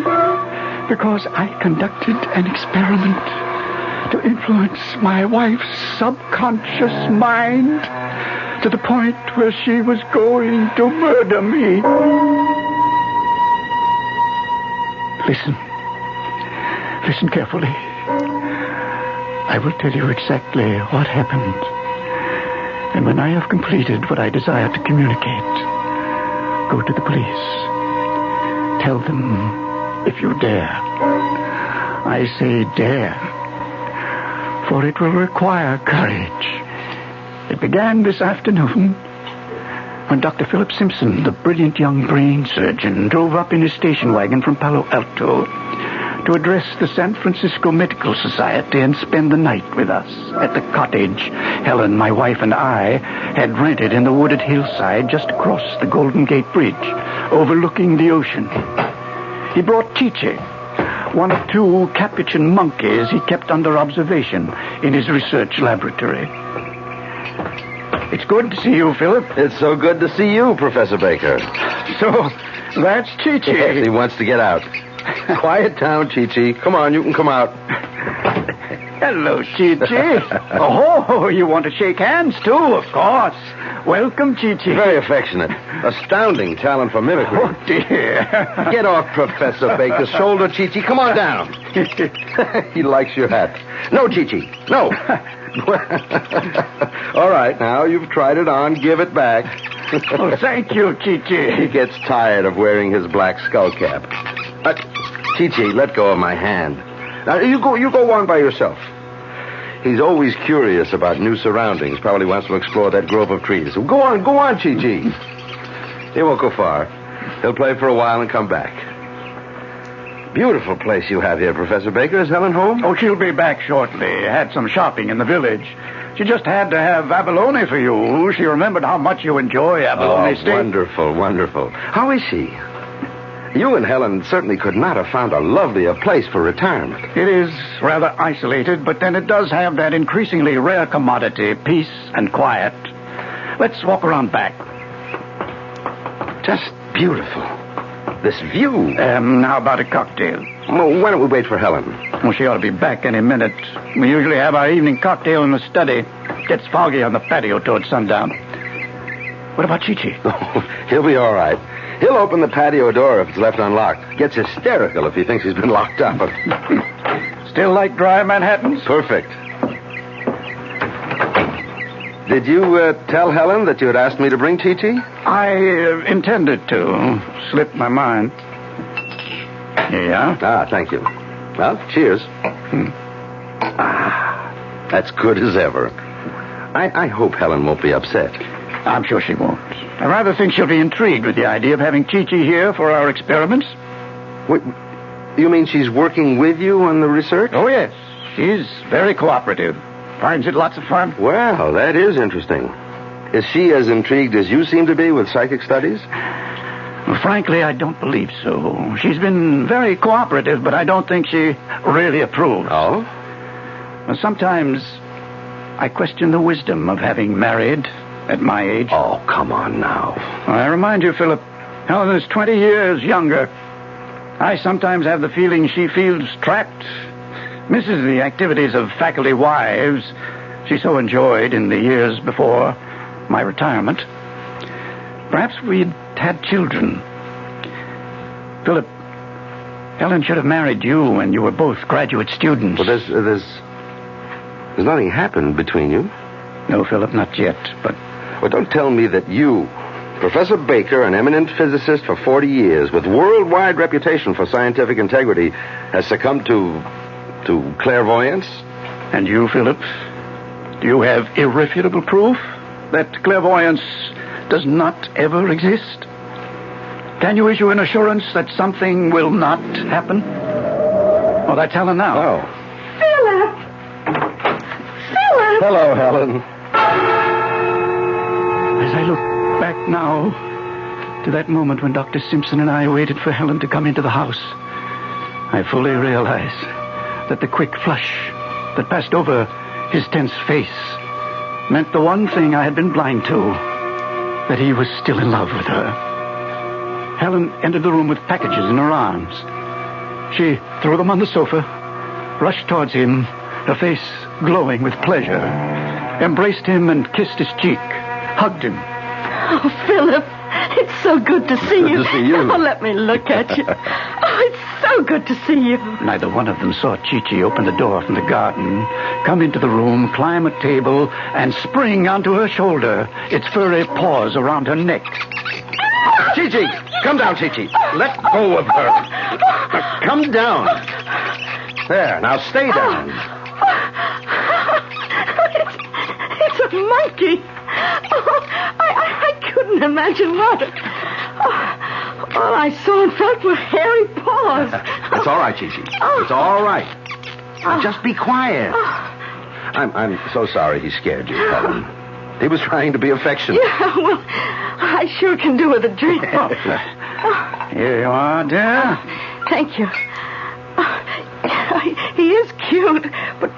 because I conducted an experiment to influence my wife's subconscious mind to the point where she was going to murder me. Listen carefully. I will tell you exactly what happened. And when I have completed what I desire to communicate, go to the police. Tell them if you dare. I say dare, for it will require courage. It began this afternoon when Dr. Philip Simpson, the brilliant young brain surgeon, drove up in his station wagon from Palo Alto to address the San Francisco Medical Society and spend the night with us at the cottage Helen, my wife, and I had rented in the wooded hillside just across the Golden Gate Bridge, overlooking the ocean. He brought Chichi, one of 2 capuchin monkeys he kept under observation in his research laboratory. It's good to see you, Philip. It's so good to see you, Professor Baker. So, that's Chichi. Yes, he wants to get out. Quiet down, Chichi. Come on, you can come out. Hello, Chichi. Oh, you want to shake hands, too, of course. Welcome, Chichi. Very affectionate. Astounding talent for mimicry. Oh, dear. Get off Professor Baker's shoulder, Chichi. Come on down. He likes your hat. No, Chichi. No. All right, now you've tried it on. Give it back. Oh, thank you, Chichi. He gets tired of wearing his black skull cap. Chichi, let go of my hand. Now, you go on by yourself. He's always curious about new surroundings. Probably wants to explore that grove of trees. So go on, Chi-Chi. He won't go far. He'll play for a while and come back. Beautiful place you have here, Professor Baker. Is Helen home? Oh, she'll be back shortly. Had some shopping in the village. She just had to have abalone for you. She remembered how much you enjoy abalone steak. Wonderful, wonderful. How is she? You and Helen certainly could not have found a lovelier place for retirement. It is rather isolated, but then it does have that increasingly rare commodity, peace and quiet. Let's walk around back. Just beautiful. This view. How about a cocktail? Well, why don't we wait for Helen? Well, she ought to be back any minute. We usually have our evening cocktail in the study. Gets foggy on the patio towards sundown. What about Chi-Chi? Oh, he'll be all right. He'll open the patio door if it's left unlocked. Gets hysterical if he thinks he's been locked up. Still like dry Manhattans? Perfect. Did you tell Helen that you had asked me to bring Chi-Chi? I intended to. Slipped my mind. Here you are. Ah, thank you. Well, cheers. That's good as ever. I hope Helen won't be upset. I'm sure she won't. I rather think she'll be intrigued with the idea of having Chi-Chi here for our experiments. Wait, you mean she's working with you on the research? Oh, yes. She's very cooperative. Finds it lots of fun. Well, that is interesting. Is she as intrigued as you seem to be with psychic studies? Well, frankly, I don't believe so. She's been very cooperative, but I don't think she really approves. Oh? Well, sometimes I question the wisdom of having married at my age. Oh, come on now. I remind you, Philip, Helen is 20 years younger. I sometimes have the feeling she feels trapped, misses the activities of faculty wives she so enjoyed in the years before my retirement. Perhaps we'd had children. Philip, Helen should have married you when you were both graduate students. Well, there's nothing happened between you. No, Philip, not yet, but... Well, don't tell me that you, Professor Baker, an eminent physicist for 40 years, with worldwide reputation for scientific integrity, has succumbed to clairvoyance? And you, Philip? Do you have irrefutable proof that clairvoyance does not ever exist? Can you issue an assurance that something will not happen? Oh, that's Helen now. Oh. Philip! Philip! Hello, Helen. As I look back now to that moment when Dr. Simpson and I waited for Helen to come into the house, I fully realize that the quick flush that passed over his tense face meant the one thing I had been blind to, that he was still in love with her. Helen entered the room with packages in her arms. She threw them on the sofa, rushed towards him, her face glowing with pleasure, embraced him and kissed his cheek, hugged him. Oh, Philip, it's so good to see you. Good to see you. Oh, let me look at you. Oh, it's so good to see you. Neither one of them saw Chi-Chi open the door from the garden, come into the room, climb a table, and spring onto her shoulder, its furry paws around her neck. Chi-Chi! Come down, Chi-Chi. Let go of her. Now, come down. There, now stay down. It's a monkey. Oh, I couldn't imagine what. All I saw and felt were hairy paws. It's all right, Chi-Chi. It's all right. Now, just be quiet. I'm so sorry he scared you, Helen. He was trying to be affectionate. Yeah, well, I sure can do with a drink. Here you are, dear. Thank you. He is cute, but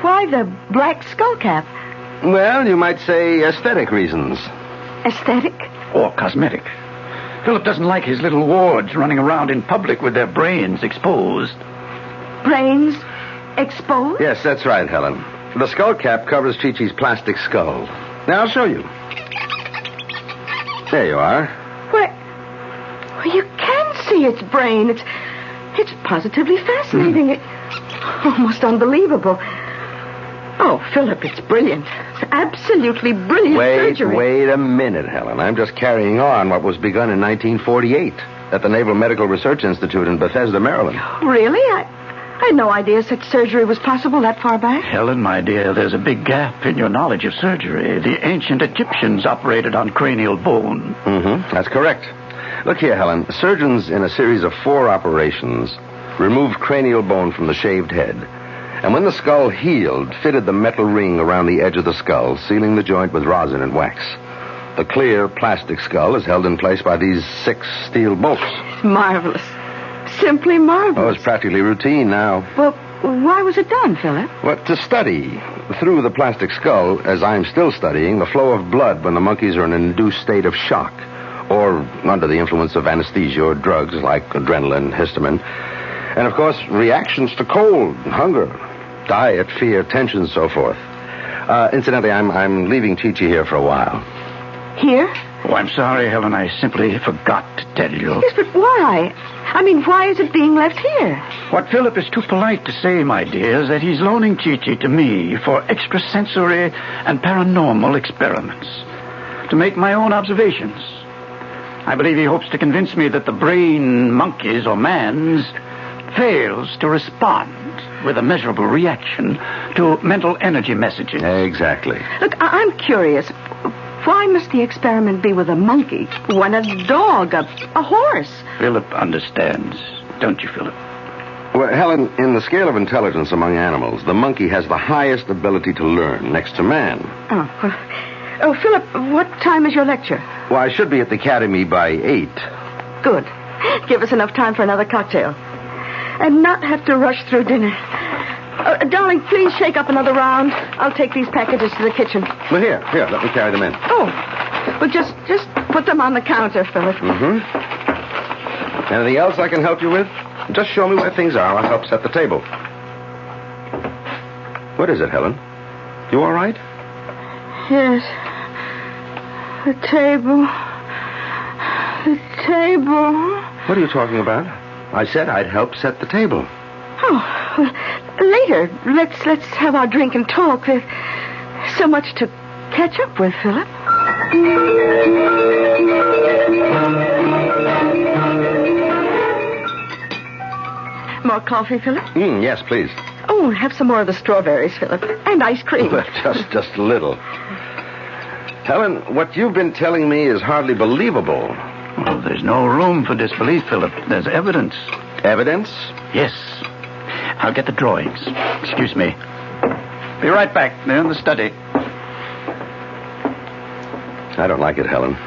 why the black skull cap? Well, you might say aesthetic reasons. Aesthetic? Or cosmetic. Philip doesn't like his little wards running around in public with their brains exposed. Brains exposed? Yes, that's right, Helen. The skull cap covers Chi-Chi's plastic skull. Now, I'll show you. There you are. Well, you can see its brain. It's positively fascinating. It's almost unbelievable. Oh, Philip, it's brilliant. It's absolutely brilliant surgery. Wait a minute, Helen. I'm just carrying on what was begun in 1948 at the Naval Medical Research Institute in Bethesda, Maryland. Really? I had no idea such surgery was possible that far back. Helen, my dear, there's a big gap in your knowledge of surgery. The ancient Egyptians operated on cranial bone. That's correct. Look here, Helen. Surgeons in a series of 4 operations removed cranial bone from the shaved head. And when the skull healed, fitted the metal ring around the edge of the skull, sealing the joint with rosin and wax. The clear plastic skull is held in place by these 6 steel bolts. Marvelous. Simply marvelous. Oh, it's practically routine now. Well, why was it done, Philip? Well, to study through the plastic skull, as I'm still studying, the flow of blood when the monkeys are in an induced state of shock or under the influence of anesthesia or drugs like adrenaline, histamine. And, of course, reactions to cold, hunger, diet, fear, tension, so forth. Incidentally, I'm leaving Chi-Chi here for a while. Here? Oh, I'm sorry, Helen. I simply forgot to tell you. Yes, but why? I mean, why is it being left here? What Philip is too polite to say, my dear, is that he's loaning Chi-Chi to me for extrasensory and paranormal experiments. To make my own observations. I believe he hopes to convince me that the brain, monkeys or man's, fails to respond with a measurable reaction to mental energy messages. Exactly. Look, I'm curious. Why must the experiment be with a monkey when a dog, a horse? Philip understands, don't you, Philip? Well, Helen, in the scale of intelligence among animals, the monkey has the highest ability to learn next to man. Oh, Philip, what time is your lecture? Well, I should be at the academy by 8. Good. Give us enough time for another cocktail. And not have to rush through dinner. Darling, please shake up another round. I'll take these packages to the kitchen. Well, here, let me carry them in. Oh, well, just put them on the counter, Philip. Anything else I can help you with? Just show me where things are. I'll help set the table. What is it, Helen? You all right? Yes. The table. What are you talking about? I said I'd help set the table. Oh, well, later. Let's have our drink and talk. There's so much to catch up with, Philip. More coffee, Philip? Yes, please. Oh, have some more of the strawberries, Philip. And ice cream. Well, just a little. Helen, what you've been telling me is hardly believable. Well, there's no room for disbelief, Philip. There's evidence. Evidence? Yes. I'll get the drawings. Excuse me. Be right back. They're in the study. I don't like it, Helen.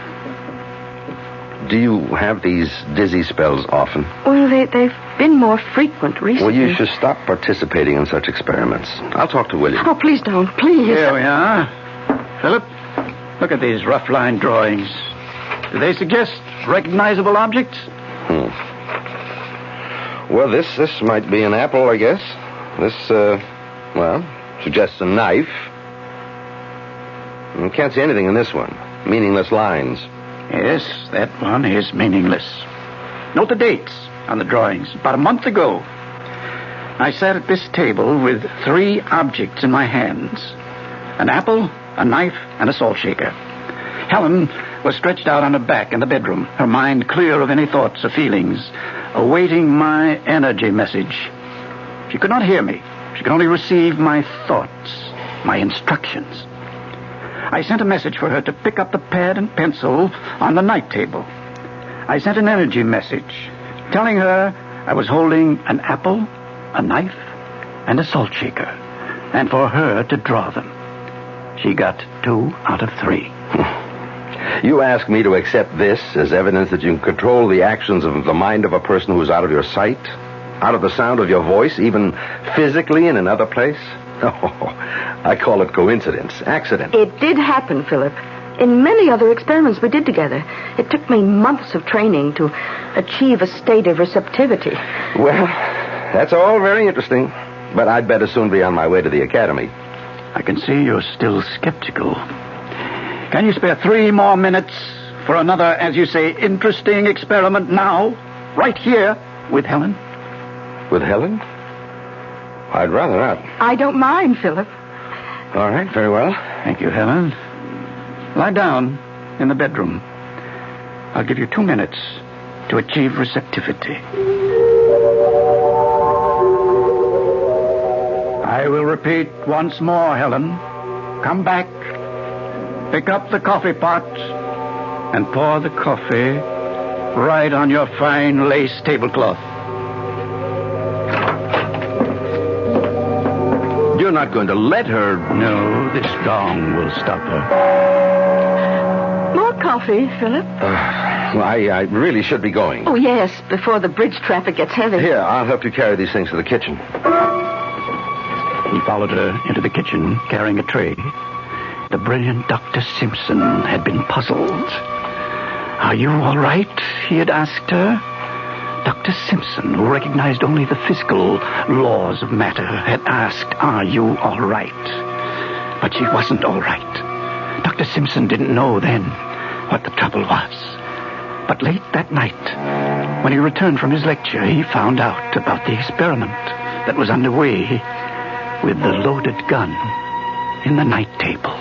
Do you have these dizzy spells often? Well, they've been more frequent recently. Well, you should stop participating in such experiments. I'll talk to William. Oh, please don't. Please. Here we are. Philip, look at these rough line drawings. Do they suggest recognizable objects? Well, this might be an apple, I guess. This, suggests a knife. I can't see anything in this one. Meaningless lines. Yes, that one is meaningless. Note the dates on the drawings. About a month ago, I sat at this table with 3 objects in my hands. An apple, a knife, and a salt shaker. Helen was stretched out on her back in the bedroom, her mind clear of any thoughts or feelings, awaiting my energy message. She could not hear me. She could only receive my thoughts, my instructions. I sent a message for her to pick up the pad and pencil on the night table. I sent an energy message telling her I was holding an apple, a knife, and a salt shaker, and for her to draw them. She got 2 out of 3. You ask me to accept this as evidence that you can control the actions of the mind of a person who is out of your sight, out of the sound of your voice, even physically in another place? Oh, I call it coincidence, accident. It did happen, Philip. In many other experiments we did together. It took me months of training to achieve a state of receptivity. Well, that's all very interesting, but I'd better soon be on my way to the academy. I can see you're still skeptical. Can you spare 3 more minutes for another, as you say, interesting experiment now, right here, with Helen? With Helen? I'd rather not. I don't mind, Philip. All right, very well. Thank you, Helen. Lie down in the bedroom. I'll give you 2 minutes to achieve receptivity. I will repeat once more, Helen. Come back. Pick up the coffee pot and pour the coffee right on your fine lace tablecloth. You're not going to let her... No, this gong will stop her. More coffee, Philip? Well, I really should be going. Oh, yes, before the bridge traffic gets heavy. Here, I'll help you carry these things to the kitchen. He followed her into the kitchen, carrying a tray. The brilliant Dr. Simpson had been puzzled. Are you all right? He had asked her. Dr. Simpson, who recognized only the physical laws of matter, had asked, are you all right? But she wasn't all right. Dr. Simpson didn't know then what the trouble was. But late that night, when he returned from his lecture, he found out about the experiment that was underway with the loaded gun in the night table.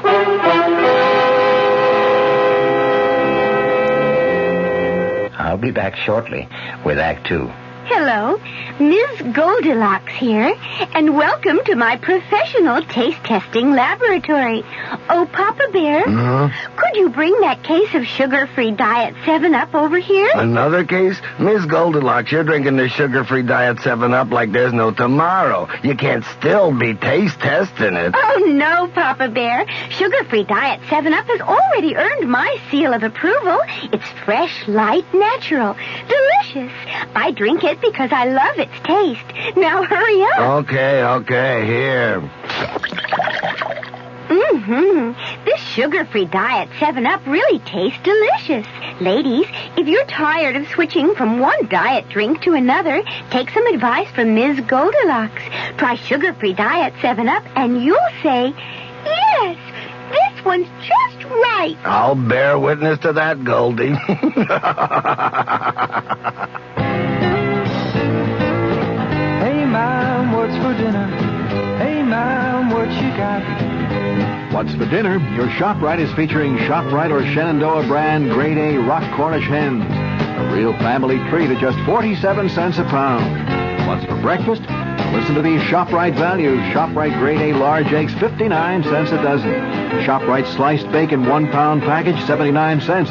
I'll be back shortly with Act 2. Hello, Ms. Goldilocks here, and welcome to my professional taste testing laboratory. Oh, Papa Bear, could you bring that case of sugar-free Diet 7-Up over here? Another case? Miss Goldilocks, you're drinking the sugar-free Diet 7-Up like there's no tomorrow. You can't still be taste testing it. Oh, no, Papa Bear. Sugar-free Diet 7-Up has already earned my seal of approval. It's fresh, light, natural, delicious. I drink it because I love its taste. Now hurry up. Okay, here. This sugar-free Diet 7-Up really tastes delicious. Ladies, if you're tired of switching from one diet drink to another, take some advice from Ms. Goldilocks. Try sugar-free Diet 7-Up and you'll say, yes, this one's just right. I'll bear witness to that, Goldie. Hey, Mom, what's for dinner? Hey, Mom, what you got? What's for dinner? Your ShopRite is featuring ShopRite or Shenandoah brand Grade A Rock Cornish hens. A real family treat at just 47 cents a pound. What's for breakfast? Listen to these ShopRite values. ShopRite grade A large eggs, 59 cents a dozen. ShopRite sliced bacon 1 pound package, 79 cents.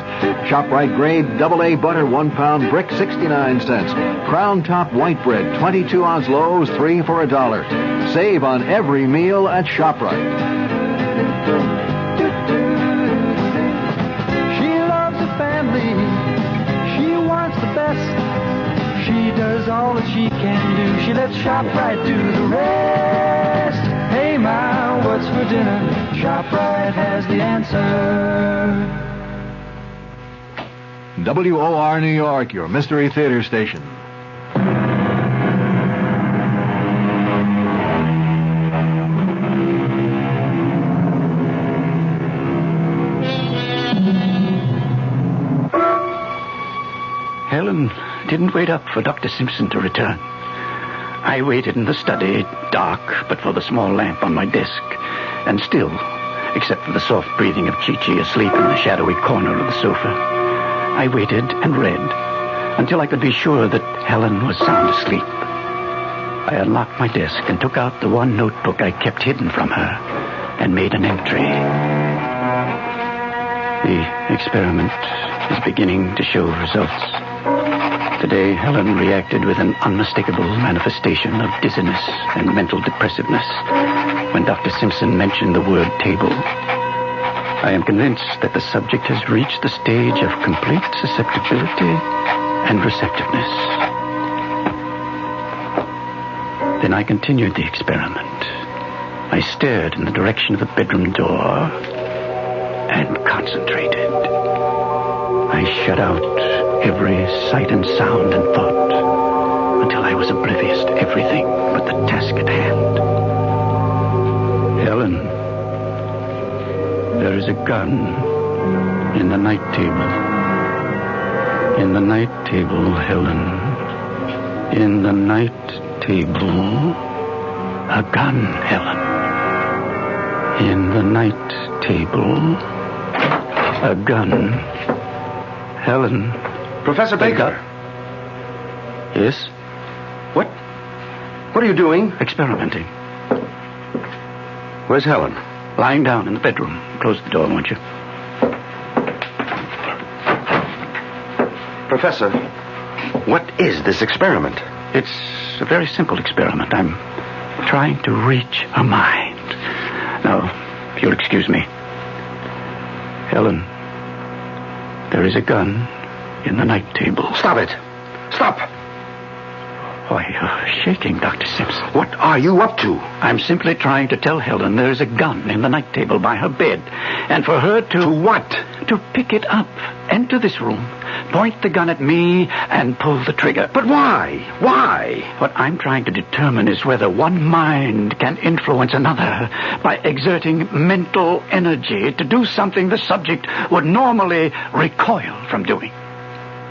ShopRite grade double A butter 1 pound brick, 69 cents. Crown Top white bread 22 ounce loaves, 3 for $1. Save on every meal at ShopRite. She loves the family. She wants the best. She does all that she can do. She lets ShopRite do the rest. Hey, Ma, what's for dinner? ShopRite has the answer. WOR New York, your Mystery Theater station. Helen didn't wait up for Dr. Simpson to return. I waited in the study, dark, but for the small lamp on my desk, and still, except for the soft breathing of Chi-Chi asleep in the shadowy corner of the sofa. I waited and read until I could be sure that Helen was sound asleep. I unlocked my desk and took out the one notebook I kept hidden from her and made an entry. The experiment is beginning to show results. Today, Helen reacted with an unmistakable manifestation of dizziness and mental depressiveness when Dr. Simpson mentioned the word table. I am convinced that the subject has reached the stage of complete susceptibility and receptiveness. Then I continued the experiment. I stared in the direction of the bedroom door and concentrated. I shut out every sight and sound and thought until I was oblivious to everything but the task at hand. Helen, there is a gun in the night table. In the night table, Helen. In the night table, a gun, Helen. In the night table, a gun. Helen. Professor Baker. Yes? What are you doing? Experimenting. Where's Helen? Lying down in the bedroom. Close the door, won't you? Professor, what is this experiment? It's a very simple experiment. I'm trying to reach her mind. Now, if you'll excuse me. Helen, there is a gun in the night table. Stop it. Stop. Why, you're shaking, Dr. Simpson. What are you up to? I'm simply trying to tell Helen there's a gun in the night table by her bed. And for her to... To what? To pick it up, enter this room, point the gun at me, and pull the trigger. But why? Why? What I'm trying to determine is whether one mind can influence another by exerting mental energy to do something the subject would normally recoil from doing.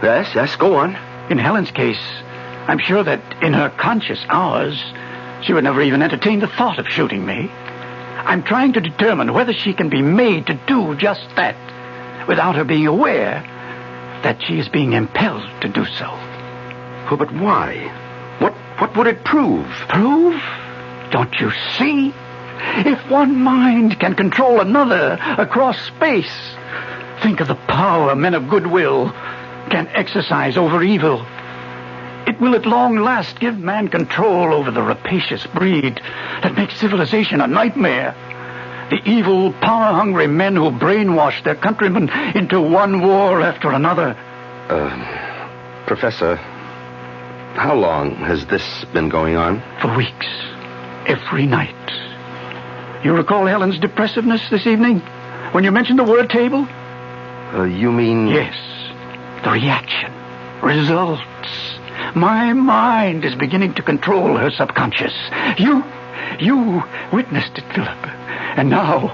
Yes, go on. In Helen's case, I'm sure that in her conscious hours, she would never even entertain the thought of shooting me. I'm trying to determine whether she can be made to do just that without her being aware that she is being impelled to do so. Oh, but why? What would it prove? Prove? Don't you see? If one mind can control another across space, think of the power men of goodwill can exercise over evil. It will at long last give man control over the rapacious breed that makes civilization a nightmare. The evil, power-hungry men who brainwash their countrymen into one war after another. Professor, how long has this been going on? For weeks. Every night. You recall Helen's depressiveness this evening? When you mentioned the word table? You mean... Yes. The reaction. Results. My mind is beginning to control her subconscious. You witnessed it, Philip. And now,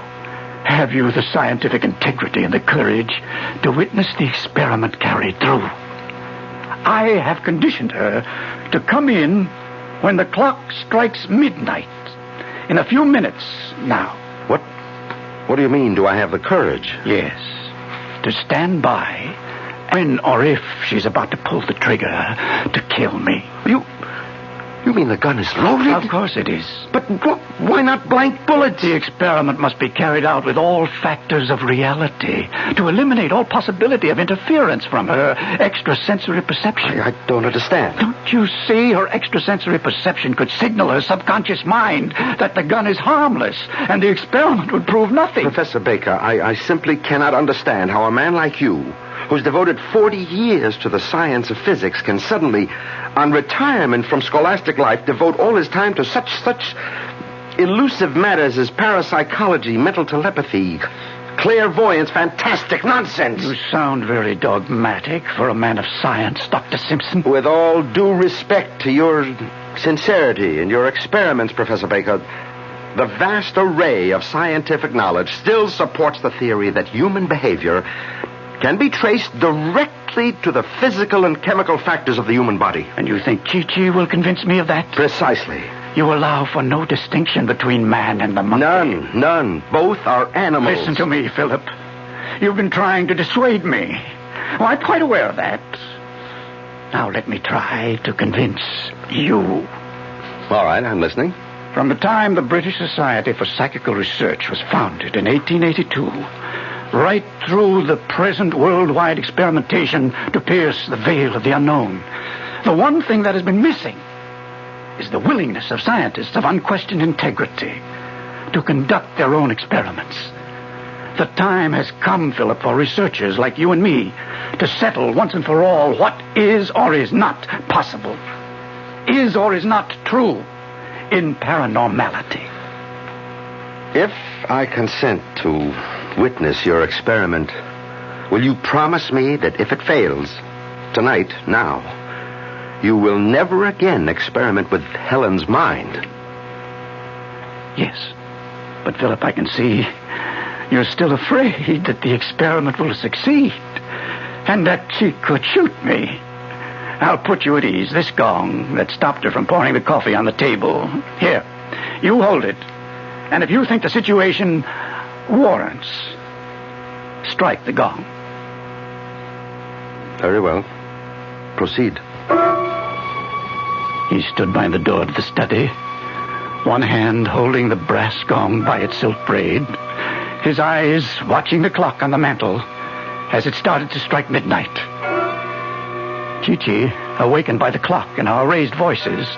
have you the scientific integrity and the courage to witness the experiment carried through? I have conditioned her to come in when the clock strikes midnight. In a few minutes now. What do you mean, do I have the courage? Yes. To stand by when or if she's about to pull the trigger to kill me. You mean the gun is loaded? Of course it is. But why not blank bullets? The experiment must be carried out with all factors of reality to eliminate all possibility of interference from her extrasensory perception. I don't understand. Don't you see? Her extrasensory perception could signal her subconscious mind that the gun is harmless, and the experiment would prove nothing. Professor Baker, I simply cannot understand how a man like you, who's devoted 40 years to the science of physics, can suddenly, on retirement from scholastic life, devote all his time to such elusive matters as parapsychology, mental telepathy, clairvoyance, fantastic nonsense. You sound very dogmatic for a man of science, Dr. Simpson. With all due respect to your sincerity and your experiments, Professor Baker, the vast array of scientific knowledge still supports the theory that human behavior can be traced directly to the physical and chemical factors of the human body. And you think Chi-Chi will convince me of that? Precisely. You allow for no distinction between man and the monkey? None. Both are animals. Listen to me, Philip. You've been trying to dissuade me. Oh, I'm quite aware of that. Now let me try to convince you. All right, I'm listening. From the time the British Society for Psychical Research was founded in 1882... right through the present worldwide experimentation to pierce the veil of the unknown, the one thing that has been missing is the willingness of scientists of unquestioned integrity to conduct their own experiments. The time has come, Philip, for researchers like you and me to settle once and for all what is or is not possible, is or is not true in paranormality. If I consent to witness your experiment, will you promise me that if it fails, tonight, now, you will never again experiment with Helen's mind? Yes. But, Philip, I can see you're still afraid that the experiment will succeed and that she could shoot me. I'll put you at ease. This gong that stopped her from pouring the coffee on the table. Here, you hold it. And if you think the situation warrants, strike the gong. Very well. Proceed. He stood by the door to the study, one hand holding the brass gong by its silk braid, his eyes watching the clock on the mantel as it started to strike midnight. Chi-Chi, awakened by the clock and our raised voices,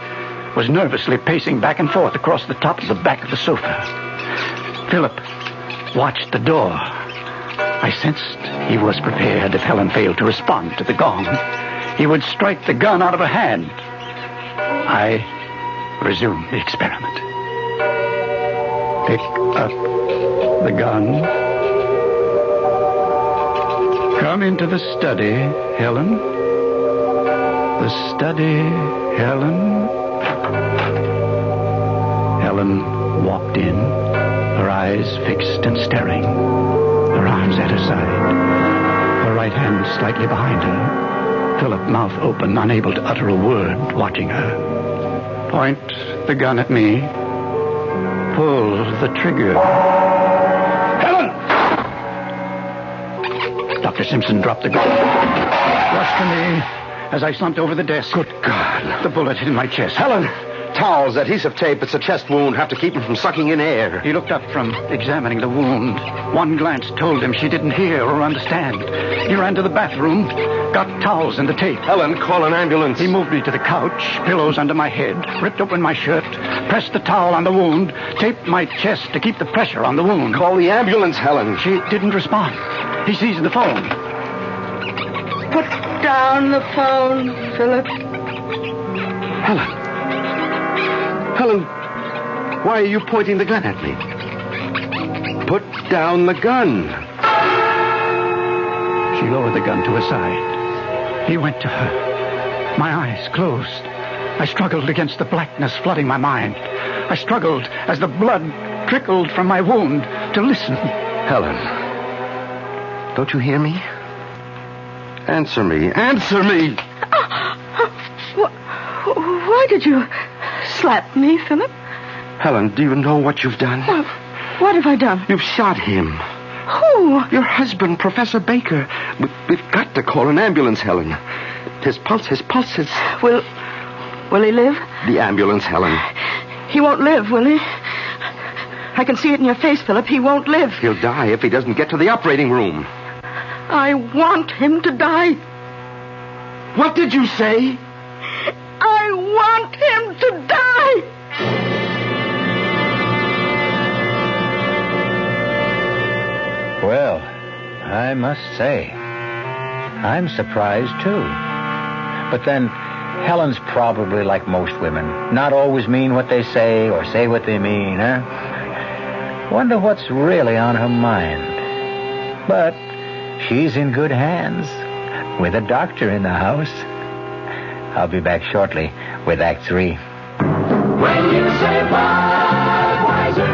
was nervously pacing back and forth across the top of the back of the sofa. Philip watched the door. I sensed he was prepared if Helen failed to respond to the gong. He would strike the gun out of her hand. I resumed the experiment. Pick up the gun. Come into the study, Helen. The study, Helen. Helen walked in, her eyes fixed and staring, her arms at her side, her right hand slightly behind her, Philip, mouth open, unable to utter a word, watching her. Point the gun at me. Pull the trigger. Helen! Dr. Simpson dropped the gun. Rushed to me as I slumped over the desk. Good God. The bullet hit in my chest. Helen! Towels, adhesive tape. It's a chest wound. Have to keep him from sucking in air. He looked up from examining the wound. One glance told him she didn't hear or understand. He ran to the bathroom, got towels and the tape. Helen, call an ambulance. He moved me to the couch, pillows under my head, ripped open my shirt, pressed the towel on the wound, taped my chest to keep the pressure on the wound. Call the ambulance, Helen. She didn't respond. He seized the phone. Put down the phone, Philip. Helen, why are you pointing the gun at me? Put down the gun. She lowered the gun to her side. He went to her. My eyes closed. I struggled against the blackness flooding my mind. I struggled as the blood trickled from my wound to listen. Helen, don't you hear me? Answer me. Answer me! Why did you slap me, Philip? Helen, do you know what you've done? What have I done? You've shot him. Who? Your husband, Professor Baker. We've got to call an ambulance, Helen. His pulse is... Will Will he live? The ambulance, Helen. He won't live, will he? I can see it in your face, Philip. He won't live. He'll die if he doesn't get to the operating room. I want him to die. What did you say? I want him to die. Well, I must say, I'm surprised, too. But then, Helen's probably like most women. Not always mean what they say or say what they mean, huh? Wonder what's really on her mind. But she's in good hands with a doctor in the house. I'll be back shortly with Act 3. When you say Budweiser,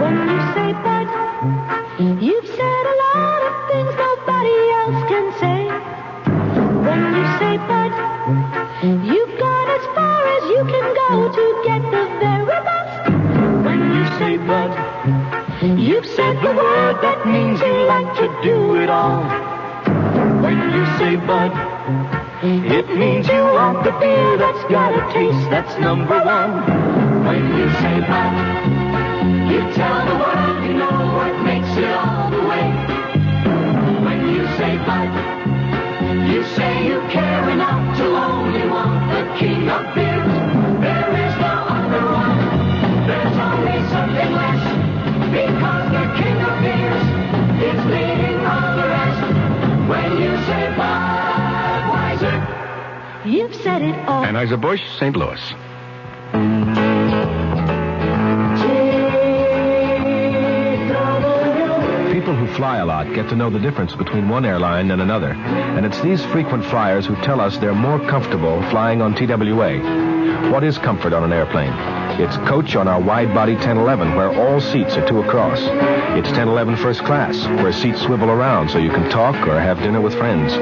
When you say Bud, you've said a lot of things nobody else can say. When you say Bud, you've gone as far as you can go to get the very best. When you say Bud, you've said the word that means you like to do it all. when you say Bud, it means you want the beer that's got a taste that's number one. When you say Bud, you tell the world you know what makes it all the way. When you say Bud, you say you care enough to only want the king of beers. There is no other one. There's only something less. Because the king of beers is leading all the rest. When you say Budweiser, you've said it all. Anheuser-Busch, St. Louis. People who fly a lot get to know the difference between one airline and another. And it's these frequent flyers who tell us they're more comfortable flying on TWA. What is comfort on an airplane? It's coach on our wide-body 1011, where all seats are two across. It's 1011 first class, where seats swivel around so you can talk or have dinner with friends.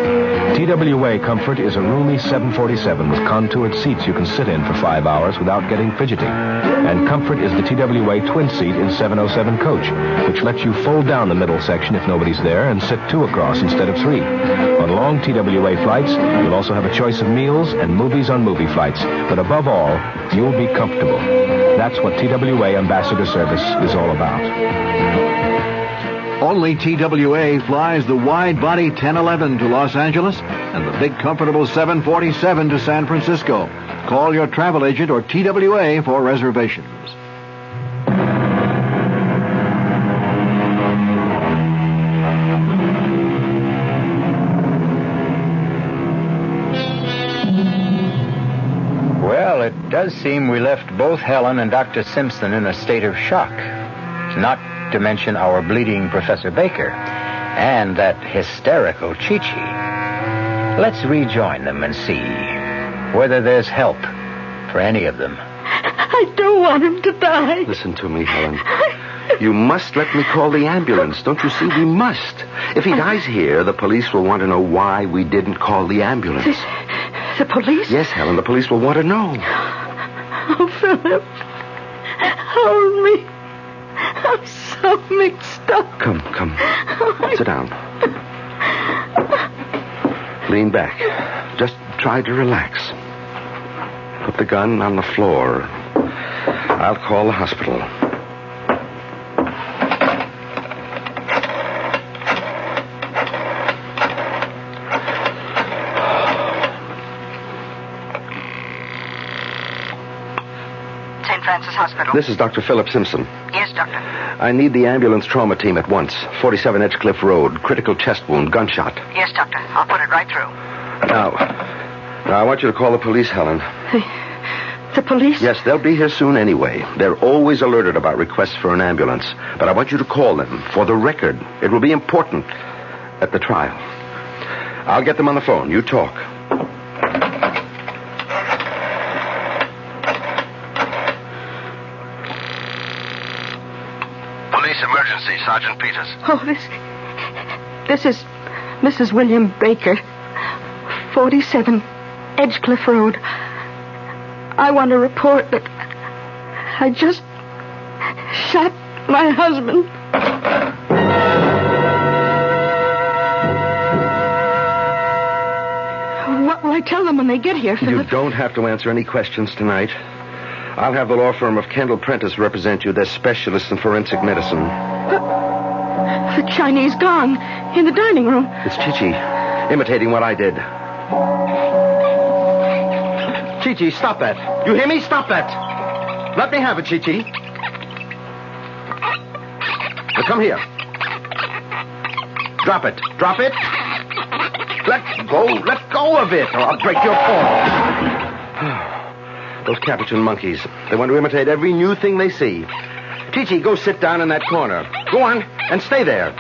TWA Comfort is a roomy 747 with contoured seats you can sit in for 5 hours without getting fidgety. And Comfort is the TWA twin seat in 707 coach, which lets you fold down the middle section if nobody's there and sit two across instead of three. On long TWA flights, you'll also have a choice of meals and movies on movie flights. But above all, you'll be comfortable. That's what TWA Ambassador Service is all about. Only TWA flies the wide-body 1011 to Los Angeles and the big comfortable 747 to San Francisco. Call your travel agent or TWA for reservations. Well, it does seem we left both Helen and Dr. Simpson in a state of shock. Not to mention our bleeding Professor Baker and that hysterical Chi-Chi. Let's rejoin them and see whether there's help for any of them. I don't want him to die. Listen to me, Helen. You must let me call the ambulance. Don't you see? We must. If he dies here, the police will want to know why we didn't call the ambulance. The police? Yes, Helen, the police will want to know. Oh, Philip. Hold me. I'm so mixed up. Come. Sit down. Lean back. Just try to relax. Put the gun on the floor. I'll call the hospital. St. Francis Hospital. This is Dr. Philip Simpson. Yes, doctor. I need the ambulance trauma team at once. 47 Edgecliff Road. Critical chest wound. Gunshot. Yes, doctor. I'll put it right through. Now, I want you to call the police, Helen. The police? Yes, they'll be here soon anyway. They're always alerted about requests for an ambulance. But I want you to call them for the record. It will be important at the trial. I'll get them on the phone. You talk. Police emergency, Sergeant Peters. Oh, this is Mrs. William Baker, 47 Edgecliff Road. I want to report that I just shot my husband. What will I tell them when they get here, Philip? You don't have to answer any questions tonight. I'll have the law firm of Kendall Prentice represent you. They're specialists in forensic medicine. The Chinese gong in the dining room. It's Chi-Chi, imitating what I did. Chi-Chi, stop that. You hear me? Stop that. Let me have it, Chi-Chi. Now, come here. Drop it. Drop it. Let go of it, or I'll break your fall. Those Capuchin monkeys. They want to imitate every new thing they see. Chi-Chi, go sit down in that corner. Go on, and stay there.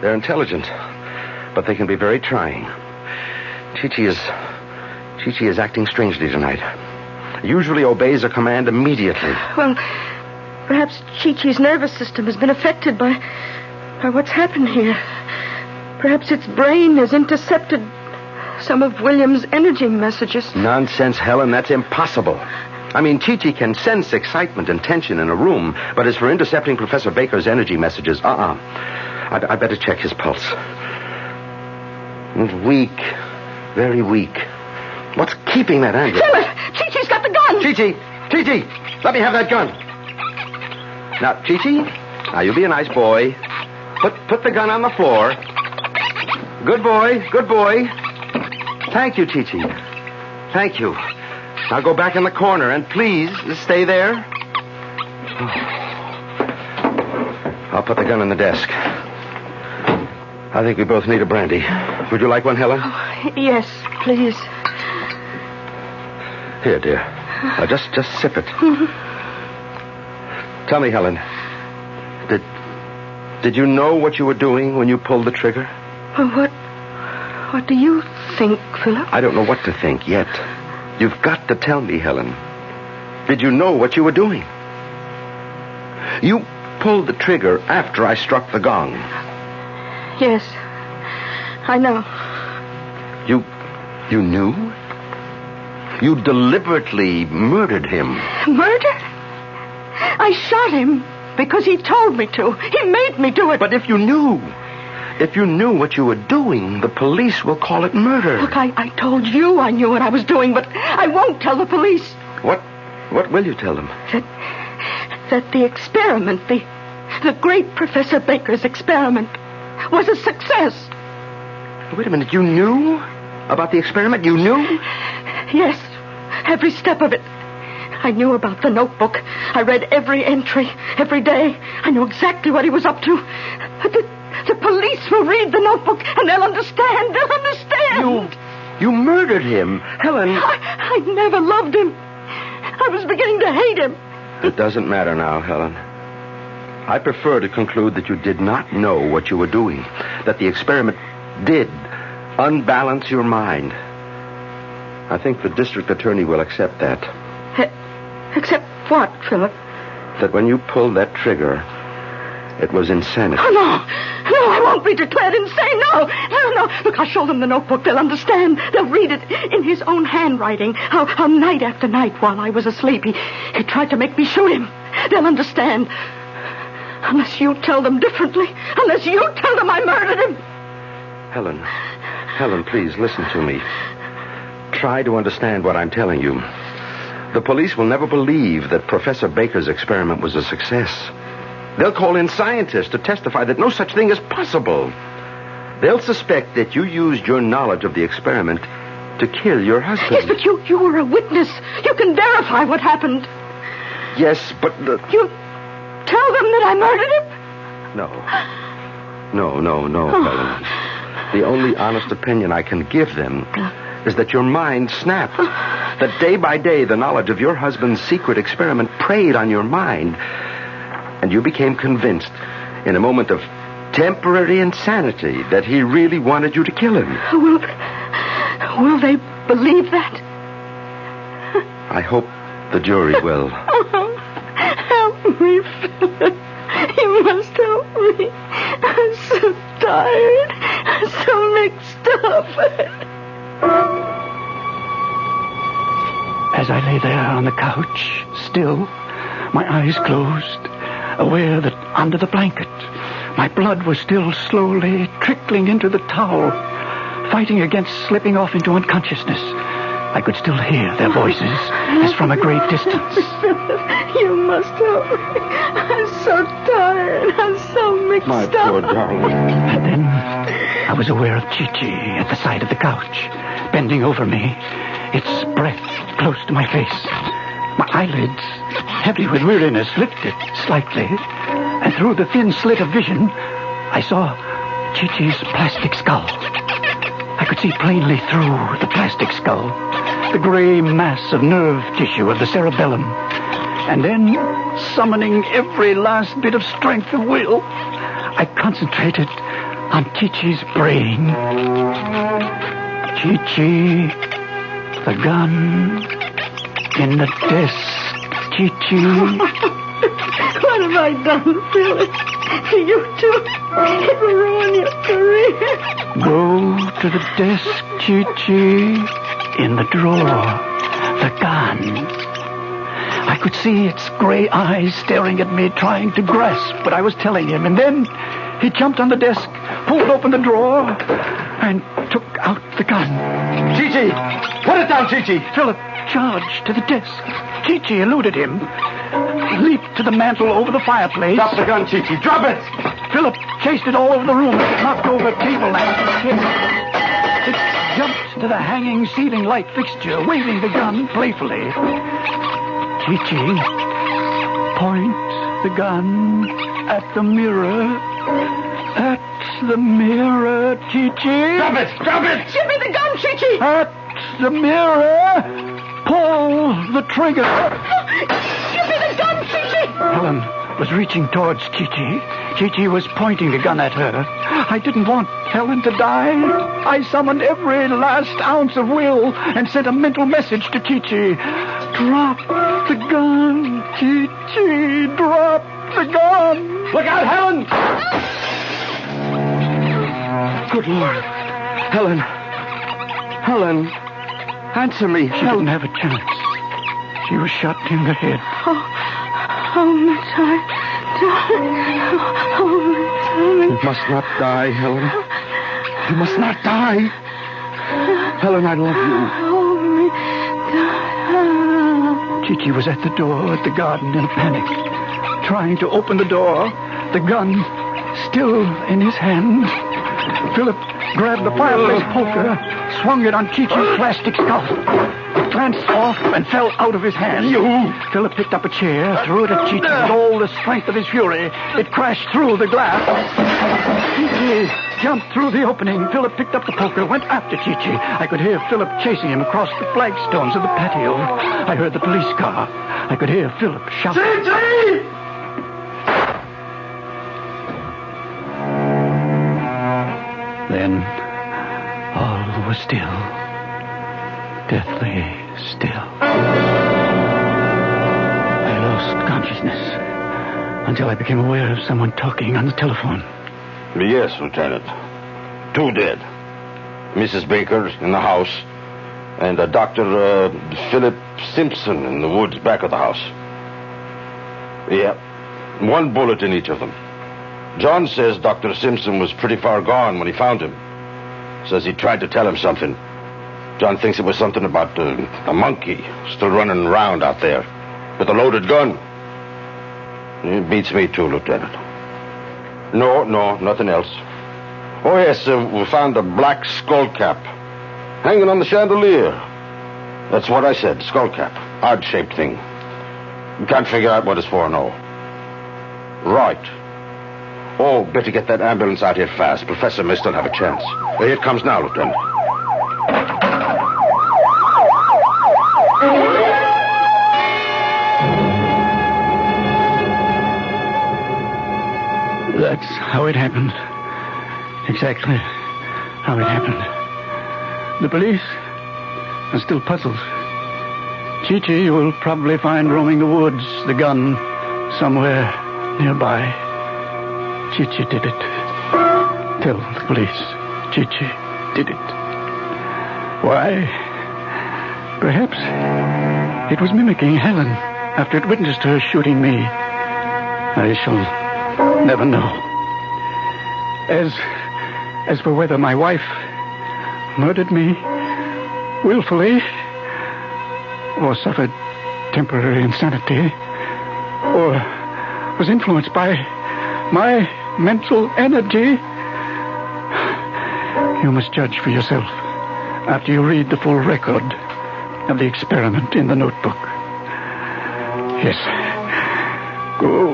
They're intelligent, but they can be very trying. Chi-Chi is acting strangely tonight. Usually obeys a command immediately. Well, perhaps Chi-Chi's nervous system has been affected by what's happened here. Perhaps its brain has intercepted some of William's energy messages. Nonsense, Helen. That's impossible. I mean, Chi-Chi can sense excitement and tension in a room, but as for intercepting Professor Baker's energy messages, I better check his pulse. It's weak. Very weak. What's keeping that anger? Philip! Chi-Chi's got the gun! Chi-Chi! Let me have that gun. Now, Chi-Chi, now you be a nice boy. Put the gun on the floor. Good boy. Thank you, Chi-Chi. Thank you. Now go back in the corner, and please stay there. I'll put the gun in the desk. I think we both need a brandy. Would you like one, Helen? Oh, yes, please. Here, dear. Now, just sip it. Tell me, Helen, did you know what you were doing when you pulled the trigger? Well, what do you think, Philip? I don't know what to think yet. You've got to tell me, Helen. Did you know what you were doing? You pulled the trigger after I struck the gong. Yes, I know. You knew? You deliberately murdered him. Murder? I shot him because he told me to. He made me do it. But if you knew what you were doing, the police will call it murder. Look, I told you I knew what I was doing, but I won't tell the police. What will you tell them? That the experiment, the great Professor Baker's experiment, was a success. Wait a minute, you knew about the experiment? You knew? Yes, every step of it. I knew about the notebook. I read every entry, every day. I knew exactly what he was up to. The police will read the notebook, and they'll understand. They'll understand. You murdered him. Helen. I never loved him. I was beginning to hate him. It doesn't matter now, Helen. I prefer to conclude that you did not know what you were doing, that the experiment did unbalance your mind. I think the district attorney will accept that. Accept what, Philip? That when you pulled that trigger, it was insanity. Oh, no, I won't be declared insane. No. Look, I'll show them the notebook. They'll understand. They'll read it in his own handwriting. How night after night while I was asleep, he tried to make me shoot him. They'll understand. Unless you tell them differently. Unless you tell them I murdered him. Helen, please listen to me. Try to understand what I'm telling you. The police will never believe that Professor Baker's experiment was a success. They'll call in scientists to testify that no such thing is possible. They'll suspect that you used your knowledge of the experiment to kill your husband. Yes, but you were a witness. You can verify what happened. Yes, but... You tell them that I murdered him? No, Helen. The only honest opinion I can give them is that your mind snapped. That day by day, the knowledge of your husband's secret experiment preyed on your mind. And you became convinced, in a moment of temporary insanity, that he really wanted you to kill him. Will they believe that? I hope the jury will. Help me, Philip. You must help me. I'm so tired. I'm so mixed up. As I lay there on the couch, still, my eyes closed, aware that under the blanket, my blood was still slowly trickling into the towel. fighting against slipping off into unconsciousness. I could still hear their voices as from a great distance. You must help me. I'm so tired. I'm so mixed My up. poor darling. And then I was aware of Chi-Chi at the side of the couch, bending over me, its breath close to my face. My eyelids, heavy with weariness, lifted slightly, and through the thin slit of vision, I saw Chi-Chi's plastic skull. I could see plainly through the plastic skull, the gray mass of nerve tissue of the cerebellum. And then, summoning every last bit of strength of will, I concentrated on Chi-Chi's brain. Chi-Chi, the gun, in the desk, Chi-Chi. What have I done, Phyllis? You too. It will ruin your career. Go to the desk, Chi-Chi, in the drawer, the gun. I could see its gray eyes staring at me, trying to grasp what I was telling him. And then he jumped on the desk, pulled open the drawer, and took out the gun. Chi-Chi! Put it down, Chi-Chi! Philip charged to the desk. Chi-Chi eluded him, leaped to the mantel over the fireplace. Drop the gun, Chi-Chi. Drop it! Philip chased it all over the room, knocked over table lamps and chairs. It jumped to the hanging ceiling light fixture, waving the gun playfully. Chi-Chi, point the gun at the mirror. At the mirror, Chi-Chi. Drop it! Drop it! Give me the gun, Chi-Chi. At the mirror, pull the trigger. Give me the gun, Chi-Chi. Helen was reaching towards Chi-Chi. Chi-Chi was pointing the gun at her. I didn't want Helen to die. I summoned every last ounce of will and sent a mental message to Chi-Chi. Drop the gun, Chi-Chi. Drop the gun. Look out, Helen! Good Lord. Helen. Helen. Answer me. She didn't have a chance. She was shot in the head. Oh, my darling. Oh, my darling. You must not die, Helen. You must not die. Helen, I love you. Oh, my darling. Chi-Chi was at the door at the garden in a panic, trying to open the door, the gun still in his hand. Philip grabbed the fireplace poker, swung it on Chi-Chi's plastic skull. It glanced off and fell out of his hand. Philip picked up a chair, threw it at Chi-Chi with all the strength of his fury. It crashed through the glass. Chi-Chi jumped through the opening. Philip picked up the poker, went after Chi-Chi. I could hear Philip chasing him across the flagstones of the patio. I heard the police car. I could hear Philip shout. Chi-Chi! Then all was still, deathly still. I lost consciousness until I became aware of someone talking on the telephone. Yes, Lieutenant. 2 dead. Mrs. Baker in the house, and Dr. Philip Simpson in the woods back of the house. Yeah, 1 bullet in each of them. John says Dr. Simpson was pretty far gone when he found him. Says he tried to tell him something. John thinks it was something about a monkey still running around out there with a loaded gun. It beats me too, Lieutenant. No, nothing else. Oh, yes, we found a black skull cap hanging on the chandelier. That's what I said, skull cap. Odd-shaped thing. Can't figure out what it's for, no. Right. Oh, better get that ambulance out here fast. Professor may still have a chance. Here it comes now, Lieutenant. That's how it happened. Exactly how it happened. The police are still puzzled. Chi-Chi will probably find roaming the woods the gun somewhere nearby. Chi-Chi did it. Tell the police Chi-Chi did it. Why? Perhaps it was mimicking Helen after it witnessed her shooting me. I shall never know. As for whether my wife murdered me willfully, or suffered temporary insanity, or was influenced by my mental energy, you must judge for yourself after you read the full record of the experiment in the notebook. Yes. Go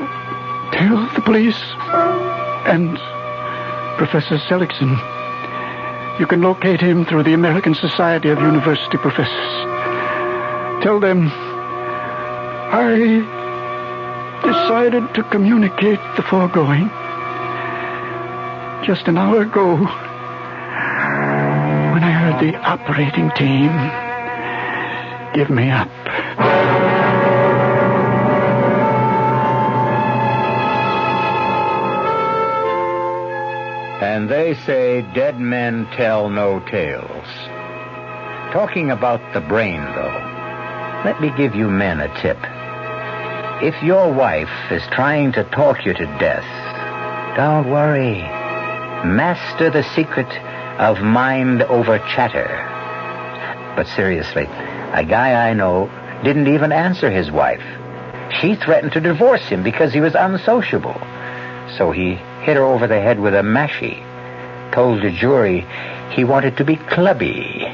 tell the police and Professor Seligson. You can locate him through the American Society of University Professors. Tell them I decided to communicate the foregoing just an hour ago when I heard the operating team give me up. And they say dead men tell no tales. Talking about the brain, though, let me give you men a tip. If your wife is trying to talk you to death, don't worry. Master the secret of mind over chatter. But seriously, a guy I know didn't even answer his wife. She threatened to divorce him because he was unsociable. So he hit her over the head with a mashie. Told the jury he wanted to be clubby.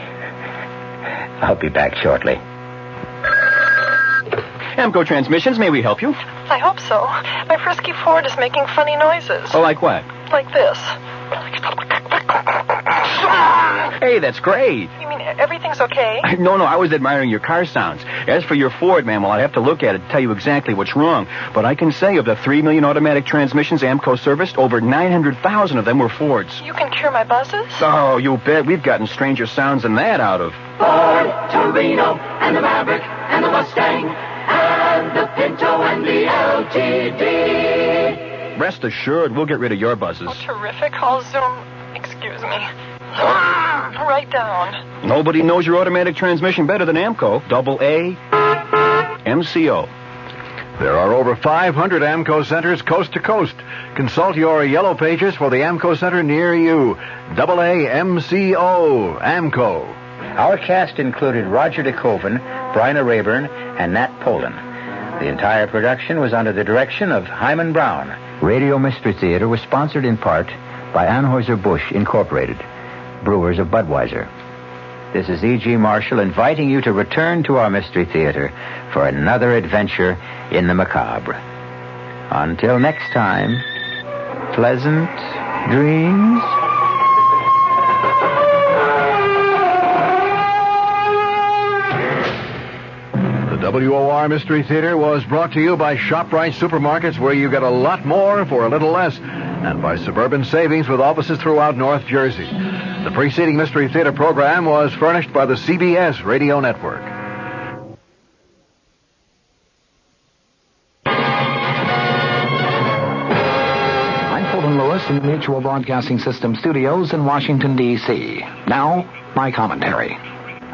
I'll be back shortly. Amco Transmissions, may we help you? I hope so. My frisky Ford is making funny noises. Oh, like what? Like this. Hey, that's great. You mean everything's okay? No, I was admiring your car sounds. As for your Ford, ma'am, well, I'd have to look at it to tell you exactly what's wrong. But I can say of the 3 million automatic transmissions Amco serviced, over 900,000 of them were Fords. You can cure my buzzes? Oh, you bet. We've gotten stranger sounds than that out of Ford, Torino, and the Maverick, and the Mustang, and the Pinto, and the LTD. Rest assured, we'll get rid of your buzzes. Oh, terrific. I'll zoom. Excuse me. Right down. Nobody knows your automatic transmission better than Amco. Double A, MCO. There are over 500 AMCO centers coast to coast. Consult your yellow pages for the AMCO center near you. Double A, MCO, AMCO. Our cast included Roger DeKoven, Bryna Rayburn, and Nat Polen. The entire production was under the direction of Hyman Brown. Radio Mystery Theater was sponsored in part by Anheuser-Busch Incorporated, brewers of Budweiser. This is E.G. Marshall inviting you to return to our Mystery Theater for another adventure in the macabre. Until next time, pleasant dreams. The WOR Mystery Theater was brought to you by ShopRite Supermarkets, where you get a lot more for a little less, and by Suburban Savings with offices throughout North Jersey. The preceding Mystery Theater program was furnished by the CBS Radio Network. I'm Fulton Lewis in the Mutual Broadcasting System studios in Washington, D.C. Now, my commentary.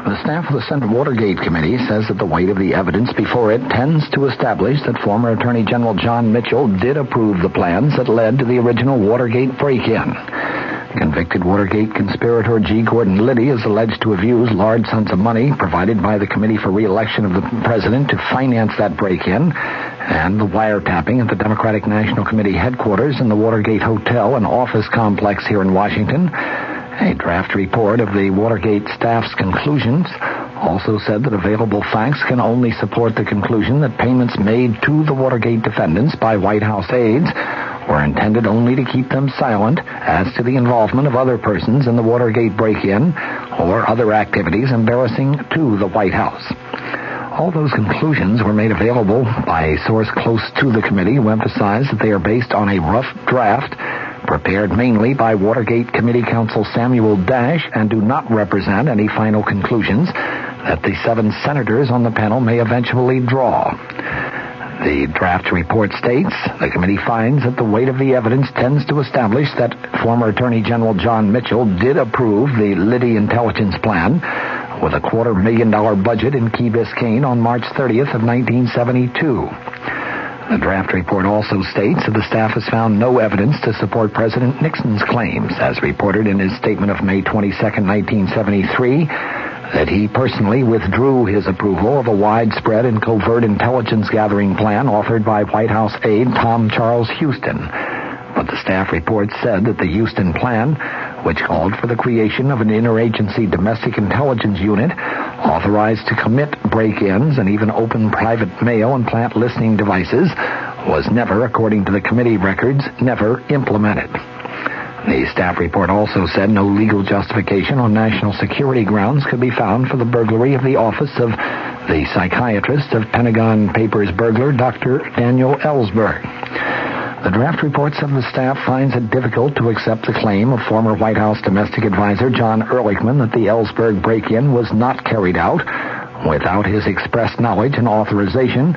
The staff of the Senate Watergate Committee says that the weight of the evidence before it tends to establish that former Attorney General John Mitchell did approve the plans that led to the original Watergate break-in. Convicted Watergate conspirator G. Gordon Liddy is alleged to have used large sums of money provided by the Committee for Re-election of the President to finance that break-in, and the wiretapping at the Democratic National Committee headquarters in the Watergate Hotel and office complex here in Washington. A draft report of the Watergate staff's conclusions also said that available facts can only support the conclusion that payments made to the Watergate defendants by White House aides were intended only to keep them silent as to the involvement of other persons in the Watergate break-in or other activities embarrassing to the White House. All those conclusions were made available by a source close to the committee who emphasized that they are based on a rough draft prepared mainly by Watergate Committee Counsel Samuel Dash and do not represent any final conclusions that the 7 senators on the panel may eventually draw. The draft report states, the committee finds that the weight of the evidence tends to establish that former Attorney General John Mitchell did approve the Liddy intelligence plan with a $250,000 budget in Key Biscayne on March 30th of 1972. The draft report also states that the staff has found no evidence to support President Nixon's claims, as reported in his statement of May 22, 1973, that he personally withdrew his approval of a widespread and covert intelligence gathering plan authored by White House aide Tom Charles Houston. But the staff report said that the Houston plan, which called for the creation of an interagency domestic intelligence unit authorized to commit break-ins and even open private mail and plant listening devices, was never, according to the committee records, never implemented. The staff report also said no legal justification on national security grounds could be found for the burglary of the office of the psychiatrist of Pentagon Papers burglar, Dr. Daniel Ellsberg. The draft report said the staff finds it difficult to accept the claim of former White House domestic advisor John Ehrlichman that the Ellsberg break-in was not carried out without his express knowledge and authorization.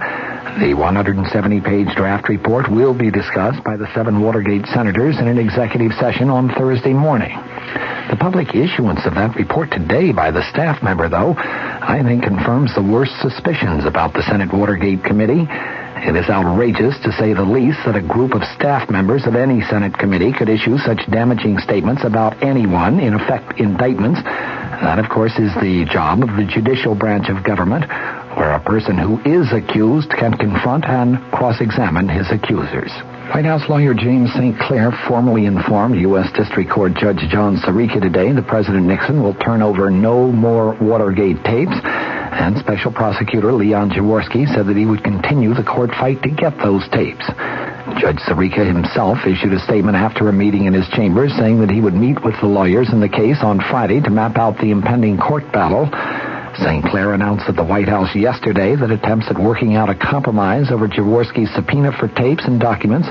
The 170-page draft report will be discussed by the 7 Watergate senators in an executive session on Thursday morning. The public issuance of that report today by the staff member, though, I think confirms the worst suspicions about the Senate Watergate Committee. It is outrageous, to say the least, that a group of staff members of any Senate committee could issue such damaging statements about anyone, in effect indictments. That, of course, is the job of the judicial branch of government, where a person who is accused can confront and cross-examine his accusers. White House lawyer James St. Clair formally informed U.S. District Court Judge John Sirica today that President Nixon will turn over no more Watergate tapes, and Special Prosecutor Leon Jaworski said that he would continue the court fight to get those tapes. Judge Sirica himself issued a statement after a meeting in his chambers saying that he would meet with the lawyers in the case on Friday to map out the impending court battle. St. Clair announced at the White House yesterday that attempts at working out a compromise over Jaworski's subpoena for tapes and documents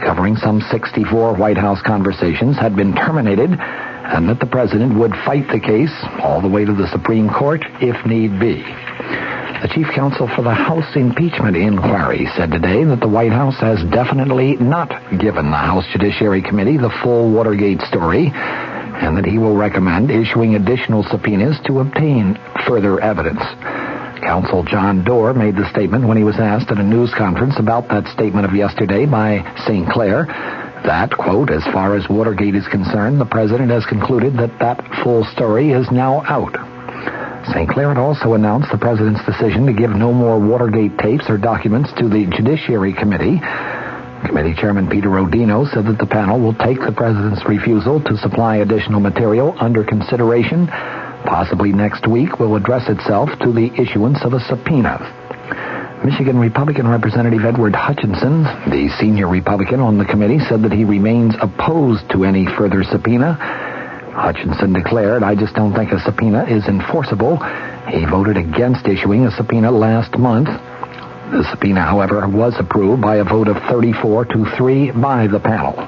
covering some 64 White House conversations had been terminated, and that the president would fight the case all the way to the Supreme Court if need be. The chief counsel for the House impeachment inquiry said today that the White House has definitely not given the House Judiciary Committee the full Watergate story, and that he will recommend issuing additional subpoenas to obtain further evidence. Counsel John Doerr made the statement when he was asked at a news conference about that statement of yesterday by St. Clair that, quote, as far as Watergate is concerned, the president has concluded that that full story is now out. St. Clair had also announced the president's decision to give no more Watergate tapes or documents to the Judiciary Committee. Committee Chairman Peter Rodino said that the panel will take the president's refusal to supply additional material under consideration. Possibly next week will address itself to the issuance of a subpoena. Michigan Republican Representative Edward Hutchinson, the senior Republican on the committee, said that he remains opposed to any further subpoena. Hutchinson declared, "I just don't think a subpoena is enforceable." He voted against issuing a subpoena last month. The subpoena, however, was approved by a vote of 34-3 by the panel.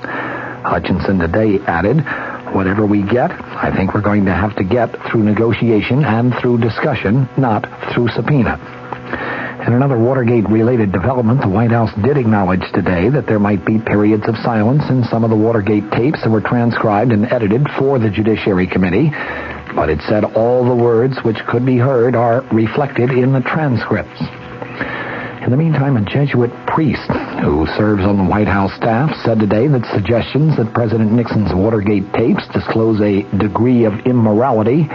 Hutchinson today added, "Whatever we get, I think we're going to have to get through negotiation and through discussion, not through subpoena." In another Watergate-related development, the White House did acknowledge today that there might be periods of silence in some of the Watergate tapes that were transcribed and edited for the Judiciary Committee, but it said all the words which could be heard are reflected in the transcripts. In the meantime, a Jesuit priest who serves on the White House staff said today that suggestions that President Nixon's Watergate tapes disclose a degree of immorality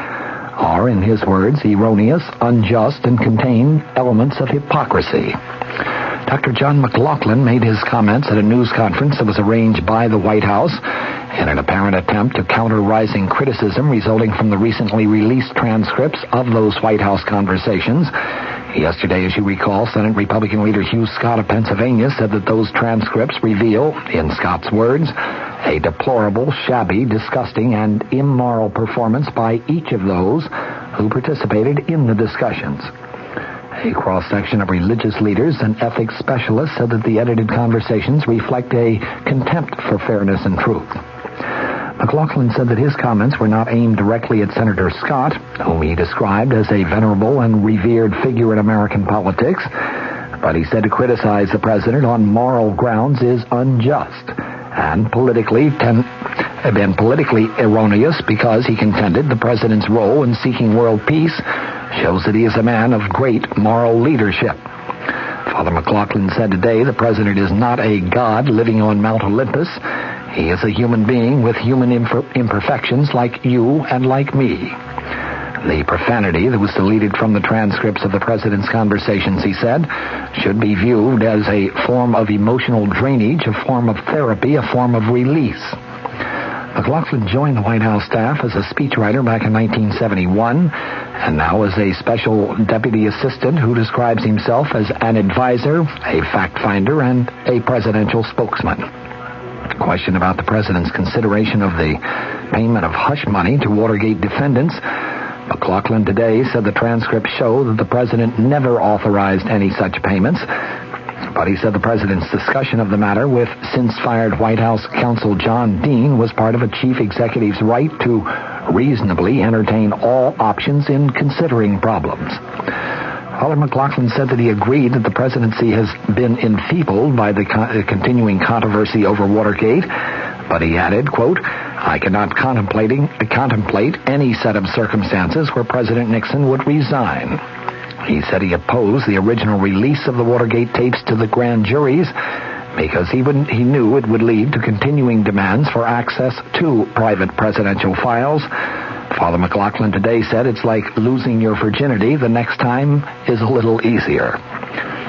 are, in his words, erroneous, unjust, and contain elements of hypocrisy. Dr. John McLaughlin made his comments at a news conference that was arranged by the White House in an apparent attempt to counter rising criticism resulting from the recently released transcripts of those White House conversations. Yesterday, as you recall, Senate Republican leader Hugh Scott of Pennsylvania said that those transcripts reveal, in Scott's words, a deplorable, shabby, disgusting, and immoral performance by each of those who participated in the discussions. A cross-section of religious leaders and ethics specialists said that the edited conversations reflect a contempt for fairness and truth. McLaughlin said that his comments were not aimed directly at Senator Scott, whom he described as a venerable and revered figure in American politics, but he said to criticize the president on moral grounds is unjust and politically erroneous because he contended the president's role in seeking world peace shows that he is a man of great moral leadership. Father McLaughlin said today the president is not a god living on Mount Olympus. He is a human being with human imperfections like you and like me. The profanity that was deleted from the transcripts of the president's conversations, he said, should be viewed as a form of emotional drainage, a form of therapy, a form of release. McLaughlin joined the White House staff as a speechwriter back in 1971, and now as a special deputy assistant who describes himself as an advisor, a fact finder, and a presidential spokesman. A question about the president's consideration of the payment of hush money to Watergate defendants, McLaughlin today said the transcripts show that the president never authorized any such payments, but he said the president's discussion of the matter with since-fired White House counsel John Dean was part of a chief executive's right to reasonably entertain all options in considering problems. Father McLaughlin said that he agreed that the presidency has been enfeebled by the continuing controversy over Watergate, but he added, quote, I cannot contemplate any set of circumstances where President Nixon would resign. He said he opposed the original release of the Watergate tapes to the grand juries because he knew it would lead to continuing demands for access to private presidential files. Father McLaughlin today said it's like losing your virginity. The next time is a little easier.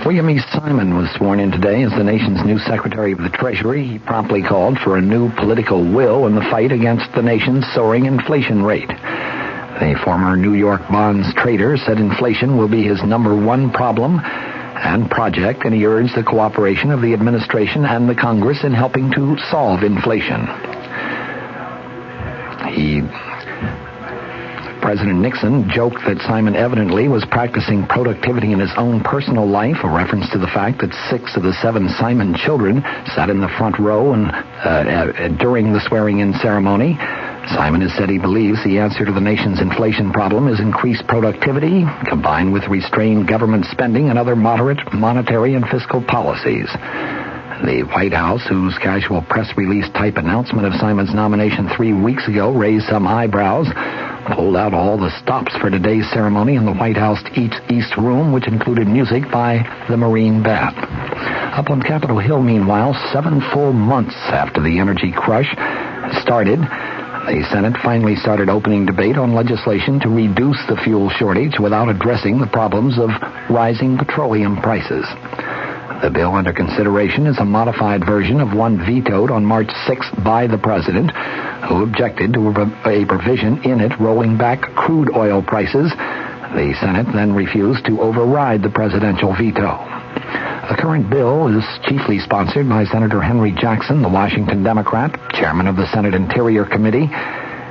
William E. Simon was sworn in today as the nation's new Secretary of the Treasury. He promptly called for a new political will in the fight against the nation's soaring inflation rate. The former New York bonds trader said inflation will be his number one problem and project, and he urged the cooperation of the administration and the Congress in helping to solve inflation. President Nixon joked that Simon evidently was practicing productivity in his own personal life, a reference to the fact that 6 of the 7 Simon children sat in the front row during the swearing-in ceremony. Simon has said he believes the answer to the nation's inflation problem is increased productivity, combined with restrained government spending and other moderate monetary and fiscal policies. The White House, whose casual press release type announcement of Simon's nomination 3 weeks ago raised some eyebrows, pulled out all the stops for today's ceremony in the White House East Room, which included music by the Marine Band. Up on Capitol Hill, meanwhile, 7 full months after the energy crush started, the Senate finally started opening debate on legislation to reduce the fuel shortage without addressing the problems of rising petroleum prices. The bill under consideration is a modified version of one vetoed on March 6th by the president, who objected to a provision in it rolling back crude oil prices. The Senate then refused to override the presidential veto. The current bill is chiefly sponsored by Senator Henry Jackson, the Washington Democrat, chairman of the Senate Interior Committee.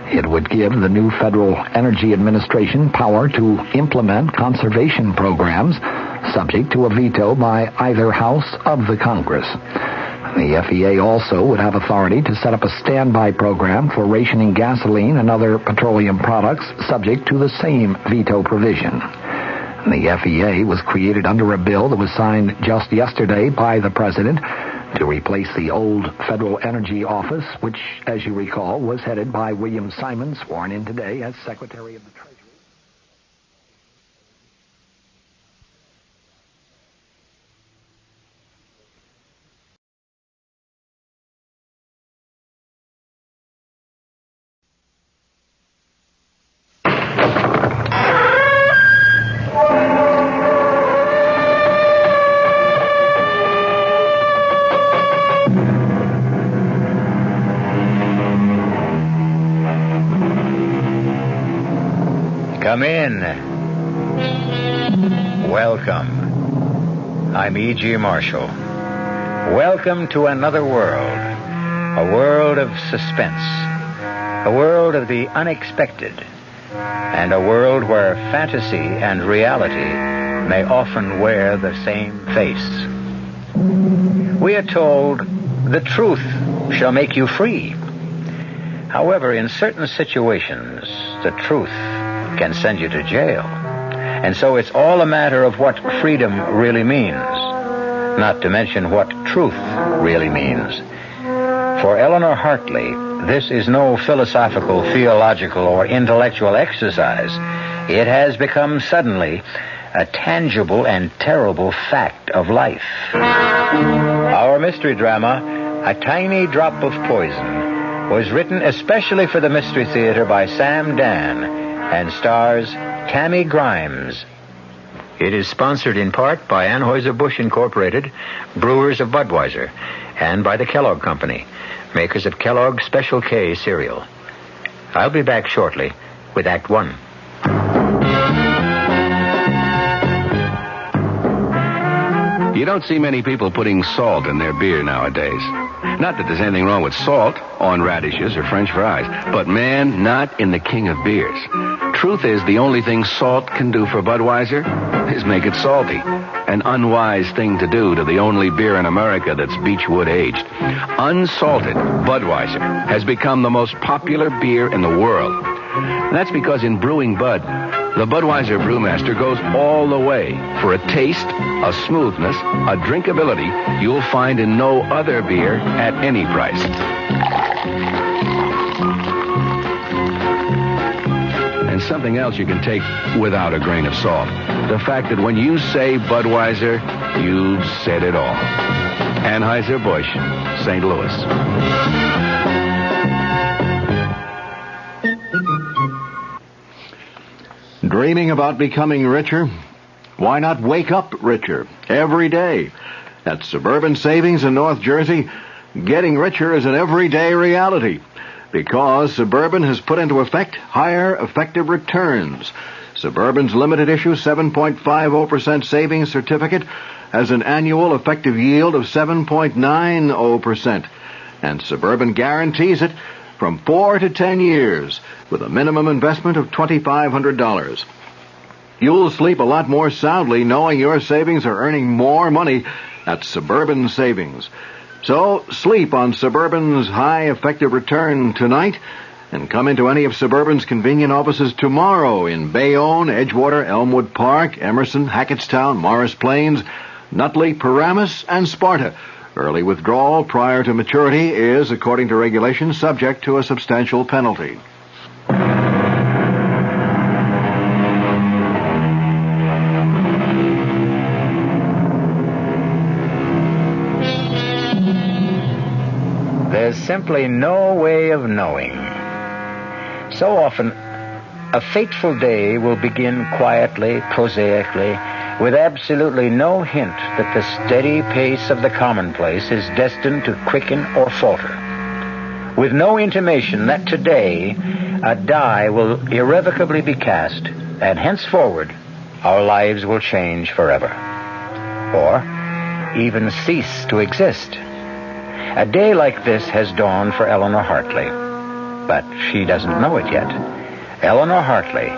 It would give the new Federal Energy Administration power to implement conservation programs subject to a veto by either house of the Congress. The FEA also would have authority to set up a standby program for rationing gasoline and other petroleum products subject to the same veto provision. The FEA was created under a bill that was signed just yesterday by the president to replace the old Federal Energy Office, which, as you recall, was headed by William Simon, sworn in today as Secretary of the Treasury. Come in. Welcome. I'm E.G. Marshall. Welcome to another world. A world of suspense. A world of the unexpected. And a world where fantasy and reality may often wear the same face. We are told the truth shall make you free. However, in certain situations, the truth can send you to jail. And so it's all a matter of what freedom really means, not to mention what truth really means. For Eleanor Hartley, this is no philosophical, theological, or intellectual exercise. It has become suddenly a tangible and terrible fact of life. Our mystery drama, A Tiny Drop of Poison, was written especially for the Mystery Theater by Sam Dan and stars Tammy Grimes. It is sponsored in part by Anheuser-Busch Incorporated, brewers of Budweiser, and by the Kellogg Company, makers of Kellogg's Special K cereal. I'll be back shortly with Act One. You don't see many people putting salt in their beer nowadays. Not that there's anything wrong with salt on radishes or French fries, but man, not in the king of beers. Truth is, the only thing salt can do for Budweiser is make it salty. An unwise thing to do to the only beer in America that's Beechwood aged. Unsalted Budweiser has become the most popular beer in the world. And that's because in brewing Bud, the Budweiser brewmaster goes all the way for a taste, a smoothness, a drinkability you'll find in no other beer at any price. And something else you can take without a grain of salt. The fact that when you say Budweiser, you've said it all. Anheuser-Busch, St. Louis. Dreaming about becoming richer? Why not wake up richer every day? At Suburban Savings in North Jersey, getting richer is an everyday reality because Suburban has put into effect higher effective returns. Suburban's limited issue 7.50% savings certificate has an annual effective yield of 7.90%, and Suburban guarantees it from 4 to 10 years with a minimum investment of $2,500. You'll sleep a lot more soundly knowing your savings are earning more money at Suburban Savings. So sleep on Suburban's high effective return tonight and come into any of Suburban's convenient offices tomorrow in Bayonne, Edgewater, Elmwood Park, Emerson, Hackettstown, Morris Plains, Nutley, Paramus, and Sparta. Early withdrawal prior to maturity is, according to regulations, subject to a substantial penalty. There's simply no way of knowing. So often, a fateful day will begin quietly, prosaically, with absolutely no hint that the steady pace of the commonplace is destined to quicken or falter. With no intimation that today a die will irrevocably be cast, and henceforward our lives will change forever. Or even cease to exist. A day like this has dawned for Eleanor Hartley, but she doesn't know it yet. Eleanor Hartley,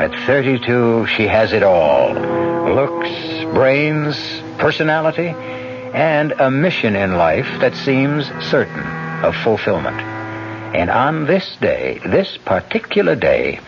at 32, she has it all. Looks, brains, personality, and a mission in life that seems certain of fulfillment. And on this day, this particular day,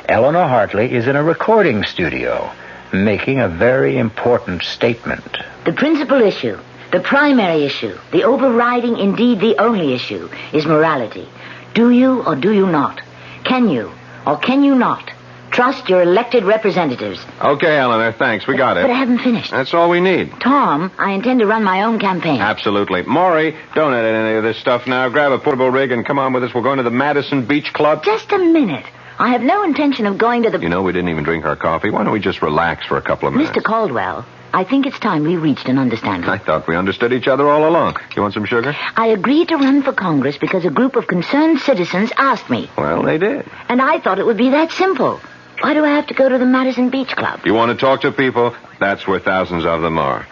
Eleanor Hartley is in a recording studio making a very important statement. The principal issue, the primary issue, the overriding, indeed the only issue, is morality. Do you or do you not? Can you or can you not trust your elected representatives? Okay, Eleanor, thanks. We got it. But I haven't finished. That's all we need. Tom, I intend to run my own campaign. Absolutely. Maury, don't edit any of this stuff now. Grab a portable rig and come on with us. We're going to the Madison Beach Club. Just a minute. I have no intention of going to the... You know, we didn't even drink our coffee. Why don't we just relax for a couple of minutes? Mr. Caldwell, I think it's time we reached an understanding. I thought we understood each other all along. You want some sugar? I agreed to run for Congress because a group of concerned citizens asked me. Well, they did. And I thought it would be that simple. Why do I have to go to the Madison Beach Club? You want to talk to people? That's where thousands of them are.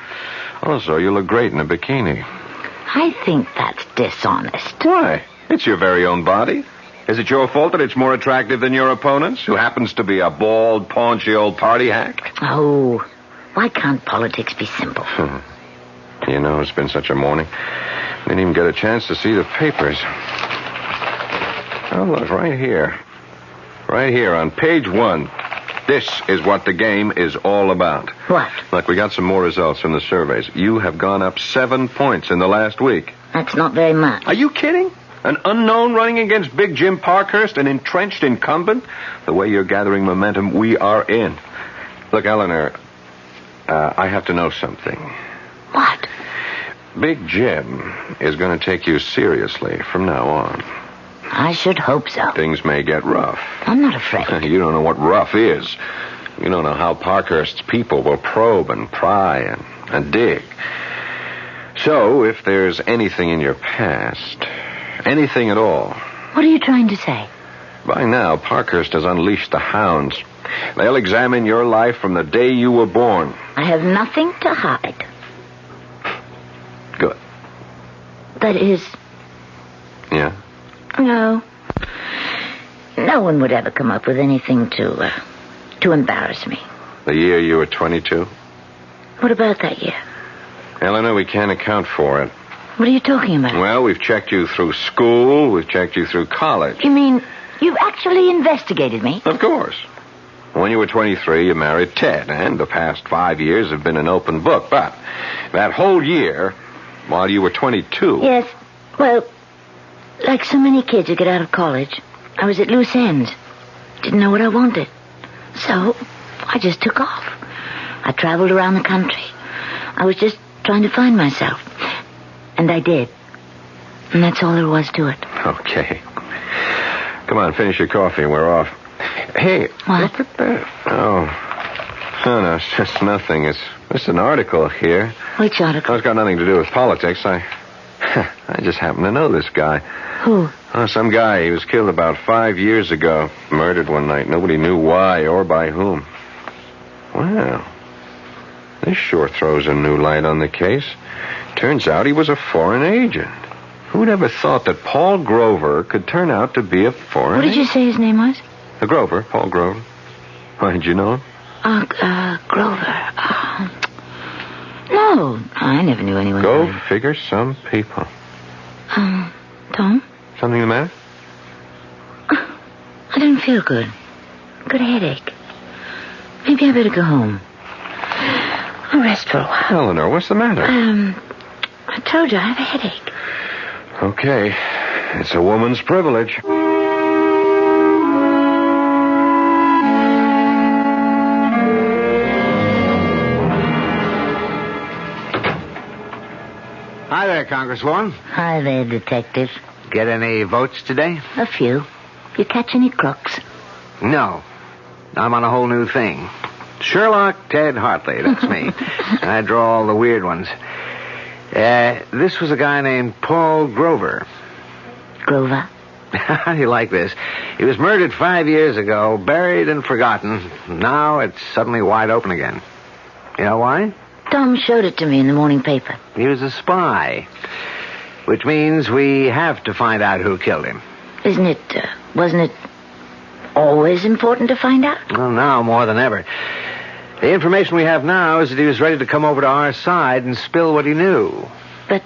Also, you look great in a bikini. I think that's dishonest. Why? It's your very own body. Is it your fault that it's more attractive than your opponent's, who happens to be a bald, paunchy old party hack? Oh, why can't politics be simple? You know, it's been such a morning. Didn't even get a chance to see the papers. Oh, look, right here. Right here on page 1. This is what the game is all about. What? Look, we got some more results from the surveys. You have gone up 7 points in the last week. That's not very much. Are you kidding? An unknown running against Big Jim Parkhurst, an entrenched incumbent? The way you're gathering momentum, we are in. Look, Eleanor, I have to know something. What? Big Jim is going to take you seriously from now on. I should hope so. Things may get rough. I'm not afraid. You don't know what rough is. You don't know how Parkhurst's people will probe and pry and dig. So, if there's anything in your past, anything at all... What are you trying to say? By now, Parkhurst has unleashed the hounds. They'll examine your life from the day you were born. I have nothing to hide. Good. That is... Yeah? No. No one would ever come up with anything to embarrass me. The year you were 22? What about that year? Eleanor, we can't account for it. What are you talking about? Well, we've checked you through school. We've checked you through college. You mean you've actually investigated me? Of course. When you were 23, you married Ted, and the past 5 years have been an open book. But that whole year, while you were 22... Yes. Well, like so many kids who get out of college, I was at loose ends. Didn't know what I wanted. So, I just took off. I traveled around the country. I was just trying to find myself. And I did. And that's all there was to it. Okay. Come on, finish your coffee. We're off. Hey, what? Look at that. No, it's just nothing. It's just an article here. Which article? It's got nothing to do with politics. I just happen to know this guy. Who? Oh, some guy. He was killed about 5 years ago. Murdered one night. Nobody knew why or by whom. Well, this sure throws a new light on the case. Turns out he was a foreign agent. Who'd ever thought that Paul Grover could turn out to be a foreign agent? What did you say his name was? Grover, Paul Grover. Why, did you know him? Grover. No, I never knew anyone. Go figure some people. Tom? Something the matter? I don't feel good. Got a headache. Maybe I better go home. I'll rest for a while. Eleanor, what's the matter? I told you I have a headache. Okay. It's a woman's privilege. Hi there, Congresswoman. Hi there, Detective. Get any votes today? A few. You catch any crooks? No. I'm on a whole new thing. Sherlock Ted Hartley, that's me. I draw all the weird ones. This was a guy named Paul Grover. Grover? How do you like this? He was murdered 5 years ago, buried and forgotten. Now it's suddenly wide open again. You know why? Tom showed it to me in the morning paper. He was a spy. Which means we have to find out who killed him. Wasn't it always important to find out? Well, now more than ever. The information we have now is that he was ready to come over to our side and spill what he knew. But,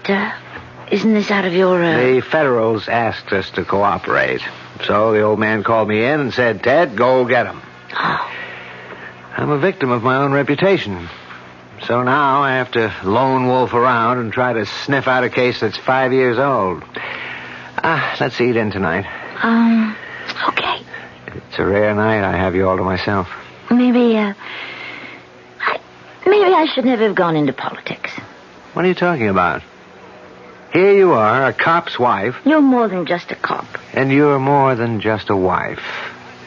isn't this out of your, The Federals asked us to cooperate. So the old man called me in and said, Ted, go get him. Oh. I'm a victim of my own reputation. So now I have to lone wolf around and try to sniff out a case that's 5 years old. Let's eat in tonight. Okay. It's a rare night I have you all to myself. Maybe I should never have gone into politics. What are you talking about? Here you are, a cop's wife. You're more than just a cop. And you're more than just a wife.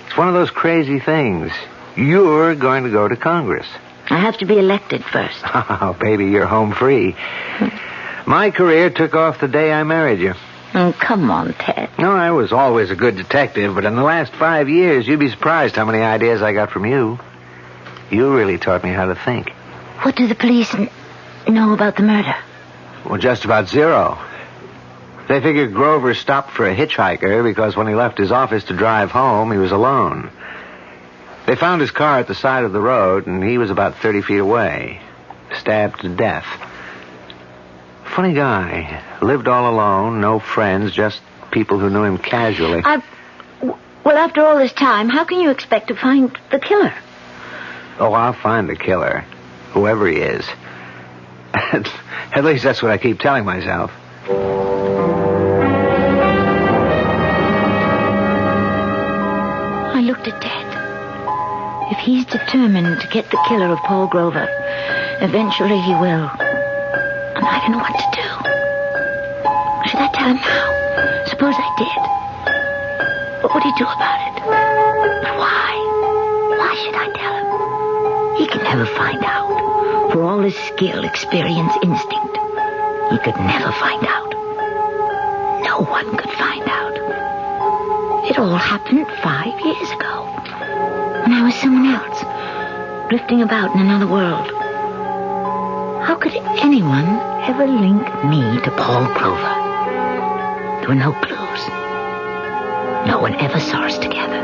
It's one of those crazy things. You're going to go to Congress. I have to be elected first. Oh, baby, you're home free. My career took off the day I married you. Oh, come on, Ted. No, I was always a good detective, but in the last 5 years, you'd be surprised how many ideas I got from you. You really taught me how to think. What do the police know about the murder? Well, just about zero. They figured Grover stopped for a hitchhiker because when he left his office to drive home, he was alone. They found his car at the side of the road, and he was about 30 feet away, stabbed to death. Funny guy. Lived all alone, no friends, just people who knew him casually. Well, after all this time, how can you expect to find the killer? Oh, I'll find the killer, whoever he is. At least that's what I keep telling myself. I looked at Ted. If he's determined to get the killer of Paul Grover, eventually he will. And I don't know what to do. Should I tell him now? Suppose I did. What would he do about it? But why? Why should I tell him? He can never find out. For all his skill, experience, instinct, he could never find out. No one could find out. It all happened 5 years ago. When I was someone else, drifting about in another world. How could anyone ever link me to Paul Grover? There were no clues. No one ever saw us together.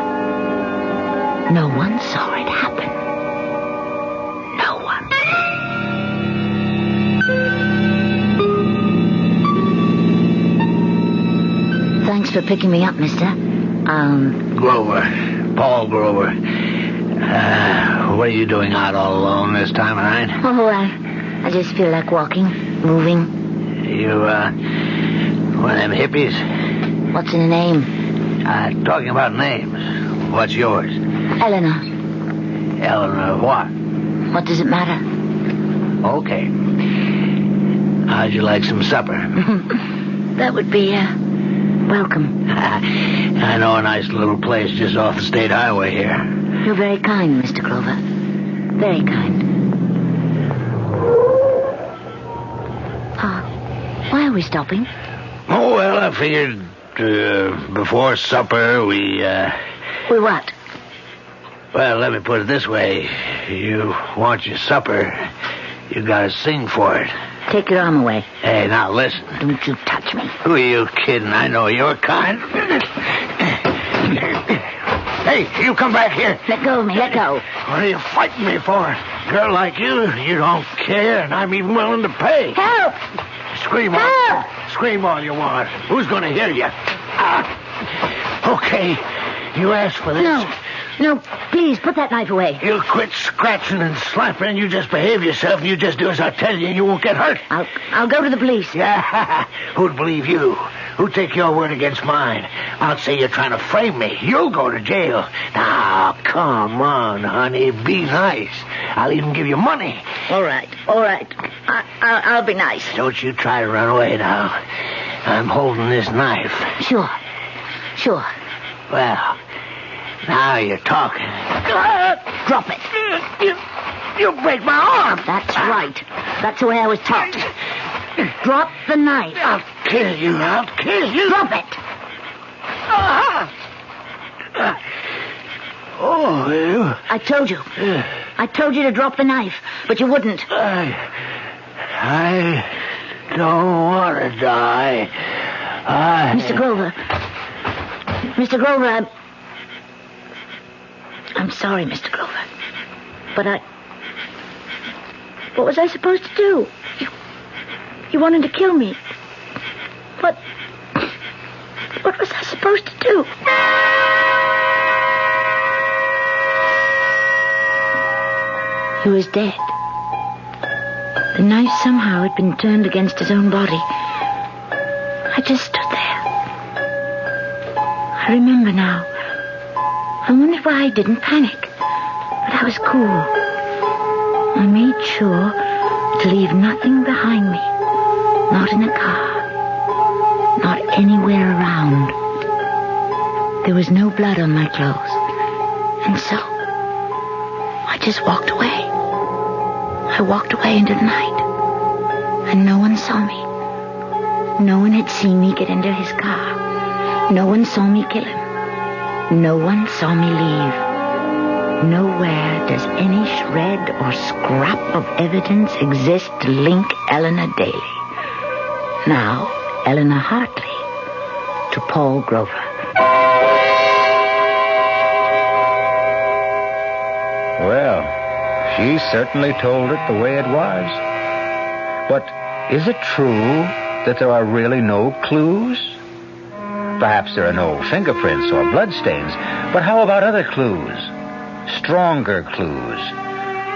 No one saw it happen. No one. Thanks for picking me up, mister. Grover. Paul Grover. What are you doing out all alone this time of night? Oh, I just feel like walking, moving. You, one of them hippies? What's in a name? Talking about names. What's yours? Eleanor. Eleanor what? What does it matter? Okay. How'd you like some supper? That would be, welcome. I know a nice little place just off the state highway here. You're very kind, Mr. Grover. Very kind. Why are we stopping? Oh, well, I figured before supper we... We what? Well, let me put it this way. You want your supper, you gotta sing for it. Take your arm away. Hey, now listen. Don't you touch me. Who are you kidding? I know your kind. Hey, you come back here. Let go of me, let go. What are you fighting me for? Girl like you don't care, and I'm even willing to pay. Help! Scream all you want. Who's going to hear you? Okay, you asked for this. No, please, put that knife away. You quit scratching and slapping, and you just behave yourself, and you just do as I tell you, and you won't get hurt. I'll go to the police. Yeah, who'd believe you? Who'd take your word against mine? I'll say you're trying to frame me. You'll go to jail. Now, come on, honey, be nice. I'll even give you money. All right. I'll be nice. Don't you try to run away now. I'm holding this knife. Sure. Well, now you're talking. Drop it. You break my arm. That's right. That's the way I was taught. Drop the knife. I'll kill you. Drop it. Oh, you... I told you. I told you to drop the knife, but you wouldn't. I don't want to die. Mr. Grover, I'm sorry, Mr. Grover. But what was I supposed to do? You wanted to kill me. What was I supposed to do? He was dead. The knife somehow had been turned against his own body. I just stood there. I remember now. I wondered why I didn't panic. But I was cool. I made sure to leave nothing behind me. Not in the car. Not anywhere around. There was no blood on my clothes. And so, I just walked away. I walked away into the night. And no one saw me. No one had seen me get into his car. No one saw me kill him. No one saw me leave. Nowhere does any shred or scrap of evidence exist to link Eleanor Daly. Now, Eleanor Hartley, to Paul Grover. Well, she certainly told it the way it was. But is it true that there are really no clues? Perhaps there are no fingerprints or bloodstains, but how about other clues? Stronger clues.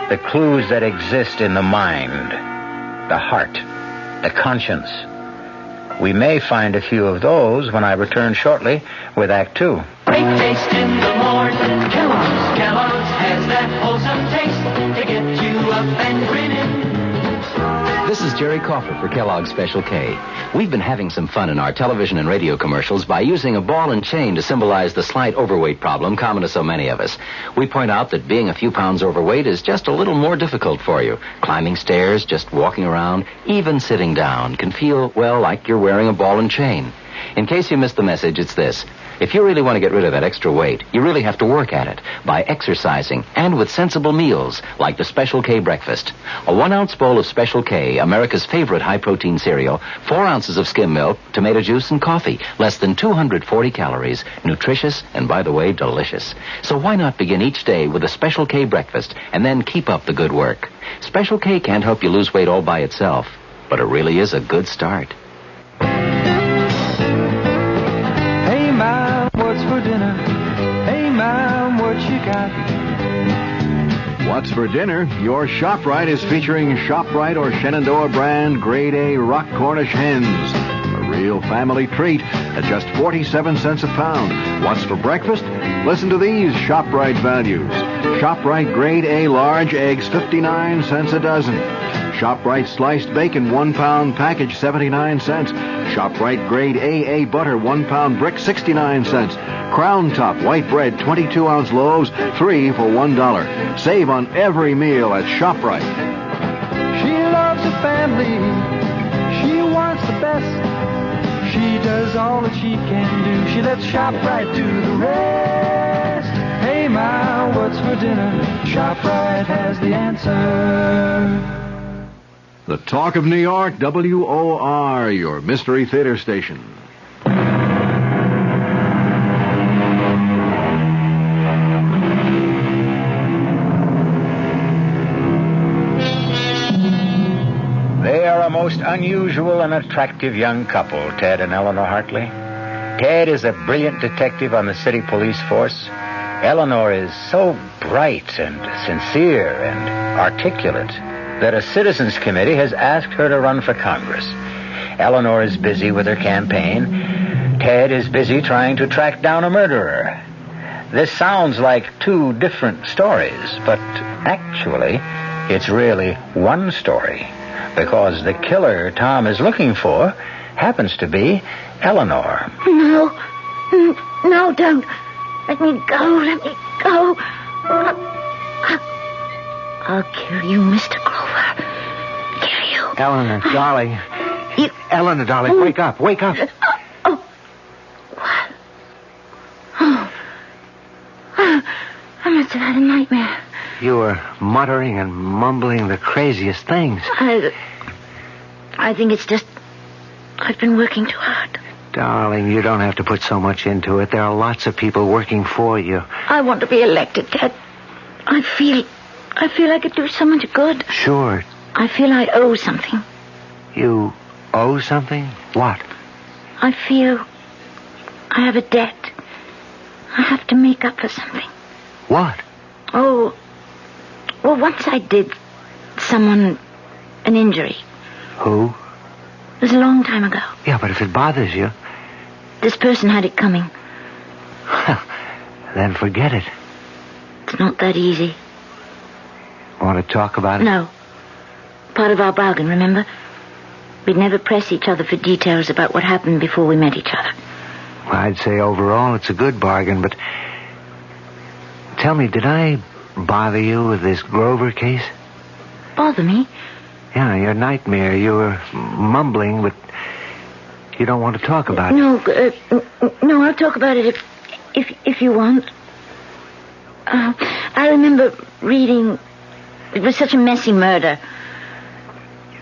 The clues that exist in the mind, the heart, the conscience. We may find a few of those when I return shortly with Act 2. Great taste in the morning. Kellogg's has that that wholesome taste to get you up and grinning. This is Jerry Coffer for Kellogg's Special K. We've been having some fun in our television and radio commercials by using a ball and chain to symbolize the slight overweight problem common to so many of us. We point out that being a few pounds overweight is just a little more difficult for you. Climbing stairs, just walking around, even sitting down can feel, well, like you're wearing a ball and chain. In case you missed the message, it's this. If you really want to get rid of that extra weight, you really have to work at it by exercising and with sensible meals like the Special K breakfast. A 1-ounce bowl of Special K, America's favorite high-protein cereal, 4 ounces of skim milk, tomato juice, and coffee. Less than 240 calories. Nutritious and, by the way, delicious. So why not begin each day with a Special K breakfast and then keep up the good work? Special K can't help you lose weight all by itself, but it really is a good start. Hey, Mom, what's for dinner? Hey, Mom, what you got? What's for dinner? Your ShopRite is featuring ShopRite or Shenandoah brand Grade A Rock Cornish hens. A real family treat at just 47 cents a pound. What's for breakfast? Listen to these ShopRite values. ShopRite Grade A large eggs, 59 cents a dozen. ShopRite sliced bacon, 1 pound package, 79 cents. ShopRite Grade AA butter, 1 pound brick, 69 cents. Crown Top white bread, 22-ounce loaves, 3 for $1. Save on every meal at ShopRite. She loves her family. She wants the best. She does all that she can do. She lets ShopRite do the rest. Hey, Ma, what's for dinner? ShopRite has the answer. The Talk of New York, WOR, your Mystery Theater station. They are a most unusual and attractive young couple, Ted and Eleanor Hartley. Ted is a brilliant detective on the city police force. Eleanor is so bright and sincere and articulate that a citizens committee has asked her to run for Congress. Eleanor is busy with her campaign. Ted is busy trying to track down a murderer. This sounds like two different stories, but actually, it's really one story, because the killer Tom is looking for happens to be Eleanor. No, don't. Let me go. I'll kill you, Mr. Grover. Kill you. Eleanor, darling. Eleanor, darling, wake up. What? I must have had a nightmare. You were muttering and mumbling the craziest things. I think it's just I've been working too hard. Darling, you don't have to put so much into it. There are lots of people working for you. I want to be elected, Ted. I feel I could do so much good. Sure. I feel I owe something. You owe something? What? I feel I have a debt. I have to make up for something. What? Oh, well, once I did someone an injury. Who? It was a long time ago. Yeah, but if it bothers you... This person had it coming. Then forget it. It's not that easy. Want to talk about it? No. Part of our bargain, remember? We'd never press each other for details about what happened before we met each other. Well, I'd say overall it's a good bargain, but... Tell me, did I bother you with this Grover case? Bother me? Yeah, your nightmare. You were mumbling, but you don't want to talk about it. No, I'll talk about it if you want. I remember reading... It was such a messy murder.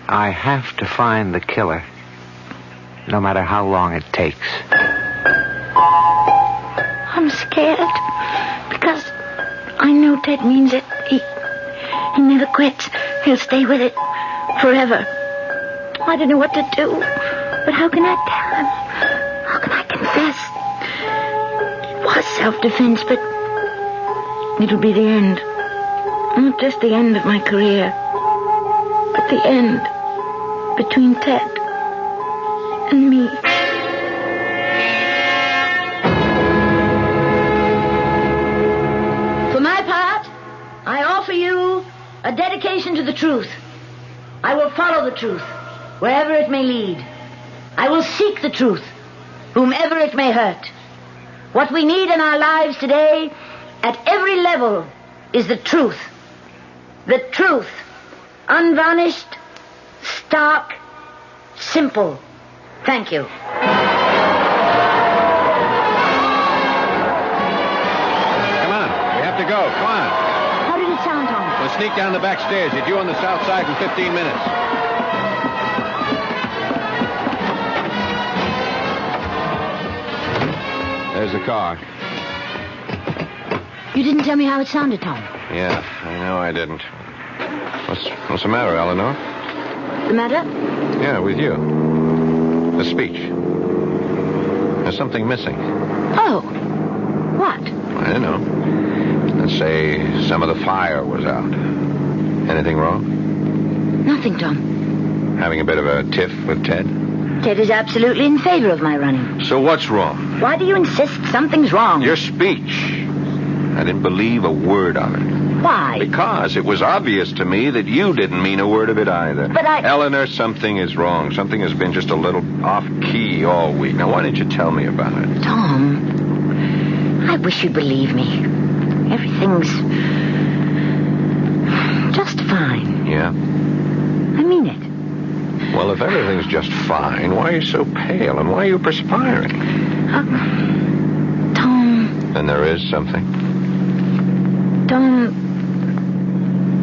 I have to find the killer, no matter how long it takes. I'm scared, because I know Ted means it. He never quits. He'll stay with it forever. I don't know what to do, but how can I tell him? How can I confess? It was self-defense, but it'll be the end. Not just the end of my career, but the end between Ted and me. For my part, I A dedication to the truth. I will follow the truth, wherever it may lead. I will seek the truth, whomever it may hurt. What we need in our lives today, at every level, is the truth. The truth. Unvarnished, stark, simple. Thank you. Come on. We have to go. Come on. How did it sound, Tom? We'll sneak down the back stairs. You're due on the south side in 15 minutes. There's the car. You didn't tell me how it sounded, Tom. Yeah, I know I didn't. What's the matter, Eleanor? The matter? Yeah, with you. The speech. There's something missing. Oh. What? I don't know. Let's say some of the fire was out. Anything wrong? Nothing, Tom. Having a bit of a tiff with Ted? Ted is absolutely in favor of my running. So what's wrong? Why do you insist something's wrong? Your speech. I didn't believe a word of it. Why? Because it was obvious to me that you didn't mean a word of it either. But Eleanor, something is wrong. Something has been just a little off-key all week. Now, why didn't you tell me about it? Tom, I wish you'd believe me. Everything's just fine. Yeah? I mean it. Well, if everything's just fine, why are you so pale and why are you perspiring? Tom. Then there is something. Tom,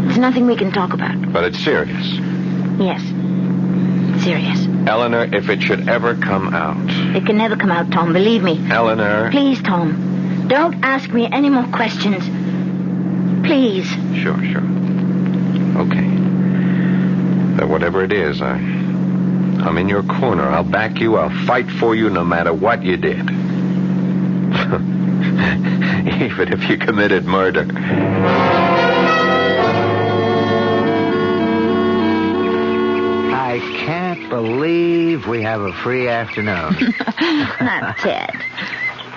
there's nothing we can talk about. But it's serious. Yes. Serious. Eleanor, if it should ever come out. It can never come out, Tom, believe me. Eleanor. Please, Tom. Don't ask me any more questions. Please. Sure. Okay. But whatever it is, I'm in your corner. I'll back you. I'll fight for you no matter what you did. Even if you committed murder. I can't believe we have a free afternoon. Not Ted.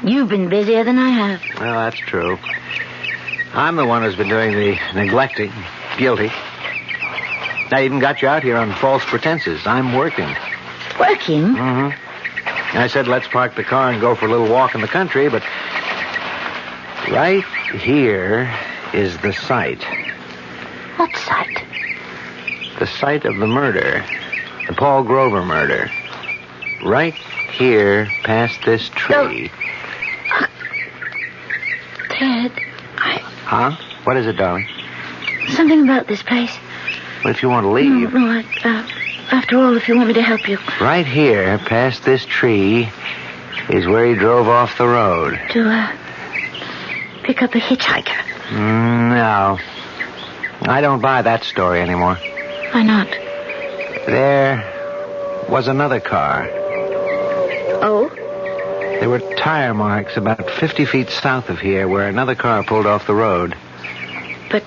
You've been busier than I have. Well, that's true. I'm the one who's been doing the neglecting. Guilty. I even got you out here on false pretenses. I'm working. Working? Mm-hmm. I said, let's park the car and go for a little walk in the country, but right here is the site. What site? The site of the murder. The Paul Grover murder. Right here, past this tree. Ted, Huh? What is it, darling? something about this place. Well, if you want to leave. No, after all, if you want me to help you. Right here, past this tree, is where he drove off the road. To, pick up a hitchhiker. No. I don't buy that story anymore. Why not? There was another car. Oh? There were tire marks about 50 feet south of here where another car pulled off the road. But,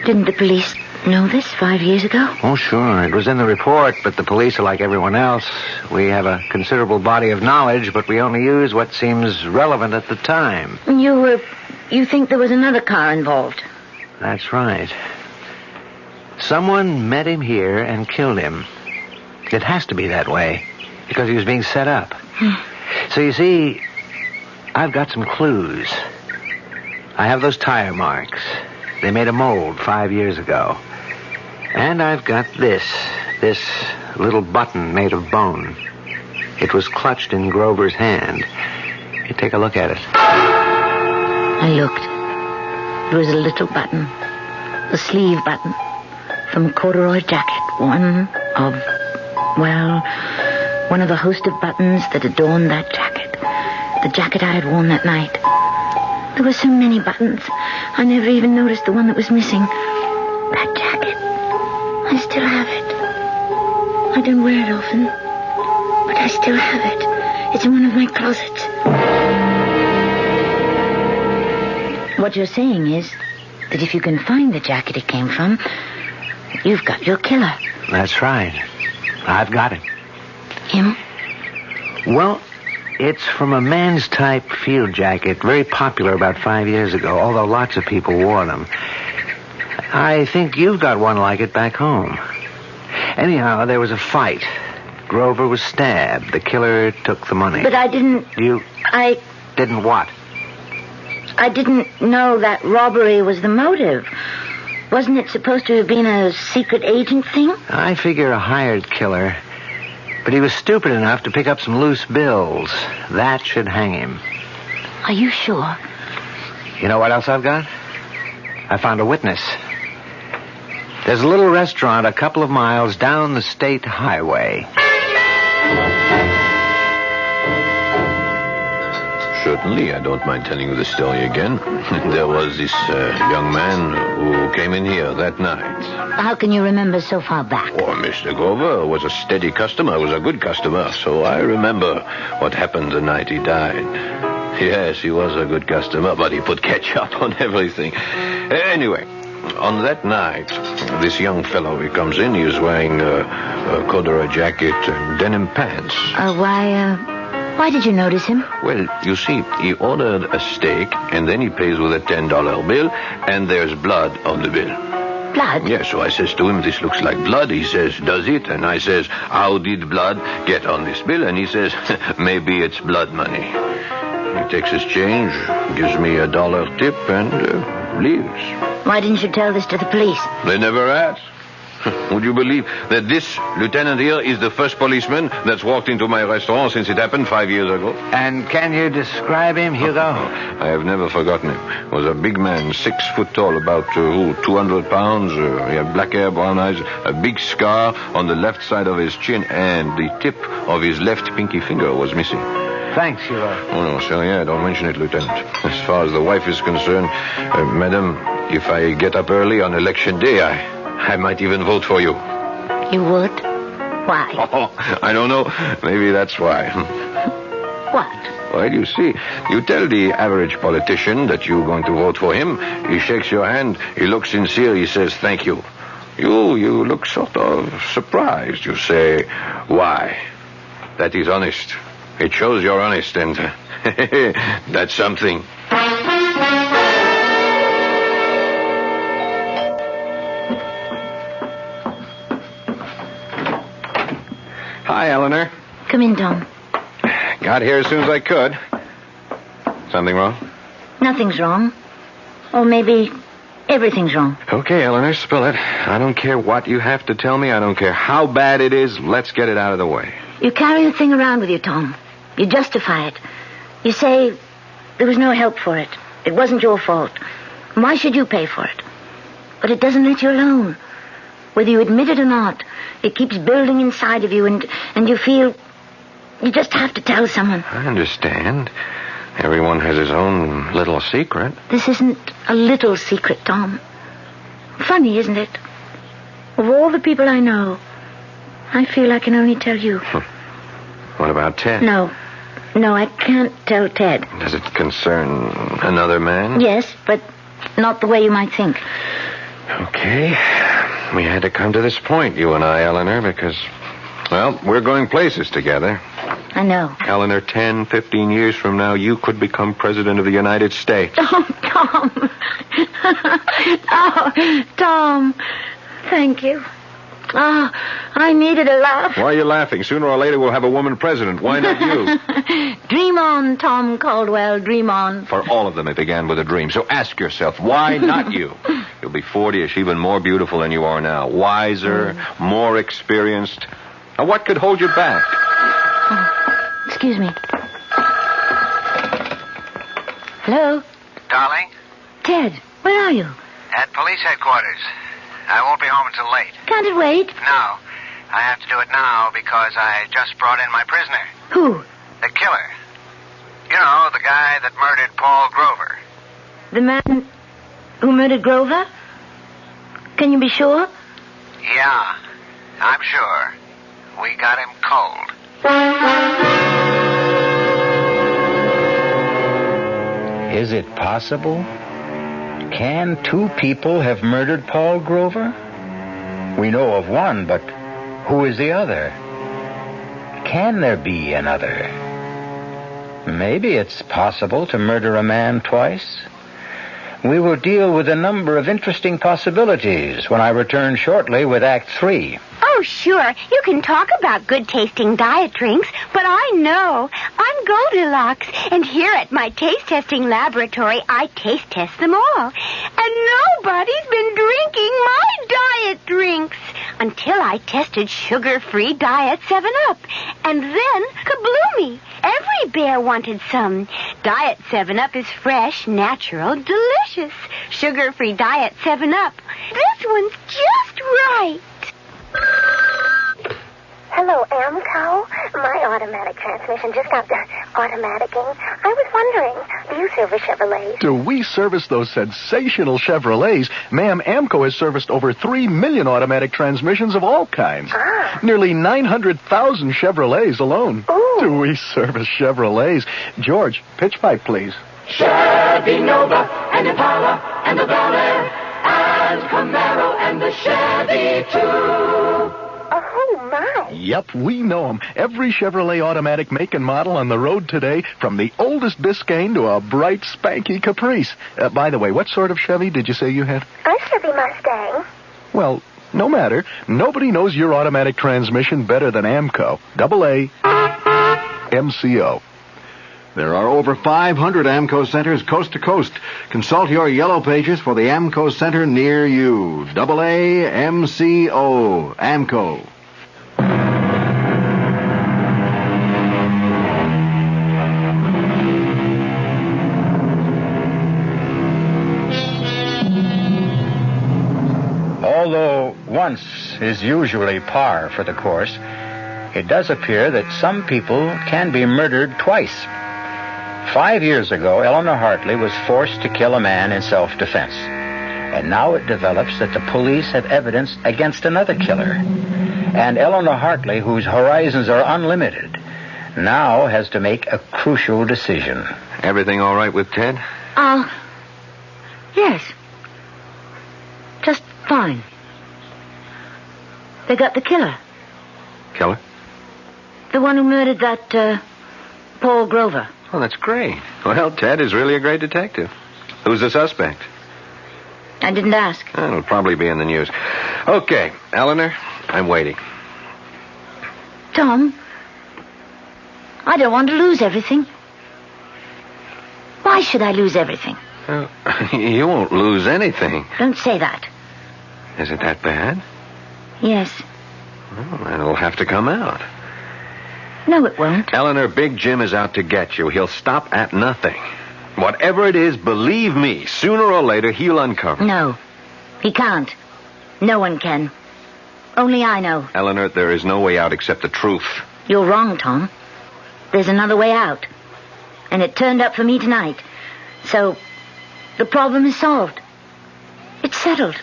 didn't the police know this 5 years ago? Oh, sure. It was in the report, but the police are like everyone else. We have a considerable body of knowledge, but we only use what seems relevant at the time. You think there was another car involved? That's right. Someone met him here and killed him. It has to be that way, because he was being set up. So you see, I've got some clues. I have those tire marks. They made a mold 5 years ago. And I've got this little button made of bone. It was clutched in Grover's hand. You take a look at it. I looked. There was a little button. A sleeve button. From a corduroy jacket. One of a host of buttons that adorned that jacket. The jacket I had worn that night. There were so many buttons. I never even noticed the one that was missing. That jacket. I still have it. I don't wear it often. But I still have it. It's in one of my closets. What you're saying is that if you can find the jacket it came from, you've got your killer. That's right. I've got it. Him? Well, it's from a man's type field jacket, very popular about 5 years ago, although lots of people wore them. I think you've got one like it back home. Anyhow, there was a fight. Grover was stabbed. The killer took the money. But I didn't... You didn't what? I didn't know that robbery was the motive. Wasn't it supposed to have been a secret agent thing? I figure a hired killer. But he was stupid enough to pick up some loose bills. That should hang him. Are you sure? You know what else I've got? I found a witness. There's a little restaurant a couple of miles down the state highway. Certainly, I don't mind telling you the story again. There was this young man who came in here that night. How can you remember so far back? Oh, Mr. Grover was a steady customer, was a good customer, so I remember what happened the night he died. Yes, he was a good customer, but he put ketchup on everything. Anyway, on that night, this young fellow, he comes in, he was wearing a corduroy jacket and denim pants. Why did you notice him? Well, you see, he ordered a steak, and then he pays with a $10 bill, and there's blood on the bill. Blood? Yeah, so I says to him, this looks like blood. He says, does it? And I says, how did blood get on this bill? And he says, maybe it's blood money. He takes his change, gives me $1 tip, and leaves. Why didn't you tell this to the police? They never asked. Would you believe that this lieutenant here is the first policeman that's walked into my restaurant since it happened 5 years ago? And can you describe him, Hugo? I have never forgotten him. He was a big man, 6 foot tall, about 200 pounds. He had black hair, brown eyes, a big scar on the left side of his chin, and the tip of his left pinky finger was missing. Thanks, Hugo. Oh, no, sir, yeah, don't mention it, Lieutenant. As far as the wife is concerned, madam, if I get up early on election day, I might even vote for you. You would? Why? Oh, I don't know. Maybe that's why. What? Well, you see, you tell the average politician that you're going to vote for him. He shakes your hand. He looks sincere. He says, thank you. You look sort of surprised. You say, why? That is honest. It shows you're honest, and that's something. Hi, Eleanor. Come in, Tom. Got here as soon as I could. Something wrong? Nothing's wrong. Or maybe everything's wrong. Okay, Eleanor, spill it. I don't care what you have to tell me. I don't care how bad it is. Let's get it out of the way. You carry the thing around with you, Tom. You justify it. You say there was no help for it. It wasn't your fault. Why should you pay for it? But it doesn't let you alone. Whether you admit it or not, it keeps building inside of you, and you feel you just have to tell someone. I understand. Everyone has his own little secret. This isn't a little secret, Tom. Funny, isn't it? Of all the people I know, I feel I can only tell you. What about Ted? No, I can't tell Ted. Does it concern another man? Yes, but not the way you might think. Okay. We had to come to this point, you and I, Eleanor, because, well, we're going places together. I know. Eleanor, 10, 15 years from now, you could become president of the United States. Oh, Tom. Oh, Tom. Thank you. Oh, I needed a laugh. Why are you laughing? Sooner or later, we'll have a woman president. Why not you? Dream on, Tom Caldwell. Dream on. For all of them, it began with a dream. So ask yourself, why not you? You'll be 40ish, even more beautiful than you are now. Wiser, more experienced. Now, what could hold you back? Oh, excuse me. Hello? Darling? Ted, where are you? At police headquarters. I won't be home until late. Can't it wait? No. I have to do it now because I just brought in my prisoner. Who? The killer. You know, the guy that murdered Paul Grover. The man who murdered Grover? Can you be sure? Yeah, I'm sure. We got him cold. Is it possible? Can two people have murdered Paul Grover? We know of one, but who is the other? Can there be another? Maybe it's possible to murder a man twice. We will deal with a number of interesting possibilities when I return shortly with Act 3. Oh, sure. You can talk about good-tasting diet drinks, but I know. I'm Goldilocks, and here at my taste-testing laboratory, I taste-test them all. And nobody's been drinking my diet drinks until I tested sugar-free Diet 7-Up. And then, kabloomy! Every bear wanted some. Diet 7-Up is fresh, natural, delicious. Sugar-free Diet 7-Up. This one's just right. Hello, Amco. My automatic transmission just got automaticing. I was wondering, do you service Chevrolets? Do we service those sensational Chevrolets? Ma'am, Amco has serviced over 3 million automatic transmissions of all kinds. Nearly 900,000 Chevrolets alone. Ooh. Do we service Chevrolets? George, pitch pipe, please. Chevy Nova and Impala and the Bel Air and Camaro and the Chevy too. Oh, my. Yep, we know 'em. Every Chevrolet automatic make and model on the road today, from the oldest Biscayne to a bright, spanky Caprice. By the way, what sort of Chevy did you say you had? A Chevy Mustang. Well, no matter. Nobody knows your automatic transmission better than Amco. AA MCO. There are over 500 AMCO centers coast to coast. Consult your yellow pages for the AMCO center near you. AA MCO. AMCO. Although once is usually par for the course, it does appear that some people can be murdered twice. 5 years ago, Eleanor Hartley was forced to kill a man in self-defense. And now it develops that the police have evidence against another killer. And Eleanor Hartley, whose horizons are unlimited, now has to make a crucial decision. Everything all right with Ted? Yes. Just fine. They got the killer. Killer? The one who murdered that, Paul Grover. Oh, that's great. Well, Ted is really a great detective. Who's the suspect? I didn't ask. It'll probably be in the news. Okay, Eleanor, I'm waiting. Tom, I don't want to lose everything. Why should I lose everything? Well, you won't lose anything. Don't say that. Is it that bad? Yes. Well, then it'll have to come out. No, it won't. Eleanor, Big Jim is out to get you. He'll stop at nothing. Whatever it is, believe me, sooner or later, he'll uncover. No, he can't. No one can. Only I know. Eleanor, there is no way out except the truth. You're wrong, Tom. There's another way out. And it turned up for me tonight. So, the problem is solved. It's settled.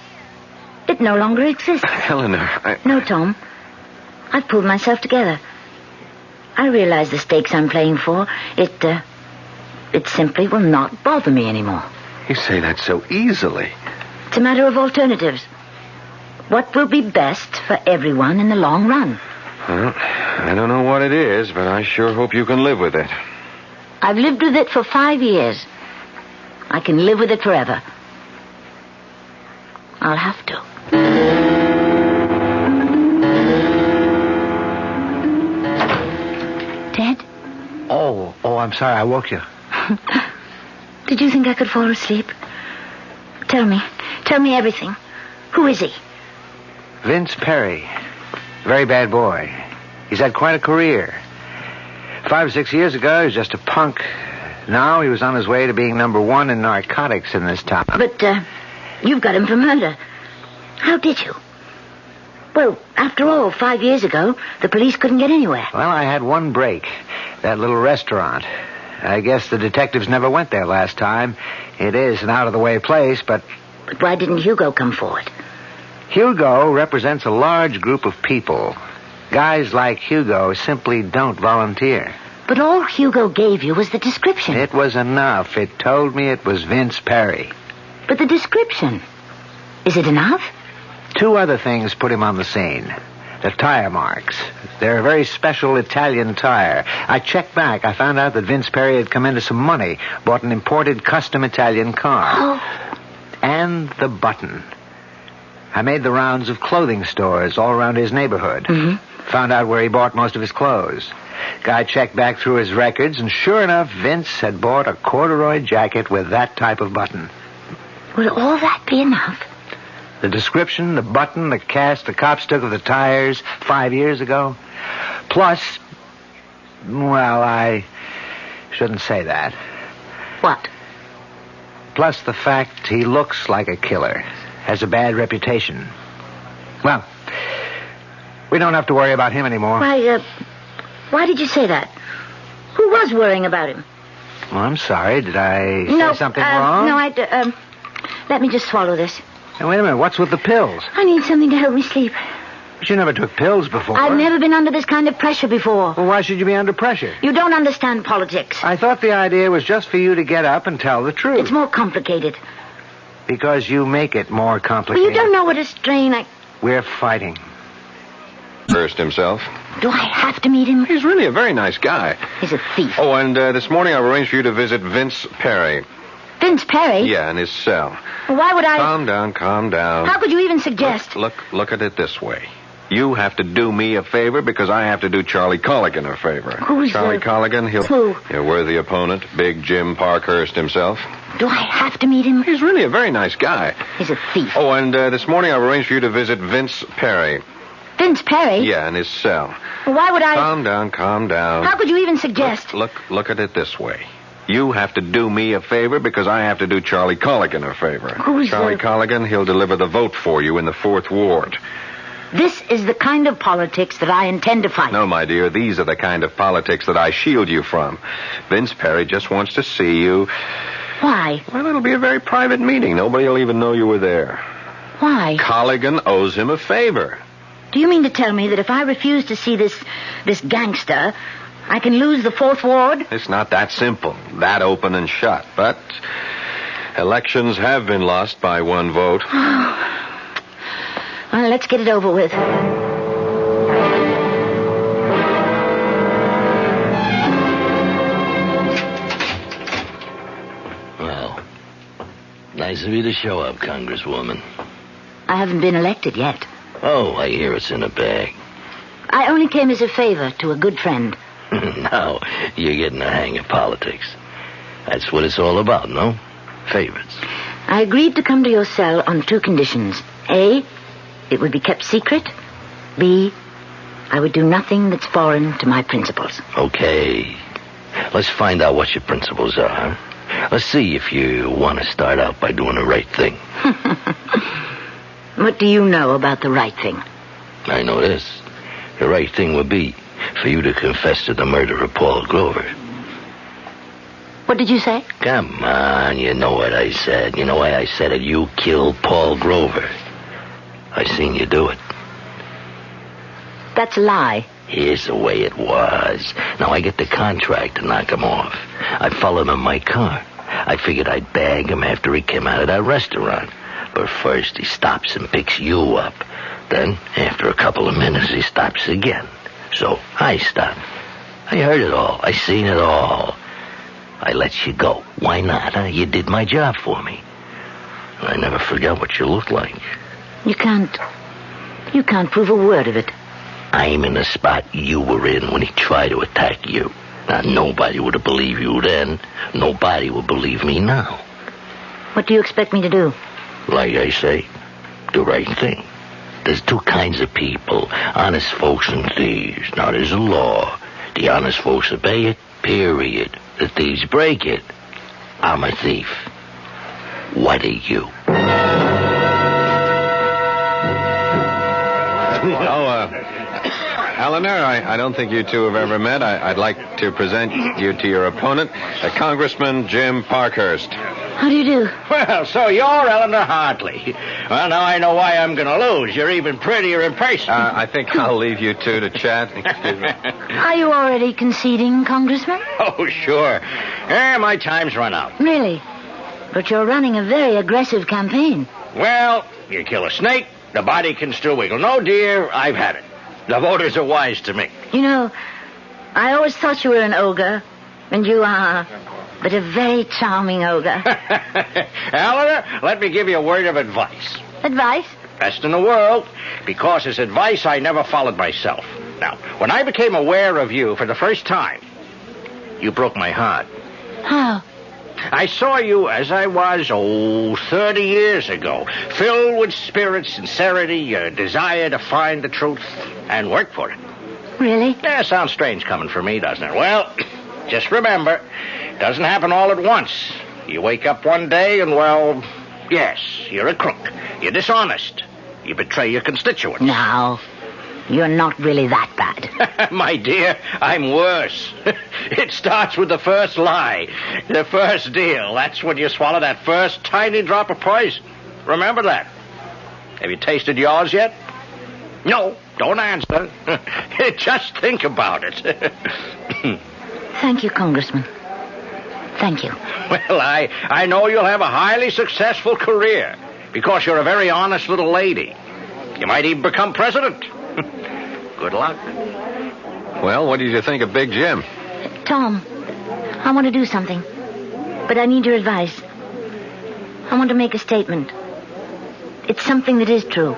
It no longer exists. Eleanor, No, Tom. I've pulled myself together. I realize the stakes I'm playing for. It simply will not bother me anymore. You say that so easily. It's a matter of alternatives. What will be best for everyone in the long run? Well, I don't know what it is, but I sure hope you can live with it. I've lived with it for 5 years. I can live with it forever. I'll have to. Ted? Oh, I'm sorry. I woke you. Did you think I could fall asleep? Tell me everything. Who is he? Vince Perry. Very bad boy. He's had quite a career. 5 or 6 years ago, he was just a punk. Now he was on his way to being #1 in narcotics in this town. But, you've got him for murder. How did you? Well, after all, 5 years ago, the police couldn't get anywhere. Well, I had one break. That little restaurant. I guess the detectives never went there last time. It is an out-of-the-way place, but... But why didn't Hugo come forward? Hugo represents a large group of people. Guys like Hugo simply don't volunteer. But all Hugo gave you was the description. It was enough. It told me it was Vince Perry. But the description, is it enough? 2 other things put him on the scene. The tire marks. They're a very special Italian tire. I checked back. I found out that Vince Perry had come into some money, bought an imported custom Italian car. Oh. And the button. I made the rounds of clothing stores all around his neighborhood. Found out where he bought most of his clothes. Guy checked back through his records, and sure enough, Vince had bought a corduroy jacket with that type of button. Would all that be enough? The description, the button, the cast the cops took of the tires 5 years ago. Plus, well, I shouldn't say that. What? Plus the fact he looks like a killer, has a bad reputation. Well, we don't have to worry about him anymore. Why did you say that? Who was worrying about him? Well, I'm sorry. Did I say something wrong? No, let me just swallow this. Now, wait a minute. What's with the pills? I need something to help me sleep. But you never took pills before. I've never been under this kind of pressure before. Well, why should you be under pressure? You don't understand politics. I thought the idea was just for you to get up and tell the truth. It's more complicated. Because you make it more complicated. Well, you don't know what a strain We're fighting. First himself. Do I have to meet him? He's really a very nice guy. He's a thief. Oh, and this morning I've arranged for you to visit Vince Perry. Vince Perry? Yeah, in his cell. Why would I... Calm down. How could you even suggest... Look at it this way. You have to do me a favor because I have to do Charlie Colligan a favor. Who's Charlie Colligan? Who? Your worthy opponent, Big Jim Parkhurst himself. Do I have to meet him? He's really a very nice guy. He's a thief. Oh, and this morning I've arranged for you to visit Vince Perry. Vince Perry? Yeah, in his cell. Why would I... Calm down. How could you even suggest... Look at it this way. You have to do me a favor because I have to do Charlie Colligan a favor. Who's Charlie Colligan? He'll deliver the vote for you in the 4th Ward. This is the kind of politics that I intend to fight. No, my dear, these are the kind of politics that I shield you from. Vince Perry just wants to see you. Why? Well, it'll be a very private meeting. Nobody will even know you were there. Why? Colligan owes him a favor. Do you mean to tell me that if I refuse to see this gangster, I can lose the 4th Ward? It's not that simple, that open and shut. But elections have been lost by 1 vote. Well, let's get it over with. Well, nice of you to show up, Congresswoman. I haven't been elected yet. Oh, I hear it's in a bag. I only came as a favor to a good friend. Now, you're getting the hang of politics. That's what it's all about, no? Favors. I agreed to come to your cell on 2 conditions. A, it would be kept secret. B, I would do nothing that's foreign to my principles. Okay. Let's find out what your principles are. Let's see if you want to start out by doing the right thing. What do you know about the right thing? I know this. The right thing would be for you to confess to the murder of Paul Grover. What did you say? Come on, you know what I said. You know why I said it. You killed Paul Grover. I seen you do it. That's a lie. Here's the way it was. Now I get the contract to knock him off. I followed him in my car. I figured I'd bag him after he came out of that restaurant. But first he stops and picks you up. Then, after a couple of minutes, he stops again. So I stopped. I heard it all. I seen it all. I let you go. Why not? Huh? You did my job for me. I never forgot what you looked like. You can't prove a word of it. I'm in the spot you were in when he tried to attack you. Now, nobody would have believed you then. Nobody will believe me now. What do you expect me to do? Like I say, the right thing. There's 2 kinds of people, honest folks and thieves. Now, there's a law. The honest folks obey it, period. The thieves break it. I'm a thief. What are you? Eleanor, I don't think you two have ever met. I'd like to present you to your opponent, Congressman Jim Parkhurst. How do you do? Well, so you're Eleanor Hartley. Well, now I know why I'm going to lose. You're even prettier in person. I think I'll leave you two to chat. Excuse me. Are you already conceding, Congressman? Oh, sure. My time's run out. Really? But you're running a very aggressive campaign. Well, you kill a snake, the body can still wiggle. No, dear, I've had it. The voters are wise to me. You know, I always thought you were an ogre, and you are, but a very charming ogre. Eleanor, let me give you a word of advice. Advice? Best in the world, because it's advice I never followed myself. Now, when I became aware of you for the first time, you broke my heart. How? I saw you as I was, 30 years ago, filled with spirit, sincerity, a desire to find the truth and work for it. Really? Yeah, sounds strange coming from me, doesn't it? Well, just remember, it doesn't happen all at once. You wake up one day and, well, yes, you're a crook. You're dishonest. You betray your constituents. Now, you're not really that bad. My dear, I'm worse. It starts with the first lie, the first deal. That's when you swallow that first tiny drop of poison. Remember that. Have you tasted yours yet? No, don't answer. Just think about it. Thank you, Congressman. Thank you. Well, I know you'll have a highly successful career because you're a very honest little lady. You might even become president. Good luck. Well, what did you think of Big Jim? Tom, I want to do something, but I need your advice. I want to make a statement. It's something that is true,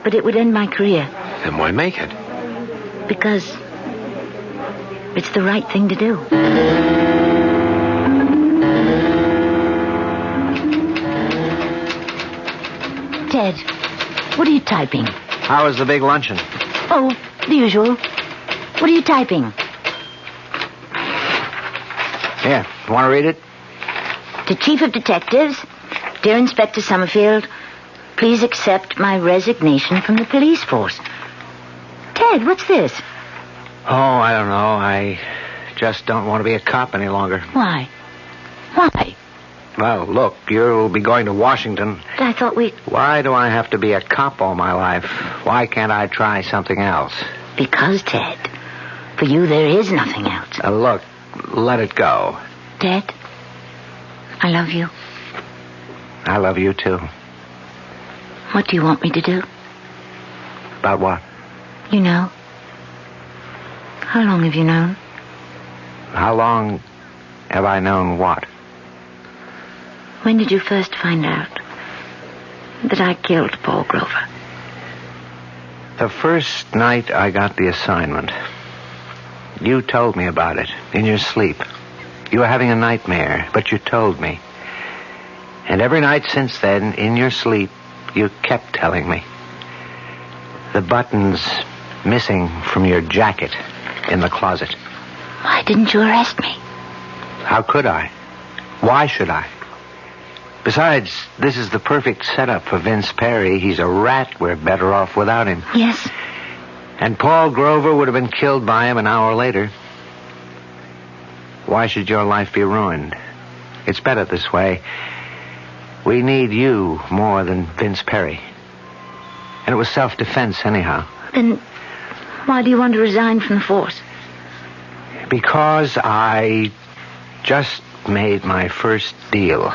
but it would end my career. Then why make it? Because it's the right thing to do. Ted, what are you typing? How was the big luncheon? Oh, the usual. What are you typing? Here, want to read it? To Chief of Detectives, dear Inspector Summerfield, please accept my resignation from the police force. Ted, what's this? Oh, I don't know. I just don't want to be a cop any longer. Why? Why? Well, look, you'll be going to Washington. But I thought we... Why do I have to be a cop all my life? Why can't I try something else? Because, Ted, for you there is nothing else. Look, let it go. Ted, I love you. I love you, too. What do you want me to do? About what? You know. How long have you known? How long have I known what? When did you first find out that I killed Paul Grover? The first night I got the assignment. You told me about it in your sleep. You were having a nightmare, but you told me. And every night since then, in your sleep, you kept telling me. The buttons missing from your jacket in the closet. Why didn't you arrest me? How could I? Why should I? Besides, this is the perfect setup for Vince Perry. He's a rat. We're better off without him. Yes. And Paul Grover would have been killed by him an hour later. Why should your life be ruined? It's better this way. We need you more than Vince Perry. And it was self-defense anyhow. Then why do you want to resign from the force? Because I just made my first deal.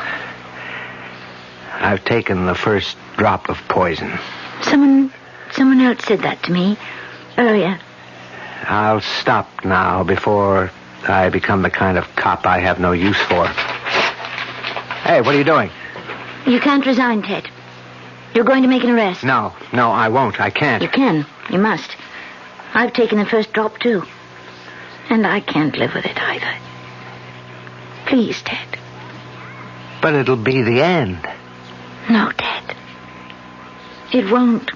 I've taken the first drop of poison. Someone else said that to me earlier. I'll stop now before I become the kind of cop I have no use for. Hey, what are you doing? You can't resign, Ted. You're going to make an arrest. No, I won't. I can't. You can. You must. I've taken the first drop, too. And I can't live with it either. Please, Ted. But it'll be the end. No, Ted. It won't.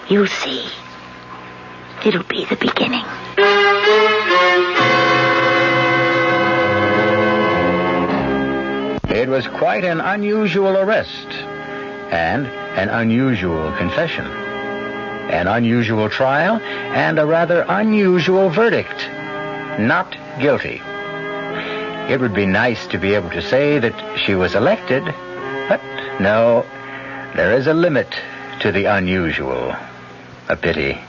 You'll see. It'll be the beginning. It was quite an unusual arrest and an unusual confession. An unusual trial and a rather unusual verdict. Not guilty. It would be nice to be able to say that she was elected, but no, there is a limit to the unusual. A pity.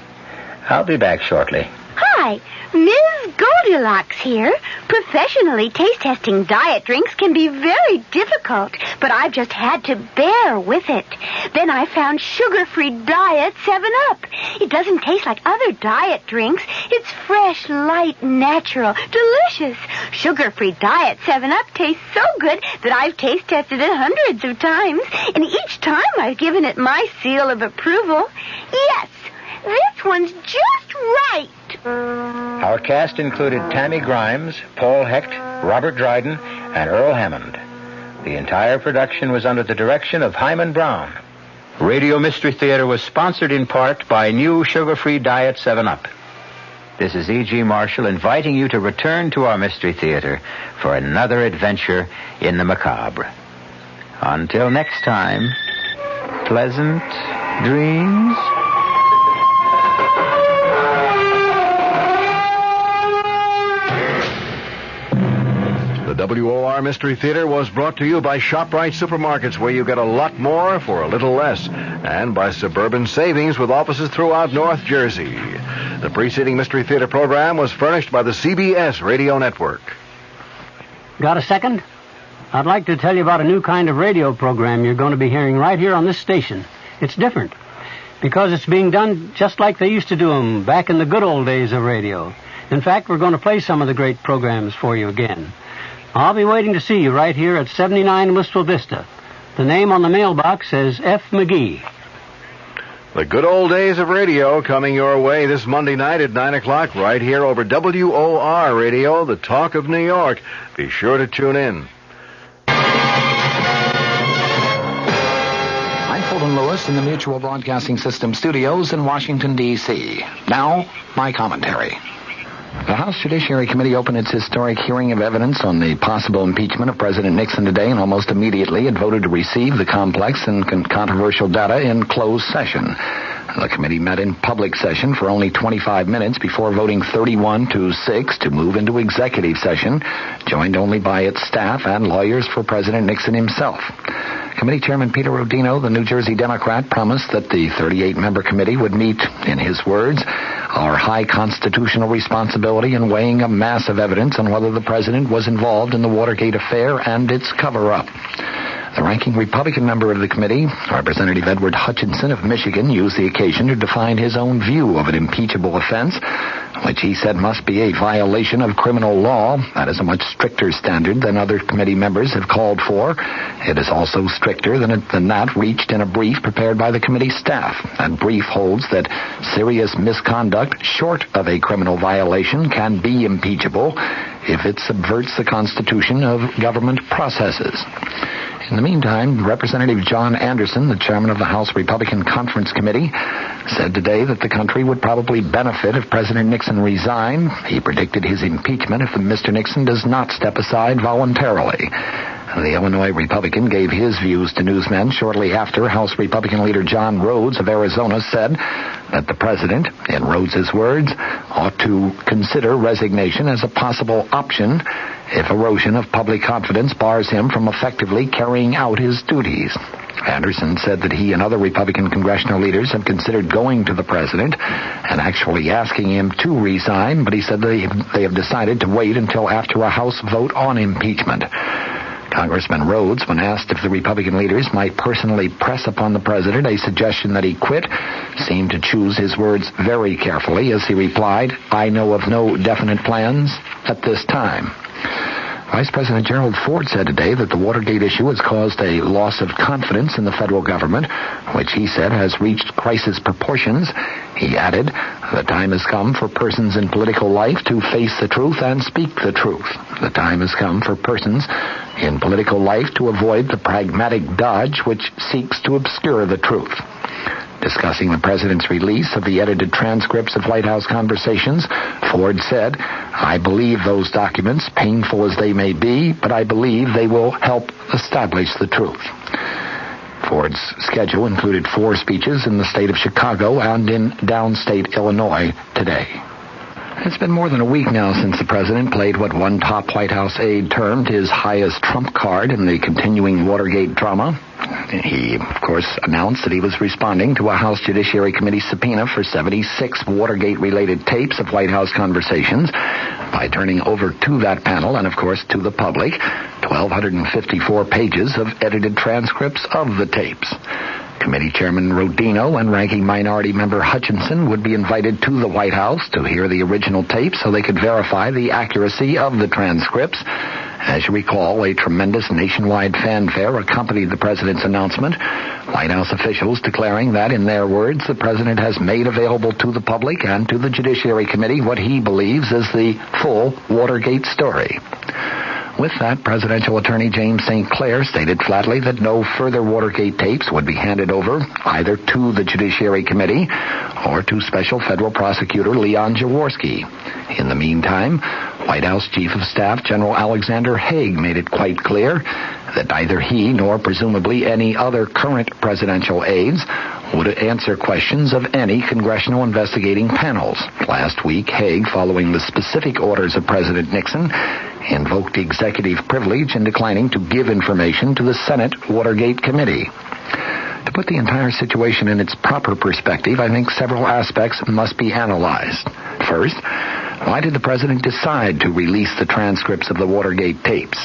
I'll be back shortly. Hi, Why, Ms. Goldilocks here. Professionally taste-testing diet drinks can be very difficult, but I've just had to bear with it. Then I found sugar-free Diet 7-Up. It doesn't taste like other diet drinks. It's fresh, light, natural, delicious. Sugar-free Diet 7-Up tastes so good that I've taste-tested it hundreds of times, and each time I've given it my seal of approval. Yes, this one's just right. Our cast included Tammy Grimes, Paul Hecht, Robert Dryden, and Earl Hammond. The entire production was under the direction of Hyman Brown. Radio Mystery Theater was sponsored in part by new sugar-free Diet 7-Up. This is E.G. Marshall inviting you to return to our Mystery Theater for another adventure in the macabre. Until next time, pleasant dreams. The WOR Mystery Theater was brought to you by ShopRite Supermarkets, where you get a lot more for a little less, and by Suburban Savings with offices throughout North Jersey. The preceding Mystery Theater program was furnished by the CBS Radio Network. Got a second? I'd like to tell you about a new kind of radio program you're going to be hearing right here on this station. It's different because it's being done just like they used to do them back in the good old days of radio. In fact, we're going to play some of the great programs for you again. I'll be waiting to see you right here at 79 Wistful Vista. The name on the mailbox says F. McGee. The good old days of radio coming your way this Monday night at 9 o'clock right here over WOR Radio, the talk of New York. Be sure to tune in. I'm Fulton Lewis in the Mutual Broadcasting System studios in Washington, D.C. Now, my commentary. The House Judiciary Committee opened its historic hearing of evidence on the possible impeachment of President Nixon today, and almost immediately it voted to receive the complex and controversial data in closed session. The committee met in public session for only 25 minutes before voting 31-6 to move into executive session, joined only by its staff and lawyers for President Nixon himself. Committee Chairman Peter Rodino, the New Jersey Democrat, promised that the 38-member committee would meet, in his words, our high constitutional responsibility in weighing a mass of evidence on whether the president was involved in the Watergate affair and its cover-up. The ranking Republican member of the committee, Representative Edward Hutchinson of Michigan, used the occasion to define his own view of an impeachable offense, which he said must be a violation of criminal law. That is a much stricter standard than other committee members have called for. It is also stricter than that reached in a brief prepared by the committee staff. That brief holds that serious misconduct, short of a criminal violation, can be impeachable if it subverts the constitution of government processes. In the meantime, Representative John Anderson, the chairman of the House Republican Conference Committee, said today that the country would probably benefit if President Nixon resigned. He predicted his impeachment if Mr. Nixon does not step aside voluntarily. The Illinois Republican gave his views to newsmen shortly after House Republican leader John Rhodes of Arizona said that the president, in Rhodes's words, ought to consider resignation as a possible option if erosion of public confidence bars him from effectively carrying out his duties. Anderson said that he and other Republican congressional leaders have considered going to the president and actually asking him to resign, but he said they have decided to wait until after a House vote on impeachment. Congressman Rhodes, when asked if the Republican leaders might personally press upon the president a suggestion that he quit, seemed to choose his words very carefully as he replied, "I know of no definite plans at this time." Vice President Gerald Ford said today that the Watergate issue has caused a loss of confidence in the federal government, which he said has reached crisis proportions. He added, "The time has come for persons in political life to face the truth and speak the truth. The time has come for persons in political life to avoid the pragmatic dodge which seeks to obscure the truth." Discussing the president's release of the edited transcripts of White House conversations, Ford said, "I believe those documents, painful as they may be, but I believe they will help establish the truth." Ford's schedule included 4 speeches in the state of Chicago and in downstate Illinois today. It's been more than a week now since the president played what one top White House aide termed his highest trump card in the continuing Watergate drama. He, of course, announced that he was responding to a House Judiciary Committee subpoena for 76 Watergate-related tapes of White House conversations by turning over to that panel and, of course, to the public 1,254 pages of edited transcripts of the tapes. Committee Chairman Rodino and Ranking Minority Member Hutchinson would be invited to the White House to hear the original tapes so they could verify the accuracy of the transcripts. As you recall, a tremendous nationwide fanfare accompanied the president's announcement, White House officials declaring that, in their words, the president has made available to the public and to the Judiciary Committee what he believes is the full Watergate story. With that, Presidential Attorney James St. Clair stated flatly that no further Watergate tapes would be handed over either to the Judiciary Committee or to Special Federal Prosecutor Leon Jaworski. In the meantime, White House Chief of Staff General Alexander Haig made it quite clear that neither he nor presumably any other current presidential aides would answer questions of any congressional investigating panels. Last week, Haig, following the specific orders of President Nixon, invoked executive privilege in declining to give information to the Senate Watergate Committee. To put the entire situation in its proper perspective, I think several aspects must be analyzed. First, why did the president decide to release the transcripts of the Watergate tapes?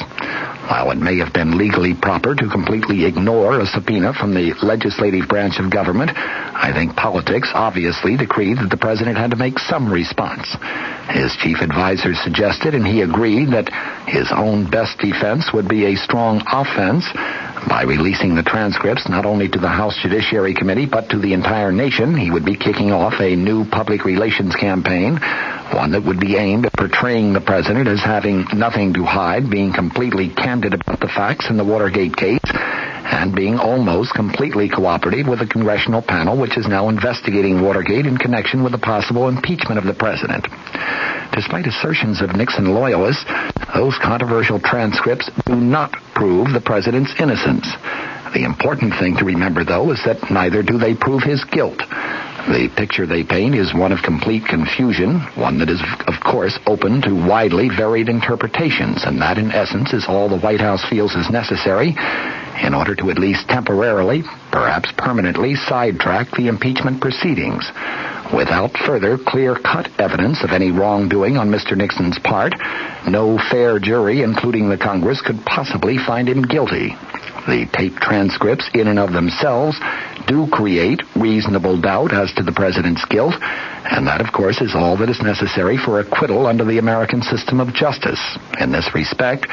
While it may have been legally proper to completely ignore a subpoena from the legislative branch of government, I think politics obviously decreed that the president had to make some response. His chief advisors suggested, and he agreed, that his own best defense would be a strong offense by releasing the transcripts not only to the House Judiciary Committee but to the entire nation. He would be kicking off a new public relations campaign, one that would be aimed at portraying the president as having nothing to hide, being completely candid about the facts in the Watergate case, and being almost completely cooperative with the congressional panel which is now investigating Watergate in connection with the possible impeachment of the president. Despite assertions of Nixon loyalists, those controversial transcripts do not prove the president's innocence. The important thing to remember, though, is that neither do they prove his guilt. The picture they paint is one of complete confusion, one that is, of course, open to widely varied interpretations, and that, in essence, is all the White House feels is necessary in order to at least temporarily, perhaps permanently, sidetrack the impeachment proceedings. Without further clear-cut evidence of any wrongdoing on Mr. Nixon's part, no fair jury, including the Congress, could possibly find him guilty. The tape transcripts, in and of themselves, do create reasonable doubt as to the president's guilt, and that, of course, is all that is necessary for acquittal under the American system of justice. In this respect,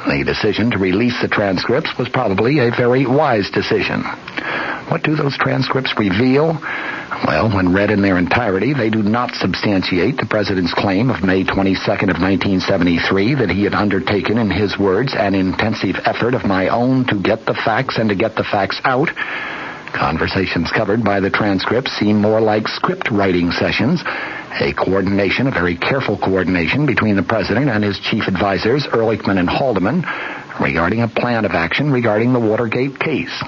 the decision to release the transcripts was probably a very wise decision. What do those transcripts reveal? Well, when read in their entirety, they do not substantiate the president's claim of May 22nd of 1973 that he had undertaken, in his words, an intensive effort of my own to get the facts and to get the facts out. Conversations covered by the transcripts seem more like script writing sessions, a coordination, a very careful coordination between the president and his chief advisors, Ehrlichman and Haldeman, regarding a plan of action regarding the Watergate case.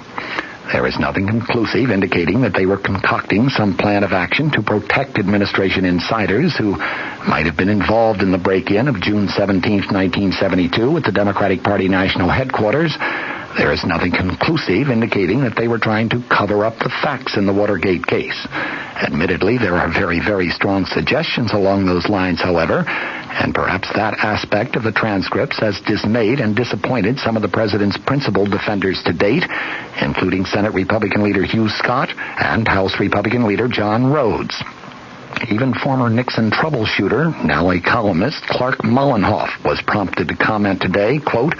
There is nothing conclusive indicating that they were concocting some plan of action to protect administration insiders who might have been involved in the break-in of June 17, 1972 at the Democratic Party national headquarters. There is nothing conclusive indicating that they were trying to cover up the facts in the Watergate case. Admittedly, there are very, very strong suggestions along those lines, however, and perhaps that aspect of the transcripts has dismayed and disappointed some of the president's principal defenders to date, including Senate Republican leader Hugh Scott and House Republican leader John Rhodes. Even former Nixon troubleshooter, now a columnist, Clark Mullenhoff, was prompted to comment today, quote,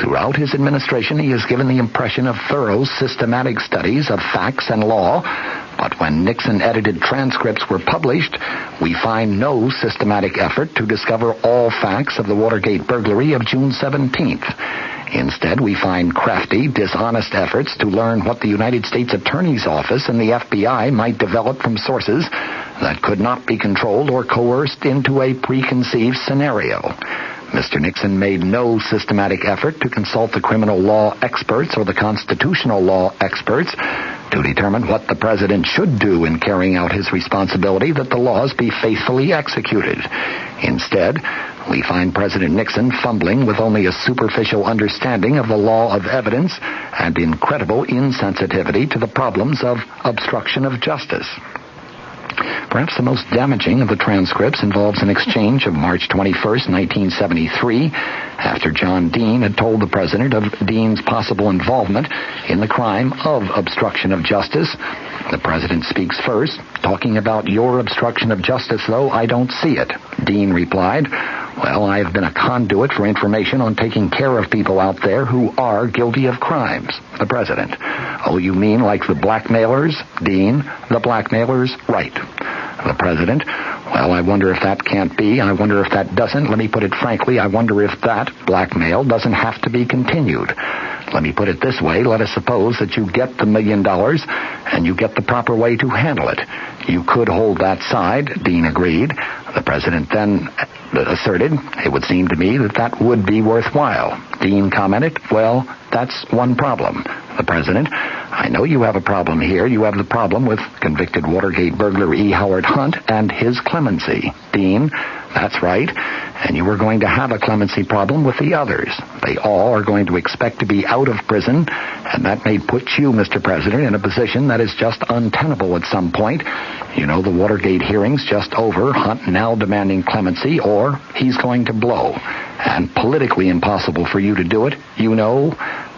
"Throughout his administration, he has given the impression of thorough, systematic studies of facts and law, but when Nixon-edited transcripts were published, we find no systematic effort to discover all facts of the Watergate burglary of June 17th. Instead, we find crafty, dishonest efforts to learn what the United States Attorney's Office and the FBI might develop from sources that could not be controlled or coerced into a preconceived scenario. Mr. Nixon made no systematic effort to consult the criminal law experts or the constitutional law experts to determine what the president should do in carrying out his responsibility that the laws be faithfully executed. Instead, we find President Nixon fumbling with only a superficial understanding of the law of evidence and incredible insensitivity to the problems of obstruction of justice. Perhaps the most damaging of the transcripts involves an exchange of March 21st, 1973, after John Dean had told the president of Dean's possible involvement in the crime of obstruction of justice. The president speaks first, talking about your obstruction of justice, though I don't see it. Dean replied, well, I have been a conduit for information on taking care of people out there who are guilty of crimes. The president, oh, you mean like the blackmailers? Dean, the blackmailers? Right. The president, well, I wonder if that can't be. I wonder if that doesn't. Let me put it frankly, I wonder if that blackmail doesn't have to be continued. Let me put it this way. Let us suppose that you get the $1 million and you get the proper way to handle it. You could hold that side. Dean agreed. The president then asserted, it would seem to me that that would be worthwhile. Dean commented, well, that's one problem. The president, I know you have a problem here. You have the problem with convicted Watergate burglar E. Howard Hunt and his clemency. Dean, that's right. And you are going to have a clemency problem with the others. They all are going to expect to be out of prison, and that may put you, Mr. President, in a position that is just untenable at some point. You know, the Watergate hearing's just over, Hunt now demanding clemency, or he's going to blow. And politically impossible for you to do it, you know.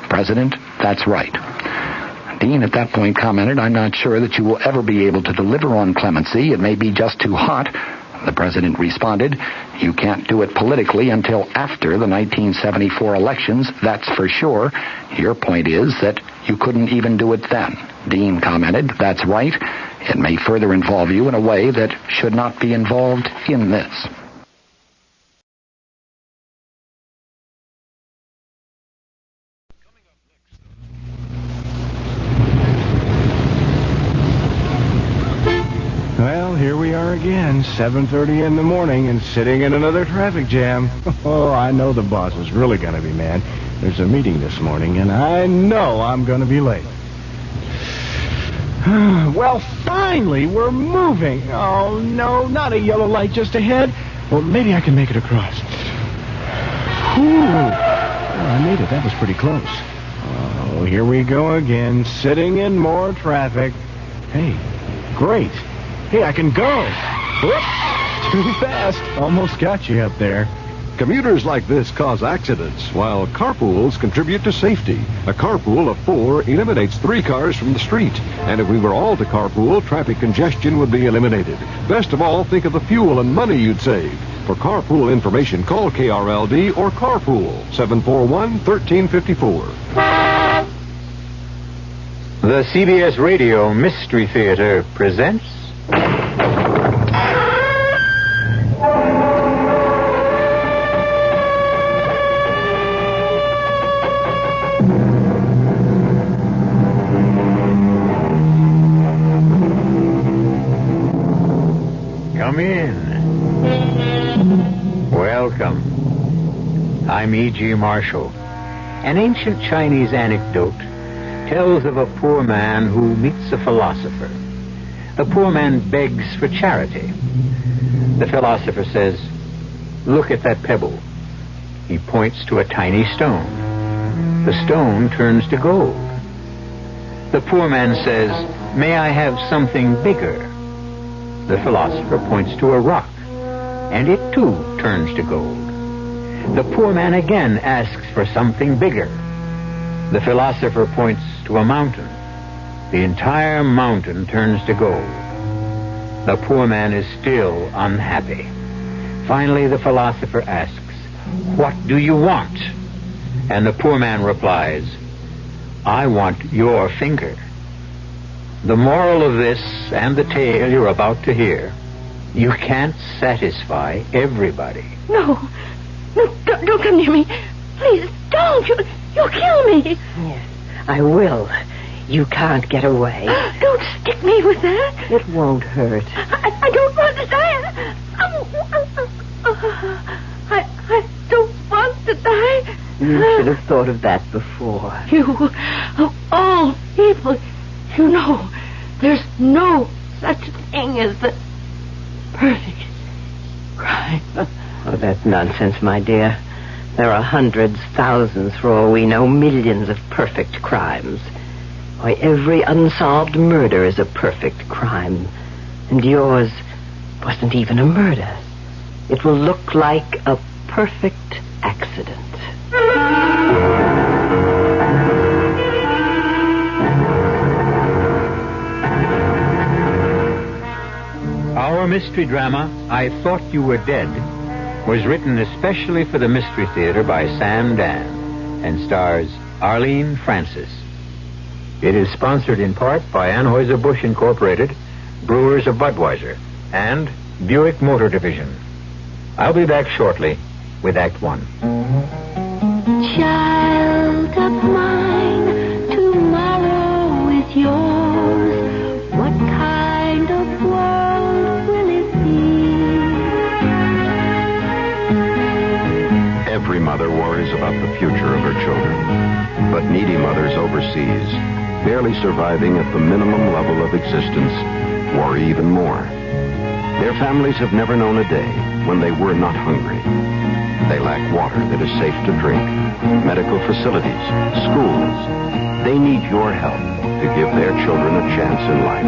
President, that's right. Dean at that point commented, I'm not sure that you will ever be able to deliver on clemency. It may be just too hot. The president responded, you can't do it politically until after the 1974 elections, that's for sure. Your point is that you couldn't even do it then. Dean commented, that's right. It may further involve you in a way that should not be involved in this. Well, here we are again, 7:30 in the morning, and sitting in another traffic jam. Oh, I know the boss is really going to be mad. There's a meeting this morning, and I know I'm going to be late. Well, finally, we're moving. Oh, no, not a yellow light just ahead. Well, maybe I can make it across. Whew. Well, I made it. That was pretty close. Oh, here we go again, sitting in more traffic. Hey, great. Hey, I can go. Whoop. Too fast. Almost got you up there. Commuters like this cause accidents, while carpools contribute to safety. A carpool of 4 eliminates 3 cars from the street. And if we were all to carpool, traffic congestion would be eliminated. Best of all, think of the fuel and money you'd save. For carpool information, call KRLD or Carpool, 741-1354. The CBS Radio Mystery Theater presents... Come in. Welcome. I'm E.G. Marshall. An ancient Chinese anecdote tells of a poor man who meets a philosopher. The poor man begs for charity. The philosopher says, "Look at that pebble." He points to a tiny stone. The stone turns to gold. The poor man says, "May I have something bigger?" The philosopher points to a rock, and it too turns to gold. The poor man again asks for something bigger. The philosopher points to a mountain. The entire mountain turns to gold. The poor man is still unhappy. Finally, the philosopher asks, "What do you want?" And the poor man replies, "I want your finger." The moral of this and the tale you're about to hear, you can't satisfy everybody. No, don't come near me. Please, don't. You'll kill me. Yes, I will. You can't get away. Don't stick me with that. It won't hurt. I don't want to die. I don't want to die. You should have thought of that before. You, of all people, you know, there's no such thing as the perfect crime. Oh, that's nonsense, my dear. There are hundreds, thousands, for all we know, millions of perfect crimes. Why, every unsolved murder is a perfect crime. And yours wasn't even a murder. It will look like a perfect accident. Our mystery drama, I Thought You Were Dead, was written especially for the Mystery Theater by Sam Dan and stars Arlene Francis. It is sponsored in part by Anheuser-Busch Incorporated, Brewers of Budweiser, and Buick Motor Division. I'll be back shortly with Act One. Child of mine, tomorrow is yours. What kind of world will it be? Every mother worries about the future of her children. But needy mothers overseas, barely surviving at the minimum level of existence, worry even more. Their families have never known a day when they were not hungry. They lack water that is safe to drink, medical facilities, schools. They need your help to give their children a chance in life.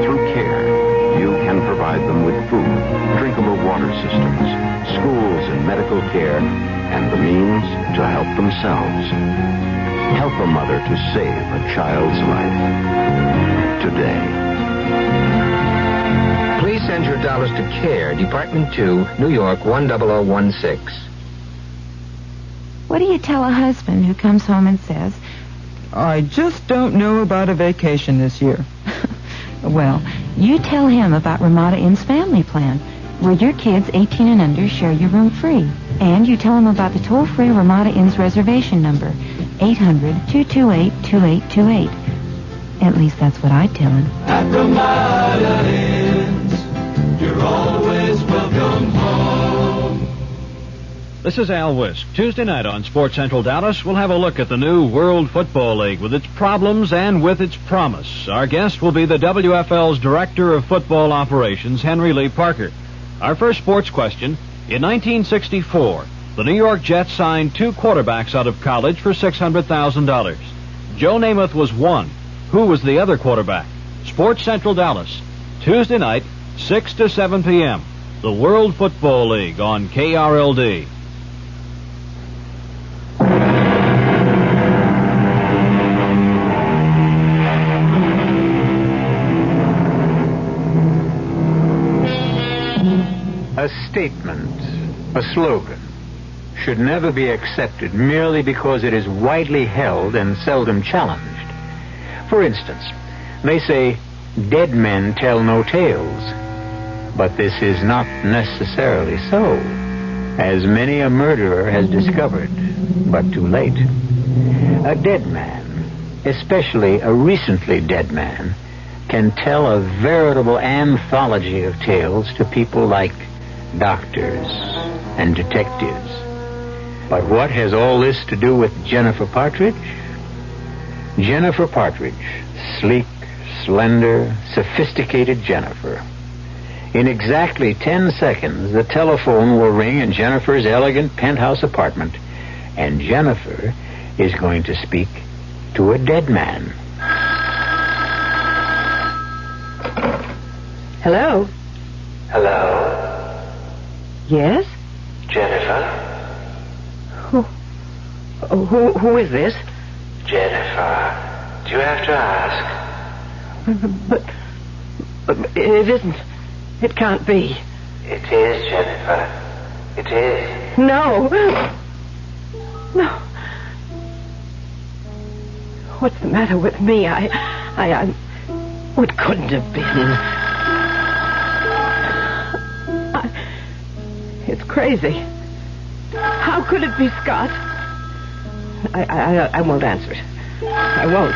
Through CARE, you can provide them with food, drinkable water systems, schools and medical care, and the means to help themselves. Help a mother to save a child's life today. Please send your dollars to CARE, Department 2, New York 10016. What do you tell a husband who comes home and says, I just don't know about a vacation this year? Well, you tell him about Ramada Inn's family plan, where your kids 18 and under share your room free. And you tell him about the toll-free Ramada Inn's reservation number, 800-228-2828. At least that's what I tell him. At Ramada Inns, you're always welcome home. This is Al Wisk. Tuesday night on Sports Central Dallas, we'll have a look at the new World Football League with its problems and with its promise. Our guest will be the WFL's Director of Football Operations, Henry Lee Parker. Our first sports question, in 1964, the New York Jets signed 2 quarterbacks out of college for $600,000. Joe Namath was one. Who was the other quarterback? Sports Central Dallas, Tuesday night, 6 to 7 p.m. The World Football League on KRLD. A statement, a slogan, should never be accepted merely because it is widely held and seldom challenged. For instance, they say, dead men tell no tales. But this is not necessarily so, as many a murderer has discovered, but too late. A dead man, especially a recently dead man, can tell a veritable anthology of tales to people like doctors and detectives. But what has all this to do with Jennifer Partridge? Jennifer Partridge, sleek, slender, sophisticated Jennifer. In exactly 10 seconds, the telephone will ring in Jennifer's elegant penthouse apartment, and Jennifer is going to speak to a dead man. Hello? Hello? Yes? Jennifer? Who is this? Jennifer, do you have to ask? But it isn't. It can't be. It is, Jennifer. It is. No. No. What's the matter with me? It couldn't have been. It's crazy. How could it be Scott? I won't answer it. I won't.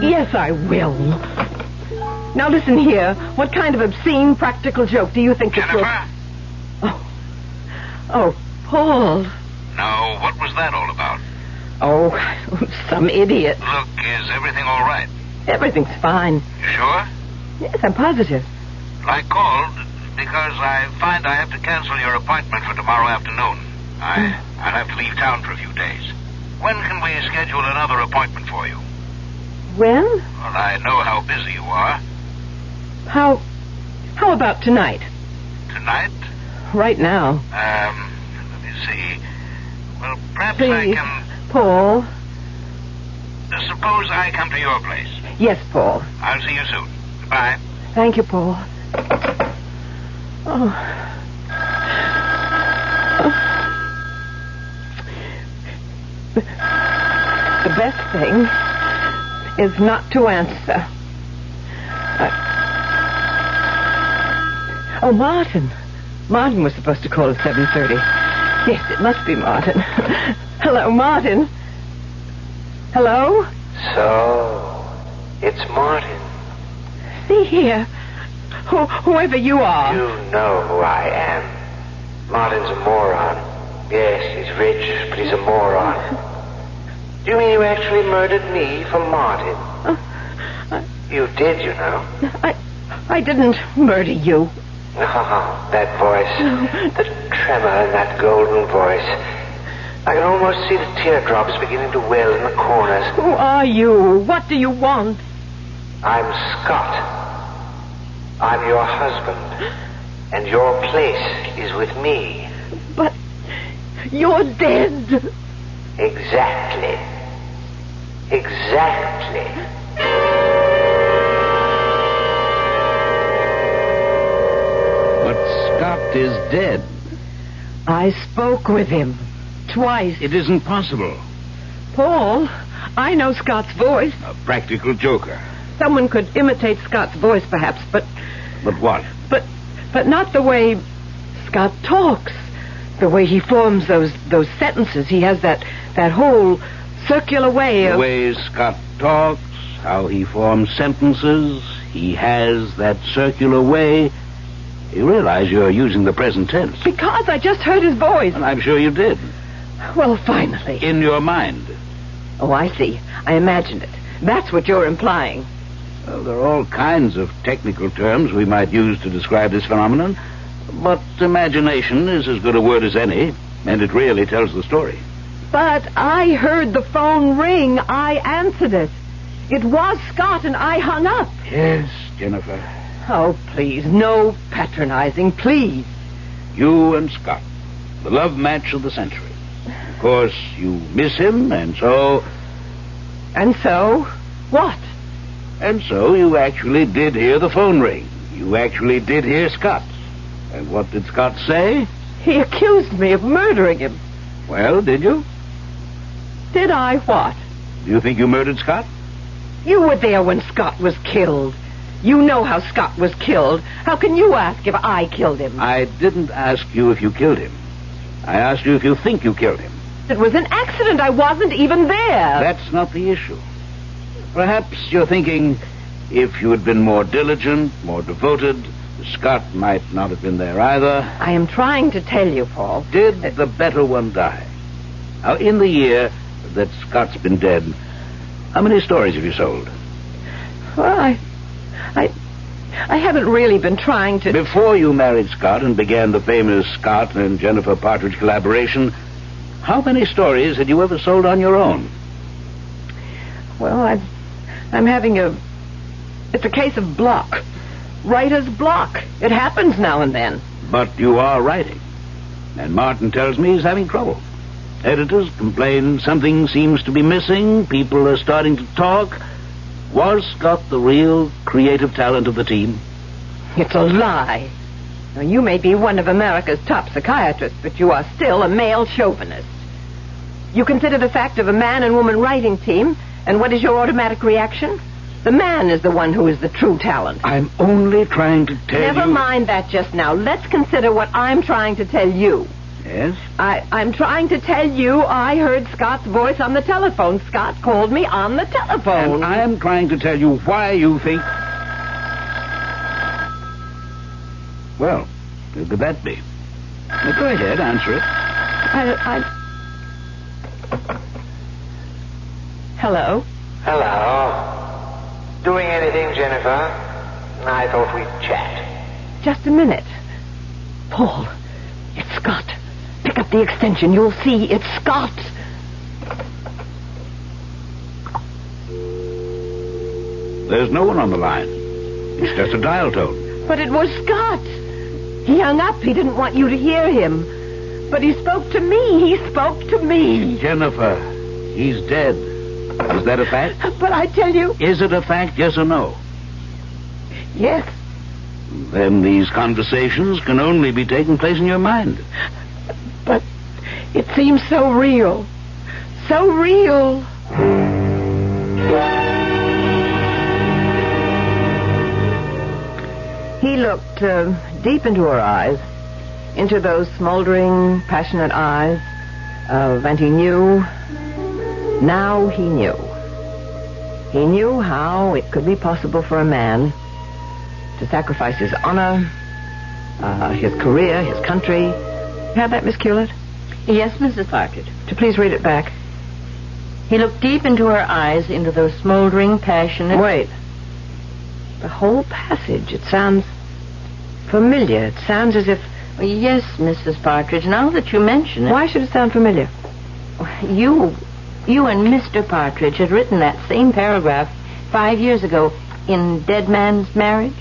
Yes, I will. Now listen here. What kind of obscene practical joke do you think this will... Oh, Paul. Now, what was that all about? Oh, some idiot. Look, is everything all right? Everything's fine. You sure? Yes, I'm positive. I called because I find I have to cancel your appointment for tomorrow afternoon. I'll have to leave town for a few days. When can we schedule another appointment for you? When? Well, I know how busy you are. How about tonight? Tonight? Right now. Let me see. Well, perhaps Please, I can... Paul. Suppose I come to your place. Yes, Paul. I'll see you soon. Goodbye. Thank you, Paul. Oh. The best thing is not to answer. Oh, Martin. Martin was supposed to call at 7:30. Yes, it must be Martin. Hello, Martin. Hello? So, it's Martin. See here. Whoever you are. You know who I am. Martin's a moron. Yes, he's rich, but he's a moron. Do you mean you actually murdered me for Martin? You did, you know. I didn't murder you. Oh, that voice. The tremor in that golden voice. I can almost see the teardrops beginning to well in the corners. Who are you? What do you want? I'm Scott. I'm your husband. And your place is with me. But you're dead. Exactly. Exactly. But Scott is dead. I spoke with him. Twice. It isn't possible. Paul, I know Scott's voice. A practical joker. Someone could imitate Scott's voice, perhaps, but what? But not the way Scott talks. The way he forms those sentences. He has that whole circular way of... The way Scott talks, how he forms sentences, he has that circular way. You realize you're using the present tense. Because I just heard his voice. And I'm sure you did. Well, finally. In your mind. Oh, I see. I imagined it. That's what you're implying. Well, there are all kinds of technical terms we might use to describe this phenomenon, but imagination is as good a word as any, and it really tells the story. But I heard the phone ring. I answered it. It was Scott, and I hung up. Yes, Jennifer. Oh, please, no patronizing, please. You and Scott, the love match of the century. Of course, you miss him, and so... And so? What? And so you actually did hear the phone ring. You actually did hear Scott. And what did Scott say? He accused me of murdering him. Well, did you? Did I what? Do you think you murdered Scott? You were there when Scott was killed. You know how Scott was killed. How can you ask if I killed him? I didn't ask you if you killed him. I asked you if you think you killed him. It was an accident. I wasn't even there. That's not the issue. Perhaps you're thinking if you had been more diligent, more devoted, Scott might not have been there either. I am trying to tell you, Paul. Did the better one die? Now, in the year that Scott's been dead, how many stories have you sold? Well, I haven't really been trying to... Before you married Scott and began the famous Scott and Jennifer Partridge collaboration, how many stories had you ever sold on your own? Well, I'm having it's a case of block. Writer's block. It happens now and then. But you are writing. And Martin tells me he's having trouble. Editors complain something seems to be missing. People are starting to talk. Was Scott the real creative talent of the team? It's a lie. Now, you may be one of America's top psychiatrists, but you are still a male chauvinist. You consider the fact of a man and woman writing team, and what is your automatic reaction? The man is the one who is the true talent. I'm only trying to tell you... Never mind that just now. Let's consider what I'm trying to tell you. Yes? I'm trying to tell you I heard Scott's voice on the telephone. Scott called me on the telephone. And I am trying to tell you why you think... Well, who could that be? Now, go ahead, answer it. Hello? Hello. Doing anything, Jennifer? I thought we'd chat. Just a minute. Paul, it's Scott. Pick up the extension. You'll see it's Scott. There's no one on the line. It's just a dial tone. But it was Scott. He hung up. He didn't want you to hear him. But he spoke to me. He spoke to me. Jennifer, he's dead. Is that a fact? But I tell you... Is it a fact, yes or no? Yes. Then these conversations can only be taking place in your mind. But it seems so real. So real. He looked deep into her eyes, into those smoldering, passionate eyes, and he knew. Now he knew. He knew how it could be possible for a man to sacrifice his honor, his career, his country. You have that, Miss Hewlett? Yes, Mrs. Partridge. To please read it back. He looked deep into her eyes, into those smoldering, passionate... Wait. The whole passage, it sounds familiar. It sounds as if... Yes, Mrs. Partridge, now that you mention it... Why should it sound familiar? You and Mr. Partridge had written that same paragraph 5 years ago in Dead Man's Marriage.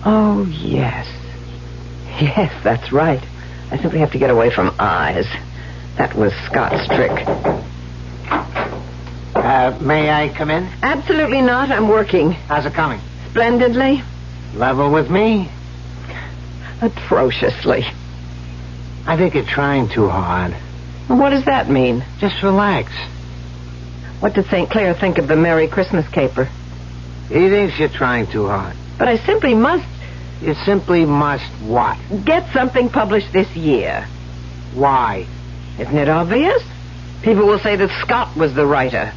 Oh, yes. Yes, that's right. I simply have to get away from eyes. That was Scott's trick. May I come in? Absolutely not. I'm working. How's it coming? Splendidly. Level with me? Atrociously. I think you're trying too hard. What does that mean? Just relax. What did St. Clair think of the Merry Christmas caper? He thinks you're trying too hard. But I simply must... You simply must what? Get something published this year. Why? Isn't it obvious? People will say that Scott was the writer.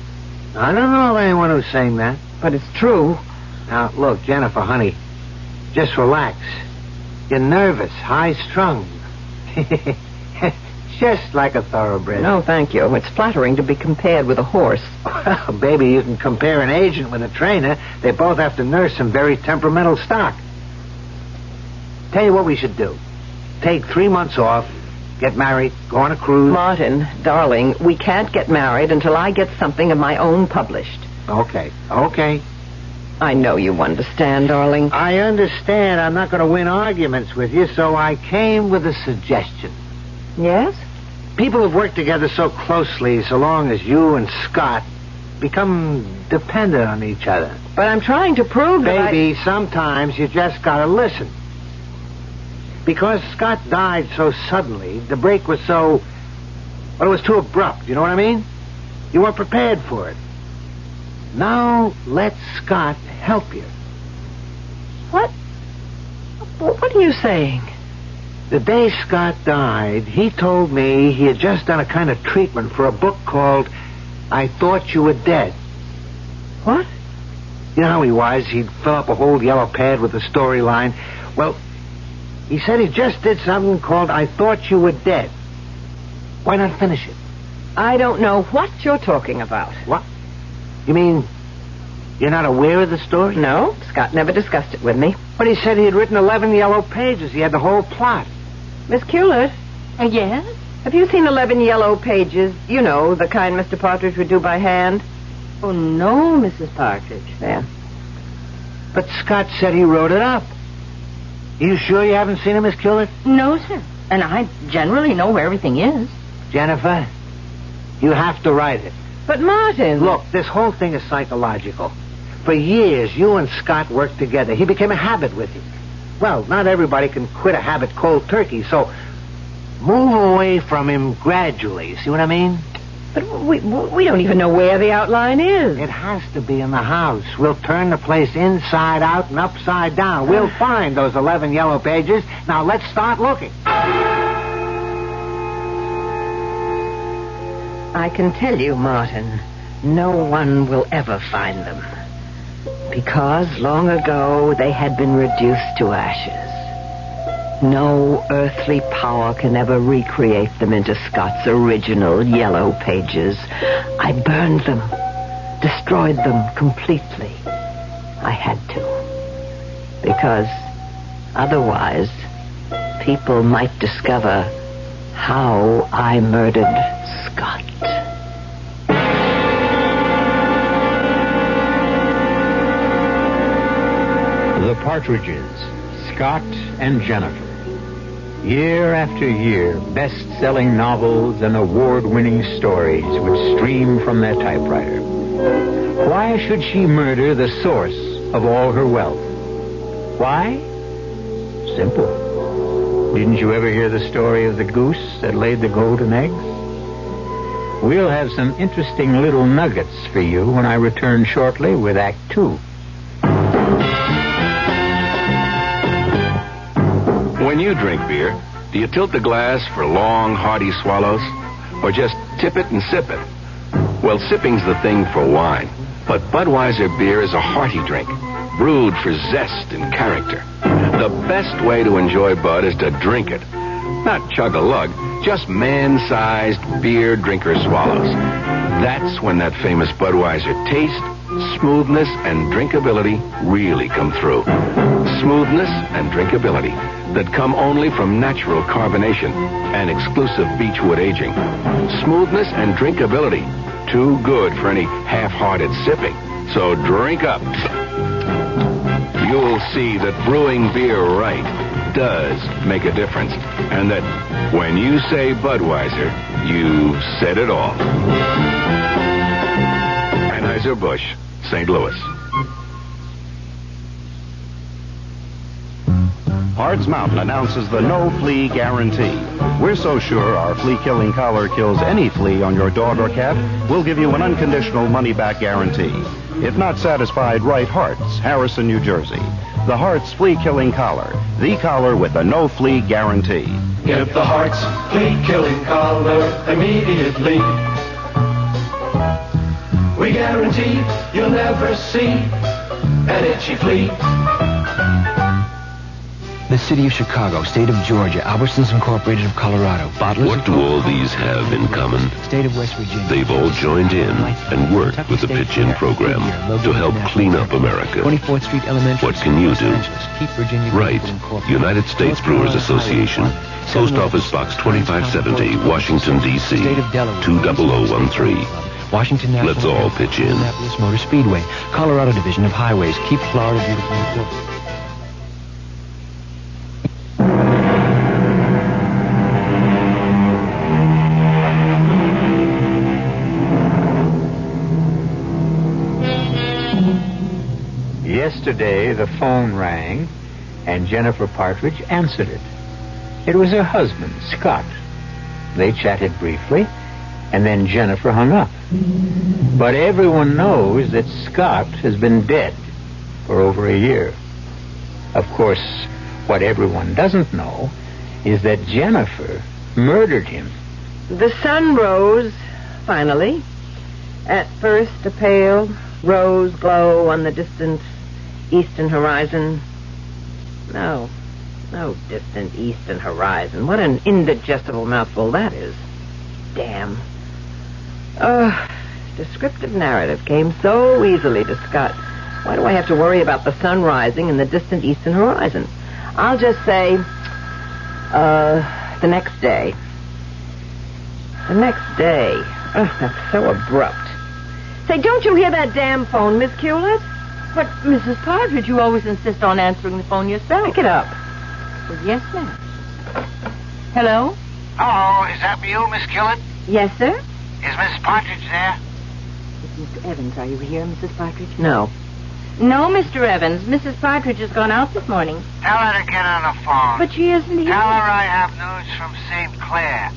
I don't know of anyone who's saying that. But it's true. Now, look, Jennifer, honey, just relax. You're nervous, high-strung. Just like a thoroughbred. No, thank you. It's flattering to be compared with a horse. Well, baby, you can compare an agent with a trainer. They both have to nurse some very temperamental stock. Tell you what we should do. Take 3 months off, get married, go on a cruise. Martin, darling, we can't get married until I get something of my own published. Okay. I know you understand, darling. I understand. I'm not going to win arguments with you, so I came with a suggestion. Yes? People have worked together so closely so long as you and Scott become dependent on each other. But I'm trying to prove that Baby, sometimes you just got to listen. Because Scott died so suddenly, the break was so... Well, it was too abrupt, you know what I mean? You weren't prepared for it. Now, let Scott help you. What? What are you saying? The day Scott died, he told me he had just done a kind of treatment for a book called I Thought You Were Dead. What? You know how he was? He'd fill up a whole yellow pad with a storyline. Well, he said he just did something called I Thought You Were Dead. Why not finish it? I don't know what you're talking about. What? You mean you're not aware of the story? No, Scott never discussed it with me. But he said he had written 11 yellow pages. He had the whole plot. Miss Hewlett? Yes? Have you seen 11 yellow pages? You know, the kind Mr. Partridge would do by hand. Oh, no, Mrs. Partridge. Yeah. But Scott said he wrote it up. You sure you haven't seen it, Miss Hewlett? No, sir. And I generally know where everything is. Jennifer, you have to write it. But Martin... Look, this whole thing is psychological. For years, you and Scott worked together. He became a habit with you. Well, not everybody can quit a habit cold turkey, so move away from him gradually. See what I mean? But we don't even know where the outline is. It has to be in the house. We'll turn the place inside out and upside down. We'll find those 11 yellow pages. Now, let's start looking. I can tell you, Martin, no one will ever find them. Because long ago they had been reduced to ashes. No earthly power can ever recreate them into Scott's original yellow pages. I burned them, destroyed them completely. I had to. Because otherwise people might discover how I murdered Scott. The Partridges, Scott and Jennifer. Year after year, best-selling novels and award-winning stories would stream from their typewriter. Why should she murder the source of all her wealth? Why? Simple. Didn't you ever hear the story of the goose that laid the golden eggs? We'll have some interesting little nuggets for you when I return shortly with Act 2. When you drink beer, do you tilt the glass for long, hearty swallows? Or just tip it and sip it? Well, sipping's the thing for wine. But Budweiser beer is a hearty drink, brewed for zest and character. The best way to enjoy Bud is to drink it. Not chug a lug, just man-sized beer drinker swallows. That's when that famous Budweiser taste, smoothness, and drinkability really come through. Smoothness and drinkability that come only from natural carbonation and exclusive beechwood aging. Smoothness and drinkability, too good for any half-hearted sipping. So drink up. You'll see that brewing beer right does make a difference, and that when you say Budweiser, you said it all. Anheuser-Busch, St. Louis. Hart's Mountain announces the no flea guarantee. We're so sure our flea-killing collar kills any flea on your dog or cat, we'll give you an unconditional money-back guarantee. If not satisfied, write Hart's, Harrison, New Jersey. The Hart's flea-killing collar, the collar with a no flea guarantee. Get the Hart's flea-killing collar immediately. We guarantee you'll never see an itchy flea. The city of Chicago, state of Georgia, Albertsons Incorporated of Colorado, Bottlers. What do all these have in common? State of West Virginia. They've all joined in and worked with the Pitch-In program to help clean up America. 24th Street Elementary. What can you do? Keep Virginia. Right. United States Brewers Association. Post Office Box 2570, Washington, D.C. 20013. Washington National. Let's all pitch in. Indianapolis Motor Speedway, Colorado Division of Highways. Keep Florida beautiful and cool. Yesterday, the phone rang, and Jennifer Partridge answered it. It was her husband, Scott. They chatted briefly, and then Jennifer hung up. But everyone knows that Scott has been dead for over a year. Of course, what everyone doesn't know is that Jennifer murdered him. The sun rose, finally. At first, a pale rose glow on the distant eastern horizon. No distant eastern horizon. What an indigestible mouthful that is. Damn. Descriptive narrative came so easily to Scott. Why do I have to worry about the sun rising and the distant eastern horizon? I'll just say, the next day. The next day. That's so abrupt. Say, don't you hear that damn phone, Miss Hewlett? But, Mrs. Partridge, you always insist on answering the phone yourself. Pick it up. Well, yes, ma'am. Hello? Hello, is that you, Miss Killett? Yes, sir? Is Mrs. Partridge there? Is Mr. Evans, are you here, Mrs. Partridge? No. No, Mr. Evans. Mrs. Partridge has gone out this morning. Tell her to get on the phone. But she isn't here. Tell her I have news from St. Clair.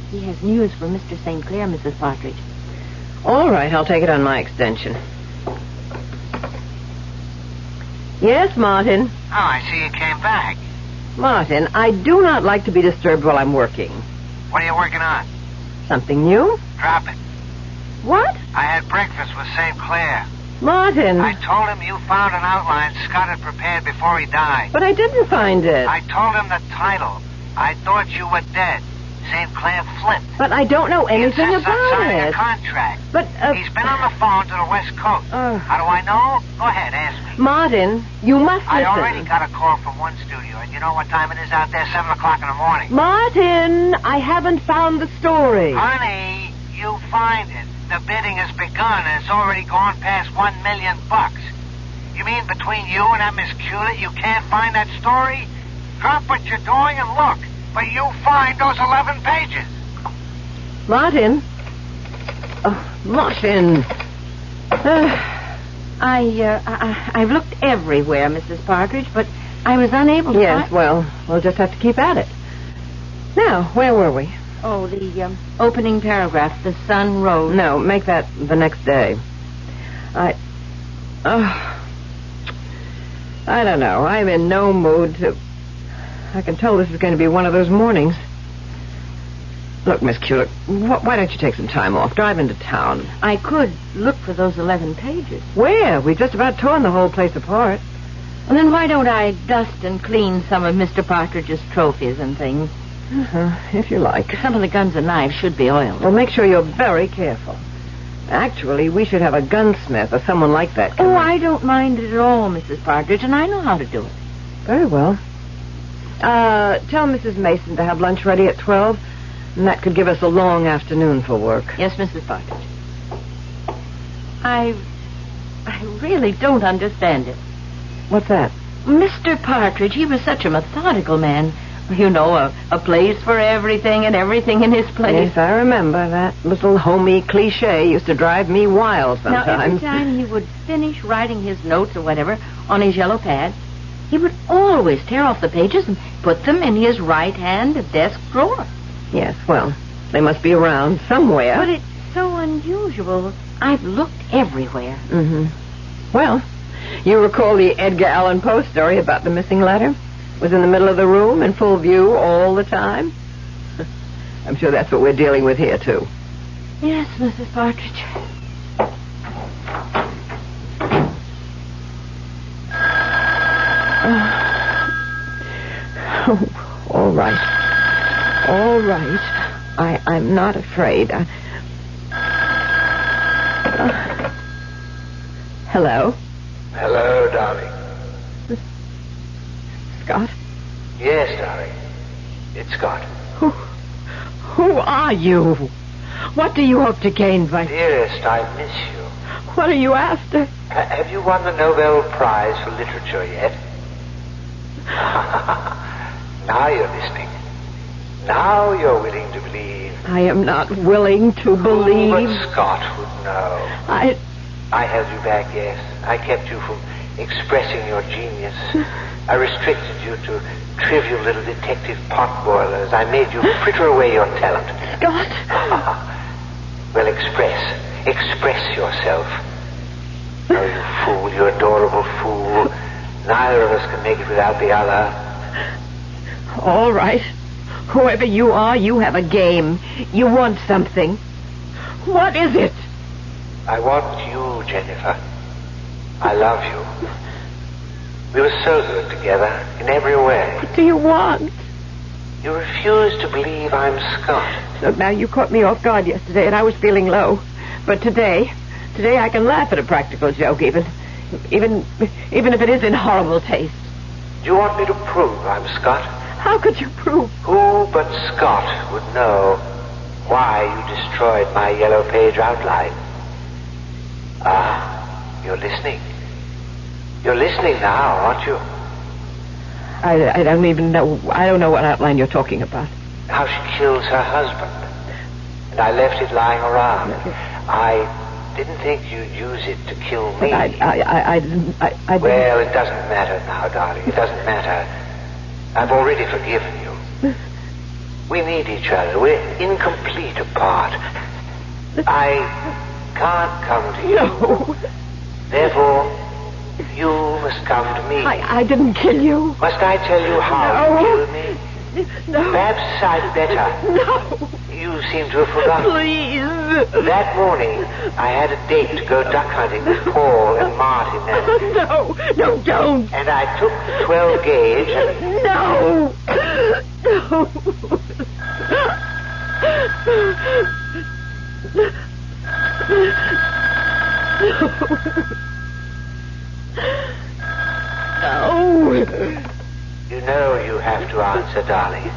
He has news for Mr. St. Clair, Mrs. Partridge. All right, I'll take it on my extension. Yes, Martin. Oh, I see you came back. Martin, I do not like to be disturbed while I'm working. What are you working on? Something new? Drop it. What? I had breakfast with St. Clair. Martin. I told him you found an outline Scott had prepared before he died. But I didn't find it. I told him the title. I thought you were dead. St. Clair flipped. But I don't know anything he insists on about signing it. a contract. But, He's been on the phone to the West Coast. How do I know? Go ahead, ask me. Martin, you must listen. I already got a call from one studio, and you know what time it is out there? 7 o'clock in the morning. Martin, I haven't found the story. Honey, you find it. The bidding has begun, and it's already gone past $1 million. You mean between you and that Miss Culet, you can't find that story? Drop what you're doing and look, but you find those 11 pages. Martin? Oh, Martin. I've looked everywhere, Mrs. Partridge, but I was unable to Yes, find... well, we'll just have to keep at it. Now, where were we? Oh, the opening paragraph, the sun rose. No, make that the next day. I don't know. I'm in no mood to... I can tell this is going to be one of those mornings. Look, Miss Culet, why don't you take some time off? Drive into town. I could look for those 11 pages. Where? We've just about torn the whole place apart. And then why don't I dust and clean some of Mr. Partridge's trophies and things? If you like. Some of the guns and knives should be oiled. Well, make sure you're very careful. Actually, we should have a gunsmith or someone like that. Oh, I don't mind it at all, Mrs. Partridge, and I know how to do it. Very well. Tell Mrs. Mason to have lunch ready at 12, and that could give us a long afternoon for work. Yes, Mrs. Partridge. I really don't understand it. What's that? Mr. Partridge, he was such a methodical man. You know, a place for everything and everything in his place. Yes, I remember. That little homey cliche used to drive me wild sometimes. Now, every time he would finish writing his notes or whatever on his yellow pad, he would always tear off the pages and put them in his right-hand desk drawer. Yes, well, they must be around somewhere. But it's so unusual. I've looked everywhere. Mm-hmm. Well, you recall the Edgar Allan Poe story about the missing letter? Was in the middle of the room, in full view all the time? I'm sure that's what we're dealing with here, too. Yes, Mrs. Partridge. Oh, all right. All right. I'm not afraid. Hello? Hello, darling. Scott? Yes, darling. It's Scott. Who are you? What do you hope to gain by... Dearest, I miss you. What are you after? Have you won the Nobel Prize for Literature yet? Now you're listening. Now you're willing to believe. I am not willing to believe. Who but Scott would know? I held you back, yes. I kept you from expressing your genius. I restricted you to trivial little detective potboilers. I made you fritter away your talent. Scott! Well, express yourself. Oh, you fool, you adorable fool. Neither of us can make it without the other. All right. Whoever you are, you have a game. You want something. What is it? I want you, Jennifer. I love you. We were so good together in every way. What do you want? You refuse to believe I'm Scott. Look, now, you caught me off guard yesterday, and I was feeling low. But today I can laugh at a practical joke, even if it is in horrible taste. Do you want me to prove I'm Scott? How could you prove? Who but Scott would know why you destroyed my yellow page outline? You're listening. You're listening now, aren't you? I don't even know. I don't know what outline you're talking about. How she kills her husband. And I left it lying around. I didn't think you'd use it to kill me. I didn't. Well, it doesn't matter now, darling. It doesn't matter. I've already forgiven you. We need each other. We're incomplete apart. I can't come to you. No. Therefore, you must come to me. I didn't kill you. Must I tell you how you killed me? No. Perhaps I'd better. No. You seem to have forgotten. Please. That morning, I had a date to go duck hunting with Paul and Martin. No, don't. And I took the 12 gauge and... No. No. You know you have to answer, darling.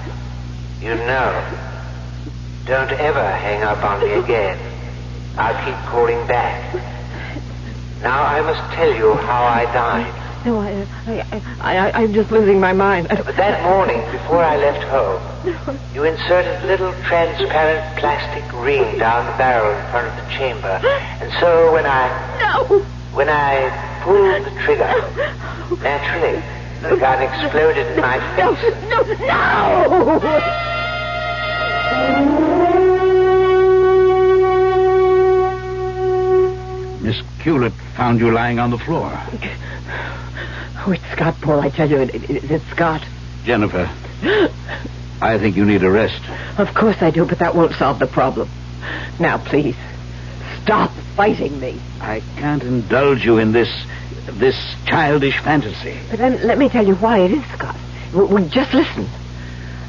You know. Don't ever hang up on me again. I'll keep calling back. Now I must tell you how I died. No, I'm just losing my mind. But that morning, before I left home, you inserted a little transparent plastic ring down the barrel in front of the chamber. And so when I pulled the trigger, naturally, the gun exploded in my face. No! Miss Hewlett found you lying on the floor. Oh, it's Scott, Paul. I tell you, it's Scott. Jennifer, I think you need a rest. Of course I do, but that won't solve the problem. Now, please, stop fighting me. I can't indulge you in this childish fantasy. But then let me tell you why it is Scott. Just listen.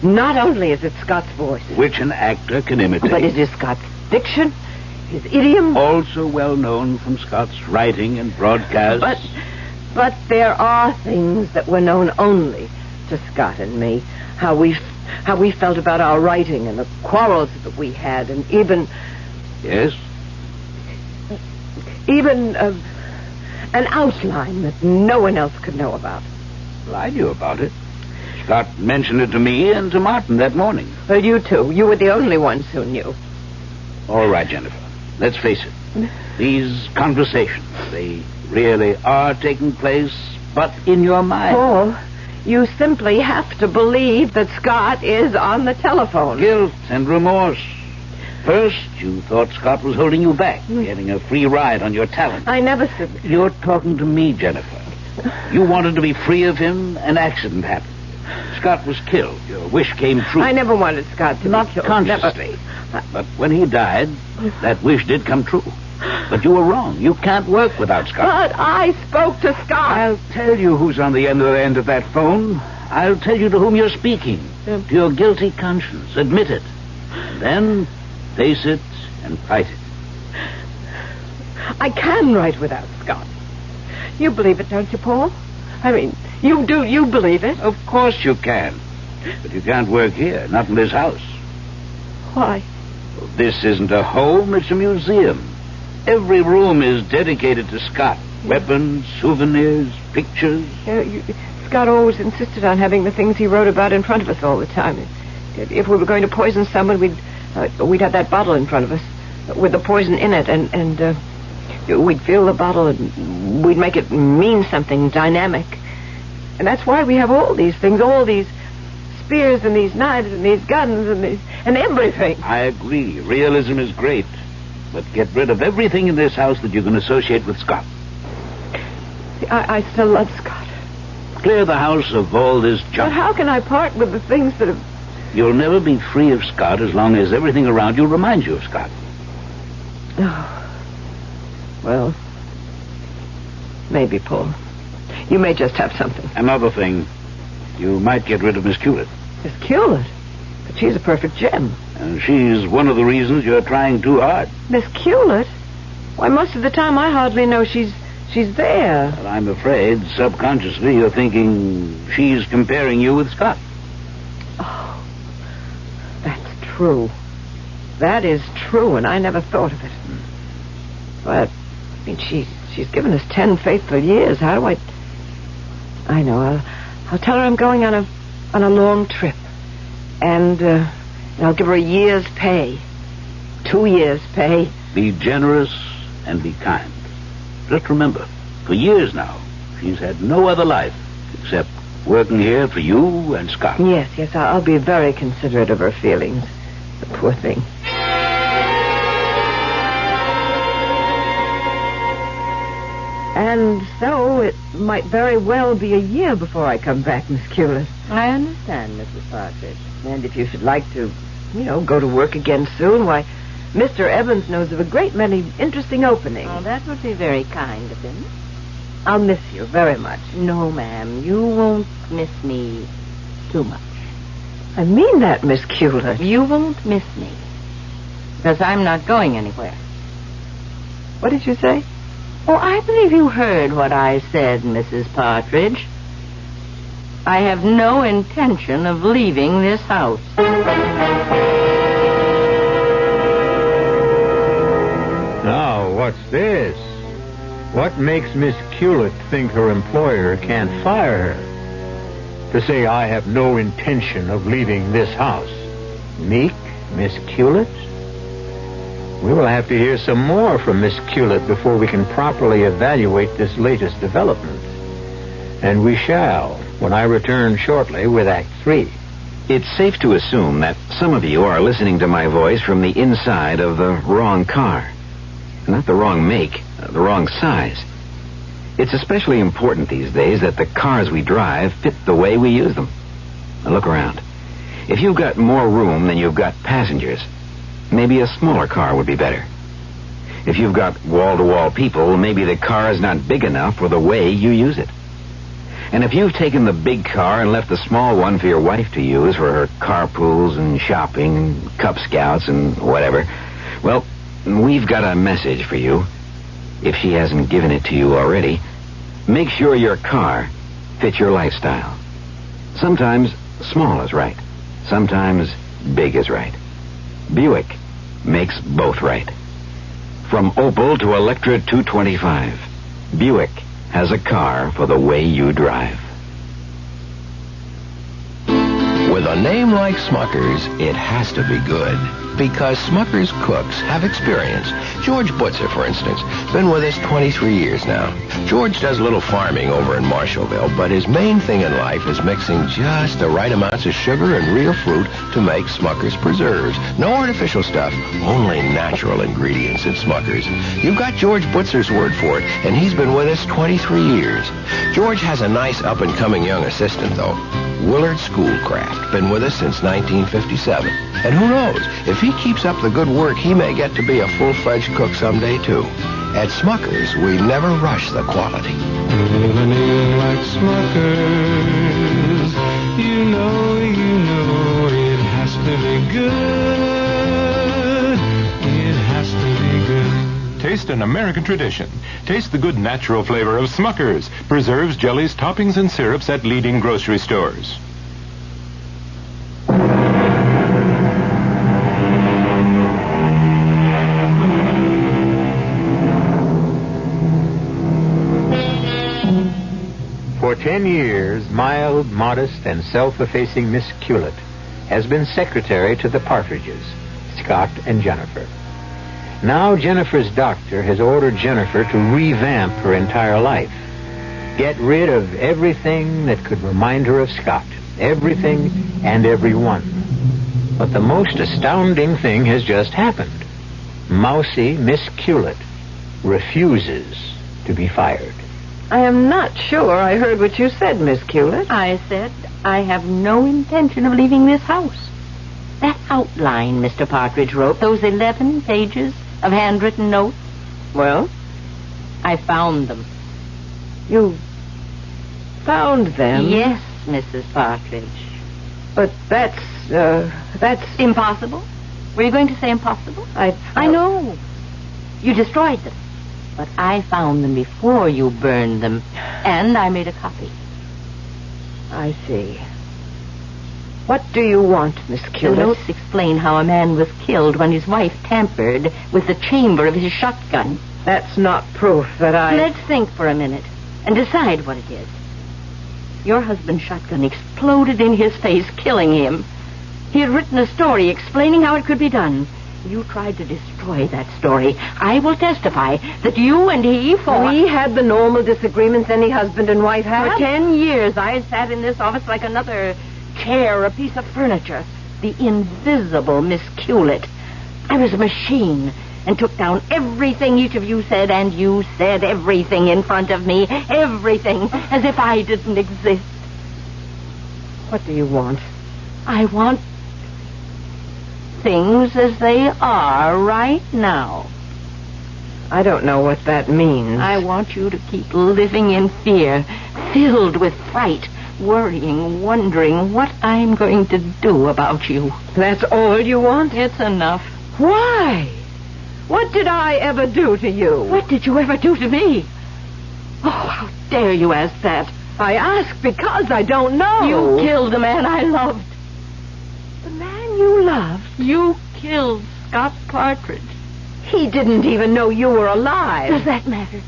Not only is it Scott's voice, which an actor can imitate, but it is Scott's diction, his idiom. Also well known from Scott's writing and broadcasts. But there are things that were known only to Scott and me. How we felt about our writing and the quarrels that we had, and even... Yes? Even an outline that no one else could know about. Well, I knew about it. Scott mentioned it to me and to Martin that morning. Well, you too. You were the only ones who knew. All right, Jennifer. Let's face it. These conversations, they really are taking place, but in your mind. Paul, you simply have to believe that Scott is on the telephone. Guilt and remorse. First, you thought Scott was holding you back, getting a free ride on your talent. I never said... You're talking to me, Jennifer. You wanted to be free of him. An accident happened. Scott was killed. Your wish came true. I never wanted Scott to Not be killed. consciously. Never. But when he died, that wish did come true. But you were wrong. You can't work without Scott. But I spoke to Scott. I'll tell you who's on the end of that phone. I'll tell you to whom you're speaking. To your guilty conscience. Admit it. And then face it and fight it. I can write without Scott. You believe it, don't you, Paul? I mean, you do. You believe it? Of course you can. But you can't work here, not in this house. Why? Well, this isn't a home, it's a museum. Every room is dedicated to Scott. Weapons, souvenirs, pictures. Scott always insisted on having the things he wrote about in front of us all the time. If we were going to poison someone, we'd have that bottle in front of us with the poison in it, and we'd fill the bottle and we'd make it mean something dynamic. And that's why we have all these things, all these spears and these knives and these guns and everything. I agree. Realism is great. But get rid of everything in this house that you can associate with Scott. See, I still love Scott. Clear the house of all this junk. But how can I part with the things that have... You'll never be free of Scott as long as everything around you reminds you of Scott. Oh. Well, maybe, Paul. You may just have something. Another thing. You might get rid of Miss Hewlett. Miss Hewlett? But she's a perfect gem. And she's one of the reasons you're trying too hard. Miss Hewlett? Why, most of the time I hardly know she's there. Well, I'm afraid, subconsciously, you're thinking she's comparing you with Scott. Oh, that's true. That is true, and I never thought of it. But, I mean, she's given us 10 faithful years. How do I know. I'll tell her I'm going on a long trip. And I'll give her a year's pay. 2 years' pay. Be generous and be kind. Just remember, for years now, she's had no other life except working here for you and Scott. Yes, I'll be very considerate of her feelings. The poor thing. And so it might very well be a year before I come back, Miss Hewlett. I understand, Mrs. Partridge. And if you should like to, go to work again soon, why, Mr. Evans knows of a great many interesting openings. Oh, that would be very kind of him. I'll miss you very much. No, ma'am, you won't miss me too much. I mean that, Miss Hewlett. You won't miss me. Because I'm not going anywhere. What did you say? Oh, I believe you heard what I said, Mrs. Partridge. I have no intention of leaving this house. Now, what's this? What makes Miss Hewlett think her employer can't fire her? To say, I have no intention of leaving this house. Meek, Miss Hewlett? We will have to hear some more from Miss Hewlett before we can properly evaluate this latest development. And we shall, when I return shortly with Act 3. It's safe to assume that some of you are listening to my voice from the inside of the wrong car. Not the wrong make, the wrong size. It's especially important these days that the cars we drive fit the way we use them. Now look around. If you've got more room than you've got passengers, maybe a smaller car would be better. If you've got wall-to-wall people, maybe the car is not big enough for the way you use it. And if you've taken the big car and left the small one for your wife to use for her carpools and shopping, Cub Scouts and whatever, well, we've got a message for you. If she hasn't given it to you already, make sure your car fits your lifestyle. Sometimes small is right. Sometimes big is right. Buick makes both right. From Opel to Electra 225, Buick has a car for the way you drive. With a name like Smucker's, it has to be good. Because Smucker's cooks have experience. George Butzer, for instance, been with us 23 years now. George does a little farming over in Marshallville, but his main thing in life is mixing just the right amounts of sugar and real fruit to make Smucker's preserves. No artificial stuff, only natural ingredients in Smucker's. You've got George Butzer's word for it, and he's been with us 23 years. George has a nice up-and-coming young assistant, though. Willard Schoolcraft, been with us since 1957. And who knows, if he keeps up the good work, he may get to be a full-fledged cook someday, too. At Smucker's, we never rush the quality. With a name like Smucker's, you know it has to be good. It has to be good. Taste an American tradition. Taste the good natural flavor of Smucker's. Preserves, jellies, toppings, and syrups at leading grocery stores. For 10 years, mild, modest, and self-effacing Miss Hewlett has been secretary to the Partridges, Scott and Jennifer. Now Jennifer's doctor has ordered Jennifer to revamp her entire life. Get rid of everything that could remind her of Scott. Everything and everyone. But the most astounding thing has just happened. Mousy Miss Hewlett refuses to be fired. I am not sure I heard what you said, Miss Hewlett. I said I have no intention of leaving this house. That outline Mr. Partridge wrote, those 11 pages of handwritten notes, well, I found them. You found them? Yes, Mrs. Partridge. But that's impossible. Were you going to say impossible? I know. You destroyed them. But I found them before you burned them, and I made a copy. I see. What do you want, Miss Hewlett? The notes explain how a man was killed when his wife tampered with the chamber of his shotgun. That's not proof that Let's think for a minute and decide what it is. Your husband's shotgun exploded in his face, killing him. He had written a story explaining how it could be done. You tried to destroy that story. I will testify that you and he fought. We had the normal disagreements any husband and wife have. For 10 years, I sat in this office like another chair, a piece of furniture. The invisible Miss Hewlett. I was a machine and took down everything each of you said, and you said everything in front of me. Everything, as if I didn't exist. What do you want? I want things as they are right now. I don't know what that means. I want you to keep living in fear, filled with fright, worrying, wondering what I'm going to do about you. That's all you want? It's enough. Why? What did I ever do to you? What did you ever do to me? Oh, how dare you ask that? I ask because I don't know. You killed the man I loved. The man you loved? You killed Scott Partridge. He didn't even know you were alive. Does that matter?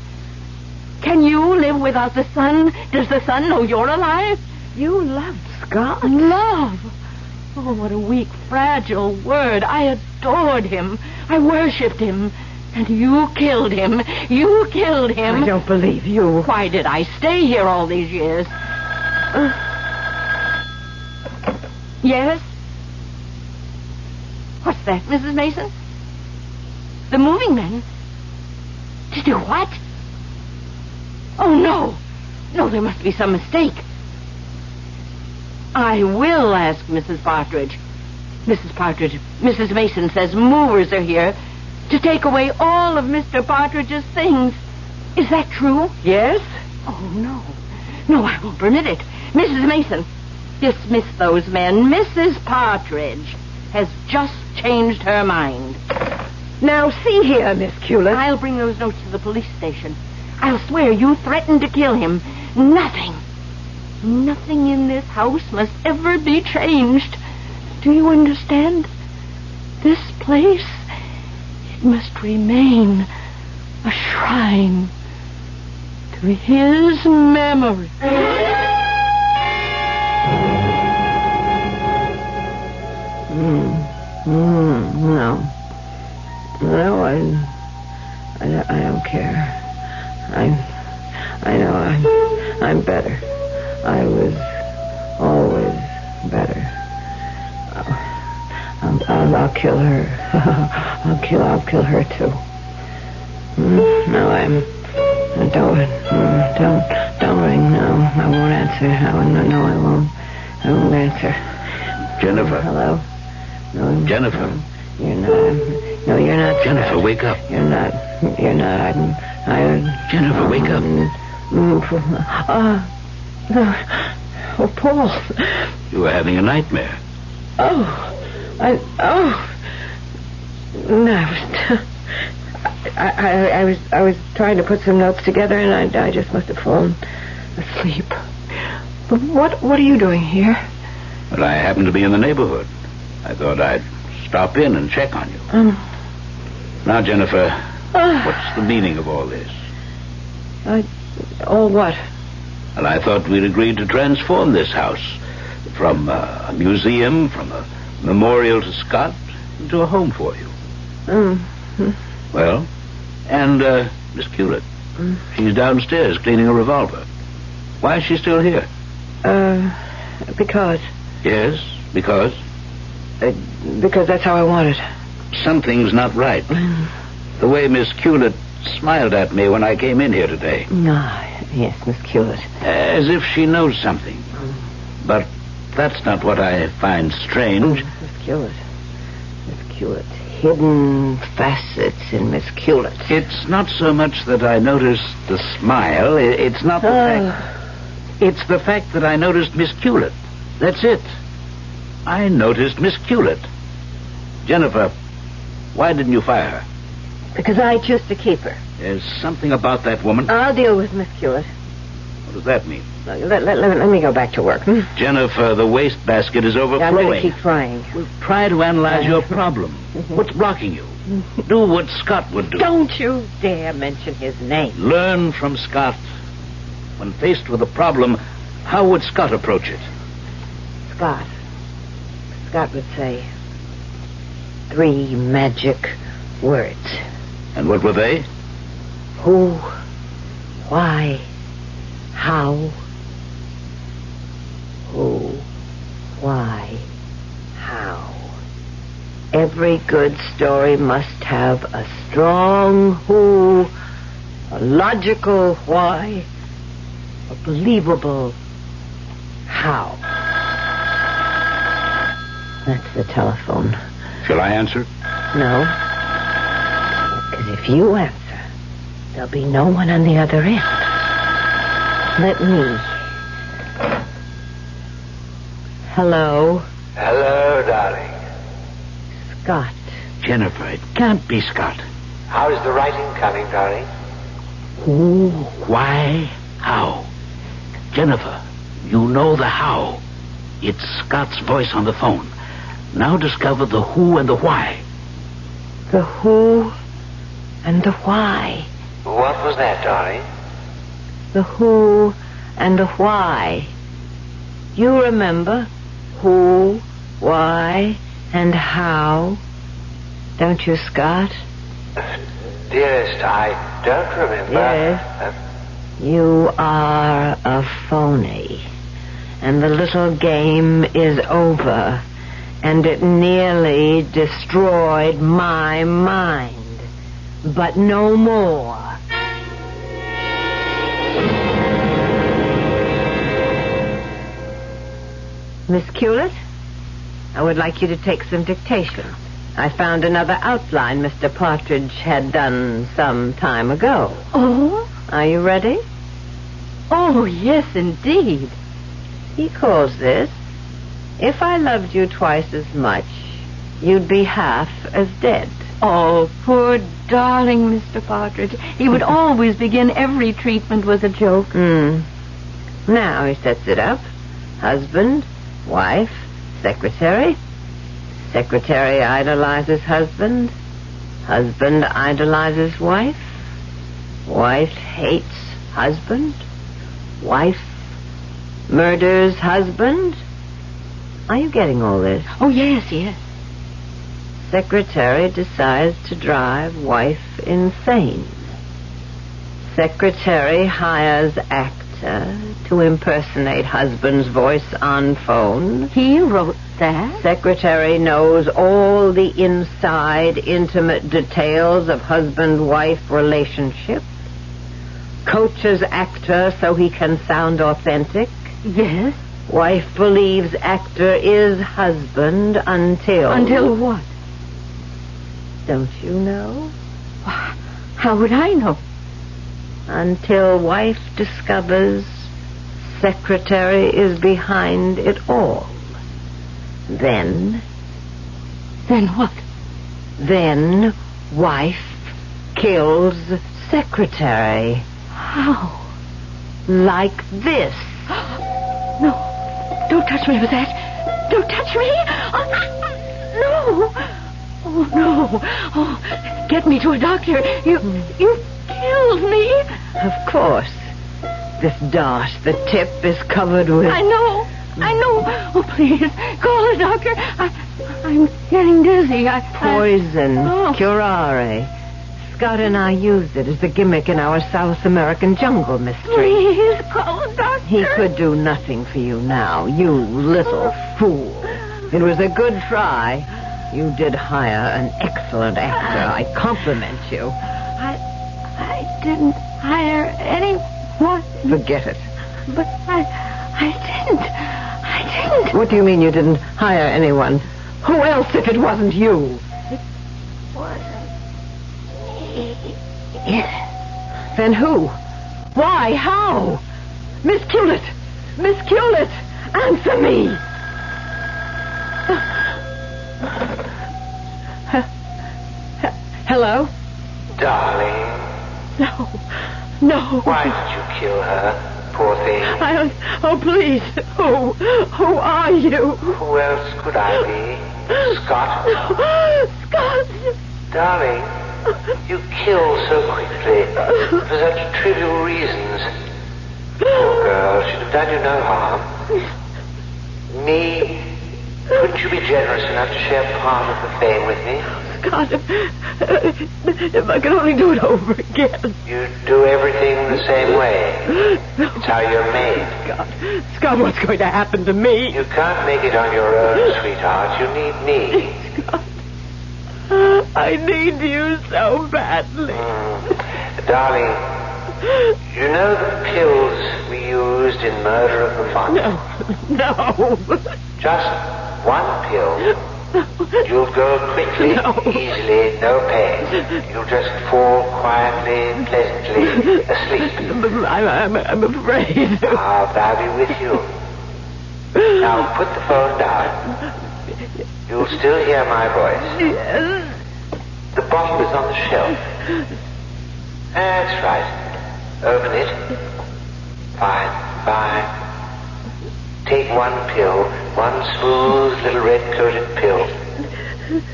Can you live without the sun? Does the sun know you're alive? You loved Scott? Love? Oh, what a weak, fragile word. I adored him. I worshipped him. And you killed him. You killed him. I don't believe you. Why did I stay here all these years? Yes? What's that, Mrs. Mason? The moving men? To do what? Oh, no. No, there must be some mistake. I will ask Mrs. Partridge. Mrs. Partridge, Mrs. Mason says movers are here to take away all of Mr. Partridge's things. Is that true? Yes? Oh, no. No, I won't permit it. Mrs. Mason, dismiss those men. Mrs. Partridge has just changed her mind. Now, see here, Miss Cullen. I'll bring those notes to the police station. I'll swear you threatened to kill him. Nothing in this house must ever be changed. Do you understand? This place, it must remain a shrine to his memory. No, I don't care. I know I'm better. I was always better. I'll kill her. I'll kill her too. No, don't ring. No, I won't answer. No, I won't. I won't answer. Jennifer. Hello. No, Jennifer. You're not. No, you're not. Jennifer, wake up. You're not. Jennifer, wake up. Oh, Paul. You were having a nightmare. No, I was trying to put some notes together, and I just must have fallen asleep. But what are you doing here? Well, I happened to be in the neighborhood. I thought I'd stop in and check on you. Now, Jennifer, what's the meaning of all this? All what? Well, I thought we'd agreed to transform this house from a museum, from a memorial to Scott, into a home for you. Well, and Miss Culett, she's downstairs cleaning a revolver. Why is she still here? Because. Yes, because? Because that's how I want it. Something's not right. The way Miss Culett smiled at me when I came in here today. Yes, Miss Culett. As if she knows something. But that's not what I find strange. Miss Culett. Hidden facets in Miss Culett. It's not so much that I noticed the smile. It's not the fact. It's the fact that I noticed Miss Culett. That's it. I noticed Miss Culett. Jennifer, why didn't you fire her? Because I choose to keep her. There's something about that woman. I'll deal with Miss Culett. What does that mean? Let me go back to work. Jennifer, the wastebasket is overflowing. I'm going to keep trying. Well, try to analyze your problem. What's blocking you? Do what Scott would do. Don't you dare mention his name. Learn from Scott. When faced with a problem, how would Scott approach it? Scott would say 3 magic words. And what were they? Who, why, how. Who, why, how. Every good story must have a strong who, a logical why, a believable how. That's the telephone. Shall I answer? No. Because if you answer, there'll be no one on the other end. Let me. Hello? Hello, darling. Scott. Jennifer, it can't be Scott. How's the writing coming, darling? Who, why, how? Jennifer, you know the how. It's Scott's voice on the phone. Now discover the who and the why. The who and the why. What was that, darling? The who and the why. You remember who, why, and how, don't you, Scott? Dearest, I don't remember. Yes. You are a phony. And the little game is over. And it nearly destroyed my mind. But no more. Miss Hewlett, I would like you to take some dictation. I found another outline Mr. Partridge had done some time ago. Oh? Are you ready? Oh, yes, indeed. He calls this, if I loved you twice as much, you'd be half as dead. Oh, poor darling Mr. Partridge. He would always begin every treatment with a joke. Now he sets it up. Husband, wife, secretary. Secretary idolizes husband. Husband idolizes wife. Wife hates husband. Wife murders husband. Are you getting all this? Oh, yes, yes. Secretary decides to drive wife insane. Secretary hires actor to impersonate husband's voice on phone. He wrote that? Secretary knows all the inside, intimate details of husband-wife relationship. Coaches actor so he can sound authentic. Yes. Wife believes actor is husband until... Until what? Don't you know? How would I know? Until wife discovers secretary is behind it all. Then... Then what? Then wife kills secretary. How? Like this. No. Don't touch me with that. Don't touch me. No. Oh, no. Oh, get me to a doctor. You killed me. Of course. This dart, the tip, is covered with... I know. Oh, please, call a doctor. I'm getting dizzy. Poison. Curare. Scott and I used it as the gimmick in our South American jungle mystery. Please, call a doctor. He could do nothing for you now, you little fool. It was a good try. You did hire an excellent actor. I compliment you. I didn't hire anyone. Forget it. But I didn't. What do you mean you didn't hire anyone? Who else if it wasn't you? It wasn't me. Then who? Why? How? Miss Hewlett! Miss Hewlett! Answer me! Hello? Darling. No. Why did you kill her, poor thing? Oh, please. Who are you? Who else could I be? Scott? Scott! Darling, you killed so quickly for such trivial reasons. Poor girl, she'd have done you no harm. Me? Couldn't you be generous enough to share part of the fame with me? Scott, if I could only do it over again. You do everything the same way. It's how you're made. Scott, what's going to happen to me? You can't make it on your own, sweetheart. You need me. Scott, I need you so badly. Darling, you know the pills we used in Murder of the Funny? No. Just one pill. You'll go quickly, easily, no pain. You'll just fall quietly, pleasantly asleep. I'm afraid. I'll be with you. Now put the phone down. You'll still hear my voice. Yes. The bottle is on the shelf. That's right. Open it. Fine. fine. Take one pill, one smooth little red-coated pill.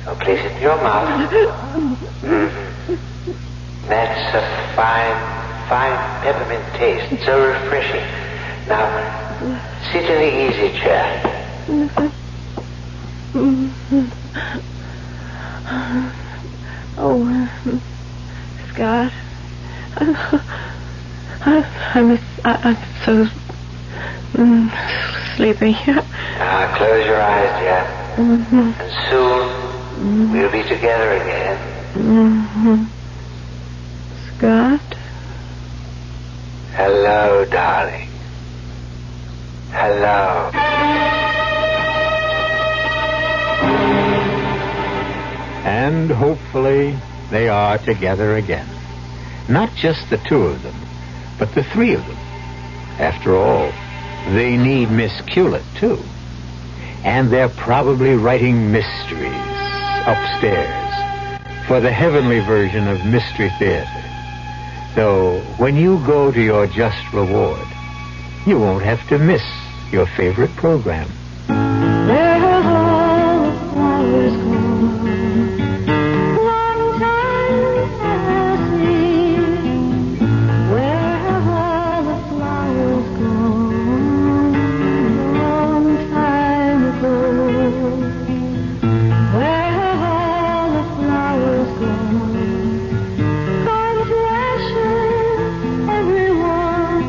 Now place it in your mouth. That's a fine, fine peppermint taste. So refreshing. Now, sit in the easy chair. Oh, Scott. I'm so sleepy. Now, close your eyes, dear. Mm-hmm. And soon, we'll be together again. Mm-hmm. Scott? Hello, darling. Hello. And hopefully they are together again. Not just the two of them, but the three of them. After all, they need Miss Hewlett, too. And they're probably writing mysteries upstairs for the heavenly version of Mystery Theater. So when you go to your just reward, you won't have to miss your favorite program. Where have all the flowers gone? Long time has been. Where have all the flowers gone? Long time ago. Where have all the flowers gone? Gone to ashes, everyone.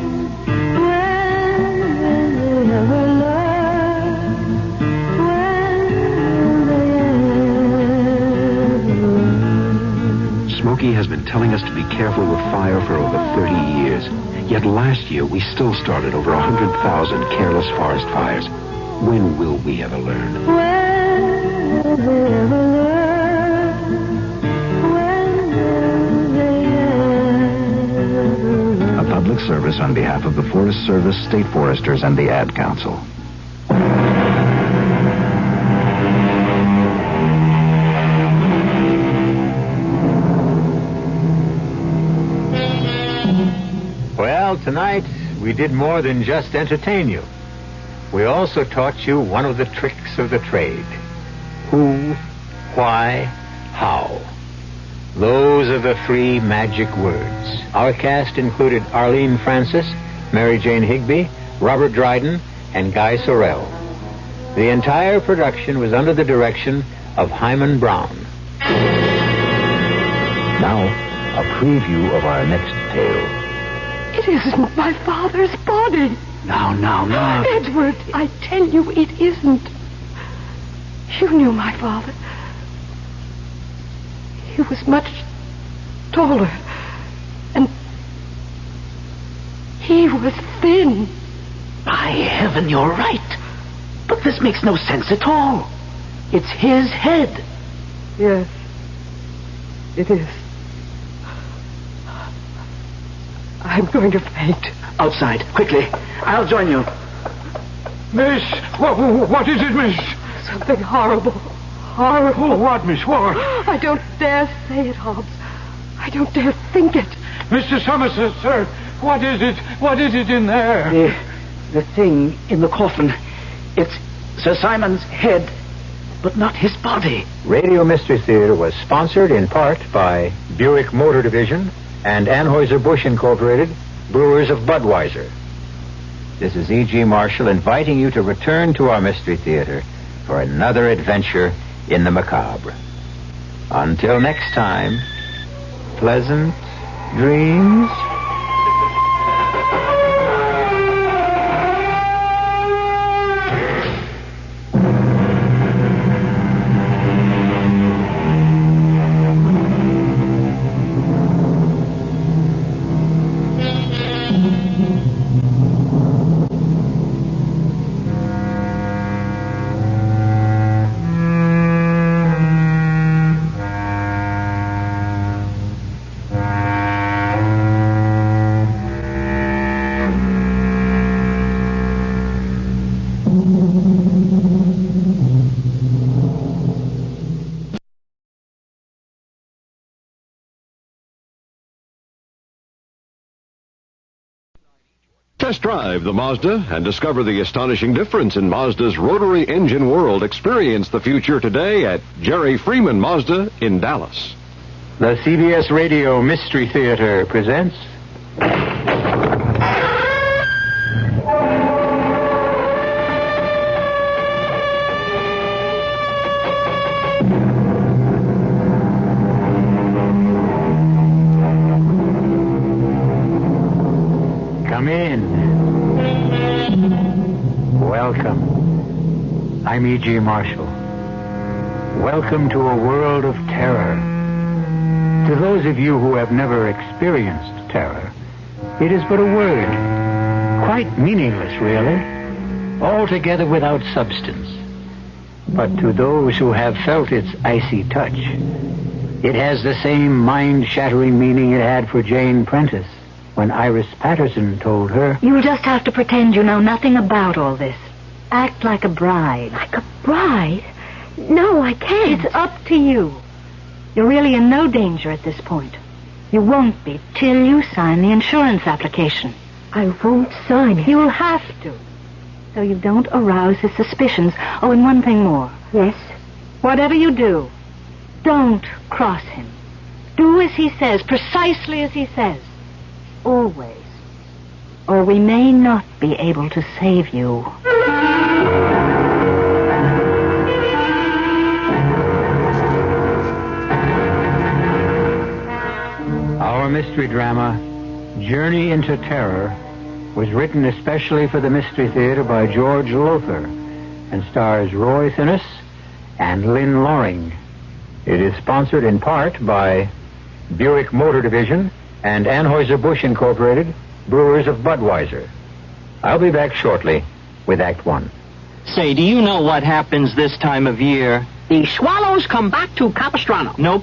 When will they ever learn? Smokey has been telling us to be careful with fire for over 30 years. Yet last year, we still started over 100,000 careless forest fires. When will we ever learn? When will they ever learn? When will they ever learn? A public service on behalf of the Forest Service, State Foresters, and the Ad Council. Well, tonight we did more than just entertain you. We also taught you one of the tricks of the trade. Who, why, how. Those are the three magic words. Our cast included Arlene Francis, Mary Jane Higby, Robert Dryden, and Guy Sorrell. The entire production was under the direction of Hyman Brown. Now, a preview of our next tale. It isn't my father's body. Now. Edward, I tell you, it isn't. You knew my father. He was much taller. And he was thin. By heaven, you're right. But this makes no sense at all. It's his head. Yes, it is. I'm going to faint. Outside, quickly. I'll join you. Miss, what is it, miss? Something horrible. Horrible. Oh, what, miss, what? I don't dare say it, Hobbs. I don't dare think it. Mr. Somerset, sir, what is it? What is it in there? The thing in the coffin. It's Sir Simon's head, but not his body. Radio Mystery Theater was sponsored in part by Buick Motor Division and Anheuser-Busch Incorporated, Brewers of Budweiser. This is E.G. Marshall inviting you to return to our Mystery Theater for another adventure in the macabre. Until next time, pleasant dreams. Test drive the Mazda and discover the astonishing difference in Mazda's rotary engine world. Experience the future today at Jerry Freeman Mazda in Dallas. The CBS Radio Mystery Theater presents... Come in. Welcome. I'm E.G. Marshall. Welcome to a world of terror. To those of you who have never experienced terror, it is but a word, quite meaningless, really, altogether without substance. But to those who have felt its icy touch, it has the same mind-shattering meaning it had for Jane Prentice when Iris Patterson told her... You'll just have to pretend you know nothing about all this. Act like a bride. Like a bride? No, I can't. It's up to you. You're really in no danger at this point. You won't be till you sign the insurance application. I won't sign it. You'll have to. So you don't arouse his suspicions. Oh, and one thing more. Yes? Whatever you do, don't cross him. Do as he says, precisely as he says. Always. Or we may not be able to save you. Our mystery drama, Journey into Terror, was written especially for the Mystery Theater by George Lothar and stars Roy Thinnes and Lynn Loring. It is sponsored in part by Buick Motor Division and Anheuser-Busch Incorporated, Brewers of Budweiser. I'll be back shortly with Act One. Say, do you know what happens this time of year? The swallows come back to Capistrano. Nope.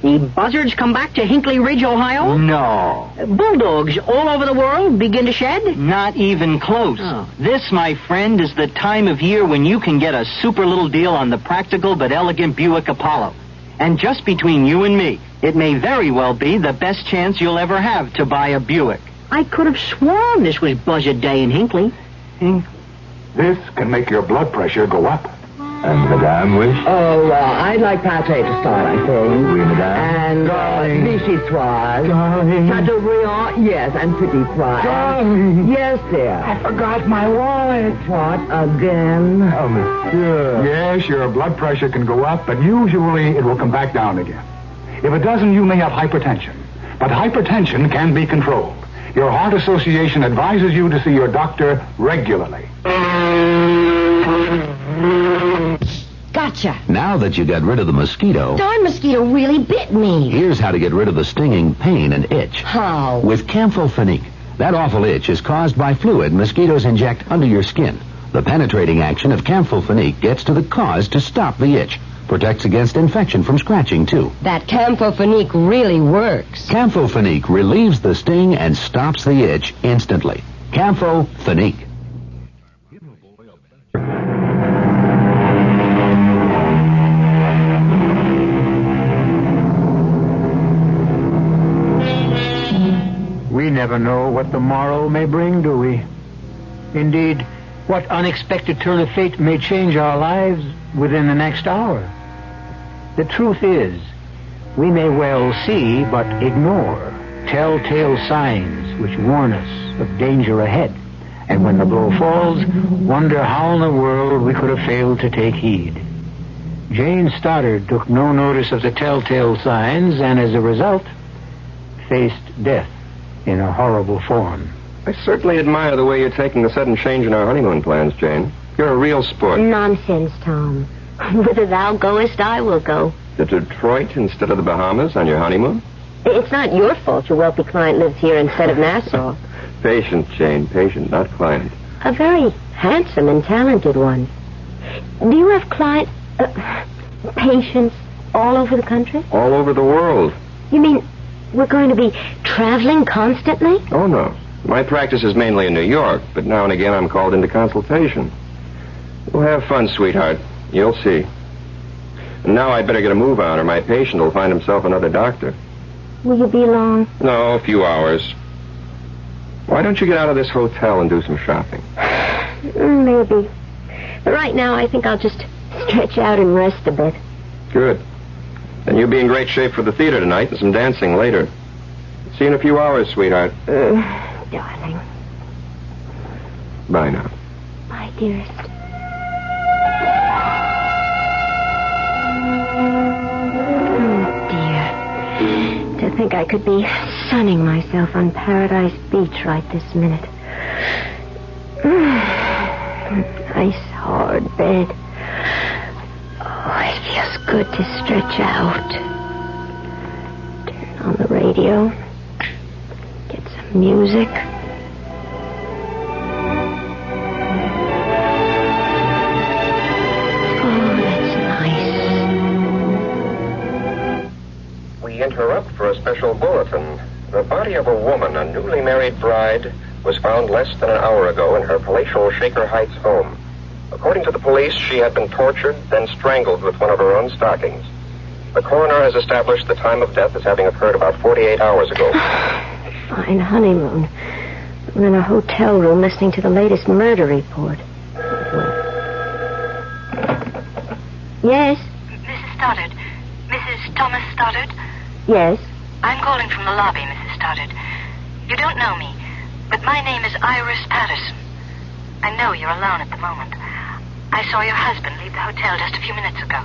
The buzzards come back to Hinkley Ridge, Ohio. No. Bulldogs all over the world begin to shed. Not even close. Oh. This, my friend, is the time of year when you can get a super little deal on the practical but elegant Buick Apollo. And just between you and me, it may very well be the best chance you'll ever have to buy a Buick. I could have sworn this was Buzzard Day in Hinkley. This can make your blood pressure go up. And Madame wish? Oh, I'd like pate to start, I think. Oui, Madame. And vichyssoise. Darling. Chateaubriand, yes, and petit pois. Darling. Yes, dear. I forgot my wallet. What, again? Oh, monsieur. Yes, your blood pressure can go up, but usually it will come back down again. If it doesn't, you may have hypertension. But hypertension can be controlled. Your Heart Association advises you to see your doctor regularly. Gotcha. Now that you got rid of the mosquito, Darn mosquito really bit me. here's how to get rid of the stinging pain and itch. How? With Campho-Phenique. That awful itch is caused by fluid mosquitoes inject under your skin. The penetrating action of Campho-Phenique gets to the cause to stop the itch. Protects against infection from scratching, too. That Campho-Phenique really works. Campho-Phenique relieves the sting and stops the itch instantly. Campho-Phenique. We never know what the morrow may bring, do we? Indeed, what unexpected turn of fate may change our lives within the next hour. The truth is, we may well see but ignore telltale signs which warn us of danger ahead. And when the blow falls, wonder how in the world we could have failed to take heed. Jane Stoddard took no notice of the telltale signs and as a result, faced death in a horrible form. I certainly admire the way you're taking the sudden change in our honeymoon plans, Jane. You're a real sport. Nonsense, Tom. Whither thou goest, I will go. To Detroit instead of the Bahamas on your honeymoon? It's not your fault your wealthy client lives here instead of Nassau. Patient, Jane, patient, not client. A very handsome and talented one. Do you have patients all over the country? All over the world. You mean we're going to be traveling constantly? Oh, no. My practice is mainly in New York, but now and again I'm called into consultation. We'll have fun, sweetheart. You'll see. And now I'd better get a move on, or my patient will find himself another doctor. Will you be long? No, a few hours. Why don't you get out of this hotel and do some shopping? Maybe. But right now, I think I'll just stretch out and rest a bit. Good. Then you'll be in great shape for the theater tonight and some dancing later. See you in a few hours, sweetheart. Darling. Bye now. Bye, dearest. To think I could be sunning myself on Paradise Beach right this minute. Nice hard bed. Oh, it feels good to stretch out. Turn on the radio. Get some music. Interrupt for a special bulletin. The body of a woman, a newly married bride, was found less than an hour ago in her palatial Shaker Heights home. According to the police, she had been tortured, then strangled with one of her own stockings. The coroner has established the time of death as having occurred about 48 hours ago. Fine honeymoon. I'm in a hotel room listening to the latest murder report. Yes? Mrs. Stoddard. Mrs. Thomas Stoddard? Yes? I'm calling from the lobby, Mrs. Stoddard. You don't know me, but my name is Iris Patterson. I know you're alone at the moment. I saw your husband leave the hotel just a few minutes ago.